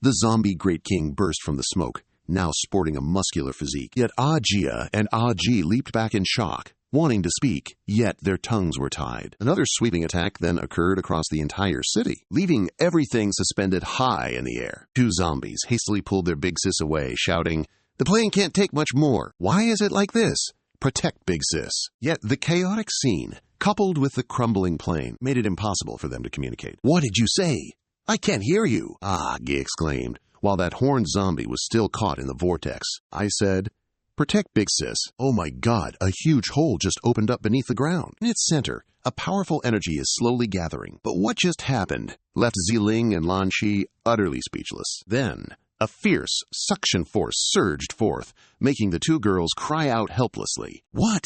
The zombie Great King burst from the smoke, now sporting a muscular physique. Yet Jia and Ji leaped back in shock, wanting to speak, yet their tongues were tied. Another sweeping attack then occurred across the entire city, leaving everything suspended high in the air. Two zombies hastily pulled their Big Sis away, shouting, The plane can't take much more. Why is it like this? Protect Big Sis. Yet the chaotic scene, coupled with the crumbling plane, made it impossible for them to communicate. What did you say? I can't hear you. Gi exclaimed, while that horned zombie was still caught in the vortex. I said, Protect Big Sis. Oh my God, a huge hole just opened up beneath the ground. In its center, a powerful energy is slowly gathering. But what just happened left Ziling and Lan Qi utterly speechless. Then, a fierce suction force surged forth, making the two girls cry out helplessly. What?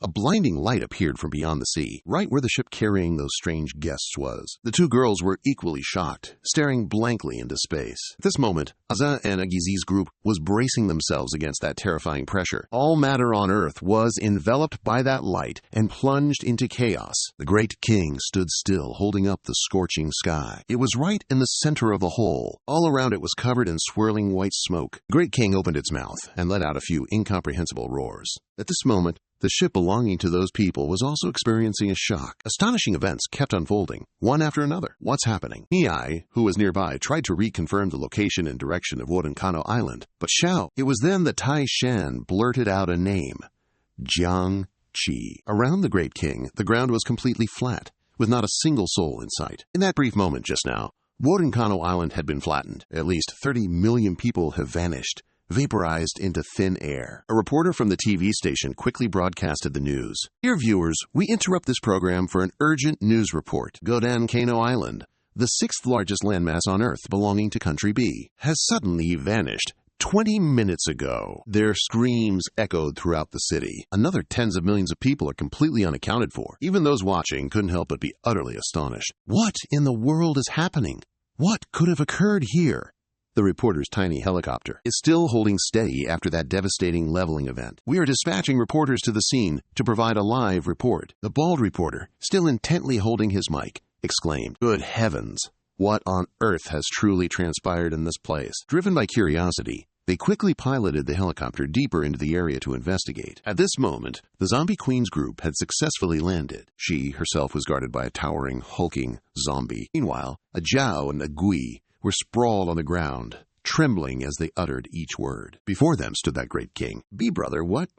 A blinding light appeared from beyond the sea, right where the ship carrying those strange guests was. The two girls were equally shocked, staring blankly into space. At this moment, Aza and Agizi's group was bracing themselves against that terrifying pressure. All matter on Earth was enveloped by that light and plunged into chaos. The Great King stood still, holding up the scorching sky. It was right in the center of the hole. All around it was covered in swirling white smoke. The Great King opened its mouth and let out a few incomprehensible roars. At this moment, the ship belonging to those people was also experiencing a shock. Astonishing events kept unfolding, one after another. What's happening? Miai, who was nearby, tried to reconfirm the location and direction of Wodankano Island. But it was then that Tai Shan blurted out a name. Jiang Qi. Around the Great King, the ground was completely flat, with not a single soul in sight. In that brief moment just now, Wodankano Island had been flattened. At least 30 million people have vanished, vaporized into thin air. A reporter from the TV station quickly broadcasted the news. Dear viewers, we interrupt this program for an urgent news report. Guadalcanal Island, the sixth largest landmass on Earth belonging to Country B, has suddenly vanished 20 minutes ago. Their screams echoed throughout the city. Another tens of millions of people are completely unaccounted for. Even those watching couldn't help but be utterly astonished. What in the world is happening? What could have occurred here? The reporter's tiny helicopter is still holding steady after that devastating leveling event. We are dispatching reporters to the scene to provide a live report. The bald reporter, still intently holding his mic, exclaimed, Good heavens! What on earth has truly transpired in this place? Driven by curiosity, they quickly piloted the helicopter deeper into the area to investigate. At this moment, the Zombie Queen's group had successfully landed. She herself was guarded by a towering, hulking zombie. Meanwhile, a Zhao and a Gui were sprawled on the ground, trembling as they uttered each word. Before them stood that Great King. Brother, what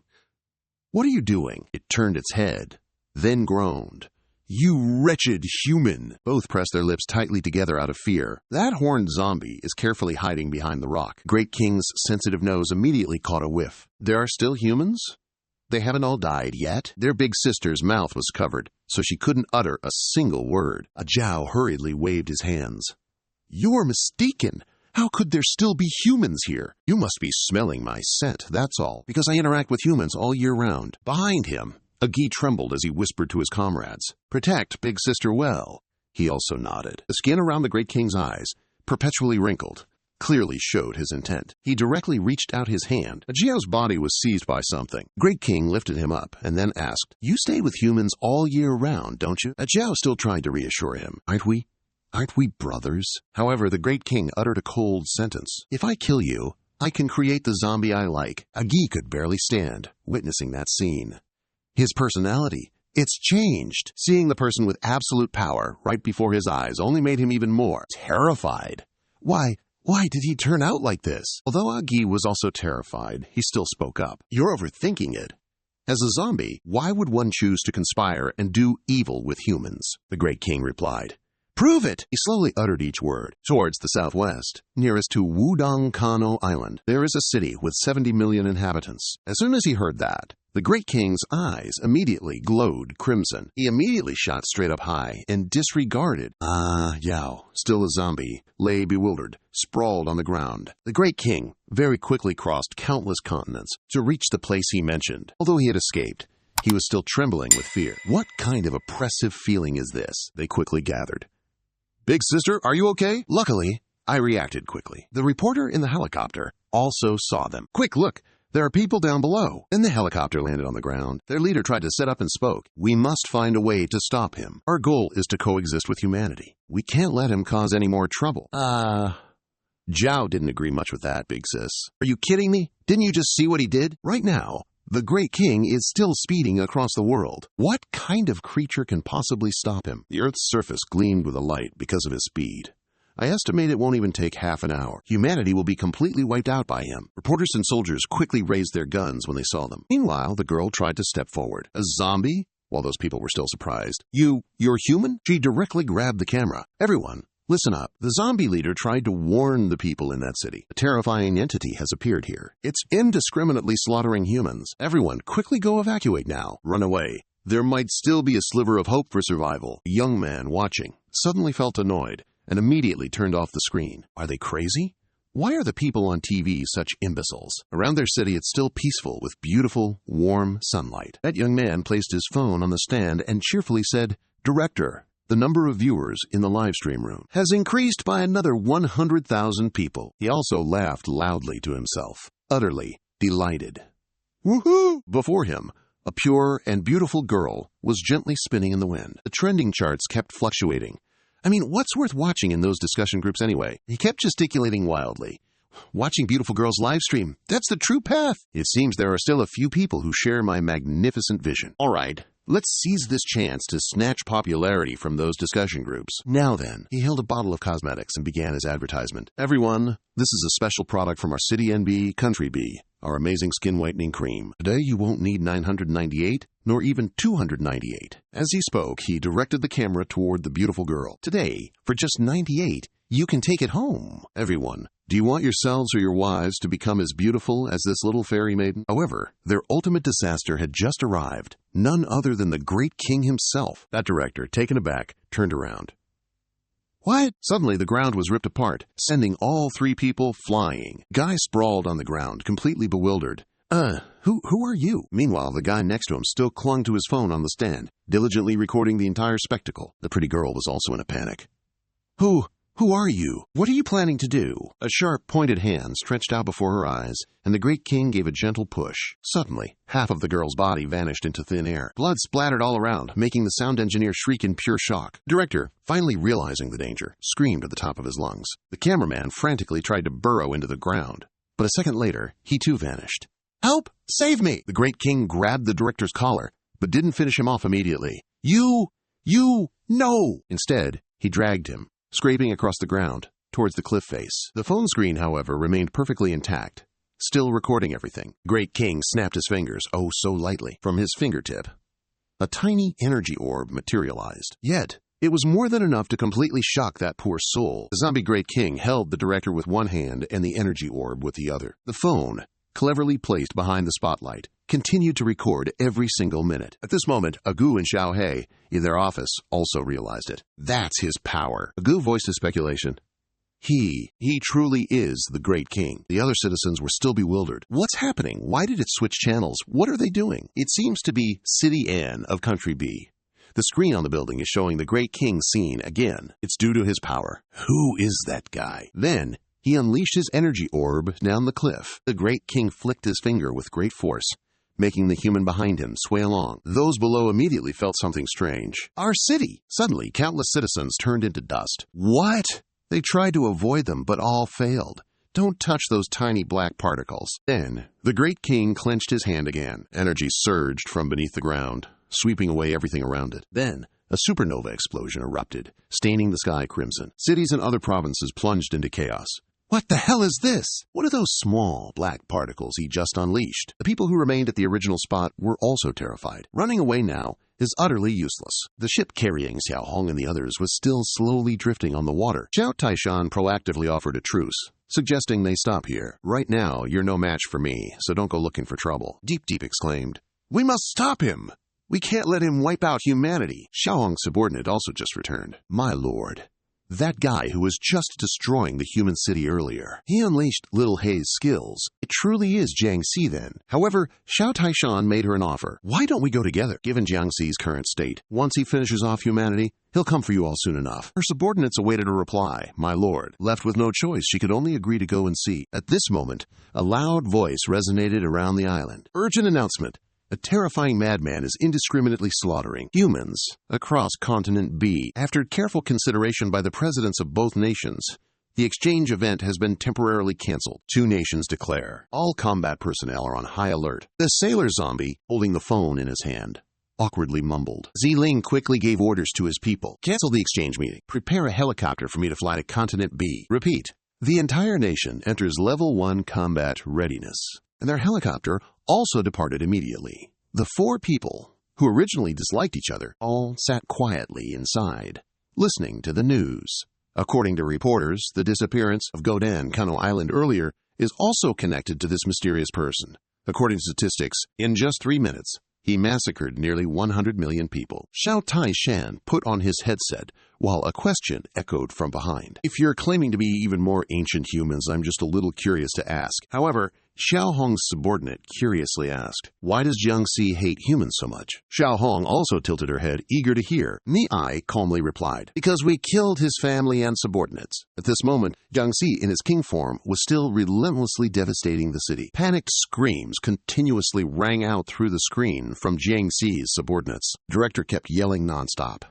are you doing? It turned its head, then groaned. You wretched human! Both pressed their lips tightly together out of fear. That horned zombie is carefully hiding behind the rock. Great King's sensitive nose immediately caught a whiff. There are still humans? They haven't all died yet? Their big sister's mouth was covered, so she couldn't utter a single word. A Zhao hurriedly waved his hands. You're mistaken. How could there still be humans here? You must be smelling my scent, that's all, because I interact with humans all year round. Behind him, Agi trembled as he whispered to his comrades, "Protect Big Sister well." He also nodded. The skin around the Great King's eyes, perpetually wrinkled, clearly showed his intent. He directly reached out his hand. Agiao's body was seized by something. Great King lifted him up and then asked, "You stay with humans all year round, don't you?" Agiao still tried to reassure him. Aren't we brothers? However, the Great King uttered a cold sentence. "If I kill you, I can create the zombie I like." Agi could barely stand, witnessing that scene. His personality, it's changed. Seeing the person with absolute power right before his eyes only made him even more terrified. Why did he turn out like this? Although Agi was also terrified, he still spoke up. "You're overthinking it. As a zombie, why would one choose to conspire and do evil with humans?" The Great King replied. "Prove it!" He slowly uttered each word. Towards the southwest, nearest to Wudong Kano Island, there is a city with 70 million inhabitants. As soon as he heard that, the Great King's eyes immediately glowed crimson. He immediately shot straight up high and disregarded. Yao, still a zombie, lay bewildered, sprawled on the ground. The Great King very quickly crossed countless continents to reach the place he mentioned. Although he had escaped, he was still trembling with fear. What kind of oppressive feeling is this? They quickly gathered. "Big sister, are you okay?" Luckily, I reacted quickly. The reporter in the helicopter also saw them. "Quick, look! There are people down below." Then the helicopter landed on the ground. Their leader tried to sit up and spoke. "We must find a way to stop him. Our goal is to coexist with humanity. We can't let him cause any more trouble." Zhao didn't agree much with that, big sis. "Are you kidding me? Didn't you just see what he did? Right now, the Great King is still speeding across the world. What kind of creature can possibly stop him?" The Earth's surface gleamed with a light because of his speed. "I estimate it won't even take half an hour. Humanity will be completely wiped out by him." Reporters and soldiers quickly raised their guns when they saw them. Meanwhile, the girl tried to step forward. "A zombie?" While those people were still surprised. You're human?" She directly grabbed the camera. "Everyone, listen up. The zombie leader tried to warn the people in that city. A terrifying entity has appeared here. It's indiscriminately slaughtering humans. Everyone, quickly go evacuate now. Run away. There might still be a sliver of hope for survival." A young man watching suddenly felt annoyed and immediately turned off the screen. Are they crazy? Why are the people on TV such imbeciles? Around their city, it's still peaceful with beautiful, warm sunlight. That young man placed his phone on the stand and cheerfully said, "Director, the number of viewers in the live stream room has increased by another 100,000 people." He also laughed loudly to himself, utterly delighted. Woohoo! Before him, a pure and beautiful girl was gently spinning in the wind. The trending charts kept fluctuating. I mean, what's worth watching in those discussion groups anyway? He kept gesticulating wildly. Watching beautiful girls live stream, that's the true path. It seems there are still a few people who share my magnificent vision. All right. Let's seize this chance to snatch popularity from those discussion groups. Now then, he held a bottle of cosmetics and began his advertisement. "Everyone, this is a special product from our City NB, Country B, our amazing skin whitening cream. Today you won't need 998, nor even 298. As he spoke, he directed the camera toward the beautiful girl. "Today, for just 98, you can take it home. Everyone, do you want yourselves or your wives to become as beautiful as this little fairy maiden?" However, their ultimate disaster had just arrived. None other than the Great King himself. That director, taken aback, turned around. "What?" Suddenly, the ground was ripped apart, sending all three people flying. Guy sprawled on the ground, completely bewildered. Who are you?" Meanwhile, the guy next to him still clung to his phone on the stand, diligently recording the entire spectacle. The pretty girl was also in a panic. Who are you? What are you planning to do?" A sharp, pointed hand stretched out before her eyes, and the Great King gave a gentle push. Suddenly, half of the girl's body vanished into thin air. Blood splattered all around, making the sound engineer shriek in pure shock. The director, finally realizing the danger, screamed at the top of his lungs. The cameraman frantically tried to burrow into the ground, but a second later, he too vanished. "Help! Save me!" The Great King grabbed the director's collar, but didn't finish him off immediately. No! Instead, he dragged him, scraping across the ground, towards the cliff face. The phone screen, however, remained perfectly intact, still recording everything. The Great King snapped his fingers, oh so lightly, from his fingertip. A tiny energy orb materialized. Yet, it was more than enough to completely shock that poor soul. The zombie Great King held the director with one hand and the energy orb with the other. The phone, cleverly placed behind the spotlight, continued to record every single minute. At this moment, Agu and Xiaohei, in their office, also realized it. That's his power. Agu voiced his speculation. He truly is the great king. The other citizens were still bewildered. What's happening? Why did it switch channels? What are they doing? It seems to be City N of Country B. The screen on the building is showing the great king scene again. It's due to his power. Who is that guy? Then he unleashed his energy orb down the cliff. The great king flicked his finger with great force, making the human behind him sway along. Those below immediately felt something strange. Our city! Suddenly, countless citizens turned into dust. What? They tried to avoid them, but all failed. Don't touch those tiny black particles. Then, the great king clenched his hand again. Energy surged from beneath the ground, sweeping away everything around it. Then, a supernova explosion erupted, staining the sky crimson. Cities and other provinces plunged into chaos. What the hell is this? What are those small black particles he just unleashed? The people who remained at the original spot were also terrified. Running away now is utterly useless. The ship carrying Xiao Hong and the others was still slowly drifting on the water. Xiao Taishan proactively offered a truce, suggesting they stop here. Right now, you're no match for me, so don't go looking for trouble. Deep Deep exclaimed, "We must stop him! We can't let him wipe out humanity." Xiao Hong's subordinate also just returned. My lord, that guy who was just destroying the human city earlier. He unleashed Little Hei's skills. It truly is Jiang Si then. However, Xiao Taishan made her an offer. Why don't we go together? Given Jiang Si's current state, once he finishes off humanity, he'll come for you all soon enough. Her subordinates awaited a reply. My lord. Left with no choice, she could only agree to go and see. At this moment, a loud voice resonated around the island. Urgent announcement. A terrifying madman is indiscriminately slaughtering humans across continent B. After careful consideration by the presidents of both nations, the exchange event has been temporarily canceled. Two nations declare. All combat personnel are on high alert. The sailor zombie, holding the phone in his hand, awkwardly mumbled. Ziling quickly gave orders to his people. Cancel the exchange meeting. Prepare a helicopter for me to fly to continent B. Repeat. The entire nation enters level 1 combat readiness, and their helicopter also departed immediately. The four people, who originally disliked each other, all sat quietly inside, listening to the news. According to reporters, the disappearance of Godan Kano Island earlier is also connected to this mysterious person. According to statistics, in just 3 minutes, he massacred nearly 100 million people. Xiao Taishan put on his headset while a question echoed from behind. If you're claiming to be even more ancient humans, I'm just a little curious to ask. However, Xiao Hong's subordinate curiously asked, why does Jiang Si hate humans so much? Xiao Hong also tilted her head, eager to hear. Ni calmly replied, because we killed his family and subordinates. At this moment, Jiang Si in his king form was still relentlessly devastating the city. Panicked screams continuously rang out through the screen from Jiang Si's subordinates. The director kept yelling nonstop.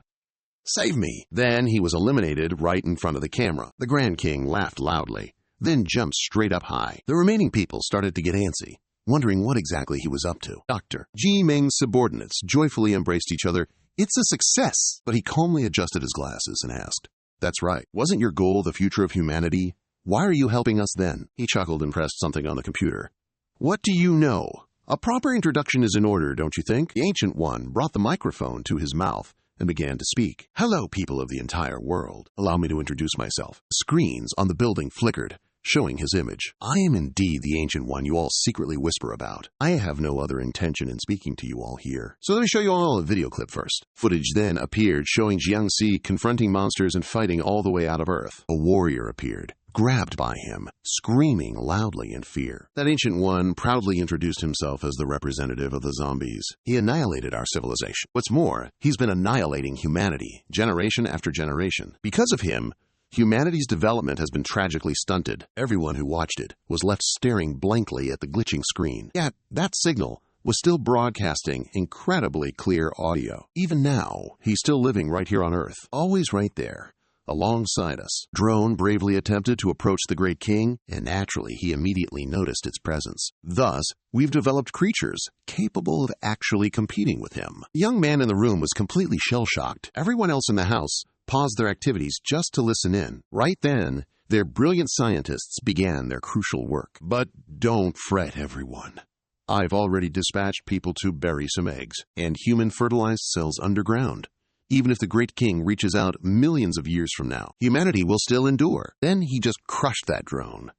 Save me! Then he was eliminated right in front of the camera. The Grand King laughed loudly, then jumped straight up high. The remaining people started to get antsy, wondering what exactly he was up to. Dr. Ji Ming's subordinates joyfully embraced each other. It's a success! But he calmly adjusted his glasses and asked, that's right. Wasn't your goal the future of humanity? Why are you helping us then? He chuckled and pressed something on the computer. What do you know? A proper introduction is in order, don't you think? The Ancient One brought the microphone to his mouth and began to speak. Hello, people of the entire world. Allow me to introduce myself. Screens on the building flickered, showing his image. I am indeed the Ancient One you all secretly whisper about. I have no other intention in speaking to you all here. So let me show you all a video clip first. Footage then appeared showing Jiang Si confronting monsters and fighting all the way out of Earth. A warrior appeared, grabbed by him, screaming loudly in fear. That Ancient One proudly introduced himself as the representative of the zombies. He annihilated our civilization. What's more, he's been annihilating humanity, generation after generation. Because of him, humanity's development has been tragically stunted. Everyone who watched it was left staring blankly at the glitching screen. Yet, that signal was still broadcasting incredibly clear audio. Even now, he's still living right here on Earth, always right there, alongside us. Drone bravely attempted to approach the Great King, and naturally he immediately noticed its presence. Thus, we've developed creatures capable of actually competing with him. The young man in the room was completely shell-shocked. Everyone else in the house paused their activities just to listen in. Right then, their brilliant scientists began their crucial work. But don't fret, everyone. I've already dispatched people to bury some eggs and human fertilized cells underground. Even if the Great King reaches out millions of years from now, humanity will still endure. Then he just crushed that drone.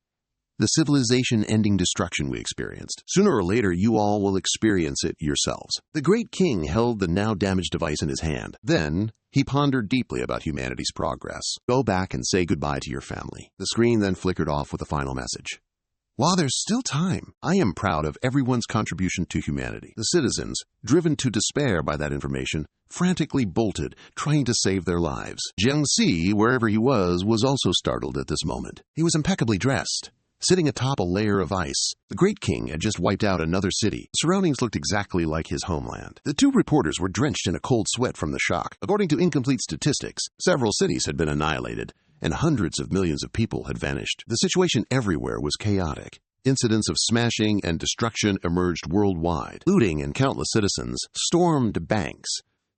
the civilization-ending destruction we experienced. Sooner or later, you all will experience it yourselves. The great king held the now-damaged device in his hand. Then, he pondered deeply about humanity's progress. Go back and say goodbye to your family. The screen then flickered off with a final message. While there's still time, I am proud of everyone's contribution to humanity. The citizens, driven to despair by that information, frantically bolted, trying to save their lives. Jiangxi, wherever he was also startled at this moment. He was impeccably dressed, sitting atop a layer of ice. The great king had just wiped out another city. The surroundings looked exactly like his homeland. The two reporters were drenched in a cold sweat from the shock. According to incomplete statistics, several cities had been annihilated, and hundreds of millions of people had vanished. The situation everywhere was chaotic. Incidents of smashing and destruction emerged worldwide. Looting and countless citizens stormed banks,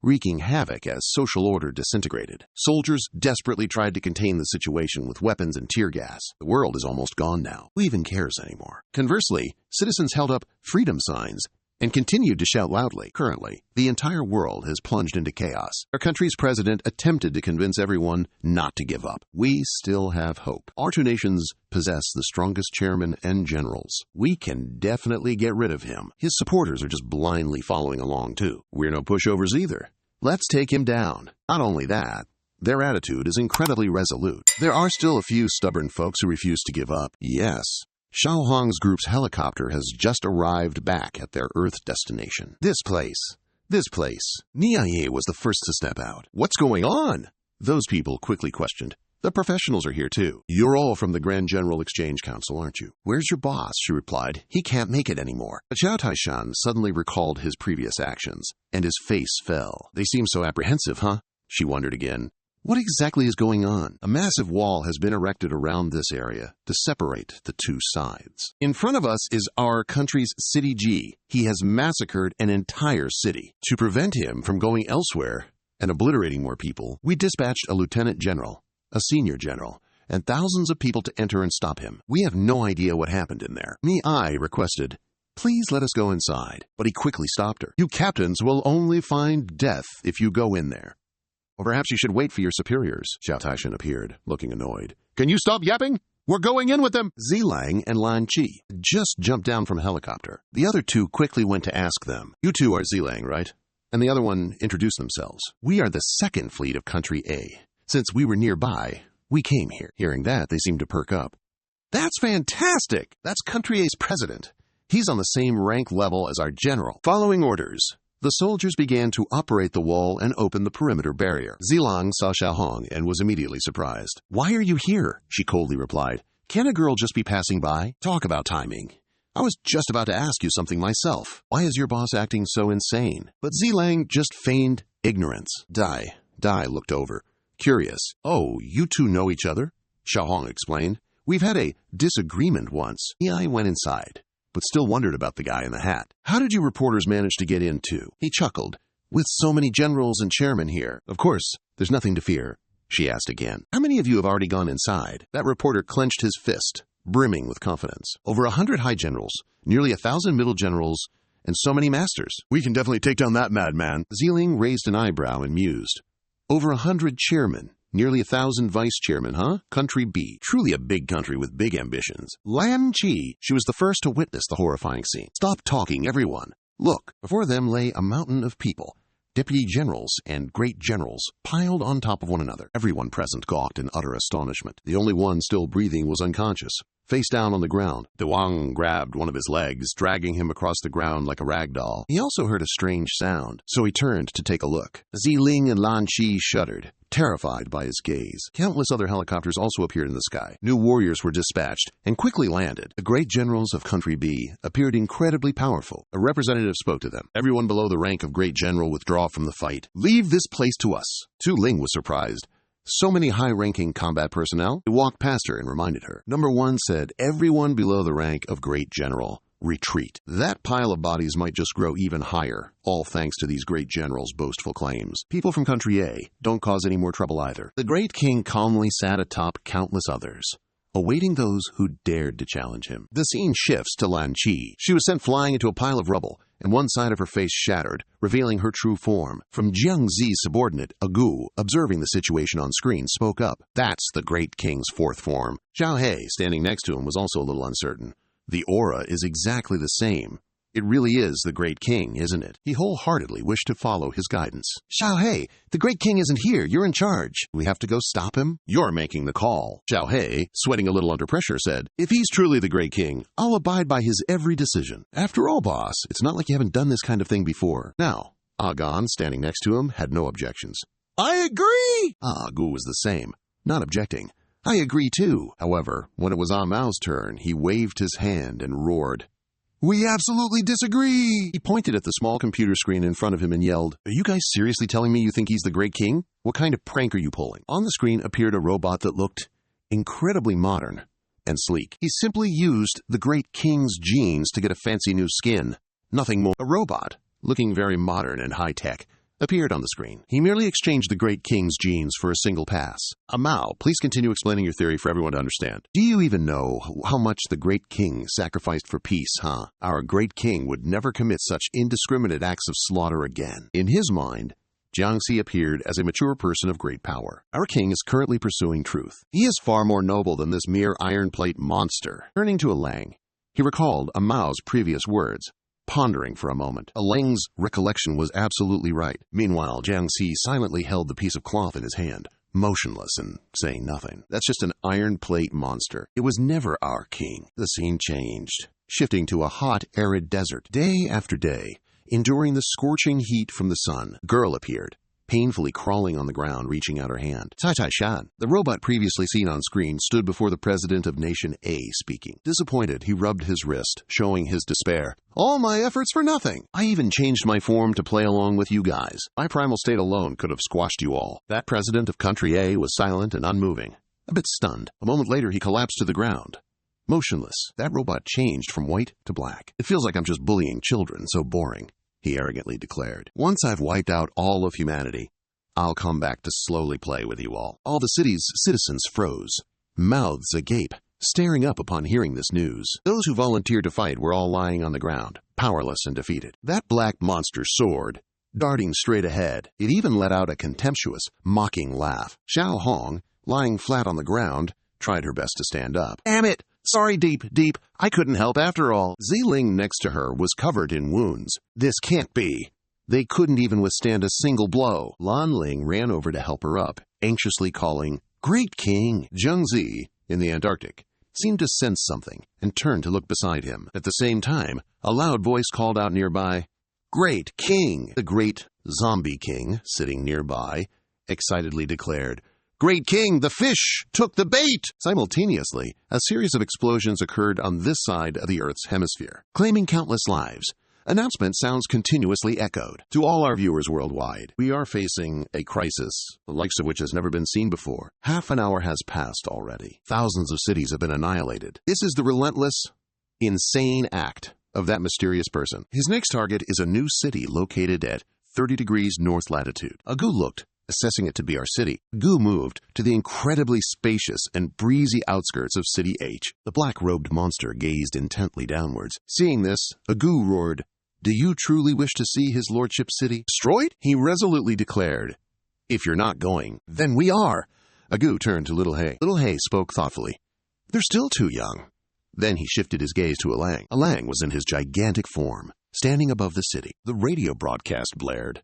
wreaking havoc as social order disintegrated. Soldiers desperately tried to contain the situation with weapons and tear gas. The world is almost gone now. Who even cares anymore? Conversely, citizens held up freedom signs and continued to shout loudly. Currently, the entire world has plunged into chaos. Our country's president attempted to convince everyone not to give up. We still have hope. Our two nations possess the strongest chairman and generals. We can definitely get rid of him. His supporters are just blindly following along too. We're no pushovers either. Let's take him down. Not only that, their attitude is incredibly resolute. There are still a few stubborn folks who refuse to give up. Yes, Xiaohong's group's helicopter has just arrived back at their Earth destination. This place. Niaye was the first to step out. What's going on? Those people quickly questioned. The professionals are here too. You're all from the Grand General Exchange Council, aren't you? Where's your boss? She replied. He can't make it anymore. But Xiao Taishan suddenly recalled his previous actions, and his face fell. They seem so apprehensive, huh? She wondered again. What exactly is going on? A massive wall has been erected around this area to separate the two sides. In front of us is our country's City G. He has massacred an entire city. To prevent him from going elsewhere and obliterating more people, we dispatched a lieutenant general, a senior general, and thousands of people to enter and stop him. We have no idea what happened in there. I requested, please let us go inside. But he quickly stopped her. You captains will only find death if you go in there. Or perhaps you should wait for your superiors. Xiao Taishan appeared, looking annoyed. Can you stop yapping? We're going in with them! Zilang and Lan Qi just jumped down from a helicopter. The other two quickly went to ask them. You two are Zilang, right? And the other one introduced themselves. We are the second fleet of Country A. Since we were nearby, we came here. Hearing that, they seemed to perk up. That's fantastic! That's Country A's president. He's on the same rank level as our general. Following orders, the soldiers began to operate the wall and open the perimeter barrier. Zilang saw Xiaohong and was immediately surprised. Why are you here? She coldly replied. Can a girl just be passing by? Talk about timing. I was just about to ask you something myself. Why is your boss acting so insane? But Zilang just feigned ignorance. Dai looked over, curious. Oh, you two know each other? Xiaohong explained. We've had a disagreement once. I went inside, but still wondered about the guy in the hat. How did you reporters manage to get in too? He chuckled. With so many generals and chairmen here. Of course, there's nothing to fear. She asked again. How many of you have already gone inside? That reporter clenched his fist, brimming with confidence. Over 100 high generals, nearly 1,000 middle generals, and so many masters. We can definitely take down that madman. Ziling raised an eyebrow and mused. Over 100 chairmen. Nearly 1,000 vice-chairmen, huh? Country B. Truly a big country with big ambitions. Lan Qi. She was the first to witness the horrifying scene. Stop talking, everyone. Look, before them lay a mountain of people. Deputy generals and great generals piled on top of one another. Everyone present gawked in utter astonishment. The only one still breathing was unconscious, face down on the ground. Dewang grabbed one of his legs, dragging him across the ground like a rag doll. He also heard a strange sound, so he turned to take a look. Ziling and Lan Qi shuddered, terrified by his gaze. Countless other helicopters also appeared in the sky. New warriors were dispatched and quickly landed. The great generals of Country B appeared incredibly powerful. A representative spoke to them. Everyone below the rank of great general withdraw from the fight. Leave this place to us. Tu Ling was surprised. So many high-ranking combat personnel? He walked past her and reminded her. Number 1 said, everyone below the rank of great general. Retreat. That pile of bodies might just grow even higher, all thanks to these great generals' boastful claims. People from Country A don't cause any more trouble either. The great king calmly sat atop countless others, awaiting those who dared to challenge him. The scene shifts to Lan Qi. She was sent flying into a pile of rubble and one side of her face shattered, revealing her true form. From Jiangzi's subordinate, Agu, observing the situation on screen, spoke up. That's the Great King's fourth form. Xiao He, standing next to him, was also a little uncertain. The aura is exactly the same. It really is the Great King, isn't it? He wholeheartedly wished to follow his guidance. Xiao He, the Great King isn't here. You're in charge. We have to go stop him? You're making the call. Xiao He, sweating a little under pressure, said, if he's truly the Great King, I'll abide by his every decision. After all, boss, it's not like you haven't done this kind of thing before. Now, Agan, standing next to him, had no objections. I agree! Agu was the same, not objecting. I agree too. However, when it was Mao's turn, he waved his hand and roared. We absolutely disagree! He pointed at the small computer screen in front of him and yelled, Are you guys seriously telling me you think he's the Great King? What kind of prank are you pulling? On the screen appeared a robot that looked incredibly modern and sleek. He simply used the Great King's genes to get a fancy new skin. Nothing more. A robot, looking very modern and high-tech, appeared on the screen. He merely exchanged the Great King's genes for a single pass. Mao, please continue explaining your theory for everyone to understand. Do you even know how much the Great King sacrificed for peace, huh? Our Great King would never commit such indiscriminate acts of slaughter again. In his mind, Jiangxi appeared as a mature person of great power. Our king is currently pursuing truth. He is far more noble than this mere iron plate monster. Turning to Lang, he recalled Mao's previous words. Pondering for a moment, Lang's recollection was absolutely right. Meanwhile, Jiangxi silently held the piece of cloth in his hand, motionless and saying nothing. That's just an iron plate monster. It was never our king. The scene changed, shifting to a hot, arid desert. Day after day, enduring the scorching heat from the sun, a girl appeared, painfully crawling on the ground, reaching out her hand. Tai Tai Shan, the robot previously seen on screen, stood before the president of Nation A speaking. Disappointed, he rubbed his wrist, showing his despair. All my efforts for nothing. I even changed my form to play along with you guys. My primal state alone could have squashed you all. That president of Country A was silent and unmoving, a bit stunned. A moment later, he collapsed to the ground. Motionless, that robot changed from white to black. It feels like I'm just bullying children, so boring, he arrogantly declared. Once I've wiped out all of humanity, I'll come back to slowly play with you all. All the city's citizens froze, mouths agape, staring up upon hearing this news. Those who volunteered to fight were all lying on the ground, powerless and defeated. That black monster soared, darting straight ahead. It even let out a contemptuous, mocking laugh. Xiao Hong, lying flat on the ground, tried her best to stand up. Damn it! Sorry, Deep. I couldn't help after all. Ziling next to her was covered in wounds. This can't be. They couldn't even withstand a single blow. Lan Ling ran over to help her up, anxiously calling, Great King! Jiangzi, in the Antarctic, seemed to sense something and turned to look beside him. At the same time, a loud voice called out nearby, Great King! The Great Zombie King, sitting nearby, excitedly declared, Great King, the fish took the bait! Simultaneously, a series of explosions occurred on this side of the Earth's hemisphere, claiming countless lives. Announcement sounds continuously echoed. To all our viewers worldwide, we are facing a crisis, the likes of which has never been seen before. Half an hour has passed already. Thousands of cities have been annihilated. This is the relentless, insane act of that mysterious person. His next target is a new city located at 30 degrees north latitude. Agu looked, assessing it to be our city. Agu moved to the incredibly spacious and breezy outskirts of City H. The black-robed monster gazed intently downwards. Seeing this, Agu roared, Do you truly wish to see his lordship's city destroyed? He resolutely declared, If you're not going, then we are. Agu turned to Little Hay. Little Hay spoke thoughtfully. They're still too young. Then he shifted his gaze to Alang. Alang was in his gigantic form, standing above the city. The radio broadcast blared.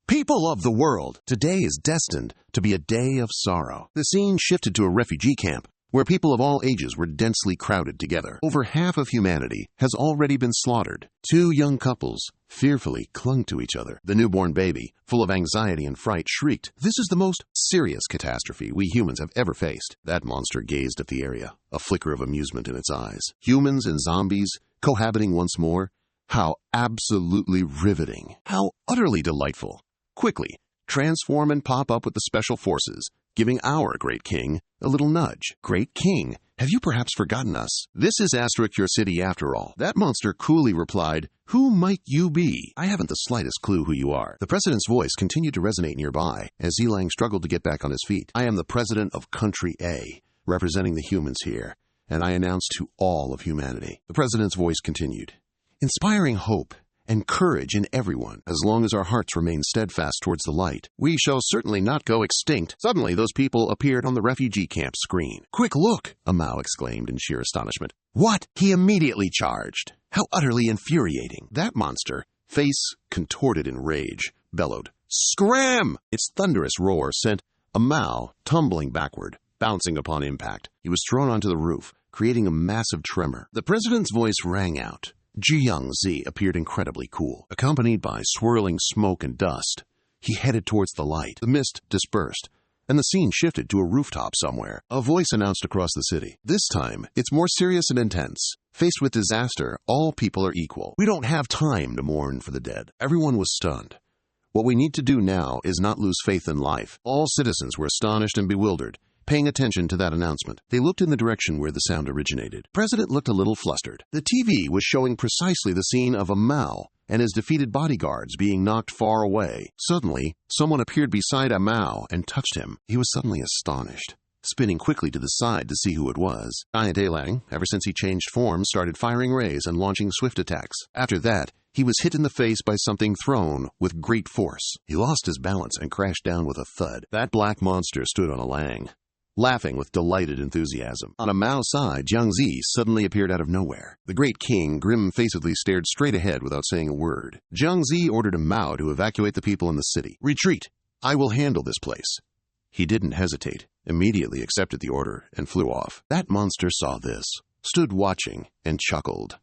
People of the world, today is destined to be a day of sorrow. The scene shifted to a refugee camp, where people of all ages were densely crowded together. Over half of humanity has already been slaughtered. Two young couples fearfully clung to each other. The newborn baby, full of anxiety and fright, shrieked, This is the most serious catastrophe we humans have ever faced. That monster gazed at the area, a flicker of amusement in its eyes. Humans and zombies cohabiting once more? How absolutely riveting. How utterly delightful. Quickly, transform and pop up with the special forces, giving our Great King a little nudge. Great King, have you perhaps forgotten us? This is Asterisk your city after all. That monster coolly replied, Who might you be? I haven't the slightest clue who you are. The president's voice continued to resonate nearby as Zilang struggled to get back on his feet. I am the president of Country A, representing the humans here, and I announce to all of humanity. The president's voice continued, Inspiring hope and courage in everyone. As long as our hearts remain steadfast towards the light, we shall certainly not go extinct. Suddenly, those people appeared on the refugee camp screen. "Quick, look!" a Mao exclaimed in sheer astonishment. "What?" He immediately charged. How utterly infuriating. That monster, face contorted in rage, bellowed, "Scram!" Its thunderous roar sent a Mao tumbling backward, bouncing upon impact. He was thrown onto the roof, creating a massive tremor. The president's voice rang out. Jiangzi appeared incredibly cool, accompanied by swirling smoke and dust. He headed towards the light. The mist dispersed, and the scene shifted to a rooftop somewhere. A voice announced across the city, "This time, it's more serious and intense. Faced with disaster, all people are equal. We don't have time to mourn for the dead." Everyone was stunned. What we need to do now is not lose faith in life. All citizens were astonished and bewildered, paying attention to that announcement. They looked in the direction where the sound originated. The president looked a little flustered. The TV was showing precisely the scene of a Mao and his defeated bodyguards being knocked far away. Suddenly, someone appeared beside a Mao and touched him. He was suddenly astonished, spinning quickly to the side to see who it was. Giant Elang, ever since he changed form, started firing rays and launching swift attacks. After that, he was hit in the face by something thrown with great force. He lost his balance and crashed down with a thud. That black monster stood on a Lang, laughing with delighted enthusiasm. On a Mao side, Jiangzi suddenly appeared out of nowhere. The great king grim-facedly stared straight ahead without saying a word. Jiangzi ordered a Mao to evacuate the people in the city. "Retreat! I will handle this place." He didn't hesitate, immediately accepted the order, and flew off. That monster saw this, stood watching, and chuckled.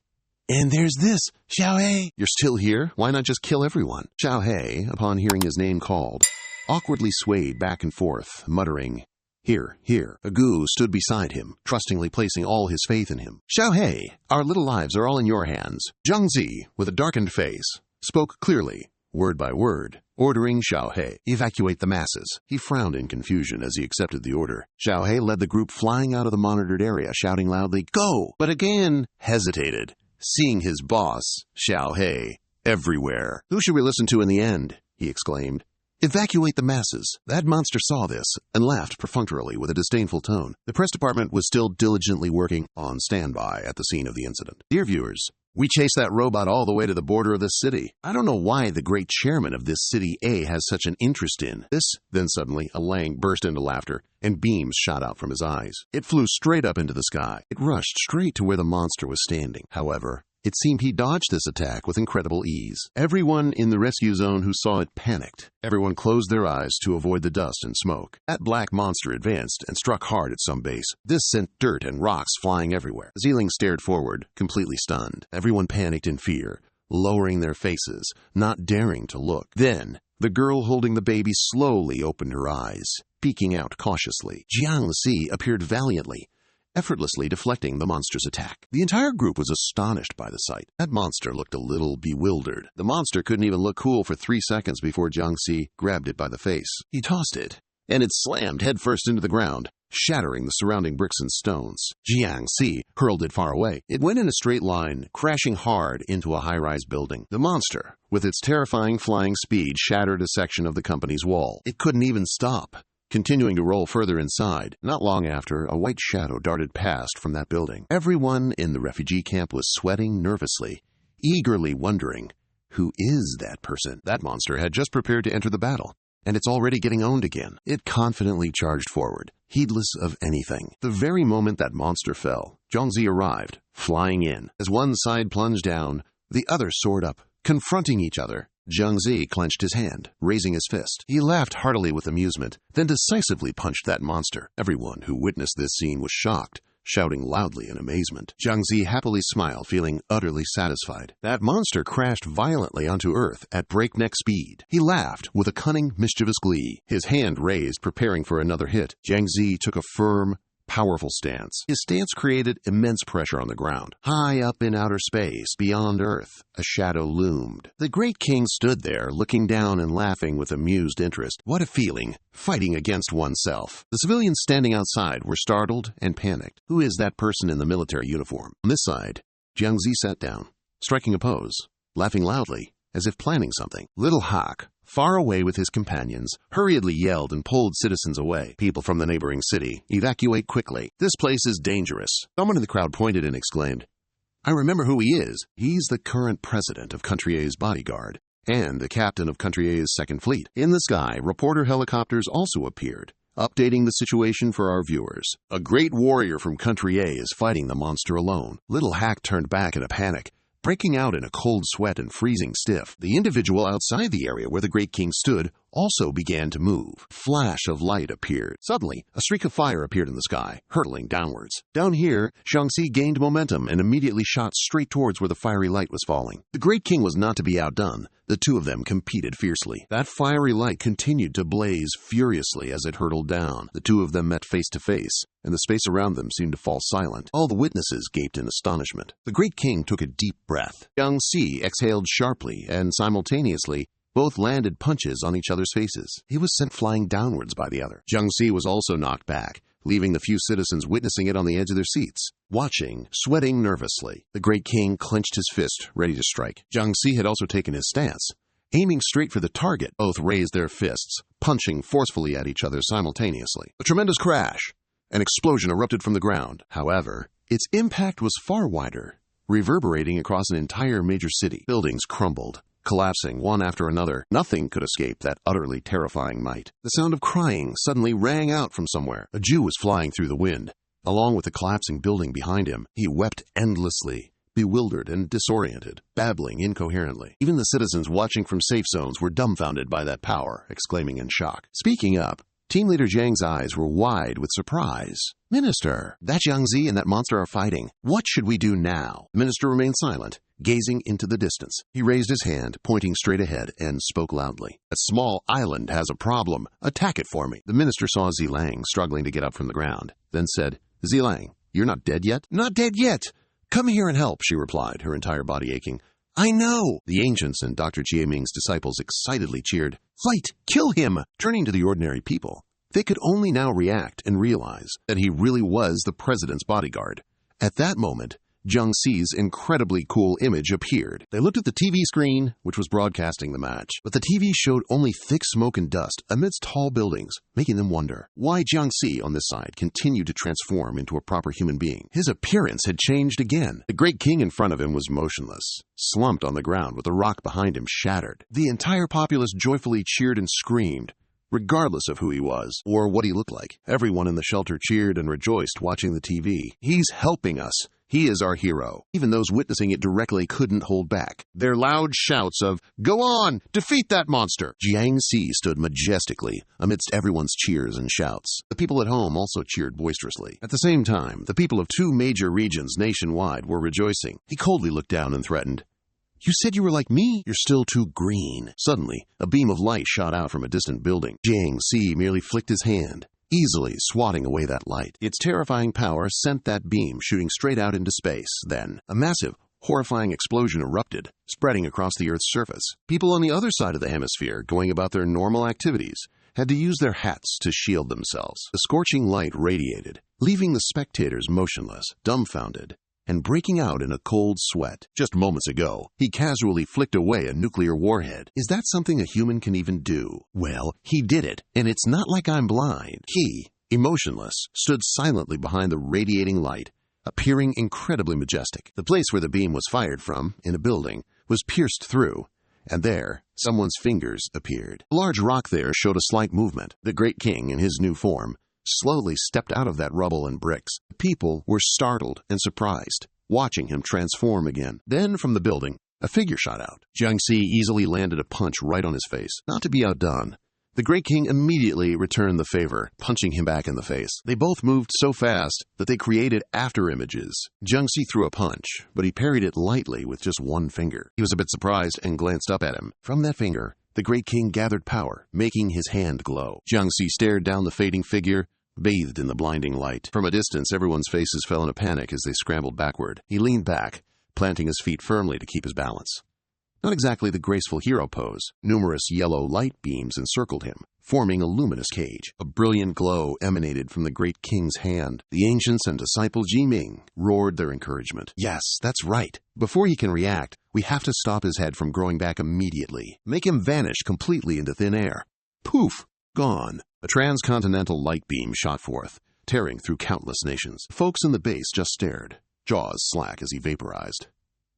"And there's this, Xiaohei." "You're still here? Why not just kill everyone?" Xiaohei, upon hearing his name called, awkwardly swayed back and forth, muttering, "Here, here." A Gu stood beside him, trustingly placing all his faith in him. "Xiaohei, our little lives are all in your hands." Jiangzi, with a darkened face, spoke clearly, word by word, ordering Xiaohei, "Evacuate the masses." He frowned in confusion as he accepted the order. Xiaohei led the group flying out of the monitored area, shouting loudly, "Go!" but again hesitated, seeing his boss, Xiaohei, everywhere. "Who should we listen to in the end?" he exclaimed. "Evacuate the masses." That monster saw this and laughed perfunctorily with a disdainful tone. The press department was still diligently working on standby at the scene of the incident. "Dear viewers, we chased that robot all the way to the border of this city. I don't know why the great chairman of this city A has such an interest in this." Then suddenly, a Lang burst into laughter, and beams shot out from his eyes. It flew straight up into the sky. It rushed straight to where the monster was standing. However, it seemed he dodged this attack with incredible ease. Everyone in the rescue zone who saw it panicked. Everyone closed their eyes to avoid the dust and smoke. That black monster advanced and struck hard at some base. This sent dirt and rocks flying everywhere. Zeeling stared forward, completely stunned. Everyone panicked in fear, lowering their faces, not daring to look. Then, the girl holding the baby slowly opened her eyes, peeking out cautiously. Jiangzi appeared valiantly, effortlessly deflecting the monster's attack. The entire group was astonished by the sight. That monster looked a little bewildered. The monster couldn't even look cool for 3 seconds before Jiangxi grabbed it by the face. He tossed it, and it slammed headfirst into the ground, shattering the surrounding bricks and stones. Jiangxi hurled it far away. It went in a straight line, crashing hard into a high-rise building. The monster, with its terrifying flying speed, shattered a section of the company's wall. It couldn't even stop, continuing to roll further inside. Not long after, a white shadow darted past from that building. Everyone in the refugee camp was sweating nervously, eagerly wondering, who is that person? That monster had just prepared to enter the battle, and it's already getting owned again. It confidently charged forward, heedless of anything. The very moment that monster fell, Jiangzi arrived, flying in. As one side plunged down, the other soared up, confronting each other. Jiangzi clenched his hand, raising his fist. He laughed heartily with amusement, then decisively punched that monster. Everyone who witnessed this scene was shocked, shouting loudly in amazement. Jiangzi happily smiled, feeling utterly satisfied. That monster crashed violently onto Earth at breakneck speed. He laughed with a cunning, mischievous glee, his hand raised, preparing for another hit. Jiangzi took a firm, powerful stance. His stance created immense pressure on the ground. High up in outer space, beyond Earth, a shadow loomed. The great king stood there, looking down and laughing with amused interest. What a feeling, fighting against oneself. The civilians standing outside were startled and panicked. Who is that person in the military uniform? On this side, Jiangzi sat down, striking a pose, laughing loudly, as if planning something. Little Hawk, far away with his companions, hurriedly yelled and pulled citizens away. People from the neighboring city, evacuate quickly. This place is dangerous. Someone in the crowd pointed and exclaimed, I remember who he is. He's the current president of Country A's bodyguard and the captain of Country A's second fleet. In the sky, reporter helicopters also appeared, updating the situation for our viewers. A great warrior from Country A is fighting the monster alone. Little Hack turned back in a panic, breaking out in a cold sweat and freezing stiff. The individual outside the area where the Great King stood also began to move. A flash of light appeared. Suddenly, a streak of fire appeared in the sky, hurtling downwards. Down here, Jiangxi gained momentum and immediately shot straight towards where the fiery light was falling. The Great King was not to be outdone. The two of them competed fiercely. That fiery light continued to blaze furiously as it hurtled down. The two of them met face to face, and the space around them seemed to fall silent. All the witnesses gaped in astonishment. The Great King took a deep breath. Jiangxi exhaled sharply, and simultaneously, both landed punches on each other's faces. He was sent flying downwards by the other. Jiangxi was also knocked back, leaving the few citizens witnessing it on the edge of their seats, watching, sweating nervously. The Great King clenched his fist, ready to strike. Jiangxi had also taken his stance, aiming straight for the target. Both raised their fists, punching forcefully at each other simultaneously. A tremendous crash. An explosion erupted from the ground. However, its impact was far wider, reverberating across an entire major city. Buildings crumbled, collapsing one after another. Nothing could escape that utterly terrifying might. The sound of crying suddenly rang out from somewhere. A Jew was flying through the wind. Along with the collapsing building behind him, he wept endlessly, bewildered and disoriented, babbling incoherently. Even the citizens watching from safe zones were dumbfounded by that power, exclaiming in shock. Speaking up, Team Leader Zhang's eyes were wide with surprise. "Minister, that Jiangxi and that monster are fighting. What should we do now?" The minister remained silent, gazing into the distance. He raised his hand, pointing straight ahead, and spoke loudly. "A small island has a problem. Attack it for me." The minister saw Zilang struggling to get up from the ground, then said, "Zilang, you're not dead yet?" "Not dead yet. Come here and help," she replied, her entire body aching. "I know." The ancients and Dr. Jieming's disciples excitedly cheered, "Fight! Kill him!" Turning to the ordinary people, they could only now react and realize that he really was the president's bodyguard. At that moment, Jiangxi's incredibly cool image appeared. They looked at the TV screen, which was broadcasting the match, but the TV showed only thick smoke and dust amidst tall buildings, making them wonder why Jiangxi on this side continued to transform into a proper human being. His appearance had changed again. The Great King in front of him was motionless, slumped on the ground with the rock behind him shattered. The entire populace joyfully cheered and screamed, regardless of who he was or what he looked like. Everyone in the shelter cheered and rejoiced watching the TV. "He's helping us. He is our hero." Even those witnessing it directly couldn't hold back. Their loud shouts of, "Go on! Defeat that monster!" Jiangxi stood majestically amidst everyone's cheers and shouts. The people at home also cheered boisterously. At the same time, the people of two major regions nationwide were rejoicing. He coldly looked down and threatened, "You said you were like me? You're still too green." Suddenly, a beam of light shot out from a distant building. Jiangxi merely flicked his hand, easily swatting away that light. Its terrifying power sent that beam shooting straight out into space. Then, a massive, horrifying explosion erupted, spreading across the Earth's surface. People on the other side of the hemisphere, going about their normal activities, had to use their hats to shield themselves. The scorching light radiated, leaving the spectators motionless, dumbfounded, and breaking out in a cold sweat. Just moments ago, he casually flicked away a nuclear warhead. Is that something a human can even do? Well, he did it, and it's not like I'm blind. He, emotionless, stood silently behind the radiating light, appearing incredibly majestic. The place where the beam was fired from, in a building, was pierced through, and there, someone's fingers appeared. A large rock there showed a slight movement. The Great King, in his new form, slowly stepped out of that rubble and bricks. The people were startled and surprised, watching him transform again. Then, from the building, a figure shot out. Jiangxi easily landed a punch right on his face. Not to be outdone, the Great King immediately returned the favor, punching him back in the face. They both moved so fast that they created after-images. Jiangxi threw a punch, but he parried it lightly with just one finger. He was a bit surprised and glanced up at him. From that finger, the Great King gathered power, making his hand glow. Jiangxi stared down the fading figure, bathed in the blinding light. From a distance, everyone's faces fell in a panic as they scrambled backward. He leaned back, planting his feet firmly to keep his balance. Not exactly the graceful hero pose. Numerous yellow light beams encircled him, forming a luminous cage. A brilliant glow emanated from the Great King's hand. The ancients and disciple Jiming roared their encouragement. Yes, that's right. Before he can react, we have to stop his head from growing back immediately. Make him vanish completely into thin air. Poof! Gone. A transcontinental light beam shot forth, tearing through countless nations. Folks in the base just stared, jaws slack as he vaporized.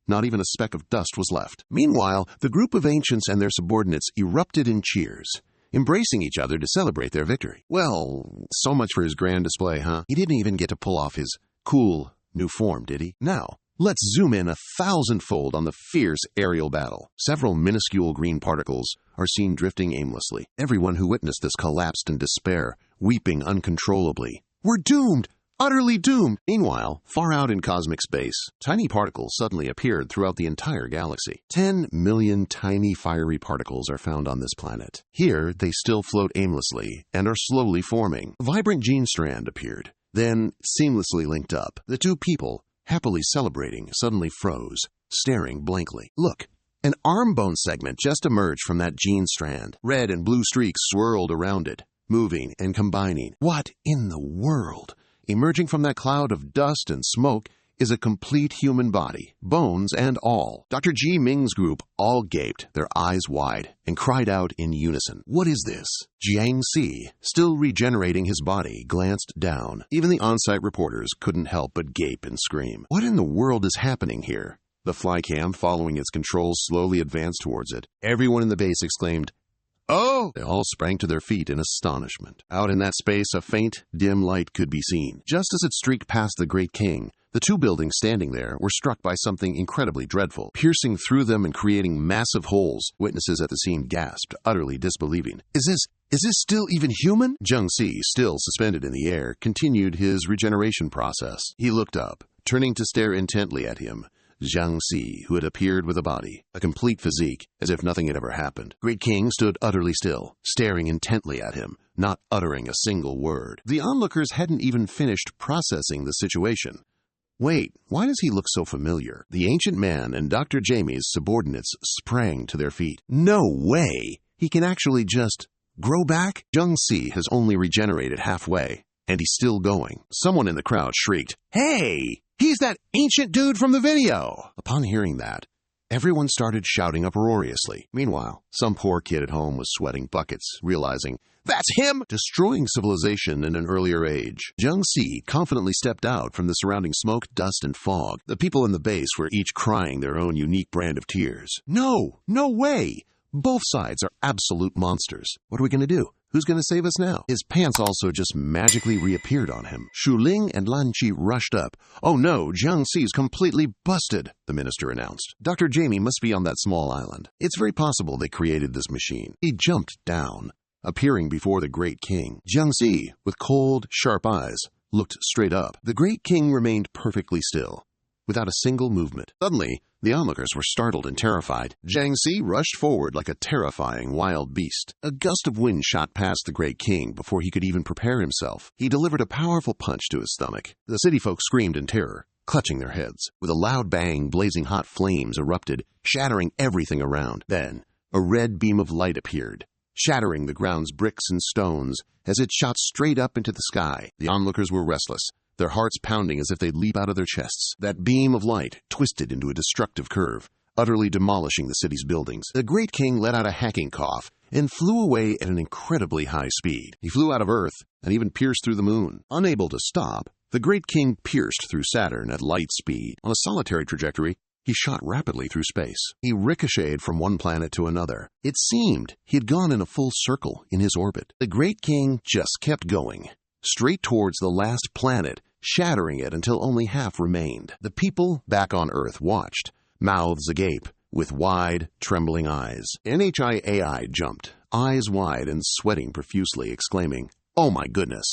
Not even a speck of dust was left. Meanwhile, the group of ancients and their subordinates erupted in cheers, embracing each other to celebrate their victory. Well, so much for his grand display, huh? He didn't even get to pull off his cool new form, did he? Now, let's zoom in 1,000-fold on the fierce aerial battle. Several minuscule green particles are seen drifting aimlessly. Everyone who witnessed this collapsed in despair, weeping uncontrollably. We're doomed! Utterly doomed! Meanwhile, far out in cosmic space, tiny particles suddenly appeared throughout the entire galaxy. 10 million tiny fiery particles are found on this planet. Here, they still float aimlessly and are slowly forming. A vibrant gene strand appeared, then seamlessly linked up. The two people, happily celebrating, suddenly froze, staring blankly. Look! An arm bone segment just emerged from that gene strand. Red and blue streaks swirled around it, moving and combining. What in the world? Emerging from that cloud of dust and smoke is a complete human body, bones and all. Dr. G. Ming's group all gaped, their eyes wide, and cried out in unison. What is this? Jiang Si, still regenerating his body, glanced down. Even the on-site reporters couldn't help but gape and scream. What in the world is happening here? The flycam, following its controls, slowly advanced towards it. Everyone in the base exclaimed, "Oh!" They all sprang to their feet in astonishment. Out in that space, a faint, dim light could be seen. Just as it streaked past the Great King, the two buildings standing there were struck by something incredibly dreadful, piercing through them and creating massive holes. Witnesses at the scene gasped, utterly disbelieving. Is this still even human? Jiang Si, still suspended in the air, continued his regeneration process. He looked up, turning to stare intently at him. Jiang Si, who had appeared with a body, a complete physique, as if nothing had ever happened. Great King stood utterly still, staring intently at him, not uttering a single word. The onlookers hadn't even finished processing the situation. Wait, why does he look so familiar? The ancient man and Dr. Jamie's subordinates sprang to their feet. No way! He can actually just grow back? Jiang Si has only regenerated halfway, and he's still going. Someone in the crowd shrieked, "Hey! He's that ancient dude from the video!" Upon hearing that, everyone started shouting uproariously. Meanwhile, some poor kid at home was sweating buckets, realizing, "That's him!" Destroying civilization in an earlier age. Jiang Si confidently stepped out from the surrounding smoke, dust, and fog. The people in the base were each crying their own unique brand of tears. No way! Both sides are absolute monsters. What are we going to do? Who's going to save us now? His pants also just magically reappeared on him. Shu Ling and Lan Qi rushed up. "Oh no, Jiang Si's completely busted," the minister announced. Dr. Jamie must be on that small island. It's very possible they created this machine. He jumped down, appearing before the Great King. Jiang Si, with cold, sharp eyes, looked straight up. The Great King remained perfectly still, without a single movement. Suddenly, the onlookers were startled and terrified. Jiang Si rushed forward like a terrifying wild beast. A gust of wind shot past the Great King before he could even prepare himself. He delivered a powerful punch to his stomach. The city folk screamed in terror, clutching their heads. With a loud bang, blazing hot flames erupted, shattering everything around. Then, a red beam of light appeared, shattering the ground's bricks and stones as it shot straight up into the sky. The onlookers were restless, their hearts pounding as if they'd leap out of their chests. That beam of light twisted into a destructive curve, utterly demolishing the city's buildings. The Great King let out a hacking cough and flew away at an incredibly high speed. He flew out of Earth and even pierced through the moon. Unable to stop, the Great King pierced through Saturn at light speed. On a solitary trajectory, he shot rapidly through space. He ricocheted from one planet to another. It seemed he had gone in a full circle in his orbit. The Great King just kept going, straight towards the last planet, shattering it until only half remained. The people back on Earth watched, mouths agape, with wide, trembling eyes. NHI-AI jumped, eyes wide and sweating profusely, exclaiming, "Oh my goodness,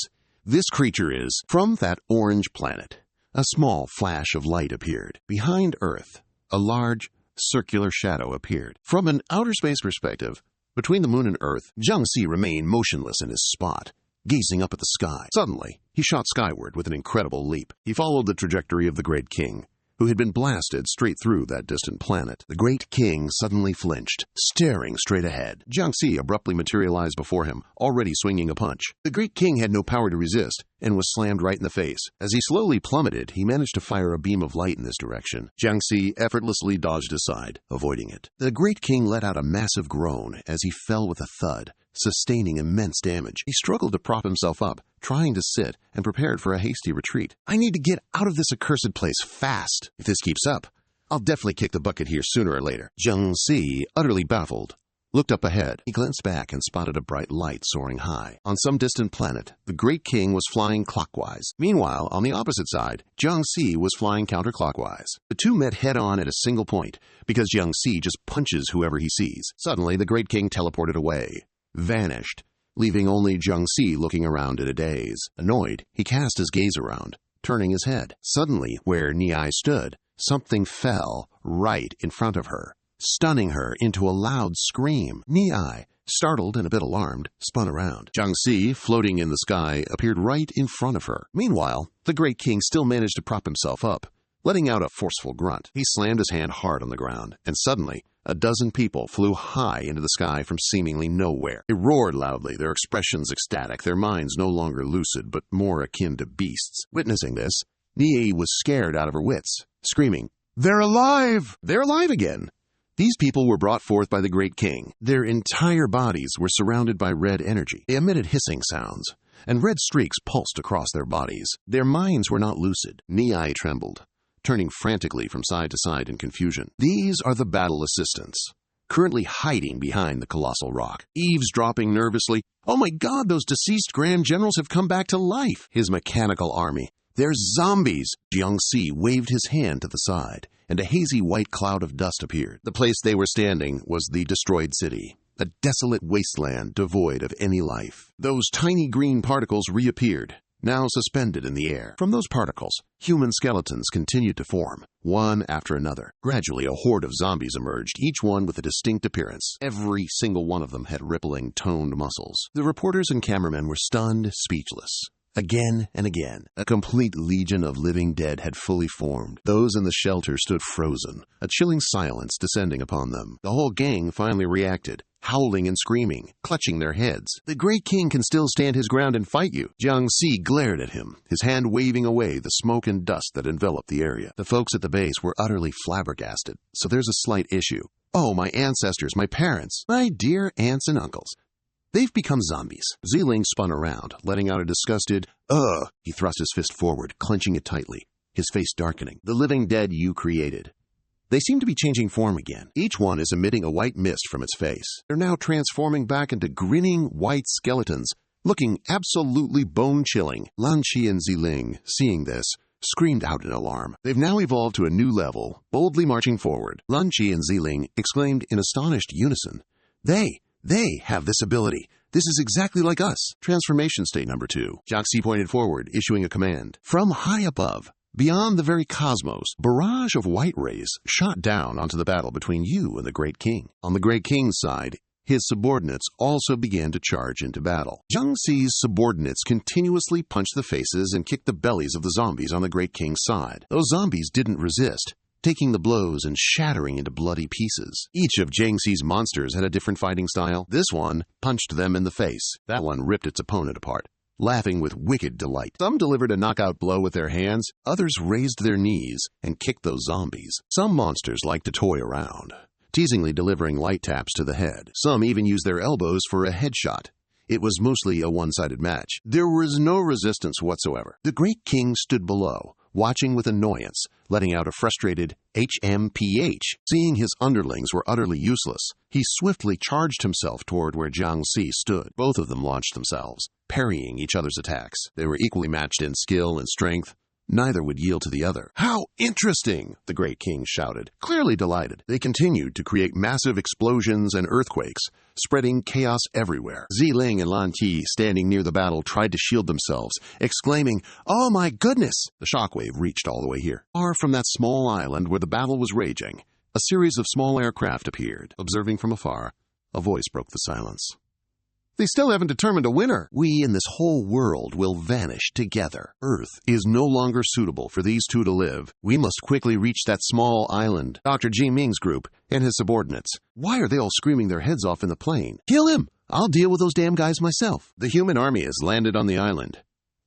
this creature is from that orange planet." A small flash of light appeared. Behind Earth, a large, circular shadow appeared. From an outer space perspective, between the moon and Earth, Jiang Si remained motionless in his spot, gazing up at the sky. Suddenly, he shot skyward with an incredible leap. He followed the trajectory of the Great King, who had been blasted straight through that distant planet. The Great King suddenly flinched, staring straight ahead. Jiang Si abruptly materialized before him, already swinging a punch. The Great King had no power to resist, and was slammed right in the face. As he slowly plummeted, he managed to fire a beam of light in this direction. Jiang Si effortlessly dodged aside, avoiding it. The Great King let out a massive groan as he fell with a thud, sustaining immense damage. He struggled to prop himself up, trying to sit, and prepared for a hasty retreat. I need to get out of this accursed place fast. If this keeps up, I'll definitely kick the bucket here sooner or later. Jiang Si, utterly baffled, looked up ahead. He glanced back and spotted a bright light soaring high. On some distant planet, the Great King was flying clockwise. Meanwhile, on the opposite side, Jiang Si was flying counterclockwise. The two met head-on at a single point, because Jiang Si just punches whoever he sees. Suddenly, the Great King teleported away, vanished, leaving only Jiang Si looking around in a daze. Annoyed, he cast his gaze around, turning his head. Suddenly, where Ni stood, something fell right in front of her, stunning her into a loud scream. Ni, startled and a bit alarmed, spun around. Jiang Si, floating in the sky, appeared right in front of her. Meanwhile, the Great King still managed to prop himself up, letting out a forceful grunt. He slammed his hand hard on the ground, and suddenly, a dozen people flew high into the sky from seemingly nowhere. They roared loudly, their expressions ecstatic, their minds no longer lucid, but more akin to beasts. Witnessing this, Ni was scared out of her wits, screaming, "They're alive! They're alive again!" These people were brought forth by the Great King. Their entire bodies were surrounded by red energy. They emitted hissing sounds, and red streaks pulsed across their bodies. Their minds were not lucid. Ni trembled, turning frantically from side to side in confusion. These are the battle assistants, currently hiding behind the colossal rock, eavesdropping nervously. "Oh my God, those deceased grand generals have come back to life!" His mechanical army. "They're zombies!" Jiang Si waved his hand to the side, and a hazy white cloud of dust appeared. The place they were standing was the destroyed city, a desolate wasteland devoid of any life. Those tiny green particles reappeared, now suspended in the air. From those particles, human skeletons continued to form, one after another. Gradually, a horde of zombies emerged, each one with a distinct appearance. Every single one of them had rippling, toned muscles. The reporters and cameramen were stunned, speechless. Again and again, a complete legion of living dead had fully formed. Those in the shelter stood frozen, a chilling silence descending upon them. The whole gang finally reacted, howling and screaming, clutching their heads. "The Great King can still stand his ground and fight you." Jiang Si glared at him, his hand waving away the smoke and dust that enveloped the area. The folks at the base were utterly flabbergasted. "So there's a slight issue. Oh, my ancestors, my parents, my dear aunts and uncles. They've become zombies." Ziling spun around, letting out a disgusted, "Ugh." He thrust his fist forward, clenching it tightly, his face darkening. "The living dead you created. They seem to be changing form again. Each one is emitting a white mist from its face. They're now transforming back into grinning white skeletons, looking absolutely bone-chilling." Lan Qi and Ziling, seeing this, screamed out in alarm. They've now evolved to a new level, boldly marching forward. Lan Qi and Ziling exclaimed in astonished unison, They have this ability. This is exactly like us." Transformation state number 2. Jiang Si pointed forward, issuing a command. From high above, beyond the very cosmos, a barrage of white rays shot down onto the battle between you and the Great King. On the Great King's side, his subordinates also began to charge into battle. Jiang Si's subordinates continuously punched the faces and kicked the bellies of the zombies on the Great King's side. Those zombies didn't resist, taking the blows and shattering into bloody pieces. Each of Jiang Si's monsters had a different fighting style. This one punched them in the face. That one ripped its opponent apart, laughing with wicked delight. Some delivered a knockout blow with their hands, others raised their knees and kicked those zombies. Some monsters liked to toy around, teasingly delivering light taps to the head. Some even used their elbows for a headshot. It was mostly a one-sided match. There was no resistance whatsoever. The Great King stood below, watching with annoyance, letting out a frustrated HMPH. Seeing his underlings were utterly useless, he swiftly charged himself toward where Jiang Si stood. Both of them launched themselves, parrying each other's attacks. They were equally matched in skill and strength. Neither would yield to the other. "How interesting!" the Great King shouted, clearly delighted. They continued to create massive explosions and earthquakes, spreading chaos everywhere. Ziling and Lan Qi, standing near the battle, tried to shield themselves, exclaiming, "Oh my goodness!" The shockwave reached all the way here. Far from that small island where the battle was raging, a series of small aircraft appeared. Observing from afar, a voice broke the silence. "They still haven't determined a winner. We and this whole world will vanish together. Earth is no longer suitable for these two to live. We must quickly reach that small island." Dr. Ji Ming's group and his subordinates. "Why are they all screaming their heads off in the plane?" "Kill him! I'll deal with those damn guys myself." The human army has landed on the island.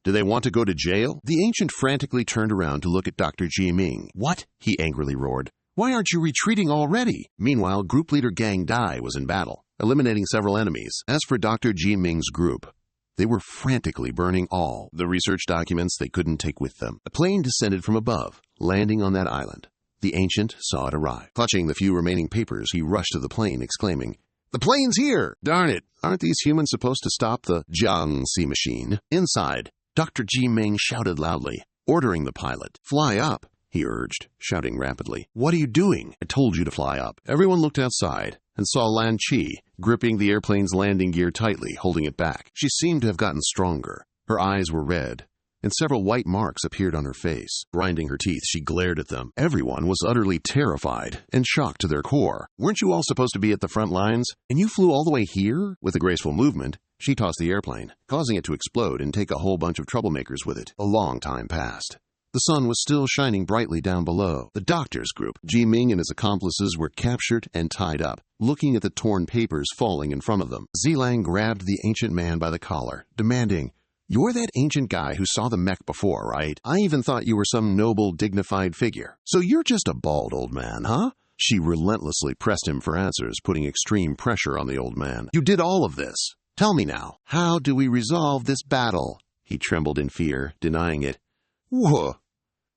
Do they want to go to jail? The ancient frantically turned around to look at Dr. Ji-Ming. What? He angrily roared. Why aren't you retreating already? Meanwhile, group leader Gang Dai was in battle, eliminating several enemies. As for Dr. Ji-Ming's group, they were frantically burning all the research documents they couldn't take with them. A plane descended from above, landing on that island. The ancient saw it arrive. Clutching the few remaining papers, he rushed to the plane, exclaiming, "The plane's here! Darn it! Aren't these humans supposed to stop the Jiangxi machine?" Inside, Dr. Ji-Ming shouted loudly, ordering the pilot. "Fly up," he urged, shouting rapidly. "What are you doing? I told you to fly up." Everyone looked outside and saw Lan Chi gripping the airplane's landing gear tightly, holding it back. She seemed to have gotten stronger. Her eyes were red, and several white marks appeared on her face. Grinding her teeth, she glared at them. Everyone was utterly terrified and shocked to their core. "Weren't you all supposed to be at the front lines? And you flew all the way here?" With a graceful movement, she tossed the airplane, causing it to explode and take a whole bunch of troublemakers with it. A long time passed. The sun was still shining brightly down below. The doctor's group, Ji-Ming and his accomplices, were captured and tied up, looking at the torn papers falling in front of them. Zilang grabbed the ancient man by the collar, demanding, "You're that ancient guy who saw the mech before, right? I even thought you were some noble, dignified figure. So you're just a bald old man, huh?" She relentlessly pressed him for answers, putting extreme pressure on the old man. "You did all of this. Tell me now, how do we resolve this battle?" He trembled in fear, denying it. "Whoa!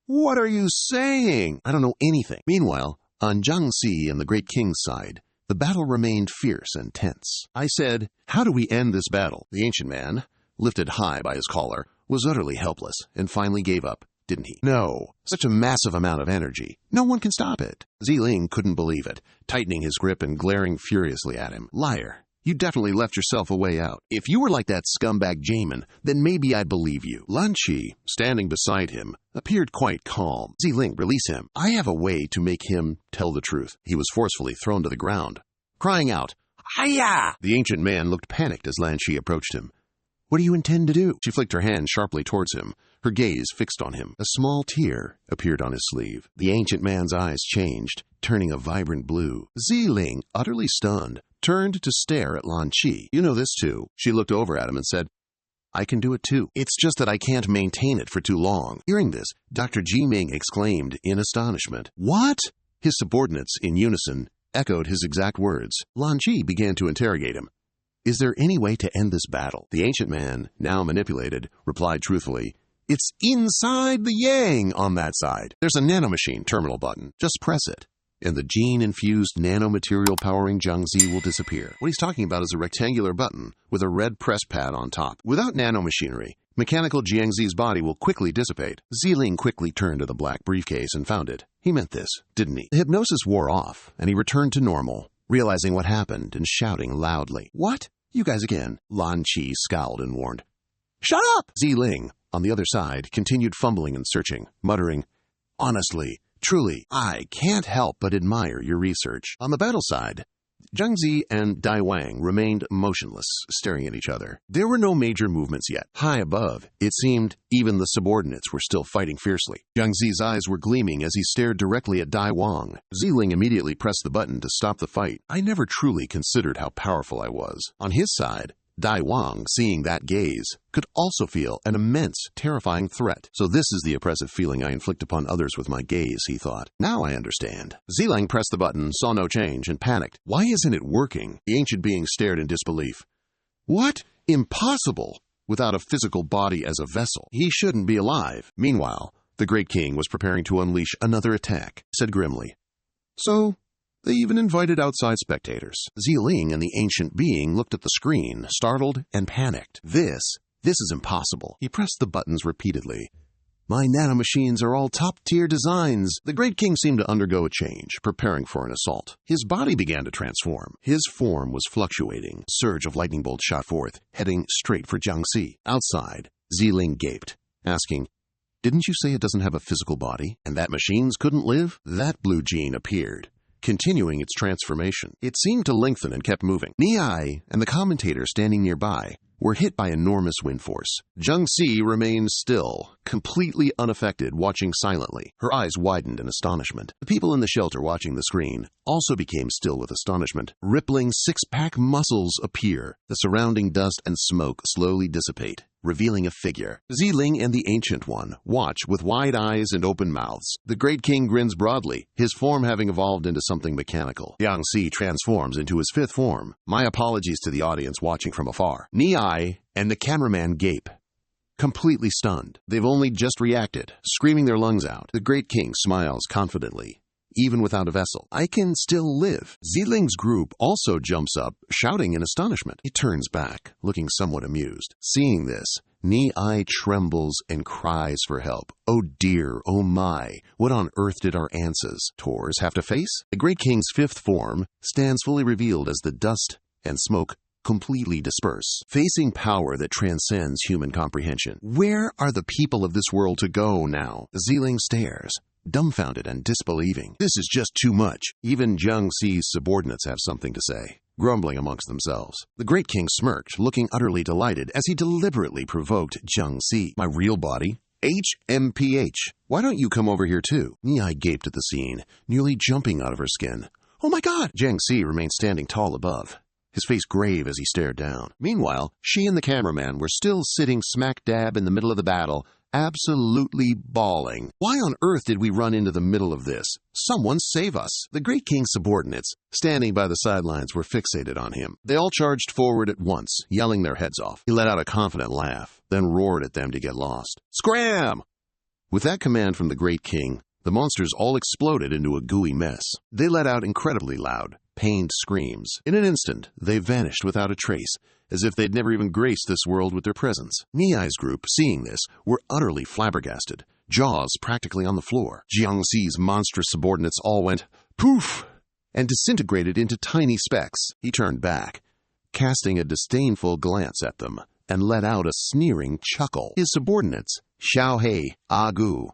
What are you saying?" "I don't know anything." Meanwhile, on Jiangxi and the Great King's side, the battle remained fierce and tense. I said, "How do we end this battle?" The ancient man, lifted high by his collar, was utterly helpless and finally gave up, didn't he? "No. Such a massive amount of energy. No one can stop it." Ziling couldn't believe it, tightening his grip and glaring furiously at him. "Liar. You definitely left yourself a way out. If you were like that scumbag Jamin, then maybe I'd believe you." Lan Chi, standing beside him, appeared quite calm. "Ziling, release him. I have a way to make him tell the truth." He was forcefully thrown to the ground, crying out, "Hiya!" The ancient man looked panicked as Lan Chi approached him. "What do you intend to do?" She flicked her hand sharply towards him, her gaze fixed on him. A small tear appeared on his sleeve. The ancient man's eyes changed, turning a vibrant blue. Ziling, utterly stunned, turned to stare at Lan Chi. "You know this too." She looked over at him and said, "I can do it too. It's just that I can't maintain it for too long." Hearing this, Dr. Ji-Ming exclaimed in astonishment. "What?" His subordinates, in unison, echoed his exact words. Lan Chi began to interrogate him. "Is there any way to end this battle?" The ancient man, now manipulated, replied truthfully, "It's inside the Yang on that side. There's a nanomachine terminal button. Just press it, and the gene-infused nanomaterial powering Jiangxi will disappear." What he's talking about is a rectangular button with a red press pad on top. Without nanomachinery, mechanical Jiangxi's body will quickly dissipate. Ziling quickly turned to the black briefcase and found it. He meant this, didn't he? The hypnosis wore off, and he returned to normal, realizing what happened and shouting loudly. "What? You guys again?" Lan Chi scowled and warned. "Shut up!" Ziling, on the other side, continued fumbling and searching, muttering, "Honestly, truly, I can't help but admire your research." On the battle side, Jiangxi and Dai Wang remained motionless, staring at each other. There were no major movements yet. High above, it seemed even the subordinates were still fighting fiercely. Jiangxi's eyes were gleaming as he stared directly at Dai Wang. Ziling immediately pressed the button to stop the fight. I never truly considered how powerful I was. On his side, Dai Wang, seeing that gaze, could also feel an immense, terrifying threat. "So this is the oppressive feeling I inflict upon others with my gaze," he thought. "Now I understand." Zilang pressed the button, saw no change, and panicked. "Why isn't it working?" The ancient being stared in disbelief. "What? Impossible! Without a physical body as a vessel. He shouldn't be alive." Meanwhile, the Great King was preparing to unleash another attack, said grimly, "So they even invited outside spectators." Ziling and the ancient being looked at the screen, startled and panicked. This is impossible." He pressed the buttons repeatedly. "My nanomachines are all top-tier designs." The Great King seemed to undergo a change, preparing for an assault. His body began to transform. His form was fluctuating. A surge of lightning bolts shot forth, heading straight for Jiangxi. Outside, Ziling gaped, asking, "Didn't you say it doesn't have a physical body, and that machines couldn't live?" That blue gene appeared, continuing its transformation. It seemed to lengthen and kept moving. Niai and the commentator standing nearby were hit by enormous wind force. Jiangxi remained still, completely unaffected, watching silently. Her eyes widened in astonishment. The people in the shelter watching the screen also became still with astonishment. Rippling six-pack muscles appear. The surrounding dust and smoke slowly dissipate, revealing a figure. Ziling and the Ancient One watch with wide eyes and open mouths. The Great King grins broadly, his form having evolved into something mechanical. Jiangxi transforms into his fifth form. My apologies to the audience watching from afar. Ni and the cameraman gape, completely stunned. They've only just reacted, screaming their lungs out. The Great King smiles confidently. Even without a vessel, I can still live. Ziling's group also jumps up, shouting in astonishment. He turns back, looking somewhat amused. Seeing this, Ni trembles and cries for help. Oh dear, oh my, what on earth did our ancestors have to face? The Great King's fifth form stands fully revealed as the dust and smoke completely disperse, facing power that transcends human comprehension. Where are the people of this world to go now? Ziling stares, dumbfounded and disbelieving. This is just too much. Even Jiangxi's subordinates have something to say, grumbling amongst themselves. The Great King smirked, looking utterly delighted as he deliberately provoked Jiangxi. My real body? HMPH. Why don't you come over here too? Ni gaped at the scene, nearly jumping out of her skin. Oh my God! Jiangxi remained standing tall above, his face grave as he stared down. Meanwhile, she and the cameraman were still sitting smack dab in the middle of the battle, absolutely bawling. Why on earth did we run into the middle of this? Someone save us! The Great King's subordinates, standing by the sidelines, were fixated on him. They all charged forward at once, yelling their heads off. He let out a confident laugh, then roared at them to get lost. Scram! With that command from the Great King, the monsters all exploded into a gooey mess. They let out incredibly loud, pained screams. In an instant, they vanished without a trace, as if they'd never even graced this world with their presence. Niai's group, seeing this, were utterly flabbergasted, jaws practically on the floor. Jiangxi's monstrous subordinates all went poof and disintegrated into tiny specks. He turned back, casting a disdainful glance at them, and let out a sneering chuckle. His subordinates, Xiaohei, Agu,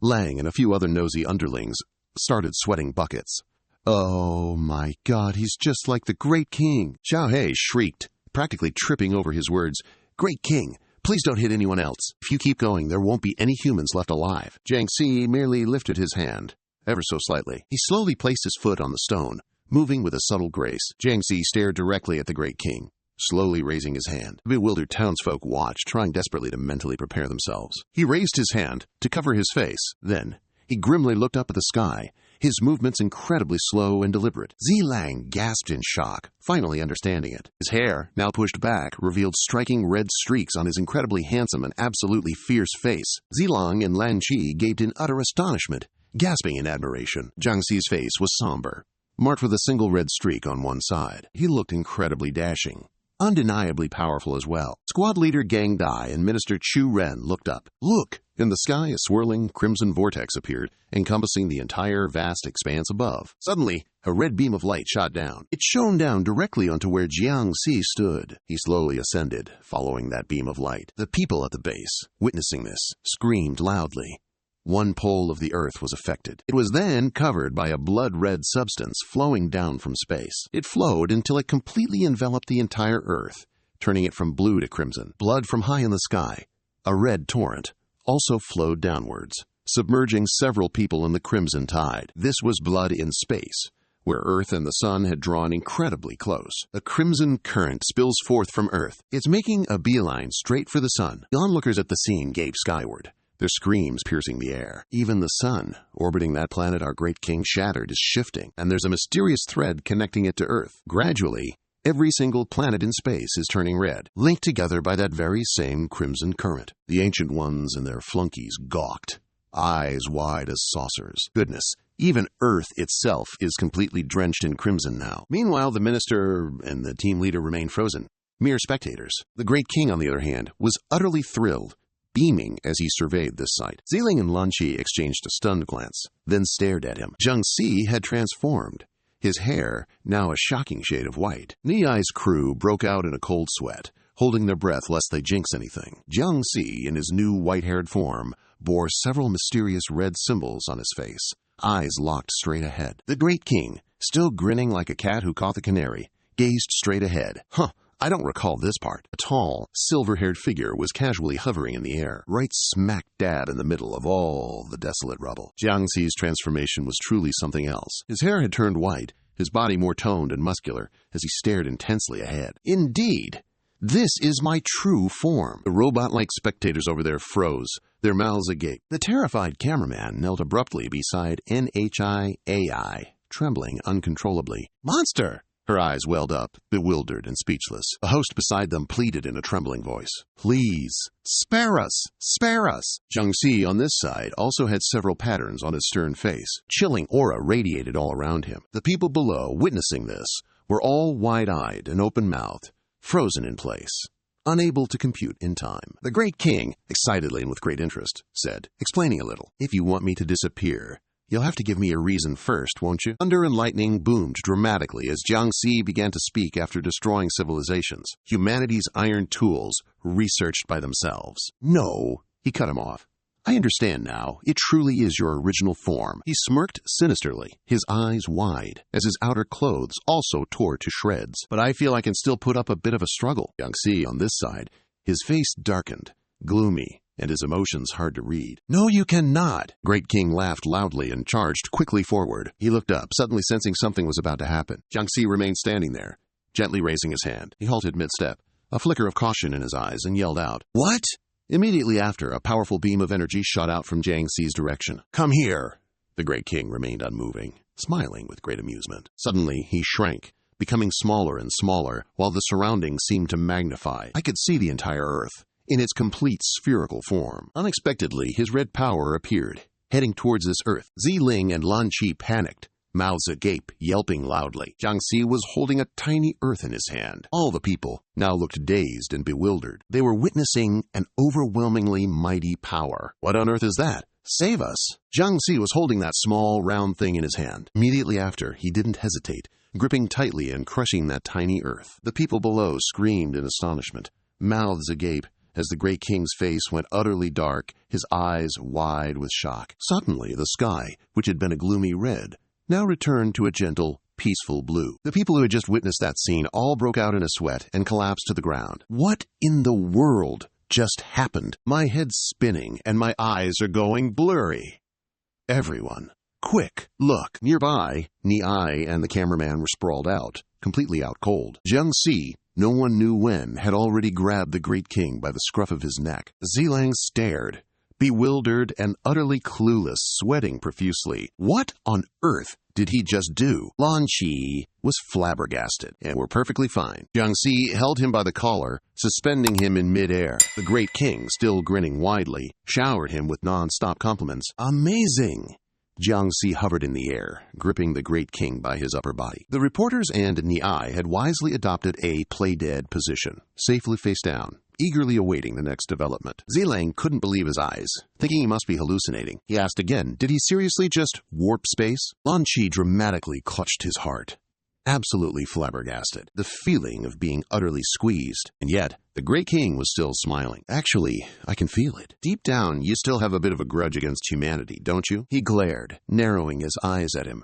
Lang, and a few other nosy underlings, started sweating buckets. Oh my God, he's just like the Great King. Xiaohei shrieked, practically tripping over his words. Great King, please don't hit anyone else. If you keep going, there won't be any humans left alive. Jiangxi merely lifted his hand, ever so slightly. He slowly placed his foot on the stone, moving with a subtle grace. Jiangxi stared directly at the Great King, slowly raising his hand. The bewildered townsfolk watched, trying desperately to mentally prepare themselves. He raised his hand to cover his face. Then he grimly looked up at the sky, his movements incredibly slow and deliberate. Zilang gasped in shock, finally understanding it. His hair, now pushed back, revealed striking red streaks on his incredibly handsome and absolutely fierce face. Zilang and Lan Qi gaped in utter astonishment, gasping in admiration. Jiangxi's face was somber, marked with a single red streak on one side. He looked incredibly dashing, undeniably powerful as well. Squad leader Gang Dai and Minister Chu Ren looked up. Look! In the sky, a swirling crimson vortex appeared, encompassing the entire vast expanse above. Suddenly, a red beam of light shot down. It shone down directly onto where Jiangxi stood. He slowly ascended, following that beam of light. The people at the base, witnessing this, screamed loudly. One pole of the earth was affected. It was then covered by a blood-red substance flowing down from space. It flowed until it completely enveloped the entire earth, turning it from blue to crimson. Blood from high in the sky, a red torrent, also flowed downwards, submerging several people in the crimson tide. This was blood in space, where Earth and the sun had drawn incredibly close. A crimson current spills forth from Earth. It's making a beeline straight for the sun. The onlookers at the scene gaped skyward, their screams piercing the air. Even the sun, orbiting that planet our Great King shattered, is shifting, and there's a mysterious thread connecting it to Earth. Gradually, every single planet in space is turning red, linked together by that very same crimson current. The Ancient Ones and their flunkies gawked, eyes wide as saucers. Goodness, even Earth itself is completely drenched in crimson now. Meanwhile, the minister and the team leader remain frozen, mere spectators. The Great King, on the other hand, was utterly thrilled, beaming as he surveyed this sight. Ziling and Lan Qi exchanged a stunned glance, then stared at him. Jiangxi had transformed, his hair now a shocking shade of white. Niai's crew broke out in a cold sweat, holding their breath lest they jinx anything. Jiangxi, in his new white-haired form, bore several mysterious red symbols on his face, eyes locked straight ahead. The Great King, still grinning like a cat who caught the canary, gazed straight ahead. I don't recall this part. A tall, silver-haired figure was casually hovering in the air, right smack dab in the middle of all the desolate rubble. Jiang Zi's transformation was truly something else. His hair had turned white, his body more toned and muscular, as he stared intensely ahead. Indeed! This is my true form. The robot-like spectators over there froze, their mouths agape. The terrified cameraman knelt abruptly beside NHI-AI, trembling uncontrollably. Monster! Her eyes welled up, bewildered and speechless. The host beside them pleaded in a trembling voice. Please, spare us! Spare us! Jiang Zi, on this side, also had several patterns on his stern face. Chilling aura radiated all around him. The people below, witnessing this, were all wide-eyed and open-mouthed, frozen in place, unable to compute in time. The great king, excitedly and with great interest, said, explaining a little, if you want me to disappear, you'll have to give me a reason first, won't you? Thunder and lightning boomed dramatically as Jiang Zi began to speak after destroying civilizations, humanity's iron tools researched by themselves. No, he cut him off. I understand now. It truly is your original form. He smirked sinisterly, his eyes wide, as his outer clothes also tore to shreds. But I feel I can still put up a bit of a struggle. Jiang Zi, on this side, his face darkened, gloomy, and his emotions hard to read. No, you cannot! Great King laughed loudly and charged quickly forward. He looked up, suddenly sensing something was about to happen. Jiang Zi remained standing there, gently raising his hand. He halted mid-step, a flicker of caution in his eyes, and yelled out, What? Immediately after, a powerful beam of energy shot out from Jiang Zi's direction. Come here! The Great King remained unmoving, smiling with great amusement. Suddenly, he shrank, becoming smaller and smaller, while the surroundings seemed to magnify. I could see the entire Earth, in its complete spherical form. Unexpectedly, his red power appeared, heading towards this Earth. Ziling and Lan Qi panicked, mouths agape, yelping loudly. Jiang Zi was holding a tiny earth in his hand. All the people now looked dazed and bewildered. They were witnessing an overwhelmingly mighty power. What on earth is that? Save us! Jiang Zi was holding that small, round thing in his hand. Immediately after, he didn't hesitate, gripping tightly and crushing that tiny earth. The people below screamed in astonishment, mouths agape, as the Great King's face went utterly dark, his eyes wide with shock. Suddenly, the sky, which had been a gloomy red, now returned to a gentle, peaceful blue. The people who had just witnessed that scene all broke out in a sweat and collapsed to the ground. What in the world just happened? My head's spinning and my eyes are going blurry. Everyone, quick, look. Nearby, Ni-ai and the cameraman were sprawled out, completely out cold. Jiang Zi, no one knew when, had already grabbed the Great King by the scruff of his neck. Zilang stared, bewildered and utterly clueless, sweating profusely. What on earth did he just do? Lan Qi was flabbergasted and were perfectly fine. Jiang Zi held him by the collar, suspending him in midair. The Great King, still grinning widely, showered him with non-stop compliments. Amazing! Jiang Zi hovered in the air, gripping the Great King by his upper body. The reporters and Ni-ai had wisely adopted a play-dead position, safely face down, eagerly awaiting the next development. Zilang couldn't believe his eyes, thinking he must be hallucinating. He asked again, did he seriously just warp space? Lan Qi dramatically clutched his heart, absolutely flabbergasted, the feeling of being utterly squeezed. And yet, the Great King was still smiling. Actually, I can feel it. Deep down, you still have a bit of a grudge against humanity, don't you? He glared, narrowing his eyes at him.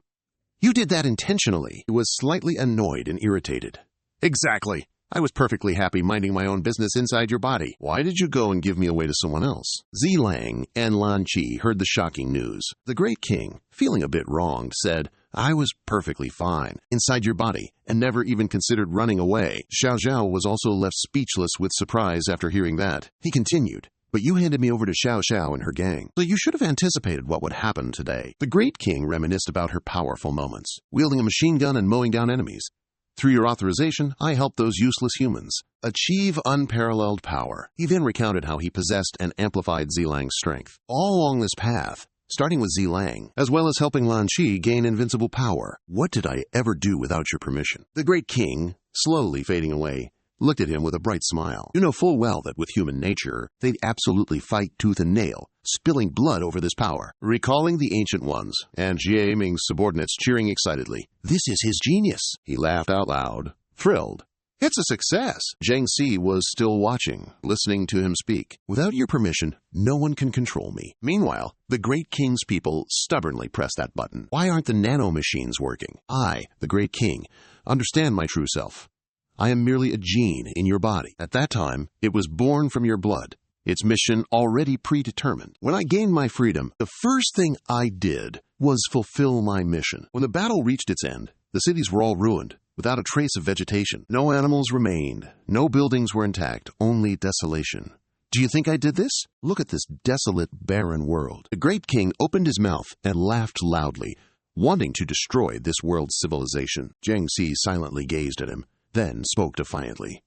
You did that intentionally. He was slightly annoyed and irritated. Exactly. I was perfectly happy minding my own business inside your body. Why did you go and give me away to someone else? Zilang and Lan Qi heard the shocking news. The Great King, feeling a bit wronged, said, I was perfectly fine, inside your body, and never even considered running away. Xiao Zhao was also left speechless with surprise after hearing that. He continued, but you handed me over to Xiao Xiao and her gang, so you should have anticipated what would happen today. The Great King reminisced about her powerful moments, wielding a machine gun and mowing down enemies. Through your authorization, I helped those useless humans achieve unparalleled power. He then recounted how he possessed and amplified Zilang's strength. All along this path, starting with Zilang, as well as helping Lan Qi gain invincible power. What did I ever do without your permission? The Great King, slowly fading away, looked at him with a bright smile. You know full well that with human nature, they'd absolutely fight tooth and nail, spilling blood over this power. Recalling the Ancient Ones, and Jie Ming's subordinates cheering excitedly. This is his genius. He laughed out loud, thrilled. It's a success. Jiang Zi was still watching, listening to him speak. Without your permission, no one can control me. Meanwhile, the Great King's people stubbornly pressed that button. Why aren't the nano machines working? I, the Great King, understand my true self. I am merely a gene in your body. At that time, it was born from your blood. Its mission already predetermined. When I gained my freedom, the first thing I did was fulfill my mission. When the battle reached its end, the cities were all ruined, without a trace of vegetation. No animals remained. No buildings were intact, only desolation. Do you think I did this? Look at this desolate, barren world. The great king opened his mouth and laughed loudly, wanting to destroy this world's civilization. Jiang Si silently gazed at him, then spoke defiantly.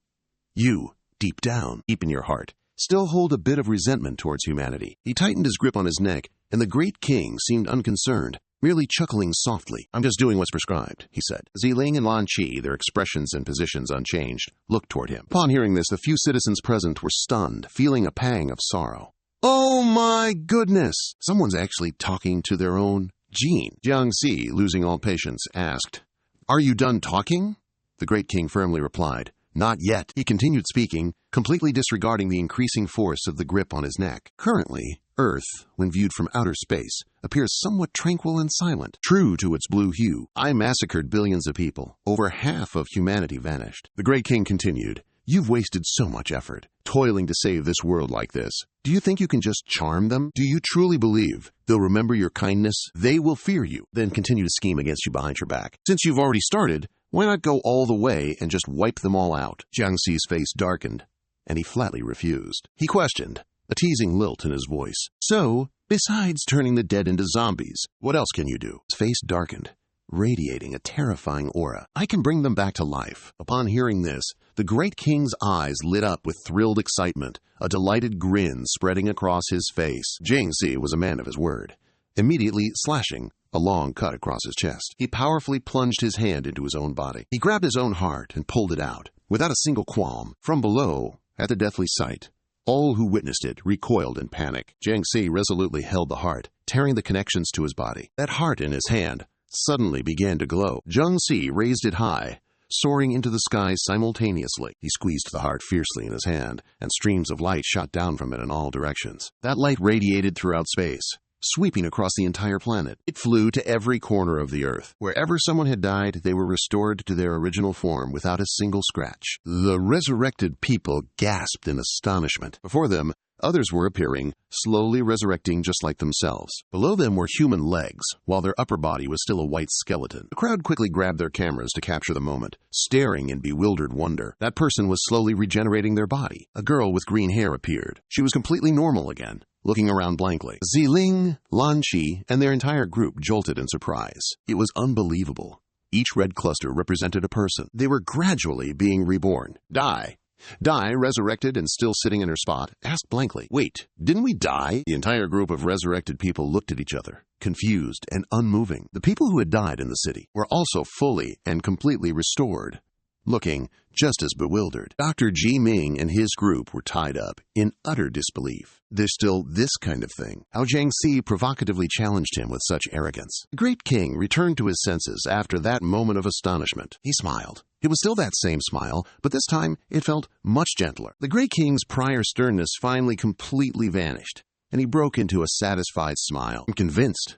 You, deep down, deep in your heart, still hold a bit of resentment towards humanity. He tightened his grip on his neck, and the great king seemed unconcerned, merely chuckling softly. I'm just doing what's prescribed, he said. Ziling and Lan Qi, their expressions and positions unchanged, looked toward him. Upon hearing this, the few citizens present were stunned, feeling a pang of sorrow. Oh my goodness! Someone's actually talking to their own gene. Jiang Si, losing all patience, asked, Are you done talking? The great king firmly replied, Not yet. He continued speaking, completely disregarding the increasing force of the grip on his neck. Currently, Earth, when viewed from outer space, appears somewhat tranquil and silent, true to its blue hue. I massacred billions of people. Over half of humanity vanished. The great king continued, You've wasted so much effort, toiling to save this world like this. Do you think you can just charm them? Do you truly believe they'll remember your kindness? They will fear you, then continue to scheme against you behind your back. Since you've already started, why not go all the way and just wipe them all out? Jiang Si's face darkened, and he flatly refused. He questioned, a teasing lilt in his voice. So, besides turning the dead into zombies, what else can you do? His face darkened, radiating a terrifying aura. I can bring them back to life. Upon hearing this, the great king's eyes lit up with thrilled excitement, a delighted grin spreading across his face. Jiang Si was a man of his word. Immediately slashing a long cut across his chest, he powerfully plunged his hand into his own body. He grabbed his own heart and pulled it out, without a single qualm. From below, at the deathly sight, all who witnessed it recoiled in panic. Jiang Si resolutely held the heart, tearing the connections to his body. That heart in his hand suddenly began to glow. Jiang Si raised it high, soaring into the sky simultaneously. He squeezed the heart fiercely in his hand, and streams of light shot down from it in all directions. That light radiated throughout space, sweeping across the entire planet. It flew to every corner of the earth. Wherever someone had died, they were restored to their original form without a single scratch. The resurrected people gasped in astonishment. Before them, others were appearing, slowly resurrecting just like themselves. Below them were human legs, while their upper body was still a white skeleton. The crowd quickly grabbed their cameras to capture the moment, staring in bewildered wonder. That person was slowly regenerating their body. A girl with green hair appeared. She was completely normal again, looking around blankly. Ziling, Lan Qi, and their entire group jolted in surprise. It was unbelievable. Each red cluster represented a person. They were gradually being reborn. Dai, resurrected and still sitting in her spot, asked blankly, Wait, didn't we die? The entire group of resurrected people looked at each other, confused and unmoving. The people who had died in the city were also fully and completely restored, looking just as bewildered. Dr. Ji Ming and his group were tied up in utter disbelief. There's still this kind of thing. How Jiang Si provocatively challenged him with such arrogance. The great king returned to his senses after that moment of astonishment. He smiled. It was still that same smile, but this time it felt much gentler. The great king's prior sternness finally completely vanished, and he broke into a satisfied smile. I'm convinced.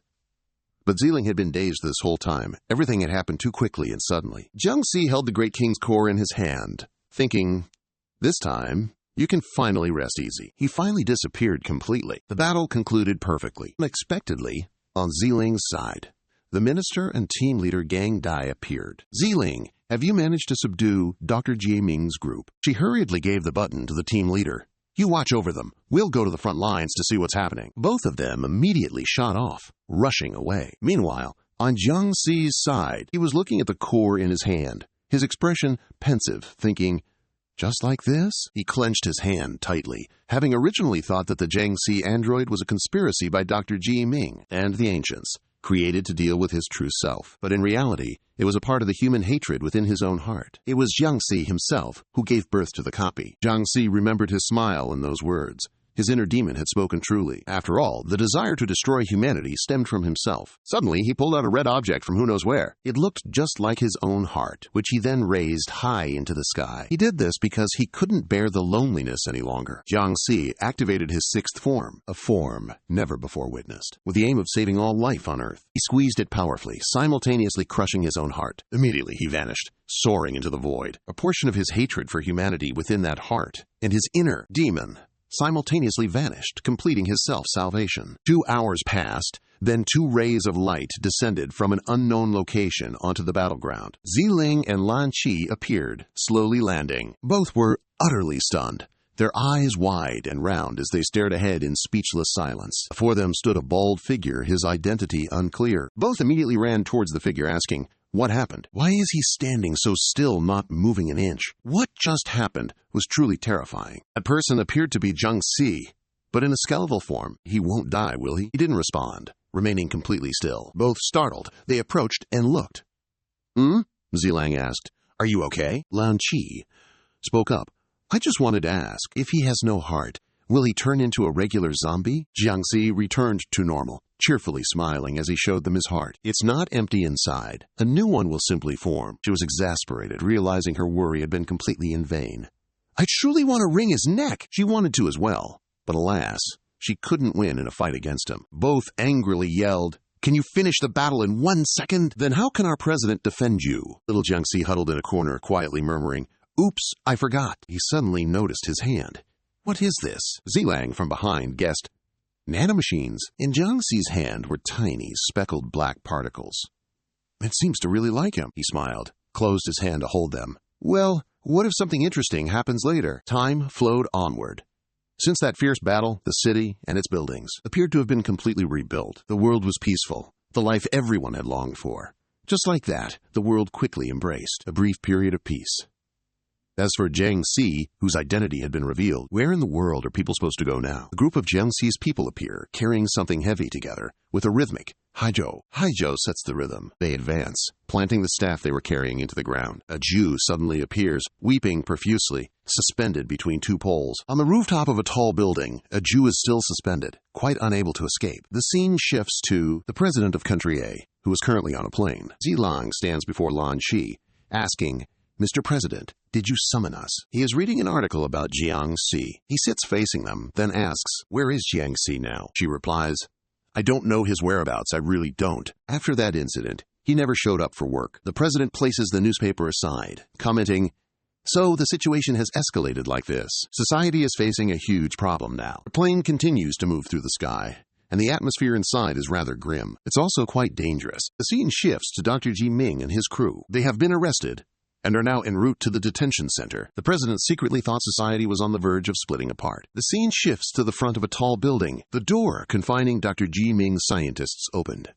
But Ziling had been dazed this whole time. Everything had happened too quickly and suddenly. Jiang Si held the great king's core in his hand, thinking, This time, you can finally rest easy. He finally disappeared completely. The battle concluded perfectly. Unexpectedly, on Ziling's side, the minister and team leader Gang Dai appeared. Ziling, have you managed to subdue Dr. Jie Ming's group? She hurriedly gave the button to the team leader. You watch over them. We'll go to the front lines to see what's happening. Both of them immediately shot off, rushing away. Meanwhile, on Jiang Si's side, he was looking at the core in his hand, his expression pensive, thinking, just like this? He clenched his hand tightly, having originally thought that the Jiang Si android was a conspiracy by Dr. Jie Ming and the ancients, created to deal with his true self. But in reality, it was a part of the human hatred within his own heart. It was Jiang Si himself who gave birth to the copy. Jiang Si remembered his smile in those words. His inner demon had spoken truly. After all, the desire to destroy humanity stemmed from himself. Suddenly, he pulled out a red object from who knows where. It looked just like his own heart, which he then raised high into the sky. He did this because he couldn't bear the loneliness any longer. Jiangxi activated his sixth form, a form never before witnessed, with the aim of saving all life on Earth. He squeezed it powerfully, simultaneously crushing his own heart. Immediately, he vanished, soaring into the void. A portion of his hatred for humanity within that heart and his inner demon simultaneously vanished, completing his self-salvation. 2 hours passed, then 2 rays of light descended from an unknown location onto the battleground. Ziling and Lan Qi appeared, slowly landing. Both were utterly stunned, their eyes wide and round as they stared ahead in speechless silence. Before them stood a bald figure, his identity unclear. Both immediately ran towards the figure, asking, "What happened? Why is he standing so still, not moving an inch?" What just happened was truly terrifying. That person appeared to be Jiangxi, but in a skeletal form. "He won't die, will he?" He didn't respond, remaining completely still. Both startled, they approached and looked. Zilang asked. "Are you okay?" Lan Qi spoke up. "I just wanted to ask, if he has no heart, will he turn into a regular zombie?" Jiangxi returned to normal, cheerfully smiling as he showed them his heart. "It's not empty inside. A new one will simply form." She was exasperated, realizing her worry had been completely in vain. "I truly want to wring his neck." She wanted to as well, but alas, she couldn't win in a fight against him. Both angrily yelled, "Can you finish the battle in 1 second? Then how can our president defend you?" Little Jiangxi huddled in a corner, quietly murmuring, "Oops, I forgot." He suddenly noticed his hand. "What is this?" Zilang from behind guessed, "Nanomachines." In Jiangxi's hand were tiny, speckled black particles. "It seems to really like him," he smiled, closed his hand to hold them. "Well, what if something interesting happens later?" Time flowed onward. Since that fierce battle, the city and its buildings appeared to have been completely rebuilt. The world was peaceful, the life everyone had longed for. Just like that, the world quickly embraced a brief period of peace. As for Jiangxi, whose identity had been revealed, where in the world are people supposed to go now? A group of Jiangxi's people appear, carrying something heavy together, with a rhythmic Haijo. Haijo sets the rhythm. They advance, planting the staff they were carrying into the ground. A Jew suddenly appears, weeping profusely, suspended between 2 poles. On the rooftop of a tall building, a Jew is still suspended, quite unable to escape. The scene shifts to the president of country A, who is currently on a plane. Zilang stands before Lan Qi, asking, "Mr. President, did you summon us?" He is reading an article about Jiangxi. He sits facing them, then asks, "Where is Jiangxi now?" She replies, "I don't know his whereabouts, I really don't." After that incident, he never showed up for work. The president places the newspaper aside, commenting, "So the situation has escalated like this. Society is facing a huge problem now." The plane continues to move through the sky, and the atmosphere inside is rather grim. It's also quite dangerous. The scene shifts to Dr. Ji Ming and his crew. They have been arrested and are now en route to the detention center. The president secretly thought society was on the verge of splitting apart. The scene shifts to the front of a tall building. The door confining Dr. Ji Ming's scientists opened.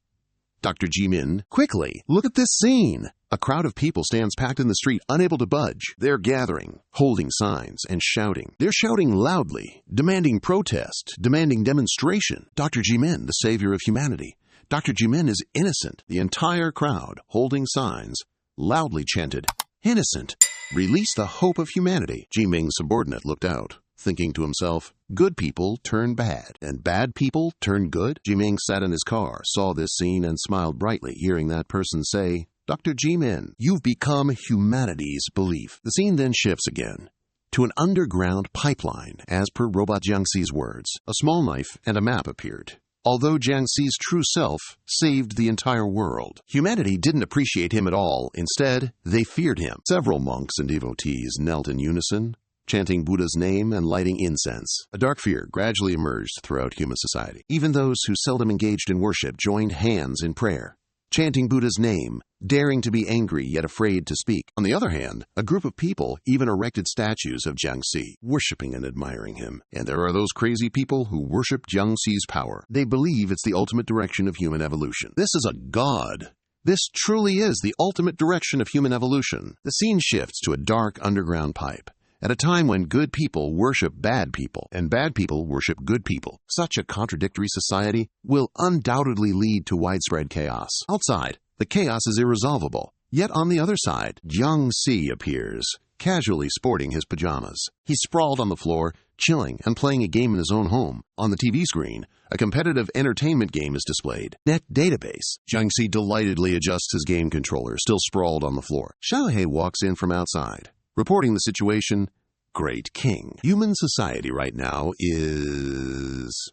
Dr. Ji Min, "Quickly, look at this scene!" A crowd of people stands packed in the street, unable to budge. They're gathering, holding signs, and shouting. They're shouting loudly, demanding protest, demanding demonstration. Dr. Ji Min, the savior of humanity. Dr. Ji Min is innocent. The entire crowd, holding signs, loudly chanted, "Innocent! Release the hope of humanity." Ji Ming's subordinate looked out, thinking to himself, "Good people turn bad, and bad people turn good?" Ji Ming sat in his car, saw this scene, and smiled brightly, hearing that person say, "Dr. Ji Min, you've become humanity's belief." The scene then shifts again to an underground pipeline, as per Robot Jiangxi's words. A small knife and a map appeared. Although Jiangxi's true self saved the entire world, humanity didn't appreciate him at all. Instead, they feared him. Several monks and devotees knelt in unison, chanting Buddha's name and lighting incense. A dark fear gradually emerged throughout human society. Even those who seldom engaged in worship joined hands in prayer, chanting Buddha's name, daring to be angry yet afraid to speak. On the other hand, a group of people even erected statues of Jiangxi, worshipping and admiring him. And there are those crazy people who worship Jiangxi's power. They believe it's the ultimate direction of human evolution. This is a god. This truly is the ultimate direction of human evolution. The scene shifts to a dark underground pipe, at a time when good people worship bad people, and bad people worship good people. Such a contradictory society will undoubtedly lead to widespread chaos. Outside, the chaos is irresolvable. Yet on the other side, Jiangxi appears, casually sporting his pajamas. He's sprawled on the floor, chilling and playing a game in his own home. On the TV screen, a competitive entertainment game is displayed. Net database. Jiangxi delightedly adjusts his game controller, still sprawled on the floor. Xiaohei walks in from outside, reporting the situation. Great King. Human society right now is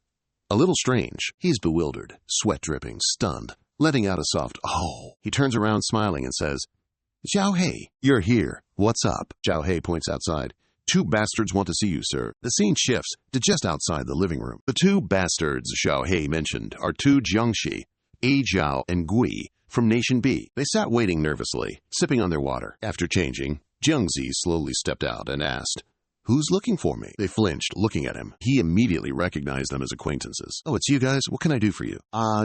a little strange. He's bewildered, sweat dripping, stunned, letting out a soft "oh." He turns around smiling and says, "Xiaohei, you're here. What's up?" Xiaohei points outside. "Two bastards want to see you, sir." The scene shifts to just outside the living room. The two bastards Xiaohei mentioned are two Jiangxi, A Zhao and Gui, from Nation B. They sat waiting nervously, sipping on their water. After changing, Jiangxi slowly stepped out and asked, "Who's looking for me?" They flinched, looking at him. He immediately recognized them as acquaintances. "Oh, it's you guys? What can I do for you?"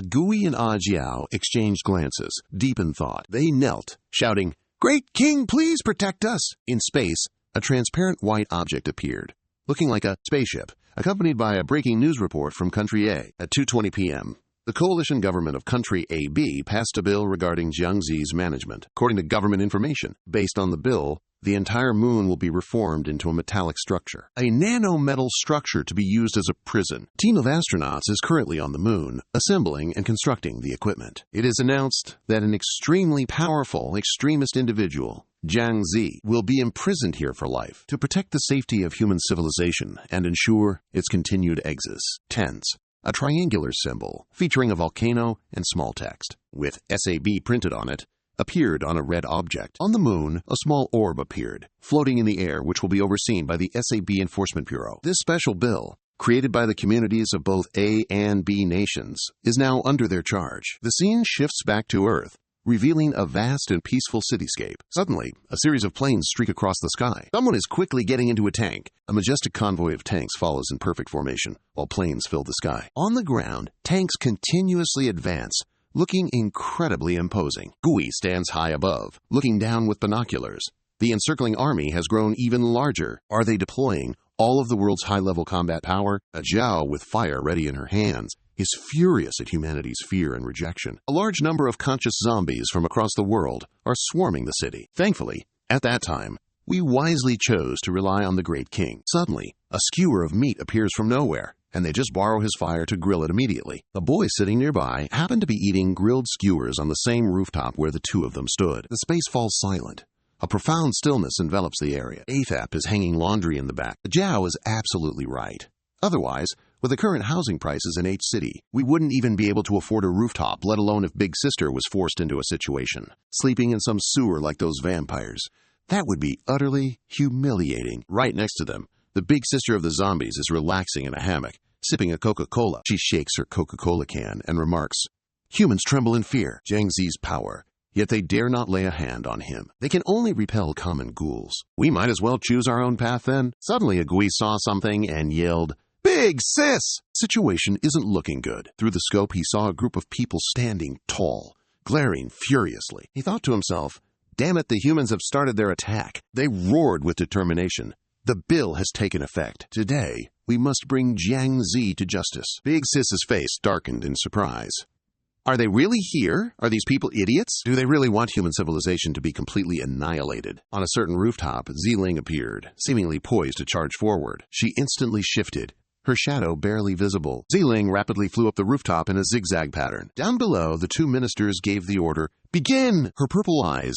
Gui and Ah Jiao exchanged glances, deep in thought. They knelt, shouting, "Great King, please protect us!" In space, a transparent white object appeared, looking like a spaceship, accompanied by a breaking news report from Country A. At 2:20 p.m., the coalition government of Country AB passed a bill regarding Jiangxi's management. According to government information, based on the bill, the entire moon will be reformed into a metallic structure, a nanometal structure to be used as a prison. A team of astronauts is currently on the moon, assembling and constructing the equipment. It is announced that an extremely powerful extremist individual, Jiang Zi, will be imprisoned here for life to protect the safety of human civilization and ensure its continued exist. Tense. A triangular symbol featuring a volcano and small text, with SAB printed on it, appeared on a red object. On the moon, a small orb appeared, floating in the air, which will be overseen by the SAB Enforcement Bureau. This special bill, created by the communities of both A and B nations, is now under their charge. The scene shifts back to Earth, revealing a vast and peaceful cityscape. Suddenly, a series of planes streak across the sky. Someone is quickly getting into a tank. A majestic convoy of tanks follows in perfect formation, while planes fill the sky. On the ground, tanks continuously advance, looking incredibly imposing. Gui stands high above, looking down with binoculars. The encircling army has grown even larger. Are they deploying all of the world's high-level combat power? A Zhao, with fire ready in her hands, is furious at humanity's fear and rejection. A large number of conscious zombies from across the world are swarming the city. Thankfully, at that time, we wisely chose to rely on the Great King. Suddenly, a skewer of meat appears from nowhere, and they just borrow his fire to grill it immediately. The boys sitting nearby happen to be eating grilled skewers on the same rooftop where the two of them stood. The space falls silent. A profound stillness envelops the area. Athap is hanging laundry in the back. Zhao is absolutely right. Otherwise, with the current housing prices in H City, we wouldn't even be able to afford a rooftop, let alone if Big Sister was forced into a situation, sleeping in some sewer like those vampires. That would be utterly humiliating. Right next to them, the Big Sister of the zombies is relaxing in a hammock, sipping a Coca-Cola. She shakes her Coca-Cola can and remarks, "Humans tremble in fear, Jiang Zi's power, yet they dare not lay a hand on him. They can only repel common ghouls. We might as well choose our own path then." Suddenly a Gui saw something and yelled, "Big sis!" Situation isn't looking good. Through the scope, he saw a group of people standing tall, glaring furiously. He thought to himself, "Damn it, the humans have started their attack." They roared with determination. The bill has taken effect. Today, we must bring Jiang Zi to justice. Big Sis's face darkened in surprise. Are they really here? Are these people idiots? Do they really want human civilization to be completely annihilated? On a certain rooftop, Ziling appeared, seemingly poised to charge forward. She instantly shifted, her shadow barely visible. Ziling rapidly flew up the rooftop in a zigzag pattern. Down below, the two ministers gave the order, "Begin!" Her purple eyes,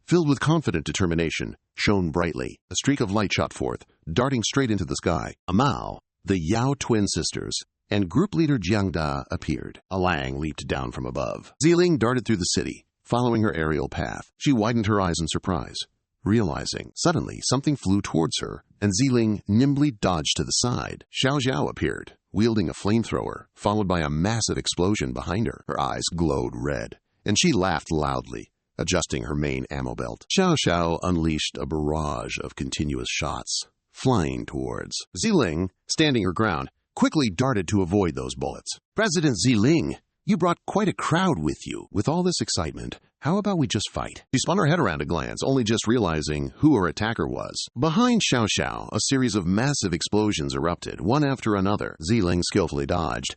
filled with confident determination, shone brightly. A streak of light shot forth, darting straight into the sky. A Mao, the Yao twin sisters, and group leader Jiang Da appeared. A Lang leaped down from above. Ziling darted through the city, following her aerial path. She widened her eyes in surprise, realizing suddenly something flew towards her, and Ziling nimbly dodged to the side. Xiao Zhao appeared, wielding a flamethrower, followed by a massive explosion behind her. Her eyes glowed red, and she laughed loudly, adjusting her main ammo belt. Xiao Xiao unleashed a barrage of continuous shots, flying towards. Ziling, standing her ground, quickly darted to avoid those bullets. "President Ziling, you brought quite a crowd with you. With all this excitement, how about we just fight?" She spun her head around a glance, only just realizing who her attacker was. Behind Xiao Xiao, a series of massive explosions erupted, one after another. Ziling skillfully dodged.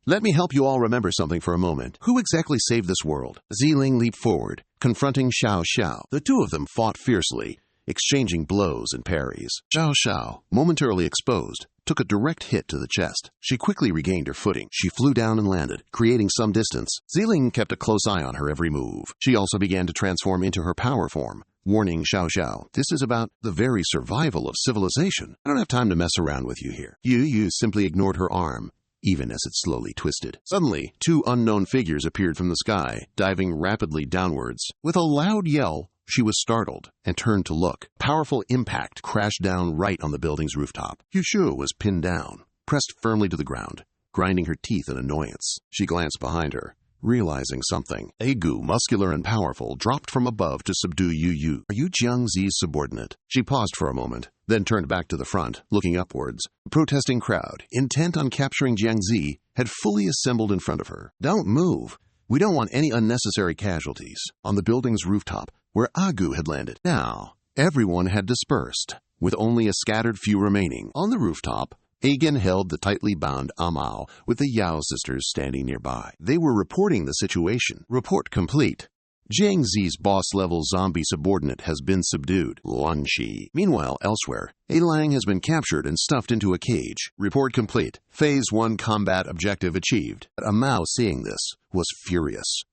"Let me help you all remember something for a moment. Who exactly saved this world?" Ziling leaped forward, confronting Xiao Xiao. The two of them fought fiercely, exchanging blows and parries. Xiao Xiao, momentarily exposed, took a direct hit to the chest. She quickly regained her footing. She flew down and landed, creating some distance. Ziling kept a close eye on her every move. She also began to transform into her power form, warning Xiao Xiao, this is about the very survival of civilization. I don't have time to mess around with you here. You simply ignored her arm, even as it slowly twisted. Suddenly, two unknown figures appeared from the sky, diving rapidly downwards. With a loud yell, she was startled and turned to look. Powerful impact crashed down right on the building's rooftop. Yushu was pinned down, pressed firmly to the ground, grinding her teeth in annoyance. She glanced behind her, realizing something. Agu, muscular and powerful, dropped from above to subdue Yu. Are you Jiang Zi's subordinate? She paused for a moment, then turned back to the front, looking upwards. The protesting crowd, intent on capturing Jiang Zi, had fully assembled in front of her. Don't move. We don't want any unnecessary casualties. On the building's rooftop, where Agu had landed. Now, everyone had dispersed, with only a scattered few remaining. On the rooftop, Agen held the tightly bound Amao with the Yao sisters standing nearby. They were reporting the situation. Report complete. Jiang Zi's boss-level zombie subordinate has been subdued. Lan Shi. Meanwhile, elsewhere, A Lang has been captured and stuffed into a cage. Report complete. Phase 1 combat objective achieved. But Amao, seeing this, was furious.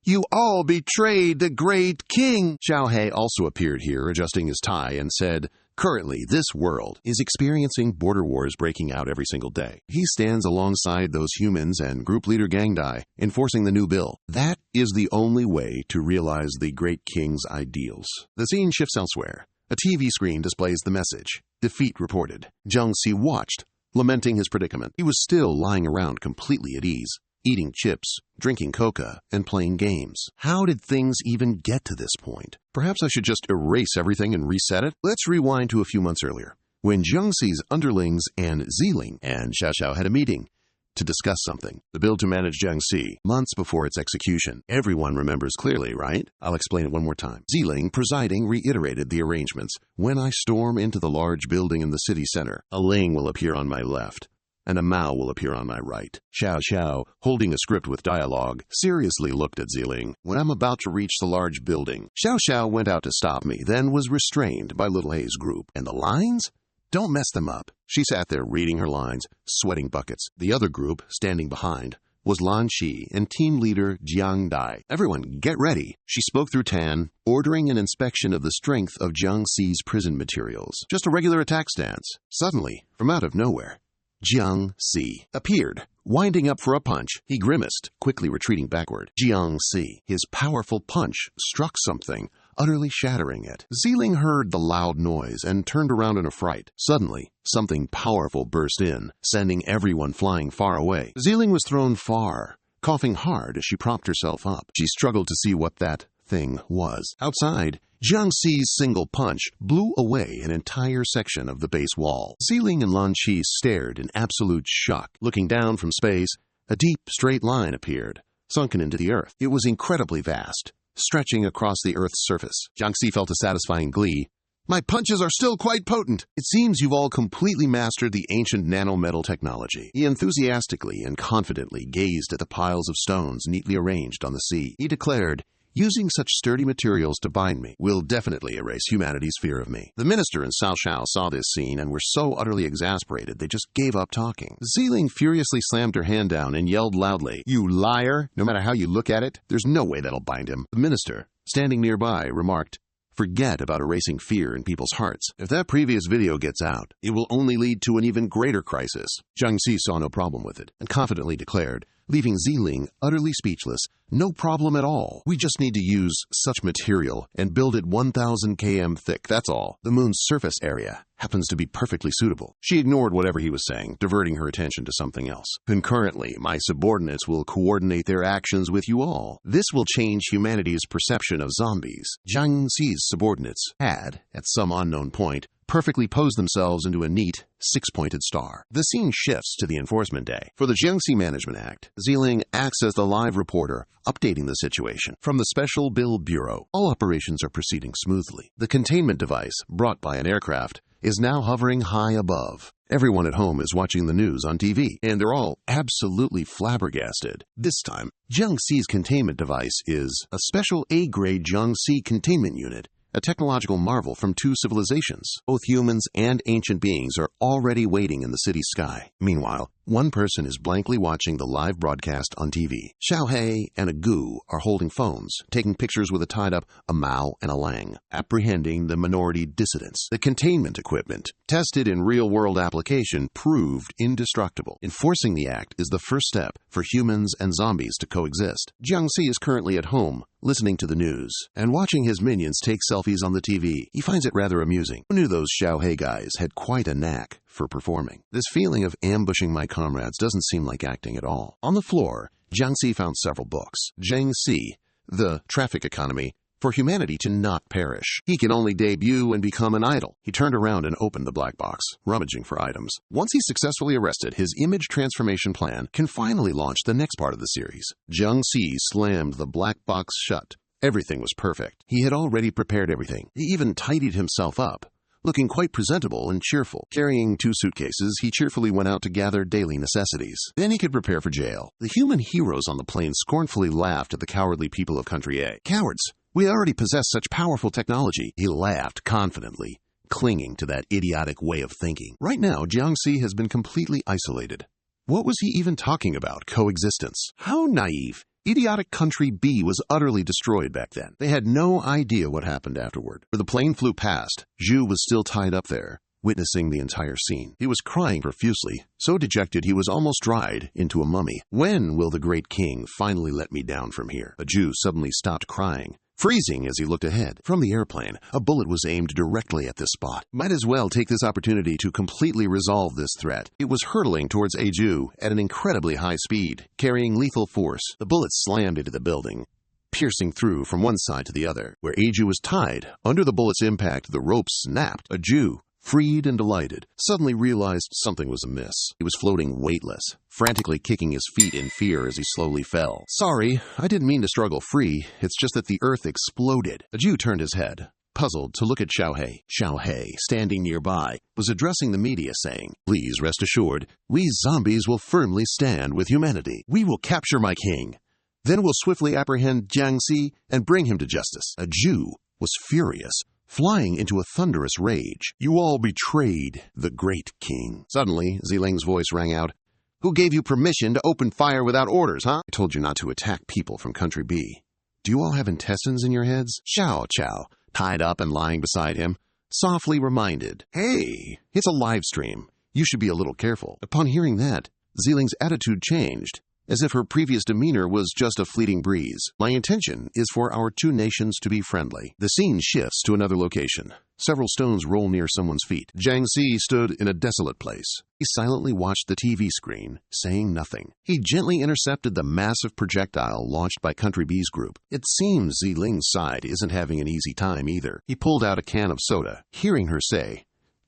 You all betrayed the great king! Xiao He also appeared here, adjusting his tie, and said, currently, this world is experiencing border wars breaking out every single day. He stands alongside those humans and group leader Gang Dai, enforcing the new bill. That is the only way to realize the great king's ideals. The scene shifts elsewhere. A TV screen displays the message. Defeat reported. Jiang Zi watched, lamenting his predicament. He was still lying around completely at ease, eating chips, drinking coca, and playing games. How did things even get to this point? Perhaps I should just erase everything and reset it? Let's rewind to a few months earlier, when Jiang Zi's underlings and Ziling and Xiao Xiao had a meeting to discuss something. The bill to manage Jiang Zi, months before its execution. Everyone remembers clearly, right? I'll explain it one more time. Ziling, presiding, reiterated the arrangements. When I storm into the large building in the city center, a Ling will appear on my left, and a Mao will appear on my right. Xiao Xiao, holding a script with dialogue, seriously looked at Ziling. When I'm about to reach the large building, Xiao Xiao went out to stop me, then was restrained by Little A's group. And the lines? Don't mess them up. She sat there reading her lines, sweating buckets. The other group, standing behind, was Lan Shi and team leader Jiang Dai. Everyone, get ready. She spoke through Tan, ordering an inspection of the strength of Jiang Zi's prison materials. Just a regular attack stance. Suddenly, from out of nowhere, Jiang Zi appeared, winding up for a punch. He grimaced, quickly retreating backward. Jiang Zi, his powerful punch, struck something, utterly shattering it. Ziling heard the loud noise and turned around in a fright. Suddenly, something powerful burst in, sending everyone flying far away. Ziling was thrown far, coughing hard as she propped herself up. She struggled to see what that thing was. Outside, Jiang Zi's single punch blew away an entire section of the base wall. Ziling and Lan Shi stared in absolute shock. Looking down from space, a deep, straight line appeared, sunken into the earth. It was incredibly vast, stretching across the Earth's surface. Jiang Zi felt a satisfying glee. My punches are still quite potent. It seems you've all completely mastered the ancient nanometal technology. He enthusiastically and confidently gazed at the piles of stones neatly arranged on the sea. He declared, using such sturdy materials to bind me will definitely erase humanity's fear of me. The minister and Cao Xiao saw this scene and were so utterly exasperated they just gave up talking. Ziling furiously slammed her hand down and yelled loudly, You liar! No matter how you look at it, there's no way that'll bind him. The minister, standing nearby, remarked, Forget about erasing fear in people's hearts. If that previous video gets out, it will only lead to an even greater crisis. Jiang Zi saw no problem with it and confidently declared, leaving Ziling utterly speechless, No problem at all. We just need to use such material and build it 1,000 km thick, that's all. The moon's surface area happens to be perfectly suitable. She ignored whatever he was saying, diverting her attention to something else. Concurrently, my subordinates will coordinate their actions with you all. This will change humanity's perception of zombies. Jiang Zi's subordinates had, at some unknown point, perfectly posed themselves into a neat, six-pointed star. The scene shifts to the enforcement day. For the Jiangxi Management Act, Ziling acts as the live reporter, updating the situation. From the Special Bill Bureau, all operations are proceeding smoothly. The containment device, brought by an aircraft, is now hovering high above. Everyone at home is watching the news on TV, and they're all absolutely flabbergasted. This time, Jiangxi's containment device is a special A-grade Jiangxi containment unit, a technological marvel from two civilizations. Both humans and ancient beings are already waiting in the city's sky. Meanwhile, one person is blankly watching the live broadcast on TV. Xiaohei and a Gu are holding phones, taking pictures with a tied-up a Mao and a Lang, apprehending the minority dissidents. The containment equipment, tested in real-world application, proved indestructible. Enforcing the act is the first step for humans and zombies to coexist. Jiangxi is currently at home, listening to the news, and watching his minions take selfies on the TV. He finds it rather amusing. Who knew those Xiaohei guys had quite a knack for performing? This feeling of ambushing my comrades doesn't seem like acting at all. On the floor, Jiangxi found several books. Jiangxi, The Traffic Economy, for humanity to not perish. He can only debut and become an idol. He turned around and opened the black box, rummaging for items. Once he's successfully arrested, his image transformation plan can finally launch the next part of the series. Jiangxi slammed the black box shut. Everything was perfect. He had already prepared everything. He even tidied himself up, looking quite presentable and cheerful. Carrying 2 suitcases, he cheerfully went out to gather daily necessities. Then he could prepare for jail. The human heroes on the plane scornfully laughed at the cowardly people of Country A. Cowards! We already possess such powerful technology. He laughed confidently, clinging to that idiotic way of thinking. Right now, Jiangxi has been completely isolated. What was he even talking about? Coexistence. How naive. Idiotic Country B was utterly destroyed back then. They had no idea what happened afterward. Where the plane flew past, Zhu was still tied up there, witnessing the entire scene. He was crying profusely, so dejected he was almost dried into a mummy. When will the great king finally let me down from here? A Jew suddenly stopped crying, freezing as he looked ahead. From the airplane, a bullet was aimed directly at this spot. Might as well take this opportunity to completely resolve this threat. It was hurtling towards Eju at an incredibly high speed, carrying lethal force. The bullet slammed into the building, piercing through from one side to the other. Where Eju was tied, under the bullet's impact, the rope snapped. Eju, freed and delighted, suddenly realized something was amiss. He was floating weightless, frantically kicking his feet in fear as he slowly fell. Sorry, I didn't mean to struggle free. It's just that the earth exploded. A Jew turned his head, puzzled, to look at Xiaohei. Xiaohei, standing nearby, was addressing the media saying, "Please rest assured, we zombies will firmly stand with humanity. We will capture my king. Then we'll swiftly apprehend Jiangxi and bring him to justice." A Jew was furious, flying into a thunderous rage. "You all betrayed the great king." Suddenly, Ziling's voice rang out. "Who gave you permission to open fire without orders, huh? I told you not to attack people from Country B. Do you all have intestines in your heads?" Xiao Chao, tied up and lying beside him, softly reminded, "Hey, it's a live stream. You should be a little careful." Upon hearing that, Ziling's attitude changed, as if her previous demeanor was just a fleeting breeze. "My intention is for our two nations to be friendly." The scene shifts to another location. Several stones roll near someone's feet. Jiangxi stood in a desolate place. He silently watched the TV screen, saying nothing. He gently intercepted the massive projectile launched by Country B's group. It seems Ziling's side isn't having an easy time either. He pulled out a can of soda, hearing her say,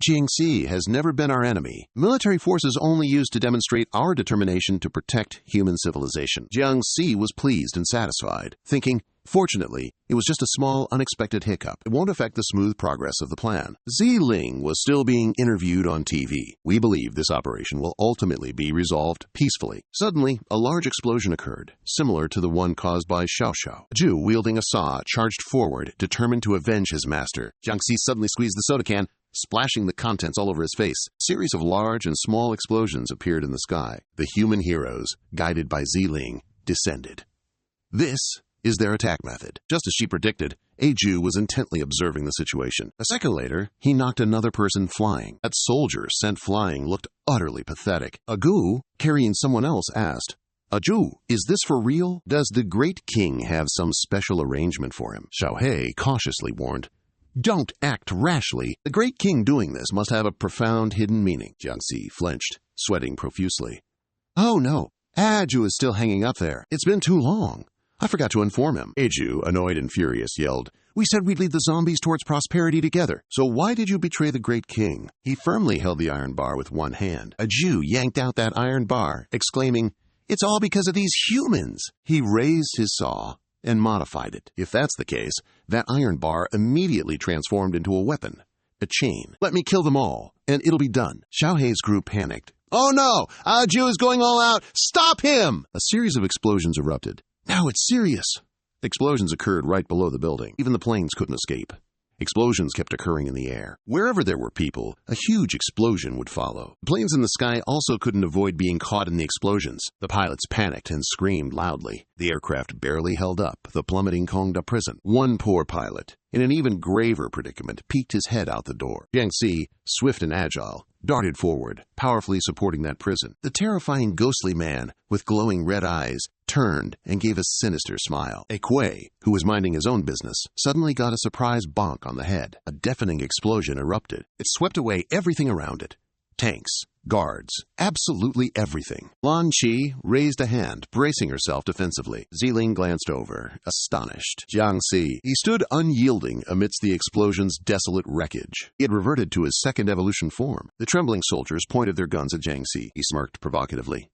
"Jiangxi has never been our enemy. Military force is only used to demonstrate our determination to protect human civilization." Jiangxi was pleased and satisfied, thinking, fortunately, it was just a small, unexpected hiccup. It won't affect the smooth progress of the plan. Ziling was still being interviewed on TV. "We believe this operation will ultimately be resolved peacefully." Suddenly, a large explosion occurred, similar to the one caused by Xiao Xiao. A Jew wielding a saw charged forward, determined to avenge his master. Jiangxi suddenly squeezed the soda can, splashing the contents all over his face. A series of large and small explosions appeared in the sky. The human heroes, guided by Ziling, descended. This is their attack method. Just as she predicted, Eju was intently observing the situation. A second later, he knocked another person flying. That soldier sent flying looked utterly pathetic. A Gu, carrying someone else, asked, "Aju, is this for real? Does the great king have some special arrangement for him?" Xiaohei cautiously warned, "Don't act rashly. The great king doing this must have a profound hidden meaning." Jiangxi flinched, sweating profusely. "Oh no, Aju is still hanging up there. It's been too long. I forgot to inform him." Eju, annoyed and furious, yelled, "We said we'd lead the zombies towards prosperity together. So why did you betray the great king?" He firmly held the iron bar with one hand. A Jew yanked out that iron bar, exclaiming, "It's all because of these humans." He raised his saw and modified it. If that's the case, that iron bar immediately transformed into a weapon, a chain. "Let me kill them all, and it'll be done." Xiaohei's group panicked. "Oh no! Aju is going all out! Stop him!" A series of explosions erupted. "Now it's serious." Explosions occurred right below the building. Even the planes couldn't escape. Explosions kept occurring in the air. Wherever there were people, a huge explosion would follow. Planes in the sky also couldn't avoid being caught in the explosions. The pilots panicked and screamed loudly. The aircraft barely held up the plummeting Kongda prison. One poor pilot, in an even graver predicament, peeked his head out the door. Jiangxi, swift and agile, darted forward, powerfully supporting that prison. The terrifying ghostly man, with glowing red eyes, turned and gave a sinister smile. A Kuei, who was minding his own business, suddenly got a surprise bonk on the head. A deafening explosion erupted. It swept away everything around it. Tanks, guards, absolutely everything. Lan Qi raised a hand, bracing herself defensively. Ziling glanced over, astonished. Jiangxi, he stood unyielding amidst the explosion's desolate wreckage. He had reverted to his second evolution form. The trembling soldiers pointed their guns at Jiangxi. He smirked provocatively.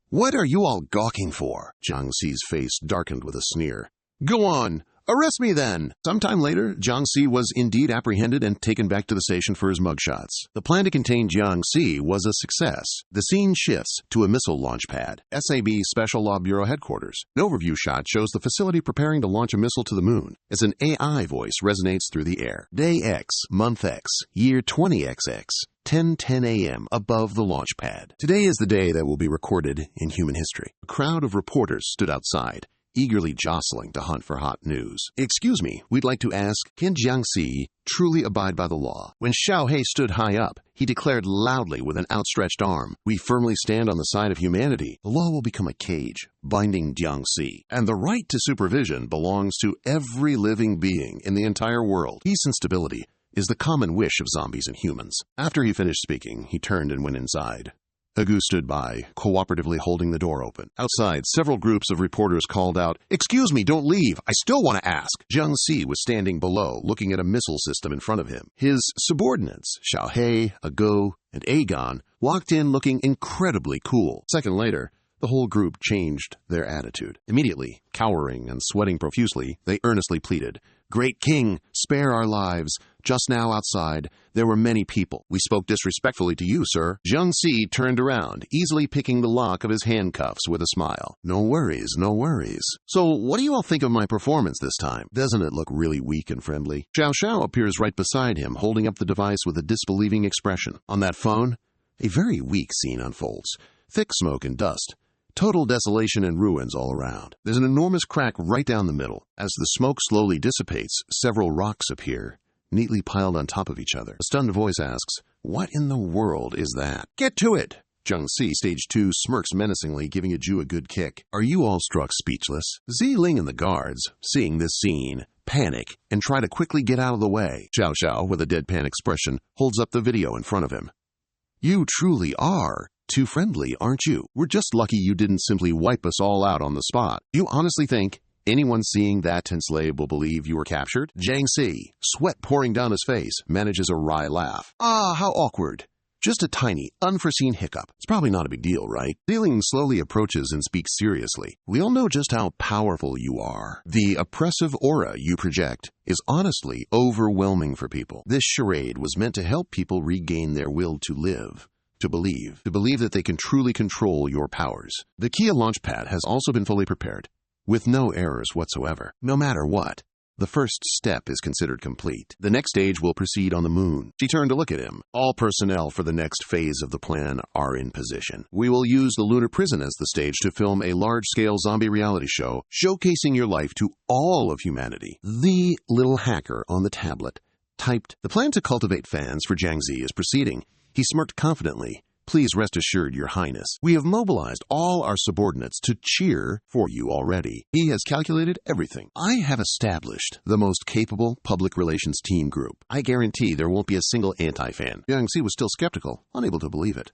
"What are you all gawking for?" Jiangxi's face darkened with a sneer. "Go on! Arrest me then!" Sometime later, Jiangxi was indeed apprehended and taken back to the station for his mugshots. The plan to contain Jiangxi was a success. The scene shifts to a missile launch pad, SAB Special Law Bureau headquarters. An overview shot shows the facility preparing to launch a missile to the moon as an AI voice resonates through the air. Day X, month X, year 20XX. 10:10 a.m. above the launch pad. Today is the day that will be recorded in human history. A crowd of reporters stood outside, eagerly jostling to hunt for hot news. "Excuse me, we'd like to ask, can Jiangxi truly abide by the law?" When Xiaohei stood high up, he declared loudly with an outstretched arm, "We firmly stand on the side of humanity. The law will become a cage, binding Jiangxi. And the right to supervision belongs to every living being in the entire world. Peace and stability is the common wish of zombies and humans." After he finished speaking, he turned and went inside. Agu stood by, cooperatively holding the door open. Outside, several groups of reporters called out, "Excuse me, don't leave. I still want to ask." Jiangxi was standing below, looking at a missile system in front of him. His subordinates, Xiaohei, Agu, and Aegon, walked in looking incredibly cool. A second later, the whole group changed their attitude. Immediately, cowering and sweating profusely, they earnestly pleaded, "Great King, spare our lives. Just now outside, there were many people. We spoke disrespectfully to you, sir." Jiangxi turned around, easily picking the lock of his handcuffs with a smile. "No worries, no worries. So what do you all think of my performance this time? Doesn't it look really weak and friendly?" Xiao Xiao appears right beside him, holding up the device with a disbelieving expression. On that phone, a very weak scene unfolds. Thick smoke and dust. Total desolation and ruins all around. There's an enormous crack right down the middle. As the smoke slowly dissipates, several rocks appear, neatly piled on top of each other. A stunned voice asks, "What in the world is that?" "Get to it!" Jiangxi, stage 2, smirks menacingly, giving Aju a good kick. Are you all struck speechless? Ziling and the guards, seeing this scene, panic and try to quickly get out of the way. Xiao Xiao, with a deadpan expression, holds up the video in front of him. "You truly are too friendly, aren't you? We're just lucky you didn't simply wipe us all out on the spot. Do you honestly think anyone seeing that tense slave will believe you were captured?" Jiangxi, sweat pouring down his face, manages a wry laugh. "Ah, how awkward. Just a tiny, unforeseen hiccup. It's probably not a big deal, right?" Ziling slowly approaches and speaks seriously. "We all know just how powerful you are. The oppressive aura you project is honestly overwhelming for people. This charade was meant to help people regain their will to live. To believe that they can truly control your powers. The Kia launch pad has also been fully prepared, with no errors whatsoever. No matter what, the first step is considered complete. The next stage will proceed on the moon." She turned to look at him. "All personnel for the next phase of the plan are in position. We will use the lunar prison as the stage to film a large-scale zombie reality show, showcasing your life to all of humanity." The little hacker on the tablet typed, "The plan to cultivate fans for Jiangxi is proceeding." He smirked confidently. "Please rest assured, Your Highness, we have mobilized all our subordinates to cheer for you already. He has calculated everything. I have established the most capable public relations team group. I guarantee there won't be a single anti-fan." Jiangxi was still skeptical, unable to believe it.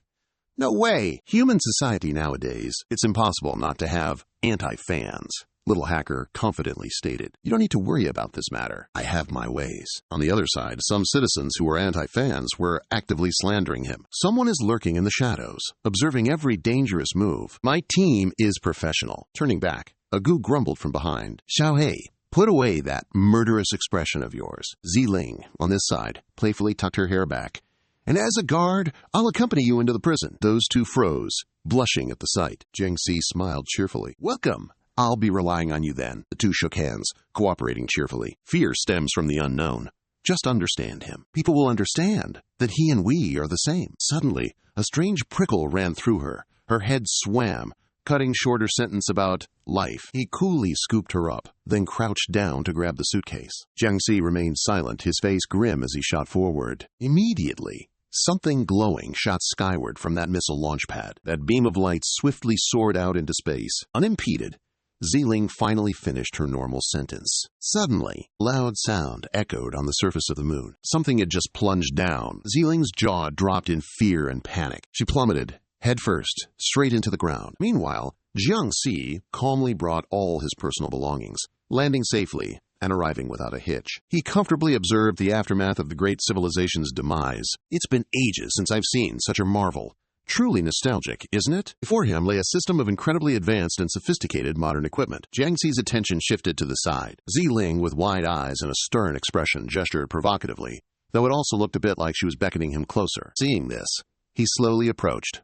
"No way! Human society nowadays, it's impossible not to have anti-fans." Little hacker confidently stated, "You don't need to worry about this matter. I have my ways." On the other side, some citizens who were anti-fans were actively slandering him. "Someone is lurking in the shadows, observing every dangerous move. My team is professional." Turning back, Agu grumbled from behind, "Xiaohei, put away that murderous expression of yours." Ziling, on this side, playfully tucked her hair back. "And as a guard, I'll accompany you into the prison." Those two froze, blushing at the sight. Jiangxi smiled cheerfully. "Welcome. I'll be relying on you then." The two shook hands, cooperating cheerfully. Fear stems from the unknown. Just understand him. People will understand that he and we are the same. Suddenly, a strange prickle ran through her. Her head swam, cutting short her sentence about life. He coolly scooped her up, then crouched down to grab the suitcase. Jiangxi remained silent, his face grim as he shot forward. Immediately, something glowing shot skyward from that missile launch pad. That beam of light swiftly soared out into space. Unimpeded, Ziling finally finished her normal sentence. Suddenly, loud sound echoed on the surface of the moon. Something had just plunged down. Ziling's jaw dropped in fear and panic. She plummeted, head first, straight into the ground. Meanwhile, Jiangxi calmly brought all his personal belongings, landing safely and arriving without a hitch. He comfortably observed the aftermath of the great civilization's demise. It's been ages since I've seen such a marvel. Truly nostalgic, isn't it? Before him lay a system of incredibly advanced and sophisticated modern equipment. Jiangxi's attention shifted to the side. Ziling, with wide eyes and a stern expression, gestured provocatively, though it also looked a bit like she was beckoning him closer. Seeing this, he slowly approached.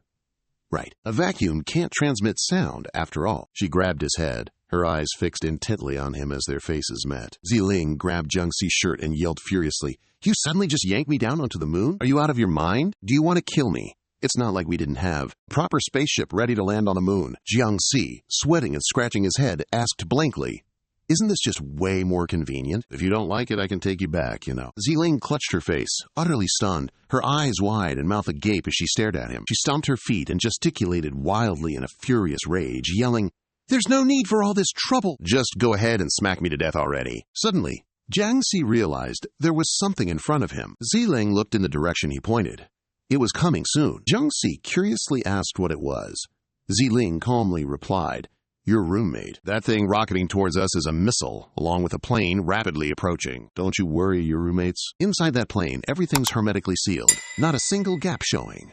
Right, a vacuum can't transmit sound, after all. She grabbed his head, her eyes fixed intently on him as their faces met. Ziling grabbed Jiangxi's shirt and yelled furiously, "You suddenly just yanked me down onto the moon? Are you out of your mind? Do you want to kill me? It's not like we didn't have a proper spaceship ready to land on the moon." Jiangxi, sweating and scratching his head, asked blankly, "Isn't this just way more convenient? If you don't like it, I can take you back, you know." Ziling clutched her face, utterly stunned, her eyes wide and mouth agape as she stared at him. She stomped her feet and gesticulated wildly in a furious rage, yelling, "There's no need for all this trouble. Just go ahead and smack me to death already." Suddenly, Jiangxi realized there was something in front of him. Ziling looked in the direction he pointed. It was coming soon. Jiangxi curiously asked what it was. Ziling calmly replied, "Your roommate. That thing rocketing towards us is a missile, along with a plane rapidly approaching. Don't you worry your roommates. Inside that plane, everything's hermetically sealed. Not a single gap showing.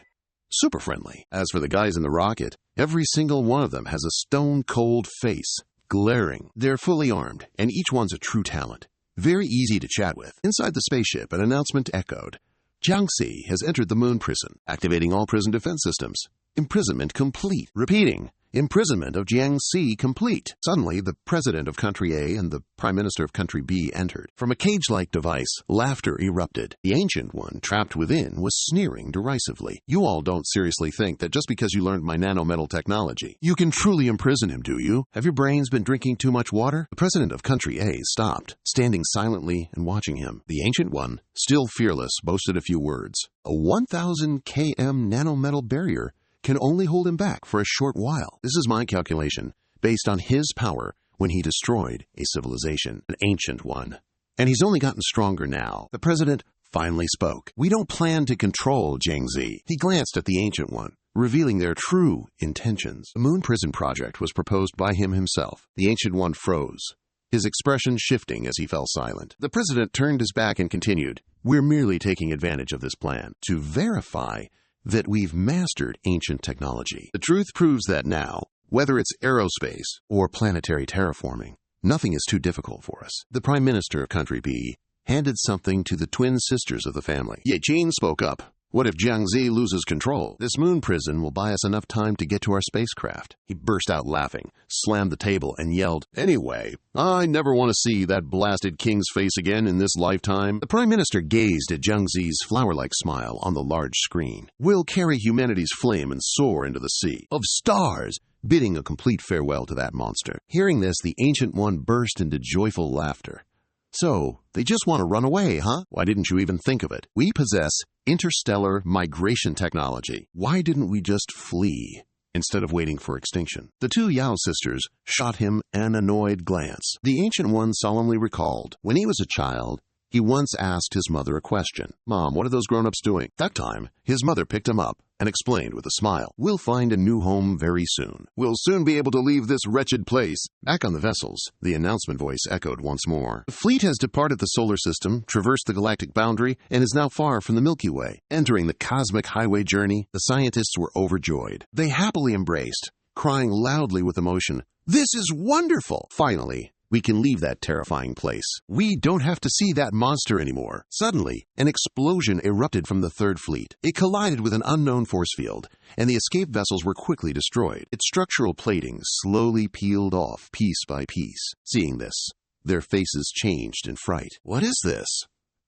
Super friendly. As for the guys in the rocket, every single one of them has a stone-cold face, glaring. They're fully armed, and each one's a true talent. Very easy to chat with." Inside the spaceship, an announcement echoed. Jiangxi has entered the moon prison, activating all prison defense systems. Imprisonment complete. Repeating, imprisonment of Jiangxi complete. Suddenly, the president of country A and the prime minister of country B entered. From a cage-like device, laughter erupted. The ancient one, trapped within, was sneering derisively. "You all don't seriously think that just because you learned my nanometal technology, you can truly imprison him, do you? Have your brains been drinking too much water?" The president of country A stopped, standing silently and watching him. The ancient one, still fearless, boasted a few words. "A 1,000 km nanometal barrier can only hold him back for a short while. This is my calculation, based on his power when he destroyed a civilization, an ancient one. And he's only gotten stronger now." The president finally spoke. "We don't plan to control Jiangxi." He glanced at the ancient one, revealing their true intentions. The moon prison project was proposed by him himself. The ancient one froze, his expression shifting as he fell silent. The president turned his back and continued, "We're merely taking advantage of this plan to verify that we've mastered ancient technology. The truth proves that now, whether it's aerospace or planetary terraforming, nothing is too difficult for us." The prime minister of country B handed something to the twin sisters of the family. Ye Qin spoke up. "What if Jiangxi loses control? This moon prison will buy us enough time to get to our spacecraft." He burst out laughing, slammed the table, and yelled, "Anyway, I never want to see that blasted king's face again in this lifetime." The prime minister gazed at Jiangxi's flower-like smile on the large screen. "We'll carry humanity's flame and soar into the sea of stars," bidding a complete farewell to that monster. Hearing this, the ancient one burst into joyful laughter. "So, they just want to run away, huh? Why didn't you even think of it? We possess interstellar migration technology. Why didn't we just flee instead of waiting for extinction?" The two Yao sisters shot him an annoyed glance. The ancient one solemnly recalled, when he was a child, he once asked his mother a question. "Mom, what are those grown-ups doing?" That time, his mother picked him up and explained with a smile, "We'll find a new home very soon. We'll soon be able to leave this wretched place." Back on the vessels, the announcement voice echoed once more. "The fleet has departed the solar system, traversed the galactic boundary, and is now far from the Milky Way. Entering the cosmic highway journey, the scientists were overjoyed. They happily embraced, crying loudly with emotion, 'This is wonderful! Finally, we can leave that terrifying place. We don't have to see that monster anymore.'" Suddenly, an explosion erupted from the third fleet. It collided with an unknown force field, and the escape vessels were quickly destroyed. Its structural plating slowly peeled off piece by piece. Seeing this, their faces changed in fright. "What is this?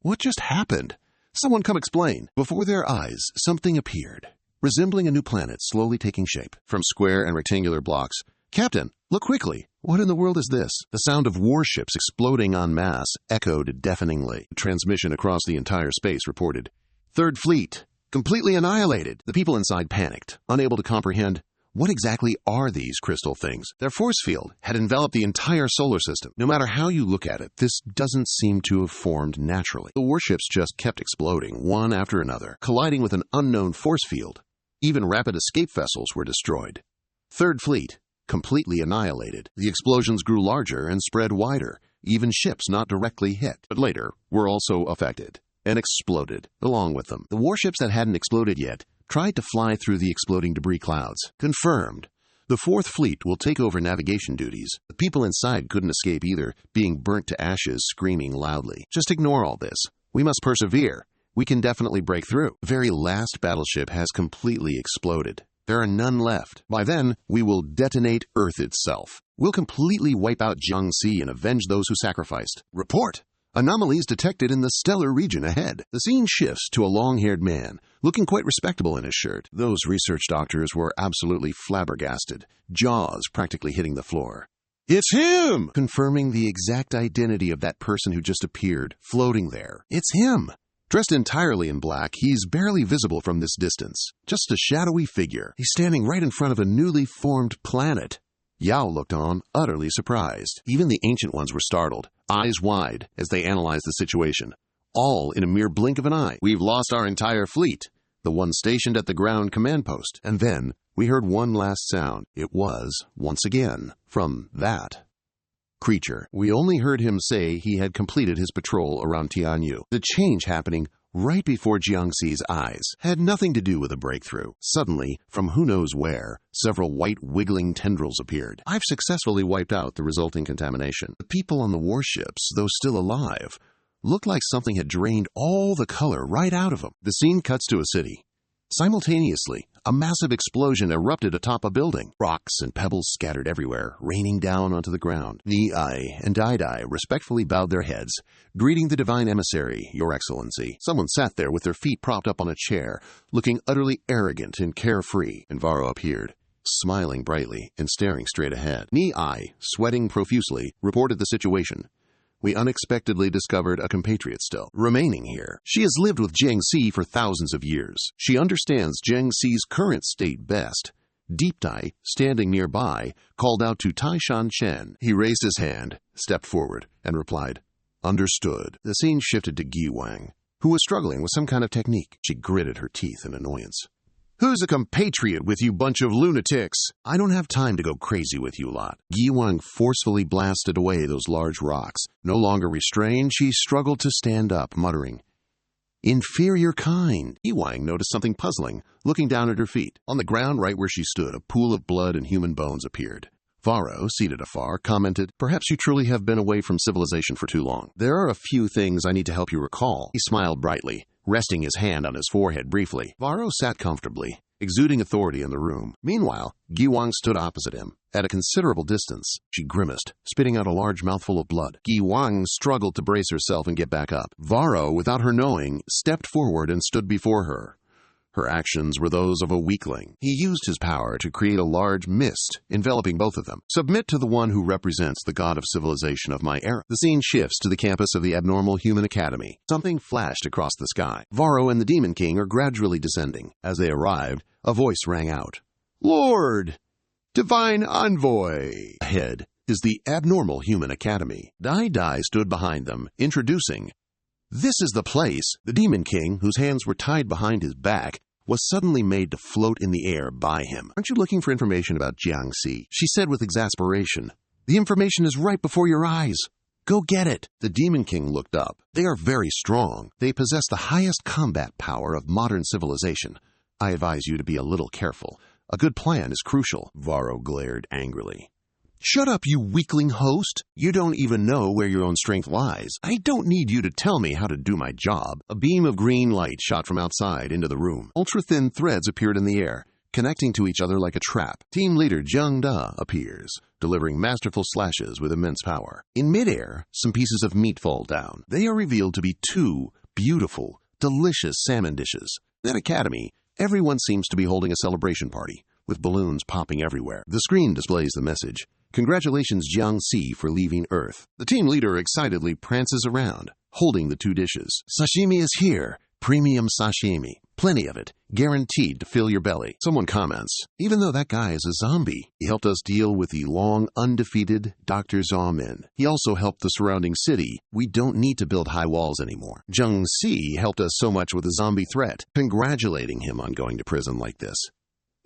What just happened? Someone come explain. Before their eyes, something appeared, resembling a new planet slowly taking shape. From square and rectangular blocks, "Captain, look quickly. What in the world is this?" The sound of warships exploding en masse echoed deafeningly. Transmission across the entire space reported, "Third Fleet, completely annihilated." The people inside panicked, unable to comprehend. What exactly are these crystal things? Their force field had enveloped the entire solar system. No matter how you look at it, this doesn't seem to have formed naturally. The warships just kept exploding, one after another, colliding with an unknown force field. Even rapid escape vessels were destroyed. Third Fleet, completely annihilated. The explosions grew larger and spread wider. Even ships not directly hit, but later, were also affected and exploded along with them. The warships that hadn't exploded yet tried to fly through the exploding debris clouds. Confirmed. The Fourth Fleet will take over navigation duties. The people inside couldn't escape either, being burnt to ashes, screaming loudly. Just ignore all this. We must persevere. We can definitely break through. The very last battleship has completely exploded. There are none left. By then, we will detonate Earth itself. We'll completely wipe out Jiangxi and avenge those who sacrificed. Report! Anomalies detected in the stellar region ahead. The scene shifts to a long-haired man, looking quite respectable in his shirt. Those research doctors were absolutely flabbergasted, jaws practically hitting the floor. "It's him!" Confirming the exact identity of that person who just appeared, floating there. It's him! Dressed entirely in black, he's barely visible from this distance. Just a shadowy figure. He's standing right in front of a newly formed planet. Yao looked on, utterly surprised. Even the ancient ones were startled, eyes wide, as they analyzed the situation. All in a mere blink of an eye. "We've lost our entire fleet," the one stationed at the ground command post. And then we heard one last sound. It was, once again, from that creature. We only heard him say he had completed his patrol around Tianyu. The change happening right before Jiangxi's eyes had nothing to do with a breakthrough. Suddenly, from who knows where, several white wiggling tendrils appeared. I've successfully wiped out the resulting contamination. The people on the warships, though still alive, looked like something had drained all the color right out of them. The scene cuts to a city. Simultaneously, a massive explosion erupted atop a building. Rocks and pebbles scattered everywhere, raining down onto the ground. Ni and Dai respectfully bowed their heads, greeting the divine emissary, Your Excellency. Someone sat there with their feet propped up on a chair, looking utterly arrogant and carefree, and Varro appeared, smiling brightly and staring straight ahead. Ni, sweating profusely, reported the situation. "We unexpectedly discovered a compatriot still remaining here. She has lived with Jiangxi for thousands of years. She understands Jiangxi's current state best." Deep Dai, standing nearby, called out to Tai Shan Chen. He raised his hand, stepped forward, and replied, "Understood." The scene shifted to Gi Wang, who was struggling with some kind of technique. She gritted her teeth in annoyance. "Who's a compatriot with you bunch of lunatics?" "I don't have time to go crazy with you lot." Gi Wang forcefully blasted away those large rocks. No longer restrained, she struggled to stand up, muttering, "Inferior kind." Gi Wang noticed something puzzling, looking down at her feet. On the ground right where she stood, a pool of blood and human bones appeared. Varro, seated afar, commented, "Perhaps you truly have been away from civilization for too long. There are a few things I need to help you recall." He smiled brightly, resting his hand on his forehead briefly. Varro sat comfortably, exuding authority in the room. Meanwhile, Gi Wang stood opposite him. At a considerable distance, she grimaced, spitting out a large mouthful of blood. Gi Wang struggled to brace herself and get back up. Varro, without her knowing, stepped forward and stood before her. Her actions were those of a weakling. He used his power to create a large mist, enveloping both of them. "Submit to the one who represents the god of civilization of my era." The scene shifts to the campus of the Abnormal Human Academy. Something flashed across the sky. Varro and the Demon King are gradually descending. As they arrived, a voice rang out. "Lord! Divine Envoy!" Ahead is the Abnormal Human Academy. Dai stood behind them, introducing. "This is the place." The Demon King, whose hands were tied behind his back, was suddenly made to float in the air by him. "Aren't you looking for information about Jiangxi?" she said with exasperation. "The information is right before your eyes. Go get it." The Demon King looked up. "They are very strong. They possess the highest combat power of modern civilization. I advise you to be a little careful. A good plan is crucial." Varro glared angrily. "Shut up, you weakling host. You don't even know where your own strength lies. I don't need you to tell me how to do my job." A beam of green light shot from outside into the room. Ultra-thin threads appeared in the air, connecting to each other like a trap. Team leader Jung Da appears, delivering masterful slashes with immense power. In midair, some pieces of meat fall down. They are revealed to be two beautiful, delicious salmon dishes. At Academy, everyone seems to be holding a celebration party, with balloons popping everywhere. The screen displays the message, "Congratulations, Jiangxi, for leaving Earth." The team leader excitedly prances around, holding the two dishes. Sashimi is here. Premium sashimi. Plenty of it. Guaranteed to fill your belly. Someone comments, even though that guy is a zombie, he helped us deal with the long undefeated Dr. Zaumin. He also helped the surrounding city. We don't need to build high walls anymore. Jiangxi helped us so much with the zombie threat, congratulating him on going to prison like this.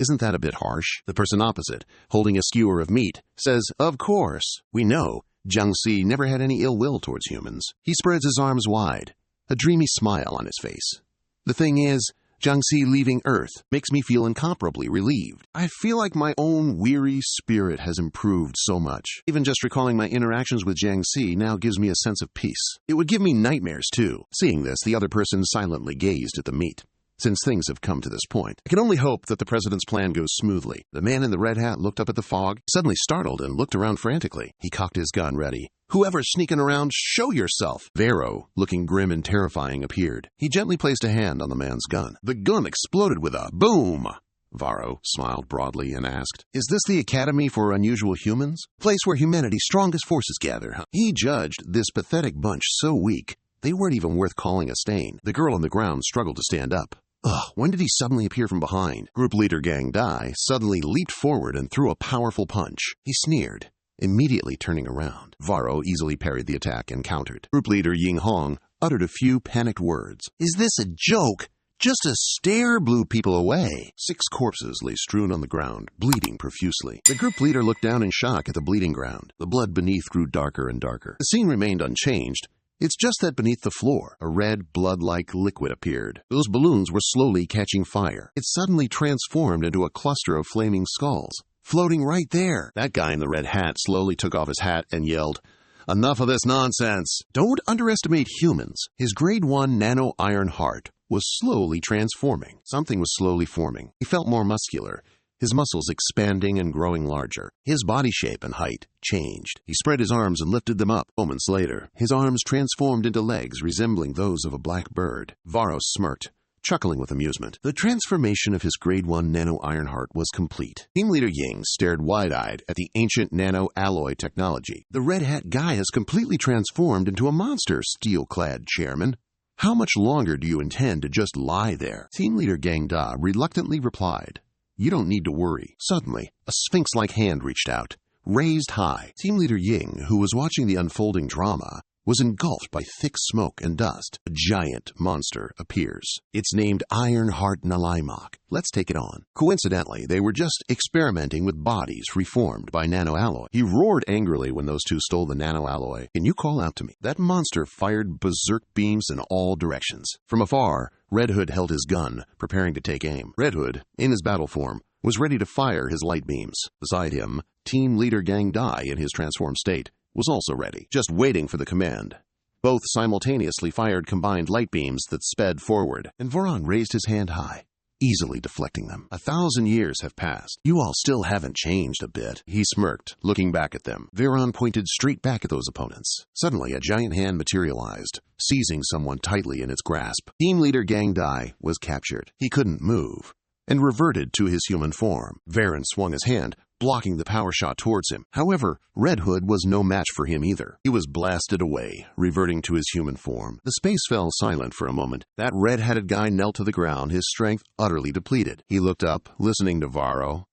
Isn't that a bit harsh? The person opposite, holding a skewer of meat, says, of course. We know Jiangxi never had any ill will towards humans. He spreads his arms wide, a dreamy smile on his face. The thing is, Jiangxi leaving Earth makes me feel incomparably relieved. I feel like my own weary spirit has improved so much. Even just recalling my interactions with Jiangxi now gives me a sense of peace. It would give me nightmares, too. Seeing this, the other person silently gazed at the meat. Since things have come to this point, I can only hope that the president's plan goes smoothly. The man in the red hat looked up at the fog, suddenly startled, and looked around frantically. He cocked his gun ready. Whoever's sneaking around, show yourself! Vero, looking grim and terrifying, appeared. He gently placed a hand on the man's gun. The gun exploded with a boom! Varro smiled broadly and asked, "Is this the Academy for Unusual Humans? Place where humanity's strongest forces gather, huh?" He judged this pathetic bunch so weak, they weren't even worth calling a stain. The girl on the ground struggled to stand up. Ugh, when did he suddenly appear from behind? Group leader Gang Dai suddenly leaped forward and threw a powerful punch. He sneered, immediately turning around. Varro easily parried the attack and countered. Group leader Ying Hong uttered a few panicked words. Is this a joke? Just a stare blew people away. 6 corpses lay strewn on the ground, bleeding profusely. The group leader looked down in shock at the bleeding ground. The blood beneath grew darker and darker. The scene remained unchanged. It's just that beneath the floor, a red, blood-like liquid appeared. Those balloons were slowly catching fire. It suddenly transformed into a cluster of flaming skulls, floating right there. That guy in the red hat slowly took off his hat and yelled, "Enough of this nonsense!" Don't underestimate humans. His grade 1 nano-iron heart was slowly transforming. Something was slowly forming. He felt more muscular, his muscles expanding and growing larger. His body shape and height changed. He spread his arms and lifted them up. Moments later, his arms transformed into legs resembling those of a black bird. Varro smirked, chuckling with amusement. The transformation of his grade 1 nano-iron heart was complete. Team leader Ying stared wide-eyed at the ancient nano-alloy technology. The red hat guy has completely transformed into a monster, steel-clad chairman. How much longer do you intend to just lie there? Team leader Gang Da reluctantly replied, "You don't need to worry." Suddenly, a sphinx-like hand reached out, raised high. Team leader Ying, who was watching the unfolding drama, was engulfed by thick smoke and dust. A giant monster appears. It's named Ironheart Nalaimok. Let's take it on. Coincidentally, they were just experimenting with bodies reformed by nanoalloy. He roared angrily when those two stole the nanoalloy. Can you call out to me? That monster fired berserk beams in all directions. From afar, Red Hood held his gun, preparing to take aim. Red Hood, in his battle form, was ready to fire his light beams. Beside him, team leader Gang Dai, in his transformed state, was also ready, just waiting for the command. Both simultaneously fired combined light beams that sped forward, and Voron raised his hand high, easily deflecting them. 1,000 years have passed. You all still haven't changed a bit. He smirked, looking back at them. Voron pointed straight back at those opponents. Suddenly, a giant hand materialized, seizing someone tightly in its grasp. Team leader Gang Dai was captured. He couldn't move, and reverted to his human form. Varen swung his hand, blocking the power shot towards him. However, Red Hood was no match for him either. He was blasted away, reverting to his human form. The space fell silent for a moment. That red-hatted guy knelt to the ground, his strength utterly depleted. He looked up, listening to Varro.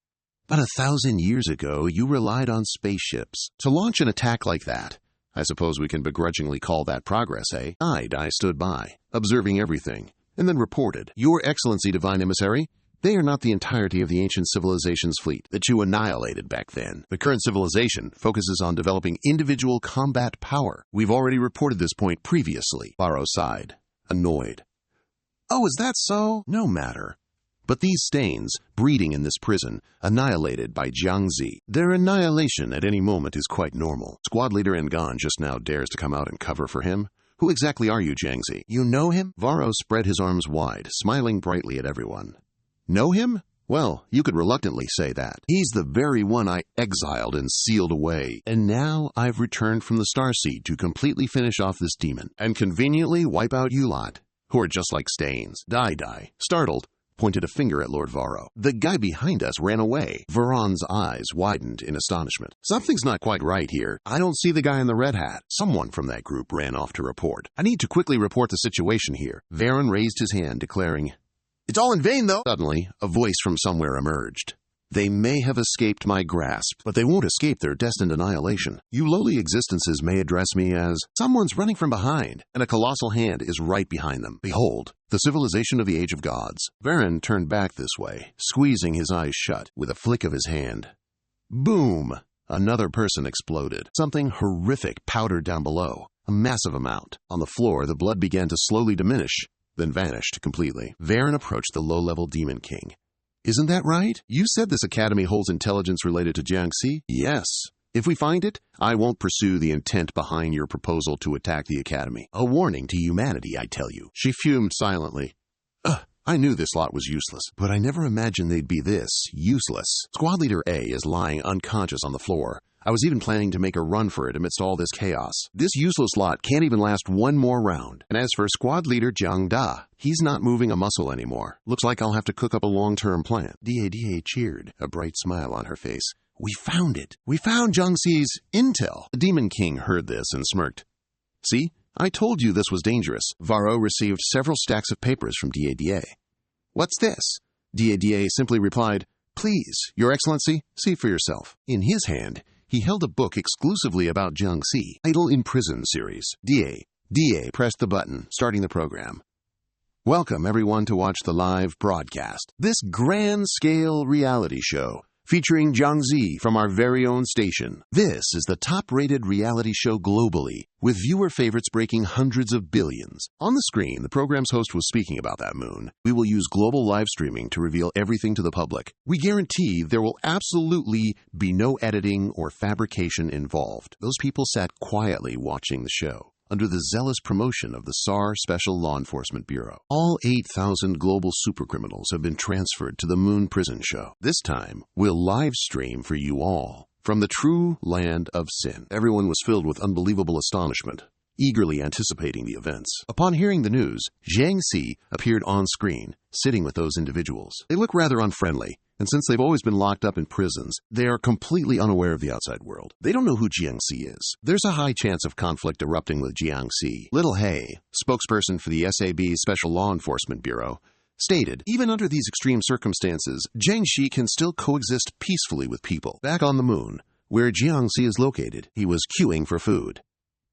But 1,000 years ago, you relied on spaceships. To launch an attack like that, I suppose we can begrudgingly call that progress, eh? I stood by, observing everything, and then reported, "Your Excellency, Divine Emissary, they are not the entirety of the ancient civilization's fleet that you annihilated back then. The current civilization focuses on developing individual combat power. We've already reported this point previously." Varro sighed, annoyed. "Oh, is that so? No matter. But these stains, breeding in this prison, annihilated by Jiangxi. Their annihilation at any moment is quite normal. Squad leader Ngan just now dares to come out and cover for him. Who exactly are you, Jiangxi? You know him?" Varro spread his arms wide, smiling brightly at everyone. "Know him? Well, you could reluctantly say that. He's the very one I exiled and sealed away. And now I've returned from the Starseed to completely finish off this demon and conveniently wipe out you lot, who are just like stains. Dai, startled, pointed a finger at Lord Varro. The guy behind us ran away. Varon's eyes widened in astonishment. Something's not quite right here. I don't see the guy in the red hat. Someone from that group ran off to report. I need to quickly report the situation here. Varon raised his hand, declaring, "It's all in vain, though." Suddenly, a voice from somewhere emerged. "They may have escaped my grasp, but they won't escape their destined annihilation. You lowly existences may address me as, someone's running from behind, and a colossal hand is right behind them. Behold, the civilization of the Age of Gods." Varon turned back this way, squeezing his eyes shut with a flick of his hand. Boom! Another person exploded. Something horrific powdered down below, a massive amount. On the floor, the blood began to slowly diminish, then vanished completely. Varon approached the low-level Demon King. "Isn't that right? You said this academy holds intelligence related to Jiangxi?" "Yes. If we find it, I won't pursue the intent behind your proposal to attack the academy. A warning to humanity, I tell you." She fumed silently. I knew this lot was useless, but I never imagined they'd be this useless. Squad Leader A is lying unconscious on the floor. I was even planning to make a run for it amidst all this chaos. This useless lot can't even last one more round. And as for Squad Leader Jiang Da, he's not moving a muscle anymore. Looks like I'll have to cook up a long-term plan. Da cheered, a bright smile on her face. "We found it. We found Jiangxi's intel." The Demon King heard this and smirked. "See? I told you this was dangerous." Varro received several stacks of papers from Da. "What's this?" Da simply replied, "Please, Your Excellency, see for yourself." In his hand, he held a book exclusively about Jiangxi, Idol in Prison series. Da pressed the button, starting the program. "Welcome, everyone, to watch the live broadcast. This grand-scale reality show featuring Jiangxi from our very own station. This is the top-rated reality show globally, with viewer favorites breaking hundreds of billions." On the screen, the program's host was speaking about that moon. "We will use global live streaming to reveal everything to the public. We guarantee there will absolutely be no editing or fabrication involved." Those people sat quietly watching the show, under the zealous promotion of the SAR Special Law Enforcement Bureau. All 8,000 global supercriminals have been transferred to the Moon Prison Show. This time, we'll live stream for you all from the true land of sin. Everyone was filled with unbelievable astonishment, eagerly anticipating the events. Upon hearing the news, Jiangxi appeared on screen, sitting with those individuals. They look rather unfriendly, and since they've always been locked up in prisons, they are completely unaware of the outside world. They don't know who Jiangxi is. There's a high chance of conflict erupting with Jiangxi. Little Hay, spokesperson for the SAB Special Law Enforcement Bureau, stated, "Even under these extreme circumstances, Jiangxi can still coexist peacefully with people." Back on the moon, where Jiangxi is located, he was queuing for food.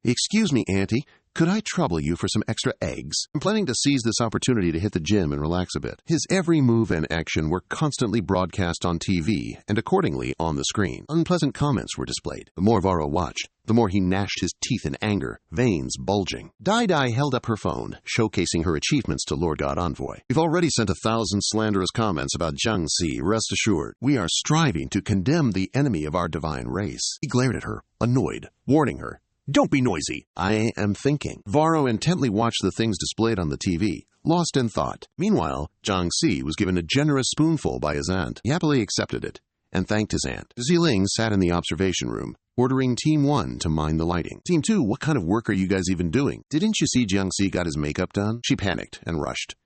"Excuse me, Auntie, could I trouble you for some extra eggs? I'm planning to seize this opportunity to hit the gym and relax a bit." His every move and action were constantly broadcast on TV and accordingly on the screen. Unpleasant comments were displayed. The more Varro watched, the more he gnashed his teeth in anger, veins bulging. Dai held up her phone, showcasing her achievements to Lord God Envoy. "We've already sent 1,000 slanderous comments about Jiangxi. Rest assured, we are striving to condemn the enemy of our divine race." He glared at her, annoyed, warning her, "Don't be noisy." "I am thinking." Varro intently watched the things displayed on the TV, lost in thought. Meanwhile, Jiangxi was given a generous spoonful by his aunt. He happily accepted it and thanked his aunt. Ziling sat in the observation room, ordering Team 1 to mind the lighting. "Team 2, what kind of work are you guys even doing? Didn't you see Jiangxi got his makeup done?" She panicked and rushed.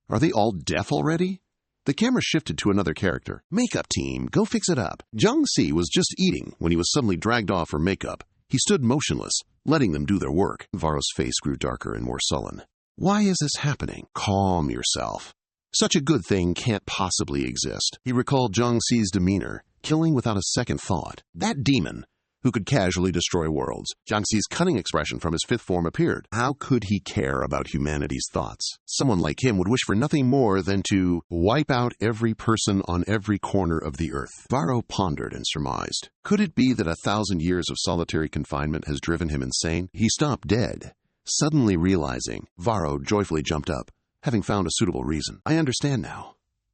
"Are they all deaf already?" The camera shifted to another character. "Makeup team, go fix it up." Jiangxi was just eating when he was suddenly dragged off for makeup. He stood motionless, letting them do their work. Varro's face grew darker and more sullen. "Why is this happening?" "Calm yourself. Such a good thing can't possibly exist." He recalled Jiangxi's demeanor, killing without a second thought. That demon, who could casually destroy worlds. Jiangxi's cunning expression from his fifth form appeared. How could he care about humanity's thoughts? Someone like him would wish for nothing more than to wipe out every person on every corner of the earth. Varro pondered and surmised. Could it be that 1,000 years of solitary confinement has driven him insane? He stopped dead, suddenly realizing. Varro joyfully jumped up, having found a suitable reason. "I understand now.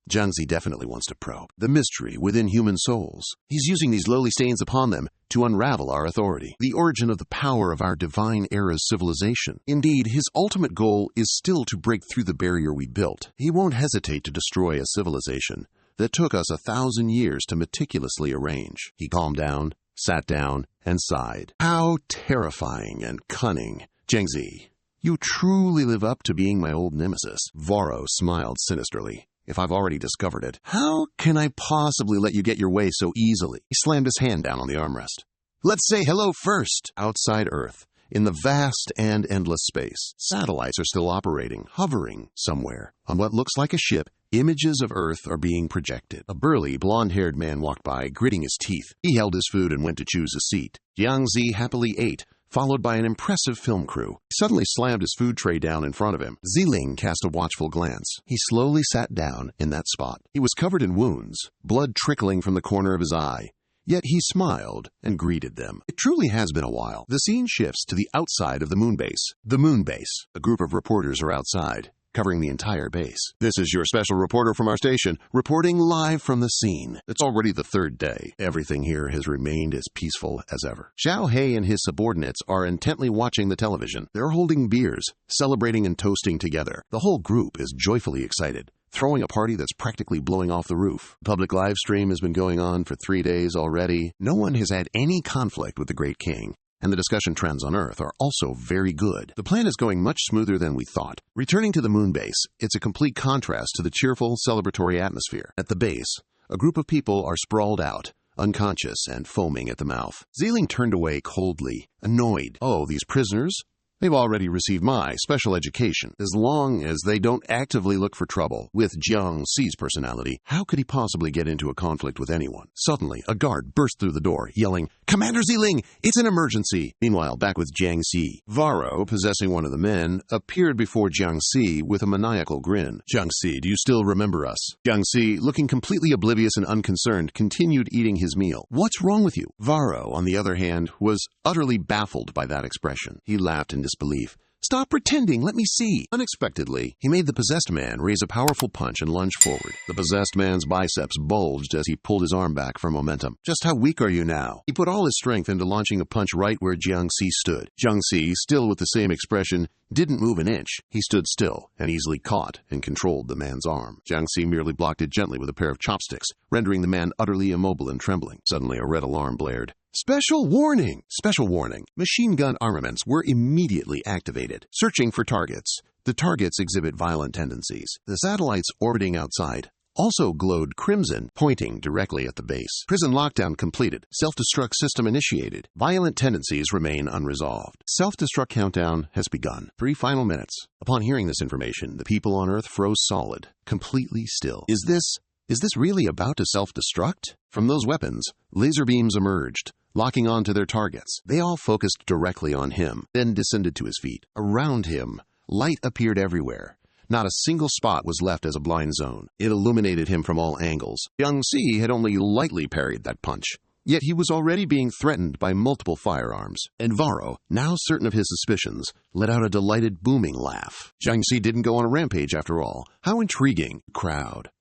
Jiangxi definitely wants to probe the mystery within human souls. He's using these lowly stains upon them to unravel our authority, the origin of the power of our divine era's civilization. Indeed, his ultimate goal is still to break through the barrier we built. He won't hesitate to destroy a civilization that took us 1,000 years to meticulously arrange. He calmed down, sat down, and sighed. How terrifying and cunning. Jiangzi, you truly live up to being my old nemesis. Varro smiled sinisterly. If I've already discovered it, how can I possibly let you get your way so easily? He slammed his hand down on the armrest. Let's say hello first. Outside Earth, in the vast and endless space, satellites are still operating, hovering somewhere. On what looks like a ship, images of Earth are being projected. A burly, blonde-haired man walked by, gritting his teeth. He held his food and went to choose a seat. Jiangzi happily ate, followed by an impressive film crew. He suddenly slammed his food tray down in front of him. Ziling cast a watchful glance. He slowly sat down in that spot. He was covered in wounds, blood trickling from the corner of his eye. Yet he smiled and greeted them. It truly has been a while. The scene shifts to the outside of the moon base. The moon base. A group of reporters are outside, covering the entire base. This is your special reporter from our station, reporting live from the scene. It's already the third day. Everything here has remained as peaceful as ever. Xiao He and his subordinates are intently watching the television. They're holding beers, celebrating and toasting together. The whole group is joyfully excited, throwing a party that's practically blowing off the roof. The public live stream has been going on for 3 days already. No one has had any conflict with the Great King, and the discussion trends on Earth are also very good. The plan is going much smoother than we thought. Returning to the moon base, it's a complete contrast to the cheerful, celebratory atmosphere. At the base, a group of people are sprawled out, unconscious and foaming at the mouth. Ziling turned away coldly, annoyed. Oh, these prisoners? They've already received my special education. As long as they don't actively look for trouble. With Jiang Xi's personality, how could he possibly get into a conflict with anyone? Suddenly, a guard burst through the door, yelling, "Commander Ziling, it's an emergency!" Meanwhile, back with Jiang Xi, Varro, possessing one of the men, appeared before Jiang Xi with a maniacal grin. "Jiang Xi, do you still remember us?" Jiang Xi, looking completely oblivious and unconcerned, continued eating his meal. "What's wrong with you?" Varro, on the other hand, was utterly baffled by that expression. He laughed in disbelief. "Stop pretending, let me see." Unexpectedly, he made the possessed man raise a powerful punch and lunge forward. The possessed man's biceps bulged as he pulled his arm back for momentum. "Just how weak are you now?" He put all his strength into launching a punch right where Jiang Xi stood. Jiang Xi, still with the same expression, didn't move an inch. He stood still and easily caught and controlled the man's arm. Jiang Xi merely blocked it gently with a pair of chopsticks, rendering the man utterly immobile and trembling. Suddenly, a red alarm blared. Special warning! Special warning. Machine gun armaments were immediately activated, searching for targets. The targets exhibit violent tendencies. The satellites orbiting outside also glowed crimson, pointing directly at the base. Prison lockdown completed. Self-destruct system initiated. Violent tendencies remain unresolved. Self-destruct countdown has begun. 3 final minutes. Upon hearing this information, the people on Earth froze solid, completely still. Is this really about to self-destruct? From those weapons, laser beams emerged, locking onto their targets. They all focused directly on him, then descended to his feet. Around him, light appeared everywhere. Not a single spot was left as a blind zone. It illuminated him from all angles. Jiang Xi had only lightly parried that punch. Yet he was already being threatened by multiple firearms. And Varro, now certain of his suspicions, let out a delighted booming laugh. Jiang Xi didn't go on a rampage after all. How intriguing. The crowd,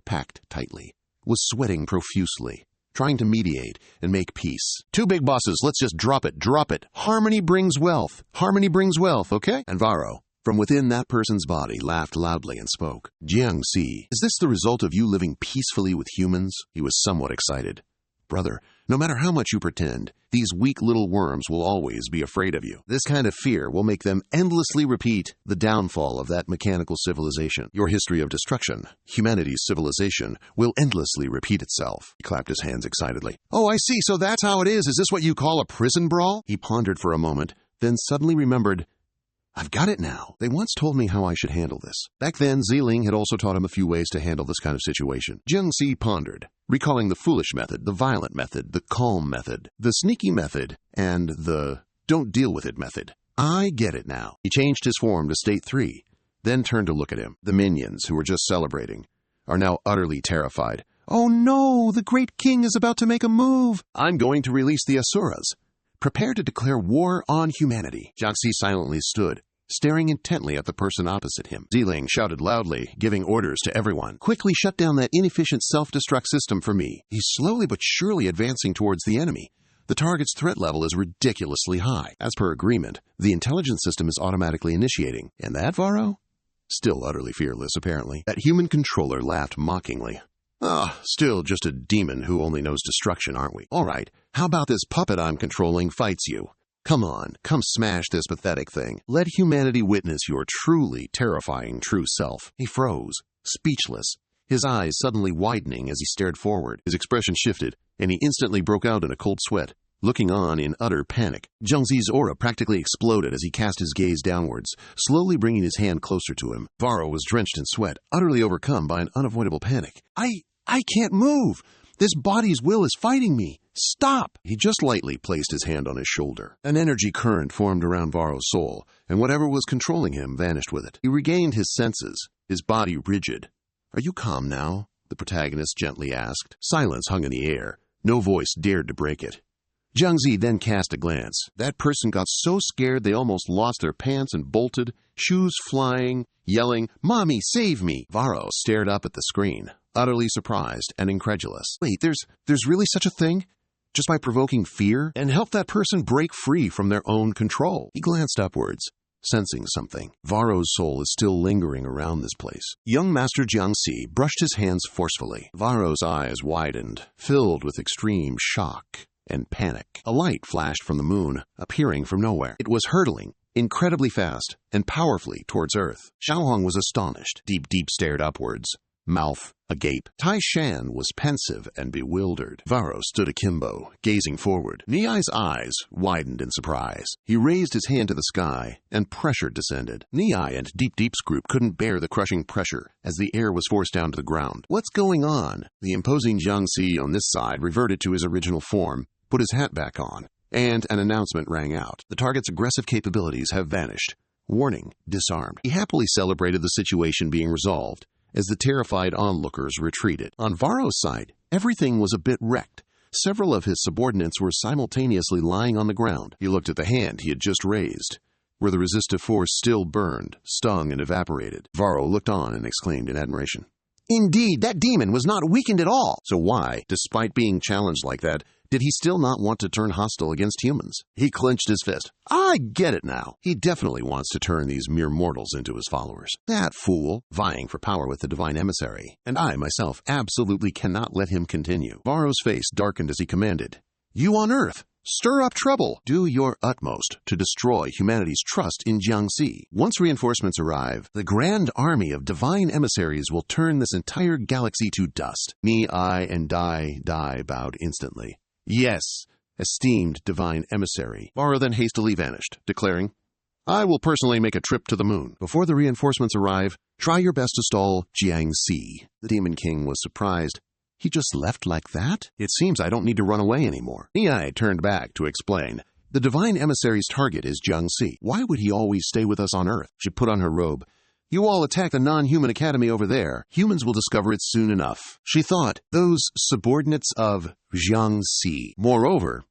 packed tightly, was sweating profusely, trying to mediate and make peace. "Two big bosses, let's just drop it. Harmony brings wealth. Harmony brings wealth, okay?" And Varro, from within that person's body, laughed loudly and spoke. "Jiang Xi, is this the result of you living peacefully with humans?" He was somewhat excited. "Brother, no matter how much you pretend, these weak little worms will always be afraid of you. This kind of fear will make them endlessly repeat the downfall of that mechanical civilization. Your history of destruction, humanity's civilization, will endlessly repeat itself." He clapped his hands excitedly. "Oh, I see, so that's how it is. Is this what you call a prison brawl?" He pondered for a moment, then suddenly remembered, "I've got it now. They once told me how I should handle this." Back then, Ziling had also taught him a few ways to handle this kind of situation. Jiang Xi pondered, recalling the foolish method, the violent method, the calm method, the sneaky method, and the don't deal with it method. "I get it now." He changed his form to state 3, then turned to look at him. The minions, who were just celebrating, are now utterly terrified. "Oh no, the great king is about to make a move. I'm going to release the Asuras. Prepare to declare war on humanity." Jiang Xi silently stood, staring intently at the person opposite him. Ziling shouted loudly, giving orders to everyone. "Quickly shut down that inefficient self-destruct system for me." He's slowly but surely advancing towards the enemy. The target's threat level is ridiculously high. As per agreement, the intelligence system is automatically initiating. And that, Varro? Still utterly fearless, apparently. That human controller laughed mockingly. Ah, still just a demon who only knows destruction, aren't we? All right, how about this puppet I'm controlling fights you? Come on, come smash this pathetic thing. Let humanity witness your truly terrifying true self. He froze, speechless, his eyes suddenly widening as he stared forward. His expression shifted, and he instantly broke out in a cold sweat, looking on in utter panic. Jiangxi's aura practically exploded as he cast his gaze downwards, slowly bringing his hand closer to him. Varro was drenched in sweat, utterly overcome by an unavoidable panic. I can't move! This body's will is fighting me! Stop! He just lightly placed his hand on his shoulder. An energy current formed around Varro's soul, and whatever was controlling him vanished with it. He regained his senses, his body rigid. "Are you calm now?" the protagonist gently asked. Silence hung in the air. No voice dared to break it. Jiangxi then cast a glance. That person got so scared they almost lost their pants and bolted, shoes flying, yelling, "Mommy, save me!" Varro stared up at the screen, utterly surprised and incredulous. Wait, there's really such a thing? Just by provoking fear? And help that person break free from their own control? He glanced upwards, sensing something. Varro's soul is still lingering around this place. Young Master Jiangxi brushed his hands forcefully. Varro's eyes widened, filled with extreme shock and panic. A light flashed from the moon, appearing from nowhere. It was hurtling, incredibly fast and powerfully towards Earth. Xiaohong was astonished. Deep stared upwards, mouth agape. Tai Shan was pensive and bewildered. Varro stood akimbo, gazing forward. Niai's eyes widened in surprise. He raised his hand to the sky, and pressure descended. Niai and Deep's group couldn't bear the crushing pressure as the air was forced down to the ground. What's going on? The imposing Jiangxi on this side reverted to his original form, put his hat back on, and an announcement rang out. The target's aggressive capabilities have vanished. Warning, disarmed. He happily celebrated the situation being resolved as the terrified onlookers retreated. On Varro's side, everything was a bit wrecked. Several of his subordinates were simultaneously lying on the ground. He looked at the hand he had just raised, where the resistive force still burned, stung, and evaporated. Varro looked on and exclaimed in admiration, "Indeed, that demon was not weakened at all!" So why, despite being challenged like that, did he still not want to turn hostile against humans? He clenched his fist. I get it now. He definitely wants to turn these mere mortals into his followers. That fool, vying for power with the divine emissary. And I, myself, absolutely cannot let him continue. Varro's face darkened as he commanded, "You on Earth, stir up trouble. Do your utmost to destroy humanity's trust in Jiangxi. Once reinforcements arrive, the grand army of divine emissaries will turn this entire galaxy to dust." Ni-I and Dai bowed instantly. "Yes, esteemed divine emissary." Varro then hastily vanished, declaring, "I will personally make a trip to the moon. Before the reinforcements arrive, try your best to stall Jiangxi." The Demon King was surprised. He just left like that? It seems I don't need to run away anymore. Ni turned back to explain. The divine emissary's target is Jiangxi. Why would he always stay with us on Earth? She put on her robe. "You all attack the non-human academy over there. Humans will discover it soon enough." She thought, those subordinates of Jiangxi. Moreover,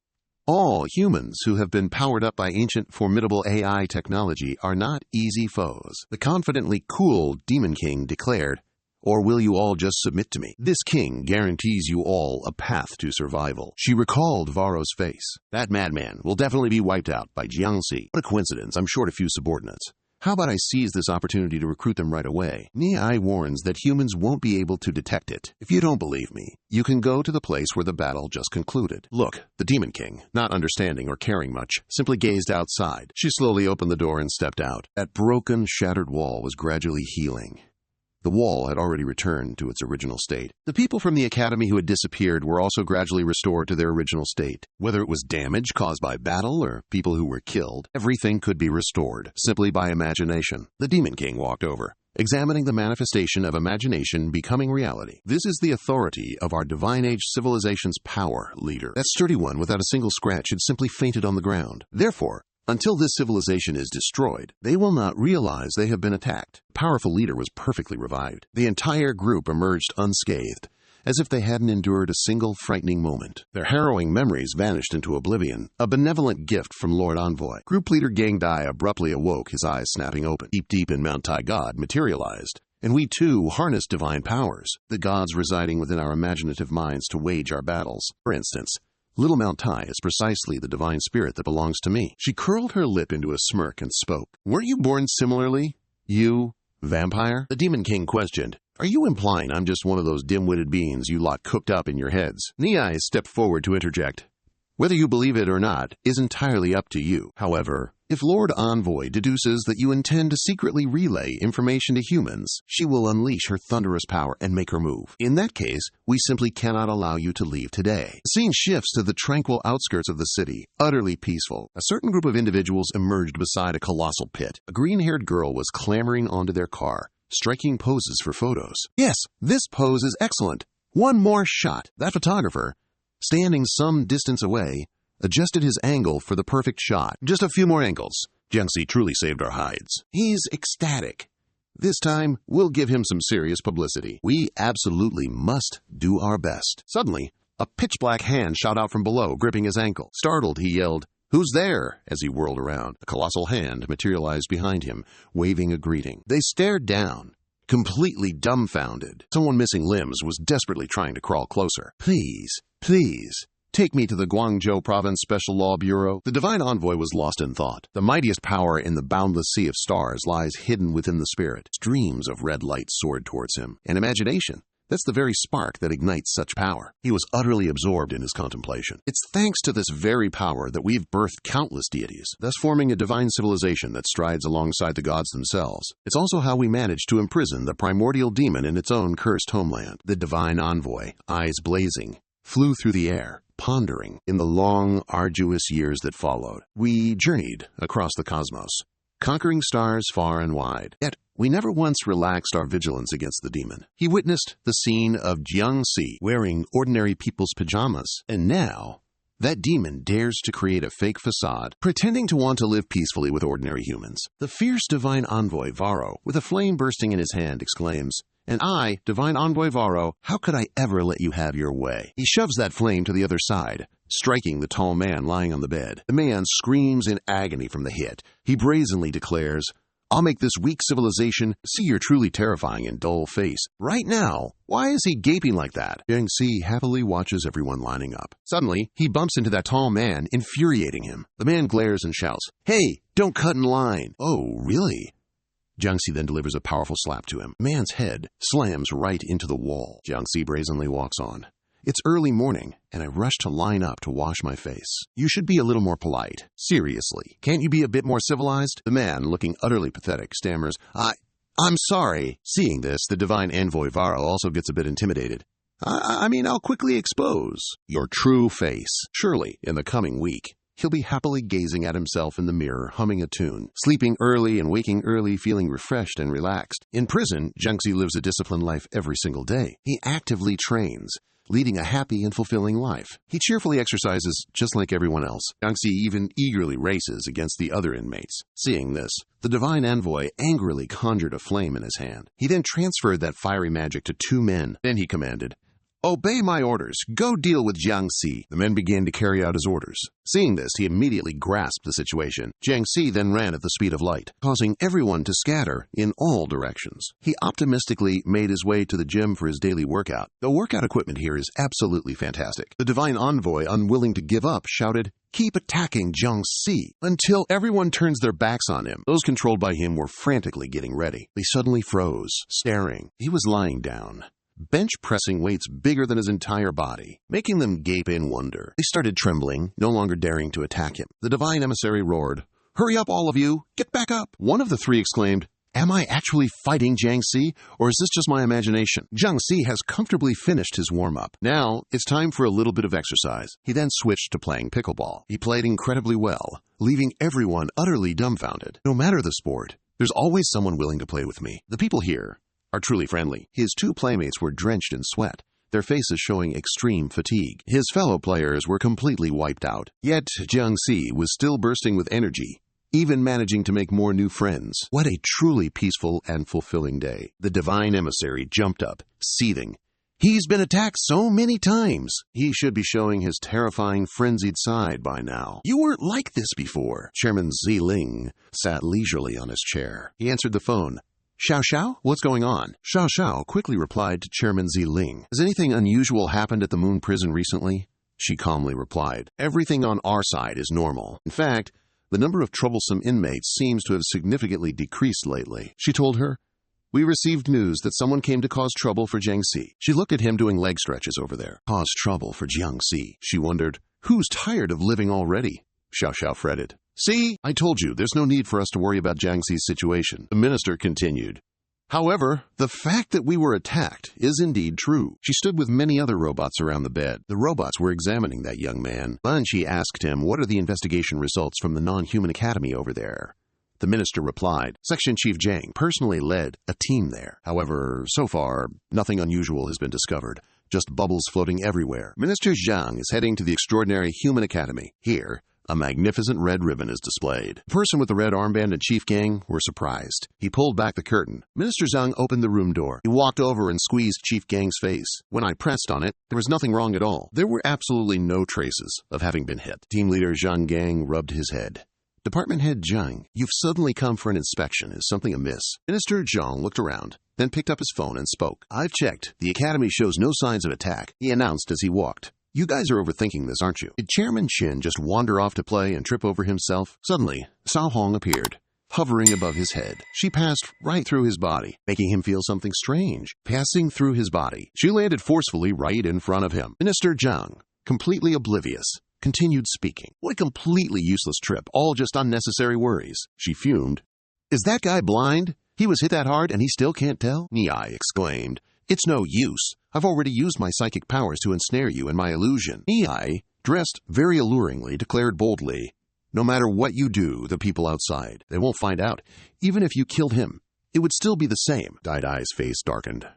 all humans who have been powered up by ancient formidable AI technology are not easy foes. The confidently cool Demon King declared, "Or will you all just submit to me? This king guarantees you all a path to survival." She recalled Varro's face. "That madman will definitely be wiped out by Jiangxi. What a coincidence, I'm short a few subordinates. How about I seize this opportunity to recruit them right away?" Ni warns that humans won't be able to detect it. If you don't believe me, you can go to the place where the battle just concluded. Look, the Demon King, not understanding or caring much, simply gazed outside. She slowly opened the door and stepped out. That broken, shattered wall was gradually healing. The wall had already returned to its original state. The people from the academy who had disappeared were also gradually restored to their original state. Whether it was damage caused by battle or people who were killed, everything could be restored, simply by imagination. The Demon King walked over, examining the manifestation of imagination becoming reality. "This is the authority of our Divine Age civilization's power, leader." That sturdy one without a single scratch had simply fainted on the ground. Therefore, until this civilization is destroyed, they will not realize they have been attacked. The powerful leader was perfectly revived. The entire group emerged unscathed, as if they hadn't endured a single frightening moment. Their harrowing memories vanished into oblivion, a benevolent gift from Lord Envoy. Group leader Gang Dai abruptly awoke, his eyes snapping open. Deep in Mount Tai God materialized, and we too harnessed divine powers, the gods residing within our imaginative minds to wage our battles. For instance, Little Mount Tai is precisely the divine spirit that belongs to me. She curled her lip into a smirk and spoke. "Weren't you born similarly? You, vampire?" The Demon King questioned. Are you implying I'm just one of those dim-witted beings you lot cooked up in your heads? Niai stepped forward to interject. Whether you believe it or not is entirely up to you. However, if Lord Envoy deduces that you intend to secretly relay information to humans, she will unleash her thunderous power and make her move. In that case, we simply cannot allow you to leave today. The scene shifts to the tranquil outskirts of the city, utterly peaceful. A certain group of individuals emerged beside a colossal pit. A green-haired girl was clambering onto their car, striking poses for photos. Yes, this pose is excellent. One more shot. That photographer, standing some distance away, adjusted his angle for the perfect shot. Just a few more angles. Jiangxi truly saved our hides. He's ecstatic. This time, we'll give him some serious publicity. We absolutely must do our best. Suddenly, a pitch-black hand shot out from below, gripping his ankle. Startled, he yelled, "Who's there?" as he whirled around. A colossal hand materialized behind him, waving a greeting. They stared down, completely dumbfounded. Someone missing limbs was desperately trying to crawl closer. Please, take me to the Guangzhou Province Special Law Bureau. The divine envoy was lost in thought. The mightiest power in the boundless sea of stars lies hidden within the spirit. Streams of red light soared towards him. And imagination, that's the very spark that ignites such power. He was utterly absorbed in his contemplation. It's thanks to this very power that we've birthed countless deities, thus forming a divine civilization that strides alongside the gods themselves. It's also how we managed to imprison the primordial demon in its own cursed homeland. The divine envoy, eyes blazing, flew through the air, pondering. In the long, arduous years that followed, we journeyed across the cosmos, conquering stars far and wide. Yet, we never once relaxed our vigilance against the demon. He witnessed the scene of Jiangxi wearing ordinary people's pajamas, and now that demon dares to create a fake facade, pretending to want to live peacefully with ordinary humans. The fierce divine envoy, Varro, with a flame bursting in his hand, exclaims, "And I, divine envoy Varro, how could I ever let you have your way?" He shoves that flame to the other side, striking the tall man lying on the bed. The man screams in agony from the hit. He brazenly declares, "I'll make this weak civilization see your truly terrifying and dull face." Right now, why is he gaping like that? Jiangxi happily watches everyone lining up. Suddenly, he bumps into that tall man, infuriating him. The man glares and shouts, "Hey, don't cut in line." "Oh, really?" Jiangxi then delivers a powerful slap to him. The man's head slams right into the wall. Jiangxi brazenly walks on. It's early morning, and I rush to line up to wash my face. You should be a little more polite. Seriously, can't you be a bit more civilized? The man, looking utterly pathetic, stammers, I'm sorry." Seeing this, the divine envoy Varro also gets a bit intimidated. I mean, I'll quickly expose your true face. Surely, in the coming week, he'll be happily gazing at himself in the mirror, humming a tune, sleeping early and waking early, feeling refreshed and relaxed. In prison, Jiangxi lives a disciplined life every single day. He actively trains, leading a happy and fulfilling life. He cheerfully exercises just like everyone else. Jiangxi even eagerly races against the other inmates. Seeing this, the divine envoy angrily conjured a flame in his hand. He then transferred that fiery magic to two men. Then he commanded, "Obey my orders. Go deal with Jiangxi." The men began to carry out his orders. Seeing this, he immediately grasped the situation. Jiangxi then ran at the speed of light, causing everyone to scatter in all directions. He optimistically made his way to the gym for his daily workout. The workout equipment here is absolutely fantastic. The divine envoy, unwilling to give up, shouted, "Keep attacking Jiangxi," until everyone turns their backs on him. Those controlled by him were frantically getting ready. They suddenly froze, staring. He was lying down, bench-pressing weights bigger than his entire body, making them gape in wonder. They started trembling, no longer daring to attack him. The divine emissary roared, "Hurry up, all of you! Get back up!" One of the three exclaimed, "Am I actually fighting Jiangxi, or is this just my imagination?" Jiangxi has comfortably finished his warm-up. Now, it's time for a little bit of exercise. He then switched to playing pickleball. He played incredibly well, leaving everyone utterly dumbfounded. No matter the sport, there's always someone willing to play with me. The people here are truly friendly. His two playmates were drenched in sweat, their faces showing extreme fatigue. His fellow players were completely wiped out. Yet Jiangxi was still bursting with energy, even managing to make more new friends. What a truly peaceful and fulfilling day. The divine emissary jumped up, seething. He's been attacked so many times. He should be showing his terrifying, frenzied side by now. You weren't like this before. Chairman Ziling sat leisurely on his chair. He answered the phone. "Xiao Xiao, what's going on?" Xiao Xiao quickly replied to Chairman Ziling. "Has anything unusual happened at the Moon Prison recently?" She calmly replied, "Everything on our side is normal. In fact, the number of troublesome inmates seems to have significantly decreased lately." She told her, We received news that someone came to cause trouble for Jiangxi. She looked at him doing leg stretches over there. Cause trouble for Jiangxi. She wondered, who's tired of living already? Xiao Xiao fretted. See, I told you, there's no need for us to worry about Jiangxi's situation. The minister continued. However, the fact that we were attacked is indeed true. She stood with many other robots around the bed. The robots were examining that young man. Ban Shi asked him, what are the investigation results from the non-human academy over there? The minister replied, Section Chief Zhang personally led a team there. However, so far, nothing unusual has been discovered. Just bubbles floating everywhere. Minister Zhang is heading to the Extraordinary Human Academy. Here, a magnificent red ribbon is displayed. The person with the red armband and Chief Gang were surprised. He pulled back the curtain. Minister Zhang opened the room door. He walked over and squeezed Chief Gang's face. When I pressed on it, there was nothing wrong at all. There were absolutely no traces of having been hit. Team leader Zhang Gang rubbed his head. Department head Zhang, you've suddenly come for an inspection. Is something amiss? Minister Zhang looked around, then picked up his phone and spoke. I've checked. The academy shows no signs of attack, he announced as he walked. You guys are overthinking this, aren't you? Did Chairman Qin just wander off to play and trip over himself? Suddenly, Cao Hong appeared, hovering above his head. She passed right through his body, making him feel something strange. Passing through his body, she landed forcefully right in front of him. Minister Zhang, completely oblivious, continued speaking. What a completely useless trip, all just unnecessary worries. She fumed. Is that guy blind? He was hit that hard and he still can't tell? Niai exclaimed. It's no use. I've already used my psychic powers to ensnare you in my illusion. Niai, dressed very alluringly, declared boldly, no matter what you do, the people outside, they won't find out. Even if you killed him, it would still be the same. Dai's face darkened.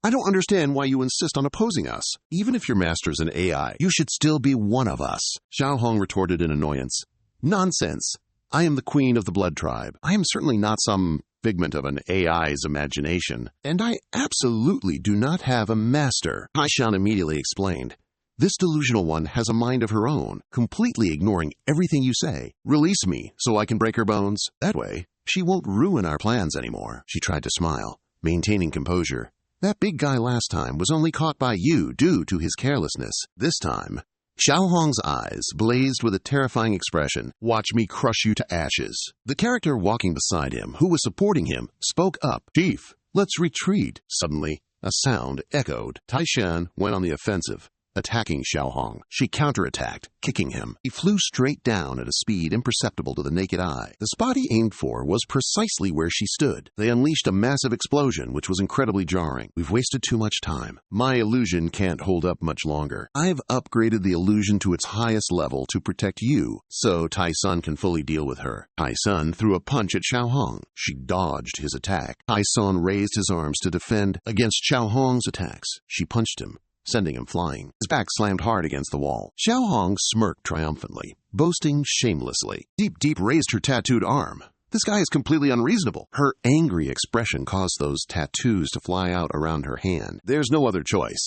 I don't understand why you insist on opposing us. Even if your master's an AI, you should still be one of us. Xiao Hong retorted in annoyance. Nonsense. I am the queen of the blood tribe. I am certainly not some figment of an AI's imagination, and I absolutely do not have a master. Taishan immediately explained. This delusional one has a mind of her own, completely ignoring everything you say. Release me so I can break her bones. That way, she won't ruin our plans anymore. She tried to smile, maintaining composure. That big guy last time was only caught by you due to his carelessness. This time, Xiao Hong's eyes blazed with a terrifying expression. Watch me crush you to ashes. The character walking beside him, who was supporting him, spoke up. Chief, let's retreat. Suddenly, a sound echoed. Taishan went on the offensive, attacking Xiao Hong. She counterattacked, kicking him. He flew straight down at a speed imperceptible to the naked eye. The spot he aimed for was precisely where she stood. They unleashed a massive explosion, which was incredibly jarring. We've wasted too much time. My illusion can't hold up much longer. I've upgraded the illusion to its highest level to protect you, so Tai Sun can fully deal with her. Tai Sun threw a punch at Xiao Hong. She dodged his attack. Tai Sun raised his arms to defend against Xiao Hong's attacks. She punched him, sending him flying. His back slammed hard against the wall. Xiao Hong smirked triumphantly, boasting shamelessly. Deep raised her tattooed arm. This guy is completely unreasonable. Her angry expression caused those tattoos to fly out around her hand. There's no other choice.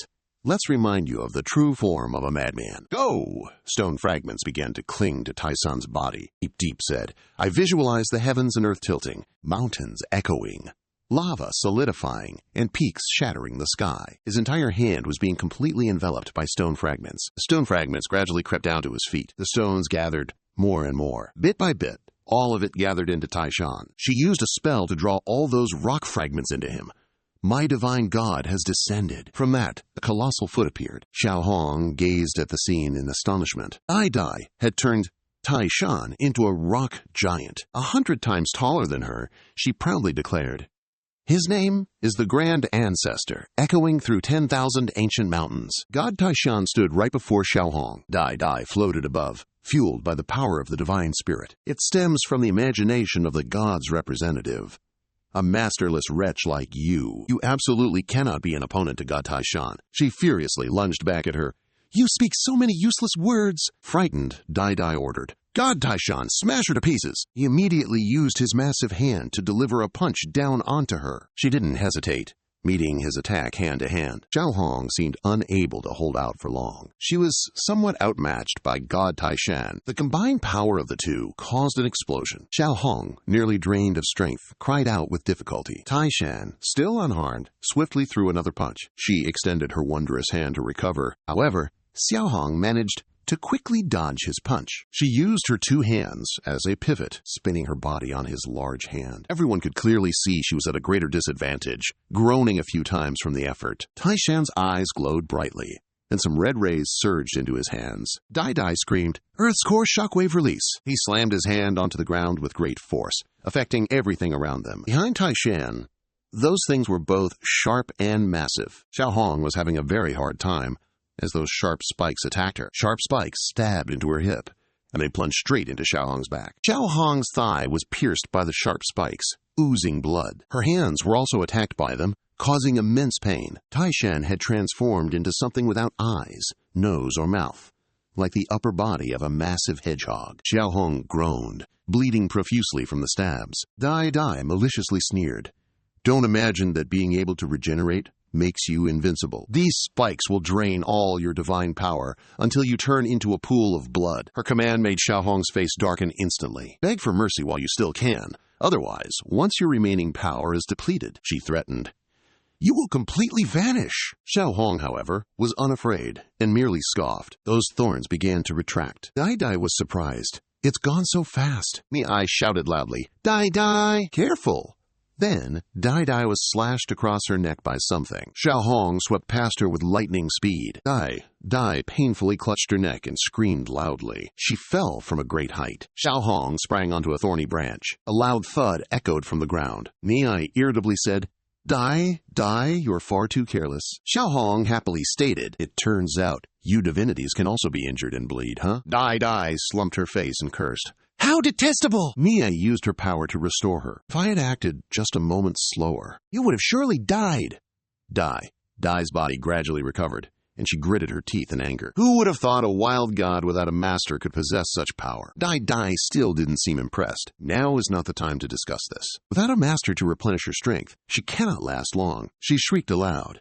Let's remind you of the true form of a madman. Go! Stone fragments began to cling to Taisan's body. Deep said, I visualize the heavens and earth tilting, mountains echoing, lava solidifying, and peaks shattering the sky. His entire hand was being completely enveloped by stone fragments. The stone fragments gradually crept down to his feet. The stones gathered more and more. Bit by bit, all of it gathered into Taishan. She used a spell to draw all those rock fragments into him. My divine god has descended. From that, a colossal foot appeared. Xiao Hong gazed at the scene in astonishment. Dai had turned Taishan into a rock giant. 100 times taller than her, she proudly declared, his name is the Grand Ancestor, echoing through 10,000 ancient mountains. God Taishan stood right before Xiao Hong. Dai floated above, fueled by the power of the divine spirit. It stems from the imagination of the god's representative. A masterless wretch like you. You absolutely cannot be an opponent to God Taishan. She furiously lunged back at her. You speak so many useless words. Frightened, Dai ordered, God Taishan, smash her to pieces. He immediately used his massive hand to deliver a punch down onto her. She didn't hesitate, meeting his attack hand to hand. Xiao Hong seemed unable to hold out for long. She was somewhat outmatched by God Taishan. The combined power of the two caused an explosion. Xiao Hong, nearly drained of strength, cried out with difficulty. Taishan, still unharmed, swiftly threw another punch. She extended her wondrous hand to recover. However, Xiao Hong managed to to quickly dodge his punch. She used her two hands as a pivot, spinning her body on his large hand. Everyone could clearly see she was at a greater disadvantage, groaning a few times from the effort. Taishan's eyes glowed brightly, and some red rays surged into his hands. Dai screamed, "Earth's core shockwave release!" He slammed his hand onto the ground with great force, affecting everything around them. Behind Taishan, those things were both sharp and massive. Xiaohong was having a very hard time as those sharp spikes attacked her. Sharp spikes stabbed into her hip, and they plunged straight into Xiaohong's back. Xiaohong's thigh was pierced by the sharp spikes, oozing blood. Her hands were also attacked by them, causing immense pain. Taishan had transformed into something without eyes, nose, or mouth, like the upper body of a massive hedgehog. Xiaohong groaned, bleeding profusely from the stabs. Dai maliciously sneered, "Don't imagine that being able to regenerate makes you invincible. These spikes will drain all your divine power until you turn into a pool of blood." Her command made Xiaohong's face darken instantly. "Beg for mercy while you still can. Otherwise, once your remaining power is depleted," she threatened, "you will completely vanish." Xiaohong, however, was unafraid and merely scoffed. Those thorns began to retract. Dai was surprised. "It's gone so fast." Ni shouted loudly, Dai, careful!" Then, Dai was slashed across her neck by something. Xiaohong swept past her with lightning speed. Dai painfully clutched her neck and screamed loudly. She fell from a great height. Xiaohong sprang onto a thorny branch. A loud thud echoed from the ground. Ni irritably said, Dai, you're far too careless." Xiaohong happily stated, "It turns out you divinities can also be injured and bleed, huh?" Dai slumped her face and cursed. "How detestable!" Mia used her power to restore her. "If I had acted just a moment slower, you would have surely died." Dai's body gradually recovered, and she gritted her teeth in anger. Who would have thought a wild god without a master could possess such power? Dai still didn't seem impressed. Now is not the time to discuss this. Without a master to replenish her strength, she cannot last long. She shrieked aloud.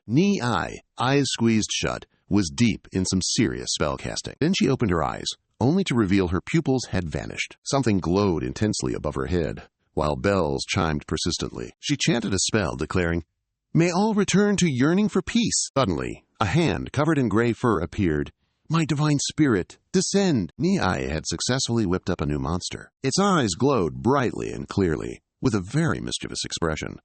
Eyes squeezed shut, was deep in some serious spellcasting. Then she opened her eyes, only to reveal her pupils had vanished. Something glowed intensely above her head, while bells chimed persistently. She chanted a spell, declaring, "May all return to yearning for peace." Suddenly, a hand covered in gray fur appeared. "My divine spirit, descend!" Ni had successfully whipped up a new monster. Its eyes glowed brightly and clearly, with a very mischievous expression.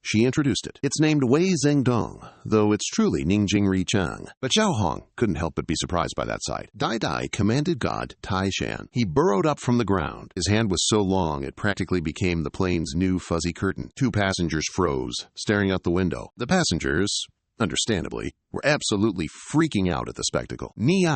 She introduced it. It's named Wei Zhengdong, though it's truly Ningjing Ri Chang. But Xiaohong couldn't help but be surprised by that sight. Dai commanded God Taishan. He burrowed up from the ground. His hand was so long it practically became the plane's new fuzzy curtain. 2 passengers froze, staring out the window. The passengers, understandably, were absolutely freaking out at the spectacle. Ni,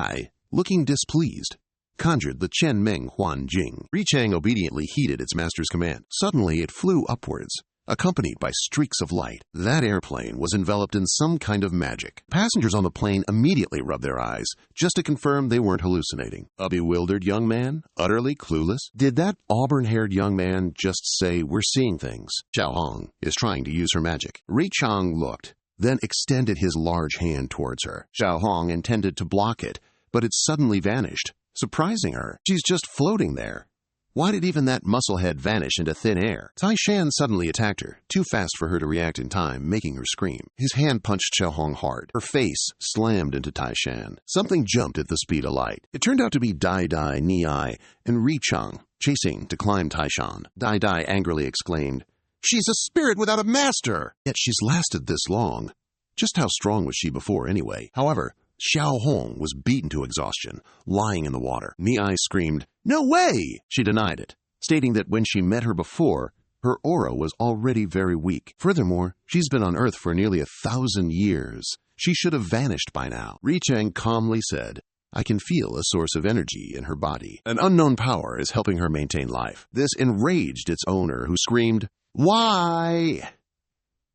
looking displeased, conjured the Chen Meng Huan Jing. Ri Chang obediently heeded its master's command. Suddenly it flew upwards, accompanied by streaks of light. That airplane was enveloped in some kind of magic. Passengers on the plane immediately rubbed their eyes, just to confirm they weren't hallucinating. A bewildered young man, utterly clueless. Did that auburn-haired young man just say, "We're seeing things"? Xiaohong is trying to use her magic. Ri Chang looked, then extended his large hand towards her. Xiaohong intended to block it, but it suddenly vanished, surprising her. She's just floating there. Why did even that musclehead vanish into thin air? Taishan suddenly attacked her, too fast for her to react in time, making her scream. His hand punched Xiaohong hard. Her face slammed into Taishan. Something jumped at the speed of light. It turned out to be Dai, Ni, and Ri Chang, chasing to climb Taishan. Dai angrily exclaimed, "She's a spirit without a master!" Yet she's lasted this long. Just how strong was she before, anyway? However, Xiaohong was beaten to exhaustion, lying in the water. Ni screamed, "No way!" She denied it, stating that when she met her before, her aura was already very weak. Furthermore, she's been on Earth for nearly 1,000 years. She should have vanished by now. Ri Chang calmly said, "I can feel a source of energy in her body. An unknown power is helping her maintain life." This enraged its owner, who screamed, "Why?"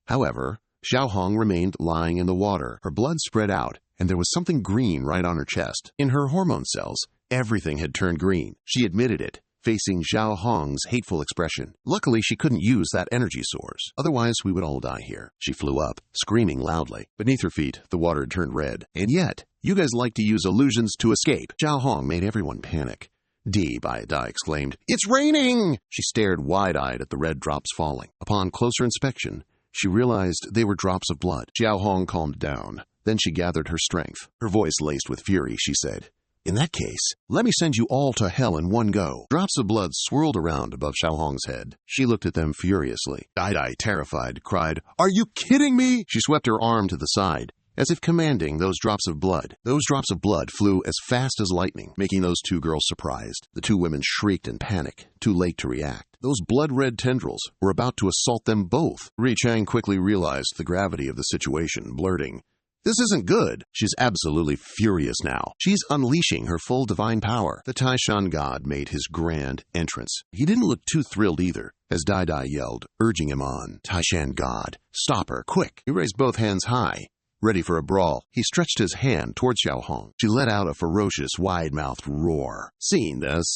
However, Xiaohong remained lying in the water. Her blood spread out, and there was something green right on her chest. In her hormone cells, everything had turned green. She admitted it, facing Xiaohong's hateful expression. Luckily, she couldn't use that energy source. Otherwise, we would all die here. She flew up, screaming loudly. Beneath her feet, the water had turned red. And yet, you guys like to use illusions to escape. Xiaohong made everyone panic. Dai exclaimed, "It's raining!" She stared wide-eyed at the red drops falling. Upon closer inspection, she realized they were drops of blood. Xiaohong calmed down. Then she gathered her strength. Her voice laced with fury, she said, In that case, let me send you all to hell in one go. Drops of blood swirled around above Xiao Hong's head. She looked at them furiously. Dai, terrified, cried, "Are you kidding me?" She swept her arm to the side, as if commanding those drops of blood. Those drops of blood flew as fast as lightning, making those two girls surprised. The two women shrieked in panic, too late to react. Those blood-red tendrils were about to assault them both. Ri Chang quickly realized the gravity of the situation, blurting, "This isn't good." She's absolutely furious now. She's unleashing her full divine power. The Taishan god made his grand entrance. He didn't look too thrilled either, as Dai yelled, urging him on. "Taishan god, stop her, quick." He raised both hands high, ready for a brawl. He stretched his hand towards Xiao Hong. She let out a ferocious, wide-mouthed roar. Seeing this,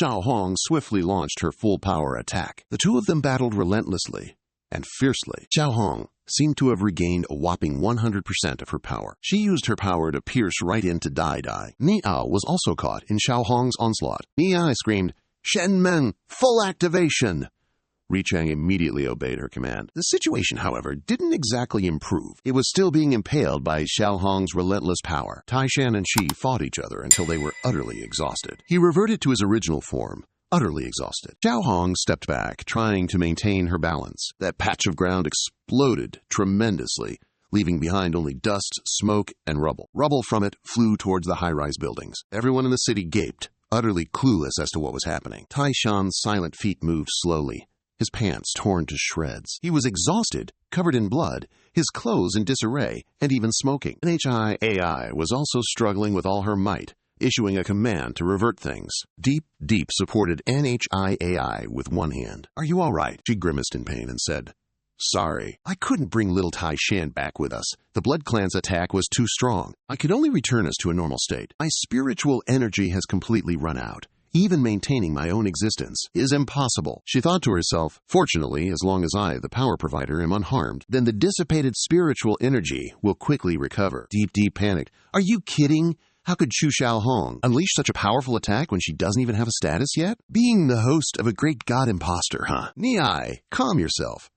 Xiao Hong swiftly launched her full-power attack. The two of them battled relentlessly and fiercely. Xiao Hong seemed to have regained a whopping 100% of her power. She used her power to pierce right into Dai. Niao was also caught in Xiao Hong's onslaught. Niai screamed, "Shen Men, full activation!" Ri Chang immediately obeyed her command. The situation, however, didn't exactly improve. It was still being impaled by Xiao Hong's relentless power. Taishan and she fought each other until they were utterly exhausted. He reverted to his original form, utterly exhausted. Xiao Hong stepped back, trying to maintain her balance. That patch of ground exploded tremendously, leaving behind only dust, smoke, and rubble. Rubble from it flew towards the high-rise buildings. Everyone in the city gaped, utterly clueless as to what was happening. Taishan's silent feet moved slowly, his pants torn to shreds. He was exhausted, covered in blood, his clothes in disarray, and even smoking. NHI-AI was also struggling with all her might, issuing a command to revert things. Deep supported NHI-AI with one hand. "Are you all right?" She grimaced in pain and said, "Sorry, I couldn't bring little Tai Shan back with us. The Blood Clan's attack was too strong. I could only return us to a normal state. My spiritual energy has completely run out. Even maintaining my own existence is impossible." She thought to herself, "Fortunately, as long as I, the power provider, am unharmed, then the dissipated spiritual energy will quickly recover." Deep panicked. "Are you kidding? How could Chu Xiao Hong unleash such a powerful attack when she doesn't even have a status yet? Being the host of a great god imposter, huh? Niai, calm yourself.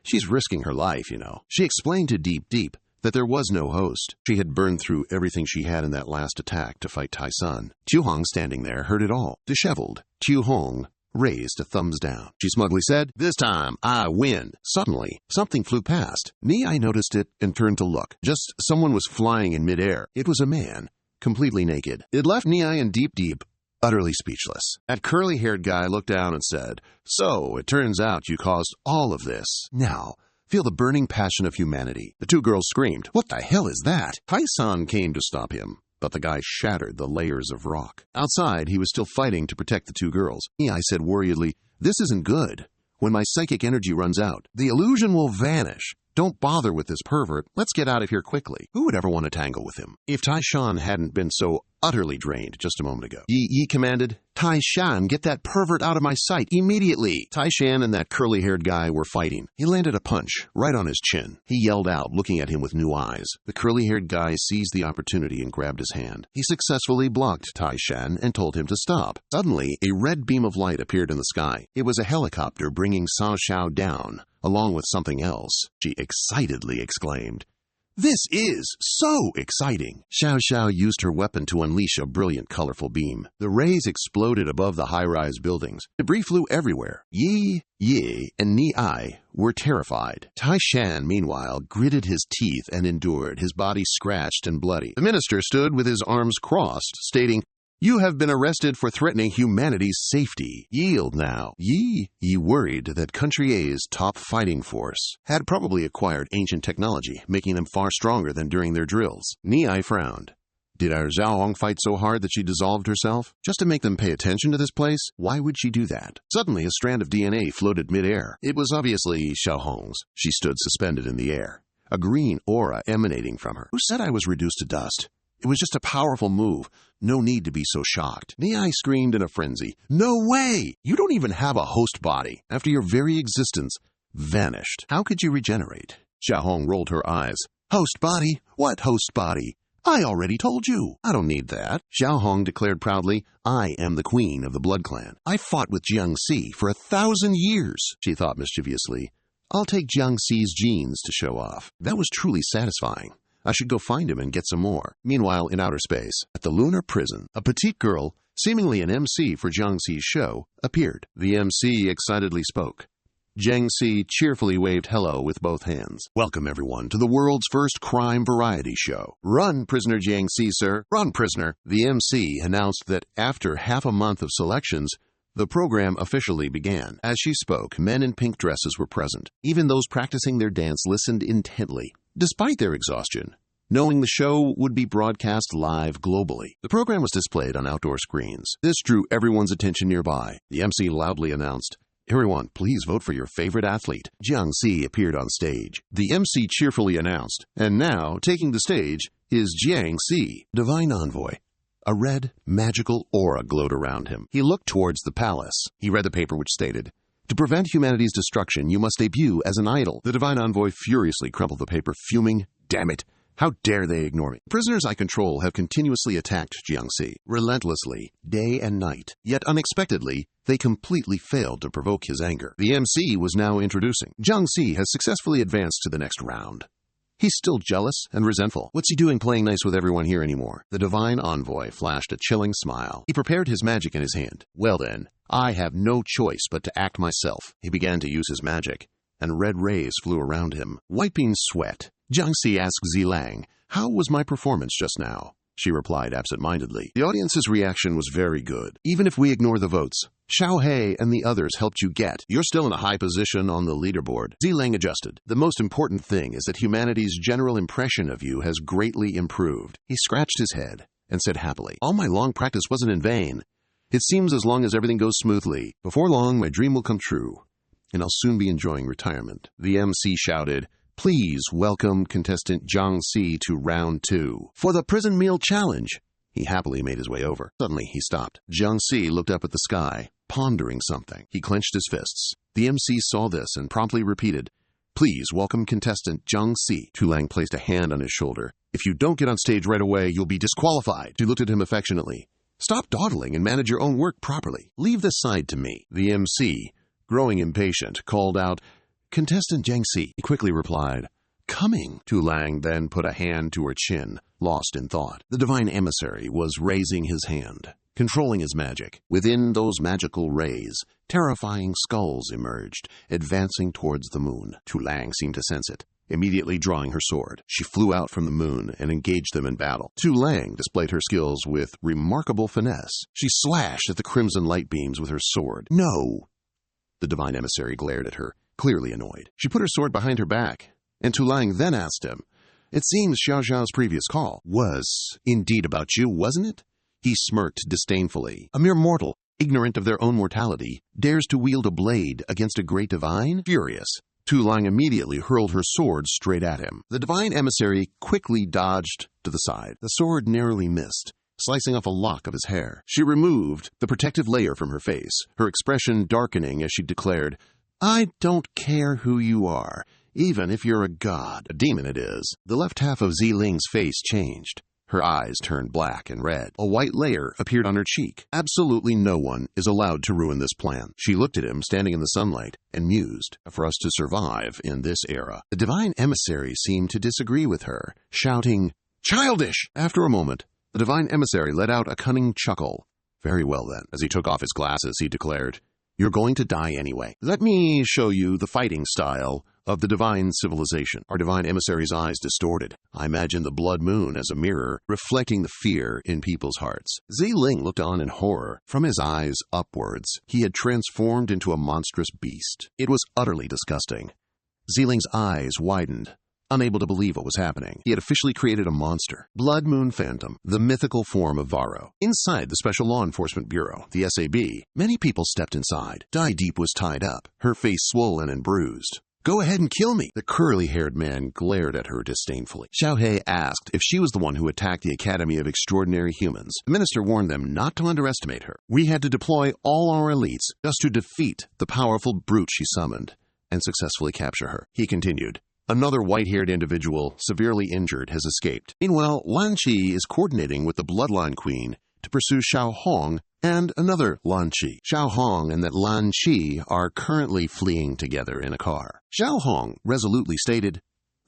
She's risking her life, you know." She explained to Deep that there was no host. She had burned through everything she had in that last attack to fight Tai Sun. Tu Hong, standing there, heard it all. Disheveled, Tu Hong raised a thumbs down. She smugly said, "This time, I win." Suddenly, something flew past. Niai noticed it and turned to look. Just someone was flying in midair. It was a man, completely naked. It left Niai and Deep utterly speechless. That curly-haired guy looked down and said, "So, it turns out you caused all of this. Now, feel the burning passion of humanity." The two girls screamed, "What the hell is that?" Tai-san came to stop him, but the guy shattered the layers of rock. Outside, he was still fighting to protect the two girls. I said worriedly, "This isn't good. When my psychic energy runs out, the illusion will vanish. Don't bother with this pervert. Let's get out of here quickly." Who would ever want to tangle with him? If Tai-shan hadn't been so utterly drained just a moment ago. Yi commanded, "Tai-shan, get that pervert out of my sight immediately." Tai-shan and that curly-haired guy were fighting. He landed a punch right on his chin. He yelled out, looking at him with new eyes. The curly-haired guy seized the opportunity and grabbed his hand. He successfully blocked Tai-shan and told him to stop. Suddenly, a red beam of light appeared in the sky. It was a helicopter bringing Cao Xiao down, along with something else. She excitedly exclaimed, "This is so exciting!" Xiao Xiao used her weapon to unleash a brilliant, colorful beam. The rays exploded above the high-rise buildings. Debris flew everywhere. Yi, and Niai were terrified. Tai Shan, meanwhile, gritted his teeth and endured, his body scratched and bloody. The minister stood with his arms crossed, stating, "You have been arrested for threatening humanity's safety. Yield now." Yi worried that Country A's top fighting force had probably acquired ancient technology, making them far stronger than during their drills. Niai frowned. Did our Xiao Hong fight so hard that she dissolved herself? Just to make them pay attention to this place? Why would she do that? Suddenly, a strand of DNA floated midair. It was obviously Xiao Hong's. She stood suspended in the air, a green aura emanating from her. Who said I was reduced to dust? It was just a powerful move. No need to be so shocked. Niai screamed in a frenzy. "No way! You don't even have a host body. After your very existence vanished. How could you regenerate?" Xiao Hong rolled her eyes. "Host body? What host body? I already told you. I don't need that." Xiao Hong declared proudly, "I am the queen of the Blood Clan. I fought with Jiangxi for 1,000 years." She thought mischievously, "I'll take Jiangxi's genes to show off." That was truly satisfying. I should go find him and get some more. Meanwhile, in outer space, at the lunar prison, a petite girl, seemingly an MC for Jiang Si's show, appeared. The MC excitedly spoke. Jiang Si cheerfully waved hello with both hands. Welcome, everyone, to the world's first crime variety show. Run, prisoner Jiang Si, sir. Run, prisoner. The MC announced that after half a month of selections, the program officially began. As she spoke, men in pink dresses were present. Even those practicing their dance listened intently, despite their exhaustion, knowing the show would be broadcast live globally. The program was displayed on outdoor screens. This drew everyone's attention nearby. The MC loudly announced, "Everyone, please vote for your favorite athlete." Jiang Si appeared on stage. The MC cheerfully announced, "And now, taking the stage, is Jiang Si, Divine Envoy." A red, magical aura glowed around him. He looked towards the palace. He read the paper which stated, "To prevent humanity's destruction, you must debut as an idol." The Divine Envoy furiously crumpled the paper, fuming, "Damn it! How dare they ignore me? Prisoners I control have continuously attacked Jiang Si, relentlessly, day and night. Yet unexpectedly, they completely failed to provoke his anger." The MC was now introducing. "Jiang Si has successfully advanced to the next round. He's still jealous and resentful. What's he doing playing nice with everyone here anymore?" The Divine Envoy flashed a chilling smile. He prepared his magic in his hand. "Well then, I have no choice but to act myself." He began to use his magic, and red rays flew around him. Wiping sweat, Jiang Si asked Zilang, "How was my performance just now?" She replied absent-mindedly, "The audience's reaction was very good. Even if we ignore the votes, Xiao He and the others helped you get. You're still in a high position on the leaderboard." Zilang adjusted. "The most important thing is that humanity's general impression of you has greatly improved." He scratched his head and said happily, "All my long practice wasn't in vain. It seems as long as everything goes smoothly, before long my dream will come true, and I'll soon be enjoying retirement." The MC shouted, "Please welcome contestant Jiang Si to round 2 for the prison meal challenge." He happily made his way over. Suddenly he stopped. Jiang Si looked up at the sky, pondering something. He clenched his fists. The MC saw this and promptly repeated, "Please welcome contestant Jiang Si." Tulang placed a hand on his shoulder. "If you don't get on stage right away, you'll be disqualified." She looked at him affectionately. "Stop dawdling and manage your own work properly. Leave this side to me." The MC, growing impatient, called out, "Contestant Jiang Si." He quickly replied, "Coming." Tulang then put a hand to her chin, lost in thought. The Divine Emissary was raising his hand, controlling his magic. Within those magical rays, terrifying skulls emerged, advancing towards the moon. Tulang seemed to sense it. Immediately drawing her sword, she flew out from the moon and engaged them in battle. Tulang displayed her skills with remarkable finesse. She slashed at the crimson light beams with her sword. "No!" The Divine Emissary glared at her, clearly annoyed. She put her sword behind her back, and Tulang then asked him, "It seems Xiao Zhao's previous call was indeed about you, wasn't it?" He smirked disdainfully. "A mere mortal, ignorant of their own mortality, dares to wield a blade against a great divine?" Furious, Tulang immediately hurled her sword straight at him. The Divine Emissary quickly dodged to the side. The sword narrowly missed, slicing off a lock of his hair. She removed the protective layer from her face, her expression darkening as she declared, "I don't care who you are, even if you're a god. A demon it is." The left half of Ziling's face changed. Her eyes turned black and red. A white layer appeared on her cheek. "Absolutely no one is allowed to ruin this plan." She looked at him standing in the sunlight and mused, "For us to survive in this era." The Divine Emissary seemed to disagree with her, shouting, "Childish!" After a moment, the Divine Emissary let out a cunning chuckle. "Very well then." As he took off his glasses, he declared, "You're going to die anyway. Let me show you the fighting style of the divine civilization." Our Divine Emissary's eyes distorted. I imagined the blood moon as a mirror, reflecting the fear in people's hearts. Ziling looked on in horror. From his eyes upwards, he had transformed into a monstrous beast. It was utterly disgusting. Ziling's eyes widened, unable to believe what was happening. He had officially created a monster. Blood Moon Phantom, the mythical form of Varro. Inside the Special Law Enforcement Bureau, the SAB, many people stepped inside. Dai Deep was tied up, her face swollen and bruised. "Go ahead and kill me." The curly-haired man glared at her disdainfully. Xiao He asked if she was the one who attacked the Academy of Extraordinary Humans. The minister warned them not to underestimate her. "We had to deploy all our elites just to defeat the powerful brute she summoned and successfully capture her." He continued, "Another white-haired individual, severely injured, has escaped. Meanwhile, Lan Qi is coordinating with the Bloodline Queen to pursue Xiao Hong and another Lan Qi. Xiao Hong and that Lan Qi are currently fleeing together in a car." Xiao Hong resolutely stated,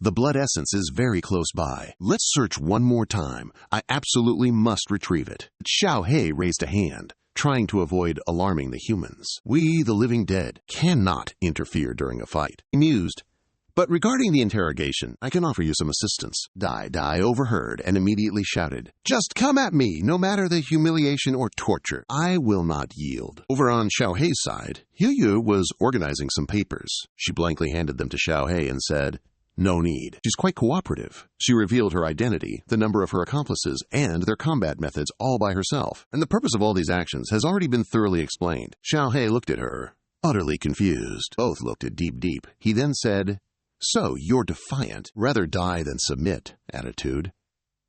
The blood essence is very close by. Let's search one more time. I absolutely must retrieve it. Xiao He raised a hand, trying to avoid alarming the humans. We, the living dead, cannot interfere during a fight. Amused. But regarding the interrogation, I can offer you some assistance. Dai overheard and immediately shouted, "Just come at me, no matter the humiliation or torture. I will not yield." Over on Xiao Hei's side, Yu was organizing some papers. She blankly handed them to Xiao Hei and said, "No need." She's quite cooperative. She revealed her identity, the number of her accomplices, and their combat methods all by herself. And the purpose of all these actions has already been thoroughly explained. Xiao Hei looked at her, utterly confused. Both looked at Deep. He then said, "So, you're defiant, rather die than submit attitude.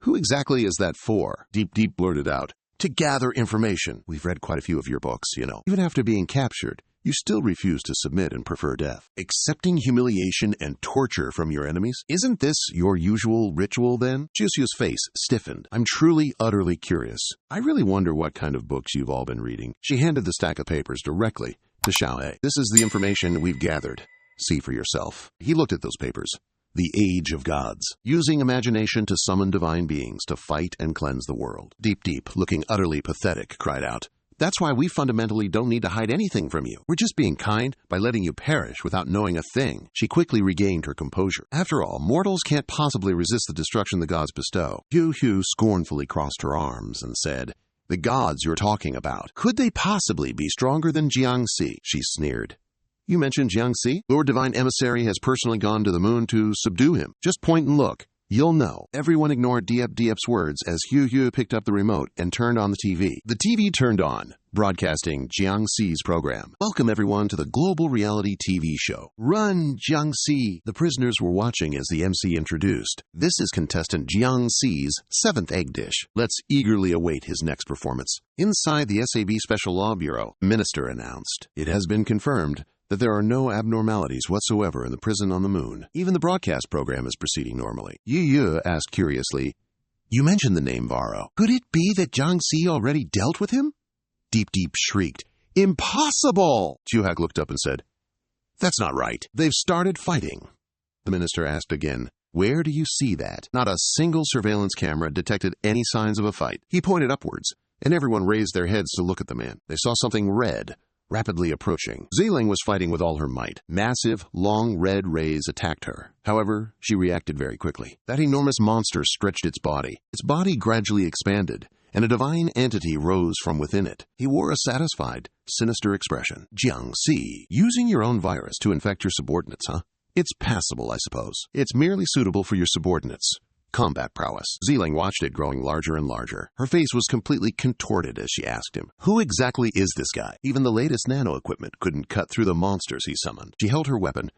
Who exactly is that for?" Deep blurted out, "To gather information. We've read quite a few of your books, you know. Even after being captured, you still refuse to submit and prefer death. Accepting humiliation and torture from your enemies? Isn't this your usual ritual then?" Jusiu's face stiffened. "I'm truly, utterly curious. I really wonder what kind of books you've all been reading." She handed the stack of papers directly to Xiao Hei. "This is the information we've gathered. See for yourself." He looked at those papers. The Age of Gods. Using imagination to summon divine beings to fight and cleanse the world. Deep, looking utterly pathetic, cried out, "That's why we fundamentally don't need to hide anything from you. We're just being kind by letting you perish without knowing a thing." She quickly regained her composure. After all, mortals can't possibly resist the destruction the gods bestow. Yu scornfully crossed her arms and said, "The gods you're talking about, could they possibly be stronger than Jiangxi?" She sneered. "You mentioned Jiangxi? Lord Divine Emissary has personally gone to the moon to subdue him. Just point and look. You'll know." Everyone ignored Diep's words as Yu picked up the remote and turned on the TV. The TV turned on, broadcasting Jiangxi's program. "Welcome everyone to the Global Reality TV show. Run, Jiangxi!" The prisoners were watching as the MC introduced. "This is contestant Jiangxi's 7th egg dish. Let's eagerly await his next performance." Inside the SAB Special Law Bureau, Minister announced, "It has been confirmed that there are no abnormalities whatsoever in the prison on the moon. Even the broadcast program is proceeding normally." Yu asked curiously, "You mentioned the name Varro. Could it be that Jiangxi already dealt with him?" Deep shrieked, "Impossible!" Chuhak looked up and said, "That's not right. They've started fighting." The minister asked again, "Where do you see that?" Not a single surveillance camera detected any signs of a fight. He pointed upwards, and everyone raised their heads to look at the man. They saw something red, rapidly approaching. Ziling was fighting with all her might. Massive, long red rays attacked her. However, she reacted very quickly. That enormous monster stretched its body. Its body gradually expanded, and a divine entity rose from within it. He wore a satisfied, sinister expression. "Jiangxi, using your own virus to infect your subordinates, huh? It's passable, I suppose. It's merely suitable for your subordinates' combat prowess." Ziling watched it growing larger and larger. Her face was completely contorted as she asked him, "Who exactly is this guy? Even the latest nano-equipment couldn't cut through the monsters he summoned." She held her weapon,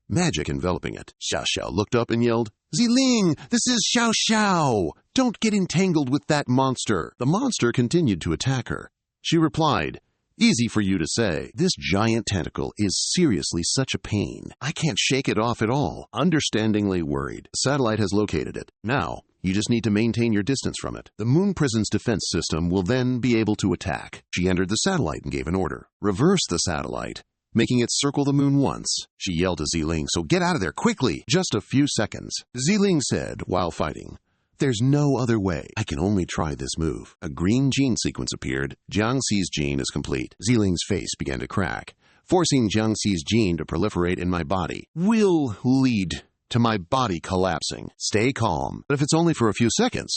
magic enveloping it. Xiao looked up and yelled, "Ziling, this is Xiao! Don't get entangled with that monster." The monster continued to attack her. She replied, "Easy for you to say. This giant tentacle is seriously such a pain. I can't shake it off at all." Understandingly worried, the satellite has located it. Now, you just need to maintain your distance from it. The moon prison's defense system will then be able to attack. She entered the satellite and gave an order. "Reverse the satellite, making it circle the moon once." She yelled to Ziling, "So get out of there quickly." "Just a few seconds." Ziling said while fighting, "There's no other way. I can only try this move." A green gene sequence appeared. Jiangxi's gene is complete. Ziling's face began to crack. "Forcing Jiangxi's gene to proliferate in my body will lead to my body collapsing. Stay calm. But if it's only for a few seconds,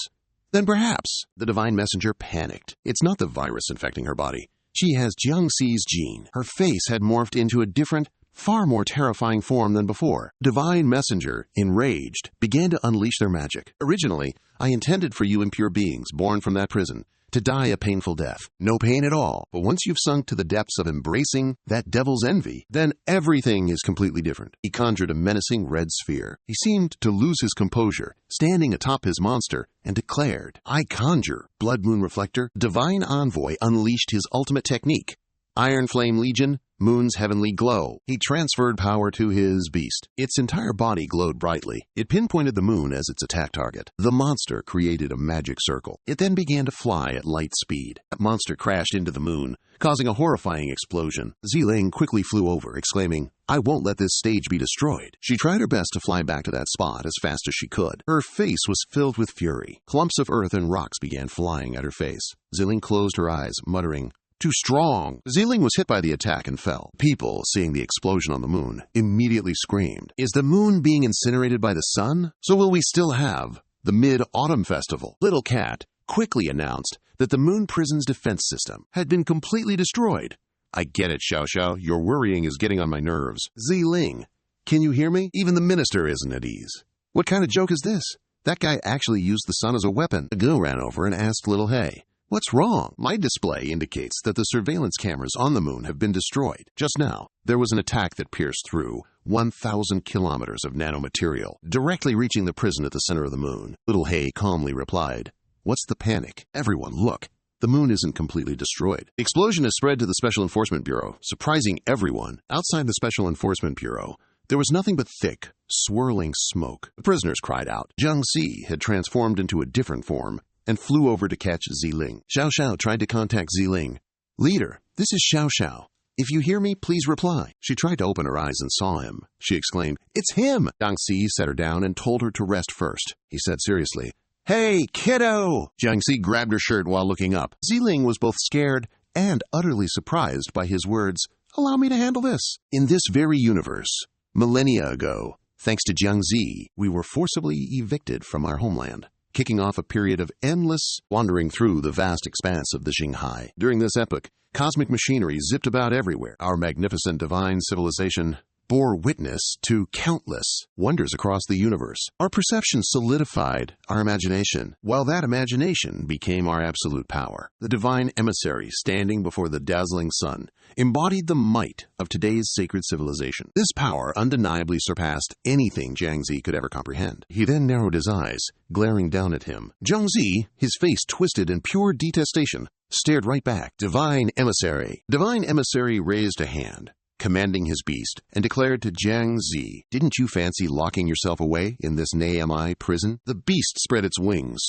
then perhaps." The divine messenger panicked. It's not the virus infecting her body. She has Jiangxi's gene. Her face had morphed into a different, far more terrifying form than before. Divine Messenger, enraged, began to unleash their magic. "Originally, I intended for you impure beings born from that prison to die a painful death. No pain at all. But once you've sunk to the depths of embracing that devil's envy, then everything is completely different." He conjured a menacing red sphere. He seemed to lose his composure, standing atop his monster, and declared, "I conjure, Blood Moon Reflector." Divine Envoy unleashed his ultimate technique, Iron Flame Legion, Moon's heavenly glow. He transferred power to his beast. Its entire body glowed brightly. It pinpointed the moon as its attack target. The monster created a magic circle. It then began to fly at light speed. That monster crashed into the moon, causing a horrifying explosion. Ziling quickly flew over, exclaiming, "I won't let this stage be destroyed." She tried her best to fly back to that spot as fast as she could. Her face was filled with fury. Clumps of earth and rocks began flying at her face. Ziling closed her eyes, muttering, "Too strong." Ziling was hit by the attack and fell. People, seeing the explosion on the moon, immediately screamed, "Is the moon being incinerated by the sun? So will we still have the Mid-Autumn Festival?" Little Cat quickly announced that the moon prison's defense system had been completely destroyed. "I get it, Xiao Xiao. Your worrying is getting on my nerves." Ziling, can you hear me? Even the minister isn't at ease. What kind of joke is this? That guy actually used the sun as a weapon. Go ran over and asked Little Hay, "What's wrong?" "My display indicates that the surveillance cameras on the moon have been destroyed. Just now, there was an attack that pierced through 1,000 kilometers of nanomaterial, directly reaching the prison at the center of the moon." Little Hay calmly replied, "What's the panic? Everyone, look. The moon isn't completely destroyed." The explosion has spread to the Special Enforcement Bureau, surprising everyone. Outside the Special Enforcement Bureau, there was nothing but thick, swirling smoke. The prisoners cried out. Jiangxi had transformed into a different form and flew over to catch Ziling. Xiao Xiao tried to contact Ziling. "Leader, this is Xiao Xiao. If you hear me, please reply." She tried to open her eyes and saw him. She exclaimed, "It's him!" Jiangxi set her down and told her to rest first. He said seriously, "Hey, kiddo!" Jiangxi grabbed her shirt while looking up. Ziling was both scared and utterly surprised by his words, "Allow me to handle this." In this very universe, millennia ago, thanks to Jiangxi, we were forcibly evicted from our homeland, kicking off a period of endless wandering through the vast expanse of the Xinghai. During this epoch, cosmic machinery zipped about everywhere. Our magnificent divine civilization bore witness to countless wonders across the universe. Our perception solidified our imagination, while that imagination became our absolute power. The divine emissary standing before the dazzling sun embodied the might of today's sacred civilization. This power undeniably surpassed anything Jiangxi could ever comprehend. He then narrowed his eyes, glaring down at him. Jiangxi, his face twisted in pure detestation, stared right back. Divine emissary. Divine emissary raised a hand, commanding his beast, and declared to Jiangxi, "Didn't you fancy locking yourself away in this Nami prison?" The beast spread its wings.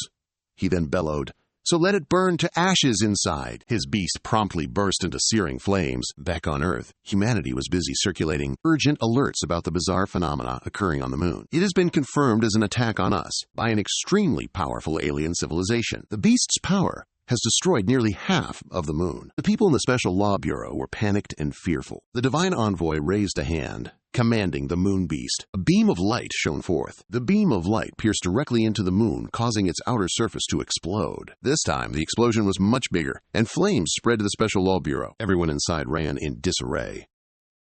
He then bellowed, "So let it burn to ashes inside." His beast promptly burst into searing flames. Back on Earth, humanity was busy circulating urgent alerts about the bizarre phenomena occurring on the moon. It has been confirmed as an attack on us by an extremely powerful alien civilization. The beast's power has destroyed nearly half of the moon. The people in the Special Law Bureau were panicked and fearful. The divine envoy raised a hand, commanding the moon beast. A beam of light shone forth. The beam of light pierced directly into the moon, causing its outer surface to explode. This time, the explosion was much bigger, and flames spread to the Special Law Bureau. Everyone inside ran in disarray.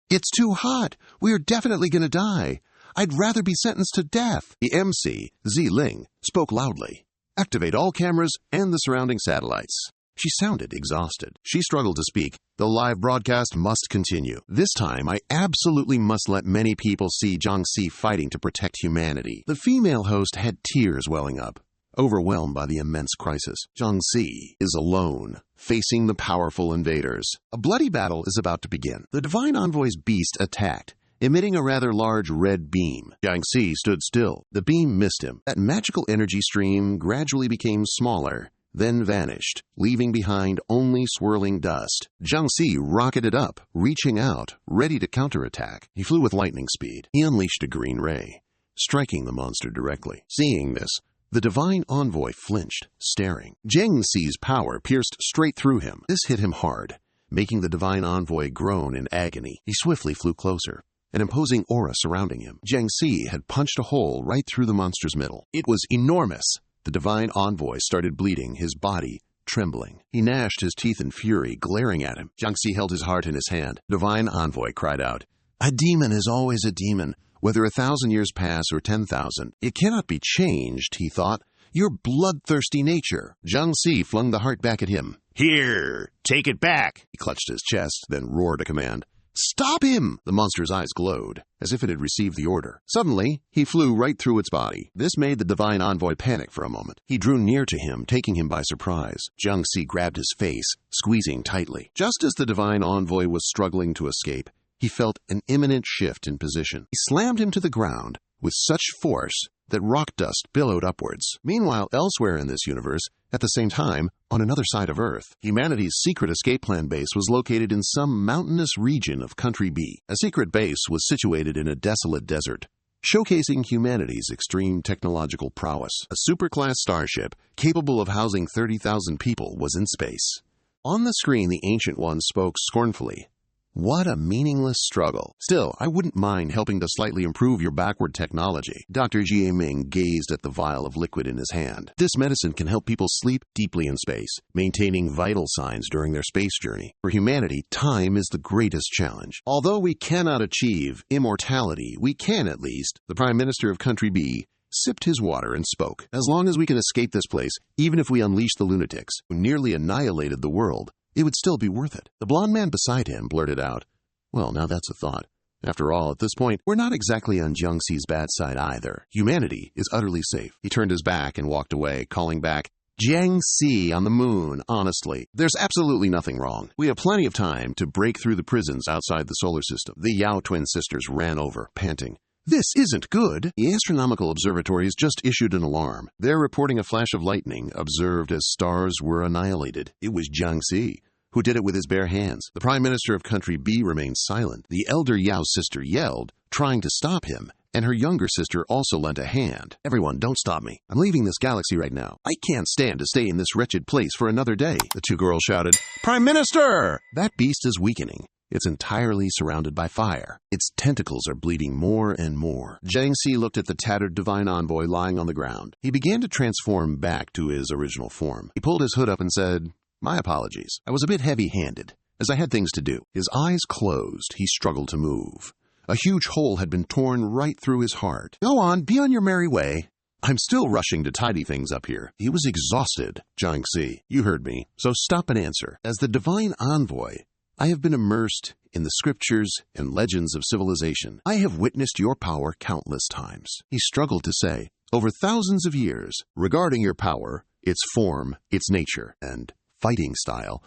"It's too hot. We are definitely going to die. I'd rather be sentenced to death." The MC, Ziling, spoke loudly. "Activate all cameras and the surrounding satellites." She sounded exhausted. She struggled to speak. "The live broadcast must continue. This time, I absolutely must let many people see Jiangxi fighting to protect humanity." The female host had tears welling up, overwhelmed by the immense crisis. Jiangxi is alone, facing the powerful invaders. A bloody battle is about to begin. The divine envoy's beast attacked, emitting a rather large red beam. Jiangxi stood still. The beam missed him. That magical energy stream gradually became smaller, then vanished, leaving behind only swirling dust. Jiangxi rocketed up, reaching out, ready to counterattack. He flew with lightning speed. He unleashed a green ray, striking the monster directly. Seeing this, the divine envoy flinched, staring. Jiangxi's power pierced straight through him. This hit him hard, making the divine envoy groan in agony. He swiftly flew closer, an imposing aura surrounding him. Jiangxi had punched a hole right through the monster's middle. It was enormous. The divine envoy started bleeding, his body trembling. He gnashed his teeth in fury, glaring at him. Jiangxi held his heart in his hand. Divine envoy cried out, "A demon is always a demon, whether 1,000 years pass or 10,000. It cannot be changed," he thought. "Your bloodthirsty nature." Jiangxi flung the heart back at him. "Here, take it back." He clutched his chest, then roared a command. "Stop him!" The monster's eyes glowed, as if it had received the order. Suddenly, he flew right through its body. This made the divine envoy panic for a moment. He drew near to him, taking him by surprise. Jiangxi grabbed his face, squeezing tightly. Just as the divine envoy was struggling to escape, he felt an imminent shift in position. He slammed him to the ground with such force that rock dust billowed upwards. Meanwhile, elsewhere in this universe, at the same time, on another side of Earth, humanity's secret escape plan base was located in some mountainous region of Country B. A secret base was situated in a desolate desert, showcasing humanity's extreme technological prowess. A superclass starship capable of housing 30,000 people was in space. On the screen, the Ancient One spoke scornfully. "What a meaningless struggle. Still, I wouldn't mind helping to slightly improve your backward technology." Dr. Jiaming gazed at the vial of liquid in his hand. "This medicine can help people sleep deeply in space, maintaining vital signs during their space journey. For humanity, time is the greatest challenge. Although we cannot achieve immortality, we can at least." The Prime Minister of Country B sipped his water and spoke. "As long as we can escape this place, even if we unleash the lunatics who nearly annihilated the world, it would still be worth it." The blond man beside him blurted out, "Well, now that's a thought. After all, at this point, we're not exactly on Jiangxi's bad side either. Humanity is utterly safe." He turned his back and walked away, calling back, "Jiangxi on the moon, honestly, there's absolutely nothing wrong. We have plenty of time to break through the prisons outside the solar system." The Yao twin sisters ran over, panting. "This isn't good. The Astronomical Observatory has just issued an alarm. They're reporting a flash of lightning observed as stars were annihilated. It was Jiangxi who did it with his bare hands." The Prime Minister of Country B remained silent. The elder Yao sister yelled, trying to stop him, and her younger sister also lent a hand. "Everyone, don't stop me. I'm leaving this galaxy right now. I can't stand to stay in this wretched place for another day." The two girls shouted, "Prime Minister! That beast is weakening. It's entirely surrounded by fire. Its tentacles are bleeding more and more." Jiangxi looked at the tattered divine envoy lying on the ground. He began to transform back to his original form. He pulled his hood up and said, "My apologies. I was a bit heavy-handed, as I had things to do." His eyes closed. He struggled to move. A huge hole had been torn right through his heart. "Go on, be on your merry way. I'm still rushing to tidy things up here." He was exhausted. "Jiangxi, you heard me, so stop and answer. As the divine envoy, I have been immersed in the scriptures and legends of civilization. I have witnessed your power countless times." He struggled to say, "Over thousands of years, regarding your power, its form, its nature, and fighting style,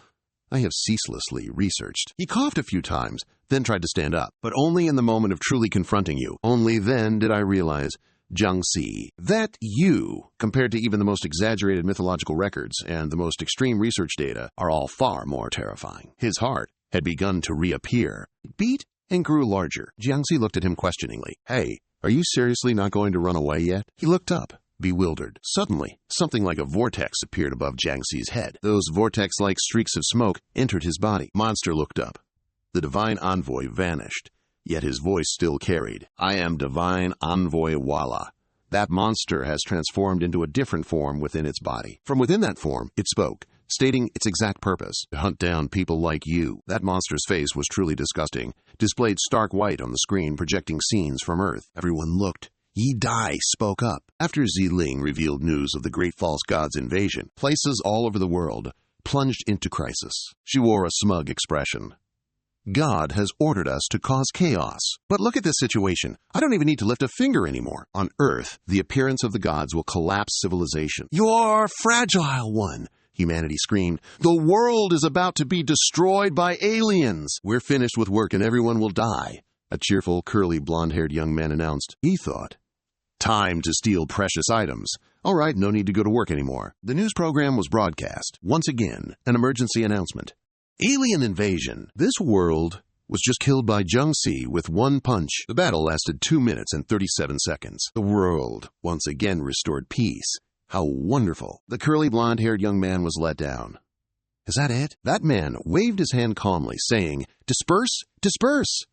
I have ceaselessly researched." He coughed a few times, then tried to stand up. "But only in the moment of truly confronting you. Only then did I realize, Jiangxi, that you, compared to even the most exaggerated mythological records and the most extreme research data, are all far more terrifying." His heart had begun to reappear. It beat and grew larger. Jiangxi looked at him questioningly. "Hey, are you seriously not going to run away yet?" He looked up, bewildered. Suddenly, something like a vortex appeared above Jiangxi's head. Those vortex-like streaks of smoke entered his body. Monster looked up. The divine envoy vanished, yet his voice still carried. "I am divine envoy Wala. That monster has transformed into a different form within its body. From within that form, it spoke, stating its exact purpose, to hunt down people like you." That monster's face was truly disgusting, displayed stark white on the screen projecting scenes from Earth. Everyone looked. Yi Dai spoke up. After Ziling revealed news of the great false god's invasion, places all over the world plunged into crisis. She wore a smug expression. "God has ordered us to cause chaos. But look at this situation. I don't even need to lift a finger anymore. On Earth, the appearance of the gods will collapse civilization." "You're fragile one," humanity screamed. "The world is about to be destroyed by aliens. We're finished with work and everyone will die," a cheerful, curly, blonde-haired young man announced. He thought, "Time to steal precious items. All right, no need to go to work anymore." The news program was broadcast. Once again, an emergency announcement. Alien invasion. This world was just killed by Jiangxi with one punch. The battle lasted 2 minutes and 37 seconds. The world once again restored peace. How wonderful. The curly blonde-haired young man was let down. "Is that it?" That man waved his hand calmly, saying, "Disperse, disperse."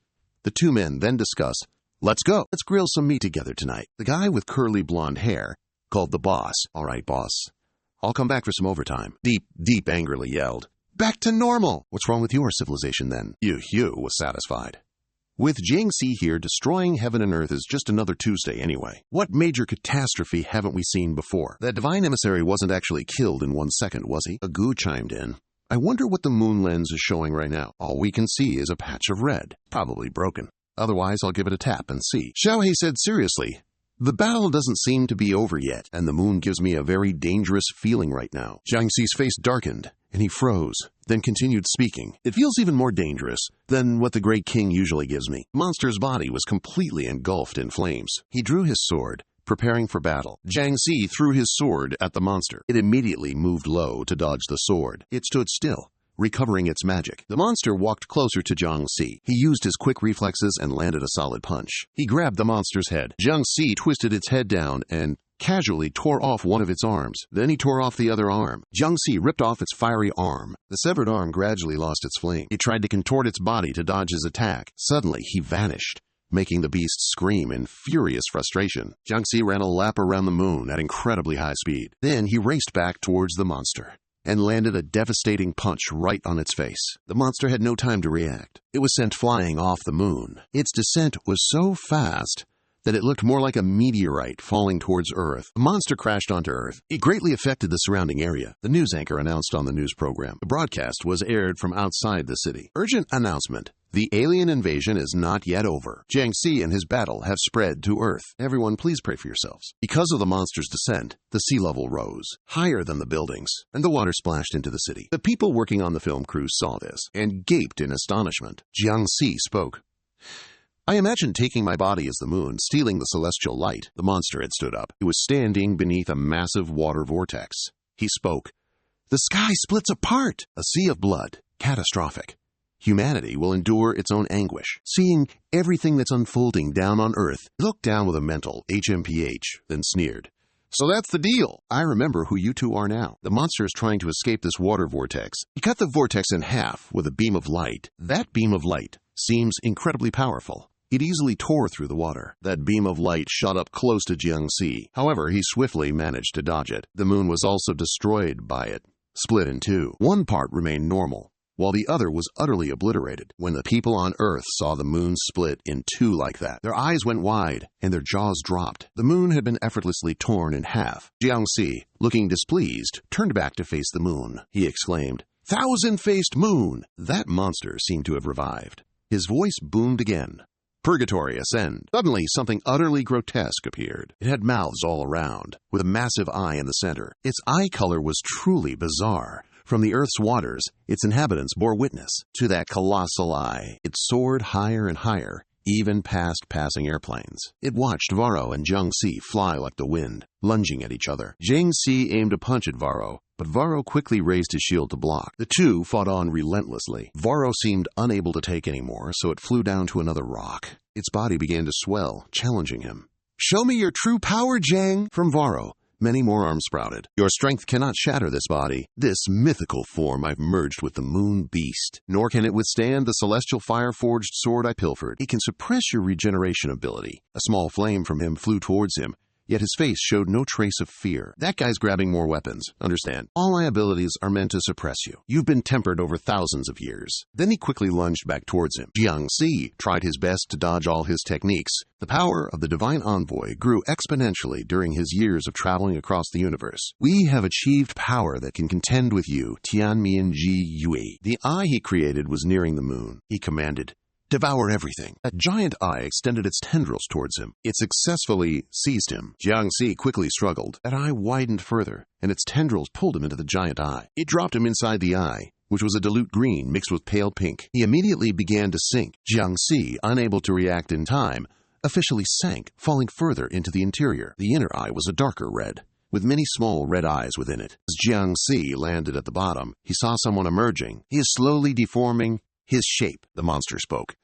The two men then discussed, "Let's go. Let's grill some meat together tonight." The guy with curly blonde hair called the boss. "All right, boss. I'll come back for some overtime." Deep angrily yelled, "Back to normal." "What's wrong with your civilization then?" Yu was satisfied. "With Jiangxi here, destroying heaven and earth is just another Tuesday anyway. What major catastrophe haven't we seen before?" That divine emissary wasn't actually killed in 1 second, was he? A Gu chimed in. I wonder what the moon lens is showing right now. All we can see is a patch of red, probably broken. Otherwise, I'll give it a tap and see. Xiaohei said seriously, the battle doesn't seem to be over yet, and the moon gives me a very dangerous feeling right now. Jiang Xi's face darkened, and he froze, then continued speaking. It feels even more dangerous than what the Great King usually gives me. The monster's body was completely engulfed in flames. He drew his sword, preparing for battle. Jiang Xi threw his sword at the monster. It immediately moved low to dodge the sword. It stood still, recovering its magic. The monster walked closer to Jiang Xi. He used his quick reflexes and landed a solid punch. He grabbed the monster's head. Jiang Xi twisted its head down and casually tore off one of its arms. Then he tore off the other arm. Jiang Xi ripped off its fiery arm. The severed arm gradually lost its flame. He tried to contort its body to dodge his attack. Suddenly, he vanished, making the beast scream in furious frustration. Jiang Xi ran a lap around the moon at incredibly high speed. Then he raced back towards the monster and landed a devastating punch right on its face. The monster had no time to react. It was sent flying off the moon. Its descent was so fast that it looked more like a meteorite falling towards Earth. The monster crashed onto Earth. It greatly affected the surrounding area, the news anchor announced on the news program. The broadcast was aired from outside the city. Urgent announcement. The alien invasion is not yet over. Jiang Xi and his battle have spread to Earth. Everyone, please pray for yourselves. Because of the monster's descent, the sea level rose, higher than the buildings, and the water splashed into the city. The people working on the film crew saw this and gaped in astonishment. Jiang Xi spoke. I imagine taking my body as the moon, stealing the celestial light. The monster had stood up. It was standing beneath a massive water vortex. He spoke. The sky splits apart. A sea of blood. Catastrophic. Humanity will endure its own anguish. Seeing everything that's unfolding down on Earth, he looked down with a mental HMPH, then sneered. So that's the deal. I remember who you two are now. The monster is trying to escape this water vortex. He cut the vortex in half with a beam of light. That beam of light seems incredibly powerful. It easily tore through the water. That beam of light shot up close to Jiang Xi. However, he swiftly managed to dodge it. The moon was also destroyed by it, split in two. One part remained normal, while the other was utterly obliterated. When the people on Earth saw the moon split in two like that, their eyes went wide and their jaws dropped. The moon had been effortlessly torn in half. Jiang Xi, looking displeased, turned back to face the moon. He exclaimed, "Thousand-faced moon!" That monster seemed to have revived. His voice boomed again. Purgatory ascend. Suddenly, something utterly grotesque appeared. It had mouths all around, with a massive eye in the center. Its eye color was truly bizarre. From the Earth's waters, its inhabitants bore witness to that colossal eye. It soared higher and higher, even past passing airplanes. It watched Varro and Jiang Xi fly like the wind, lunging at each other. Jiang Xi aimed a punch at Varro, but Varro quickly raised his shield to block. The two fought on relentlessly. Varro seemed unable to take any more, so it flew down to another rock. Its body began to swell, challenging him. "Show me your true power, Jiang!" From Varro, many more arms sprouted. "Your strength cannot shatter this body. This mythical form I've merged with the moon beast. Nor can it withstand the celestial fire-forged sword I pilfered. It can suppress your regeneration ability." A small flame from him flew towards him, yet his face showed no trace of fear. "That guy's grabbing more weapons. Understand, all my abilities are meant to suppress you. You've been tempered over thousands of years." Then he quickly lunged back towards him. Jiang Xi tried his best to dodge all his techniques. The power of the Divine Envoy grew exponentially during his years of traveling across the universe. "We have achieved power that can contend with you, Tianmianji Yui." The eye he created was nearing the moon. He commanded, "Devour everything." A giant eye extended its tendrils towards him. It successfully seized him. Jiang Xi quickly struggled. That eye widened further, and its tendrils pulled him into the giant eye. It dropped him inside the eye, which was a dilute green mixed with pale pink. He immediately began to sink. Jiang Xi, unable to react in time, officially sank, falling further into the interior. The inner eye was a darker red, with many small red eyes within it. As Jiang Xi landed at the bottom, he saw someone emerging. He is slowly deforming his shape. The monster spoke.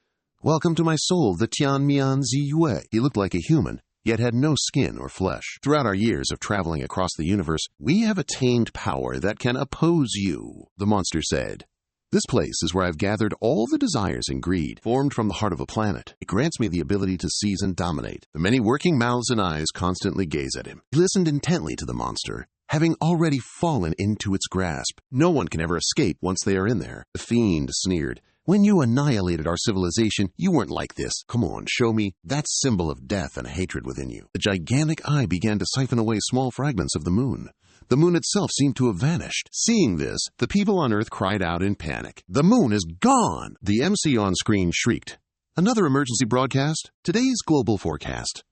"Welcome to my soul, the Tianmian Ziyue." He looked like a human, yet had no skin or flesh. "Throughout our years of traveling across the universe, we have attained power that can oppose you," the monster said. "This place is where I've gathered all the desires and greed formed from the heart of a planet. It grants me the ability to seize and dominate." The many working mouths and eyes constantly gaze at him. He listened intently to the monster, having already fallen into its grasp. No one can ever escape once they are in there. The fiend sneered. When you annihilated our civilization, you weren't like this. Come on, show me that symbol of death and hatred within you. The gigantic eye began to siphon away small fragments of the moon. The moon itself seemed to have vanished. Seeing this, the people on Earth cried out in panic. The moon is gone! The MC on screen shrieked. Another emergency broadcast? Today's global forecast.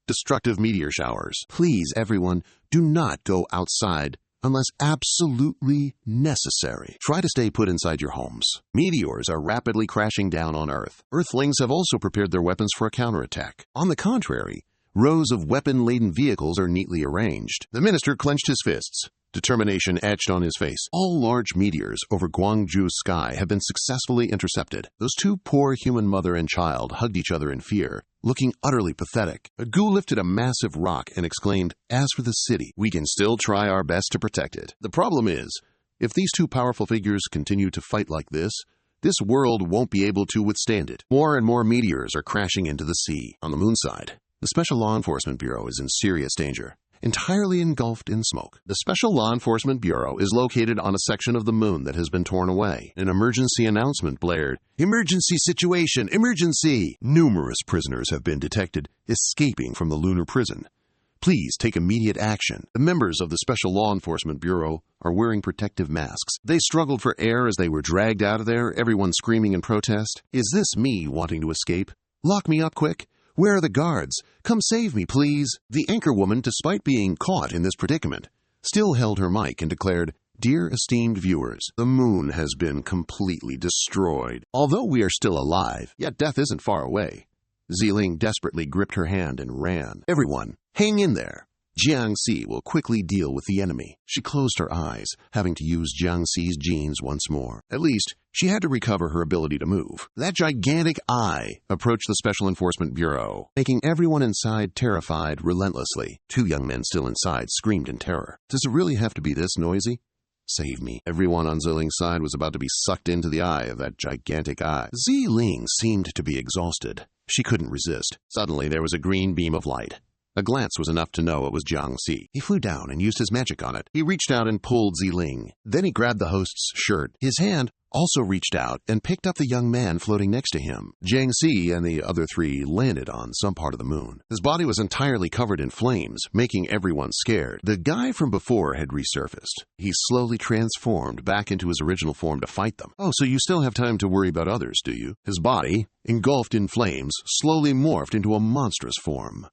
Destructive meteor showers. Please, everyone, do not go outside unless absolutely necessary. Try to stay put inside your homes. Meteors are rapidly crashing down on Earth. Earthlings have also prepared their weapons for a counterattack. On the contrary, rows of weapon-laden vehicles are neatly arranged. The minister clenched his fists, determination etched on his face. All large meteors over Gwangju's sky have been successfully intercepted. Those two poor human mother and child hugged each other in fear, looking utterly pathetic. Gu lifted a massive rock and exclaimed, "As for the city, we can still try our best to protect it. The problem is, if these two powerful figures continue to fight like this world won't be able to withstand it." More and more meteors are crashing into the sea. On the moon side, the Special Law Enforcement Bureau is in serious danger, entirely engulfed in smoke. The Special Law Enforcement Bureau is located on a section of the moon that has been torn away. An emergency announcement blared, "Emergency situation! Emergency!" Numerous prisoners have been detected escaping from the lunar prison. Please take immediate action. The members of the Special Law Enforcement Bureau are wearing protective masks. They struggled for air as they were dragged out of there, everyone screaming in protest. "Is this me wanting to escape? Lock me up quick! Where are the guards? Come save me, please." The anchorwoman, despite being caught in this predicament, still held her mic and declared, "Dear esteemed viewers, the moon has been completely destroyed. Although we are still alive, yet death isn't far away." Ziling desperately gripped her hand and ran. "Everyone, hang in there. Jiangxi will quickly deal with the enemy." She closed her eyes, having to use Jiangxi's genes once more. At least, she had to recover her ability to move. That gigantic eye approached the Special Enforcement Bureau, making everyone inside terrified relentlessly. Two young men still inside screamed in terror. "Does it really have to be this noisy? Save me." Everyone on Ziling's side was about to be sucked into the eye of that gigantic eye. Ziling seemed to be exhausted. She couldn't resist. Suddenly, there was a green beam of light. A glance was enough to know it was Jiangxi. He flew down and used his magic on it. He reached out and pulled Ziling. Then he grabbed the host's shirt. His hand also reached out and picked up the young man floating next to him. Jiangxi and the other three landed on some part of the moon. His body was entirely covered in flames, making everyone scared. The guy from before had resurfaced. He slowly transformed back into his original form to fight them. "Oh, so you still have time to worry about others, do you?" His body, engulfed in flames, slowly morphed into a monstrous form.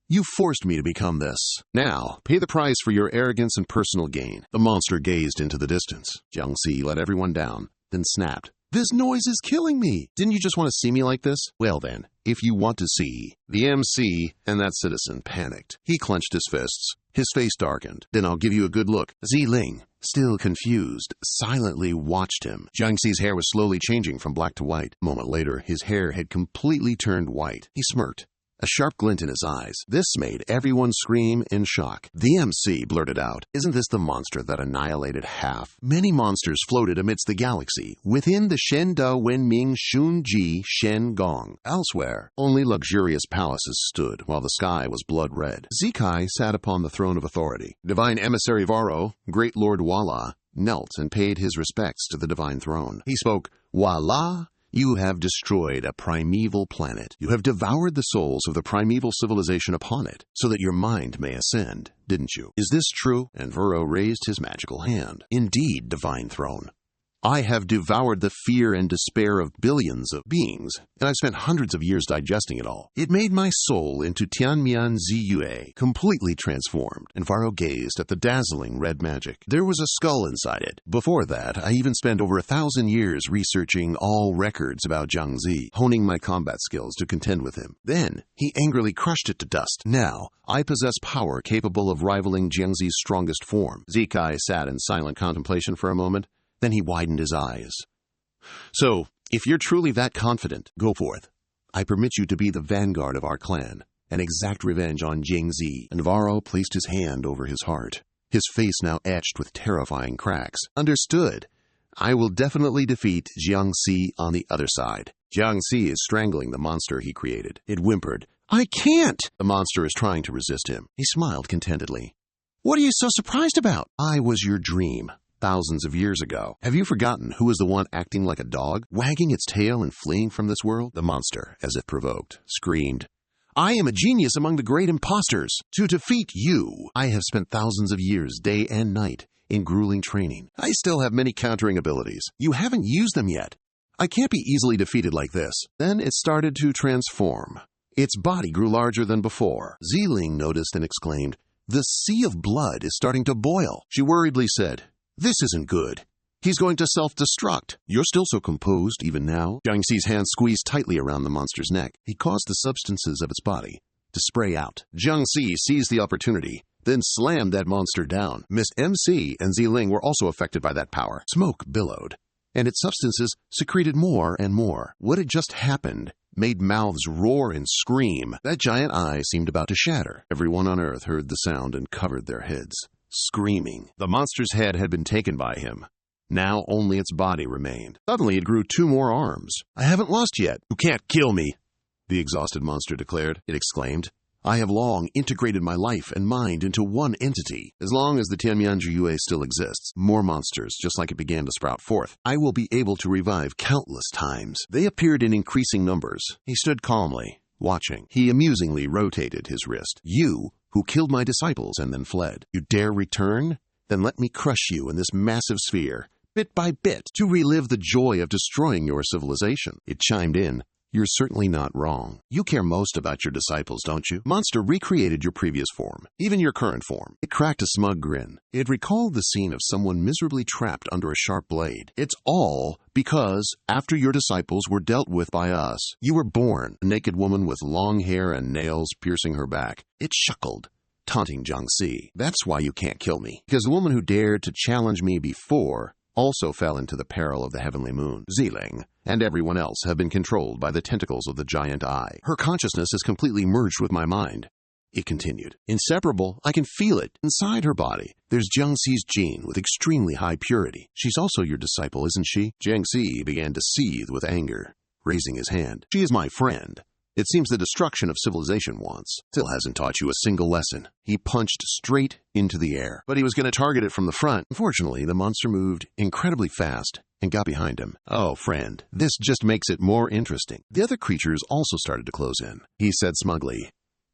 "You forced me to become this. Now, pay the price for your arrogance and personal gain." The monster gazed into the distance. Jiangxi let everyone down, then snapped. "This noise is killing me. Didn't you just want to see me like this? Well then, if you want to see." The MC and that citizen panicked. He clenched his fists. His face darkened. "Then I'll give you a good look." Ziling, still confused, silently watched him. Jiangxi's hair was slowly changing from black to white. A moment later, his hair had completely turned white. He smirked, a sharp glint in his eyes. This made everyone scream in shock. The MC blurted out, "Isn't this the monster that annihilated half?" Many monsters floated amidst the galaxy, within the Shen Da Wenming Shunji Shen Gong. Elsewhere, only luxurious palaces stood, while the sky was blood red. Zikai sat upon the throne of authority. Divine Emissary Varro, Great Lord Wala, knelt and paid his respects to the divine throne. He spoke, "Wala, you have destroyed a primeval planet. You have devoured the souls of the primeval civilization upon it, so that your mind may ascend, didn't you? Is this true?" And Varro raised his magical hand. "Indeed, divine throne. I have devoured the fear and despair of billions of beings, and I've spent hundreds of years digesting it all. It made my soul into Tianmian Ziyue, completely transformed." And Varro gazed at the dazzling red magic. "There was a skull inside it. Before that, I even spent over 1,000 years researching all records about Jiangxi, honing my combat skills to contend with him. Then, he angrily crushed it to dust. Now, I possess power capable of rivaling Jiangxi's strongest form." Zikai sat in silent contemplation for a moment. Then he widened his eyes. "So, if you're truly that confident, go forth. I permit you to be the vanguard of our clan and exact revenge on Jiangxi." And Varro placed his hand over his heart, his face now etched with terrifying cracks. "Understood. I will definitely defeat Jiangxi on the other side." Jiangxi is strangling the monster he created. It whimpered, "I can't!" The monster is trying to resist him. He smiled contentedly. "What are you so surprised about?" "I was your dream. thousands of years ago. Have you forgotten who was the one acting like a dog, wagging its tail and fleeing from this world? The monster, as if provoked, screamed, "I am a genius among the great impostors. To defeat you, I have spent thousands of years, day and night, in grueling training. I still have many countering abilities. You haven't used them yet. I can't be easily defeated like this." Then it started to transform. Its body grew larger than before. Ziling noticed and exclaimed, "The sea of blood is starting to boil." She worriedly said, "This isn't good. He's going to self-destruct." "You're still so composed, even now." Jiangxi's hand squeezed tightly around the monster's neck. He caused the substances of its body to spray out. Jiangxi seized the opportunity, then slammed that monster down. Miss MC and Ziling were also affected by that power. Smoke billowed, and its substances secreted more and more. What had just happened made mouths roar and scream. That giant eye seemed about to shatter. Everyone on Earth heard the sound and covered their heads, screaming. The monster's head had been taken by him. Now only its body remained. Suddenly it grew 2 more arms. "I haven't lost yet." "You can't kill me," the exhausted monster declared. It exclaimed, "I have long integrated my life and mind into one entity. As long as the Tianmianzhi Yue still exists, more monsters, just like it began to sprout forth, I will be able to revive countless times." They appeared in increasing numbers. He stood calmly, watching. He amusingly rotated his wrist. "You, who killed my disciples and then fled. You dare return? Then let me crush you in this massive sphere, bit by bit, to relive the joy of destroying your civilization." It chimed in, "You're certainly not wrong. You care most about your disciples, don't you?" Monster recreated your previous form, even your current form. It cracked a smug grin. It recalled the scene of someone miserably trapped under a sharp blade. "It's all because, after your disciples were dealt with by us, you were born, a naked woman with long hair and nails piercing her back." It chuckled, taunting Jiangxi. "That's why you can't kill me, because the woman who dared to challenge me before also fell into the peril of the heavenly moon. Ziling and everyone else have been controlled by the tentacles of the giant eye. Her consciousness is completely merged with my mind." It continued. "Inseparable, I can feel it. Inside her body, there's Jiangxi's gene with extremely high purity. She's also your disciple, isn't she?" Jiangxi began to seethe with anger, raising his hand. "She is my friend. It seems the destruction of civilization wants. Still hasn't taught you a single lesson." He punched straight into the air, but he was going to target it from the front. Unfortunately, the monster moved incredibly fast and got behind him. "Oh, friend, this just makes it more interesting." The other creatures also started to close in. He said smugly,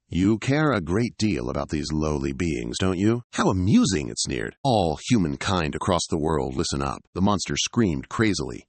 "You care a great deal about these lowly beings, don't you?" "How amusing," it sneered. "All humankind across the world, listen up." The monster screamed crazily.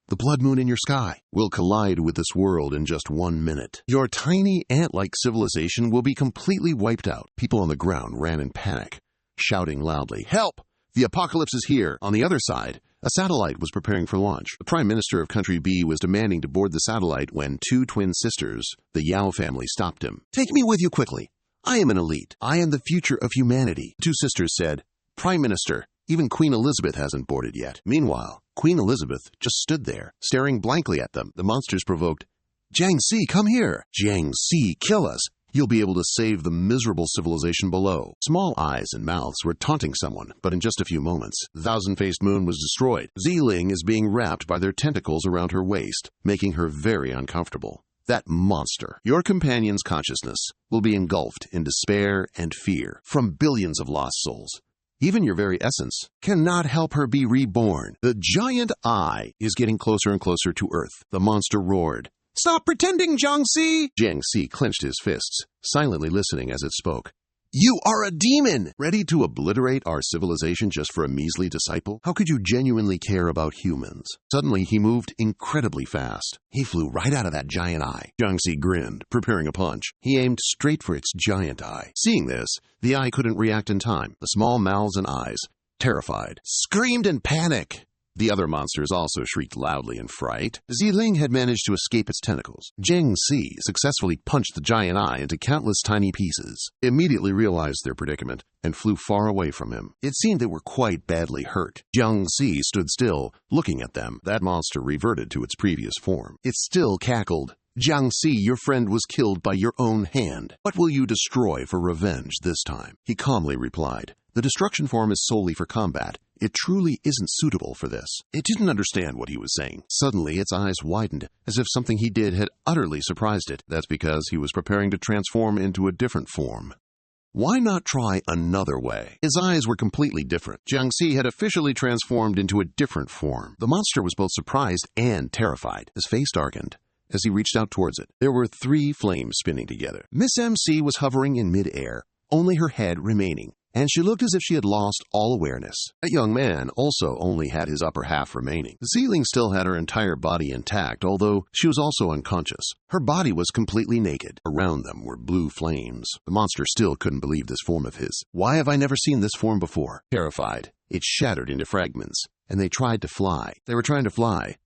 "The blood moon in your sky will collide with this world in just 1 minute. Your tiny ant-like civilization will be completely wiped out." People on the ground ran in panic, shouting loudly, "Help! The apocalypse is here!" On the other side, a satellite was preparing for launch. The Prime Minister of Country B was demanding to board the satellite when 2 twin sisters, the Yao family, stopped him. "Take me with you quickly. I am an elite. I am the future of humanity." 2 sisters said, "Prime Minister, even Queen Elizabeth hasn't boarded yet." Meanwhile, Queen Elizabeth just stood there, staring blankly at them. The monsters provoked, "Jiangxi, come here!" "Jiangxi, kill us! You'll be able to save the miserable civilization below." Small eyes and mouths were taunting someone, but in just a few moments, the thousand-faced moon was destroyed. Ziling is being wrapped by their tentacles around her waist, making her very uncomfortable. That monster, your companion's consciousness, will be engulfed in despair and fear from billions of lost souls. Even your very essence cannot help her be reborn. The giant eye is getting closer and closer to Earth. The monster roared, "Stop pretending, Jiangxi!" Jiangxi clenched his fists, silently listening as it spoke. "You are a demon, ready to obliterate our civilization just for a measly disciple? How could you genuinely care about humans?" Suddenly, he moved incredibly fast. He flew right out of that giant eye. Jiangxi grinned, preparing a punch. He aimed straight for its giant eye. Seeing this, the eye couldn't react in time. The small mouths and eyes, terrified, screamed in panic. The other monsters also shrieked loudly in fright. Ziling had managed to escape its tentacles. Jiangxi successfully punched the giant eye into countless tiny pieces, immediately realized their predicament, and flew far away from him. It seemed they were quite badly hurt. Jiangxi stood still, looking at them. That monster reverted to its previous form. It still cackled. "Jiangxi, your friend was killed by your own hand. What will you destroy for revenge this time?" He calmly replied, "The destruction form is solely for combat. It truly isn't suitable for this." It didn't understand what he was saying. Suddenly, its eyes widened, as if something he did had utterly surprised it. That's because he was preparing to transform into a different form. Why not try another way? His eyes were completely different. Jiangxi had officially transformed into a different form. The monster was both surprised and terrified. His face darkened as he reached out towards it. There were 3 flames spinning together. Miss MC was hovering in midair, only her head remaining, and she looked as if she had lost all awareness. That young man also only had his upper half remaining. Ziling still had her entire body intact, although she was also unconscious. Her body was completely naked. Around them were blue flames. The monster still couldn't believe this form of his. Why have I never seen this form before? Terrified, it shattered into fragments, and they tried to fly. They were trying to fly.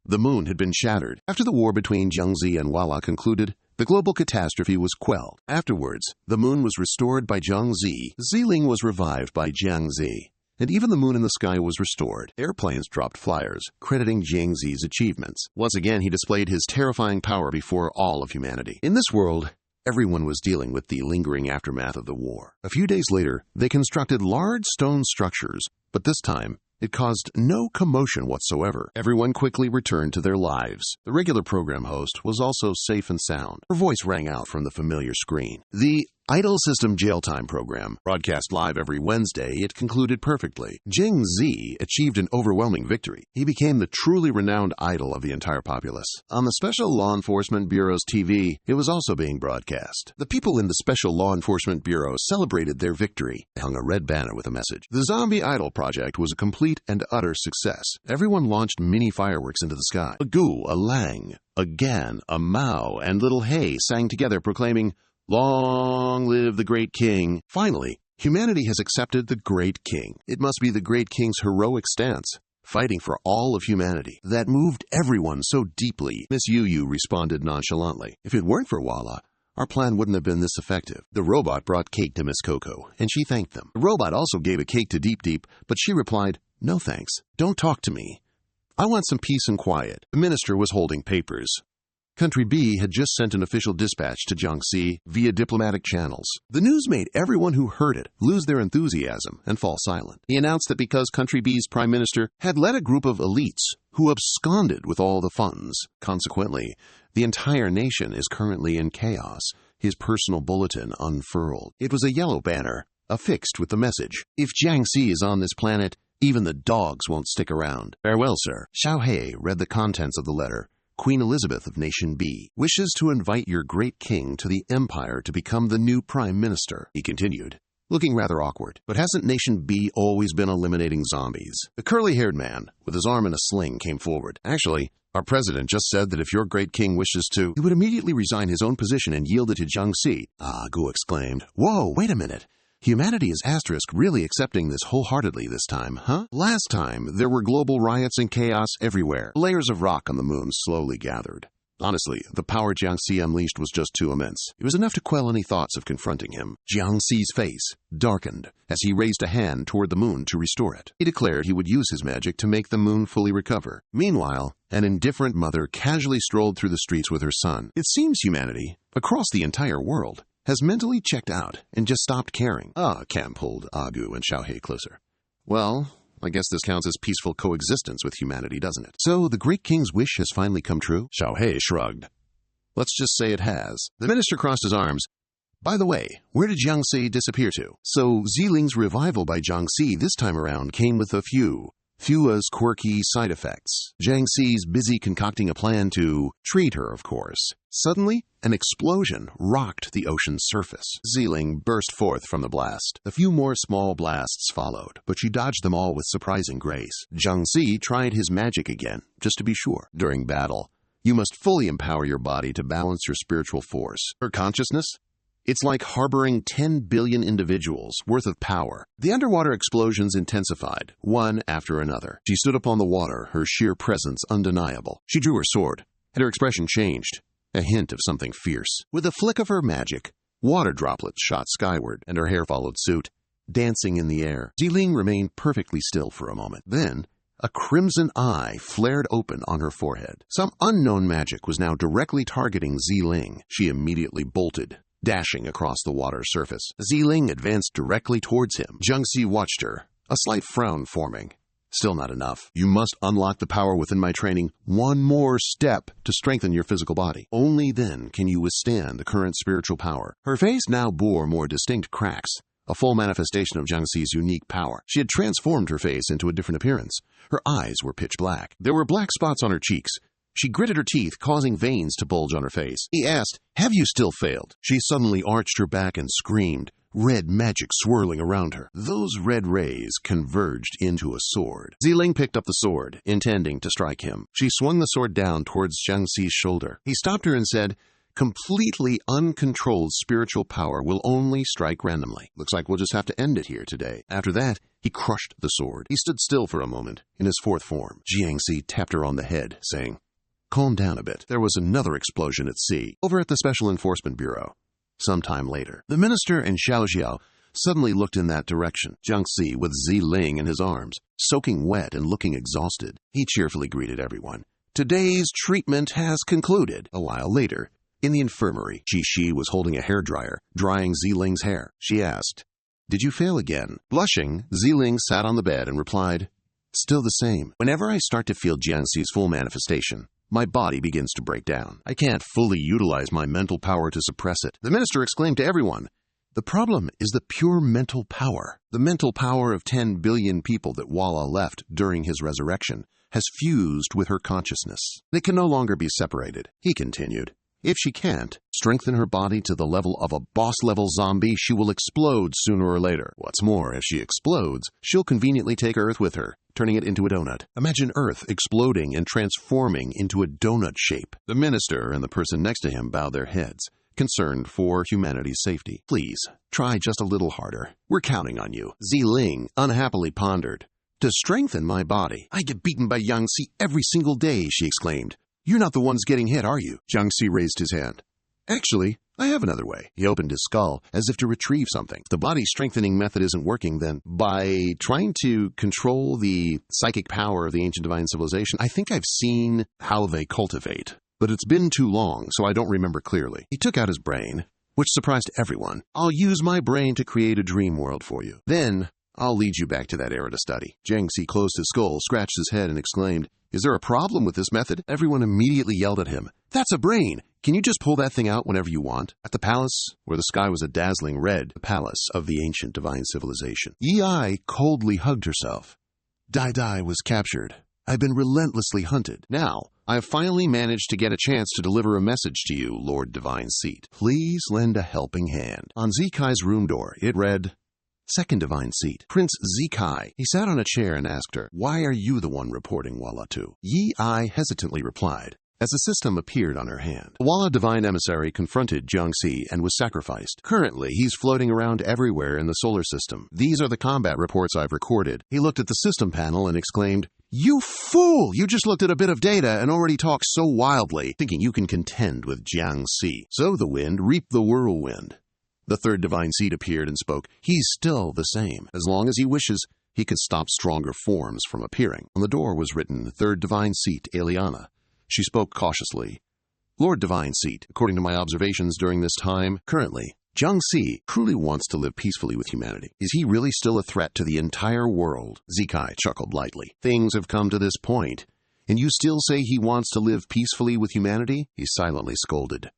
The moon had been shattered. After the war between Jiangxi and Walla concluded, the global catastrophe was quelled. Afterwards, the moon was restored by Jiangxi, Ziling was revived by Jiangxi, and even the moon in the sky was restored. Airplanes dropped flyers, crediting Jiangxi's achievements. Once again, he displayed his terrifying power before all of humanity. In this world, everyone was dealing with the lingering aftermath of the war. A few days later, they constructed large stone structures, but this time, it caused no commotion whatsoever. Everyone quickly returned to their lives. The regular program host was also safe and sound. Her voice rang out from the familiar screen. The Idol System Jail Time program, broadcast live every Wednesday, it concluded perfectly. Jiangxi achieved an overwhelming victory. He became the truly renowned idol of the entire populace. On the Special Law Enforcement Bureau's TV, it was also being broadcast. The people in the Special Law Enforcement Bureau celebrated their victory. They hung a red banner with a message. The Zombie Idol project was a complete and utter success. Everyone launched mini fireworks into the sky. A Gu, a Lang, a Gan, a Mao, and little Hay sang together proclaiming, "Long live the great king." Finally, humanity has accepted the great king. It must be the great king's heroic stance, fighting for all of humanity, that moved everyone so deeply. Miss Yu Yu responded nonchalantly. If it weren't for Walla, our plan wouldn't have been this effective. The robot brought cake to Miss Coco, and she thanked them. The robot also gave a cake to Deep Deep, but she replied, "No thanks. Don't talk to me. I want some peace and quiet." The minister was holding papers. Country B had just sent an official dispatch to Jiangxi via diplomatic channels. The news made everyone who heard it lose their enthusiasm and fall silent. He announced that because Country B's prime minister had led a group of elites who absconded with all the funds, consequently, the entire nation is currently in chaos. His personal bulletin unfurled. It was a yellow banner, affixed with the message, "If Jiangxi is on this planet, even the dogs won't stick around. Farewell, sir." Xiao He read the contents of the letter. Queen Elizabeth of Nation B wishes to invite your great king to the empire to become the new prime minister, he continued, looking rather awkward. But hasn't Nation B always been eliminating zombies? The curly-haired man, with his arm in a sling, came forward. Actually, our president just said that if your great king wishes to, he would immediately resign his own position and yield it to Jiangxi. Ah, Gu exclaimed. Whoa, wait a minute. Humanity is asterisk really accepting this wholeheartedly this time, huh? Last time, there were global riots and chaos everywhere. Layers of rock on the moon slowly gathered. Honestly, the power Jiangxi unleashed was just too immense. It was enough to quell any thoughts of confronting him. Jiangxi's face darkened as he raised a hand toward the moon to restore it. He declared he would use his magic to make the moon fully recover. Meanwhile, an indifferent mother casually strolled through the streets with her son. It seems humanity, across the entire world, has mentally checked out and just stopped caring. Cam pulled Agu and Xiaohei closer. Well, I guess this counts as peaceful coexistence with humanity, doesn't it? So the great king's wish has finally come true? Xiaohei shrugged. Let's just say it has. The minister crossed his arms. By the way, where did Jiangxi disappear to? So Ziling's revival by Jiangxi this time around came with a few as quirky side effects. Jiangxi's busy concocting a plan to treat her, of course. Suddenly, an explosion rocked the ocean's surface. Ziling burst forth from the blast. A few more small blasts followed, but she dodged them all with surprising grace. Jiangxi tried his magic again, just to be sure. During battle, you must fully empower your body to balance your spiritual force. Her consciousness? It's like harboring 10 billion individuals worth of power. The underwater explosions intensified, one after another. She stood upon the water, her sheer presence undeniable. She drew her sword, and her expression changed, a hint of something fierce. With a flick of her magic, water droplets shot skyward, and her hair followed suit, dancing in the air. Ziling remained perfectly still for a moment. Then, a crimson eye flared open on her forehead. Some unknown magic was now directly targeting Ziling. She immediately bolted, dashing across the water surface. Ziling advanced directly towards him. Jiangxi watched her, a slight frown forming. Still not enough. You must unlock the power within my training one more step to strengthen your physical body. Only then can you withstand the current spiritual power. Her face now bore more distinct cracks, a full manifestation of Jiangxi's unique power. She had transformed her face into a different appearance. Her eyes were pitch black. There were black spots on her cheeks. She gritted her teeth, causing veins to bulge on her face. He asked, "Have you still failed?" She suddenly arched her back and screamed, red magic swirling around her. Those red rays converged into a sword. Ziling picked up the sword, intending to strike him. She swung the sword down towards Jiangxi's shoulder. He stopped her and said, "Completely uncontrolled spiritual power will only strike randomly. Looks like we'll just have to end it here today." After that, he crushed the sword. He stood still for a moment, in his fourth form. Jiangxi tapped her on the head, saying, "Calm down a bit." There was another explosion at sea, over at the Special Enforcement Bureau. Sometime later, the minister and Xiao Xiao suddenly looked in that direction. Jiangxi, with Ziling in his arms, soaking wet and looking exhausted. He cheerfully greeted everyone. "Today's treatment has concluded." A while later, in the infirmary, Shi was holding a hairdryer, drying Ziling's hair. She asked, "Did you fail again?" Blushing, Ziling sat on the bed and replied, "Still the same. Whenever I start to feel Jiangxi's full manifestation, my body begins to break down. I can't fully utilize my mental power to suppress it." The minister exclaimed to everyone, "The problem is the pure mental power. The mental power of 10 billion people that Walla left during his resurrection has fused with her consciousness. They can no longer be separated." He continued, "If she can't strengthen her body to the level of a boss-level zombie, she will explode sooner or later. What's more, if she explodes, she'll conveniently take Earth with her, turning it into a donut. Imagine Earth exploding and transforming into a donut shape." The minister and the person next to him bowed their heads, concerned for humanity's safety. "Please, try just a little harder. We're counting on you." Ziling unhappily pondered. "To strengthen my body, I get beaten by Jiangxi every single day," she exclaimed. "You're not the ones getting hit, are you?" Jiangxi raised his hand. "Actually, I have another way." He opened his skull as if to retrieve something. "If the body strengthening method isn't working, then by trying to control the psychic power of the ancient divine civilization, I think I've seen how they cultivate. But it's been too long, so I don't remember clearly." He took out his brain, which surprised everyone. "I'll use my brain to create a dream world for you. Then I'll lead you back to that era to study." Jiangxi closed his skull, scratched his head, and exclaimed, "Is there a problem with this method?" Everyone immediately yelled at him, "That's a brain! Can you just pull that thing out whenever you want?" At the palace, where the sky was a dazzling red, the palace of the ancient divine civilization, Yi Ai coldly hugged herself. "Dai Dai was captured. I've been relentlessly hunted. Now, I've finally managed to get a chance to deliver a message to you, Lord Divine Seat. Please lend a helping hand." On Zikai's room door, it read, "Second Divine Seat, Prince Zikai." He sat on a chair and asked her, "Why are you the one reporting Walla to?" Yi Ai hesitantly replied, as a system appeared on her hand. The Walla divine emissary confronted Jiangxi and was sacrificed. Currently, he's floating around everywhere in the solar system. These are the combat reports I've recorded. He looked at the system panel and exclaimed, "You fool! You just looked at a bit of data and already talked so wildly, thinking you can contend with Jiangxi. Sow the wind, reap the whirlwind." The third divine seat appeared and spoke. "He's still the same. As long as he wishes, he can stop stronger forms from appearing." On the door was written, "Third divine seat, Eliana." She spoke cautiously. "Lord Divine Seat, according to my observations during this time, currently, Jiangxi truly wants to live peacefully with humanity. Is he really still a threat to the entire world?" Zikai chuckled lightly. "Things have come to this point, and you still say he wants to live peacefully with humanity?" He silently scolded.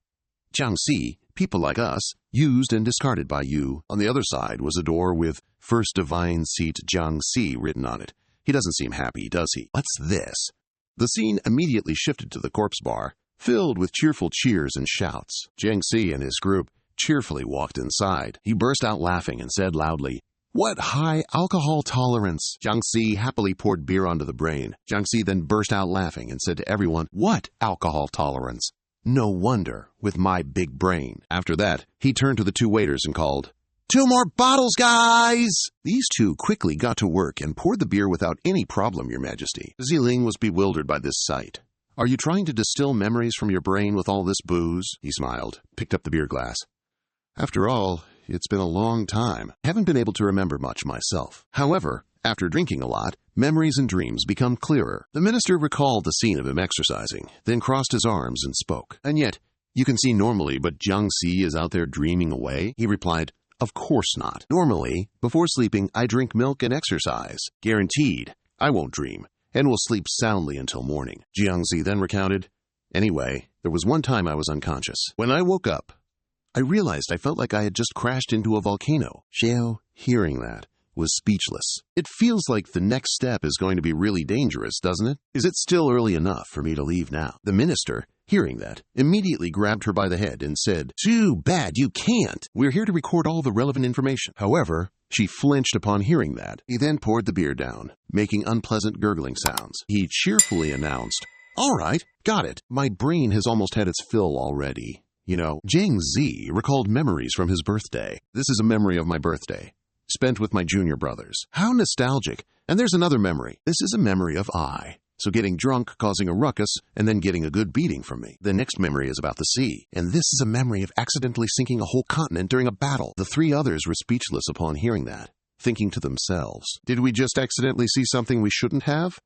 "Jiangxi, people like us, used and discarded by you." On the other side was a door with First Divine Seat Jiangxi written on it. "He doesn't seem happy, does he? What's this?" The scene immediately shifted to the corpse bar, filled with cheerful cheers and shouts. Jiangxi and his group cheerfully walked inside. He burst out laughing and said loudly, "What high alcohol tolerance!" Jiangxi happily poured beer onto the brain. Jiangxi then burst out laughing and said to everyone, "What alcohol tolerance? No wonder, with my big brain." After that, he turned to the two waiters and called, "2 more bottles, guys!" These two quickly got to work and poured the beer without any problem, Your Majesty. Ziling was bewildered by this sight. "Are you trying to distill memories from your brain with all this booze?" He smiled, picked up the beer glass. "After all, it's been a long time. I haven't been able to remember much myself. However, after drinking a lot, memories and dreams become clearer." The minister recalled the scene of him exercising, then crossed his arms and spoke. "And yet, you can see normally, but Jiangxi is out there dreaming away?" He replied, "Of course not. Normally, before sleeping, I drink milk and exercise. Guaranteed, I won't dream, and will sleep soundly until morning. Jiangxi then recounted, "Anyway, there was one time I was unconscious. When I woke up, I realized I felt like I had just crashed into a volcano." Xiao, hearing that, was speechless. It feels like the next step is going to be really dangerous, doesn't it? Is it still early enough for me to leave now? The minister, hearing that, immediately grabbed her by the head and said, "Too bad, you can't. We're here to record all the relevant information." However, she flinched upon hearing that. He then poured the beer down, making unpleasant gurgling sounds. He cheerfully announced, "All right, got it. My brain has almost had its fill already." You know, Jiang Zi recalled memories from his birthday. "This is a memory of my birthday, spent with my junior brothers. How nostalgic. And there's another memory. This is a memory of so getting drunk, causing a ruckus, and then getting a good beating from me. The next memory is about the sea. And this is a memory of accidentally sinking a whole continent during a battle." The three others were speechless upon hearing that, thinking to themselves, "Did we just accidentally see something we shouldn't have?"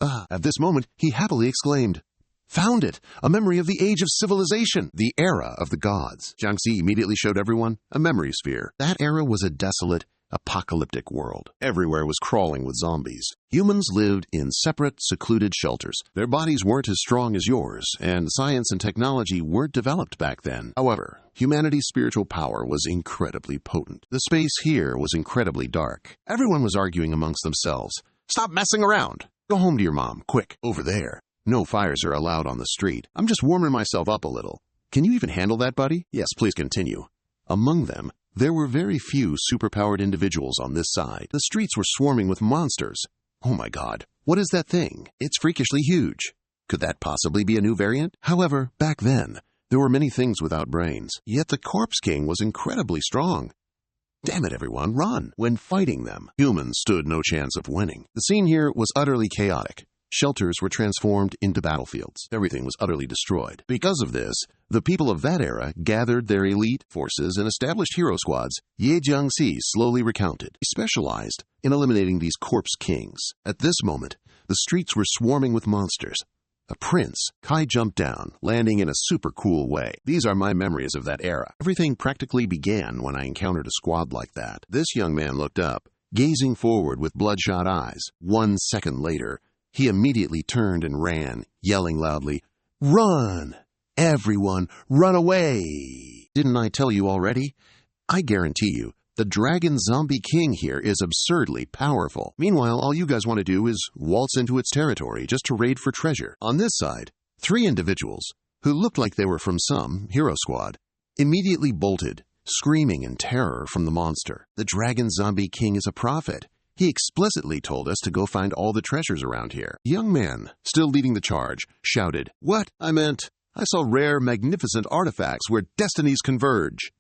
At this moment, he happily exclaimed, "Found it! A memory of the age of civilization, the era of the gods." Jiangxi immediately showed everyone a memory sphere. That era was a desolate, apocalyptic world. Everywhere was crawling with zombies. Humans lived in separate, secluded shelters. Their bodies weren't as strong as yours, and science and technology weren't developed back then. However, humanity's spiritual power was incredibly potent. The space here was incredibly dark. Everyone was arguing amongst themselves. "Stop messing around! Go home to your mom, quick, over there. No fires are allowed on the street. I'm just warming myself up a little. Can you even handle that, buddy?" "Yes, please continue." Among them, there were very few superpowered individuals on this side. The streets were swarming with monsters. Oh my god, what is that thing? It's freakishly huge. Could that possibly be a new variant? However, back then, there were many things without brains. Yet the Corpse King was incredibly strong. Damn it, everyone, run! When fighting them, humans stood no chance of winning. The scene here was utterly chaotic. Shelters were transformed into battlefields. Everything was utterly destroyed. Because of this, the people of that era gathered their elite forces and established hero squads. Ye Jiangxi slowly recounted. He specialized in eliminating these corpse kings. At this moment, the streets were swarming with monsters. A prince, Kai, jumped down, landing in a super cool way. These are my memories of that era. Everything practically began when I encountered a squad like that. This young man looked up, gazing forward with bloodshot eyes. 1 second later, he immediately turned and ran, yelling loudly, "Run! Everyone, run away!" Didn't I tell you already? I guarantee you, the Dragon Zombie King here is absurdly powerful. Meanwhile, all you guys want to do is waltz into its territory just to raid for treasure. On this side, 3 individuals, who looked like they were from some hero squad, immediately bolted, screaming in terror from the monster. The Dragon Zombie King is a prophet. He explicitly told us to go find all the treasures around here. The young man, still leading the charge, shouted, "What? I saw rare, magnificent artifacts where destinies converge."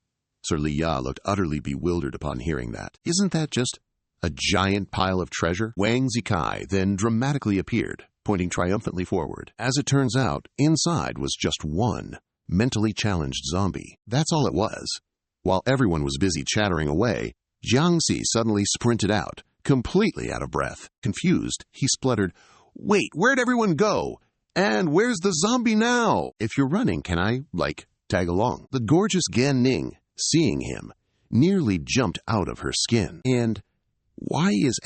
Sir Liya looked utterly bewildered upon hearing that. "Isn't that just a giant pile of treasure?" Wang Zikai then dramatically appeared, pointing triumphantly forward. As it turns out, inside was just one mentally challenged zombie. That's all it was. While everyone was busy chattering away, Jiangxi suddenly sprinted out, completely out of breath. Confused, he spluttered, "Wait, where'd everyone go? And where's the zombie now? If you're running, can I, tag along?" The gorgeous Gan Ning, seeing him, nearly jumped out of her skin. And why is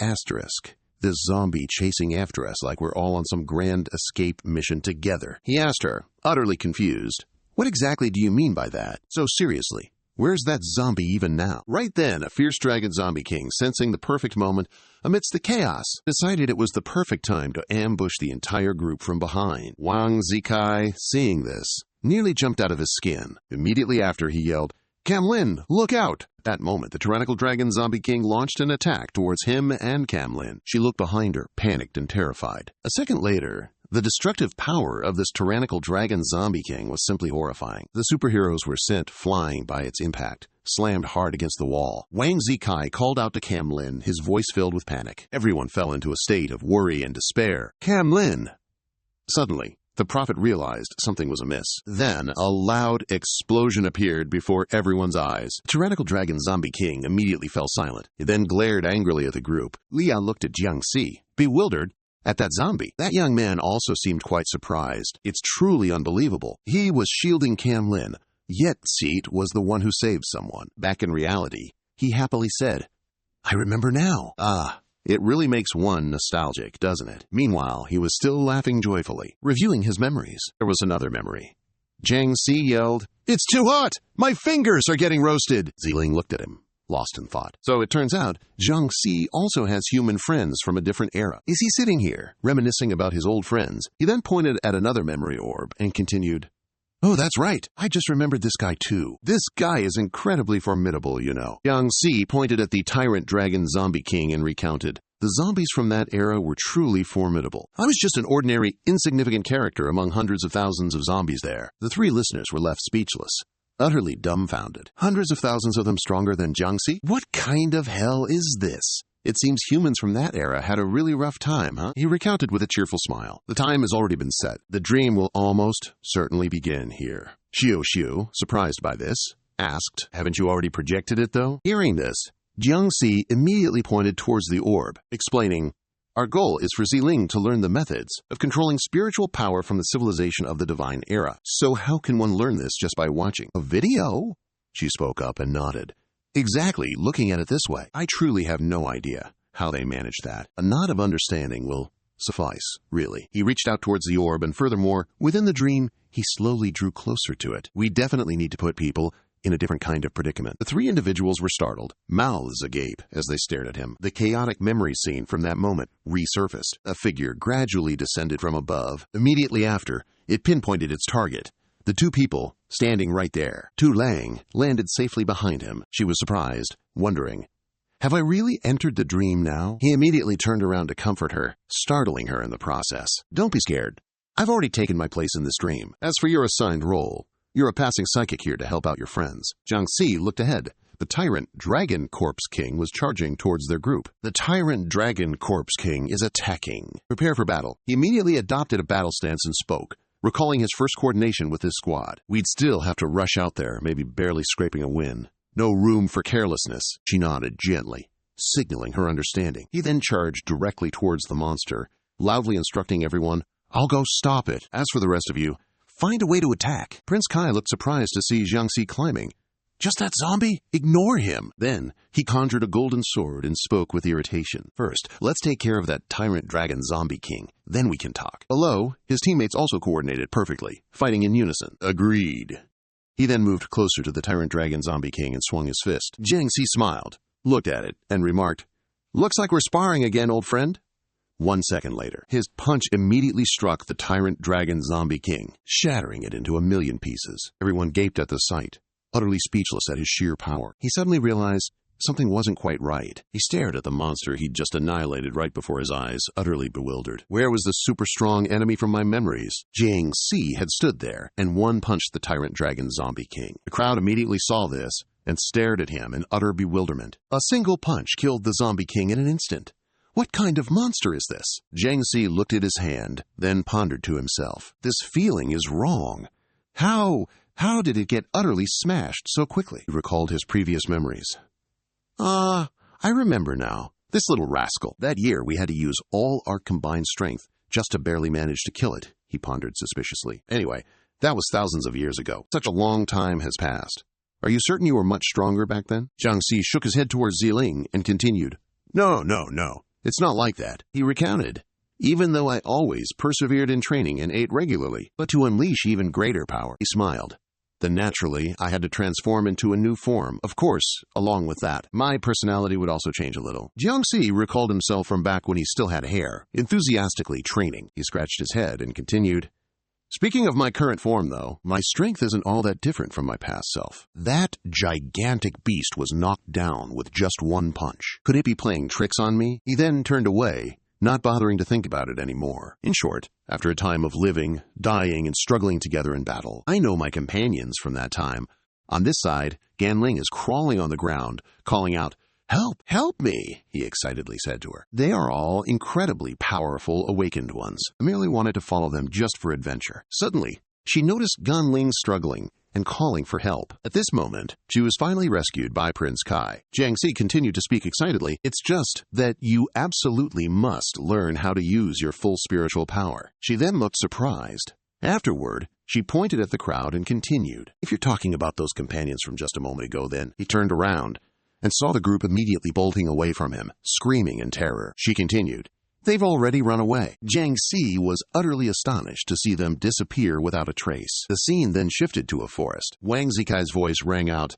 this zombie chasing after us like we're all on some grand escape mission together? He asked her, utterly confused. "What exactly do you mean by that? So seriously, where's that zombie even now?" Right then, a fierce dragon zombie king, sensing the perfect moment amidst the chaos, decided it was the perfect time to ambush the entire group from behind. Wang Zikai, seeing this, nearly jumped out of his skin. Immediately after, he yelled, "Cam Lin, look out!" At that moment, the tyrannical dragon zombie king launched an attack towards him and Cam Lin. She looked behind her, panicked and terrified. A second later, the destructive power of this tyrannical dragon zombie king was simply horrifying. The superheroes were sent flying by its impact, slammed hard against the wall. Wang Zikai called out to Cam Lin, his voice filled with panic. Everyone fell into a state of worry and despair. "Cam Lin!" Suddenly, the prophet realized something was amiss. Then, a loud explosion appeared before everyone's eyes. The tyrannical dragon zombie king immediately fell silent. He then glared angrily at the group. Liya looked at Jiangxi, bewildered at that zombie. That young man also seemed quite surprised. It's truly unbelievable. He was shielding Cam Lin, yet Seat was the one who saved someone. Back in reality, he happily said, "I remember now. It really makes one nostalgic, doesn't it? Meanwhile, he was still laughing joyfully, reviewing his memories. There was another memory. Jiang Si yelled, "It's too hot! My fingers are getting roasted!" Ziling looked at him, lost in thought. So it turns out, Jiang Si also has human friends from a different era. Is he sitting here, reminiscing about his old friends? He then pointed at another memory orb and continued, "Oh, that's right. I just remembered this guy too. This guy is incredibly formidable, you know." Jiang Si pointed at the tyrant dragon zombie king and recounted, "The zombies from that era were truly formidable. I was just an ordinary, insignificant character among hundreds of thousands of zombies there." The three listeners were left speechless, utterly dumbfounded. Hundreds of thousands of them stronger than Jiang Si? What kind of hell is this? It seems humans from that era had a really rough time, huh? He recounted with a cheerful smile. The time has already been set. The dream will almost certainly begin here. Xiu, surprised by this, asked, "Haven't you already projected it, though?" Hearing this, Jiang Si immediately pointed towards the orb, explaining, "Our goal is for Ziling to learn the methods of controlling spiritual power from the civilization of the divine era. So how can one learn this just by watching a video?" She spoke up and nodded. "Exactly, looking at it this way, I truly have no idea how they managed that. A nod of understanding will suffice, really." He reached out towards the orb, and furthermore, within the dream, he slowly drew closer to it. "We definitely need to put people in a different kind of predicament." The three individuals were startled, mouths agape as they stared at him. The chaotic memory scene from that moment resurfaced. A figure gradually descended from above. Immediately after, it pinpointed its target. The two people, standing right there. Tu Lang landed safely behind him. She was surprised, wondering, "Have I really entered the dream now?" He immediately turned around to comfort her, startling her in the process. "Don't be scared. I've already taken my place in this dream. As for your assigned role, you're a passing psychic here to help out your friends." Jiang Si looked ahead. The Tyrant Dragon Corpse King was charging towards their group. The Tyrant Dragon Corpse King is attacking. Prepare for battle. He immediately adopted a battle stance and spoke, recalling his first coordination with his squad. "We'd still have to rush out there, maybe barely scraping a win. No room for carelessness." She nodded gently, signaling her understanding. He then charged directly towards the monster, loudly instructing everyone, "I'll go stop it. As for the rest of you, find a way to attack." Prince Kai looked surprised to see Jiang Si climbing. "Just that zombie? Ignore him." Then he conjured a golden sword and spoke with irritation. "First, let's take care of that Tyrant Dragon Zombie King. Then we can talk." Below, his teammates also coordinated perfectly, fighting in unison. "Agreed." He then moved closer to the Tyrant Dragon Zombie King and swung his fist. Jiang Si smiled, looked at it, and remarked, "Looks like we're sparring again, old friend." 1 second later, his punch immediately struck the Tyrant Dragon Zombie King, shattering it into a million pieces. Everyone gaped at the sight, utterly speechless at his sheer power. He suddenly realized something wasn't quite right. He stared at the monster he'd just annihilated right before his eyes, utterly bewildered. Where was the super strong enemy from my memories? Jiang Si had stood there and one-punched the Tyrant Dragon Zombie King. The crowd immediately saw this and stared at him in utter bewilderment. A single punch killed the Zombie King in an instant. What kind of monster is this? Jiang Si looked at his hand, then pondered to himself. This feeling is wrong. How did it get utterly smashed so quickly? He recalled his previous memories. I remember now. This little rascal. That year we had to use all our combined strength just to barely manage to kill it, he pondered suspiciously. Anyway, that was thousands of years ago. Such a long time has passed. Are you certain you were much stronger back then? Jiang Si shook his head towards Ziling and continued. No. It's not like that. He recounted. Even though I always persevered in training and ate regularly, but to unleash even greater power, he smiled. Then naturally, I had to transform into a new form. Of course, along with that, my personality would also change a little. Jiang Si recalled himself from back when he still had hair, enthusiastically training. He scratched his head and continued. Speaking of my current form, though, my strength isn't all that different from my past self. That gigantic beast was knocked down with just one punch. Could it be playing tricks on me? He then turned away, not bothering to think about it anymore. In short, after a time of living, dying, and struggling together in battle, I know my companions from that time. On this side, Ganling is crawling on the ground, calling out, Help me, he excitedly said to her. They are all incredibly powerful awakened ones. I merely wanted to follow them just for adventure. Suddenly, she noticed Ganling struggling and calling for help. At this moment, she was finally rescued by Prince Kai. Jiang Si continued to speak excitedly. It's just that you absolutely must learn how to use your full spiritual power. She then looked surprised. Afterward, she pointed at the crowd and continued. If you're talking about those companions from just a moment ago, then he turned around. and saw the group immediately bolting away from him, screaming in terror. She continued, "They've already run away." Jiang Si was utterly astonished to see them disappear without a trace. The scene then shifted to a forest. Wang Zikai's voice rang out,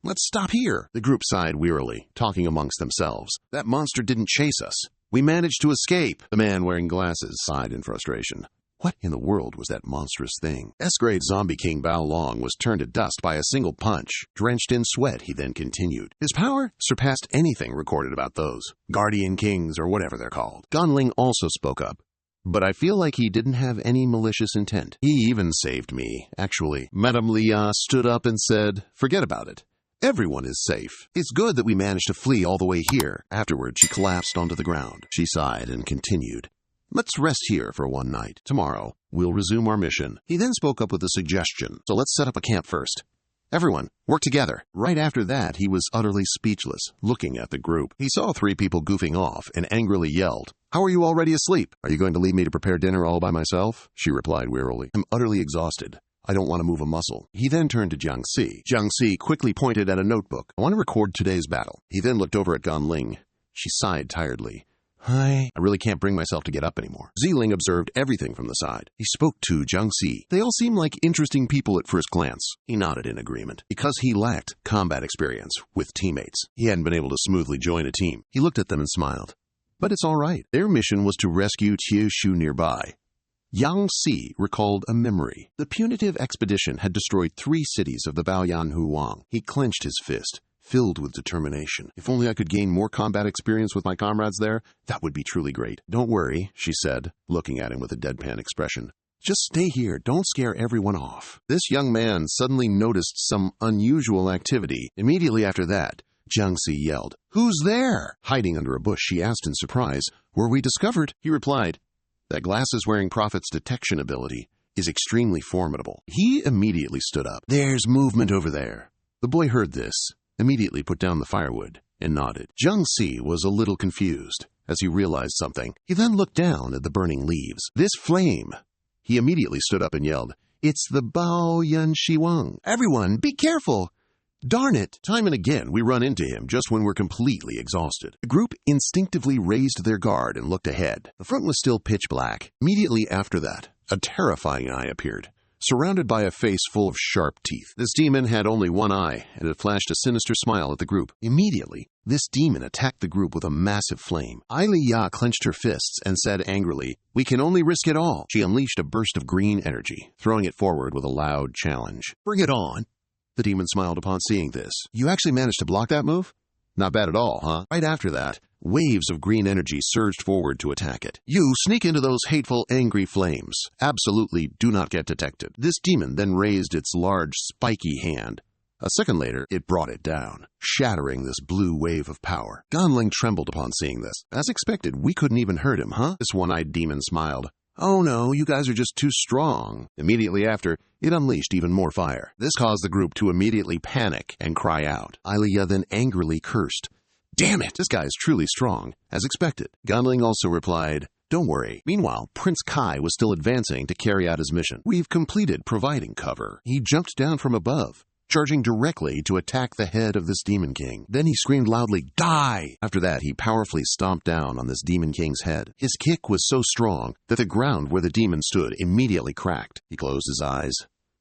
"Let's stop here." The group sighed wearily, talking amongst themselves. "That monster didn't chase us. We managed to escape." The man wearing glasses sighed in frustration. What in the world was that monstrous thing? S-grade zombie king Bao Long was turned to dust by a single punch. Drenched in sweat, he then continued. His power surpassed anything recorded about those guardian kings or whatever they're called. Ganling also spoke up. But I feel like he didn't have any malicious intent. He even saved me, actually. Madame Lia stood up and said, "Forget about it. Everyone is safe. It's good that we managed to flee all the way here." Afterward, she collapsed onto the ground. She sighed and continued. "Let's rest here for one night. Tomorrow, we'll resume our mission." He then spoke up with a suggestion. "So let's set up a camp first. Everyone, work together." Right after that, he was utterly speechless, looking at the group. He saw 3 people goofing off and angrily yelled, "How are you already asleep? Are you going to leave me to prepare dinner all by myself?" She replied wearily, "I'm utterly exhausted. I don't want to move a muscle." He then turned to Jiang Si. Jiang Si quickly pointed at a notebook. "I want to record today's battle." He then looked over at Ganling. She sighed tiredly. I really can't bring myself to get up anymore." Ziling observed everything from the side. He spoke to Jiang Si. "They all seem like interesting people at first glance." He nodded in agreement. Because he lacked combat experience with teammates, he hadn't been able to smoothly join a team. He looked at them and smiled. But it's all right. Their mission was to rescue Qiu Shu nearby. Yang Si recalled a memory. The punitive expedition had destroyed 3 cities of the Baoyan Huang. He clenched his fist, filled with determination. If only I could gain more combat experience with my comrades there, that would be truly great. "Don't worry," she said, looking at him with a deadpan expression. "Just stay here. Don't scare everyone off." This young man suddenly noticed some unusual activity. Immediately after that, Jiang Si yelled, "Who's there?" Hiding under a bush, she asked in surprise, "Were we discovered?" He replied, "That glasses-wearing prophet's detection ability is extremely formidable." He immediately stood up. "There's movement over there." The boy heard this, immediately put down the firewood, and nodded. Jiang Si was a little confused as he realized something. He then looked down at the burning leaves. This flame! He immediately stood up and yelled, "It's the Bao Yan Shi Wang. Everyone, be careful! Darn it!" Time and again, we run into him just when we're completely exhausted. The group instinctively raised their guard and looked ahead. The front was still pitch black. Immediately after that, a terrifying eye appeared, surrounded by a face full of sharp teeth. This demon had only one eye, and it flashed a sinister smile at the group. Immediately, this demon attacked the group with a massive flame. Li Ya clenched her fists and said angrily, "We can only risk it all." She unleashed a burst of green energy, throwing it forward with a loud challenge. "Bring it on." The demon smiled upon seeing this. "You actually managed to block that move? Not bad at all, huh?" Right after that, waves of green energy surged forward to attack it. "You sneak into those hateful, angry flames. Absolutely do not get detected." This demon then raised its large, spiky hand. A second later, it brought it down, shattering this blue wave of power. Ganling trembled upon seeing this. "As expected, we couldn't even hurt him, huh?" This one-eyed demon smiled. "Oh no, you guys are just too strong." Immediately after, it unleashed even more fire. This caused the group to immediately panic and cry out. Ilya then angrily cursed. "Damn it, this guy is truly strong." As expected, Ganling also replied, "Don't worry." Meanwhile, Prince Kai was still advancing to carry out his mission. "We've completed providing cover." He jumped down from above, charging directly to attack the head of this Demon King. Then he screamed loudly, "Die!" After that, he powerfully stomped down on this Demon King's head. His kick was so strong that the ground where the demon stood immediately cracked. He closed his eyes,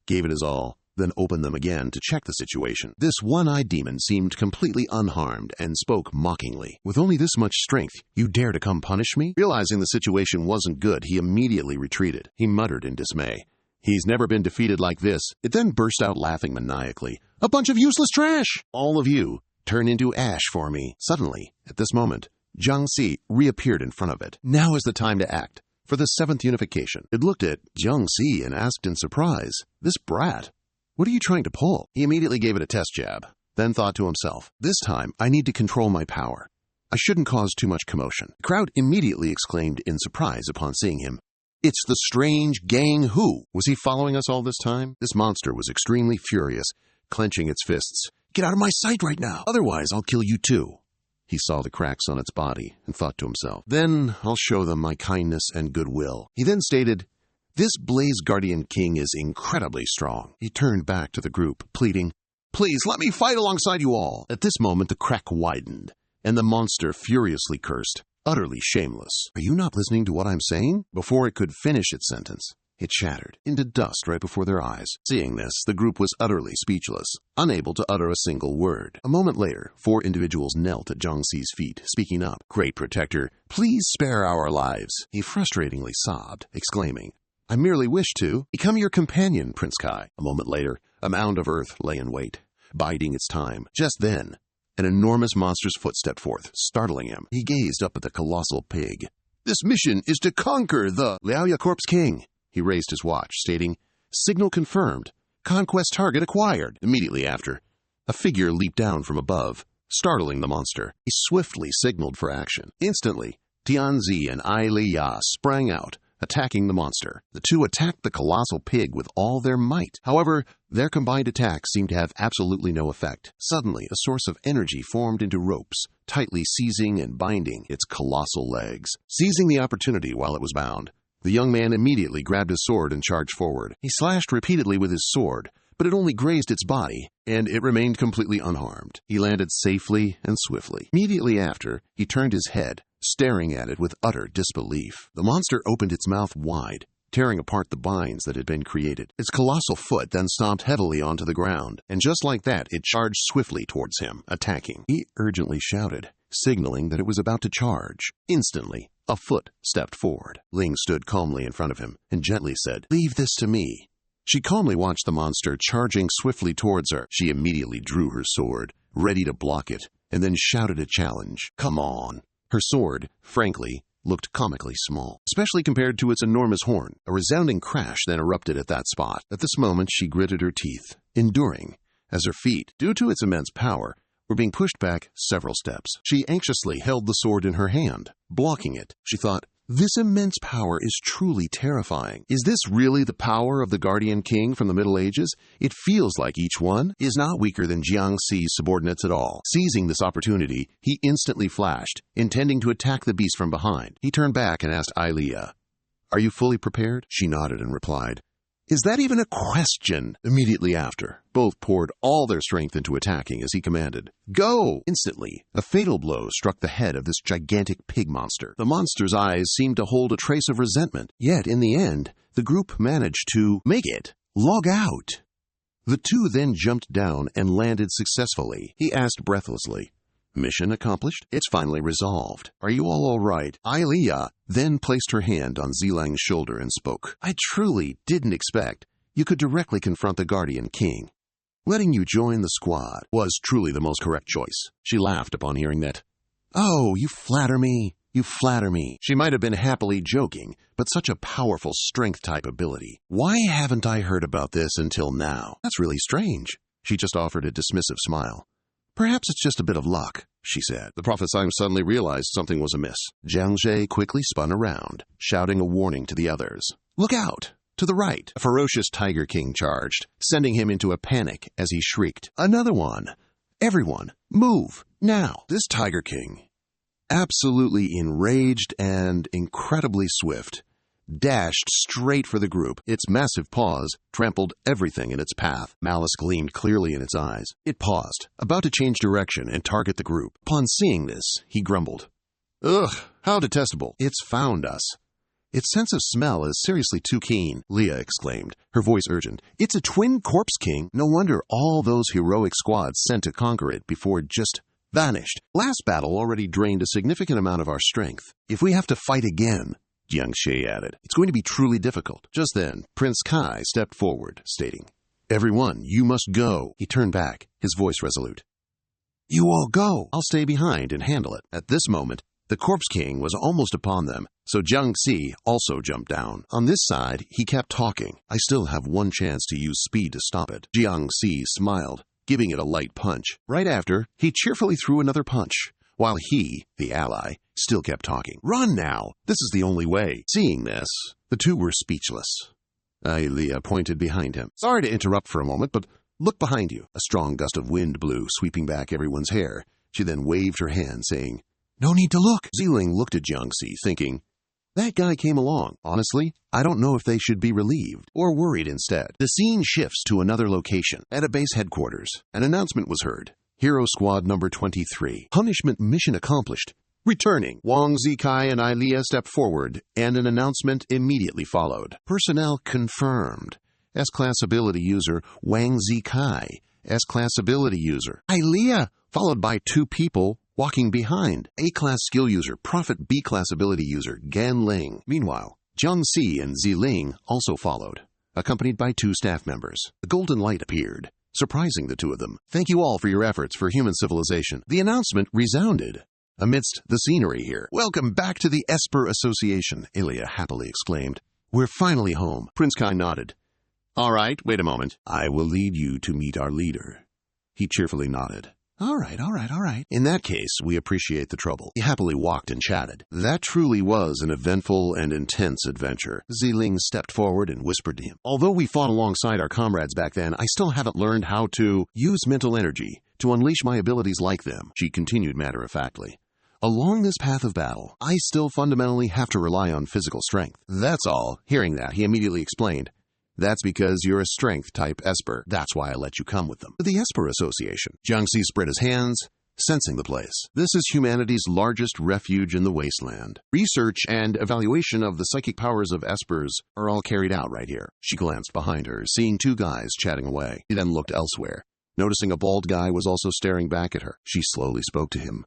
gave it his all, then opened them again to check the situation. This one-eyed demon seemed completely unharmed and spoke mockingly. "With only this much strength, you dare to come punish me?" Realizing the situation wasn't good, he immediately retreated. He muttered in dismay, "He's never been defeated like this." It then burst out laughing maniacally. "A bunch of useless trash! All of you, turn into ash for me." Suddenly, at this moment, Jiang Si reappeared in front of it. Now is the time to act. For the 7th unification. It looked at Jiang Si and asked in surprise, "This brat, what are you trying to pull?" He immediately gave it a test jab, then thought to himself, "This time I need to control my power. I shouldn't cause too much commotion." The crowd immediately exclaimed in surprise upon seeing him, "It's the strange Gang Hu! Was he following us all this time?" This monster was extremely furious, clenching its fists. "Get out of my sight right now, otherwise I'll kill you too." He saw the cracks on its body and thought to himself, "Then I'll show them my kindness and goodwill." He then stated, "This Blaze Guardian King is incredibly strong." He turned back to the group, pleading, Please, let me fight alongside you all. At this moment, the crack widened, and the monster furiously cursed, utterly shameless. Are you not listening to what I'm saying? Before it could finish its sentence, it shattered into dust right before their eyes. Seeing this, the group was utterly speechless, unable to utter a single word. A moment later, 4 individuals knelt at Jiangxi's feet, speaking up. Great Protector, please spare our lives. He frustratingly sobbed, exclaiming, I merely wish to become your companion, Prince Kai. A moment later, a mound of earth lay in wait, biding its time. Just then, an enormous monster's foot stepped forth, startling him. He gazed up at the colossal pig. This mission is to conquer the Liaoya Corpse King. He raised his watch, stating, Signal confirmed. Conquest target acquired. Immediately after, a figure leaped down from above, startling the monster. He swiftly signaled for action. Instantly, Tianzi and Ai Liya sprang out, attacking the monster. The two attacked the colossal pig with all their might. However, their combined attack seemed to have absolutely no effect. Suddenly, a source of energy formed into ropes, tightly seizing and binding its colossal legs. Seizing the opportunity while it was bound, the young man immediately grabbed his sword and charged forward. He slashed repeatedly with his sword, but it only grazed its body, and it remained completely unharmed. He landed safely and swiftly. Immediately after, he turned his head, staring at it with utter disbelief. The monster opened its mouth wide, tearing apart the binds that had been created. Its colossal foot then stomped heavily onto the ground, and just like that, it charged swiftly towards him, attacking. He urgently shouted, signaling that it was about to charge. Instantly, a foot stepped forward. Ling stood calmly in front of him and gently said, Leave this to me. She calmly watched the monster charging swiftly towards her. She immediately drew her sword, ready to block it, and then shouted a challenge. Come on. Her sword, frankly, looked comically small, especially compared to its enormous horn. A resounding crash then erupted at that spot. At this moment, she gritted her teeth, enduring, as her feet, due to its immense power, were being pushed back several steps. She anxiously held the sword in her hand, blocking it. She thought, this immense power is truly terrifying. Is this really the power of the Guardian King from the Middle Ages? It feels like each one is not weaker than Jiangxi's subordinates at all. Seizing this opportunity, he instantly flashed, intending to attack the beast from behind. He turned back and asked Ai Liya, Are you fully prepared? She nodded and replied, Is that even a question? Immediately after, both poured all their strength into attacking as he commanded. Go! Instantly, a fatal blow struck the head of this gigantic pig monster. The monster's eyes seemed to hold a trace of resentment. Yet, in the end, the group managed to make it log out. The two then jumped down and landed successfully. He asked breathlessly, Mission accomplished? It's finally resolved. Are you all right? Ai Liya then placed her hand on Zilang's shoulder and spoke. I truly didn't expect you could directly confront the Guardian King. Letting you join the squad was truly the most correct choice. She laughed upon hearing that. Oh, you flatter me. You flatter me. She might have been happily joking, but such a powerful strength-type ability. Why haven't I heard about this until now? That's really strange. She just offered a dismissive smile. Perhaps it's just a bit of luck, she said. The prophesying suddenly realized something was amiss. Jiang Zhe quickly spun around, shouting a warning to the others. Look out! To the right, a ferocious Tiger King charged, sending him into a panic as he shrieked, Another one! Everyone, move, now! This Tiger King, absolutely enraged and incredibly swift, dashed straight for the group. Its massive paws trampled everything in its path. Malice gleamed clearly in its eyes. It paused, about to change direction and target the group. Upon seeing this, he grumbled, Ugh, how detestable. It's found us. Its sense of smell is seriously too keen, Leah exclaimed, her voice urgent. It's a twin corpse king. No wonder all those heroic squads sent to conquer it before it just vanished. Last battle already drained a significant amount of our strength. If we have to fight again, Jiang Zhe added, it's going to be truly difficult. Just then, Prince Kai stepped forward, stating, Everyone, you must go. He turned back, his voice resolute. You all go. I'll stay behind and handle it. At this moment, the Corpse King was almost upon them, so Jiangxi also jumped down. On this side, he kept talking. I still have one chance to use speed to stop it. Jiangxi smiled, giving it a light punch. Right after, he cheerfully threw another punch, while he, the ally, still kept talking. Run now! This is the only way. Seeing this, the two were speechless. Ai Liya pointed behind him. Sorry to interrupt for a moment, but look behind you. A strong gust of wind blew, sweeping back everyone's hair. She then waved her hand, saying, No need to look. Ziling looked at Jiangxi, thinking, That guy came along. Honestly, I don't know if they should be relieved or worried instead. The scene shifts to another location. At a base headquarters, an announcement was heard. Hero Squad number 23. Punishment mission accomplished. Returning. Wang Zikai and Ilea stepped forward, and an announcement immediately followed. Personnel confirmed. S-Class ability user Wang Zikai. S-Class ability user Ilea, followed by 2 people walking behind. A-Class skill user Prophet. B-Class ability user Gan Ling. Meanwhile, Jiang Si and Ziling also followed, accompanied by 2 staff members. The golden light appeared, surprising the 2 of them. Thank you all for your efforts for human civilization. The announcement resounded amidst the scenery here. Welcome back to the Esper Association, Ilea happily exclaimed. We're finally home. Prince Kai nodded. All right, wait a moment. I will lead you to meet our leader. He cheerfully nodded. All right. In that case, we appreciate the trouble. He happily walked and chatted. That truly was an eventful and intense adventure. Ziling stepped forward and whispered to him. Although we fought alongside our comrades back then, I still haven't learned how to use mental energy to unleash my abilities like them, she continued matter-of-factly. Along this path of battle, I still fundamentally have to rely on physical strength. That's all. Hearing that, he immediately explained. That's because you're a strength-type Esper. That's why I let you come with them. To the Esper Association. Jiang Si spread his hands, sensing the place. This is humanity's largest refuge in the wasteland. Research and evaluation of the psychic powers of Espers are all carried out right here. She glanced behind her, seeing 2 guys chatting away. She then looked elsewhere. Noticing a bald guy was also staring back at her, she slowly spoke to him.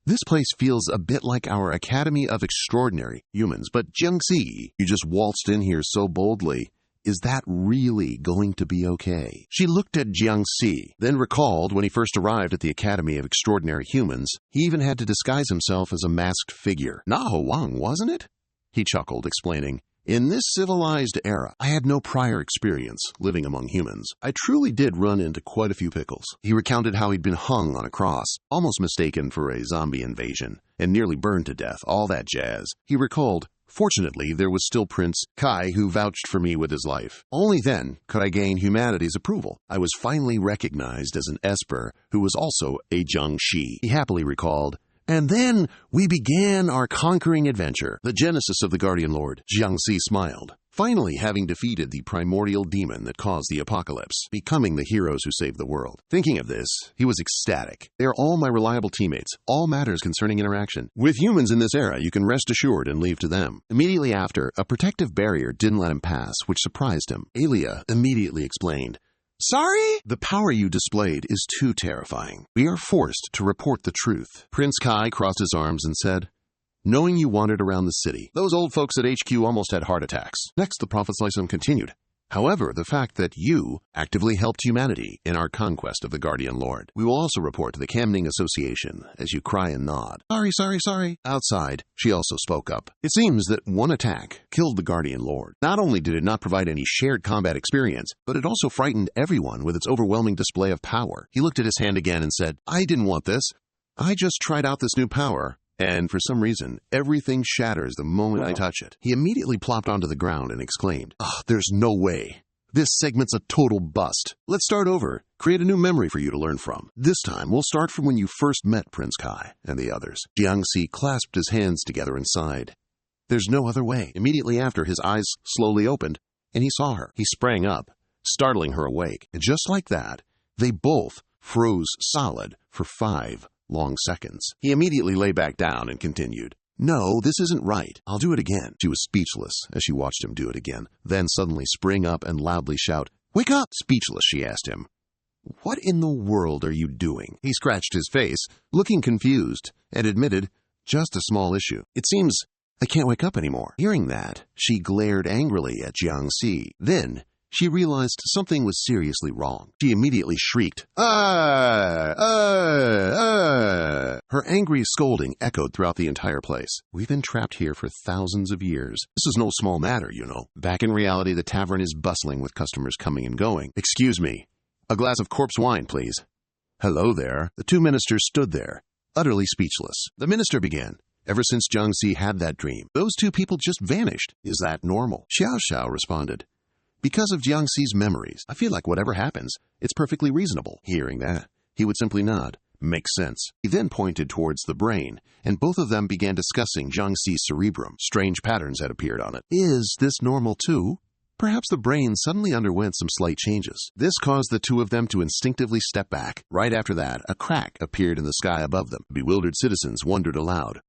This place feels a bit like our Academy of Extraordinary Humans, but Jiang Si, you just waltzed in here so boldly. Is that really going to be okay? She looked at Jiang Si, then recalled when he first arrived at the Academy of Extraordinary Humans, he even had to disguise himself as a masked figure. Naho Wang, wasn't it? He chuckled, explaining, in this civilized era, I had no prior experience living among humans. I truly did run into quite a few pickles. He recounted how he'd been hung on a cross, almost mistaken for a zombie invasion, and nearly burned to death, all that jazz. He recalled, fortunately, there was still Prince Kai who vouched for me with his life. Only then could I gain humanity's approval. I was finally recognized as an Esper who was also a Jiangshi. He happily recalled, and then we began our conquering adventure, the genesis of the Guardian Lord. Jiang Si smiled, finally having defeated the primordial demon that caused the apocalypse, becoming the heroes who saved the world. Thinking of this, he was ecstatic. They are all my reliable teammates, all matters concerning interaction. With humans in this era, you can rest assured and leave to them. Immediately after, a protective barrier didn't let him pass, which surprised him. Ilea immediately explained, Sorry? The power you displayed is too terrifying. We are forced to report the truth. Prince Kai crossed his arms and said, Knowing you wandered around the city, those old folks at HQ almost had heart attacks. Next, the Prophet's Lyceum continued. However, the fact that you actively helped humanity in our conquest of the Guardian Lord. We will also report to the Kamning Association as you cry and nod. Sorry. Outside, she also spoke up. It seems that one attack killed the Guardian Lord. Not only did it not provide any shared combat experience, but it also frightened everyone with its overwhelming display of power. He looked at his hand again and said, I didn't want this. I just tried out this new power. And for some reason, everything shatters the moment I touch it. He immediately plopped onto the ground and exclaimed, There's no way. This segment's a total bust. Let's start over. Create a new memory for you to learn from. This time, we'll start from when you first met Prince Kai and the others. Jiang Si clasped his hands together and sighed. There's no other way. Immediately after, his eyes slowly opened, and he saw her. He sprang up, startling her awake. And just like that, they both froze solid for 5 long seconds. He immediately lay back down and continued, No, this isn't right. I'll do it again. She was speechless as she watched him do it again, then suddenly spring up and loudly shout, Wake up! Speechless, she asked him, What in the world are you doing? He scratched his face, looking confused, and admitted, Just a small issue. It seems I can't wake up anymore. Hearing that, she glared angrily at Jiang Si. Then she realized something was seriously wrong. She immediately shrieked, Her angry scolding echoed throughout the entire place. We've been trapped here for thousands of years. This is no small matter, you know. Back in reality, the tavern is bustling with customers coming and going. Excuse me. A glass of corpse wine, please. Hello there. The 2 ministers stood there, utterly speechless. The minister began. Ever since Jiang Si had that dream, those 2 people just vanished. Is that normal? Xiao Xiao responded. Because of Jiang Si's memories, I feel like whatever happens, it's perfectly reasonable. Hearing that, he would simply nod, Makes sense. He then pointed towards the brain, and both of them began discussing Jiangxi's cerebrum. Strange patterns had appeared on it. Is this normal too? Perhaps the brain suddenly underwent some slight changes. This caused the two of them to instinctively step back. Right after that, a crack appeared in the sky above them. Bewildered citizens wondered aloud,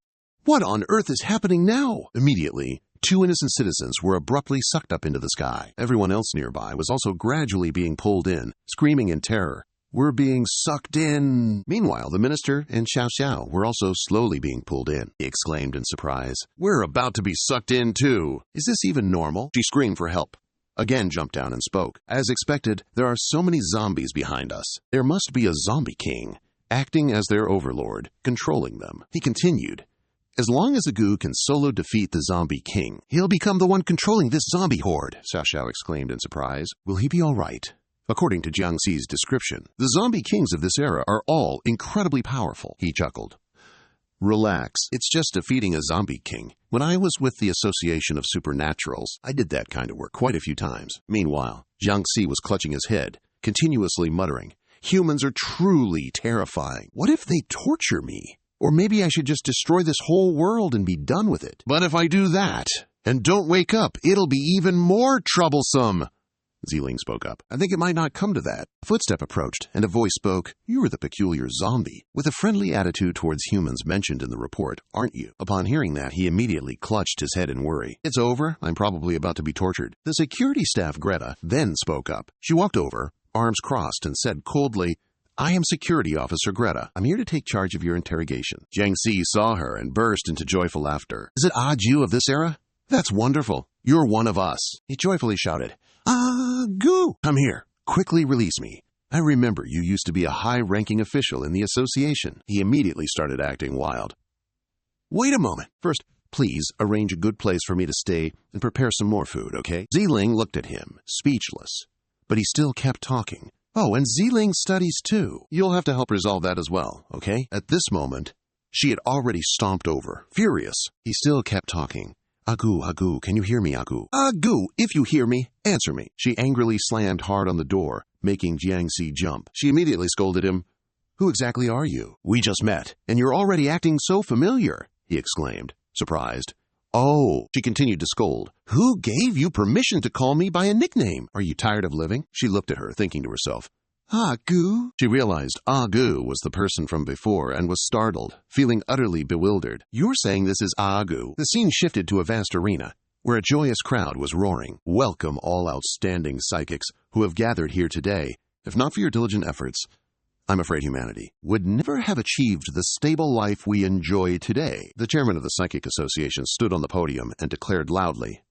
"What on earth is happening now?" Immediately, two innocent citizens were abruptly sucked up into the sky. Everyone else nearby was also gradually being pulled in, screaming in terror. "We're being sucked in!" Meanwhile, the minister and Xiao Xiao were also slowly being pulled in. He exclaimed in surprise, "We're about to be sucked in too! Is this even normal?" She screamed for help. Again jumped down and spoke. "As expected, there are so many zombies behind us. There must be a zombie king, acting as their overlord, controlling them." He continued, "As long as Agu can solo defeat the zombie king, he'll become the one controlling this zombie horde." Xiao Xiao exclaimed in surprise. "Will he be all right?" According to Jiangxi's description, the zombie kings of this era are all incredibly powerful. He chuckled. "Relax, it's just defeating a zombie king. When I was with the Association of Supernaturals, I did that kind of work quite a few times." Meanwhile, Jiangxi was clutching his head, continuously muttering, "Humans are truly terrifying. What if they torture me? Or maybe I should just destroy this whole world and be done with it. But if I do that and don't wake up, it'll be even more troublesome." Ziling spoke up. "I think it might not come to that." A footstep approached, and a voice spoke. "You're the peculiar zombie, with a friendly attitude towards humans mentioned in the report, aren't you?" Upon hearing that, he immediately clutched his head in worry. "It's over. I'm probably about to be tortured." The security staff, Greta, then spoke up. She walked over, arms crossed, and said coldly, "I am Security Officer Greta. I'm here to take charge of your interrogation." Jiangxi saw her and burst into joyful laughter. "Is it Ju of this era? That's wonderful. You're one of us." He joyfully shouted, "Agu! Come here. Quickly release me. I remember you used to be a high-ranking official in the association." He immediately started acting wild. "Wait a moment. First, please arrange a good place for me to stay and prepare some more food, okay?" Ziling looked at him, speechless, but he still kept talking. "Oh, and Ziling studies too. You'll have to help resolve that as well, okay?" At this moment, she had already stomped over. Furious, he still kept talking. Agu, can you hear me, Agu? Agu, if you hear me, answer me." She angrily slammed hard on the door, making Jiangxi jump. She immediately scolded him. "Who exactly are you? We just met, and you're already acting so familiar," he exclaimed, surprised. "Oh," she continued to scold. "Who gave you permission to call me by a nickname? Are you tired of living?" She looked at her, thinking to herself, "Agu?" She realized Agu was the person from before and was startled, feeling utterly bewildered. "You're saying this is Agu?" The scene shifted to a vast arena, where a joyous crowd was roaring. "Welcome all outstanding psychics who have gathered here today. If not for your diligent efforts, I'm afraid humanity would never have achieved the stable life we enjoy today." The chairman of the Psychic Association stood on the podium and declared loudly,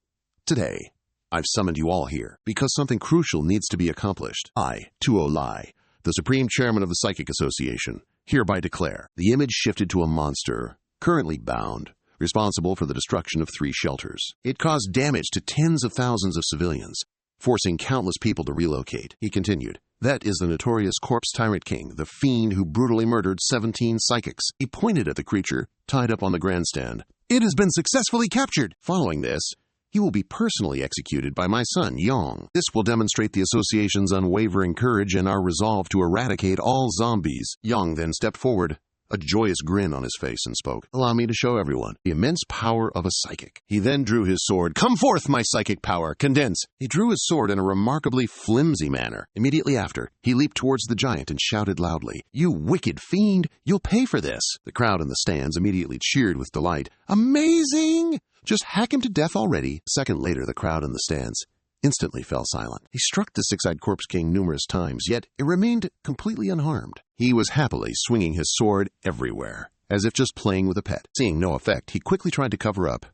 "Today, I've summoned you all here because something crucial needs to be accomplished. I, Tuo Lai, the Supreme Chairman of the Psychic Association, hereby declare." The image shifted to a monster, currently bound, responsible for the destruction of 3 shelters. It caused damage to tens of thousands of civilians, forcing countless people to relocate. He continued, "That is the notorious Corpse Tyrant King, the fiend who brutally murdered 17 psychics." He pointed at the creature, tied up on the grandstand. "It has been successfully captured. Following this, he will be personally executed by my son, Yong. This will demonstrate the association's unwavering courage and our resolve to eradicate all zombies." Yong then stepped forward, a joyous grin on his face, and spoke, "Allow me to show everyone the immense power of a psychic." He then drew his sword. "Come forth, my psychic power! Condense!" He drew his sword in a remarkably flimsy manner. Immediately after, he leaped towards the giant and shouted loudly, "You wicked fiend! You'll pay for this!" The crowd in the stands immediately cheered with delight. "Amazing! Just hack him to death already." A second later, the crowd in the stands instantly fell silent. He struck the 6-eyed Corpse King numerous times, yet it remained completely unharmed. He was happily swinging his sword everywhere, as if just playing with a pet. Seeing no effect, he quickly tried to cover up.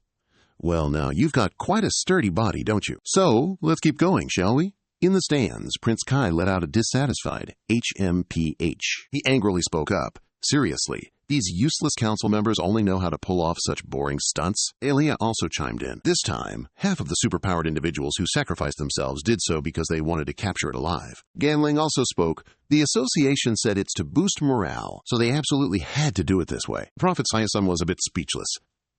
"Well, now, you've got quite a sturdy body, don't you? So, let's keep going, shall we?" In the stands, Prince Kai let out a dissatisfied HMPH. He angrily spoke up. "Seriously, these useless council members only know how to pull off such boring stunts?" Alia also chimed in. This time, half of the superpowered individuals who sacrificed themselves did so because they wanted to capture it alive. Ganling also spoke. "The association said it's to boost morale, so they absolutely had to do it this way." Prophet Sayasum was a bit speechless.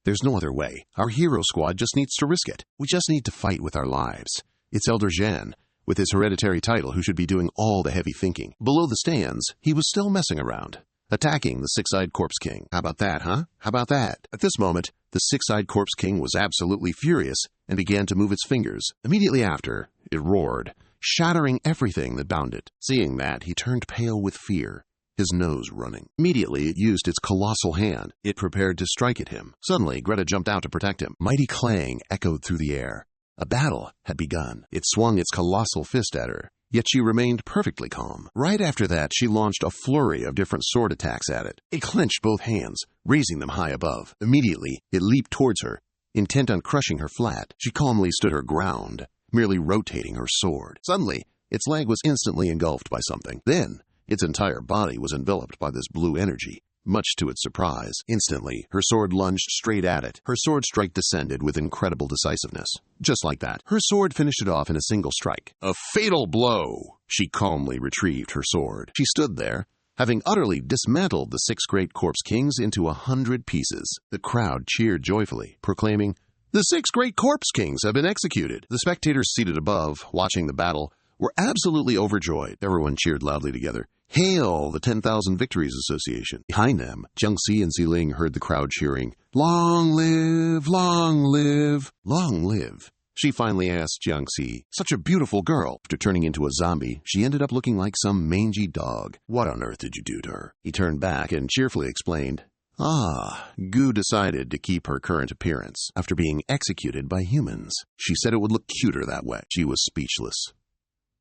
"There's no other way. Our hero squad just needs to risk it. We just need to fight with our lives. It's Elder Zhan, with his hereditary title, who should be doing all the heavy thinking." Below the stands, he was still messing around. attacking the six-eyed Corpse King. How about that, huh? How about that? At this moment, the six-eyed Corpse King was absolutely furious and began to move its fingers. Immediately after, it roared, shattering everything that bound it. Seeing that, he turned pale with fear, his nose running. Immediately, it used its colossal hand. It prepared to strike at him. Suddenly, Greta jumped out to protect him. Mighty clang echoed through the air. A battle had begun. It swung its colossal fist at her, yet she remained perfectly calm. Right after that, she launched a flurry of different sword attacks at it. It clenched both hands, raising them high above. Immediately, it leaped towards her, intent on crushing her flat. She calmly stood her ground, merely rotating her sword. Suddenly, its leg was instantly engulfed by something. Then, its entire body was enveloped by this blue energy. Much to its surprise, instantly, her sword lunged straight at it. Her sword strike descended with incredible decisiveness. Just like that, her sword finished it off in a single strike. A fatal blow! She calmly retrieved her sword. She stood there, having utterly dismantled the six great Corpse Kings into 100 pieces. The crowd cheered joyfully, proclaiming, "The six great Corpse Kings have been executed." The spectators seated above, watching the battle, were absolutely overjoyed. Everyone cheered loudly together. "Hail, the 10,000 Victories Association." Behind them, Jiangxi and Ziling heard the crowd cheering, "Long live, long live, long live." She finally asked Jiangxi, "Such a beautiful girl." After turning into a zombie, she ended up looking like some mangy dog. "What on earth did you do to her?" He turned back and cheerfully explained, Gu decided to keep her current appearance after being executed by humans. She said it would look cuter that way. She was speechless.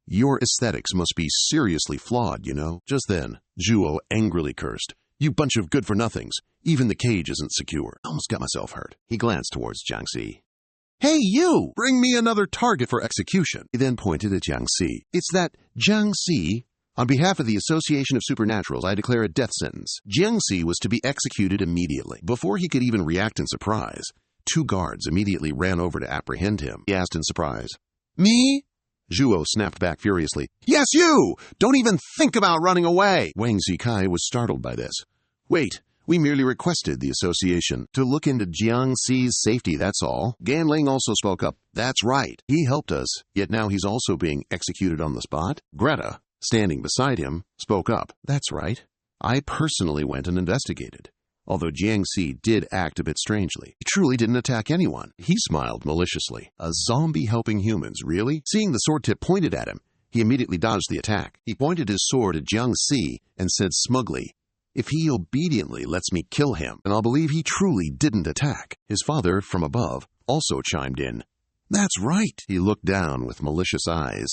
"Your aesthetics must be seriously flawed, you know." Just then, Zhuo angrily cursed, "You bunch of good-for-nothings. Even the cage isn't secure." I almost got myself hurt. He glanced towards Jiangxi. "Hey, you! Bring me another target for execution." He then pointed at Jiangxi. "It's that Jiangxi. On behalf of the Association of Supernaturals, I declare a death sentence." Jiangxi was to be executed immediately. Before he could even react in surprise, two guards immediately ran over to apprehend him. He asked in surprise, "Me?" Zhuo snapped back furiously. "Yes, you! Don't even think about running away!" Wang Zikai was startled by this. "Wait, we merely requested the association to look into Jiangxi's safety, that's all." Ganling also spoke up. "That's right. He helped us, yet now he's also being executed on the spot." Greta, standing beside him, spoke up. "That's right. I personally went and investigated. Although Jiangxi did act a bit strangely, he truly didn't attack anyone." He smiled maliciously. A zombie helping humans, really? Seeing the sword tip pointed at him, he immediately dodged the attack. He pointed his sword at Jiangxi and said smugly, "If he obediently lets me kill him, then I'll believe he truly didn't attack." His father, from above, also chimed in. "That's right." He looked down with malicious eyes.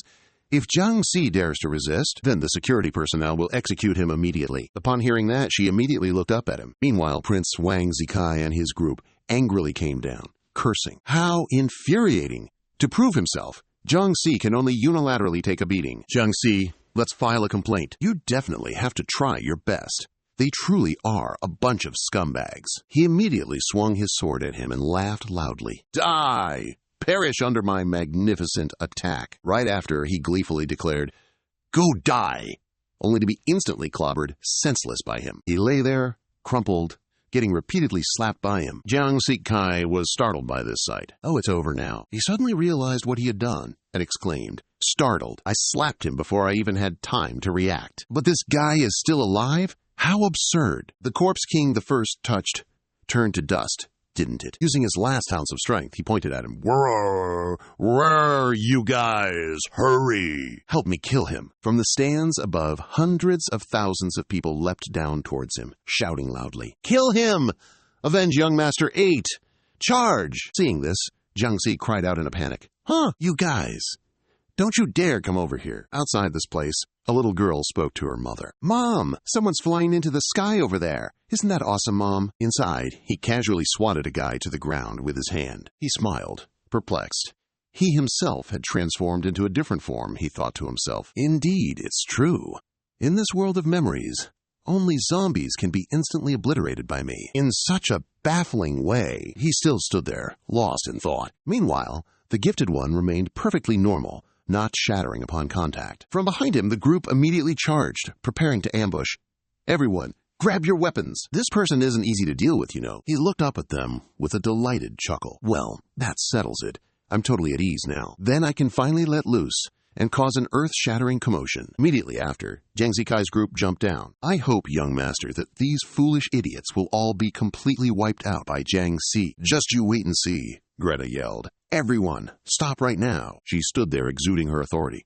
"If Jiangxi dares to resist, then the security personnel will execute him immediately." Upon hearing that, she immediately looked up at him. Meanwhile, Prince Wang Zikai and his group angrily came down, cursing. How infuriating! To prove himself, Jiangxi can only unilaterally take a beating. "Jiangxi, let's file a complaint. You definitely have to try your best. They truly are a bunch of scumbags." He immediately swung his sword at him and laughed loudly. "Die! Perish under my magnificent attack." Right after, he gleefully declared, "Go die!" only to be instantly clobbered senseless by him. He lay there, crumpled, getting repeatedly slapped by him. Jiang Zikai was startled by this sight. "Oh, it's over now." He suddenly realized what he had done and exclaimed, startled, "I slapped him before I even had time to react. But this guy is still alive? How absurd." The Corpse King the first touched turned to dust, didn't it? Using his last ounce of strength, he pointed at him. Where, you guys? Hurry! Help me kill him." From the stands above, hundreds of thousands of people leapt down towards him, shouting loudly, "Kill him! Avenge young Master 8! Charge!" Seeing this, Jiangxi cried out in a panic, You guys! Don't you dare come over here." Outside this place, a little girl spoke to her mother. "Mom, someone's flying into the sky over there. Isn't that awesome, Mom?" Inside, he casually swatted a guy to the ground with his hand. He smiled, perplexed. He himself had transformed into a different form, he thought to himself. Indeed, it's true. In this world of memories, only zombies can be instantly obliterated by me. In such a baffling way, he still stood there, lost in thought. Meanwhile, the gifted one remained perfectly normal, not shattering upon contact. From behind him, the group immediately charged, preparing to ambush. "Everyone, grab your weapons. This person isn't easy to deal with, you know." He looked up at them with a delighted chuckle. "Well, that settles it. I'm totally at ease now. Then I can finally let loose and cause an earth-shattering commotion. Immediately after, Jiang Zikai's group jumped down. I hope, young master, that these foolish idiots will all be completely wiped out by Jiang Si. Just you wait and see, Greta yelled. Everyone, stop right now. She stood there exuding her authority.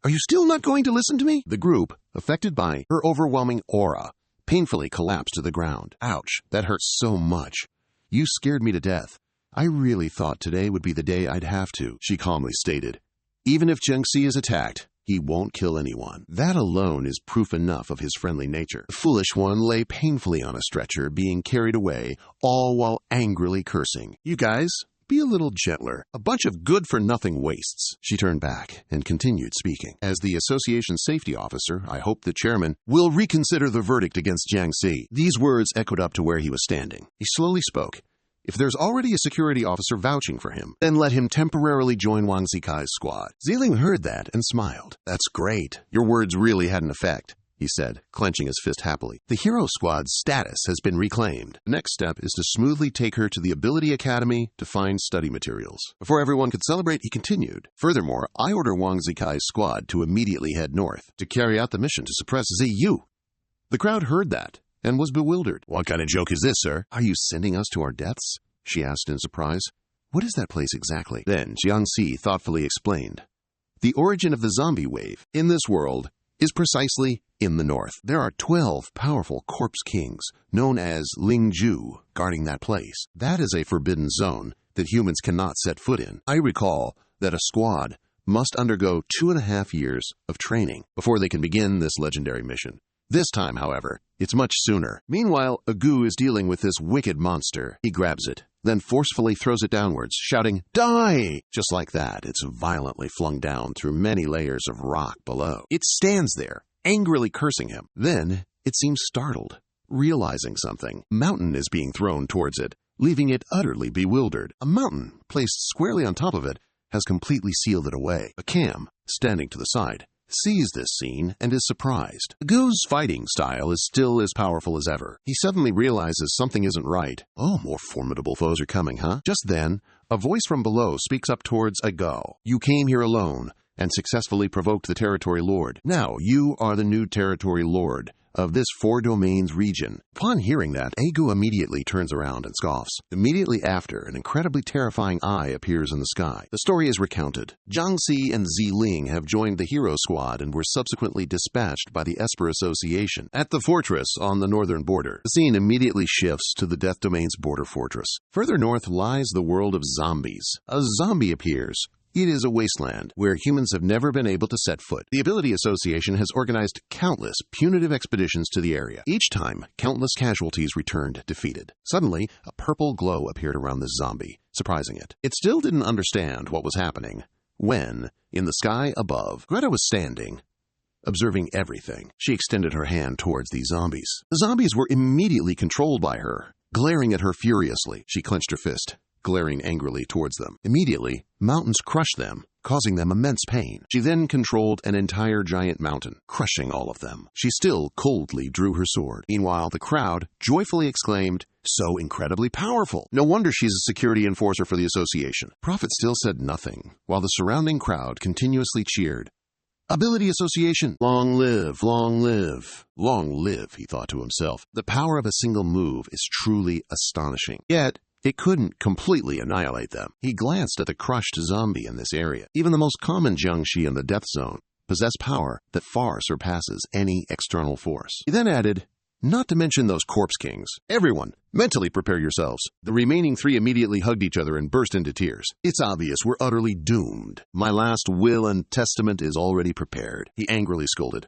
Are you still not going to listen to me? The group, affected by her overwhelming aura, painfully collapsed to the ground. Ouch, that hurts so much. You scared me to death. I really thought today would be the day I'd have to, she calmly stated. Even if Jiang Si is attacked, he won't kill anyone. That alone is proof enough of his friendly nature. The foolish one lay painfully on a stretcher, being carried away, all while angrily cursing. You guys, be a little gentler. A bunch of good-for-nothing wastes. She turned back and continued speaking. As the association's safety officer, I hope the chairman will reconsider the verdict against Jiang Si. These words echoed up to where he was standing. He slowly spoke. If there's already a security officer vouching for him, then let him temporarily join Wang Zikai's squad. Ziling heard that and smiled. That's great. Your words really had an effect, he said, clenching his fist happily. The hero squad's status has been reclaimed. The next step is to smoothly take her to the Ability Academy to find study materials. Before everyone could celebrate, he continued. Furthermore, I order Wang Zikai's squad to immediately head north to carry out the mission to suppress ZU. The crowd heard that and was bewildered. What kind of joke is this, sir? Are you sending us to our deaths? She asked in surprise. What is that place exactly? Then Jiang Si thoughtfully explained. The origin of the zombie wave in this world is precisely in the north. There are 12 powerful corpse kings, known as Lingju, guarding that place. That is a forbidden zone that humans cannot set foot in. I recall that a squad must undergo 2.5 years of training before they can begin this legendary mission. This time, however, it's much sooner. Meanwhile, Agu is dealing with this wicked monster. He grabs it, then forcefully throws it downwards, shouting, Die! Just like that, it's violently flung down through many layers of rock below. It stands there, angrily cursing him. Then, it seems startled, realizing something. A mountain is being thrown towards it, leaving it utterly bewildered. A mountain, placed squarely on top of it, has completely sealed it away. A cam, standing to the side, sees this scene and is surprised. Agu's fighting style is still as powerful as ever. He suddenly realizes something isn't right. Oh, more formidable foes are coming, huh? Just then, a voice from below speaks up towards Agu. You came here alone and successfully provoked the Territory Lord. Now, you are the new Territory Lord of this 4 domains region. Upon hearing that, Agu immediately turns around and scoffs. Immediately after, an incredibly terrifying eye appears in the sky. The story is recounted. Jiang Si and Ziling have joined the hero squad and were subsequently dispatched by the Esper Association at the fortress on the northern border. The scene immediately shifts to the Death Domain's border fortress. Further north lies the world of zombies. A zombie appears. It is a wasteland where humans have never been able to set foot. The Ability Association has organized countless punitive expeditions to the area. Each time, countless casualties returned defeated. Suddenly, a purple glow appeared around the zombie, surprising it. It still didn't understand what was happening when, in the sky above, Greta was standing, observing everything. She extended her hand towards these zombies. The zombies were immediately controlled by her, glaring at her furiously. She clenched her fist, glaring angrily towards them. Immediately, mountains crushed them, causing them immense pain. She then controlled an entire giant mountain, crushing all of them. She still coldly drew her sword. Meanwhile, the crowd joyfully exclaimed, So incredibly powerful! No wonder she's a security enforcer for the association. Prophet still said nothing, while the surrounding crowd continuously cheered. Ability Association, long live, long live. Long live, he thought to himself. The power of a single move is truly astonishing. Yet, it couldn't completely annihilate them. He glanced at the crushed zombie in this area. Even the most common Jiangshi in the death zone possess power that far surpasses any external force. He then added, Not to mention those corpse kings. Everyone, mentally prepare yourselves. The remaining 3 immediately hugged each other and burst into tears. It's obvious we're utterly doomed. My last will and testament is already prepared, he angrily scolded.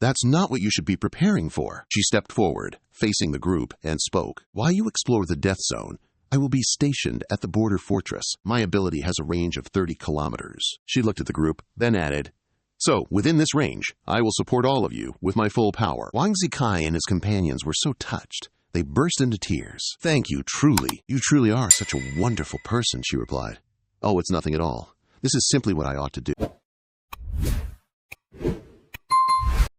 That's not what you should be preparing for. She stepped forward, facing the group, and spoke. While you explore the death zone, I will be stationed at the border fortress. My ability has a range of 30 kilometers. She looked at the group, then added, So, within this range, I will support all of you with my full power. Wang Zikai and his companions were so touched, they burst into tears. Thank you, truly. You truly are such a wonderful person, she replied. Oh, it's nothing at all. This is simply what I ought to do.